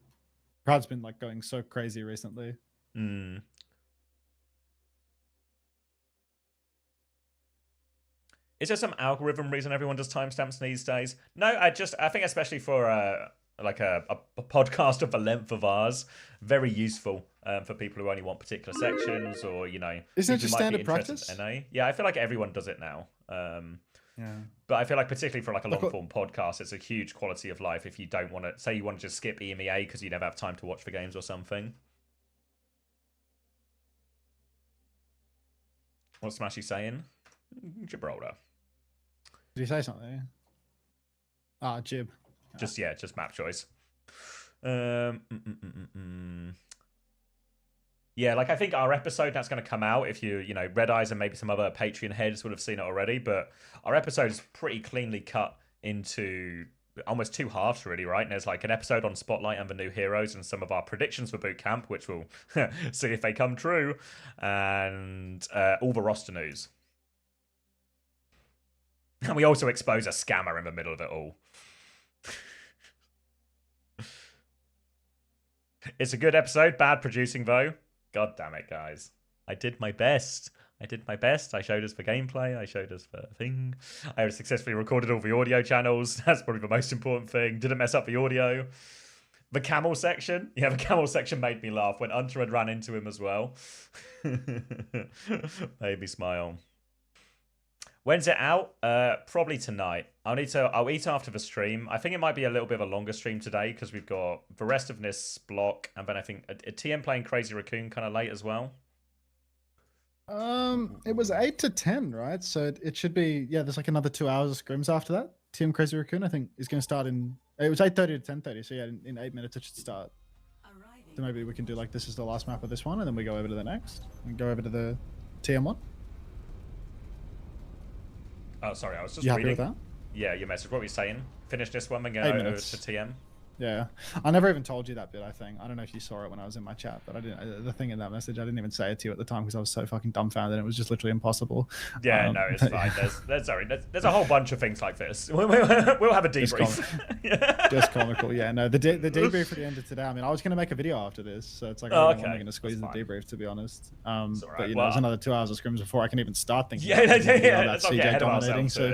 Proud's been like going so crazy recently. Is there some algorithm reason everyone does timestamps these days? No, I think especially for like a podcast of the length of ours, very useful for people who only want particular sections, or you know, isn't it just standard practice? NA. Yeah, I feel like everyone does it now. Yeah. But I feel like particularly for like a long form podcast, it's a huge quality of life if you don't want to say you want to just skip EMEA because you never have time to watch the games or something. What's Smashy saying? Gibraltar. Did he say something? Jib. Just map choice. Yeah, like I think our episode that's going to come out, if you know, Red Eyes and maybe some other Patreon heads would have seen it already, but our episode is pretty cleanly cut into almost 2 halves really, right? And there's like an episode on Spotlight and the new heroes and some of our predictions for Bootcamp, which we'll see if they come true, and all the roster news. And we also expose a scammer in the middle of it all. It's a good episode, bad producing though. God damn it, guys. I did my best. I showed us the gameplay. I showed us the thing. I successfully recorded all the audio channels. That's probably the most important thing. Didn't mess up the audio. The camel section. Yeah, the camel section made me laugh when Hunter had ran into him as well. Made me smile. When's it out? Probably tonight. I'll eat after the stream. I think it might be a little bit of a longer stream today because we've got the rest of this block, and then I think a TM playing Crazy Raccoon kind of late as well. It was 8 to 10, right? So it should be, yeah, there's like another 2 hours of scrims after that. TM Crazy Raccoon, I think, is going to start it was 8:30 to 10:30, so yeah, in 8 minutes it should start. So maybe we can do like, this is the last map of this one, and then we go over to the next, and go over to the TM1. Oh, sorry, I was just you reading. Happy with that? Yeah, your message. What were you saying? Finish this one and go over to TM. Yeah, I never even told you that bit. I think I don't know if you saw it when I was in my chat, but I didn't. The thing in that message, I didn't even say it to you at the time because I was so fucking dumbfounded. It was just literally impossible. Yeah, no, it's fine. There's a whole bunch of things like this. We'll have a debrief. Just comical. Yeah, no, the debrief at the end of today. I mean, I was going to make a video after this, so it's like I'm okay. going to squeeze the debrief, to be honest. Right. But you know, there's another 2 hours of scrims before I can even start thinking. Yeah, about let's not get CJ ahead of dominating. ourselves So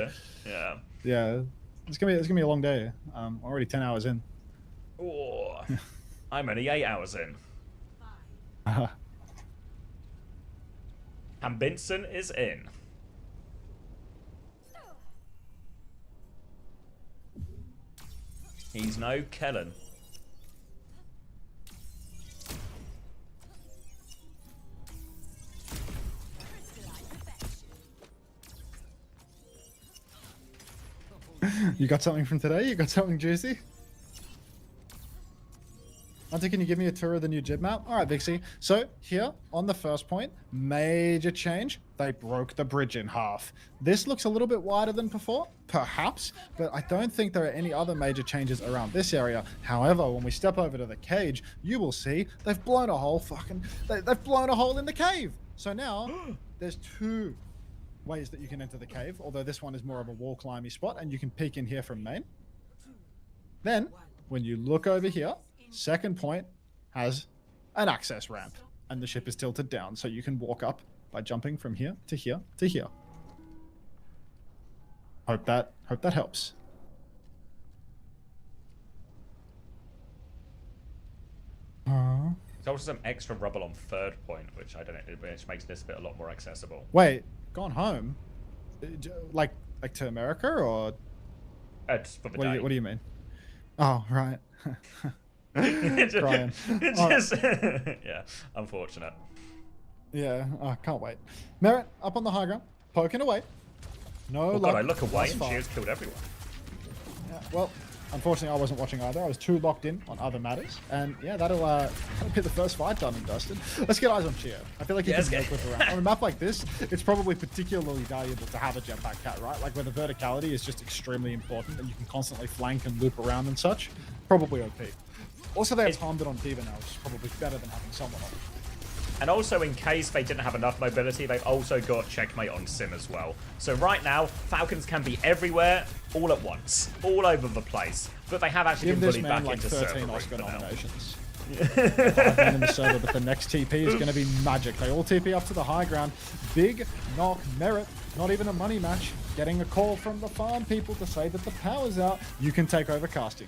here. yeah, it's gonna be a long day. Already 10 hours in. Oh, I'm only 8 hours in. And Vincent is in. He's no Kellen. You got something from today? You got something juicy? Hunter, can you give me a tour of the new Jib map? All right, Vixie. So here on the first point, major change. They broke the bridge in half. This looks a little bit wider than before, perhaps, but I don't think there are any other major changes around this area. However, when we step over to the cage, you will see they've blown a hole they've blown a hole in the cave. So now there's 2 ways that you can enter the cave, although this one is more of a wall climby spot and you can peek in here from main. Then when you look over here, second point has an access ramp and the ship is tilted down so you can walk up by jumping from here to here to here. Hope that helps. There's also some extra rubble on third point, which which makes this bit a lot more accessible. Wait, gone home? Like to America or? Just for the day. What do you mean? Oh, right. Crying. Yeah, unfortunate. Yeah, I can't wait. Merit up on the high ground, poking away. No Oh luck. god, I look away and thus she far. has killed everyone. Yeah, well, unfortunately, I wasn't watching either. I was too locked in on other matters. And yeah, that'll be the first fight done and dusted. Let's get eyes on Chio. I feel like he can make with around. On a map like this, it's probably particularly valuable to have a jetpack cat, right? Like where the verticality is just extremely important and you can constantly flank and loop around and such. Probably OP. Also, they have timed it on Diva now, which is probably better than having someone on. And also, in case they didn't have enough mobility, they've also got checkmate on Sim as well. So right now, Falcons can be everywhere, all at once, all over the place. But they have actually Give been this bullied man back like into 13 server Oscar room for now. nominations. 5 men in the server, but the next TP is going to be magic. They all TP up to the high ground. Big knock, Merit, not even a money match. Getting a call from the farm people to say that the power's out. You can take over casting.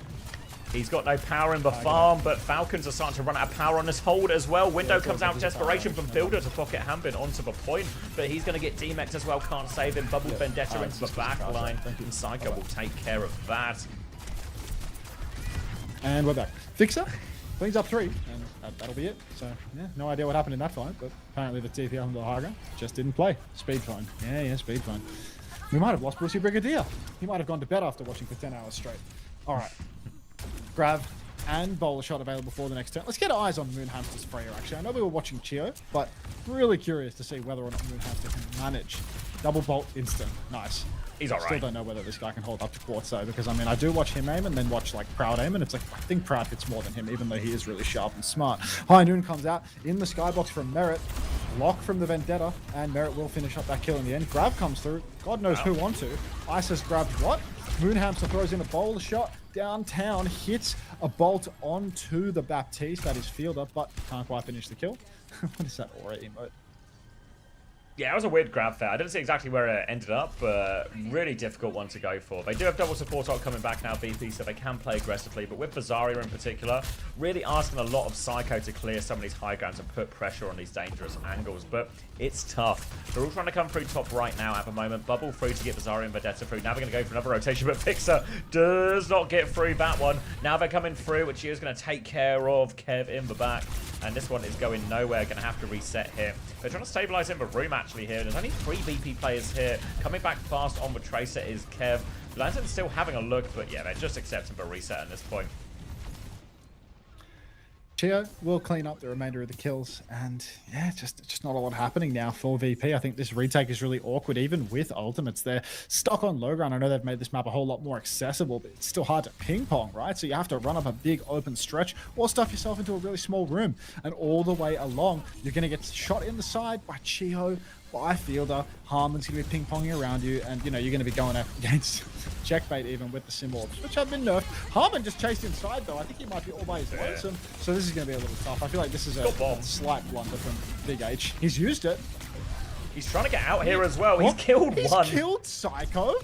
He's got no power in the farm, but Falcons are starting to run out of power on this hold as well. Window comes out, desperation from Builder to pocket Hambin onto the point, but he's going to get DMX as well, can't save him. Bubble Vendetta into the back line, and Psycho will take care of that. And we're back. Fixer cleans up 3, and that'll be it. So, yeah, no idea what happened in that fight, but apparently the TP on the high ground just didn't play. Speed phone. Yeah, speed phone. We might have lost Brucey Brigadier. He might have gone to bed after watching for 10 hours straight. All right. Grab and bowler shot available for the next turn. Let's get eyes on Moonhamster's Freya, actually. I know we were watching Chio, but really curious to see whether or not Moonhamster can manage. Double bolt instant. Nice. He's all right. Still don't know whether this guy can hold up to Quartz, though, because, I mean, I do watch him aim and then watch, like, Proud aim, and it's like, I think Proud hits more than him, even though he is really sharp and smart. High Noon comes out in the skybox from Merit. Lock from the Vendetta, and Merit will finish up that kill in the end. Grab comes through. God knows who onto. Isis grabs what? Moonhamster throws in a bowler shot downtown, hits a bolt onto the Baptiste, that is fielder, but can't quite finish the kill. What is that aura emote? Yeah, it was a weird grab there. I didn't see exactly where it ended up, but really difficult one to go for. They do have double support art coming back now, BP, so they can play aggressively. But with Bazaria in particular, really asking a lot of Psycho to clear some of these high grounds and put pressure on these dangerous angles. But it's tough. They're all trying to come through top right now at the moment. Bubble through to get Bazaria and Vendetta through. Now they're going to go for another rotation, but Fixer does not get through that one. Now they're coming through, which is going to take care of Kev in the back. And this one is going nowhere. Going to have to reset here. They're trying to stabilize in the room actually here. There's only 3 BP players here. Coming back fast on the Tracer is Kev. Lantern's still having a look, but yeah, they're just accepting the reset at this point. Chio will clean up the remainder of the kills, and yeah, just not a lot happening now for VP. I think this retake is really awkward, even with ultimates. They're stuck on low ground. I know they've made this map a whole lot more accessible, but it's still hard to ping pong, right? So you have to run up a big open stretch or stuff yourself into a really small room, and all the way along, you're going to get shot in the side by Chio, by Fielder. Harmon's going to be ping-ponging around you, and you know you're going to be going up against checkmate even with the symbols, which have been nerfed. Harmon just chased inside though. I think he might be all by his lonesome, so this is going to be a little tough. I feel like this is a slight blunder from Big H. He's used it. He's trying to get out here as well. He's killed one. He's killed Psycho.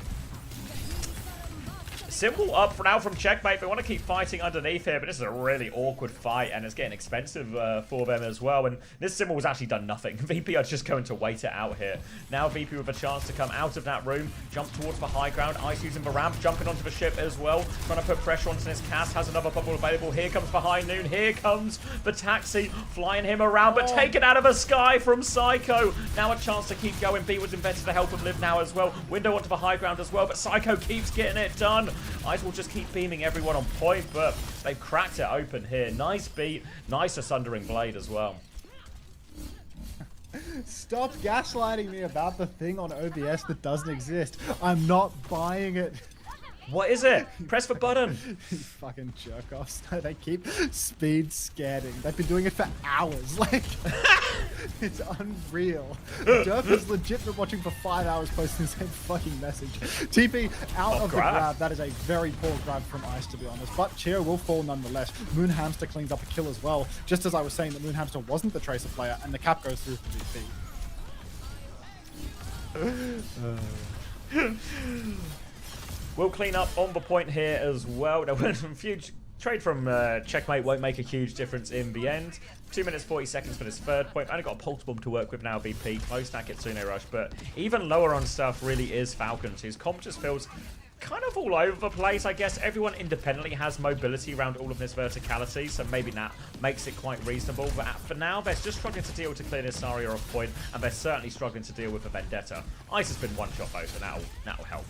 Symbol up for now from checkmate. They want to keep fighting underneath here, but this is a really awkward fight, and it's getting expensive for them as well. And this symbol has actually done nothing. VP are just going to wait it out here. Now VP with a chance to come out of that room, jump towards the high ground. Ice using the ramp, jumping onto the ship as well, trying to put pressure onto this cast. Has another bubble available. Here comes the high noon. Here comes the taxi, flying him around, but taken out of the sky from Psycho. Now a chance to keep going. B was invented to help him live now as well. Window onto the high ground as well, but Psycho keeps getting it done. Ice will just keep beaming everyone on point, but they've cracked it open here. Nice beat, nice Sundering Blade as well. Stop gaslighting me about the thing on OBS that doesn't exist. I'm not buying it. What is it? Press the button. You fucking jerk-offs. They keep speed scanning. They've been doing it for hours. Like, it's unreal. Durf is legit been watching for 5 hours posting the same fucking message. TP out of the grab. That is a very poor grab from Ice, to be honest. But Cheer will fall nonetheless. Moon Hamster cleans up a kill as well. Just as I was saying that Moon Hamster wasn't the Tracer player, and the cap goes through for VP. We'll clean up on the point here as well. Now, huge trade from checkmate won't make a huge difference in the end. 2 minutes 40 seconds for this third point. Only got a pulse bomb to work with now, VP. Close that Kitsune Rush, but even lower on stuff really is Falcons, whose comp just feels kind of all over the place. I guess everyone independently has mobility around all of this verticality, so maybe that makes it quite reasonable. But for now, they're just struggling to deal to clear this Saria off point, and they're certainly struggling to deal with the Vendetta. Ice has been one-shot both, and that'll help.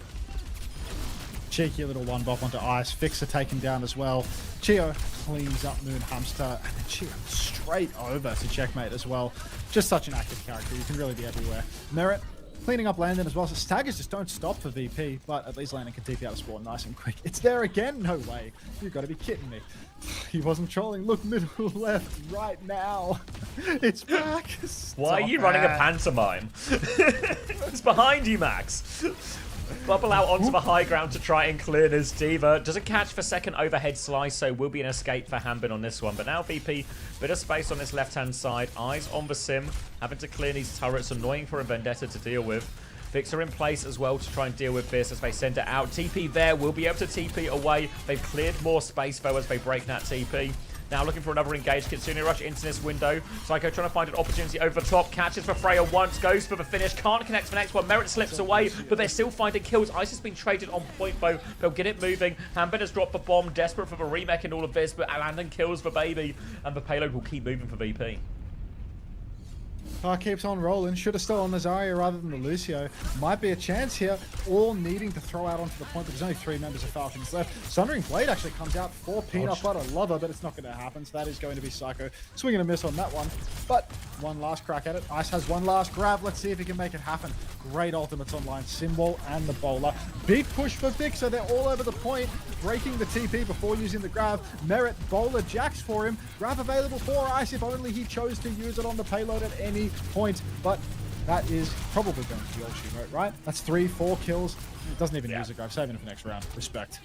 Cheeky little one bop onto Ice. Fixer taken down as well. Chio cleans up Moon Hamster, and then Chio straight over to checkmate as well. Just such an active character. You can really be everywhere. Merit cleaning up Landon as well. So staggers just don't stop for VP, but at least Landon can TP out of spawn nice and quick. It's there again? No way. You've got to be kidding me. He wasn't trolling. Look, middle left right now. It's back. Why are you running a pantomime? It's behind you, Max. Bubble out onto the high ground to try and clear this Diva. Doesn't catch for second overhead slice, so will be an escape for Hambin on this one. But now VP, bit of space on this left-hand side. Eyes on the sim, having to clear these turrets. Annoying for a Vendetta to deal with. Fixer in place as well to try and deal with this as they send it out. TP there, will be able to TP away. They've cleared more space though as they break that TP. Now looking for another engaged Kitsune Rush into this window. Psycho trying to find an opportunity over the top. Catches for Freya once, goes for the finish. Can't connect to the next one. Merit slips away, but they're still finding kills. Ice has been traded on point though. They'll get it moving. Hambin has dropped the bomb, desperate for the remake and all of this, but Landon kills the baby, and the payload will keep moving for VP. Car keeps on rolling. Should have stolen the Zarya rather than the Lucio. Might be a chance here. All needing to throw out onto the point, but there's only 3 members of Falcons left. Sundering Blade actually comes out for Peanut Butter Lover, but it's not going to happen. So that is going to be Psycho. Swinging a miss on that one. But one last crack at it. Ice has one last grab. Let's see if he can make it happen. Great ultimates online. Symbol and the bowler. Big push for Fixer. They're all over the point. Breaking the TP before using the grab. Merit bowler jacks for him. Grab available for Ice if only he chose to use it on the payload at any point. But that is probably going to be all she wrote, right? That's 3-4 kills. It doesn't even use a grab. Saving it for next round. Respect.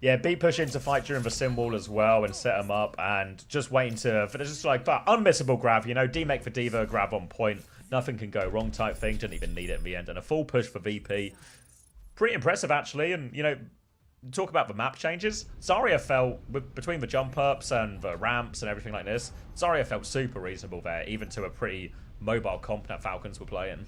Yeah, B push in to fight during the sim wall as well and set him up, and just waiting for just like that unmissable grab, you know, D-make for Diva, grab on point. Nothing can go wrong type thing. Didn't even need it in the end. And a full push for VP. Pretty impressive, actually. And, you know, talk about the map changes. Zarya felt, between the jump ups and the ramps and everything like this, Zarya felt super reasonable there, even to a pretty mobile comp that Falcons were playing.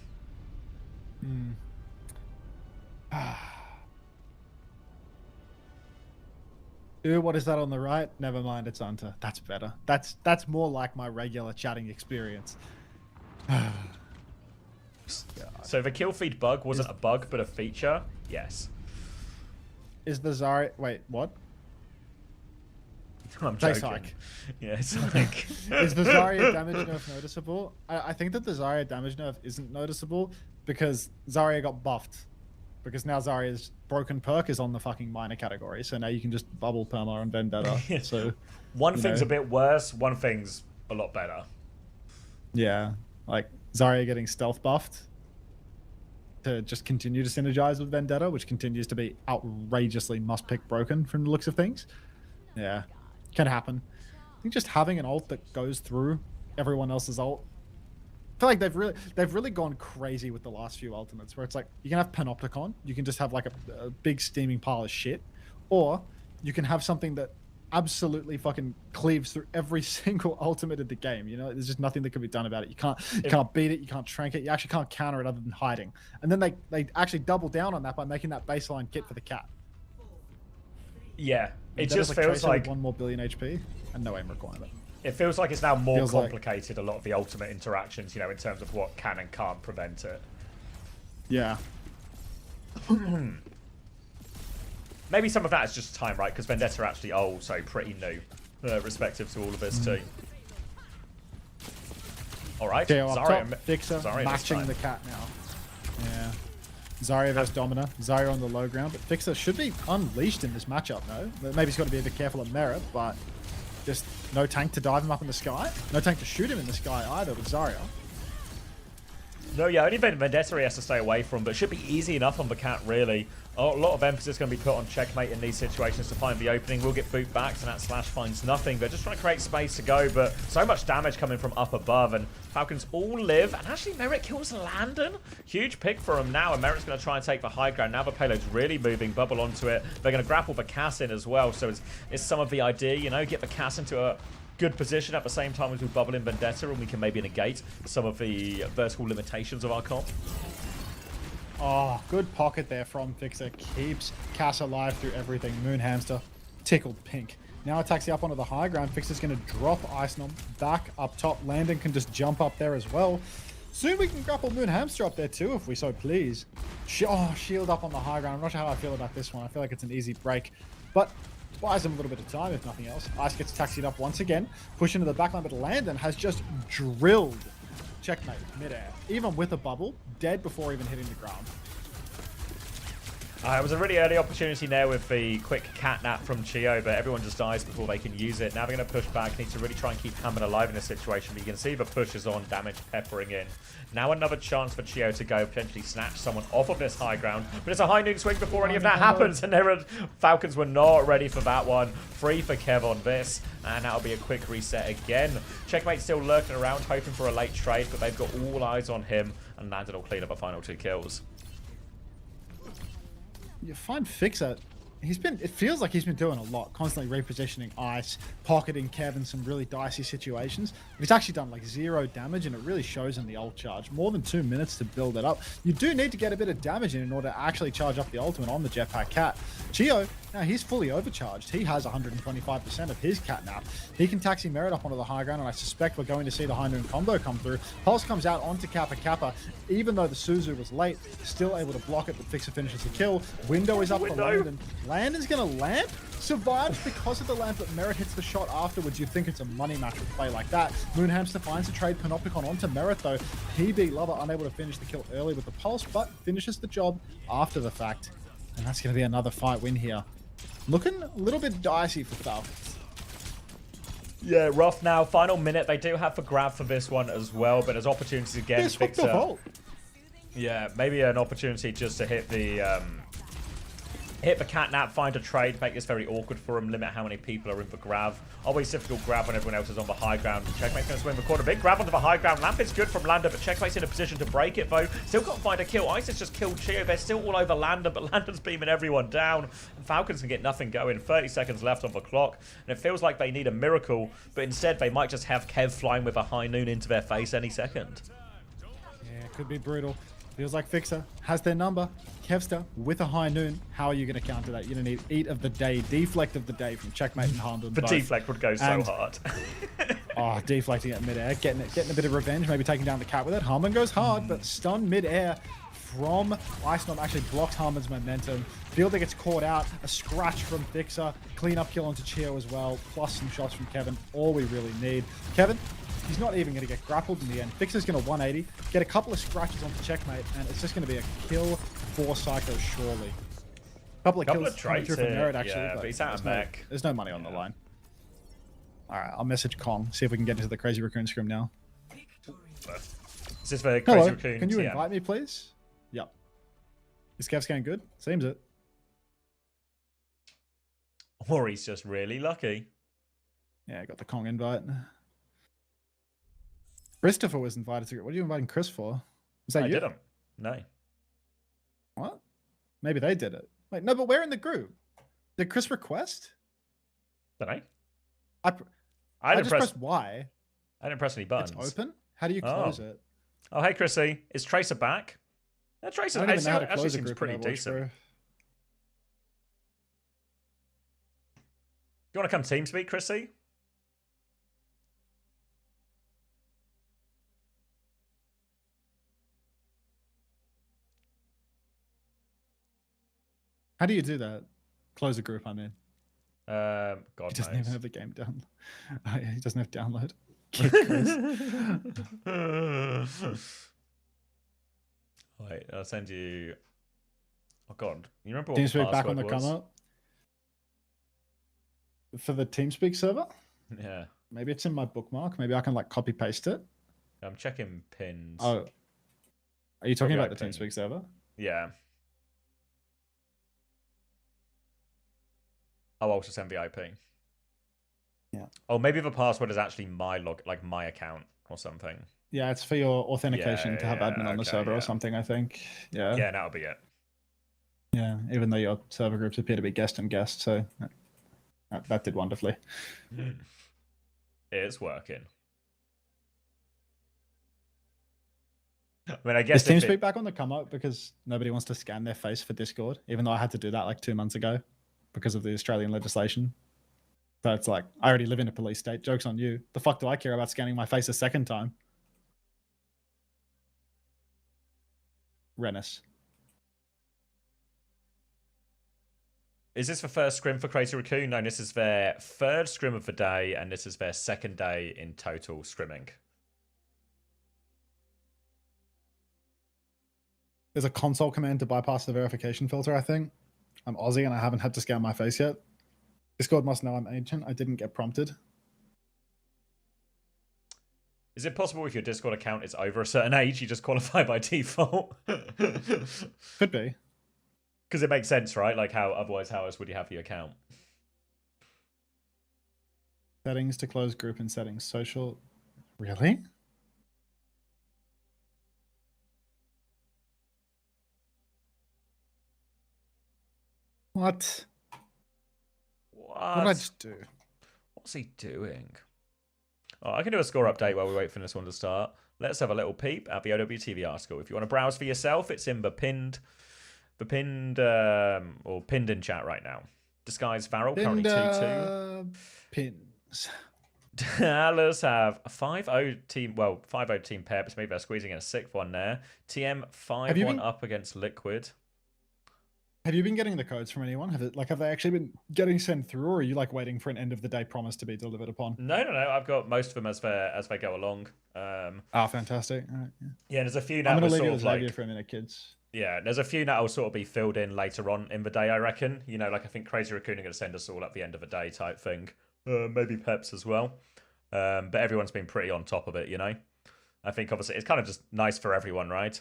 Ooh, what is that on the right? Never mind, it's Hunter. That's better. That's more like my regular chatting experience. So the kill feed bug wasn't a bug, but a feature? Yes. Is the Zarya... Wait, what? I'm Base joking. hike. Yeah, it's like... Is the Zarya damage nerf noticeable? I think that the Zarya damage nerf isn't noticeable because Zarya got buffed. Because now Zarya's broken perk is on the fucking minor category, so now you can just bubble perma on Vendetta. So one you thing's know. a bit worse, one thing's a lot better. Yeah, like Zarya getting stealth buffed to just continue to synergize with Vendetta, which continues to be outrageously must-pick broken from the looks of things. Yeah, can happen. I think just having an ult that goes through everyone else's ult. I feel like they've really gone crazy with the last few ultimates, where it's like you can have Panopticon, you can just have like a big steaming pile of shit, or you can have something that absolutely fucking cleaves through every single ultimate of the game. You know, there's just nothing that can be done about it. You can't beat it, you can't trank it, you actually can't counter it other than hiding. And then they actually double down on that by making that baseline kit for the cat. Yeah, it Vendetta just feels Tracer with like 1 more billion HP and no aim requirement. it feels like it's now more Feels like- complicated. A lot of the ultimate interactions, you know, in terms of what can and can't prevent it. Yeah. Maybe some of that is just time, right? Because Vendetta are actually old, so pretty new, respective to all of us too. All right, KO up Zarya, top, Fixer Zarya this matching time. the cat now. Yeah. Zarya versus Domina. Zarya on the low ground, but Fixer should be unleashed in this matchup, no? Maybe he's got to be a bit careful at Merit, but just no tank to dive him up in the sky. No tank to shoot him in the sky either with Zarya. No, yeah, only Vendetta he has to stay away from, but should be easy enough on the cat, really. A lot of emphasis going to be put on checkmate in these situations to find the opening. We'll get boot back, and that slash finds nothing. They're just trying to create space to go, but so much damage coming from up above, and Falcons all live. And actually, Merit kills Landon. Huge pick for him now, and Merit's going to try and take the high ground. Now the payload's really moving, bubble onto it. They're going to grapple the Cass in as well, so it's some of the idea, you know, get the Cass into a good position at the same time as we bubble in Vendetta, and we can maybe negate some of the vertical limitations of our comp. Oh, good pocket there from Fixer. Keeps Cass alive through everything. Moon Hamster tickled pink. Now attacks you up onto the high ground. Fixer's going to drop Ice Nom back up top. Landon can just jump up there as well. Soon we can grapple Moon Hamster up there too, if we so please. Shield up on the high ground. I'm not sure how I feel about this one. I feel like it's an easy break, but buys him a little bit of time, if nothing else. Ice gets taxied up once again. Push into the backline, but Landon has just drilled checkmate midair. Even with a bubble, dead before even hitting the ground. It was a really early opportunity there with the quick catnap from Chio, but everyone just dies before they can use it. Now they're going to push back. Need to really try and keep Hammond alive in this situation, but you can see the push is on, damage peppering in. Now another chance for Chio to go, potentially snatch someone off of this high ground, but it's a high noon swing before any of that happens, and Falcons were not ready for that one. Free for Kev on this, and that'll be a quick reset again. Checkmate still lurking around, hoping for a late trade, but they've got all eyes on him, and Landon will clean up the final 2 kills. You find Fixer, it feels like he's been doing a lot, constantly repositioning Ice, pocketing Kev in some really dicey situations. But he's actually done like 0 damage, and it really shows in the ult charge. More than 2 minutes to build it up. You do need to get a bit of damage in order to actually charge up the ultimate on the Jetpack Cat. Chio, now he's fully overcharged. He has 125% of his cat now. He can taxi Merit up onto the high ground, and I suspect we're going to see the high noon combo come through. Pulse comes out onto Kappa Kappa. Even though the Suzu was late, still able to block it, but Fixer finishes the kill. Window is up for Landon. Landon's going to lamp. Survives because of the lamp, but Merit hits the shot afterwards. You'd think it's a money match with play like that. Moon Hamster finds a trade Panopticon onto Merit, though. PB Lover unable to finish the kill early with the pulse, but finishes the job after the fact. And that's going to be another fight win here. Looking a little bit dicey for Falcons. Yeah, rough now. Final minute. They do have for grab for this one as well, but there's opportunities again. Yes, what the hell? Yeah, maybe an opportunity just to hit the catnap, find a trade, make this very awkward for him, limit how many people are in for grab. Always difficult grab when everyone else is on the high ground. Checkmate's going to swing the corner. Big grab onto the high ground. Lamp is good from Landon, but Checkmate's in a position to break it, though. Still got to find a kill. Ice has just killed Chio. They're still all over Landon, but Landon's beaming everyone down. And Falcons can get nothing going. 30 seconds left on the clock. And it feels like they need a miracle, but instead they might just have Kev flying with a high noon into their face any second. Yeah, it could be brutal. Feels like Fixer has their number. Kevster with a high noon. How are you going to counter that? You're going to need Eat of the Day, Deflect of the Day from Checkmate and Harmon. The deflect would go so hard. Oh, deflecting it midair, getting a bit of revenge, maybe taking down the cat with it. Harmon goes hard, but stunned midair from Ice Snob actually blocks Harmon's momentum. Fielder gets caught out, a scratch from Fixer, clean-up kill onto Chio as well, plus some shots from Kevin, all we really need. Kevin, he's not even going to get grappled in the end. Fixer's going to 180, get a couple of scratches onto Checkmate, and it's just going to be a kill for Psycho, surely. Couple of kills coming through for Merit, actually. Yeah, but he's out of mech. There's no money on the line. All right, I'll message Kong, see if we can get into the Crazy Raccoon scrim now. Is this for Crazy Hello, Raccoon? can you Yeah. invite me, please? Yep. Is Kev scan good? Seems it. Or he's just really lucky. Yeah, I got the Kong invite. Christopher was invited to. What are you inviting Chris for? Was that I you? didn't. No. What? Maybe they did it. Wait, no, but we're in the group. Did Chris request? Don't know. I I didn't just press. pressed Y. I didn't press any buttons. It's open. How do you close it? Oh, hey, Chrissy. Is Tracer back? Yeah, Tracer I don't even know how to actually close a seems group pretty in Overwatch, decent. bro. You want to come team speak, Chrissy? How do you do that? Close a group, I mean. God He doesn't knows. even have the game down. He doesn't have download. Wait, I'll send you. Oh God, you remember what TeamSpeak the back on the password come was? up. For the TeamSpeak server? Yeah, Maybe it's in my bookmark. Maybe I can like copy paste it. I'm checking pins. Oh. Are you talking Copy about the pin. TeamSpeak server? Yeah. I'll also send VIP. Yeah. Oh, maybe the password is actually my like my account or something. Yeah, it's for your authentication Yeah, to have yeah, admin on the okay, server yeah. or something, I think. Yeah. Yeah, that'll be it. Yeah, even though your server groups appear to be guest and guest, so that did wonderfully. It's working. I mean, I guess Is if TeamSpeak it, back on the come up because nobody wants to scan their face for Discord, even though I had to do that like 2 months ago because of the Australian legislation. So it's like, I already live in a police state. Joke's on you. The fuck do I care about scanning my face a second time? Rennis. is this the first scrim for Crazy Raccoon? No, this is their third scrim of the day, and this is their second day in total scrimming. There's a console command to bypass the verification filter, I think. I'm Aussie and I haven't had to scan my face yet. Discord must know I'm ancient. I didn't get prompted. Is it possible if your Discord account is over a certain age, you just qualify by default? Could be. Because it makes sense, right? Like how else would you have your account? Settings to close group and settings. Social. Really? What? What did I just do? What's he doing? Oh, I can do a score update while we wait for this one to start. Let's have a little peep at the OWTV article. If you want to browse for yourself, it's in the pinned in chat right now. Disguise Farrell currently 2-2. Pins. Dallas have 5-0 team. Well, 5-0 team Peps. Maybe they're squeezing in a sixth one there. TM 5-1 up against Liquid. Have you been getting the codes from anyone? Have they actually been getting sent through, or are you like waiting for an end of the day promise to be delivered upon? No. I've got most of them as they go along. Fantastic. All right, Yeah, there's a few now. I'm gonna leave sort you of with like Xavier for a minute, kids. Yeah, there's a few that will sort of be filled in later on in the day, I reckon. You know, like I think Crazy Raccoon are going to send us all at the end of the day type thing. Maybe Peps as well. But everyone's been pretty on top of it, you know. I think obviously it's kind of just nice for everyone, right?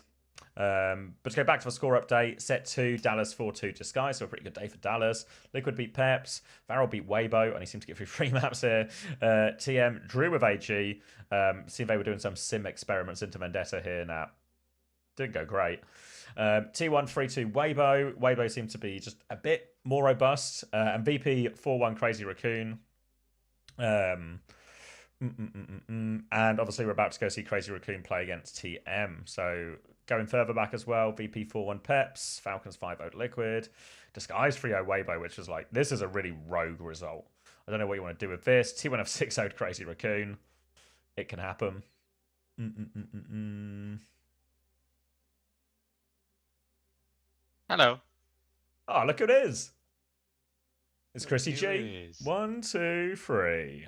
But to go back to the score update, set 2, Dallas 4-2 Disguise, so a pretty good day for Dallas. Liquid beat Peps, Farrell beat Weibo, and he seemed to get through 3 maps here. TM drew with AG. Seemed they were doing some sim experiments into Vendetta here now. Didn't go great. T1 3-2 Weibo. Weibo seemed to be just a bit more robust. And VP 4-1 Crazy Raccoon. And obviously we're about to go see Crazy Raccoon play against TM. So going further back as well, VP 4-1 Peps, Falcons 5-0 Liquid, Disguise 3-0 Weibo, which was like, this is a really rogue result. I don't know what you want to do with this. T1 have 6-0 Crazy Raccoon. It can happen. Mm-mm-mm-mm-mm. Hello. Oh, look who it is. It's Look Chrissy who G. it is. 1, 2, 3.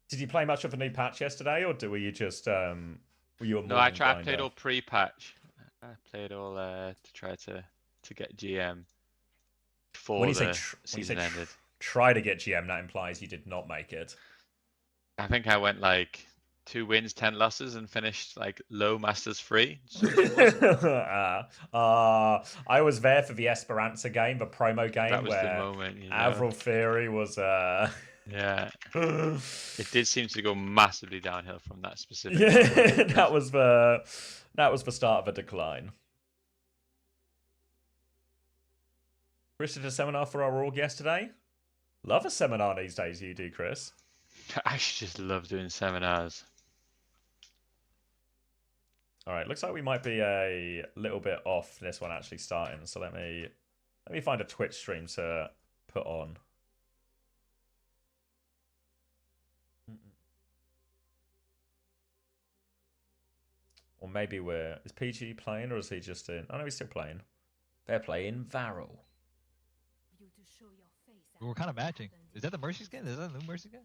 Did you play much of a new patch yesterday, or were you just were you a No, I morning played grinder? all pre-patch. I played all to try to get GM before When you say the when you season say ended. try to get GM, that implies you did not make it. I think I went like 2 wins, 10 losses, and finished like low Masters 3. So I was there for the Esperanza game, the promo game that was the where moment, you know. Avril Theory was Yeah. It did seem to go massively downhill from that specific. yeah, that was the start of a decline. Chris did a seminar for our org yesterday. Love a seminar these days, you do, Chris. I just love doing seminars. All right, looks like we might be a little bit off this one actually starting. So let me find a Twitch stream to put on. Or maybe is PG playing, or is he just in? Oh no, he's still playing. They're playing Varel. You to show your face. We're kind of matching. Is that the Mercy skin? Is that the new Mercy skin?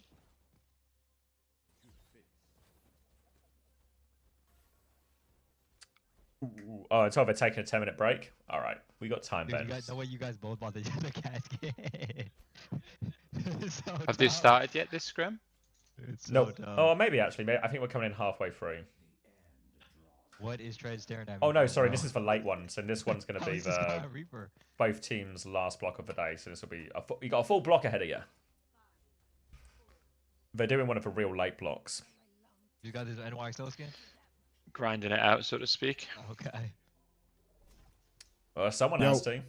Ooh, oh, it's over taking a 10-minute break. All right, we got time, Dude, Ben. you guys, no way you guys both bought the cat skin. It's so Have they dumb. started yet this scrim? It's so No. dumb. Oh, maybe actually. I think we're coming in halfway through. What is Tread staring at me? Oh no, for, sorry. bro? This is the late one. So this one's going to How be is this the guy a Reaper? both teams' last block of the day. So this will be you got a full block ahead of you. They're doing one of the real late blocks. You got this NYXL skin? Grinding it out, so to speak. Okay. Someone Yo. has to.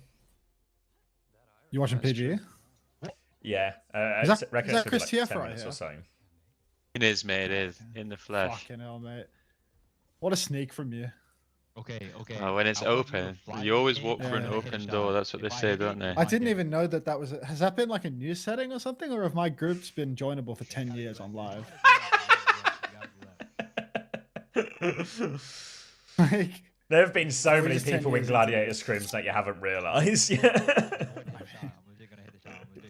You watching That's PG? Yeah. Is that- reckon is it's that gonna be Chris like TF 10 right minutes here? or so. It is, mate. It is in the flesh. Fucking hell, mate. What a sneak from you. Okay, okay. Oh, when it's I want you to open, fly you always in walk for for an an and hit a open shot. door. That's what If they I say, hit don't it, they? I Fine, didn't yeah. even know that was. Has that been like a new setting or something, or have my groups been joinable for 10 years on live? Like, There have been so We're many just 10 people in years into Gladiator scrims that you haven't realised. Yeah.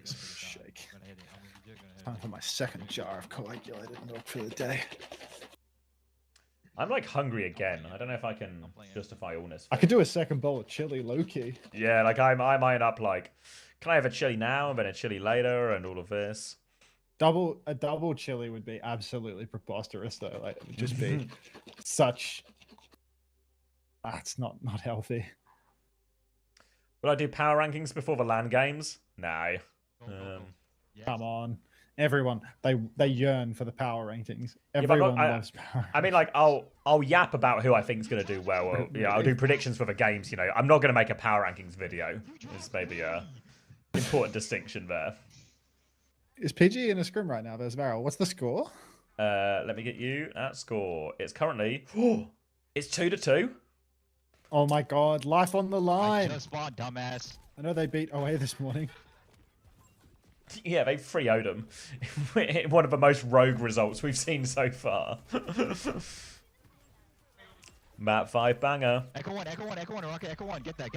shake. Time for my second jar of coagulated milk for the day. I'm like hungry again. I don't know if I can justify illness. I could do a second bowl of chili, low-key. Yeah, like I might up like, can I have a chili now and then a chili later and all of this? A double chili would be absolutely preposterous though. Like it would just be such. That's not healthy. Will I do power rankings before the LAN games? No. Come on, everyone. They yearn for the power rankings. but Everyone I- loves power. I mean, like I'll yap about who I think's gonna do well. Or, yeah, I'll do predictions for the games. You know, I'm not gonna make a power rankings video. There's maybe a important distinction there. Is PG in a scrim right now? There's Varel. What's the score? Let me get you that score. It's currently it's 2-2. Oh my god, life on the I line. just spawned, dumbass. I know they beat away this morning. Yeah, they 3-0'd them. One of the most rogue results we've seen so far. Map 5 banger. Echo one, Rocket, Echo one. Get that.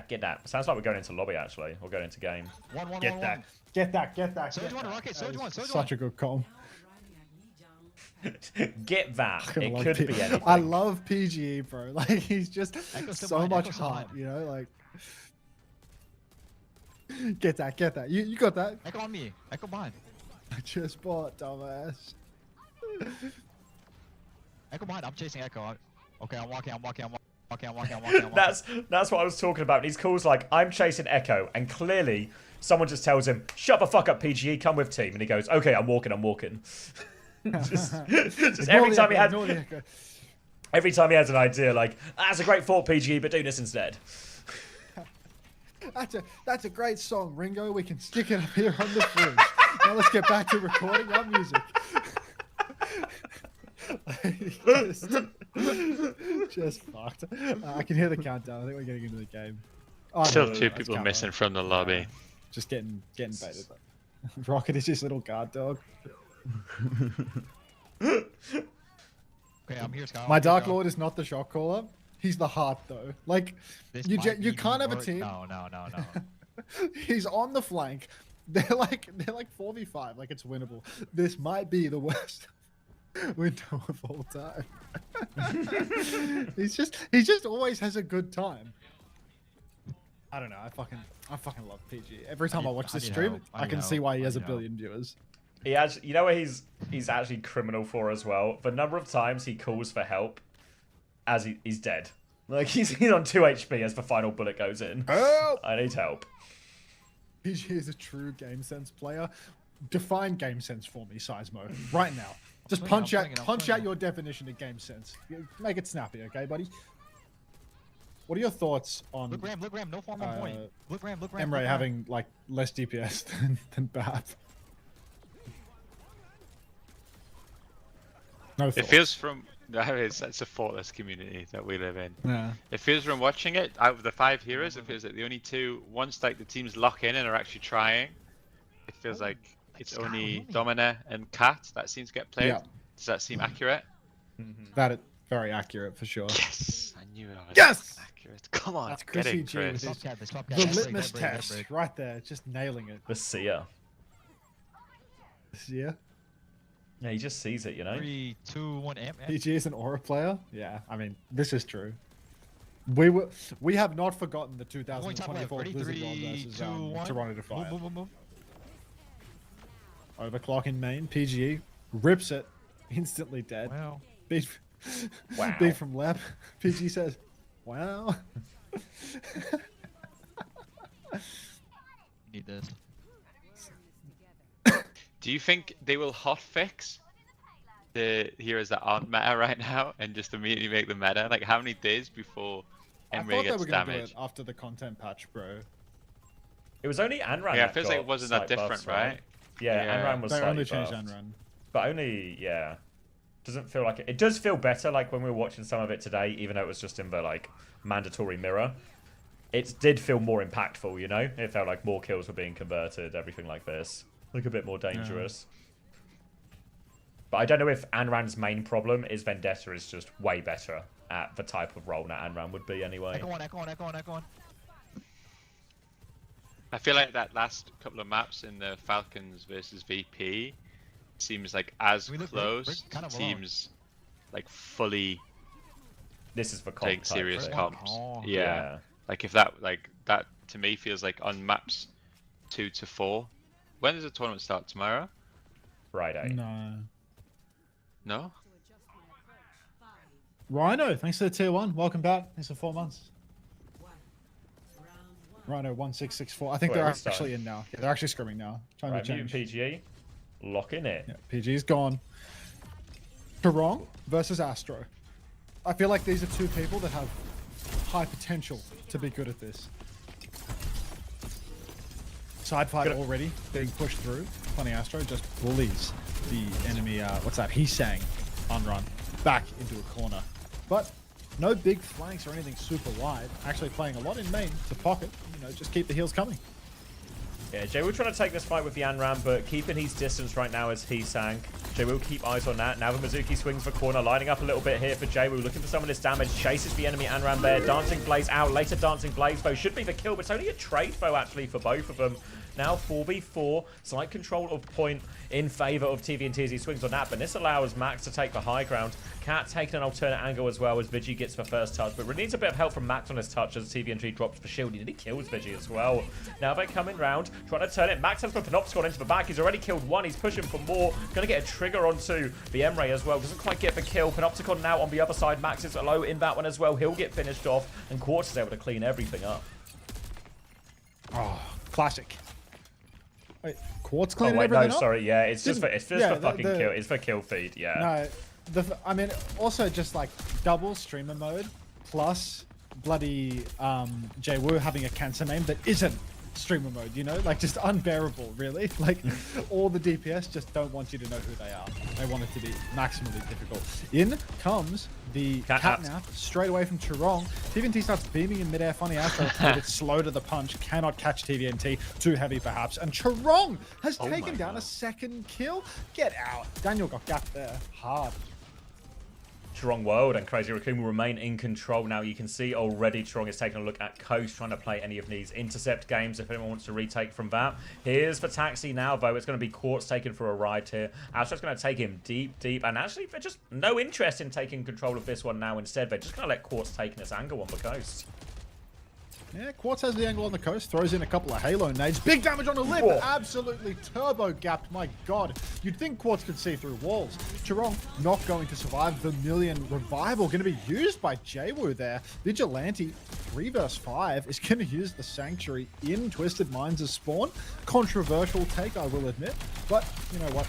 Get that. Sounds like we're going into lobby actually. We're going into game. One, Get that. Get that. Surge get one, that. Rocket, That surge is one, surge Such a good call. Get that. I It love could P- be anything. I love PGE, bro. Like he's just Echo so Sublime, much Echo heart, Sublime. you know. Like get that. You got that. Echo on me. Echo behind. I just bought, dumbass. Echo behind. I'm chasing Echo. Okay, I'm walking. That's what I was talking about. He's calls like, I'm chasing Echo, and clearly someone just tells him, shut the fuck up, PGE, come with team. And he goes, okay, I'm walking. just every time he has an idea, like, that's a great thought, PGE, but do this instead. That's a great song, Ringo. We can stick it up here on the fridge. Now let's get back to recording our music. just fucked. I can hear the countdown. I think we're getting into the game. Oh, Still no, two it's people camera. missing from the lobby. Just getting baited. Rocket is his little guard dog. Okay, I'm here, Scout. My Dark Lord is not the shot caller. He's the heart though. Like This you, might you be can't have a more- team. No. He's on the flank. They're like 4v5. Like it's winnable. This might be the worst window of all time. he just always has a good time. I don't know. I fucking love PG. Every time I watch this need stream, help. I I need can see help. why he I has a need help. billion viewers. He has, you know what he's actually criminal for as well? The number of times he calls for help as he's dead. Like he's on 2 HP as the final bullet goes in. Help! I need help. PG is a true game sense player. Define game sense for me, Seismo, right now. Just swinging, punch I'm out swinging, I'm punch out swinging. your definition of game sense. Make it snappy, okay, buddy? What are your thoughts on Look Ram, no farm on point. Look Ram. Emre having like less DPS than Bab? No It thoughts. feels from it's a thoughtless community that we live in. Yeah. It feels from watching it, out of the 5 heroes, it feels like the only 2, once like the teams lock in and are actually trying, it feels like it's Scout, only really? Domina and Cat that seems to get played. Yeah. Does that seem accurate? That is very accurate for sure. Yes! I knew it was Yes! accurate. Come on, That's get Chrissy it, G with Chris. his- Stop cat. The That break, litmus that break, that test break. right there, just nailing it. The seer. Yeah. Yeah, he just sees it, you know? 3, 2, 1, amp. PG is an aura player. Yeah, I mean this is true. We have not forgotten the Going top left. 2024 Ready? Blizzard World 3, versus 2, 1. Toronto Defiant. Move. Overclock in main. PG rips it, instantly dead. Wow. Beat, Wow. beat from lab. PG says, "Wow." You need this. Do you think they will hotfix the heroes that aren't meta right now and just immediately make them meta? Like how many days before I Emre thought they gets were gonna do damaged? it after the content patch, bro. It was only Anran. Yeah, that it feels like got it wasn't that slight different, buffs, right? Yeah, Yeah. Anran was They slightly only changed buffed. Anran. But only, yeah. Doesn't feel like it. It does feel better, like when we were watching some of it today, even though it was just in the like mandatory mirror. It did feel more impactful, you know? It felt like more kills were being converted, everything like this. Look a bit more dangerous. But I don't know if Anran's main problem is Vendetta is just way better at the type of role that Anran would be anyway. Echo on. I feel like that last couple of maps in the Falcons versus VP seems like as We look close kind of to alone. teams like fully This is the comp take type serious thing. comps. Oh. Yeah. Like if that to me feels like on maps 2 to 4. When does the tournament start? Tomorrow? Friday. No. No? Rhino, thanks for the tier 1. Welcome back. Thanks for 4 months. Rhino 1664. I think Wait, they're we started. actually in now. Yeah, they're actually scrimming now. Time Right, to Mutant change. PGE, lock in it. Yeah, PG's gone. Tarong versus Astro. I feel like these are 2 people that have high potential to be good at this. Side fight already being pushed through. Funny Astro just bullies the enemy. What's that? He's saying on run back into a corner, but no big flanks or anything super wide. Actually playing a lot in main to pocket. You know, just keep the heals coming. Yeah, Jay will trying to take this fight with the Anram, but keeping his distance right now as he sank. Jay will keep eyes on that. Now the Mizuki swings the corner, lining up a little bit here for Jay. We're looking for some of this damage. Chases the enemy Anram there. Dancing Blaze out. Later Dancing Blaze bow should be the kill, but it's only a trade bow actually for both of them. Now 4v4, slight control of point in favor of TVNT as he swings on that, but this allows Max to take the high ground. Cat taking an alternate angle as well as Vigi gets the first touch, but really needs a bit of help from Max on his touch as TVNT drops the shield. He nearly kills Vigi as well. Now they're coming round, trying to turn it. Max has put Panopticon into the back. He's already killed one. He's pushing for more. Going to get a trigger onto the Emre as well. Doesn't quite get the kill. Panopticon now on the other side. Max is low in that one as well. He'll get finished off, and Quartz is able to clean everything up. Oh, classic. Wait, Quartz Oh cleaning wait, no, everything up? sorry. Yeah, it's just for Yeah, for fucking the- kill. It's for kill feed. Yeah. No, I mean, also just like double streamer mode plus bloody Jay Wu having a cancer name that isn't streamer mode, you know, like just unbearable, really. Like all the DPS just don't want you to know who they are. They want it to be maximally difficult. In comes the catnap straight away from Chirong. TVNT starts beaming in midair. Funny Astro, but it's slow to the punch, cannot catch TVNT. Too heavy perhaps. And Chirong has taken down a second kill. Get out. Daniel got gapped there hard. Chirong World and Crazy Raccoon will remain in control now. You can see already Chirong is taking a look at Coast, trying to play any of these intercept games if anyone wants to retake from that. Here's for Taxi now, though. It's going to be Quartz taken for a ride here. Astro's going to take him deep, and actually they're just no interest in taking control of this one now. Instead, they're just going to let Quartz take this angle on the Coast. Yeah, Quartz has the angle on the Coast, throws in a couple of Halo nades. Big damage on the lip, absolutely turbo gapped, my god. You'd think Quartz could see through walls. Chirong not going to survive. Vermilion revival going to be used by Jwoo there. Vigilante 3 vs 5 is going to use the Sanctuary in Twisted Minds' spawn. Controversial take, I will admit, but you know what?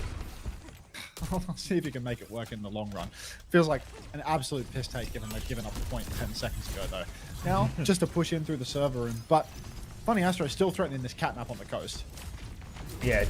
I'll see if you can make it work in the long run. Feels like an absolute piss take given they've given up the point 10 seconds ago, though. Now, just to push in through the server room, but Funny Astro is still threatening this catnap on the Coast. Yeah,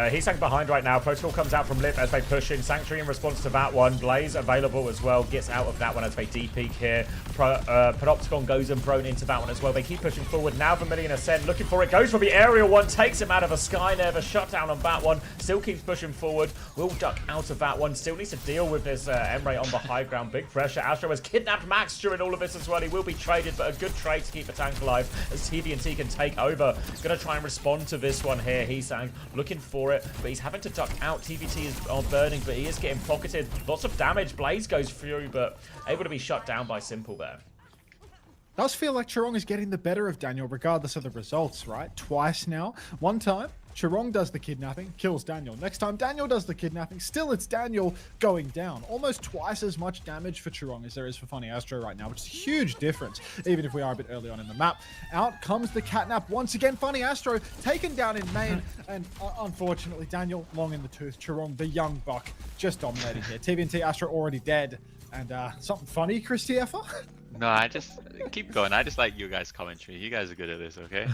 he's hanging behind right now. Protocol comes out from Lip as they push in. Sanctuary in response to that one. Blaze available as well. Gets out of that one as they deep-peek here. Panopticon goes and prone into that one as well. They keep pushing forward. Now Vermilion Ascent looking for it. Goes for the aerial one. Takes him out of the sky there. The shutdown on that one. Still keeps pushing forward. Will duck out of that one. Still needs to deal with this Emre on the high ground. Big pressure. Astro has kidnapped Max during all of this as well. He will be traded, but a good trade to keep the tank alive as TVNT can take over. Going to try and respond to this one here. He's looking for it, but he's having to duck out. TVT is on burning, but he is getting pocketed. Lots of damage. Blaze goes through, but able to be shut down by Simple there. Does feel like Chirong is getting the better of Daniel regardless of the results, right? Twice now. One time, Chirong does the kidnapping, kills Daniel. Next time, Daniel does the kidnapping. Still, it's Daniel going down. Almost twice as much damage for Chirong as there is for Funny Astro right now, which is a huge difference, even if we are a bit early on in the map. Out comes the catnap once again. Funny Astro taken down in main, and unfortunately, Daniel long in the tooth. Chirong, the young buck, just dominating here. TVNT Astro already dead. And something funny, Chris TFR? No, I just keep going. I just like you guys' commentary. You guys are good at this, okay?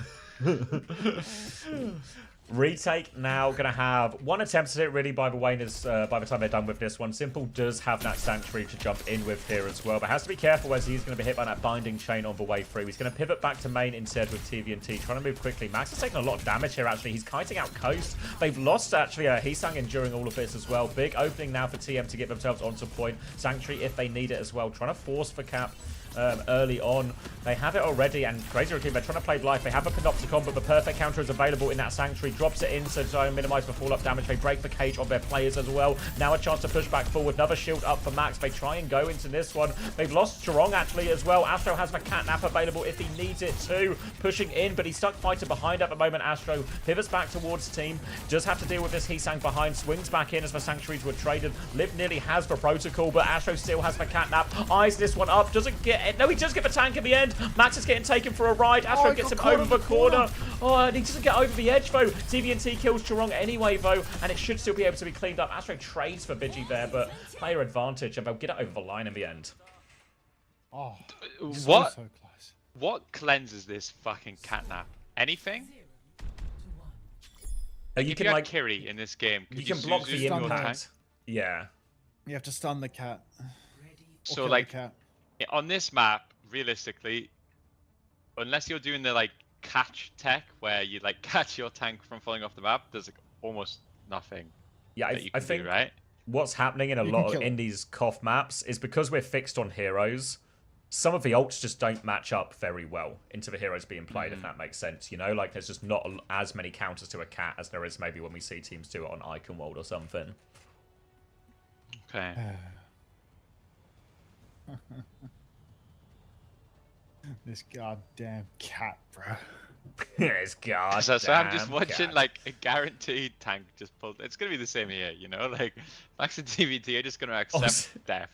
Retake now going to have one attempt at it really by the way by the time they're done with this one. Simple does have that Sanctuary to jump in with here as well, but has to be careful as he's going to be hit by that binding chain on the way through. He's going to pivot back to main instead with TVNT, trying to move quickly. Max is taking a lot of damage here actually. He's kiting out Coast. They've lost actually Heesang enduring all of this as well. Big opening now for TM to get themselves onto point. Sanctuary if they need it as well, trying to force for cap early on. They have it already, and Crazy Raccoon, they're trying to play life. They have a Panopticon, but the perfect counter is available in that Sanctuary. Drops it in to try and minimize the fall-up damage. They break the cage of their players as well. Now a chance to push back forward. Another shield up for Max. They try and go into this one. They've lost Chirong actually as well. Astro has the catnap available if he needs it too. Pushing in, but he's stuck fighting behind at the moment. Astro pivots back towards team. Does have to deal with this Heesang behind. Swings back in as the Sanctuaries were traded. Liv nearly has the protocol, but Astro still has the catnap. Eyes this one up. Doesn't get it. No, he does get the tank in the end. Max is getting taken for a ride. Astro gets him over the corner. Oh, and he doesn't get over the edge though. TVNT kills Chirong anyway though, and it should still be able to be cleaned up. Astro trades for Vigi there, but player advantage, and they'll get it over the line in the end. Oh, what? So close. What cleanses this fucking catnap? Anything? You If can you had like Kiri in this game, could you can block the Zuzu your tank? impact. Yeah. You have to stun the cat. So like on this map, realistically, unless you're doing the like catch tech where you like catch your tank from falling off the map, there's like almost nothing. Yeah, that you I can think do, right? what's happening in a lot of in these CoF maps is because we're fixed on heroes, some of the ults just don't match up very well into the heroes being played, if that makes sense. You know, like there's just not as many counters to a cat as there is maybe when we see teams do it on Icon World or something. Okay. This goddamn cat, bro. It's goddamn So I'm just watching cat. like a guaranteed tank just pull. It's gonna be the same here, you know. Like Max and TVT are just gonna accept death.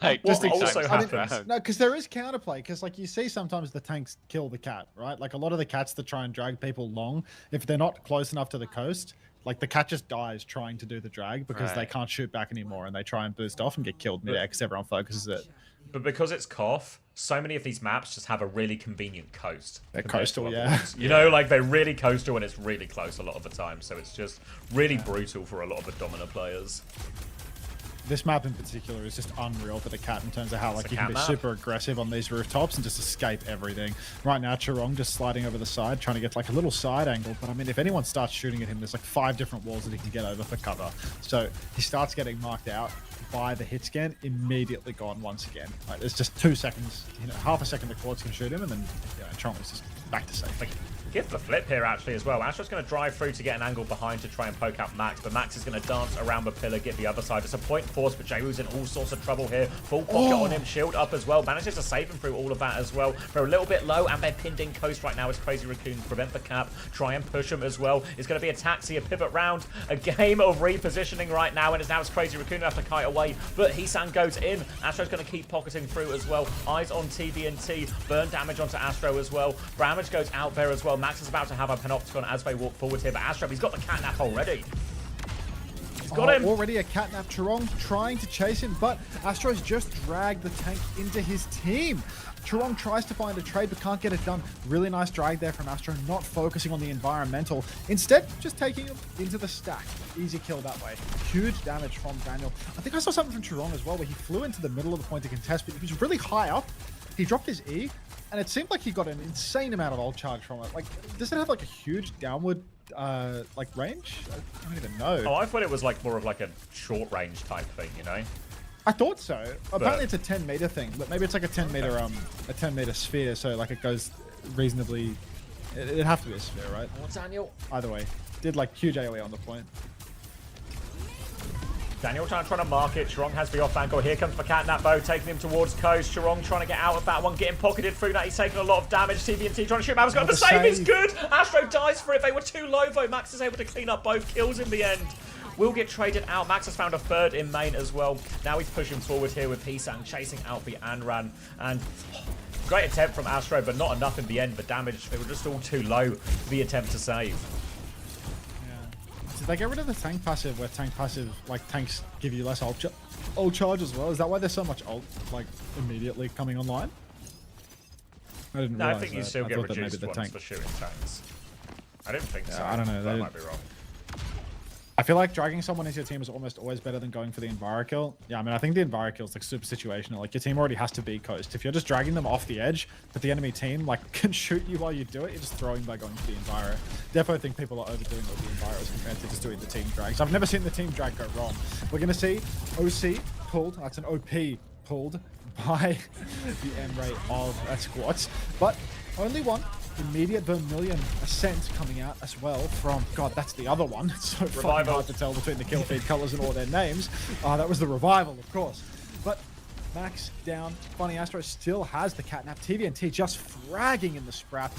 Like What just also times happens- round. No, because there is counterplay. Because like you see, sometimes the tanks kill the cat, right? Like a lot of the cats that try and drag people long, if they're not close enough to the coast, like the cat just dies trying to do the drag because they Right. can't shoot back anymore, and they try and boost off and get killed mid-air because everyone focuses it But because it's Koth, so many of these maps just have a really convenient coast. They're compared to coastal, other yeah. ones. You know, like they're really coastal and it's really close a lot of the time. So it's just really brutal for a lot of the dominant players. This map in particular is just unreal for the cat in terms of how like you can be map. super aggressive on these rooftops and just escape everything. Right now, Chirong just sliding over the side, trying to get like a little side angle. But I mean, if anyone starts shooting at him, there's like 5 different walls that he can get over for cover. So he starts getting marked out by the hit scan, immediately gone once again. Like there's just 2 seconds, you know, half a second the quads can shoot him, and then Chirong is just back to safe. Give the flip here actually as well. Astro's going to drive through to get an angle behind to try and poke out Max, but Max is going to dance around the pillar, get the other side. It's a point force, but Jayru's in all sorts of trouble here. Full pocket on him, shield up as well. Manages to save him through all of that as well. They're a little bit low, and they're pinned in coast right now as Crazy Raccoon prevent the cap, try and push him as well. It's going to be a taxi, a pivot round, a game of repositioning right now, and it's now Crazy Raccoon who have to kite away, but Heesan goes in. Astro's going to keep pocketing through as well. Eyes on TVNT, burn damage onto Astro as well. Bramage goes out there as well. Max is about to have a panopticon as they walk forward here, but Astro, he's got the catnap already. He's got him. Already a catnap. Chirong trying to chase him, but Astro's just dragged the tank into his team. Chirong tries to find a trade, but can't get it done. Really nice drag there from Astro, not focusing on the environmental. Instead, just taking him into the stack. Easy kill that way. Huge damage from Daniel. I think I saw something from Chirong as well, where he flew into the middle of the point to contest, but he was really high up. He dropped his E, and it seemed like he got an insane amount of ult charge from it. Like, does it have like a huge downward like range? I don't even know. Oh, I thought it was like more of like a short range type thing, you know? I thought so. Apparently it's a 10-meter thing, but maybe it's like a 10-meter sphere, so like it goes reasonably. It'd have to be a sphere, right? Oh, Daniel. Either way, did like huge AoE on the point. Daniel trying to mark it. Chirong has the off angle. Here comes the catnap bow, taking him towards coast. Chirong trying to get out of that one, getting pocketed through that. He's taking a lot of damage. TVNT trying to shoot him out. He's got the save. It's good. Astro dies for it. They were too low though. Max is able to clean up both kills in the end. Will get traded out. Max has found a third in main as well. Now he's pushing forward here with Heesan chasing out the Anran. And great attempt from Astro, but not enough in the end. The damage, they were just all too low for the attempt to save. Did they get rid of the tank passive, where tank passive, like tanks give you less ult charge as well? Is that why there's so much ult, like, immediately coming online? I didn't realize I think you that. still I get thought that reduced maybe the ones for shooting tanks. I don't think so. I don't know. That might be wrong. I feel like dragging someone into your team is almost always better than going for the Enviro kill. Yeah, I mean, I think the Enviro kill is like super situational. Like your team already has to be coast. If you're just dragging them off the edge, but the enemy team like can shoot you while you do it, you're just throwing by going for the Enviro. Definitely think people are overdoing it with the Enviros compared to just doing the team drags. I've never seen the team drag go wrong. We're gonna see OC pulled. That's an OP pulled by the M-Ray of Squats, but only one. Immediate Vermilion Ascent coming out as well from, God, that's the other one. It's so fucking hard to tell between the kill feed colors and all their names. That was the Revival, of course. But Max down. Funny Astro still has the catnap. TVNT just fragging in the Sprat.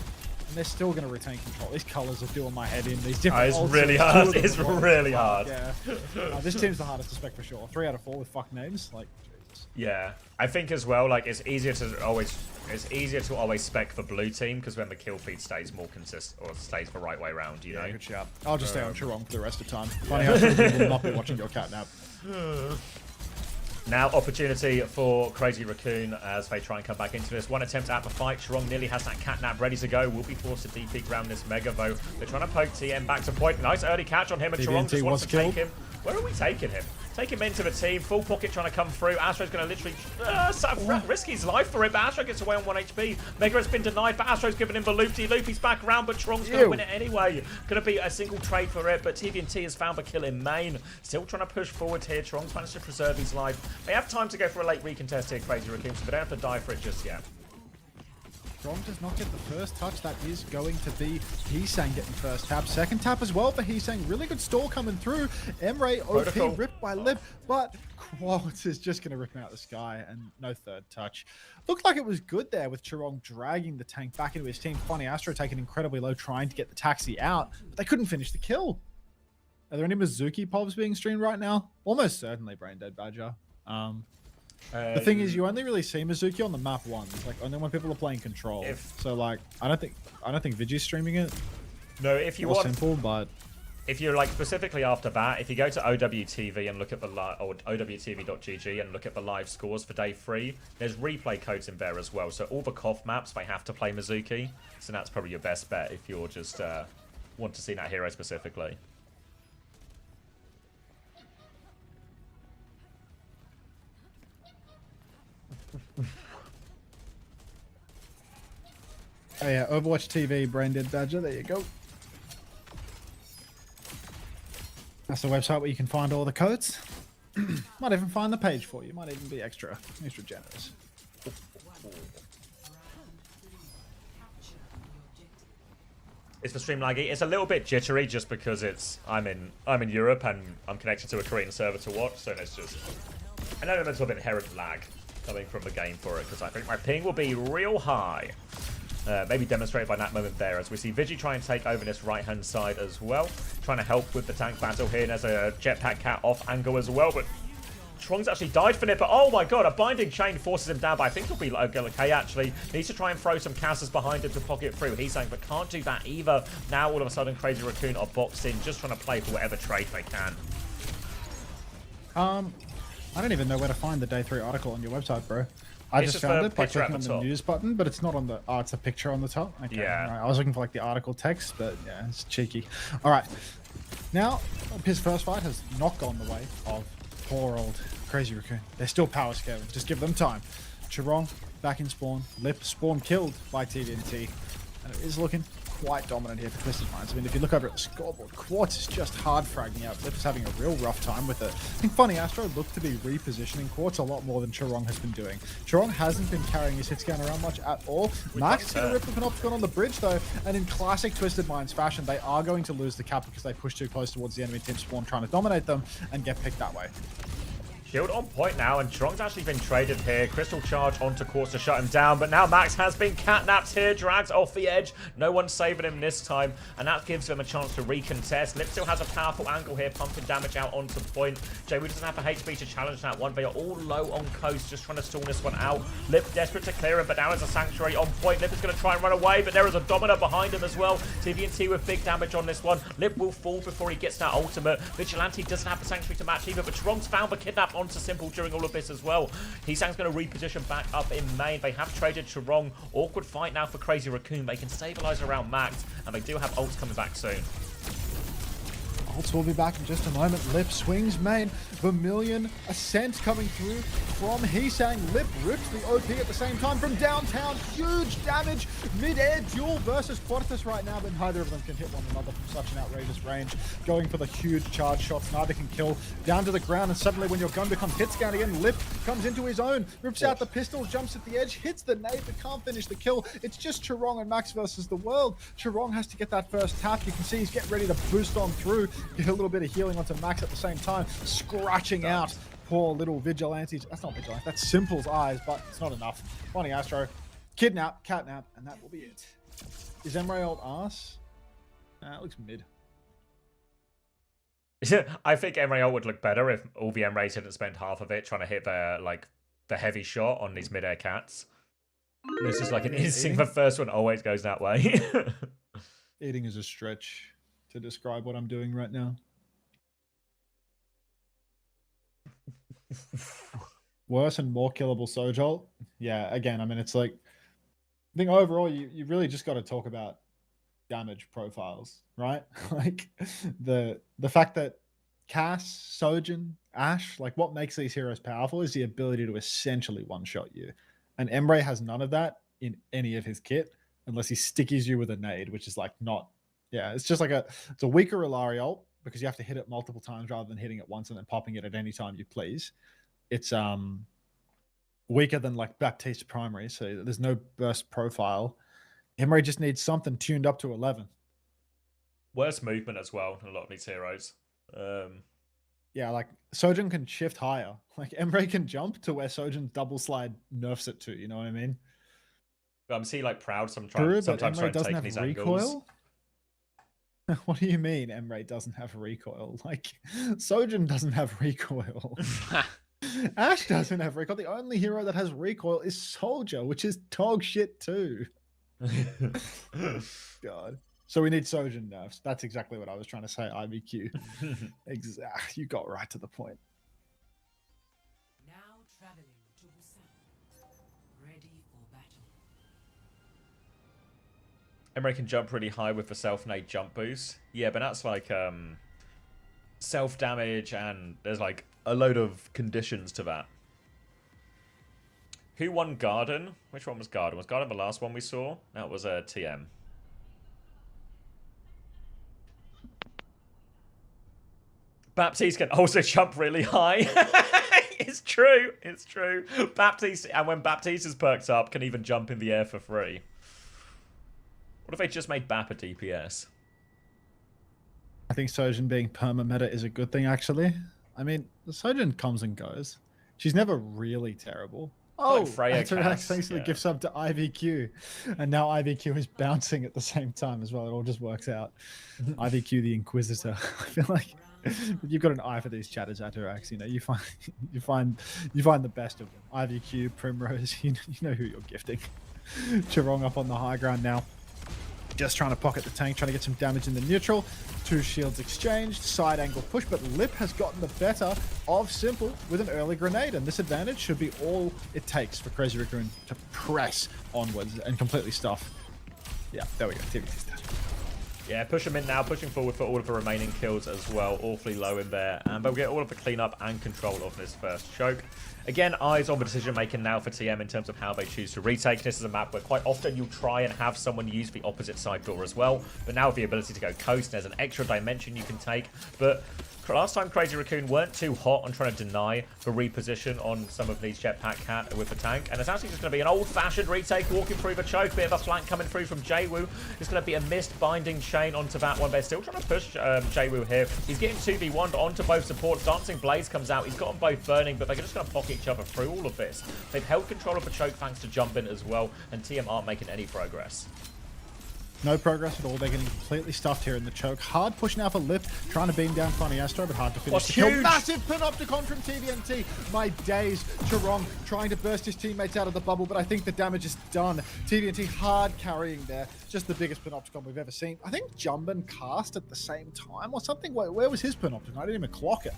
And they're still going to retain control. These colors are doing my head in. These different It's really hard. It's really hard. Yeah. This team's the hardest to spec for sure. 3 out of 4 with fuck names. Like, Jesus. Yeah, I think as well, like it's easier to always spec the blue team because then the kill feed stays more consistent or stays the right way around, you know. Good shout. I'll just stay on Chirong for the rest of the time. Funny how people will not be watching your catnap. Now opportunity for Crazy Raccoon as they try and come back into this. One attempt at the fight. Chirong nearly has that catnap ready to go. Will be forced to DP around this Mega though. They're trying to poke TM back to point. Nice early catch on him and Chirong just wants to take him. Where are we taking him? Take him into the team. Full pocket trying to come through. Astro's going to literally risk his life for it, but Astro gets away on 1 HP. Mega has been denied, but Astro's given him the loopy-loop. He's back around, but Chirong's going to win it anyway. Going to be a single trade for it, but TVNT has found the kill in main. Still trying to push forward here. Chirong's managed to preserve his life. They have time to go for a late recontest here, Crazy Raccoon, so they don't have to die for it just yet. Chirong does not get the first touch. That is going to be Heesan getting first tap. Second tap as well for Heesan. Really good stall coming through. M-Ray OP ripped by Lib, but Quads is just going to rip him out of the sky and no third touch. Looked like it was good there with Chirong dragging the tank back into his team. Funny Astro taking incredibly low, trying to get the taxi out, but they couldn't finish the kill. Are there any Mizuki povs being streamed right now? Almost certainly Brain Dead Badger. The thing is, you only really see Mizuki on the map once, like only when people are playing Control. So like, I don't think Vigi's streaming it. No, if you More want simple, but if you're like specifically after that, if you go to OWTV and look at the or OWTV.gg and look at the live scores for day 3, there's replay codes in there as well. So all the KOF maps, they have to play Mizuki. So that's probably your best bet if you're just want to see that hero specifically. Oh yeah, Overwatch TV, Branded Badger. There you go. That's the website where you can find all the codes. Might even find the page for you. Might even be extra generous. It's the stream laggy. It's a little bit jittery just because I'm in Europe and I'm connected to a Korean server to watch, so it's just an element of inherent lag coming from the game for it, because I think my ping will be real high. Maybe demonstrated by that moment there, as we see Vigi try and take over this right-hand side as well. Trying to help with the tank battle here, and there's a jetpack cat off angle as well, but Trong's actually died for it, but oh my god, a binding chain forces him down, but I think he'll be okay actually. Needs to try and throw some casters behind him to pocket through. He's saying, but can't do that either. Now all of a sudden Crazy Raccoon are boxed in, just trying to play for whatever trade they can. I don't even know where to find the day 3 article on your website, bro. I just found it by clicking on the news button, but it's not on the... Oh, it's a picture on the top? Okay, yeah. Right. I was looking for like the article text, but yeah, it's cheeky. All right. Now, his first fight has not gone the way of poor old Crazy Raccoon. They're still power scaling. Just give them time. Chirong back in spawn. Lip spawn killed by TDNT. And it is looking quite dominant here for Twisted Minds. I mean, if you look over at the scoreboard, Quartz is just hard fragging out. Lip is having a real rough time with it. I think Funny Astro looked to be repositioning Quartz a lot more than Chirong has been doing. Chirong hasn't been carrying his hit scan around much at all. Max gonna rip with an Opticon on the bridge though, and in classic Twisted Minds fashion, they are going to lose the cap because they push too close towards the enemy team spawn, trying to dominate them and get picked that way. Shield on point now, and Chirong's actually been traded here. Crystal Charge onto Quartz to shut him down, but now Max has been catnapped here, drags off the edge. No one's saving him this time, and that gives him a chance to recontest. Lip still has a powerful angle here, pumping damage out onto point. Jay doesn't have the HP to challenge that one. They are all low on coast, just trying to stall this one out. Lip desperate to clear him, but now there's a Sanctuary on point. Lip is going to try and run away, but there is a Domino behind him as well. TVNT with big damage on this one. Lip will fall before he gets that ultimate. Vigilante doesn't have the Sanctuary to match either, but Chirong's found the kidnap onto Simple during all of this as well. Heesang's going to reposition back up in main. They have traded Chirong. Awkward fight now for Crazy Raccoon. They can stabilize around Max, and they do have ults coming back soon. Ults will be back in just a moment. Lip swings main. Vermilion Ascent coming through from Heesang. Lip rips the OP at the same time from downtown. Huge damage. Mid-air duel versus Quartus right now, but neither of them can hit one another from such an outrageous range. Going for the huge charge shots. Neither can kill. Down to the ground, and suddenly when your gun becomes hit scan again, Lip comes into his own. Rips out the pistol, jumps at the edge, hits the nade, but can't finish the kill. It's just Chirong and Max versus the world. Chirong has to get that first tap. You can see he's getting ready to boost on through. Get a little bit of healing onto Max at the same time. Scratching out poor little Vigilantes. That's not Vigilante, that's Simple's eyes, but it's not enough. Funny Astro. Kidnap, catnap, and that will be it. Is Emre old ass? Nah, it looks mid. I think Emre would look better if all the Emres didn't spend half of it trying to hit the heavy shot on these mid-air cats. This is like an instinct. The first one always goes that way. Eating is a stretch to describe what I'm doing right now. Worse and more killable Sojol. Yeah, again, I mean, it's like, I think overall, you really just got to talk about damage profiles, right? Like, the fact that Cass, Sojin, Ashe, like, what makes these heroes powerful is the ability to essentially one-shot you. And Emre has none of that in any of his kit, unless he stickies you with a nade, which is like not... Yeah, it's just like it's a weaker Illari ult because you have to hit it multiple times rather than hitting it once and then popping it at any time you please. It's weaker than like Baptiste primary, so there's no burst profile. Emre just needs something tuned up to 11. Worse movement as well in a lot of these heroes. Yeah, like Sojin can shift higher. Like Emre can jump to where Sojin's double slide nerfs it to, you know what I mean? I'm seeing like Proud sometimes trying to take these angles. What do you mean Emre doesn't have recoil? Like, Sojin doesn't have recoil. Ashe doesn't have recoil. The only hero that has recoil is Soldier, which is dog shit too. God. So we need Sojin nerfs. That's exactly what I was trying to say, IVQ. Exact. You got right to the point. Now traveling to Busan. Ready for battle. Emery can jump really high with the self-made jump boost. Yeah, but that's like self-damage, and there's like a load of conditions to that. Who won Garden? Which one was Garden? Was Garden the last one we saw? That was a TM. Baptiste can also jump really high. It's true. It's true. Baptiste, and when Baptiste is perked up, can even jump in the air for free. What if they just made Bap a DPS? I think Sojin being perma-meta is a good thing, actually. I mean, Sojin comes and goes. She's never really terrible. Oh, Freya thanks for the gift sub to IVQ. And now IVQ is bouncing at the same time as well. It all just works out. IVQ the Inquisitor. I feel like you've got an eye for these chatters, Atarax. You know, you find the best of them. IVQ, Primrose, you know who you're gifting. Chirong up on the high ground now. Just trying to pocket the tank, trying to get some damage in the neutral. Two shields exchanged, side angle push, but Lip has gotten the better of Simple with an early grenade, and this advantage should be all it takes for Crazy Raccoon to press onwards and completely stuff. Yeah, there we go. TVT's dead. Yeah, push him in now, pushing forward for all of the remaining kills as well. Awfully low in there. But we'll get all of the cleanup and control of this first choke. Again, eyes on the decision making now for TM in terms of how they choose to retake. This is a map where quite often you'll try and have someone use the opposite side door as well. But now with the ability to go coast, there's an extra dimension you can take. But last time Crazy Raccoon weren't too hot on trying to deny the reposition on some of these jetpack cat with the tank. And it's actually just going to be an old-fashioned retake walking through the choke. Bit of a flank coming through from Jwoo. It's going to be a missed binding chain onto that one. They're still trying to push Jwoo here. He's getting 2v1 onto both supports. Dancing Blaze comes out. He's got them both burning, but they're just going to pocket each other through all of this. They've held control of the choke thanks to jumping as well, and TM aren't making any progress. No progress at all. They're getting completely stuffed here in the choke. Hard push now for Lip, trying to beam down Funny Astro, but hard to finish. The kill. Massive Panopticon from TVNT. My days. Chirong trying to burst his teammates out of the bubble, but I think the damage is done. TVNT hard carrying there. Just the biggest Panopticon we've ever seen. I think Jumban cast at the same time or something. Where was his Panopticon? I didn't even clock it.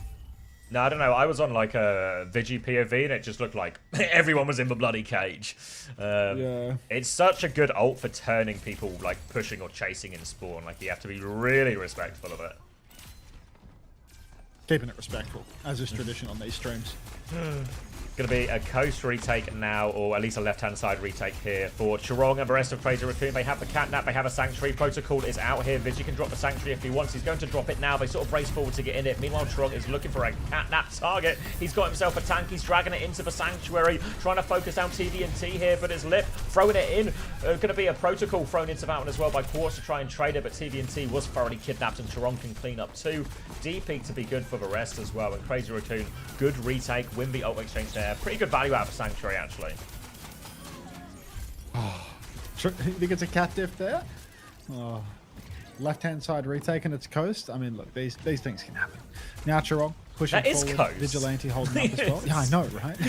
No, I don't know. I was on like a Vigi POV and it just looked like everyone was in the bloody cage. Yeah. It's such a good ult for turning people like pushing or chasing in spawn. Like you have to be really respectful of it. Keeping it respectful, as is tradition on these streams. Going to be a coast retake now, or at least a left-hand side retake here for Chirong and the rest of Crazy Raccoon. They have the catnap, they have a sanctuary. Protocol is out here. Vigi can drop the sanctuary if he wants. He's going to drop it now. They sort of race forward to get in it. Meanwhile, Chirong is looking for a catnap target. He's got himself a tank. He's dragging it into the sanctuary, trying to focus down TVNT here, but his Lip throwing it in. Going to be a protocol thrown into that one as well by Quartz to try and trade it, but TVNT was thoroughly kidnapped and Chirong can clean up too. DP to be good for the rest as well, and Crazy Raccoon, good retake, win the ult exchange there. Pretty good value out of Sanctuary, actually. Oh, you think it's a cat diff there? Oh, left-hand side retake and it's coast. I mean, look, these things can happen. Now Chirong pushing forward. Coast. Vigilante holding up as well. Yeah, I know, right?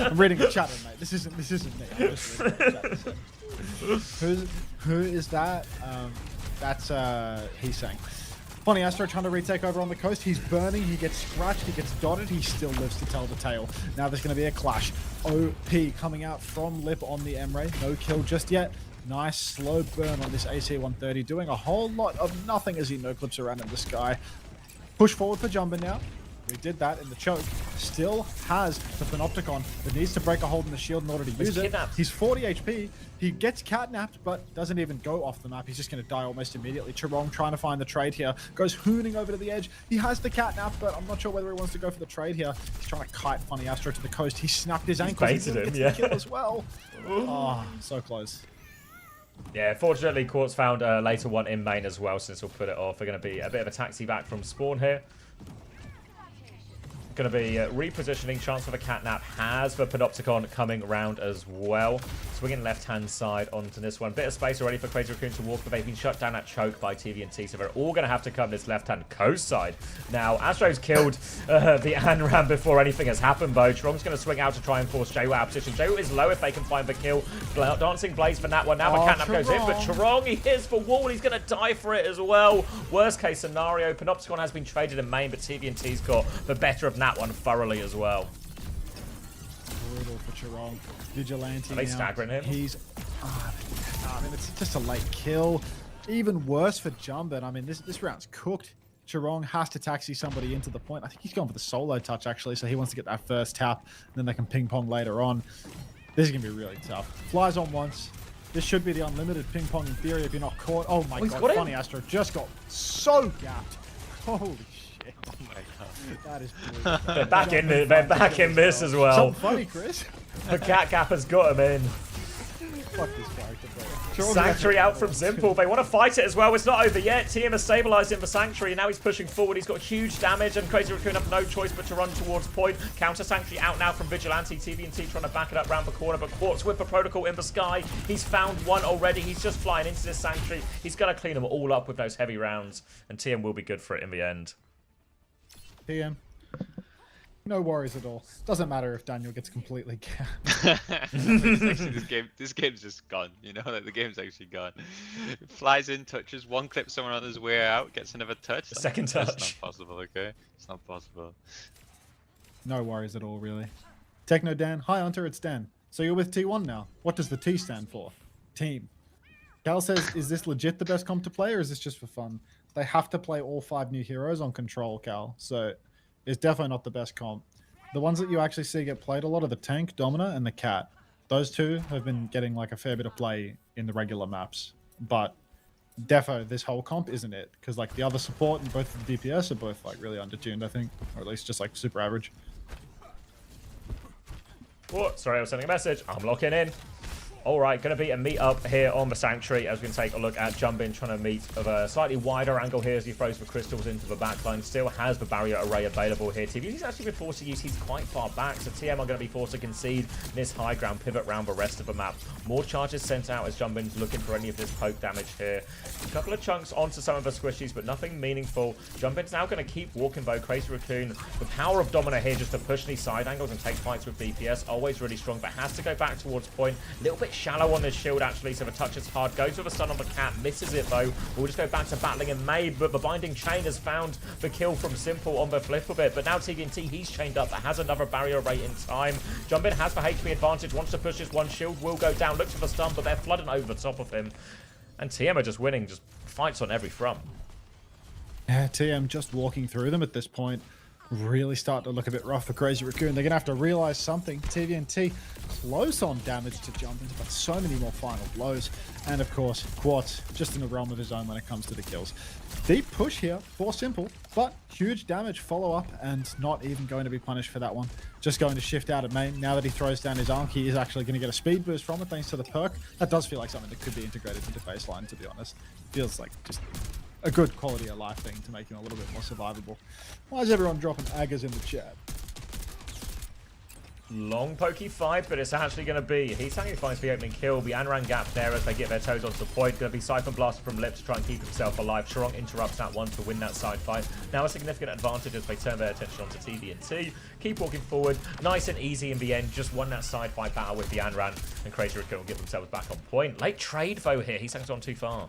I'm reading the chat, mate. This isn't me. I'm just reading the chat. Who is that? That's he's saying. Funny Astro trying to retake over on the coast. He's burning, he gets scratched, he gets dotted, he still lives to tell the tale. Now there's going to be a clash. OP coming out from Lip on the M-Ray. No kill just yet. Nice slow burn on this AC-130, doing a whole lot of nothing as he no-clips around in the sky. Push forward for Jumbo now. We did that in the choke. Still has the Panopticon, but needs to break a hold in the shield in order to use it. He's 40 HP. He gets catnapped, but doesn't even go off the map. He's just going to die almost immediately. Chirong trying to find the trade here. Goes hooning over to the edge. He has the catnap, but I'm not sure whether he wants to go for the trade here. He's trying to kite Funny Astro to the coast. He snapped his ankle. He baited him, gets the kill as well. Oh, so close. Yeah, fortunately, Quartz found a later one in main as well, since we'll put it off. We're going to be a bit of a taxi back from spawn here. Going to be repositioning. Chance for the catnap has the Panopticon coming around as well. Swinging left-hand side onto this one. Bit of space already for Crazy Raccoon to walk, but they've been shut down at choke by TVNT, so they're all going to have to come this left-hand coast side. Now, Astro's killed the Anram before anything has happened, though. Trong's going to swing out to try and force Jayu out of position. Jayu is low if they can find the kill. Dancing Blaze for that one. Now the catnap goes in, but Charong, he hits the wall. He's going to die for it as well. Worst case scenario, Panopticon has been traded in main, but TVNT's got the better of that one thoroughly as well. Brutal for Charong. Vigilante. Are they staggering him? He's. I mean, it's just a late kill. Even worse for Jumbin. I mean, this round's cooked. Charong has to taxi somebody into the point. I think he's going for the solo touch, actually, so he wants to get that first tap, and then they can ping pong later on. This is going to be really tough. Flies on once. This should be the unlimited ping pong in theory if you're not caught. Oh my god, Funny Astro just got so gapped. Holy shit. Oh my god. That is brutal. They're back in this as well. Something funny, Chris. The cat gap has got him in. Fuck this character, bro. Sanctuary out from Simple. They want to fight it as well. It's not over yet. TM has stabilized him for Sanctuary. Now he's pushing forward. He's got huge damage, and Crazy Raccoon have no choice but to run towards point. Counter Sanctuary out now from Vigilante. TVNT trying to back it up round the corner, but Quartz with the protocol in the sky. He's found one already. He's just flying into this Sanctuary. He's going to clean them all up with those heavy rounds, and TM will be good for it in the end. TM. No worries at all. Doesn't matter if Daniel gets completely capped. this game's just gone. You know, like the game's actually gone. Flies in, touches one, clips someone on his way out, gets another touch. Second touch. That's not possible. Okay, it's not possible. No worries at all, really. Techno Dan, hi Hunter, it's Dan. So you're with T1 now. What does the T stand for? Team. Cal says, is this legit the best comp to play, or is this just for fun? They have to play all 5 new heroes on Control, Cal. So it's definitely not the best comp. The ones that you actually see get played a lot are the Tank, Domina, and the Cat. Those two have been getting like a fair bit of play in the regular maps. But defo, this whole comp isn't it. Because like the other support and both the DPS are both like really undertuned, I think. Or at least just like super average. Oh, sorry, I was sending a message. I'm locking in. All right, going to be a meet up here on the Sanctuary as we can take a look at Jumbin trying to meet of a slightly wider angle here as he throws the crystals into the backline. Still has the barrier array available here. TV's actually been forced to use, he's quite far back, so TM are going to be forced to concede this high ground, pivot round the rest of the map. More charges sent out as Jumbin's looking for any of this poke damage here. A couple of chunks onto some of the squishies, but nothing meaningful. Jumbin's now going to keep walking though. Crazy Raccoon, the power of Domina here just to push these side angles and take fights with DPS. Always really strong, but has to go back towards point. A little bit shallow on this shield actually, so the touch is hard. Goes with a stun on the cat, misses it though. We'll just go back to battling in May, but the binding chain has found the kill from Simple on the flip of it. But now TVNT, he's chained up, but has another barrier rate in time. Jumbin has the HP advantage, wants to push this one, shield will go down, looks for the stun, but they're flooding over the top of him. And TM are just winning, just fights on every front. Yeah, TM just walking through them at this point. Really start to look a bit rough for Crazy Raccoon. They're going to have to realize something. TVNT close on damage to Jumbin, but so many more final blows. And of course, Quartz just in the realm of his own when it comes to the kills. Deep push here for Simple, but huge damage follow-up and not even going to be punished for that one. Just going to shift out at main. Now that he throws down his Arc, he is actually going to get a speed boost from it thanks to the perk. That does feel like something that could be integrated into baseline, to be honest. Feels like just a good quality of life thing to make him a little bit more survivable. Why is everyone dropping Aggers in the chat? Long pokey fight, but it's actually going to be Heatang who finds the opening kill. The Anran gap there as they get their toes onto the point. Going to be Siphon Blast from Lip to try and keep himself alive. Charong interrupts that one to win that side fight. Now a significant advantage as they turn their attention onto TVNT. Keep walking forward. Nice and easy in the end. Just won that side fight battle with the Anran. And Crazy Raccoon will get themselves back on point. Late trade though here. Heatang's gone too far.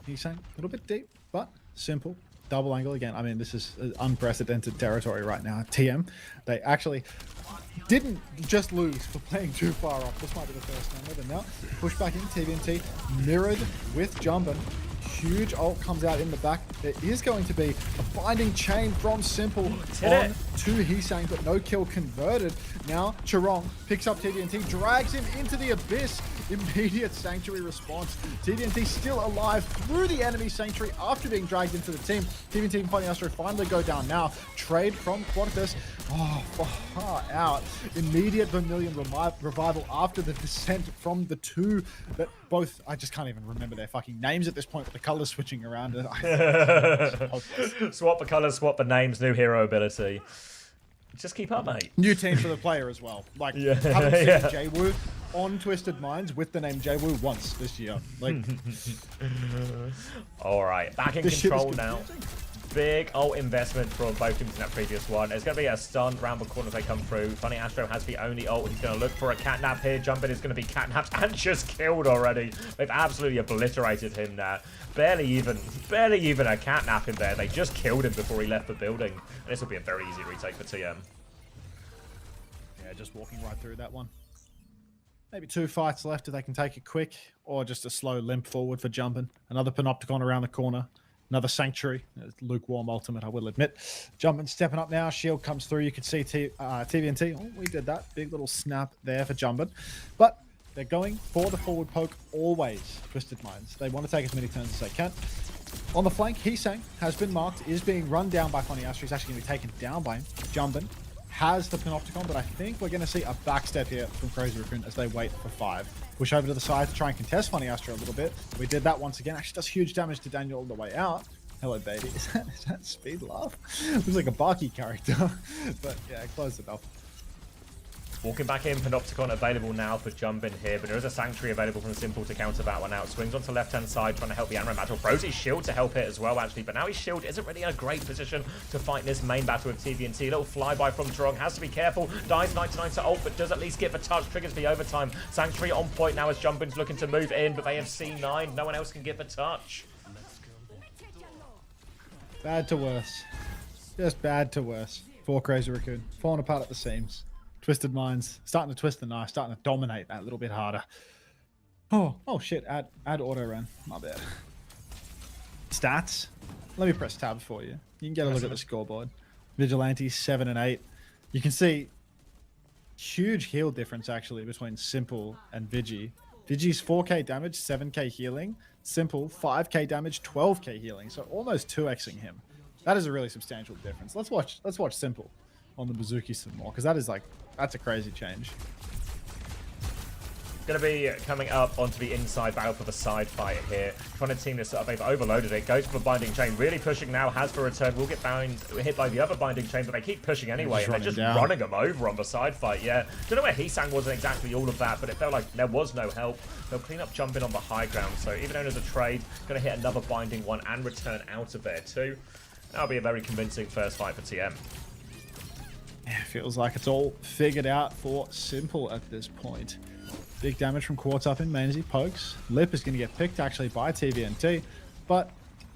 Heatang, a little bit deep, but Simple. Double angle again. I mean, this is unprecedented territory right now. TM, they actually didn't just lose for playing too far off. This might be the first time ever. Now, push back in, TVNT, mirrored with Jumbin. Huge ult comes out in the back. There is going to be a binding chain from Simple on to Heesang, but no kill converted. Now, Chirong picks up TDNT, drags him into the abyss. Immediate Sanctuary response. TDNT still alive through the enemy Sanctuary after being dragged into the team. TDNT and Funny Astro finally go down now. Trade from Quantus. Oh, far out. Immediate Vermilion revival after the descent from the two that both, I just can't even remember their fucking names at this point, with the colors switching around. Swap the colors, swap the names, new hero ability. Just keep up, mate. New team for the player as well. Like, Yeah. haven't seen Yeah. Jwoo on Twisted Minds with the name Jwoo once this year. Like, All right, back in this shit is control now. confusing. Big ult investment from both teams in that previous one. It's going to be a stun round the corner if they come through. Funny Astro has the only ult. He's going to look for a catnap here. Jumpin is going to be catnapped and just killed already. They've absolutely obliterated him now. Barely even a catnap in there. They just killed him before he left the building. And this will be a very easy retake for TM. Yeah, just walking right through that one. Maybe 2 fights left if they can take it quick, or just a slow limp forward for Jumpin. Another Panopticon around the corner. Another Sanctuary. It's lukewarm ultimate, I will admit. Jumpin stepping up now. Shield comes through. You can see TVNT. Oh, we did that. Big little snap there for Jumpin. But they're going for the forward poke always, Twisted Minds. They want to take as many turns as they can. On the flank, Heesang has been marked, is being run down by Funny Astro. He's actually going to be taken down by him. Jumpin has the Panopticon, but I think we're going to see a backstep here from Crazy Raccoon as they wait for 5. Push over to the side to try and contest Funny Astro a little bit. We did that once again. Actually does huge damage to Daniel all the way out. Hello, baby. Is that Speed Love? Looks like a Barky character. But yeah, close enough. Walking back in, Panopticon available now for Jumpin here, but there is a Sanctuary available from Simple to counter that one out. Swings onto the left-hand side, trying to help the Anran battle. Throws his shield to help it as well, actually, but now his shield isn't really in a great position to fight this main battle with TVNT. A little flyby from Chirong, has to be careful. Dies 99 to ult, but does at least get the touch. Triggers the overtime. Sanctuary on point now as Jumpin's looking to move in, but they have C9. No one else can get the touch. Bad to worse. Just bad to worse for Crazy Raccoon. Falling apart at the seams. Twisted Minds starting to twist the knife, starting to dominate that a little bit harder. Oh shit, add auto run. My bad. Stats. Let me press tab for you. You can get a look at the scoreboard. Vigilante 7 and 8. You can see huge heal difference actually between Simple and Vigi. Vigi's 4k damage, 7k healing. Simple 5k damage, 12k healing. So almost 2xing him. That is a really substantial difference. Let's watch Simple on the Bazooki some more, because that's a crazy change. Going to be coming up onto the inside battle for the side fight here. Trying to team this up. They've overloaded it. Goes for the binding chain. Really pushing now. Has for return. Will get hit by the other binding chain, but they keep pushing anyway. And they're just running them over on the side fight. Yeah. Don't know where Heesang wasn't exactly all of that, but it felt like there was no help. They'll clean up Jumpin on the high ground. So even though there's a trade, going to hit another binding one and return out of there too. That'll be a very convincing first fight for TM. Yeah, feels like it's all figured out for Simple at this point. Big damage from Quartz up in main as he pokes. Lip is going to get picked actually by TVNT, but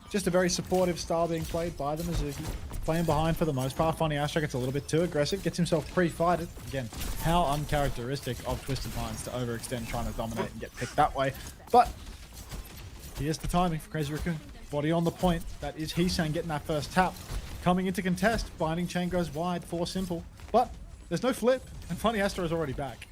just a very supportive style being played by the Mizuki. Playing behind for the most part. Funny Astro gets a little bit too aggressive, gets himself pre-fighted. Again, how uncharacteristic of Twisted Minds to overextend trying to dominate and get picked that way. But here's the timing for Crazy Raccoon. Body on the point. That is Heesang getting that first tap. Coming into contest, binding chain goes wide for Simple. But there's no flip, and Funny Astro is already back.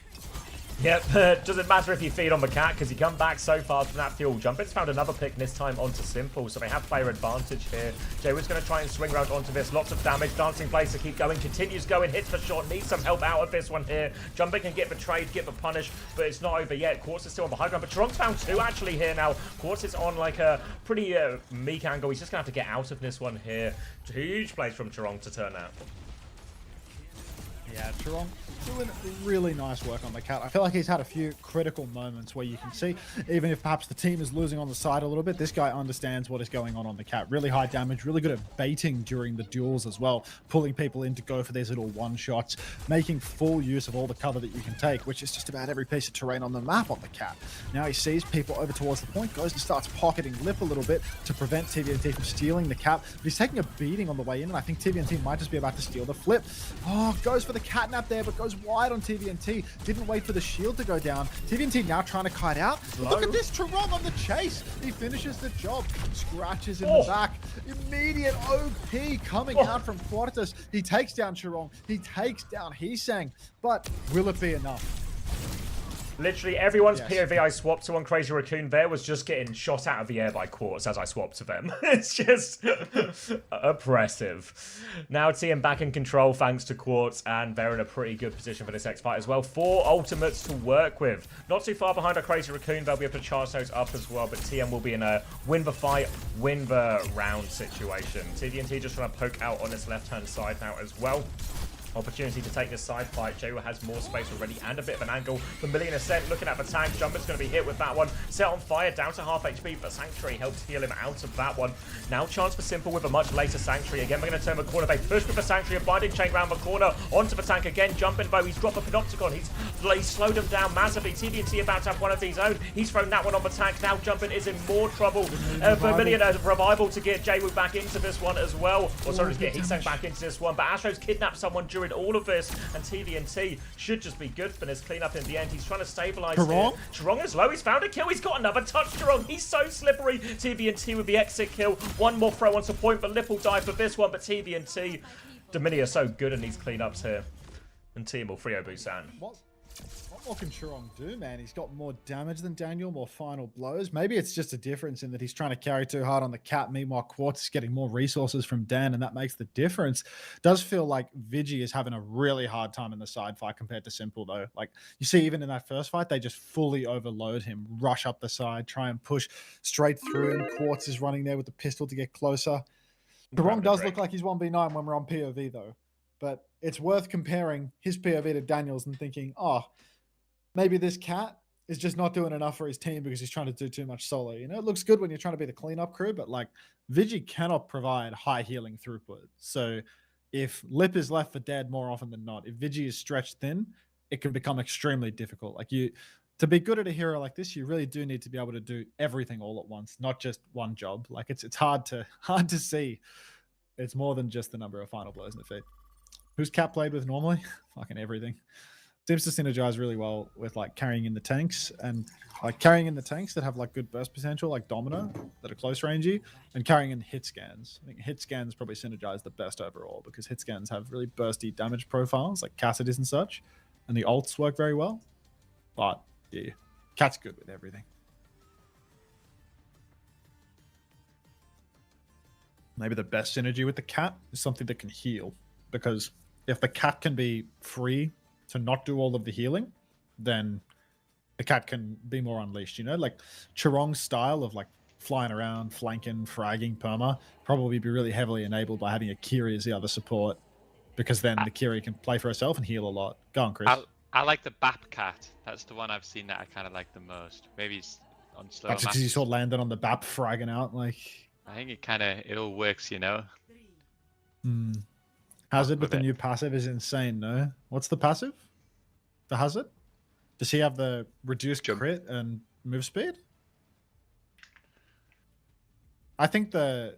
Yep, doesn't matter if you feed on the cat because you come back so fast from that fuel jump. It's found another pick, this time onto Simple, so they have player advantage here. Jaywood's going to try and swing around onto this. Lots of damage, dancing place to keep going, continues going, hits for short, needs some help out of this one here. Jumping can get the trade, get the punish, but it's not over yet. Quartz is still on the high ground, but Chirong's found 2 actually here now. Quartz is on like a pretty meek angle. He's just going to have to get out of this one here. Huge plays from Chirong to turn out. Yeah, Chirong doing really nice work on the cat. I feel like he's had a few critical moments where you can see, even if perhaps the team is losing on the side a little bit, this guy understands what is going on the cat. Really high damage, really good at baiting during the duels as well, pulling people in to go for these little one-shots, making full use of all the cover that you can take, which is just about every piece of terrain on the map on the cat. Now he sees people over towards the point, goes and starts pocketing Lip a little bit to prevent TVNT from stealing the cap, but he's taking a beating on the way in, and I think TVNT might just be about to steal the flip. Oh, goes for the catnap there, but goes wide on TVNT. Didn't wait for the shield to go down. TVNT now trying to kite out. Look at this, Charong on the chase. He finishes the job. Scratches in the back. Immediate OP coming out from Quartus. He takes down Charong. He takes down Heesang. But will it be enough? Literally everyone's POV I swapped to on Crazy Raccoon there was just getting shot out of the air by Quartz as I swapped to them. It's just oppressive. Now TM back in control thanks to Quartz, and they're in a pretty good position for this X fight as well. 4 ultimates to work with. Not too far behind our Crazy Raccoon. They'll be able to charge those up as well, but TM will be in a win the fight, win the round situation. TVNT just trying to poke out on its left-hand side now as well. Opportunity to take this side fight. Jawa has more space already and a bit of an angle. The Million Ascent looking at the tank. Jumper's going to be hit with that one. Set on fire, down to half HP, but Sanctuary helps heal him out of that one. Now chance for Simple with a much later Sanctuary. Again, we're going to turn the corner. They push with the Sanctuary. A binding chain round the corner. Onto the tank again. Jumping though. He's dropped a Panopticon. He's slowed him down massively. TVNT about to have one of these own. He's thrown that one on the tank. Now Jumping is in more trouble. Vermilion a revival to get Jawu back into this one as well. Or sorry, to get Heesang back into this one. But Astro's kidnapped someone during all of this, and TVNT should just be good for this cleanup in the end. He's trying to stabilize here. Charong is low. He's found a kill. He's got another touch. Charong, he's so slippery. TVNT with the exit kill. One more throw onto point, but Lip will die for this one. But TVNT, Domini are so good in these cleanups here. And Team will free Busan. What can Charong do, man? He's got more damage than Daniel, more final blows. Maybe it's just a difference in that he's trying to carry too hard on the cap. Meanwhile, Quartz is getting more resources from Dan, and that makes the difference. Does feel like Vigi is having a really hard time in the side fight compared to Simple, though. Like, you see, even in that first fight, they just fully overload him, rush up the side, try and push straight through him. Quartz is running there with the pistol to get closer. Charong does look like he's 1v9 when we're on POV, though. But it's worth comparing his POV to Daniel's and thinking, oh, maybe this cat is just not doing enough for his team because he's trying to do too much solo. You know, it looks good when you're trying to be the cleanup crew, but like Vigi cannot provide high healing throughput. So if Lip is left for dead more often than not, if Vigi is stretched thin, it can become extremely difficult. Like to be good at a hero like this, you really do need to be able to do everything all at once, not just one job. Like it's hard to see. It's more than just the number of final blows in the feet. Who's Cap played with normally? Fucking everything. Seems to synergize really well with like carrying in the tanks and like carrying in the tanks that have like good burst potential, like Domino, that are close rangey, and carrying in hit scans. I think hit scans probably synergize the best overall because hit scans have really bursty damage profiles like Cassidy's and such, and the ults work very well. But yeah, Cat's good with everything. Maybe the best synergy with the Cat is something that can heal, because if the Cat can be free to not do all of the healing, then the Cat can be more unleashed, you know? Like Charong's style of like flying around, flanking, fragging, perma, probably be really heavily enabled by having a Kiri as the other support, because then the Kiri can play for herself and heal a lot. Go on, Chris. I like the Bap Cat. That's the one I've seen that I kind of like the most. Maybe it's on slow. That's because you saw Landon on the Bap fragging out, like... I think it all works, you know? Hazard with the new passive is insane, no? What's the passive? The Hazard? Does he have the reduced crit and move speed? I think the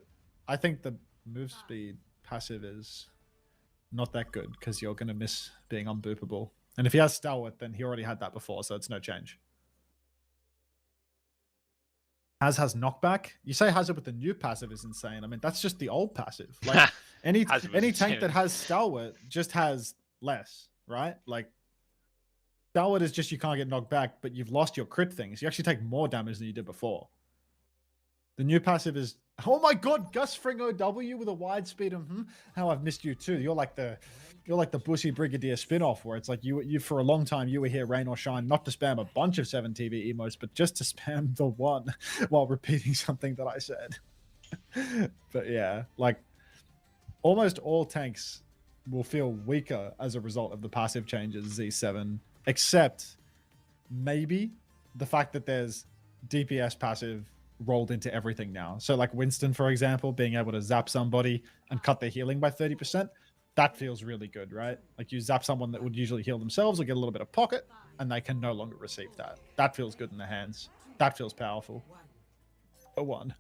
move speed passive is not that good because you're going to miss being unboopable. And if he has Stalwart, then he already had that before, so it's no change. Has knockback. You say Hazard with the new passive is insane. I mean, that's just the old passive. Like any tank that has Stalwart just has less, right? Like Stalwart is just you can't get knocked back, but you've lost your crit things. You actually take more damage than you did before. The new passive is, oh my god, Gus Fringo W with a wide speed. How I've missed you too. You're like the Bushy Brigadier spin-off where it's like you for a long time you were here rain or shine, not to spam a bunch of 7TV emotes, but just to spam the one while repeating something that I said. But yeah, like almost all tanks will feel weaker as a result of the passive changes Z7, except maybe the fact that there's DPS passive rolled into everything now. So like Winston, for example, being able to zap somebody and cut their healing by 30%, that feels really good, right? Like you zap someone that would usually heal themselves or get a little bit of pocket, and they can no longer receive that. That feels good in the hands. That feels powerful. A one.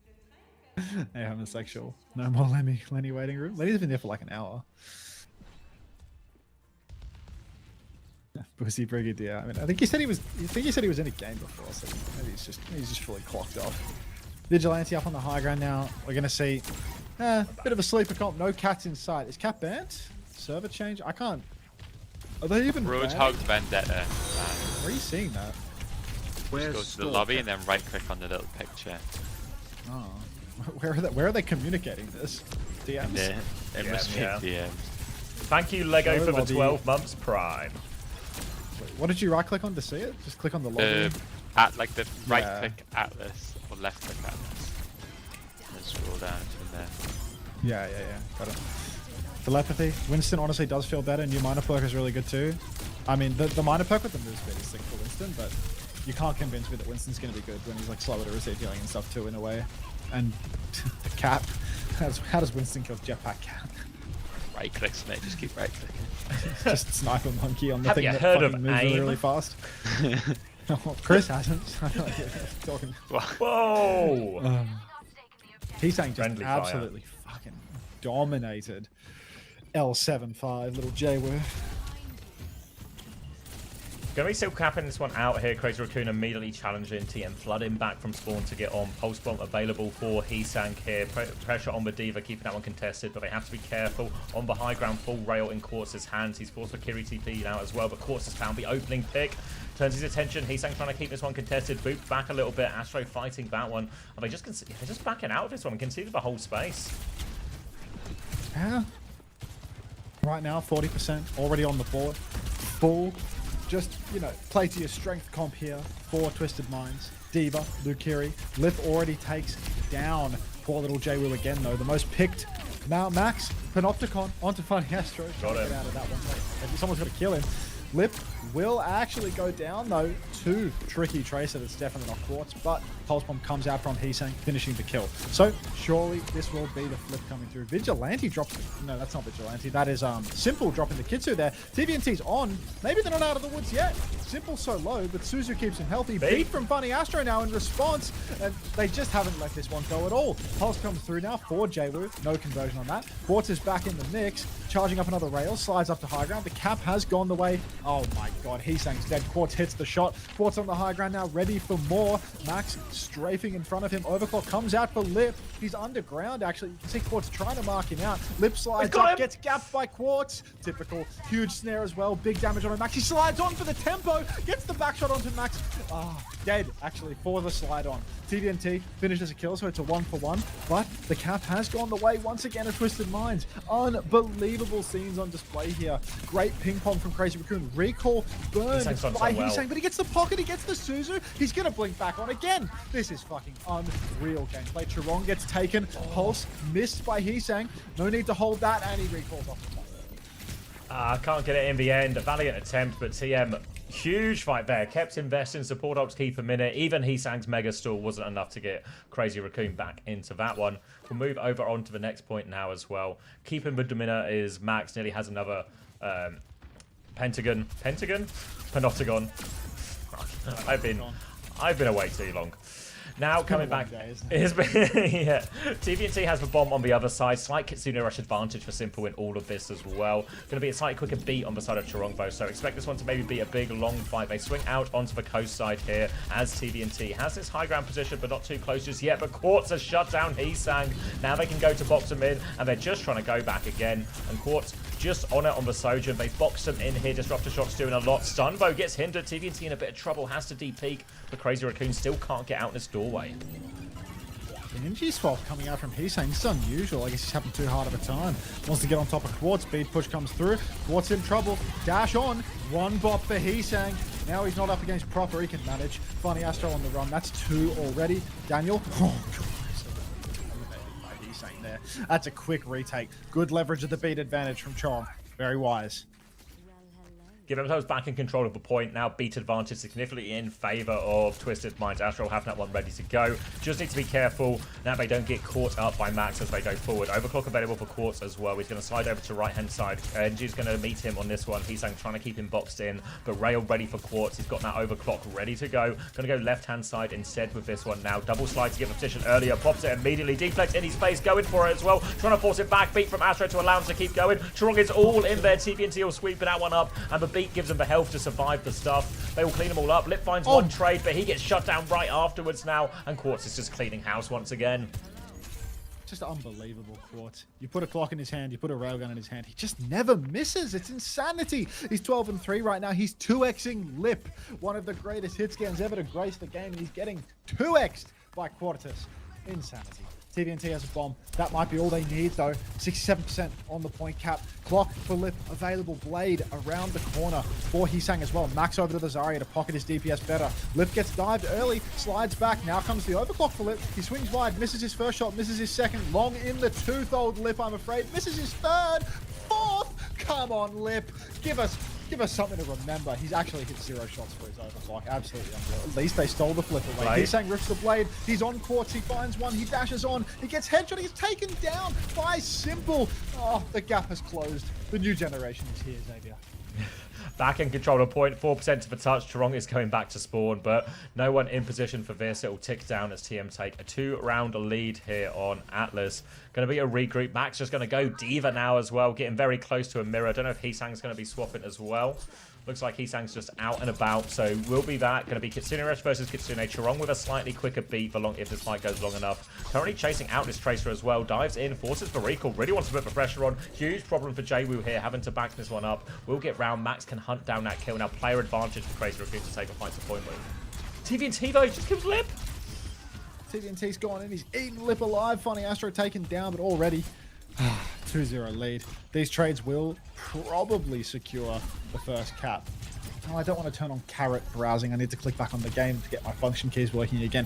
Hey, homosexual. No more Lenny waiting room. Lenny's been there for like an hour. Pussy Brigadier. I mean, I think he said he was in a game before, so maybe he's just fully clocked off. Vigilante up on the high ground now. We're gonna see a bit of a sleeper comp. No cats in sight. Is cat banned? Server change? I can't. Are they even Roadhog Vendetta. Where are you seeing that? Just go to the lobby and then right click on the little picture. Oh. Where are they communicating this? DMs? Yeah, it must be DMs. Thank you, Lego, Go for lobby. the 12 months Prime. Wait, what did you right click on to see it? Just click on the lobby. At like the right Yeah. click Atlas or left click Atlas. And then scroll down from there. Yeah. Got it. Telepathy. Winston honestly does feel better. New minor perk is really good too. I mean, the minor perk with the move speed is sick for Winston, but you can't convince me that Winston's going to be good when he's like slower to receive healing and stuff too in a way. And the cap. How does Winston kill Jetpack Cat? Right clicks, mate. Just keep right clicking. Just sniper monkey on the Have thing you that heard fucking of moves really, aim? really fast. Chris hasn't. I feel like he's talking. Whoa! He's saying just Friendly fire. absolutely fucking dominated L75 little J-Word. Gonna be still capping this one out here. Crazy Raccoon immediately challenging TM, flooding back from spawn to get on. Pulse bomb available for Heesang here. Pressure on the Diva, keeping that one contested, but they have to be careful. On the high ground, full rail in Quartz's hands. He's forced for Kiri TP now as well, but Quartz has found the opening pick. Turns his attention. Heesang trying to keep this one contested. Boot back a little bit. Astro fighting that one. Are they just they're just backing out of this one? Conceded the whole space. Yeah. Right now, 40% already on the board. Full. Just, you know, play to your strength comp here for Twisted Minds. Diva, Lukiri. Lip already takes down poor little J-Will again, though. The most picked. Now, Max, Panopticon onto Funny Astro. Got him. Get out of that one. Wait, someone's got to kill him. Lip will actually go down, though, to Tricky Tracer. That's definitely not Quartz, but Pulse Bomb comes out from Heesang, finishing the kill. So, surely this will be the flip coming through. Vigilante drops... No, that's not Vigilante. That is Simple dropping the Kitsu there. TVNT's on. Maybe they're not out of the woods yet. Simple's so low, but Suzu keeps him healthy. Beat from Funny Astro now in response, and they just haven't let this one go at all. Pulse comes through now for J-Woo. No conversion on that. Quartz is back in the mix, charging up another rail, slides up to high ground. The cap has gone the way. Oh my god, Heesang's dead. Quartz hits the shot. Quartz on the high ground now, ready for more. Max strafing in front of him. Overclock comes out for Lip. He's underground, actually. You can see Quartz trying to mark him out. Lip slides up, gets gapped by Quartz. Typical. Huge snare as well. Big damage on Max. He slides on for the tempo. Gets the back shot onto Max. Dead, actually, for the slide on. TVNT finishes a kill, so it's a 1-for-1. But the cap has gone the way once again of Twisted Minds. Unbelievable scenes on display here. Great ping pong from Crazy Raccoon. Recall burned by Heesang, but he gets the pocket, he gets the Suzu. He's going to blink back on again. This is fucking unreal gameplay. Chirong gets taken. Pulse missed by Heesang. No need to hold that, and he recalls off the top. Can't get it in the end. A valiant attempt, but TM, huge fight there. Kept investing, support ops keep a minute. Even Heesang's mega stall wasn't enough to get Crazy Raccoon back into that one. We'll move over on to the next point now as well. Keeping the demeanor is Max nearly has another Panopticon. I've been away too long. Now coming back, TVNT has the bomb on the other side. Slight Kitsune rush advantage for Simple in all of this as well. Going to be a slightly quicker beat on the side of Chirong though, so expect this one to maybe be a big long fight. They swing out onto the coast side here as TVNT has this high ground position, but not too close just yet. But Quartz has shut down Heesang. Now they can go to box him in, and they're just trying to go back again. And Quartz just on it on the Sojourn. They've boxed him in here. Disruptor Shock's doing a lot. Stunbo gets hindered. TVNT in a bit of trouble. Has to deep peek. The Crazy Raccoon still can't get out in this doorway. Energy swap coming out from Heesang. This is unusual. I guess he's having too hard of a time. Wants to get on top of Quartz. Speed push comes through. Quartz in trouble. Dash on. One bop for Heesang. Now he's not up against proper. He can manage. Funny Astro on the run. That's 2 already. Daniel. Oh, God. There. That's a quick retake. Good leverage of the beat advantage from Chong. Very wise. Give themselves back in control of the point. Now beat advantage significantly in favor of Twisted Minds. Astro have that one ready to go. Just need to be careful now they don't get caught up by Max as they go forward. Overclock available for Quartz as well. He's going to slide over to right hand side. Enji's going to meet him on this one. He's trying to keep him boxed in, but Rail ready for Quartz. He's got that overclock ready to go. Going to go left hand side instead with this one now. Double slide to get the position earlier. Pops it immediately. Deflect in his face. Going for it as well. Trying to force it back. Beat from Astro to allow him to keep going. Chirong is all in there. TVNT will sweep that one up, and the beat gives them the health to survive the stuff. They will clean them all up. Lip finds one trade, but he gets shut down right afterwards now. And Quartz is just cleaning house once again. Just unbelievable, Quartz. You put a clock in his hand, you put a railgun in his hand. He just never misses. It's insanity. He's 12-3 right now. He's 2xing Lip, one of the greatest hit scans ever to grace the game, and he's getting 2x'd by Quartus. Insanity. TVNT has a bomb. That might be all they need, though. 67% on the point cap. Clock for Lip available. Blade around the corner for Heesang as well. Max over to the Zarya to pocket his DPS better. Lip gets dived early, slides back. Now comes the overclock for Lip. He swings wide, misses his first shot, misses his second. Long in the tooth, old Lip, I'm afraid. Misses his third, fourth. Come on, Lip. Give us something to remember. He's actually hit 0 shots for his overclock. Absolutely unreal. At least they stole the flip away. Right. Heesang rips the blade. He's on Quartz. He finds one. He dashes on. He gets headshot. He's taken down by Simple. Oh, the gap has closed. The new generation is here, Xavier. Back in control of point, 4% to the touch. Chorong is going back to spawn, but no one in position for this. It will tick down as TM take a 2-round lead here on Atlas. Going to be a regroup. Max just going to go Diva now as well, getting very close to a mirror. I don't know if Heesang's going to be swapping as well. Looks like Heesang's just out and about, so will be that. Going to be Kitsune Rush versus Kitsune. Chorong with a slightly quicker beat if this fight goes long enough. Currently chasing out this Tracer as well. Dives in, forces the recall. Really wants to put the pressure on. Huge problem for Jwoo here, having to back this one up. Will get round. Max can hunt down that kill. Now player advantage for Crazy Raccoon to take a fight to point move. TVNT though, just kills Lip. TVNT's gone in. He's eaten Lip alive. Funny Astro taken down, but already 2-0 lead. These trades will probably secure the first cap. Oh, I don't want to turn on carrot browsing. I need to click back on the game to get my function keys working again.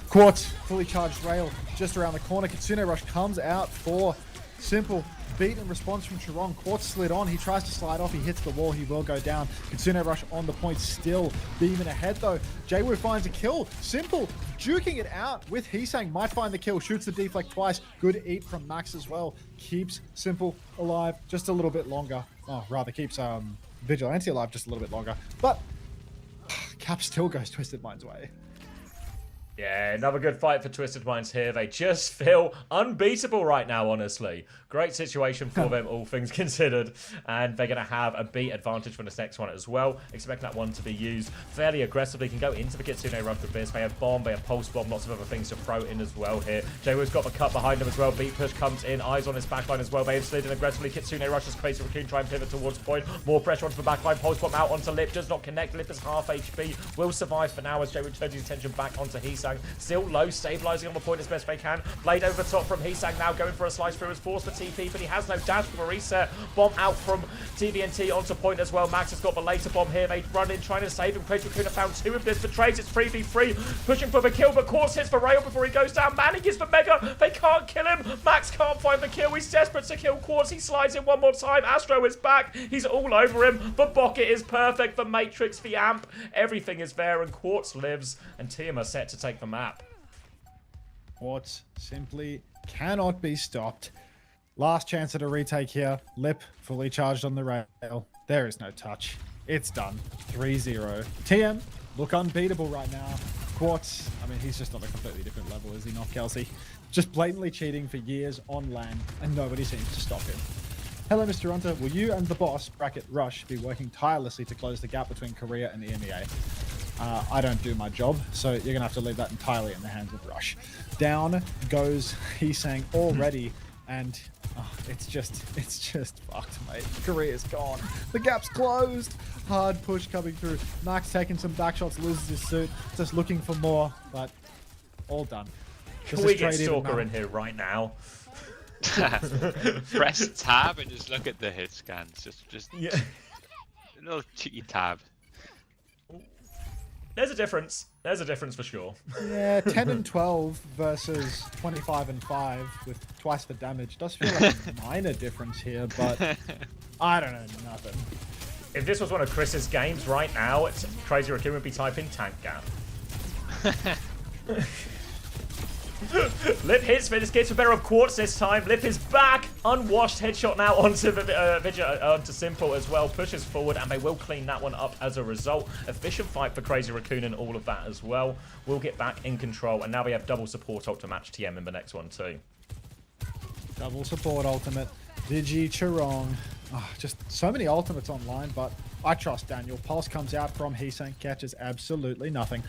Quartz, fully charged rail, just around the corner. Kitsune Rush comes out for Simple. Beat in response from Chorong. Quartz slid on. He tries to slide off. He hits the wall. He will go down. Kitsune Rush on the point, still beaming ahead though. Jwoo finds a kill. Simple juking it out with Heesang. Might find the kill. Shoots the deflect twice. Good eat from Max as well. Keeps Simple alive just a little bit longer. Oh, rather keeps Vigilante alive just a little bit longer. But Cap still goes Twisted Mind's way. Yeah, another good fight for Twisted Minds here. They just feel unbeatable right now, honestly. Great situation for them, all things considered. And they're going to have a beat advantage for this next one as well. Expect that one to be used fairly aggressively. Can go into the Kitsune Rush with this. They have bomb, they have pulse bomb, lots of other things to throw in as well here. Jwoo's got the cut behind him as well. Beat push comes in. Eyes on his backline as well. They have slid in aggressively. Kitsune rushes Crazy Raccoon, try and pivot towards point. More pressure onto the backline. Pulse bomb out onto Lip. Does not connect. Lip is half HP. Will survive for now as Jwoo turns his attention back onto Heesang. Still low, stabilizing on the point as best they can. Blade over the top from Heesang now, going for a slice through his force for TP, but he has no dash for a reset. Bomb out from TVNT onto point as well. Max has got the later bomb here. They run in trying to save him. Crazy Raccoon have found 2 of this for trades. It's 3v3, pushing for the kill, but Quartz hits the rail before he goes down. Manning is the mega. They can't kill him. Max can't find the kill. He's desperate to kill Quartz. He slides in one more time. Astro is back. He's all over him. The Bucket is perfect. The Matrix, the Amp, everything is there, and Quartz lives, and Team are set to take the map. Quartz simply cannot be stopped. Last chance at a retake here. Lip fully charged on the rail. There is no touch. It's done. 3-0. TM look unbeatable right now. Quartz, I mean, he's just on a completely different level, is he not, Kelsey? Just blatantly cheating for years on LAN, and nobody seems to stop him. Hello, Mr. Hunter. Will you and the boss, bracket Rush, be working tirelessly to close the gap between Korea and EMEA? I don't do my job, so you're going to have to leave that entirely in the hands of Rush. Down goes Heesang already, and it's just fucked, mate. Korea's gone. The gap's closed. Hard push coming through. Max taking some back shots, loses his suit, just looking for more, but all done. Can we get Stalker in here right now? Press tab and just look at the hit scans. Just Yeah. a little cheeky tab. There's a difference. There's a difference for sure. Yeah, 10 and 12 versus 25 and 5 with twice the damage. Does feel like a minor difference here, but I don't know, nothing. If this was one of Chris's games right now, it's Crazy Raccoon would be typing tank gap. Lip hits, but this gets a better of Quartz this time. Lip is back. Unwashed headshot now onto onto Simple as well. Pushes forward, and they will clean that one up as a result. Efficient fight for Crazy Raccoon and all of that as well. We'll get back in control, and now we have double support ult to match TM in the next one too. Double support ultimate. Digi, Chorong. Oh, just so many ultimates online, but I trust Daniel. Pulse comes out from Heesang, catches absolutely nothing.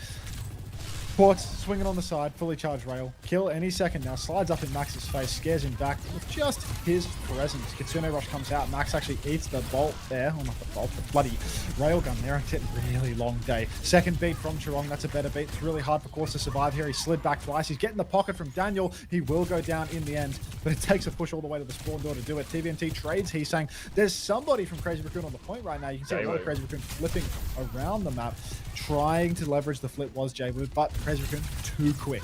Quartz swinging on the side, fully charged rail. Kill any second now. Slides up in Max's face, scares him back with just his presence. Kitsune Rush comes out. Max actually eats the bolt there. Oh, not the bolt, the bloody railgun there. It's a really long day. Second beat from Chirong. That's a better beat. It's really hard for Quartz to survive here. He slid back twice. He's getting the pocket from Daniel. He will go down in the end, but it takes a push all the way to the spawn door to do it. TVNT trades Heesang. There's somebody from Crazy Raccoon on the point right now. You can see a lot of Crazy Raccoon flipping around the map, trying to leverage the flip was J-Wood, but Crazy Raccoon too quick.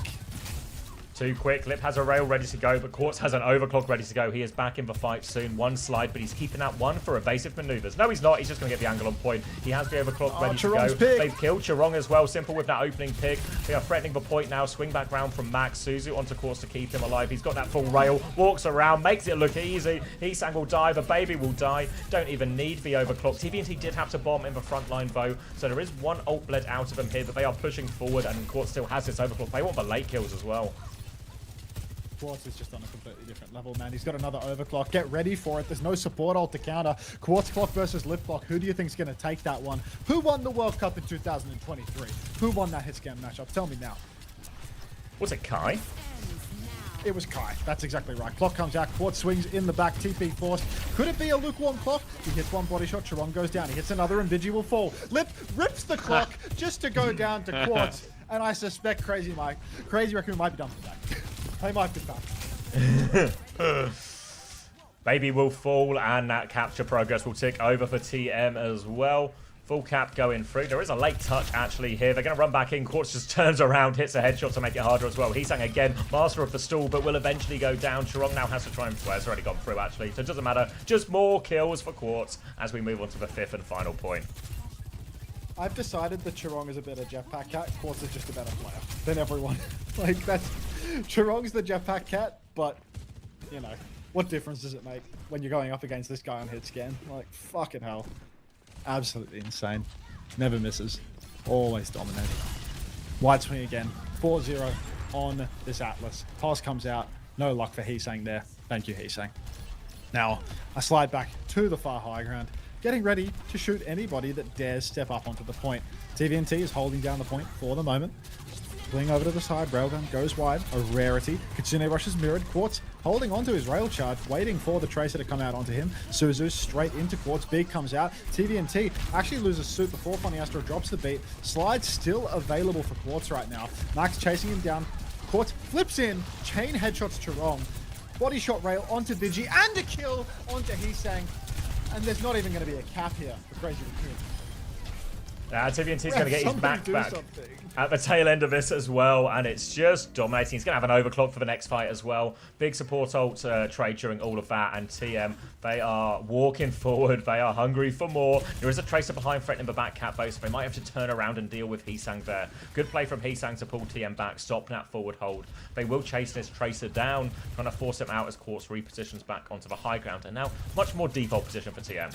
Too quick. Lip has a rail ready to go, but Quartz has an overclock ready to go. He is back in the fight soon. One slide, but he's keeping that one for evasive maneuvers. No, he's not. He's just going to get the angle on point. He has the overclock ready to go. Pick. They've killed Chirong as well. Simple with that opening pick. They are threatening the point now. Swing back round from Max. Suzu onto Quartz to keep him alive. He's got that full rail. Walks around. Makes it look easy. Heesang will die. The baby will die. Don't even need the overclock. TVNT did have to bomb in the front line, though. So there is one ult bled out of him here, but they are pushing forward, and Quartz still has this overclock. They want the late kills as well. Quartz is just on a completely different level, man. He's got another overclock. Get ready for it. There's no support ult to counter. Quartz clock versus lip clock. Who do you think's going to take that one? Who won the World Cup in 2023? Who won that hit scan matchup? Tell me now. Was it Kai? It was Kai. That's exactly right. Clock comes out. Quartz swings in the back. TP forced. Could it be a lukewarm clock? He hits one body shot. Chirong goes down. He hits another and Vigi will fall. Lip rips the clock just to go down to Quartz. And I suspect Crazy Raccoon might be done for that. They might be back. Baby will fall, and that capture progress will tick over for TM as well. Full cap going through. There is a late touch actually here. They're going to run back in. Quartz just turns around, hits a headshot to make it harder as well. Heesang again, master of the stall, but will eventually go down. Chirong now has to try and... Well, it's already gone through actually, so it doesn't matter. Just more kills for Quartz as we move on to the fifth and final point. I've decided that Chirong is a better jetpack cat. Quartz is just a better player than everyone. Like, that's... Chirong's the jetpack cat, but, you know, what difference does it make when you're going up against this guy on hit scan? Like, fucking hell. Absolutely insane. Never misses. Always dominating. White swing again. 4-0 on this Atlas. Pulse comes out. No luck for Heesang there. Thank you, Heesang. Now, I slide back to the far high ground, getting ready to shoot anybody that dares step up onto the point. TVNT is holding down the point for the moment. Fling over to the side, railgun goes wide, a rarity. Kitsune rushes mirrored. Quartz holding onto his rail charge, waiting for the tracer to come out onto him. Suzu straight into Quartz. Big comes out. TVNT actually loses suit before Funny Astro drops the beat. Slide still available for Quartz right now. Max chasing him down. Quartz flips in, chain headshots Chirong. Body shot rail onto Vigi and a kill onto Heesang. And there's not even going to be a cap here for Crazy Raccoon. TVNT's going to get his back at the tail end of this as well, and it's just dominating. He's going to have an overclock for the next fight as well. Big support ult trade during all of that, and TM, they are walking forward. They are hungry for more. There is a tracer behind threatening the back cap though, so they might have to turn around and deal with Heesang there. Good play from Heesang to pull TM back, stop that forward hold. They will chase this tracer down, trying to force him out as Quartz repositions back onto the high ground, and now much more default position for TM.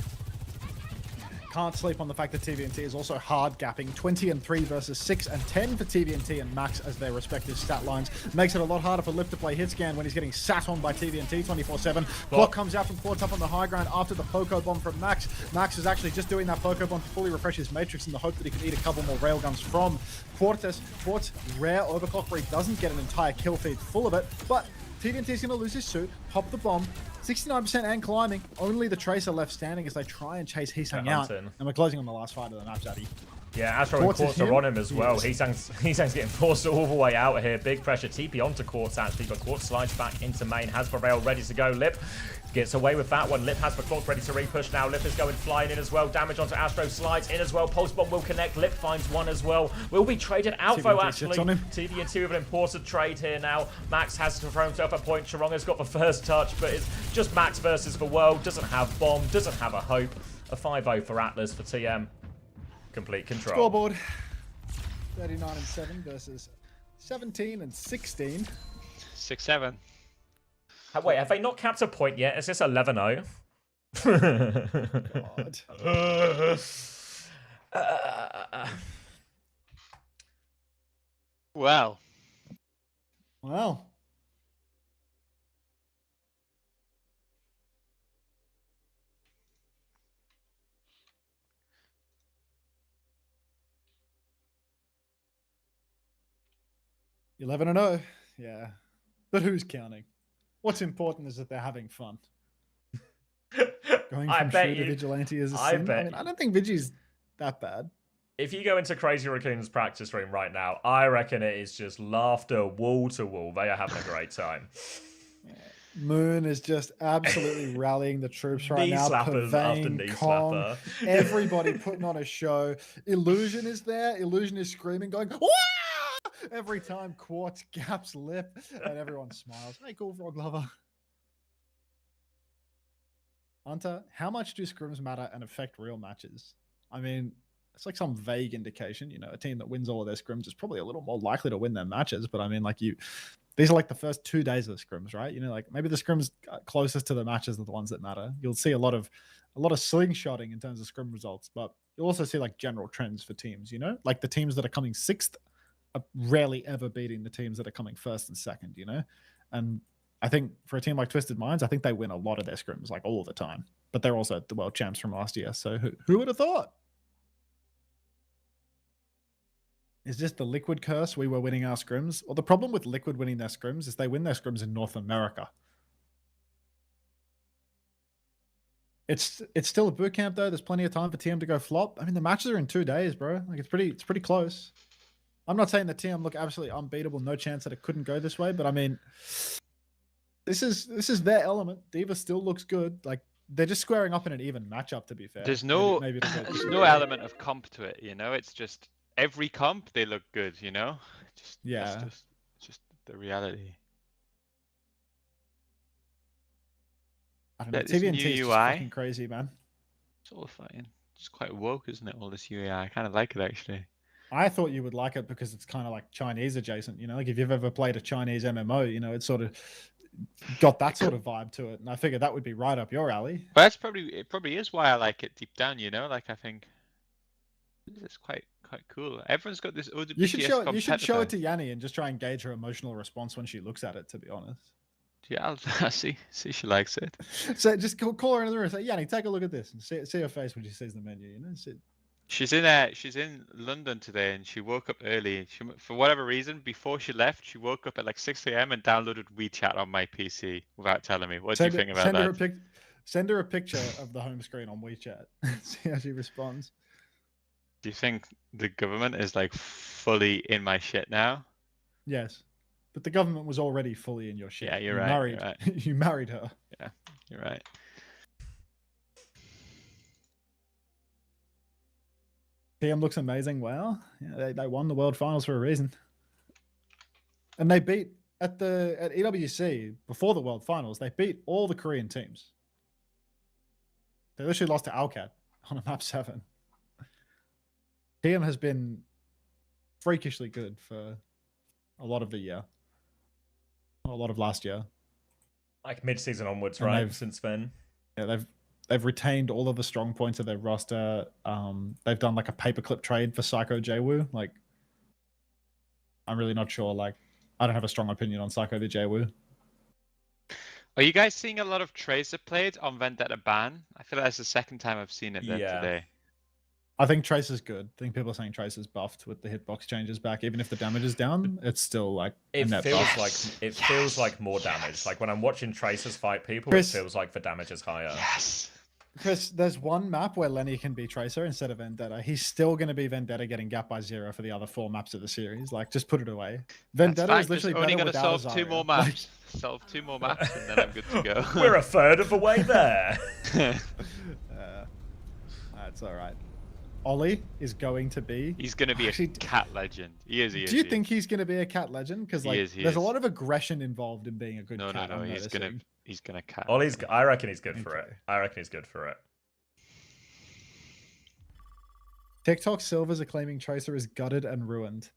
Can't sleep on the fact that TVNT is also hard gapping. 20 and 3 versus 6 and 10 for TVNT and Max as their respective stat lines. Makes it a lot harder for Lip to play hit scan when he's getting sat on by TVNT 24/7. Clock comes out from Quartz up on the high ground after the Poco Bomb from Max. Max is actually just doing that Poco Bomb to fully refresh his matrix in the hope that he can eat a couple more railguns from Quartz. Rare overclock where he doesn't get an entire kill feed full of it, but TVNT's going to lose his suit, pop the bomb, 69% and climbing. Only the Tracer left standing as they try and chase Heesang out. And we're closing on the last fight of the map, Zaddy. Yeah, Astro and Quartz are on him as well. Heesang's getting forced all the way out here. Big pressure. TP onto Quartz actually, but Quartz slides back into main. Has the rail ready to go. Lip gets away with that one. Lip has the clock ready to repush now. Lip is going flying in as well. Damage onto Astro, slides in as well. Pulse bomb will connect. Lip finds one as well. Will be traded out though, actually. TVNT with an important trade here now. Max has to throw himself at point. Chirong has got the first touch, but it's just Max versus the world. Doesn't have bomb, doesn't have a hope. A 5-0 for Atlas for TM. Complete control. Scoreboard 39 and 7 versus 17 and 16. 6-7. Wait, have they not capped a point yet? Is this 11-0? God. Well. Well. 11-0. Yeah. But who's counting? What's important is that they're having fun. Going I from bet shoe to you. vigilante is a I sin. I bet mean, I don't think Vigi's that bad. If you go into Crazy Raccoon's practice room right now, I reckon it is just laughter wall to wall. They are having a great time. Moon is just absolutely rallying the troops right Knee now. slappers after Purvane, knee Kong, slapper. everybody putting on a show. Illusion is there. Illusion is screaming, going, "Wah!" Every time Quartz gaps lip, and everyone smiles. Hey, cool frog lover. Hunter, how much do scrims matter and affect real matches? I mean, it's like some vague indication. You know, a team that wins all of their scrims is probably a little more likely to win their matches. But I mean, like these are like the first 2 days of the scrims, right? You know, like maybe the scrims closest to the matches are the ones that matter. You'll see a lot of slingshotting in terms of scrim results, but you'll also see like general trends for teams. You know, like the teams that are coming sixth are rarely ever beating the teams that are coming first and second. You know, and I think for a team like Twisted Minds, I think they win a lot of their scrims like all the time. But they're also the world champs from last year, so who would have thought? Is this the Liquid curse? We were winning our scrims. Well, the problem with Liquid winning their scrims is they win their scrims in North America. It's still a boot camp though. There's plenty of time for TM to go flop. I mean, the matches are in 2 days, bro. Like it's pretty close. I'm not saying the TM look absolutely unbeatable. No chance that it couldn't go this way, but I mean, this is their element. Diva still looks good. Like they're just squaring up in an even matchup. To be fair, There's no there's no element of comp to it. You know, it's just every comp they look good. You know, yeah, it's just the reality. I don't know. This TVNT new is just UI, fucking crazy, man. it's all fine. It's quite woke, isn't it? All this UI, I kind of like it actually. I thought you would like it because it's kind of like Chinese adjacent. You know, like if you've ever played a Chinese MMO, you know, it's sort of got that sort of vibe to it, and I figured that would be right up your alley. But it probably is why I like it deep down. You know, like I think it's quite cool. Everyone's got this OWCS You should show competitor. it to Yanni and just try and gauge her emotional response when she looks at it. To be honest. Yeah, I'll see she likes it. So just call her in the room and say, Yanni, take a look at this, and see her face when she sees the menu. You know, She's in London today, and she woke up early. For whatever reason, before she left, she woke up at like 6 a.m. and downloaded WeChat on my PC without telling me. What do you think about that? Send her a picture of the home screen on WeChat. See how she responds. Do you think the government is like fully in my shit now? Yes, but the government was already fully in your shit. Yeah, you're right. You married her. Yeah, you're right. TM looks amazing. Wow, yeah, they won the world finals for a reason, and they beat at EWC before the world finals. They beat all the Korean teams. They literally lost to Alcat on a map 7. TM has been freakishly good for a lot of the year, a lot of last year, like mid-season onwards, and right? Since then, yeah, they've retained all of the strong points of their roster. They've done like a paperclip trade for Psycho Jwoo. Like, I'm really not sure. Like, I don't have a strong opinion on Psycho the Jwoo. Are you guys seeing a lot of Tracer played on Vendetta Ban? I feel like that's the second time I've seen it there today. I think Tracer's good. I think people are saying Tracer's buffed with the hitbox changes back. Even if the damage is down, it's still like it feels like more damage. Like when I'm watching Tracers fight people, it feels like the damage is higher. Yes. Chris, there's one map where Lenny can be Tracer instead of Vendetta. He's still going to be Vendetta getting gapped by 0 for the other 4 maps of the series. Like, just put it away. Vendetta is literally only better got to without solve 2 Zarya. more maps. Solve 2 more maps, and then I'm good to go. We're a third of the way there. That's all right. Ollie is going to be... He's going to be a cat legend. He is. Do you think he's going to be a cat legend? Because like, there's a lot of aggression involved in being a good cat. No. He's gonna cat. Ollie's. I reckon he's good for it. I reckon he's good for it. TikTok Silvers are claiming Tracer is gutted and ruined.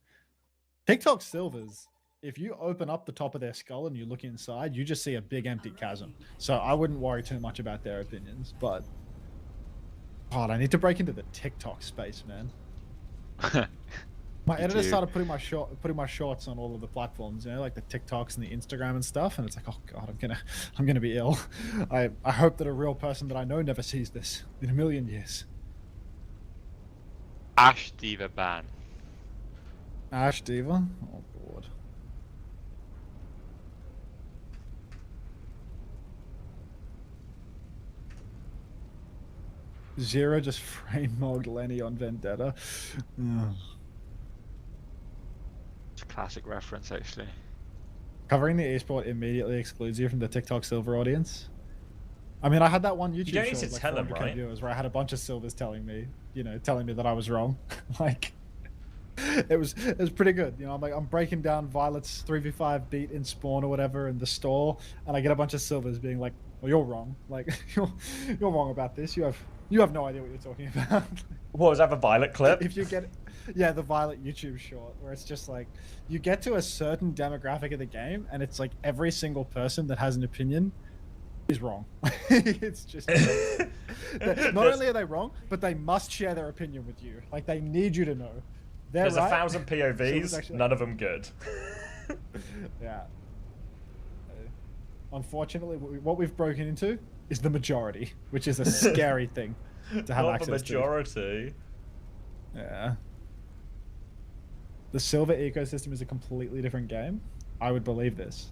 TikTok Silvers, if you open up the top of their skull and you look inside, you just see a big empty chasm. So I wouldn't worry too much about their opinions. But God, I need to break into the TikTok space, man. My editor started putting my shorts on all of the platforms, you know, like the TikToks and the Instagram and stuff, and it's like, oh God, I'm gonna be ill. I hope that a real person that I know never sees this in a million years. Ash Diva ban. Ash Diva? Oh God. Zero just frame mogged Lenny on Vendetta. Ugh. It's a classic reference, actually. Covering the esport immediately excludes you from the TikTok silver audience. I mean, I had that one YouTube don't need show to with like tell 'em, 400K right? viewers where I had a bunch of silvers telling me, telling me that I was wrong. Like, it was pretty good. I'm like, I'm breaking down Violet's 3v5 beat in Spawn or whatever in the store, and I get a bunch of silvers being like, "Well, you're wrong. Like, you're wrong about this. You have no idea what you're talking about." What was that, a Violet clip? If you get, yeah, the Violet YouTube short where it's just like you get to a certain demographic of the game, and it's like every single person that has an opinion is wrong. It's just not only are they wrong, but they must share their opinion with you. Like they need you to know. There's right. 1,000 So POVs, actually, none of them good. yeah. Unfortunately, what we've broken into is the majority, which is a scary thing to have Not access the majority. to. Yeah. The silver ecosystem is a completely different game. I would believe this.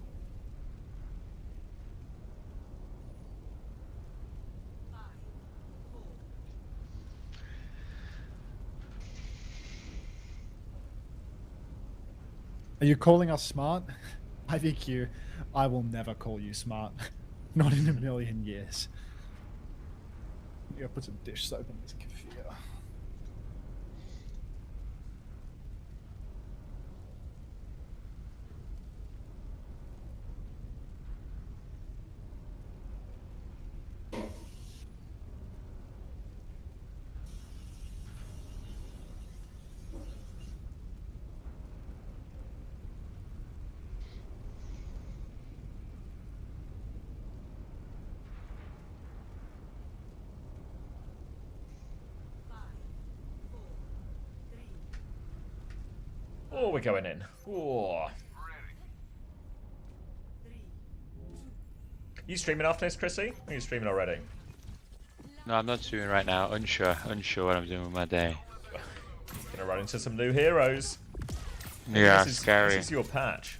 Are you calling us smart? IVQ, I will never call you smart. Not in a million years. I'm gonna put some dish soap in this kefir. Oh, we're going in. Oh. You streaming after this, Chrissy? Or are you streaming already? No, I'm not doing right now. Unsure what I'm doing with my day. Gonna run into some new heroes. Yeah, This scary. is your patch.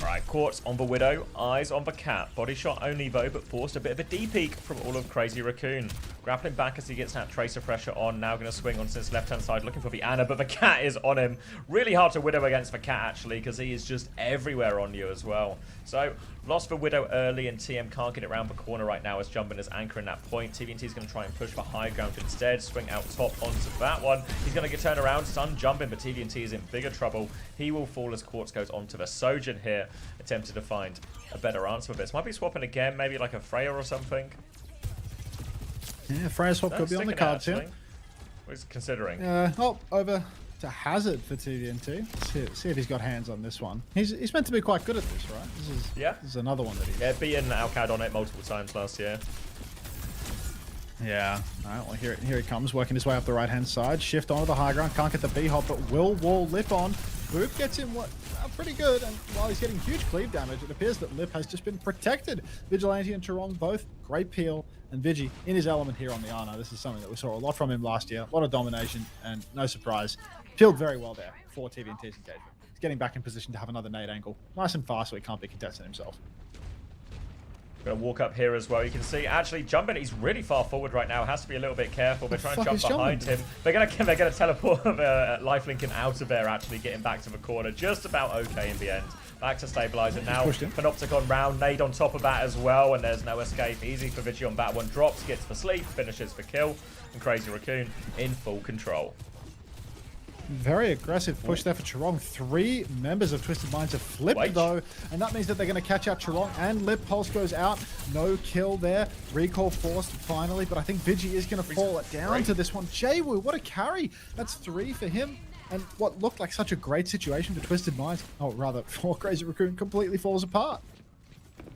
Alright, Quartz on the Widow, eyes on the Cat. Body shot only though, but forced a bit of a D-peek from all of Crazy Raccoon. Grappling back as he gets that Tracer pressure on. Now going to swing on his left-hand side, looking for the Ana, but the Cat is on him. Really hard to Widow against the Cat, actually, because he is just everywhere on you as well. So, lost the Widow early, and TM can't get it around the corner right now as Jumpin is anchoring that point. TVNT is going to try and push for high ground instead. Swing out top onto that one. He's going to get turned around, stun Jumpin, but TVNT is in bigger trouble. He will fall as Quartz goes onto the Sojourn here, attempting to find a better answer with this. Might be swapping again, maybe like a Freya or something. Yeah, Freya swap could be on the cards here. What is considering? Over to Hazard for TVNT. See if he's got hands on this one. He's meant to be quite good at this, right? This is another one that he's... Yeah, beaten Alcad on it multiple times last year. Yeah. Alright, well here he comes, working his way up the right-hand side. Shift onto the high ground, can't get the B-hop, but will wall Lip on. Boop gets him pretty good, and while he's getting huge cleave damage, it appears that Lip has just been protected. Vigilante and Charong both great peel, and Vigi in his element here on the Ana. This is something that we saw a lot from him last year. A lot of domination, and no surprise, peeled very well there for TVNT's engagement. He's getting back in position to have another nade angle. Nice and fast, so he can't be contesting himself. Gonna walk up here as well. You can see actually Jumpin, he's really far forward right now. Has to be a little bit careful. They're trying to jump behind him. They're gonna teleport Lifelink out of there, actually getting back to the corner. Just about okay in the end. Back to stabilizer now. Panopticon round, nade on top of that as well, and there's no escape. Easy for Vigi on that one. Drops, gets for sleep, finishes for kill, and Crazy Raccoon in full control. Very aggressive push there for Charong. 3 members of Twisted Minds have flipped though, and that means that they're going to catch out Charong, and Lip Pulse goes out. No kill there. Recall forced finally, but I think Vigi is going to fall it down to this one. Jaywu, what a carry. That's 3 for him. And what looked like such a great situation for Twisted Minds, oh rather for Crazy Raccoon, completely falls apart.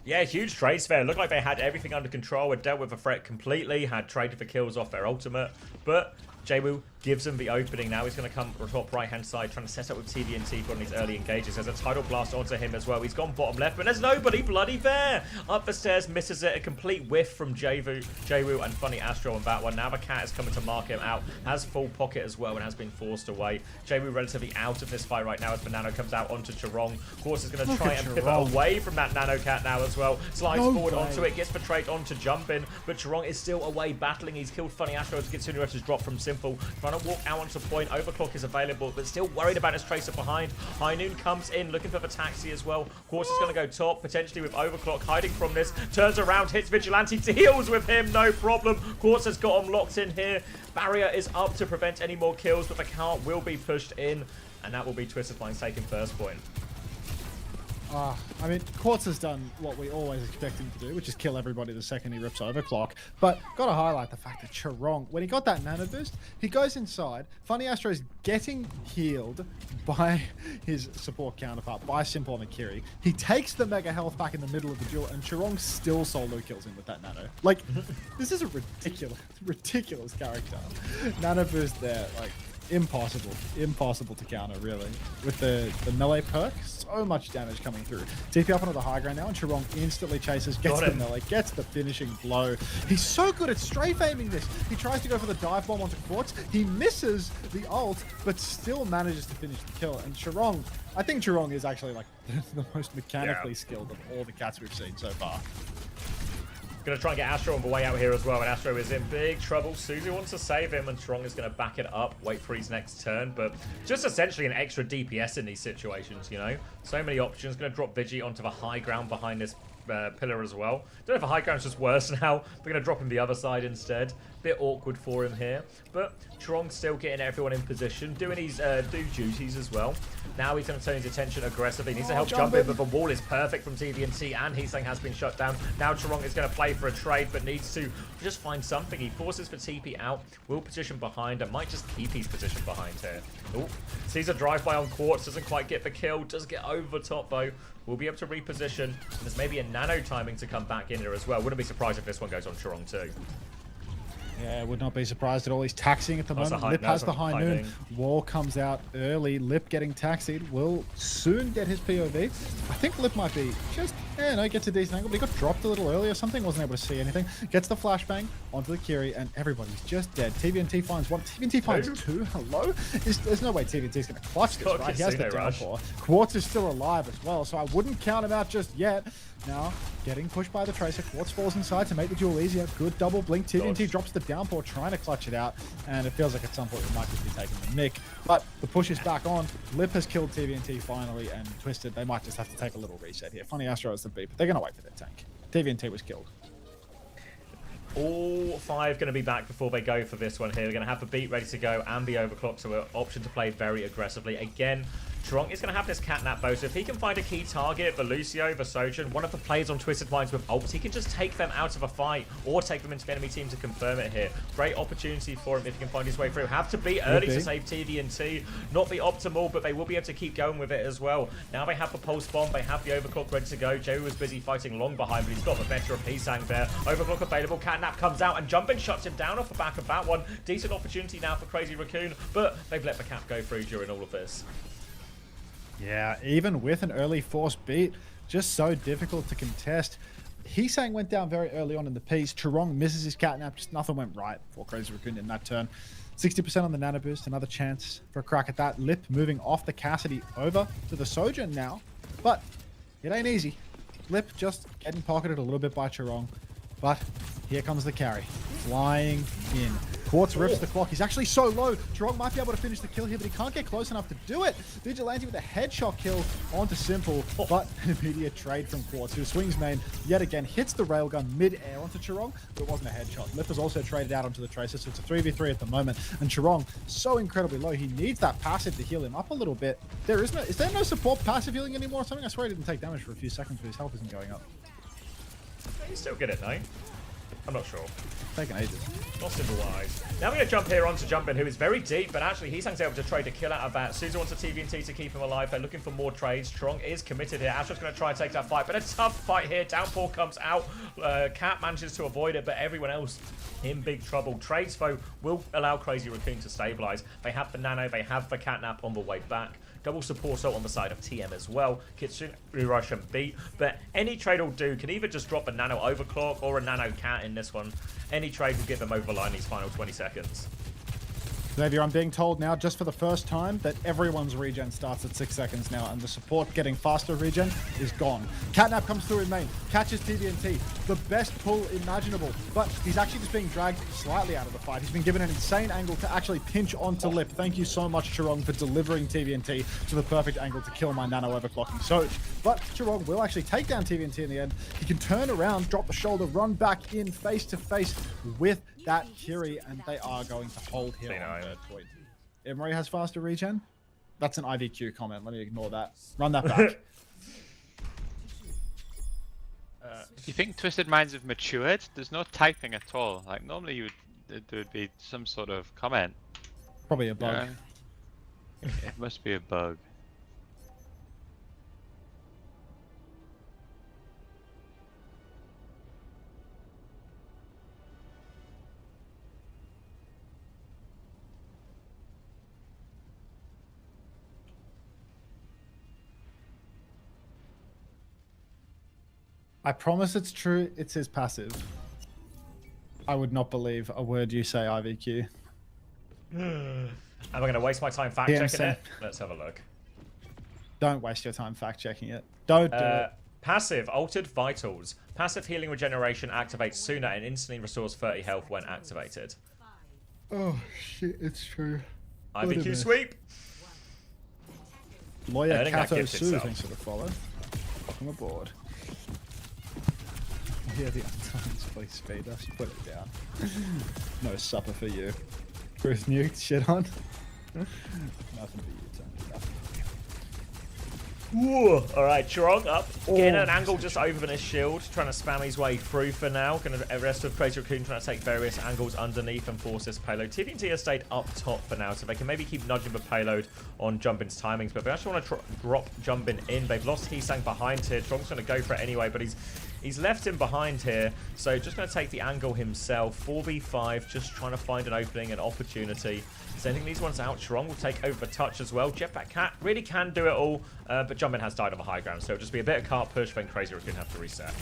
Yeah, huge trades there. Looked like they had everything under control, had dealt with the threat completely, had traded for kills off their ultimate, but Jwoo gives him the opening. Now he's going to come top right-hand side, trying to set up with TVNT for these early engages. There's a tidal blast onto him as well. He's gone bottom left, but there's nobody bloody there. Up the stairs, misses it. A complete whiff from Jwoo and Funny Astro on that one. Now the cat is coming to mark him out. Has full pocket as well and has been forced away. Jwoo relatively out of this fight right now as the Nano comes out onto Charong. Quartz is going to try and pivot away from that Nano cat now as well. Slides forward onto it, gets betrayed onto jumping, but Charong is still away battling. He's killed Funny Astro as Kitsune drop from Simple. Trying to walk out onto point. Overclock is available, but still worried about his Tracer behind. High Noon comes in looking for the taxi as well. Quartz is going to go top, potentially with Overclock hiding from this. Turns around, hits Vigilante, deals with him, no problem. Quartz has got him locked in here. Barrier is up to prevent any more kills, but the cart will be pushed in, and that will be Twisted Minds taking first point. I mean, Quartz has done what we always expect him to do, which is kill everybody the second he rips Overclock. But got to highlight the fact that Charong, when he got that Nano Boost, he goes inside. Funny Astro is getting healed by his support counterpart, by Simple and Akiri. He takes the Mega Health back in the middle of the duel, and Charong still solo kills him with that Nano. Like, this is a ridiculous character. Nano Boost there, like, impossible to counter, really. With the melee perk, so much damage coming through. TP up onto the high ground now, and Charong instantly chases, gets the melee, gets the finishing blow. He's so good at strafe aiming this. He tries to go for the dive bomb onto Quartz. He misses the ult, but still manages to finish the kill. And Charong, I think Charong is actually like the most mechanically skilled of all the cats we've seen so far. Going to try and get Astro on the way out here as well, and Astro is in big trouble. Suzu wants to save him, and Strong is going to back it up, wait for his next turn, but just essentially an extra DPS in these situations, you know? So many options. Going to drop Vigi onto the high ground behind this pillar as well. Don't know if the high ground's just worse now. We're going to drop him the other side instead. Bit awkward for him here, but Strong's still getting everyone in position, doing his duties as well. Now he's going to turn his attention aggressively. He needs to help jump in, but the wall is perfect from TVNT, and Heesang has been shut down. Now Charong is going to play for a trade, but needs to just find something. He forces for TP out, will position behind, and might just keep his position behind here. Oh, sees a drive-by on Quartz, doesn't quite get the kill, does get over the top though. We'll be able to reposition, and there's maybe a Nano timing to come back in here as well. Wouldn't be surprised if this one goes on Charong too. Yeah, would not be surprised at all. He's taxing at the moment. Lip has the high noon. Wall comes out early. Lip getting taxied will soon get his POV. I think Lip might be just, gets a decent angle, but he got dropped a little early or something. Wasn't able to see anything. Gets the flashbang onto the Kiri, and everybody's just dead. TVNT finds one. TVNT finds two. Hello? There's no way TVNT's going to clutch this, right? He has the downpour. Quartz is still alive as well, so I wouldn't count him out just yet. Now, getting pushed by the Tracer. Quartz falls inside to make the duel easier. Good double blink. TVNT drops the downpour, trying to clutch it out, and it feels like at some point we might just be taking the nick. But the push is back on. Lip has killed TVNT finally, and Twisted, they might just have to take a little reset here. Funny Astro is the beat, but they're going to wait for their tank. TVNT was killed. All five going to be back before they go for this one here. They're going to have the beat ready to go and the overclock, so an option to play very aggressively. Again, Strong is going to have this catnap bow, so if he can find a key target, the Lucio, the Sojourn, one of the players on Twisted Minds with ults, he can just take them out of a fight or take them into the enemy team to confirm it here. Great opportunity for him if he can find his way through. Have to be early to save TVNT. Not the optimal, but they will be able to keep going with it as well. Now they have the pulse bomb, they have the overclock ready to go. Joey was busy fighting long behind, but he's got the better of Heesang there. Overclock available, catnap comes out, and Jumpin shuts him down off the back of that one. Decent opportunity now for Crazy Raccoon, but they've let the cap go through during all of this. Yeah, even with an early force beat, just so difficult to contest. Heesang went down very early on in the piece. Charong misses his catnap, just nothing went right for Crazy Raccoon in that turn. 60% on the Nano Boost, another chance for a crack at that. Lip moving off the Cassidy over to the Sojourn now, but it ain't easy. Lip just getting pocketed a little bit by Charong, but here comes the carry, flying in. Quartz rips the clock. He's actually so low. Charong might be able to finish the kill here, but he can't get close enough to do it. Vigilante with a headshot kill onto Simple, but an immediate trade from Quartz, who swings main yet again, hits the railgun mid-air onto Charong, but it wasn't a headshot. Lip was also traded out onto the Tracer, so it's a 3v3 at the moment, and Charong so incredibly low. He needs that passive to heal him up a little bit. Is there no support passive healing anymore or something? I swear he didn't take damage for a few seconds, but his health isn't going up. You still get it, though. I'm not sure. Taking ages. Not simple wise. Now we're going to jump here onto Jumpin, who is very deep, but actually Heesang's able to trade a kill out of that. Suzu wants a TVNT to keep him alive. They're looking for more trades. Trong is committed here. Astra's going to try and take that fight, but a tough fight here. Downpour comes out. Cat manages to avoid it, but everyone else in big trouble. Trades, though, will allow Crazy Raccoon to stabilize. They have the Nano, they have the Catnap on the way back. Double support on the side of TM as well. Kitsune, Rush and beat. But any trade will do. Can either just drop a Nano Overclock or a Nano Cat in this one. Any trade will get them over the line these final 20 seconds. Xavier, I'm being told now, just for the first time, that everyone's regen starts at 6 seconds now, and the support getting faster regen is gone. Catnap comes through in main, catches TVNT, the best pull imaginable, but he's actually just being dragged slightly out of the fight. He's been given an insane angle to actually pinch onto Lip. Thank you so much, Chirong, for delivering TVNT to the perfect angle to kill my Nano overclocking. So, but Chirong will actually take down TVNT in the end. He can turn around, drop the shoulder, run back in face to face with that Kiri, and they are going to hold here on third point. Emery has faster regen. That's an IVQ comment. Let me ignore that. Run that back. Do you think Twisted Minds have matured? There's no typing at all. Like normally there would be some sort of comment. Probably a bug. It must be a bug. I promise it's true. It's his passive. I would not believe a word you say, IVQ. Am I going to waste my time fact checking it? Let's have a look. Don't waste your time fact checking it. Don't do it. Passive, Altered Vitals. Passive healing regeneration activates sooner and instantly restores 30 health when activated. Oh shit, it's true. IVQ sweep. Lawyer Kato Sue, thanks for the follow. Welcome aboard. Yeah, the Untimes, please speed us. Put it down. No supper for you. Truth nuked, shit on. Nothing for you, turn it up. Whoa. Alright, Chirong up. Getting an angle just over his shield. Trying to spam his way through for now. Gonna the rest of Crazy Raccoon trying to take various angles underneath and force this payload. TVNT has stayed up top for now, so they can maybe keep nudging the payload on Jumpin's timings, but they actually want to drop Jumpin in. They've lost Heesang behind here. Chirong's going to go for it anyway, but he's left him behind here, so just going to take the angle himself. 4v5, just trying to find an opening, an opportunity. Sending these ones out. Chirong will take over the touch as well. Jetpack Cat really can do it all, but Jumpin has died on the high ground, so it'll just be a bit of cart push, then Crazy Raccoon have to reset.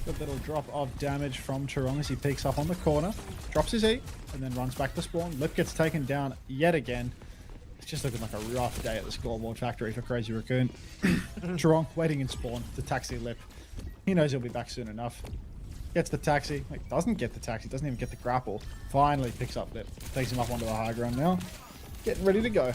Good little drop of damage from Chirong as he peeks up on the corner, drops his E, and then runs back to spawn. Lip gets taken down yet again. It's just looking like a rough day at the scoreboard factory for Crazy Raccoon. Chirong waiting in spawn to taxi Lip. He knows he'll be back soon enough. Gets the taxi. Like, doesn't get the taxi. Doesn't even get the grapple. Finally picks up Lip. Takes him up onto the high ground now. Getting ready to go.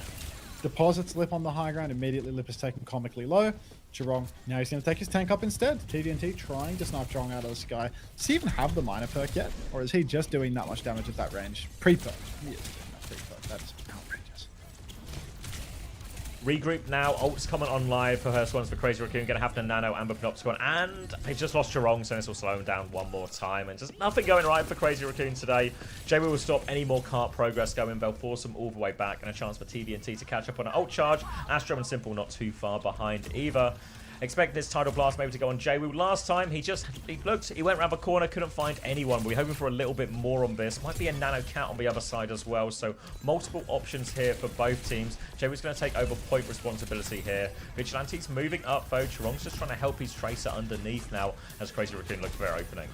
Deposits Lip on the high ground. Immediately Lip is taken comically low. Chirong. Now he's going to take his tank up instead. TVNT trying to snipe Chirong out of the sky. Does he even have the minor perk yet? Or is he just doing that much damage at that range? Pre-perk. He is doing that pre-perk. That is outrageous. Regroup now. Ult's coming on live for her swans for Crazy Raccoon. Going to have to nano Amber Panopticon. And they've just lost Chirong, so this will slow him down one more time. And just nothing going right for Crazy Raccoon today. JW will stop any more cart progress going. They'll force them all the way back. And a chance for TVNT to catch up on an ult charge. Astro and Simple not too far behind either. Expect this Tidal Blast maybe to go on JW. Last time, he looked, he went around the corner, couldn't find anyone. We're hoping for a little bit more on this. Might be a Nano Cat on the other side as well. So multiple options here for both teams. JW's going to take over point responsibility here. Vigilante's moving up though. Chirong's just trying to help his Tracer underneath now as Crazy Raccoon looks for their opening.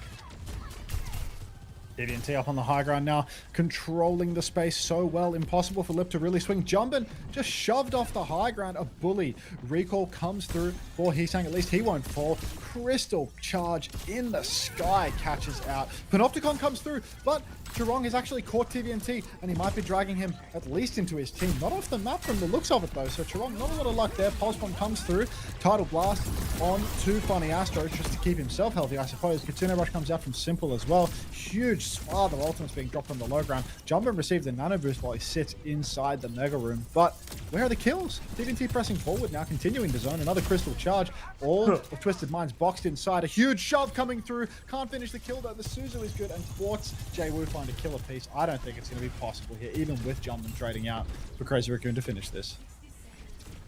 TVNT up on the high ground now, controlling the space so well. Impossible for Lip to really swing. Jumpin just shoved off the high ground. A bully. Recall comes through for Heesang. At least he won't fall. Crystal charge in the sky catches out. Panopticon comes through, but Chirong has actually caught TVNT, and he might be dragging him at least into his team. Not off the map from the looks of it, though. So Chirong, not a lot of luck there. Pulse Bomb comes through. Tidal Blast on to Funny Astro, just to keep himself healthy, I suppose. Kitsune Rush comes out from Simple as well. Huge swath of ultimates being dropped on the low ground. Jumpin received the nano boost while he sits inside the Mega Room. But where are the kills? TVNT pressing forward now, continuing to zone. Another Crystal Charge. All of Twisted Minds boxed inside. A huge shove coming through. Can't finish the kill though. The Suzu is good. And Quartz, Jay-Woo find a killer piece. I don't think it's going to be possible here, even with Jumpman trading out for Crazy Raccoon to finish this.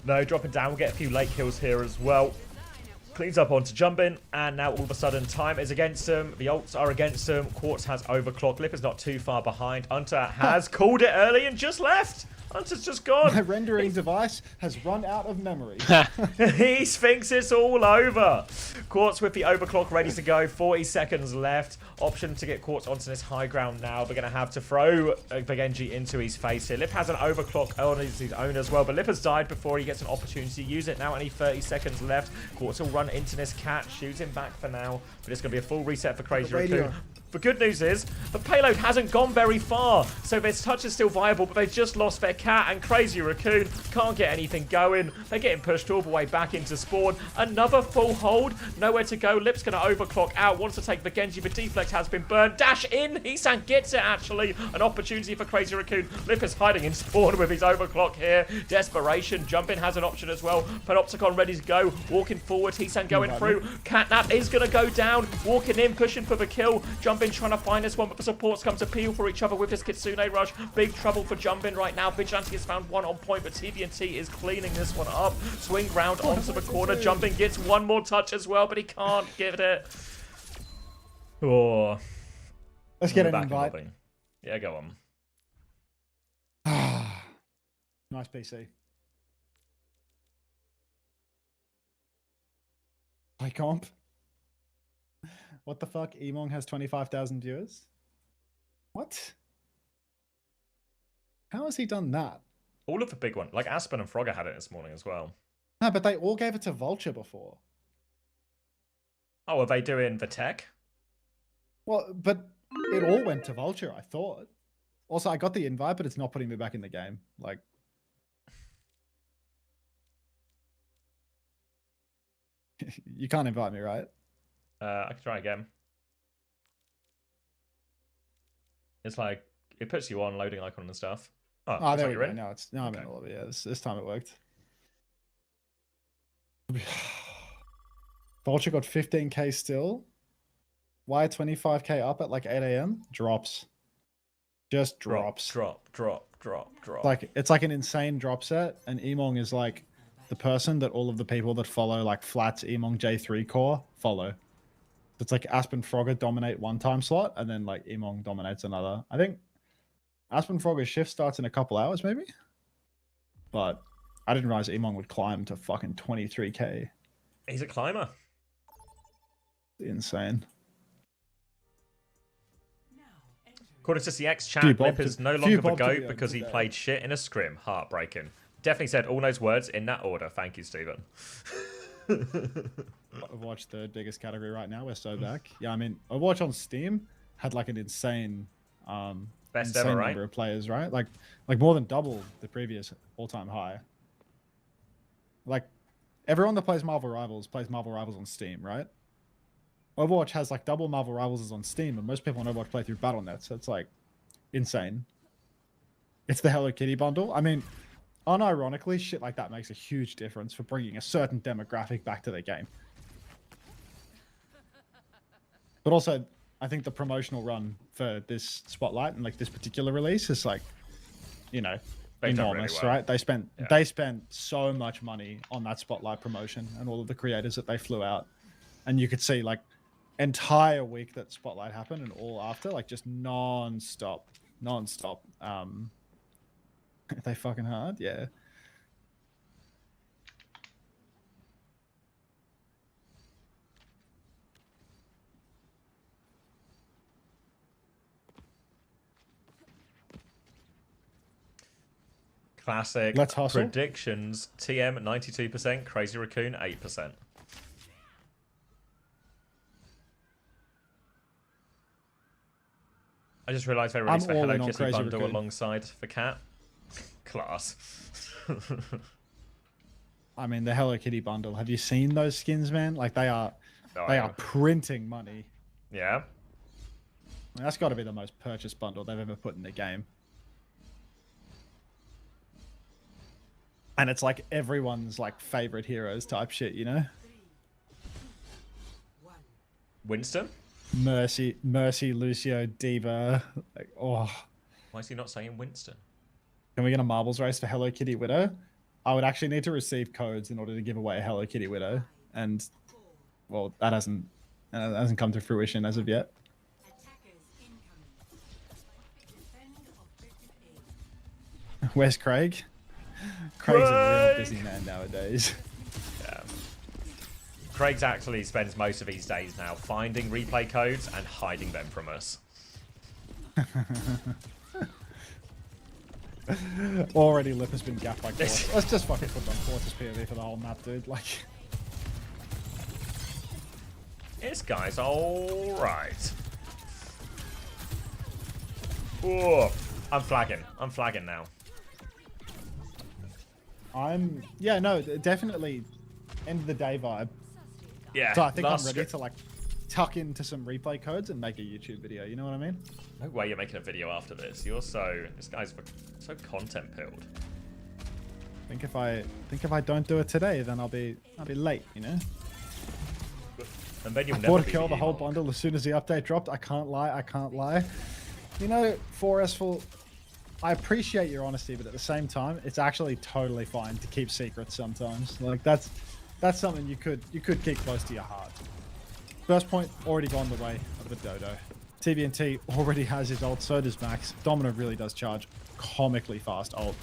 No, dropping down. We'll get a few late kills here as well. Cleans up onto Jumpin, and now all of a sudden time is against him. The ults are against him. Quartz has overclocked. Lip is not too far behind. Hunter has called it early and just left. Hunter's just gone. My rendering device has run out of memory. He thinks it's all over. Quartz with the overclock ready to go. 40 seconds left. Option to get Quartz onto this high ground now. We're going to have to throw Genji into his face here. Lip has an overclock on his own as well, but Lip has died before he gets an opportunity to use it. Now only 30 seconds left. Quartz will run into this cat, shoot him back for now, but it's going to be a full reset for Crazy Raccoon. The good news is the payload hasn't gone very far, so this touch is still viable, but they've just lost their cat, and Crazy Raccoon can't get anything going. They're getting pushed all the way back into spawn. Another full hold, nowhere to go. Lip's going to overclock out, wants to take the Genji. The deflect has been burned. Dash in, Heesan gets it actually. An opportunity for Crazy Raccoon. Lip is hiding in spawn with his overclock here. Desperation, Jumpin has an option as well. Panopticon ready to go, walking forward. Heesan going through. Catnap is going to go down, walking in, pushing for the kill. Jumpin trying to find this one, but the supports come to peel for each other with this Kitsune rush. Big trouble for Jumpin right now. Vigilante has found one on point, but TVNT is cleaning this one up. Swing round onto the corner. Jumpin gets one more touch as well, but he can't give it. Oh. Let's get an invite. Yeah, go on. Nice PC. Play comp. What the fuck? Emong has 25,000 viewers? What? How has he done that? All of the big ones, like Aspen and Frogger had it this morning as well. No, but they all gave it to Vulture before. Oh, are they doing the tech? Well, but it all went to Vulture, I thought. Also, I got the invite, but it's not putting me back in the game. Like, you can't invite me, right? I can try again. It's like, it puts you on loading icon and stuff. Oh, there like we go. Now it's I'm in all of it. Yeah, this time it worked. Vulture got 15k still. Why 25k up at like 8 AM? Drops. Just drops. Drop. Like, it's like an insane drop set, and Emong is like the person that all of the people that follow like Flat's Emong J3 core follow. It's like Aspen Frogger dominate one time slot, and then like Emong dominates another. I think Aspen Frogger's shift starts in a couple hours, maybe? But I didn't realize Emong would climb to fucking 23k. He's a climber. Insane. According to CX chat, Lip is no longer the GOAT because he played shit in a scrim. Heartbreaking. Definitely said all those words in that order. Thank you, Stephen. Overwatch, third biggest category right now. We're so back. Yeah, I mean, Overwatch on Steam had like an insane, best insane ever, right? number of players, right? Like more than double the previous all-time high. Like, everyone that plays Marvel Rivals on Steam, right? Overwatch has like double Marvel Rivals on Steam, and most people on Overwatch play through Battle.net, so it's like insane. It's the Hello Kitty bundle. I mean, unironically, shit like that makes a huge difference for bringing a certain demographic back to the game. But also, I think the promotional run for this Spotlight and like this particular release is like, you know, enormous, really well. Right? They spent so much money on that Spotlight promotion and all of the creators that they flew out, and you could see like entire week that Spotlight happened and all after, like just non-stop. They fucking hard, yeah. Classic. Let's hustle. Predictions. TM 92%, Crazy Raccoon 8%. I just realised they released the Hello Kitty bundle alongside the cat. Class. I mean, the Hello Kitty bundle. Have you seen those skins, man? Like, they are printing money. Yeah. I mean, that's got to be the most purchased bundle they've ever put in the game. And it's like everyone's like favorite heroes type shit, you know? Winston? Mercy, Lucio, Diva. Like, oh, Why is he not saying Winston? can we get a marbles race for Hello Kitty Widow? I would actually need to receive codes in order to give away a Hello Kitty Widow, and well, that hasn't come to fruition as of yet. Where's Craig? Craig's a real busy man nowadays. Yeah. Craig's actually spends most of his days now finding replay codes and hiding them from us. Already Lip has been gapped by Quartz. Let's just fucking put on Quartz's POV for the whole map, dude. Like, This guy's alright. Oh, I'm flagging. I'm flagging now. yeah, no, definitely end of the day vibe. Yeah. So I think I'm ready to like tuck into some replay codes and make a YouTube video. You know what I mean? No way you're making a video after this. This guy's so content pilled. I think if I don't do it today, then I'll be late. You know. And then you'll I never bought a be kill the whole emo. bundle as soon as the update dropped. I can't lie. You know, 4S I appreciate your honesty, but at the same time, it's actually totally fine to keep secrets sometimes. Like that's something you could keep close to your heart. First point already gone the way of the dodo. TVNT already has his ult, so does Max. Domino really does charge comically fast ult.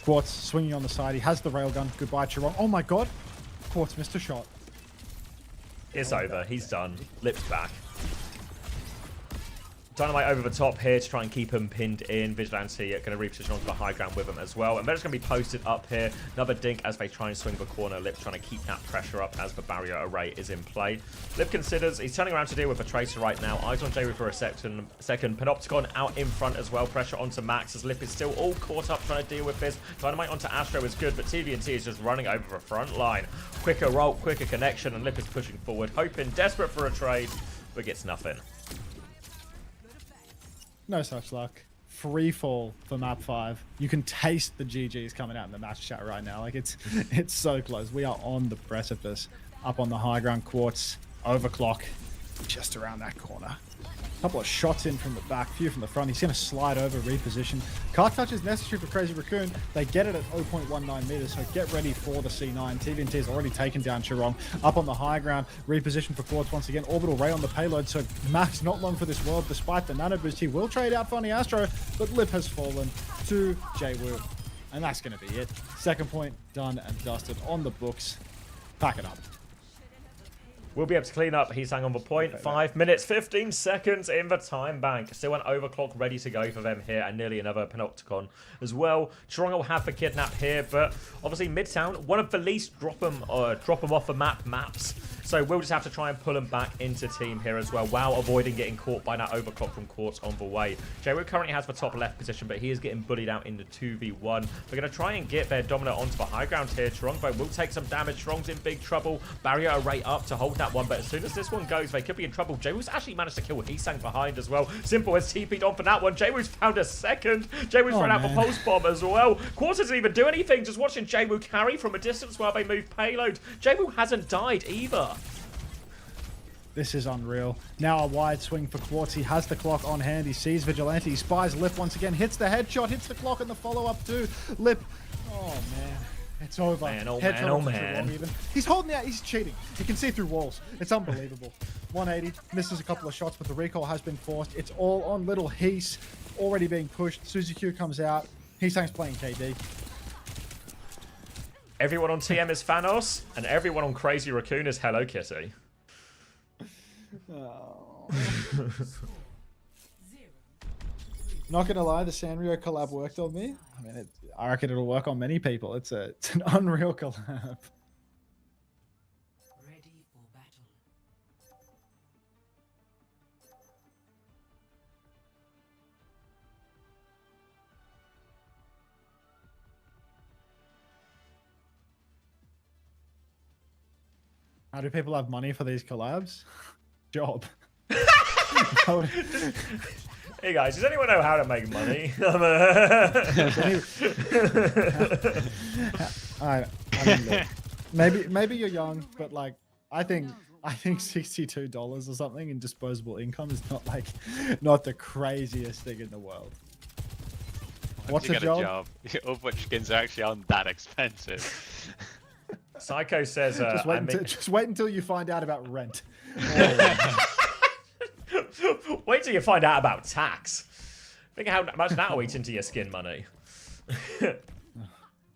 Quartz swinging on the side. He has the railgun. Goodbye, Chiron. Oh my god. Quartz missed a shot. It's over. He's done. Lip's back. Dynamite over the top here to try and keep him pinned in. Vigilante going to reposition onto the high ground with him as well. And they're just going to be posted up here. Another dink as they try and swing the corner. Lip trying to keep that pressure up as the barrier array is in play. Lip considers he's turning around to deal with a Tracer right now. Eyes on J for a second. Panopticon out in front as well. Pressure onto Max as Lip is still all caught up trying to deal with this. Dynamite onto Astro is good, but TVNT is just running over the front line. Quicker roll, quicker connection, and Lip is pushing forward, hoping, desperate for a trade, but gets nothing. No such luck. Free fall for map 5. You can taste the GGs coming out in the match chat right now. Like it's so close. We are on the precipice. Up on the high ground. Quartz overclock just around that corner. Couple of shots in from the back, few from the front. He's going to slide over, reposition. Cart touch is necessary for Crazy Raccoon. They get it at 0.19 meters, so get ready for the C9. TVNT has already taken down Chirong. Up on the high ground, reposition for Quartz once again. Orbital Ray on the payload, so Max not long for this world. Despite the nano boost, he will trade out Funny Astro, but Lip has fallen to Jwoo. And that's going to be it. Second point done and dusted on the books. Pack it up. We'll be able to clean up. He's hang on the point. 5 minutes, 15 seconds in the time bank. Still an overclock ready to go for them here, and nearly another Panopticon as well. Chirong will have the kidnap here, but obviously Midtown, one of the least drop them off the maps. So we'll just have to try and pull them back into team here as well, while avoiding getting caught by that overclock from Quartz on the way. Jwoo currently has the top left position, but he is getting bullied out into 2v1. They're going to try and get their dominant onto the high ground here. Chirong though will take some damage. Chirong's in big trouble. Barrier array up to hold that one, but as soon as this one goes, they could be in trouble. Jwoo's actually managed to kill Heesang behind as well. Simple has TP'd on for that one. Jwoo's found a second. Jwoo's thrown out the pulse bomb as well. Quartz doesn't even do anything, just watching Jwoo carry from a distance while they move payload. Jwoo hasn't died either. This is unreal. Now a wide swing for Quartz. He has the clock on hand. He sees Vigilante. He spies Lip once again. Hits the headshot. Hits the clock and the follow-up too. Lip. Oh, man. It's over. Man, oh Headshot man, oh onto man. Chirong even. He's holding out. He's cheating. He can see through walls. It's unbelievable. 180. Misses a couple of shots, but the recall has been forced. It's all on little Hees. Already being pushed. Suzy Q comes out. Heesang's playing KD. Everyone on TM is Thanos, and everyone on Crazy Raccoon is Hello Kitty. Oh. Not gonna lie, the Sanrio collab worked on me. I mean, I reckon it'll work on many people. It's an unreal collab. Ready for battle. How do people have money for these collabs? Job. Hey guys, does anyone know how to make money? I mean, look, maybe you're young, but like I think I think $62 or something in disposable income is not the craziest thing in the world. What's you a get job? Overwatch skins are actually aren't that expensive. Psycho says, just wait until you find out about rent. Wait till you find out about tax. Think how much that'll eat into your skin money.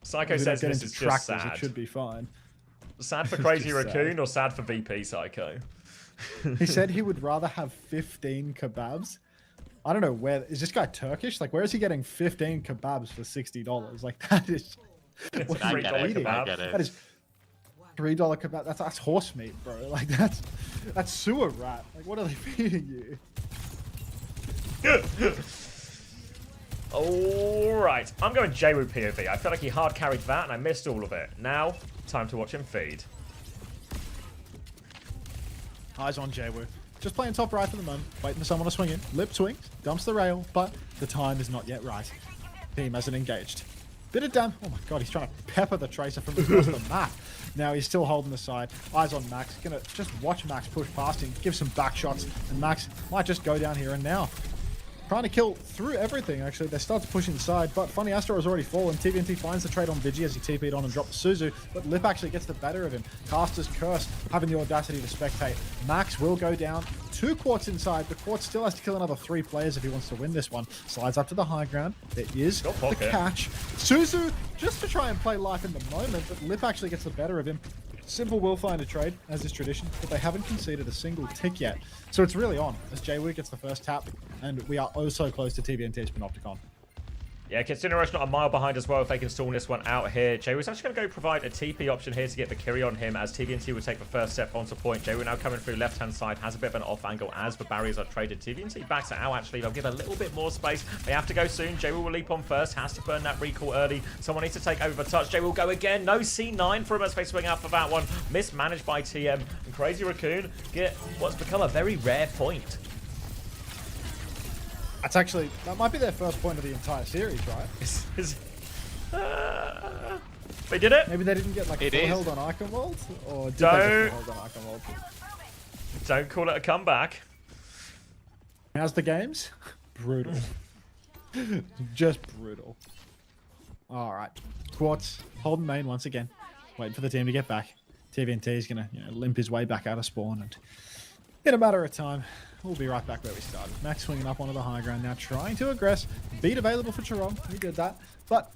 Psycho says this is just sad. It should be fine. Sad for Crazy Raccoon or sad for VP Psycho? He said he would rather have 15 kebabs. I don't know where is this guy Turkish? Like, where is he getting 15 kebabs for $60? Like, that is what I is get it, eating? kebab. That is $3 kebab. That's horse meat, bro. Like, that's sewer rat. Like, what are they feeding you? Alright, I'm going Jaywu POV. I felt like he hard carried that and I missed all of it. Now, time to watch him feed. Eyes on Jaywu. Just playing top right for the moment, waiting for someone to swing in. Lip swings, dumps the rail, but the time is not yet right. Team hasn't engaged. Bit of damn. Oh my god, he's trying to pepper the Tracer from across the map. Now he's still holding the side. Eyes on Max. Gonna just watch Max push past him, give some back shots, and Max might just go down here and now. Trying to kill through everything, actually. They start to push inside, but Funny Astro has already fallen. TVNT finds the trade on Vigi as he TP'd on and dropped Suzu, but Lip actually gets the better of him. Caster's Curse having the audacity to spectate. Max will go down. 2 Quartz inside, but Quartz still has to kill another 3 players if he wants to win this one. Slides up to the high ground. There is the catch. Suzu, just to try and play life in the moment, but Lip actually gets the better of him. Simple will find a trade, as is tradition, but they haven't conceded a single tick yet. So it's really on, as Jaywu gets the first tap, and we are oh so close to TVNT's Panopticon. Yeah, consideration not a mile behind as well if they can stall this one out here. Jaywu's actually going to go provide a TP option here to get the Kiri on him as TVNT will take the first step onto point. Jaywu now coming through left-hand side, has a bit of an off angle as the barriers are traded. TVNT backs it out actually, they'll give a little bit more space. They have to go soon. Jaywu will leap on first, has to burn that recall early. Someone needs to take over the touch. Jaywu will go again. No C9 for him as they swing out for that one. Mismanaged by TM. And Crazy Raccoon get what's become a very rare point. That's actually, that might be their first point of the entire series, right? They did it? Maybe they didn't get like full held on Eichenwald? Or did they get full held on Eichenwald? Don't call it a comeback. How's the games? Brutal. Just brutal. Alright. Quartz holding main once again. Waiting for the team to get back. TVNT is going to limp his way back out of spawn. And in a matter of time, we'll be right back where we started. Max swinging up onto the high ground now, trying to aggress. Beat available for Chiron. He did that. But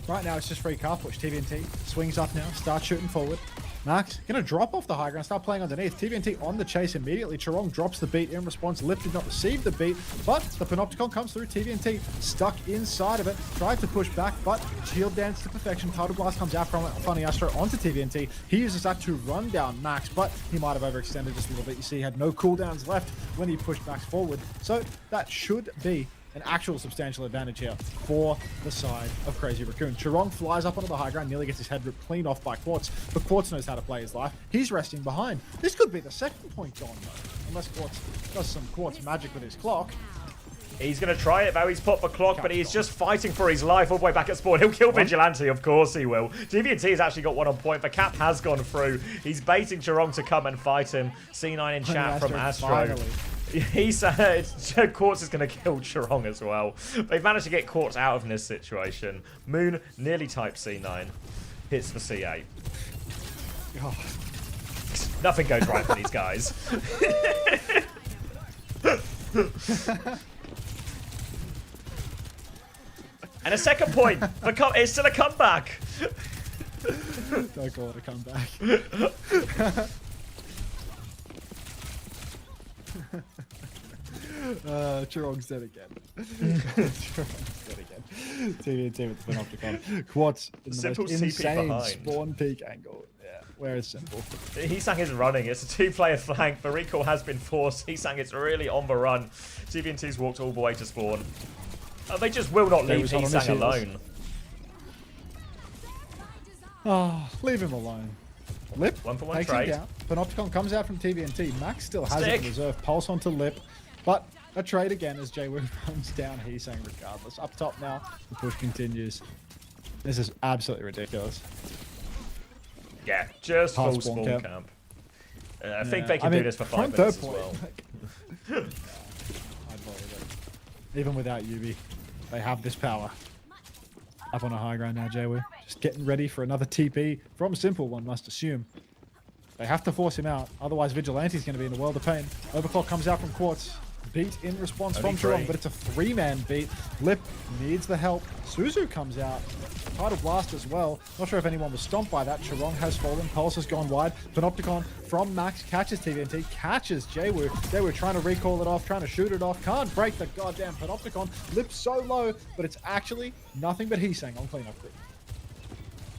right now, it's just free car push. TVNT swings up now, starts shooting forward. Max going to drop off the high ground, start playing underneath. TVNT on the chase immediately. Chirong drops the beat in response. Lip did not receive the beat, but the Panopticon comes through. TVNT stuck inside of it. Tried to push back, but shield dance to perfection. Tidal Blast comes out from Funny Astro onto TVNT. He uses that to run down Max, but he might have overextended just a little bit. You see, he had no cooldowns left when he pushed Max forward. So that should be an actual substantial advantage here for the side of Crazy Raccoon. Chirong flies up onto the high ground, nearly gets his head ripped clean off by Quartz, but Quartz knows how to play his life. He's resting behind. This could be the second point gone, though, unless Quartz does some Quartz magic with his clock. He's going to try it, though. He's popped the clock, but he's just fighting for his life all the way back at spawn. He'll kill Vigilante, of course he will. TVNT has actually got one on point. The cap has gone through. He's baiting Chirong to come and fight him. C9 in chat from Astro. Finally. He said Quartz is going to kill Chirong as well. They've managed to get Quartz out of this situation. Moon nearly type C9. Hits for C8. Oh. Nothing goes right for these guys. And a second point. It's still a comeback. Don't call it a comeback. Chirong's dead again. Chirong's dead again. TVNT with the Panopticon. Quartz in the Simple most CP insane behind. spawn peak angle. Yeah, where is Simple? Heesang is running. It's a 2-player flank. The recall has been forced. Heesang is really on the run. TVNT's walked all the way to spawn. They just will not leave Heesang alone. Oh, leave him alone. Lip 1-for-1 takes trade. him down. Panopticon comes out from TVNT. Max still has it in reserve. Pulse onto Lip. But a trade again as Jaywu runs down Heesang regardless. Up top now, the push continues. This is absolutely ridiculous. Yeah, just Hard full spawn spawn camp. camp. I think they can do this for 5 minutes as well. I'd believe it. Even without Yubi, they have this power. Up on a high ground now, Jaywoo. Just getting ready for another TP from Simple, one must assume. They have to force him out, otherwise Vigilante's going to be in a world of pain. Overclock comes out from Quartz. Beat in response from Chirong, but it's a 3-man beat. Lip needs the help. Suzu comes out. Tidal Blast as well. Not sure if anyone was stomped by that. Chirong has fallen. Pulse has gone wide. Panopticon from Max catches TVNT, catches Jaywoo. Jaywoo trying to recall it off, trying to shoot it off. Can't break the goddamn Panopticon. Lip so low, but it's actually nothing but Heesang on cleanup group.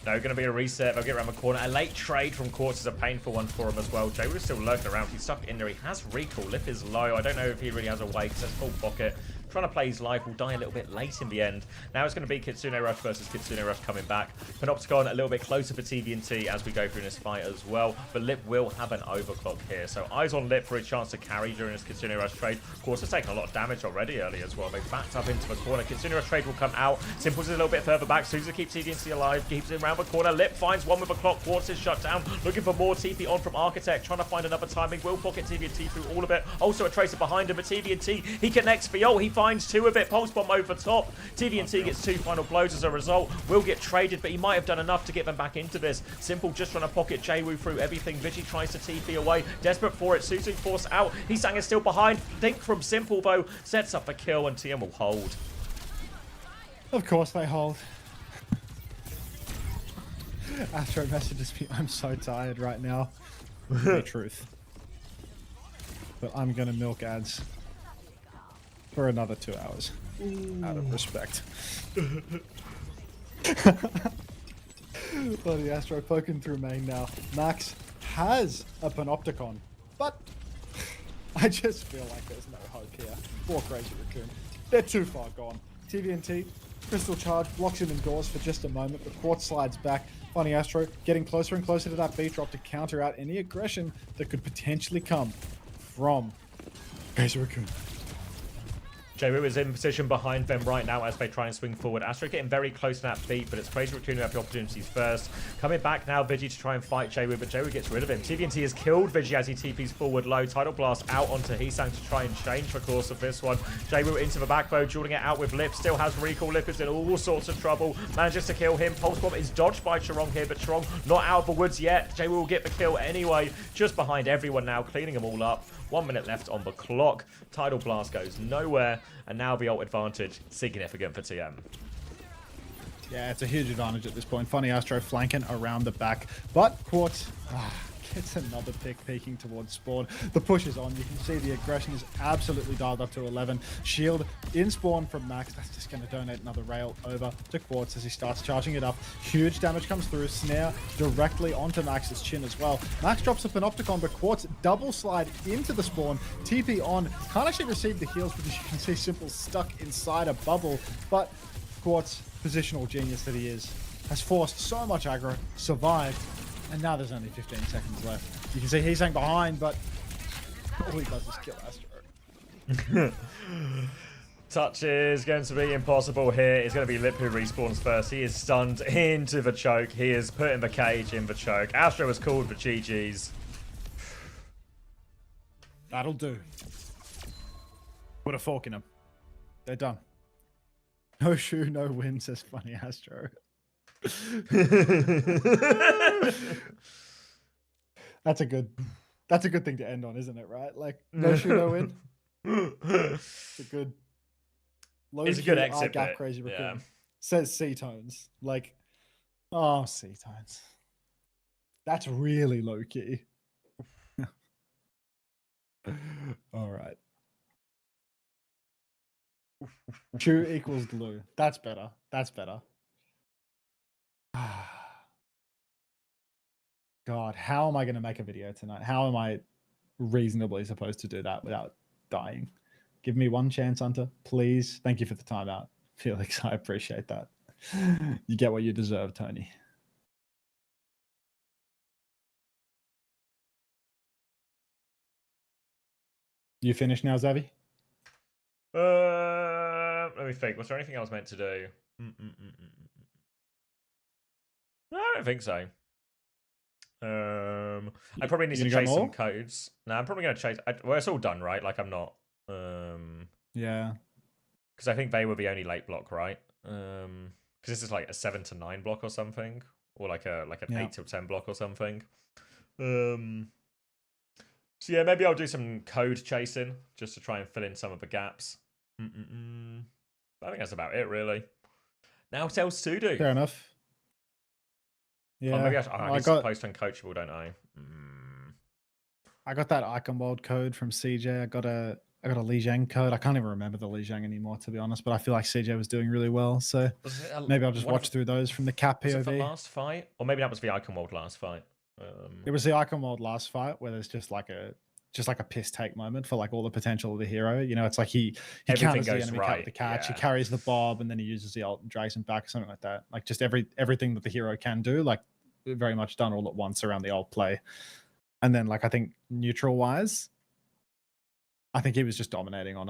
No, going to be a reset. They'll get around the corner. A late trade from Quartz is a painful one for him as well. Jaywoo is still lurking around. He's stuck in there. He has recall. Lip is low. I don't know if he really has a way because that's full pocket. Trying to play his life. Will die a little bit late in the end. Now it's going to be Kitsune Rush versus Kitsune Rush coming back. Panopticon a little bit closer for TVNT as we go through this fight as well. But Lip will have an overclock here. So eyes on Lip for a chance to carry during this Kitsune Rush trade. Quartz has taken a lot of damage already early as well. They backed up into the corner. Kitsune Rush trade will come out. Simple's a little bit further back. Suzu keeps TVNT alive. Keeps him around the corner. Lip finds one with a clock. Quartz is shut down. Looking for more TP on from Architect. Trying to find another timing. Will pocket TVNT through all of it. Also a Tracer behind him. But TVNT, he connects Fiol. He finds two of it. Pulse bomb over top. TVNT gets 2 final blows as a result. Will get traded, but he might have done enough to get them back into this. Simple just trying to pocket Jaywoo through everything. Vigi tries to TP away. Desperate for it. Suzu forced out. Heesang is still behind. Think from Simple, though. Sets up the kill, and TM will hold. Of course they hold. Astro messages me, I'm so tired right now. The truth. But I'm gonna milk ads for another 2 hours. Out of respect. Bloody Astro poking through main now. Max has a Panopticon, but I just feel like there's no hope here for Crazy Raccoon. They're too far gone. TVNT, Crystal Charge blocks him indoors for just a moment, but Quartz slides back. Funny Astro getting closer and closer to that beat drop to counter out any aggression that could potentially come from Crazy Raccoon. Jaywoo is in position behind them right now as they try and swing forward. Astro getting very close to that beat, but it's Crazy Raccoon who have the opportunities first. Coming back now, Vigi to try and fight Jaywoo, but Jaywoo gets rid of him. TVNT has killed Vigi as he TPs forward low. Tidal Blast out onto Heesang to try and change the course of this one. Jaywoo into the backbone, dueling it out with Lip. Still has recall. Lip is in all sorts of trouble. Manages to kill him. Pulse Bomb is dodged by Chirong here, but Chirong not out of the woods yet. Jaywoo will get the kill anyway. Just behind everyone now, cleaning them all up. 1 minute left on the clock. Tidal Blast goes nowhere, and now the ult advantage significant for TM. Yeah, it's a huge advantage at this point. Funny Astro flanking around the back, but Quartz gets another pick peeking towards spawn. The push is on. You can see the aggression is absolutely dialed up to 11. Shield in spawn from Max. That's just going to donate another rail over to Quartz as he starts charging it up. Huge damage comes through. Snare directly onto Max's chin as well. Max drops a Panopticon, but Quartz double slide into the spawn. TP on. Can't actually receive the heals because you can see Simple stuck inside a bubble. But Quartz, positional genius that he is, has forced so much aggro, survived, and now there's only 15 seconds left. You can see Heesang behind, but all he does is kill Astro. Touch is going to be impossible here. It's going to be Lip who respawns first. He is stunned into the choke. He is put in the cage in the choke. Astro was called for GG's. That'll do. Put a fork in him. They're done. No shoe, no win, says Funny Astro. That's a good thing to end on, isn't it? Right? Like no shoe, no win. It's a good. It's a good exit Gap bit. Crazy Raccoon. Yeah. Says C-tones. Like, oh, C-tones. That's really low key. All right. Chew equals glue. That's better. That's better. God, how am I going to make a video tonight? How am I reasonably supposed to do that without dying? Give me one chance, Hunter. Please. Thank you for the timeout. Felix, I appreciate that. You get what you deserve, Tony. You finished now, Zavi? Let me think. Was there anything I was meant to do? No, I don't think so. I probably need You to gonna go chase some more? codes. No, I'm probably gonna chase. Well, it's all done, right? Like I'm not. Yeah. Because I think they were the only late block, right? Because this is like a 7 to 9 block or something, or like an Yeah. 8 to 10 block or something. So yeah, maybe I'll do some code chasing just to try and fill in some of the gaps. I think that's about it, really. Now what else to do? Fair enough. Oh, Yeah. maybe I need to post uncoachable, don't I? I got that icon world code from CJ. I got a Li Jiang code. I can't even remember the Li Jiang anymore, to be honest. But I feel like CJ was doing really well, so maybe I'll just watch through those from the cap Was it for POV. last fight, or maybe that was the icon world last fight? It was the icon world last fight where there's just like a piss take moment for like all the potential of the hero. You know, it's like he Everything counters the goes enemy cat right, with the catch. yeah. He carries the bob, and then he uses the ult and drags him back, something like that. Like just everything that the hero can do, like very much done all at once around the ult play. And then like I think neutral wise, I think he was just dominating on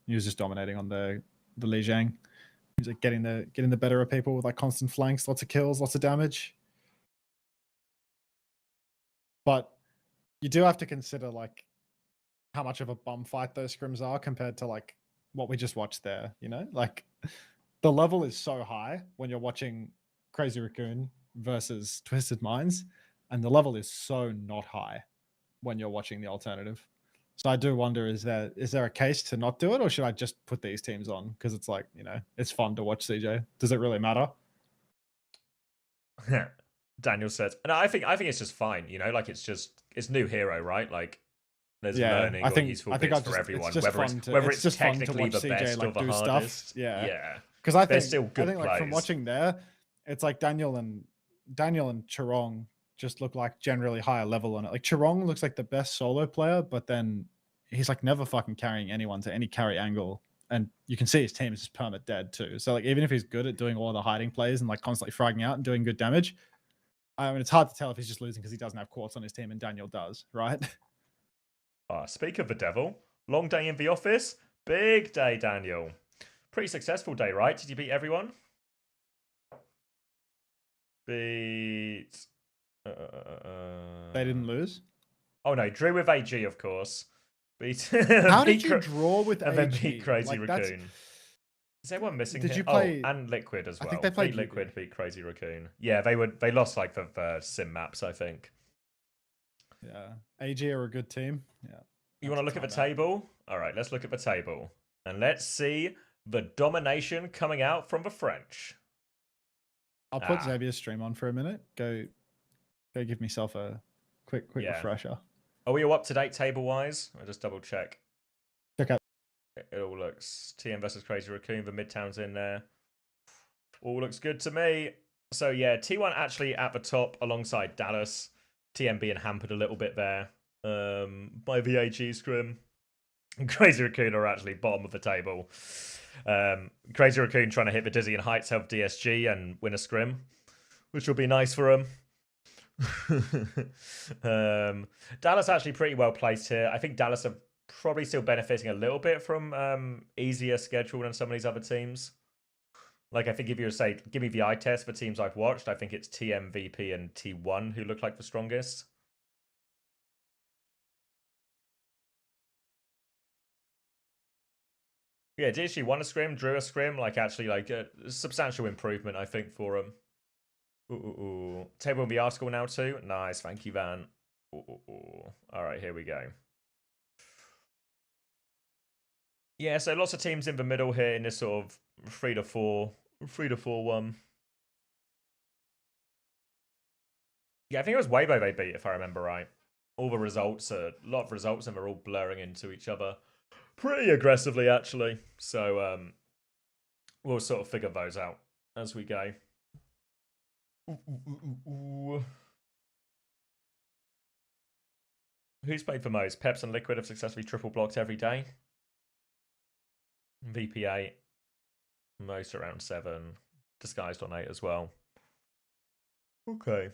the Li Jiang. He was like getting the better of people with like constant flanks, lots of kills, lots of damage. But you do have to consider like how much of a bum fight those scrims are compared to like what we just watched there, you know? Like the level is so high when you're watching Crazy Raccoon versus Twisted Minds, and the level is so not high when you're watching the alternative. So I do wonder, is there a case to not do it, or should I just put these teams on? Because it's like, you know, it's fun to watch CJ. Does it really matter? Daniel says, and I think it's just fine, you know, like it's new hero, right? Like there's learning or useful bits for everyone, whether it's just technically fun to watch the CJ best like or the do hardest. stuff. Yeah, Yeah. Because I They're think still good like from plays. watching there, it's like Daniel and Chirong just look like generally higher level on it. Like Chirong looks like the best solo player, but then he's like never fucking carrying anyone to any carry angle. And you can see his team is just perma dead too. So like even if he's good at doing all the hiding plays and like constantly fragging out and doing good damage, I mean it's hard to tell if he's just losing because he doesn't have quartz on his team and Daniel does, right? Speak of the devil, long day in the office, big day, Daniel. Pretty successful day, right? Did you beat everyone? Beat. They didn't lose. Oh no, drew with AG, of course. Beat. How did you draw with AG? And then beat Crazy like, Raccoon. Is anyone missing? Did here? you play? Oh, and Liquid as well. I think they played beat Liquid, beat Crazy Raccoon. Yeah, they lost like the sim maps, I think. Yeah, AG are a good team. Yeah. You want to look at the table? All right, let's look at the table and let's see the domination coming out from the French. I'll put Xavier's stream on for a minute. Go give myself a quick refresher. Are we all up to date table wise? I'll just double check. Check out. It all looks TM versus Crazy Raccoon. The Midtown's in there. All looks good to me. So yeah, T1 actually at the top alongside Dallas. TM being hampered a little bit there by VAG Scrim. And Crazy Raccoon are actually bottom of the table. Crazy Raccoon trying to hit the Dizzy and Heights of DSG and win a Scrim, which will be nice for him. Dallas actually pretty well placed here. I think Dallas are probably still benefiting a little bit from easier schedule than some of these other teams. Like I think if you were to say, give me the eye test for teams I've watched, I think it's TM, VP, and T1 who look like the strongest. Yeah, DSG won a scrim, drew a scrim, like actually like a substantial improvement, I think, for him. Table will be article now too. Nice, thank you, Van. All right, here we go. Yeah, so lots of teams in the middle here in this sort of 3 to 4 one. Yeah, I think it was Weibo they beat, if I remember right. All the results, a lot of results, and they're all blurring into each other pretty aggressively, actually. So we'll sort of figure those out as we go. Who's played for most? Peps and Liquid have successfully triple blocked every day. VP8. Most around 7. Disguised on 8 as well. Okay.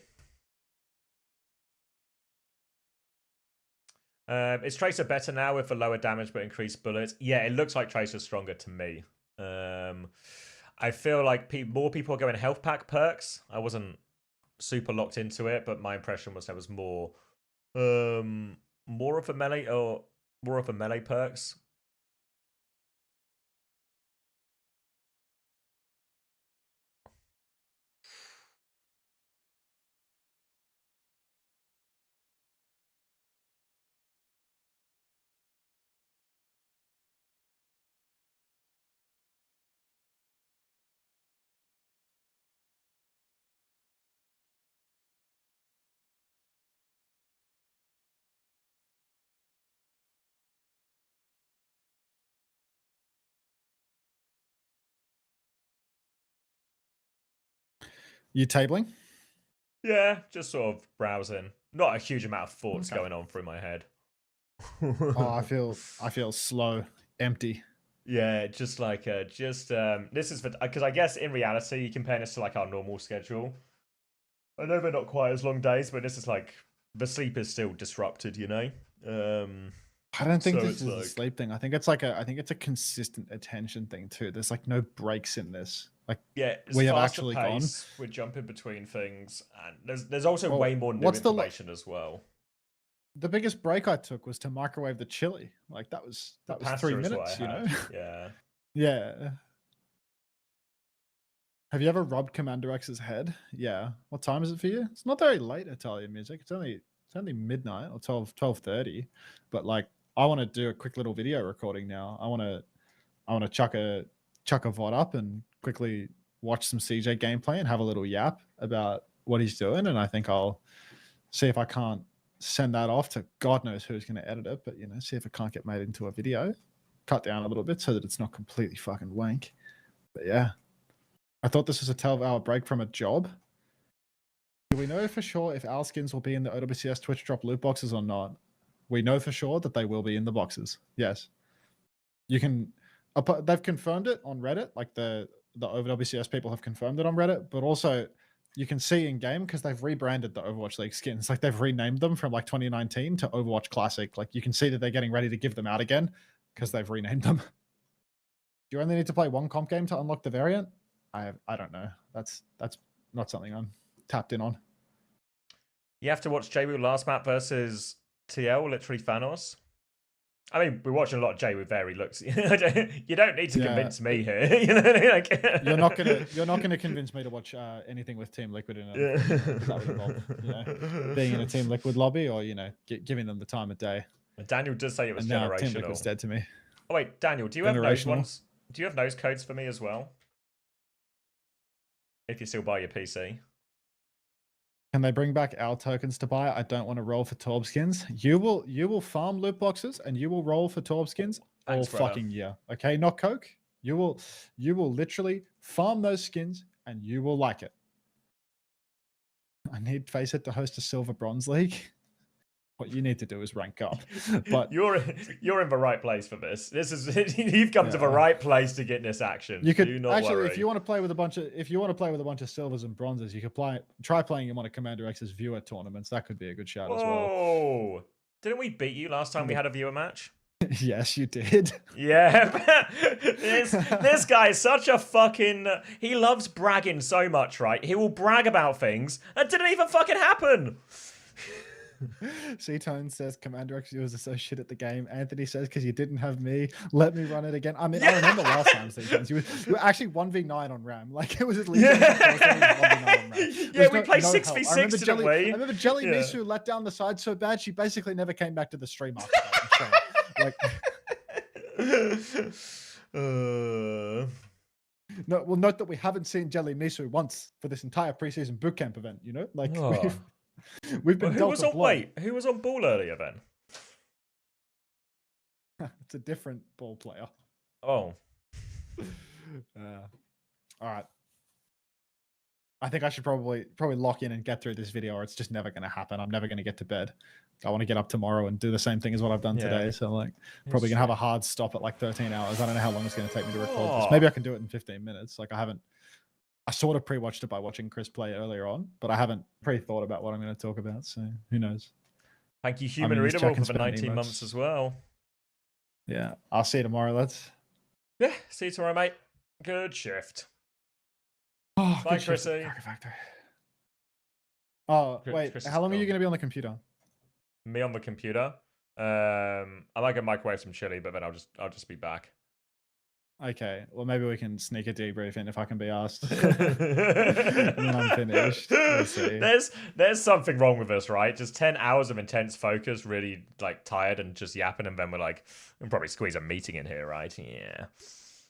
Is Tracer better now with the lower damage but increased bullets? Yeah, it looks like Tracer's stronger to me. I feel like more people are going health pack perks. I wasn't super locked into it, but my impression was there was more of a melee or more of a melee perks. You tabling? Yeah, just sort of browsing. Not a huge amount of thoughts Okay. going on through my head. Oh, I feel slow, empty. Yeah, just like this is for because I guess in reality you compare this to like our normal schedule. I know they're not quite as long days, but this is like the sleep is still disrupted, you know. I don't think So this it's is a sleep thing. I think it's a consistent attention thing too. There's like no breaks in this. Like yeah, it's we have faster actually pace. We're jumping between things, and there's also way more new what's the information as well. The biggest break I took was to microwave the chili. Like that was The 3 pasta is what minutes, I you know? had. Yeah. Yeah. Have you ever rubbed Commander X's head? Yeah. What time is it for you? It's not very late Italian music. It's only midnight or 12:30. But like I want to do a quick little video recording now. I want to chuck a VOD up and quickly watch some CJ gameplay and have a little yap about what he's doing, and I think I'll see if I can't send that off to God knows who's going to edit it, but see if it can't get made into a video, cut down a little bit so that it's not completely fucking wank. But yeah, I thought this was a 12-hour break from a job. Do we know for sure if our skins will be in the OWCS Twitch drop loot boxes or not? We know for sure that they will be in the boxes. Yes. You can, they've confirmed it on Reddit, like the OWCS people have confirmed it on Reddit, but also you can see in game because they've rebranded the Overwatch League skins. Like they've renamed them from like 2019 to Overwatch Classic. Like you can see that they're getting ready to give them out again because they've renamed them. Do you only need to play one comp game to unlock the variant? I don't know. That's not something I'm tapped in on. You have to watch JWoo last map versus TL, literally Thanos. I mean, we're watching a lot of J with varied looks. You don't need to convince me here. You know what I mean? Like, you're not gonna convince me to watch anything with Team Liquid in it. That would involve, being in a Team Liquid lobby or giving them the time of day. Daniel does say it was and now Team generational. Liquid's dead to me. Oh wait, Daniel, do you have nose ones? Do you have nose codes for me as well? If you still buy your PC. Can they bring back our tokens to buy? I don't want to roll for Torb skins. You will farm loot boxes and you will roll for Torb skins all fucking year. Okay, not Coke. You will literally farm those skins and you will like it. I need Faceit to host a silver bronze league. What you need to do is rank up. But you're in the right place for this. This is you've come to the right place to get this action. You could Do not actually, worry. if you want to play with a bunch of silvers and bronzes, you could try playing him on a Commander X's viewer tournaments. That could be a good shout as well. Oh, didn't we beat you last time we had a viewer match? Yes, you did. Yeah, this guy is such a fucking. He loves bragging so much, right? He will brag about things that didn't even fucking happen. C-Tone says Commander X viewers are so shit at the game. Anthony says because you didn't have me, let me run it again. I mean, I remember last time C-Tones, you were actually 1v9 on RAM. Like it was at least 1v9 on RAM. Yeah, we played 6v6, didn't we? I remember Jelly Misu let down the side so bad she basically never came back to the stream after that. No, well, note that we haven't seen Jelly Misu once for this entire preseason bootcamp event. Like we've been. Who was on? Wait, who was on ball earlier then? It's a different ball player. Oh. All right. I think I should probably lock in and get through this video, or it's just never going to happen. I'm never going to get to bed. I want to get up tomorrow and do the same thing as what I've done today. So like, probably going to have a hard stop at like 13 hours. I don't know how long it's going to take me to record this. Maybe I can do it in 15 minutes. Like I sort of pre-watched it by watching Chris play earlier on, but I haven't pre-thought about what I'm going to talk about. So who knows? Thank you, Human Readable, for the 19 months as well. Yeah, I'll see you tomorrow, lads. Yeah, see you tomorrow, mate. Good shift. Oh, Bye, Chrissy. Oh Chris- wait, Chris is how long are you gone. going to be on the computer? Me on the computer. I might go microwave some chili, but then I'll just be back. Okay, well maybe we can sneak a debrief in if I can be asked. And then I'm finished. We'll see. There's something wrong with us, right? Just 10 hours of intense focus, really like tired and just yapping, and then we're like, we'll probably squeeze a meeting in here, right? Yeah.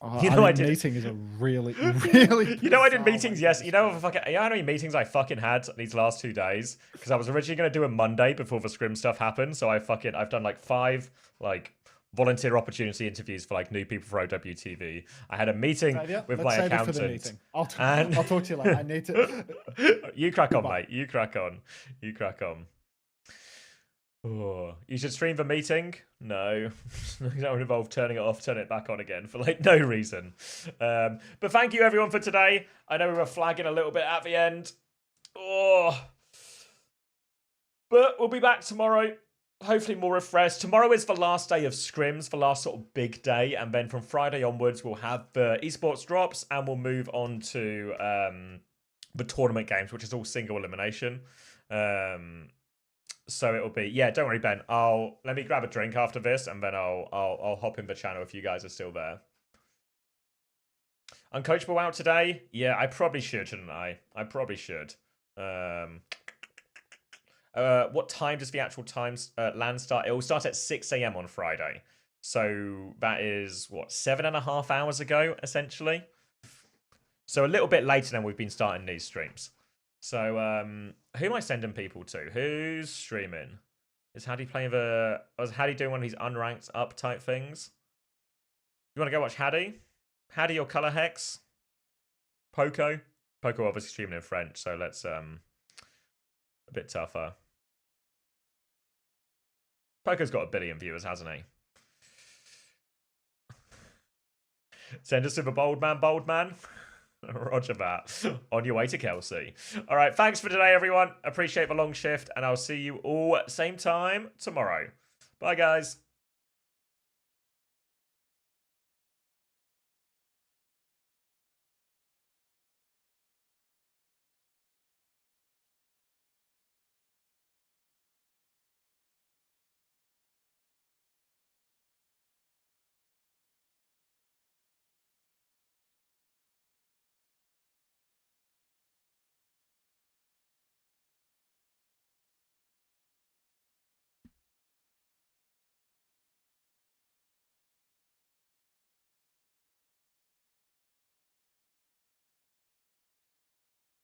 Oh, You know, I did- meeting is a really, really. You know, I did bizarre meetings. way to Yes, you know, describe it. you know how many meetings I fucking had these last 2 days? Because I was originally going to do a Monday before the Scrim stuff happened. So I've done like 5 like volunteer opportunity interviews for like new people for OWTV. I had a meeting Xavier, with let's my save it for accountant. the meeting. I'll and- talk to you later. I need to. You crack on, Goodbye. mate. You crack on. You crack on. Oh, you should stream the meeting? No. You don't involve turning it off, turning it back on again for like no reason. But thank you everyone for today. I know we were flagging a little bit at the end. Oh. But we'll be back tomorrow. Hopefully more refreshed. Tomorrow is the last day of scrims, the last sort of big day. And then from Friday onwards, we'll have the esports drops and we'll move on to the tournament games, which is all single elimination. So it'll be, yeah, don't worry, Ben. Let me grab a drink after this and then I'll hop in the channel if you guys are still there. Uncoachable out today? Yeah, I probably should, shouldn't I? I probably should. What time does the actual LAN start? It will start at 6 a.m. on Friday. So that is, what, 7.5 hours ago, essentially? So a little bit later than we've been starting these streams. So, who am I sending people to? Who's streaming? Is Haddy playing was Haddy doing one of these unranked up type things? You want to go watch Haddy? Haddy or Color Hex? Poco? Poco obviously streaming in French, so let's, a bit tougher. Poco's got 1 billion viewers, hasn't he? Send us to the bold man. Roger that. On your way to Kelsey. All right, thanks for today, everyone. Appreciate the long shift, and I'll see you all same time tomorrow. Bye, guys.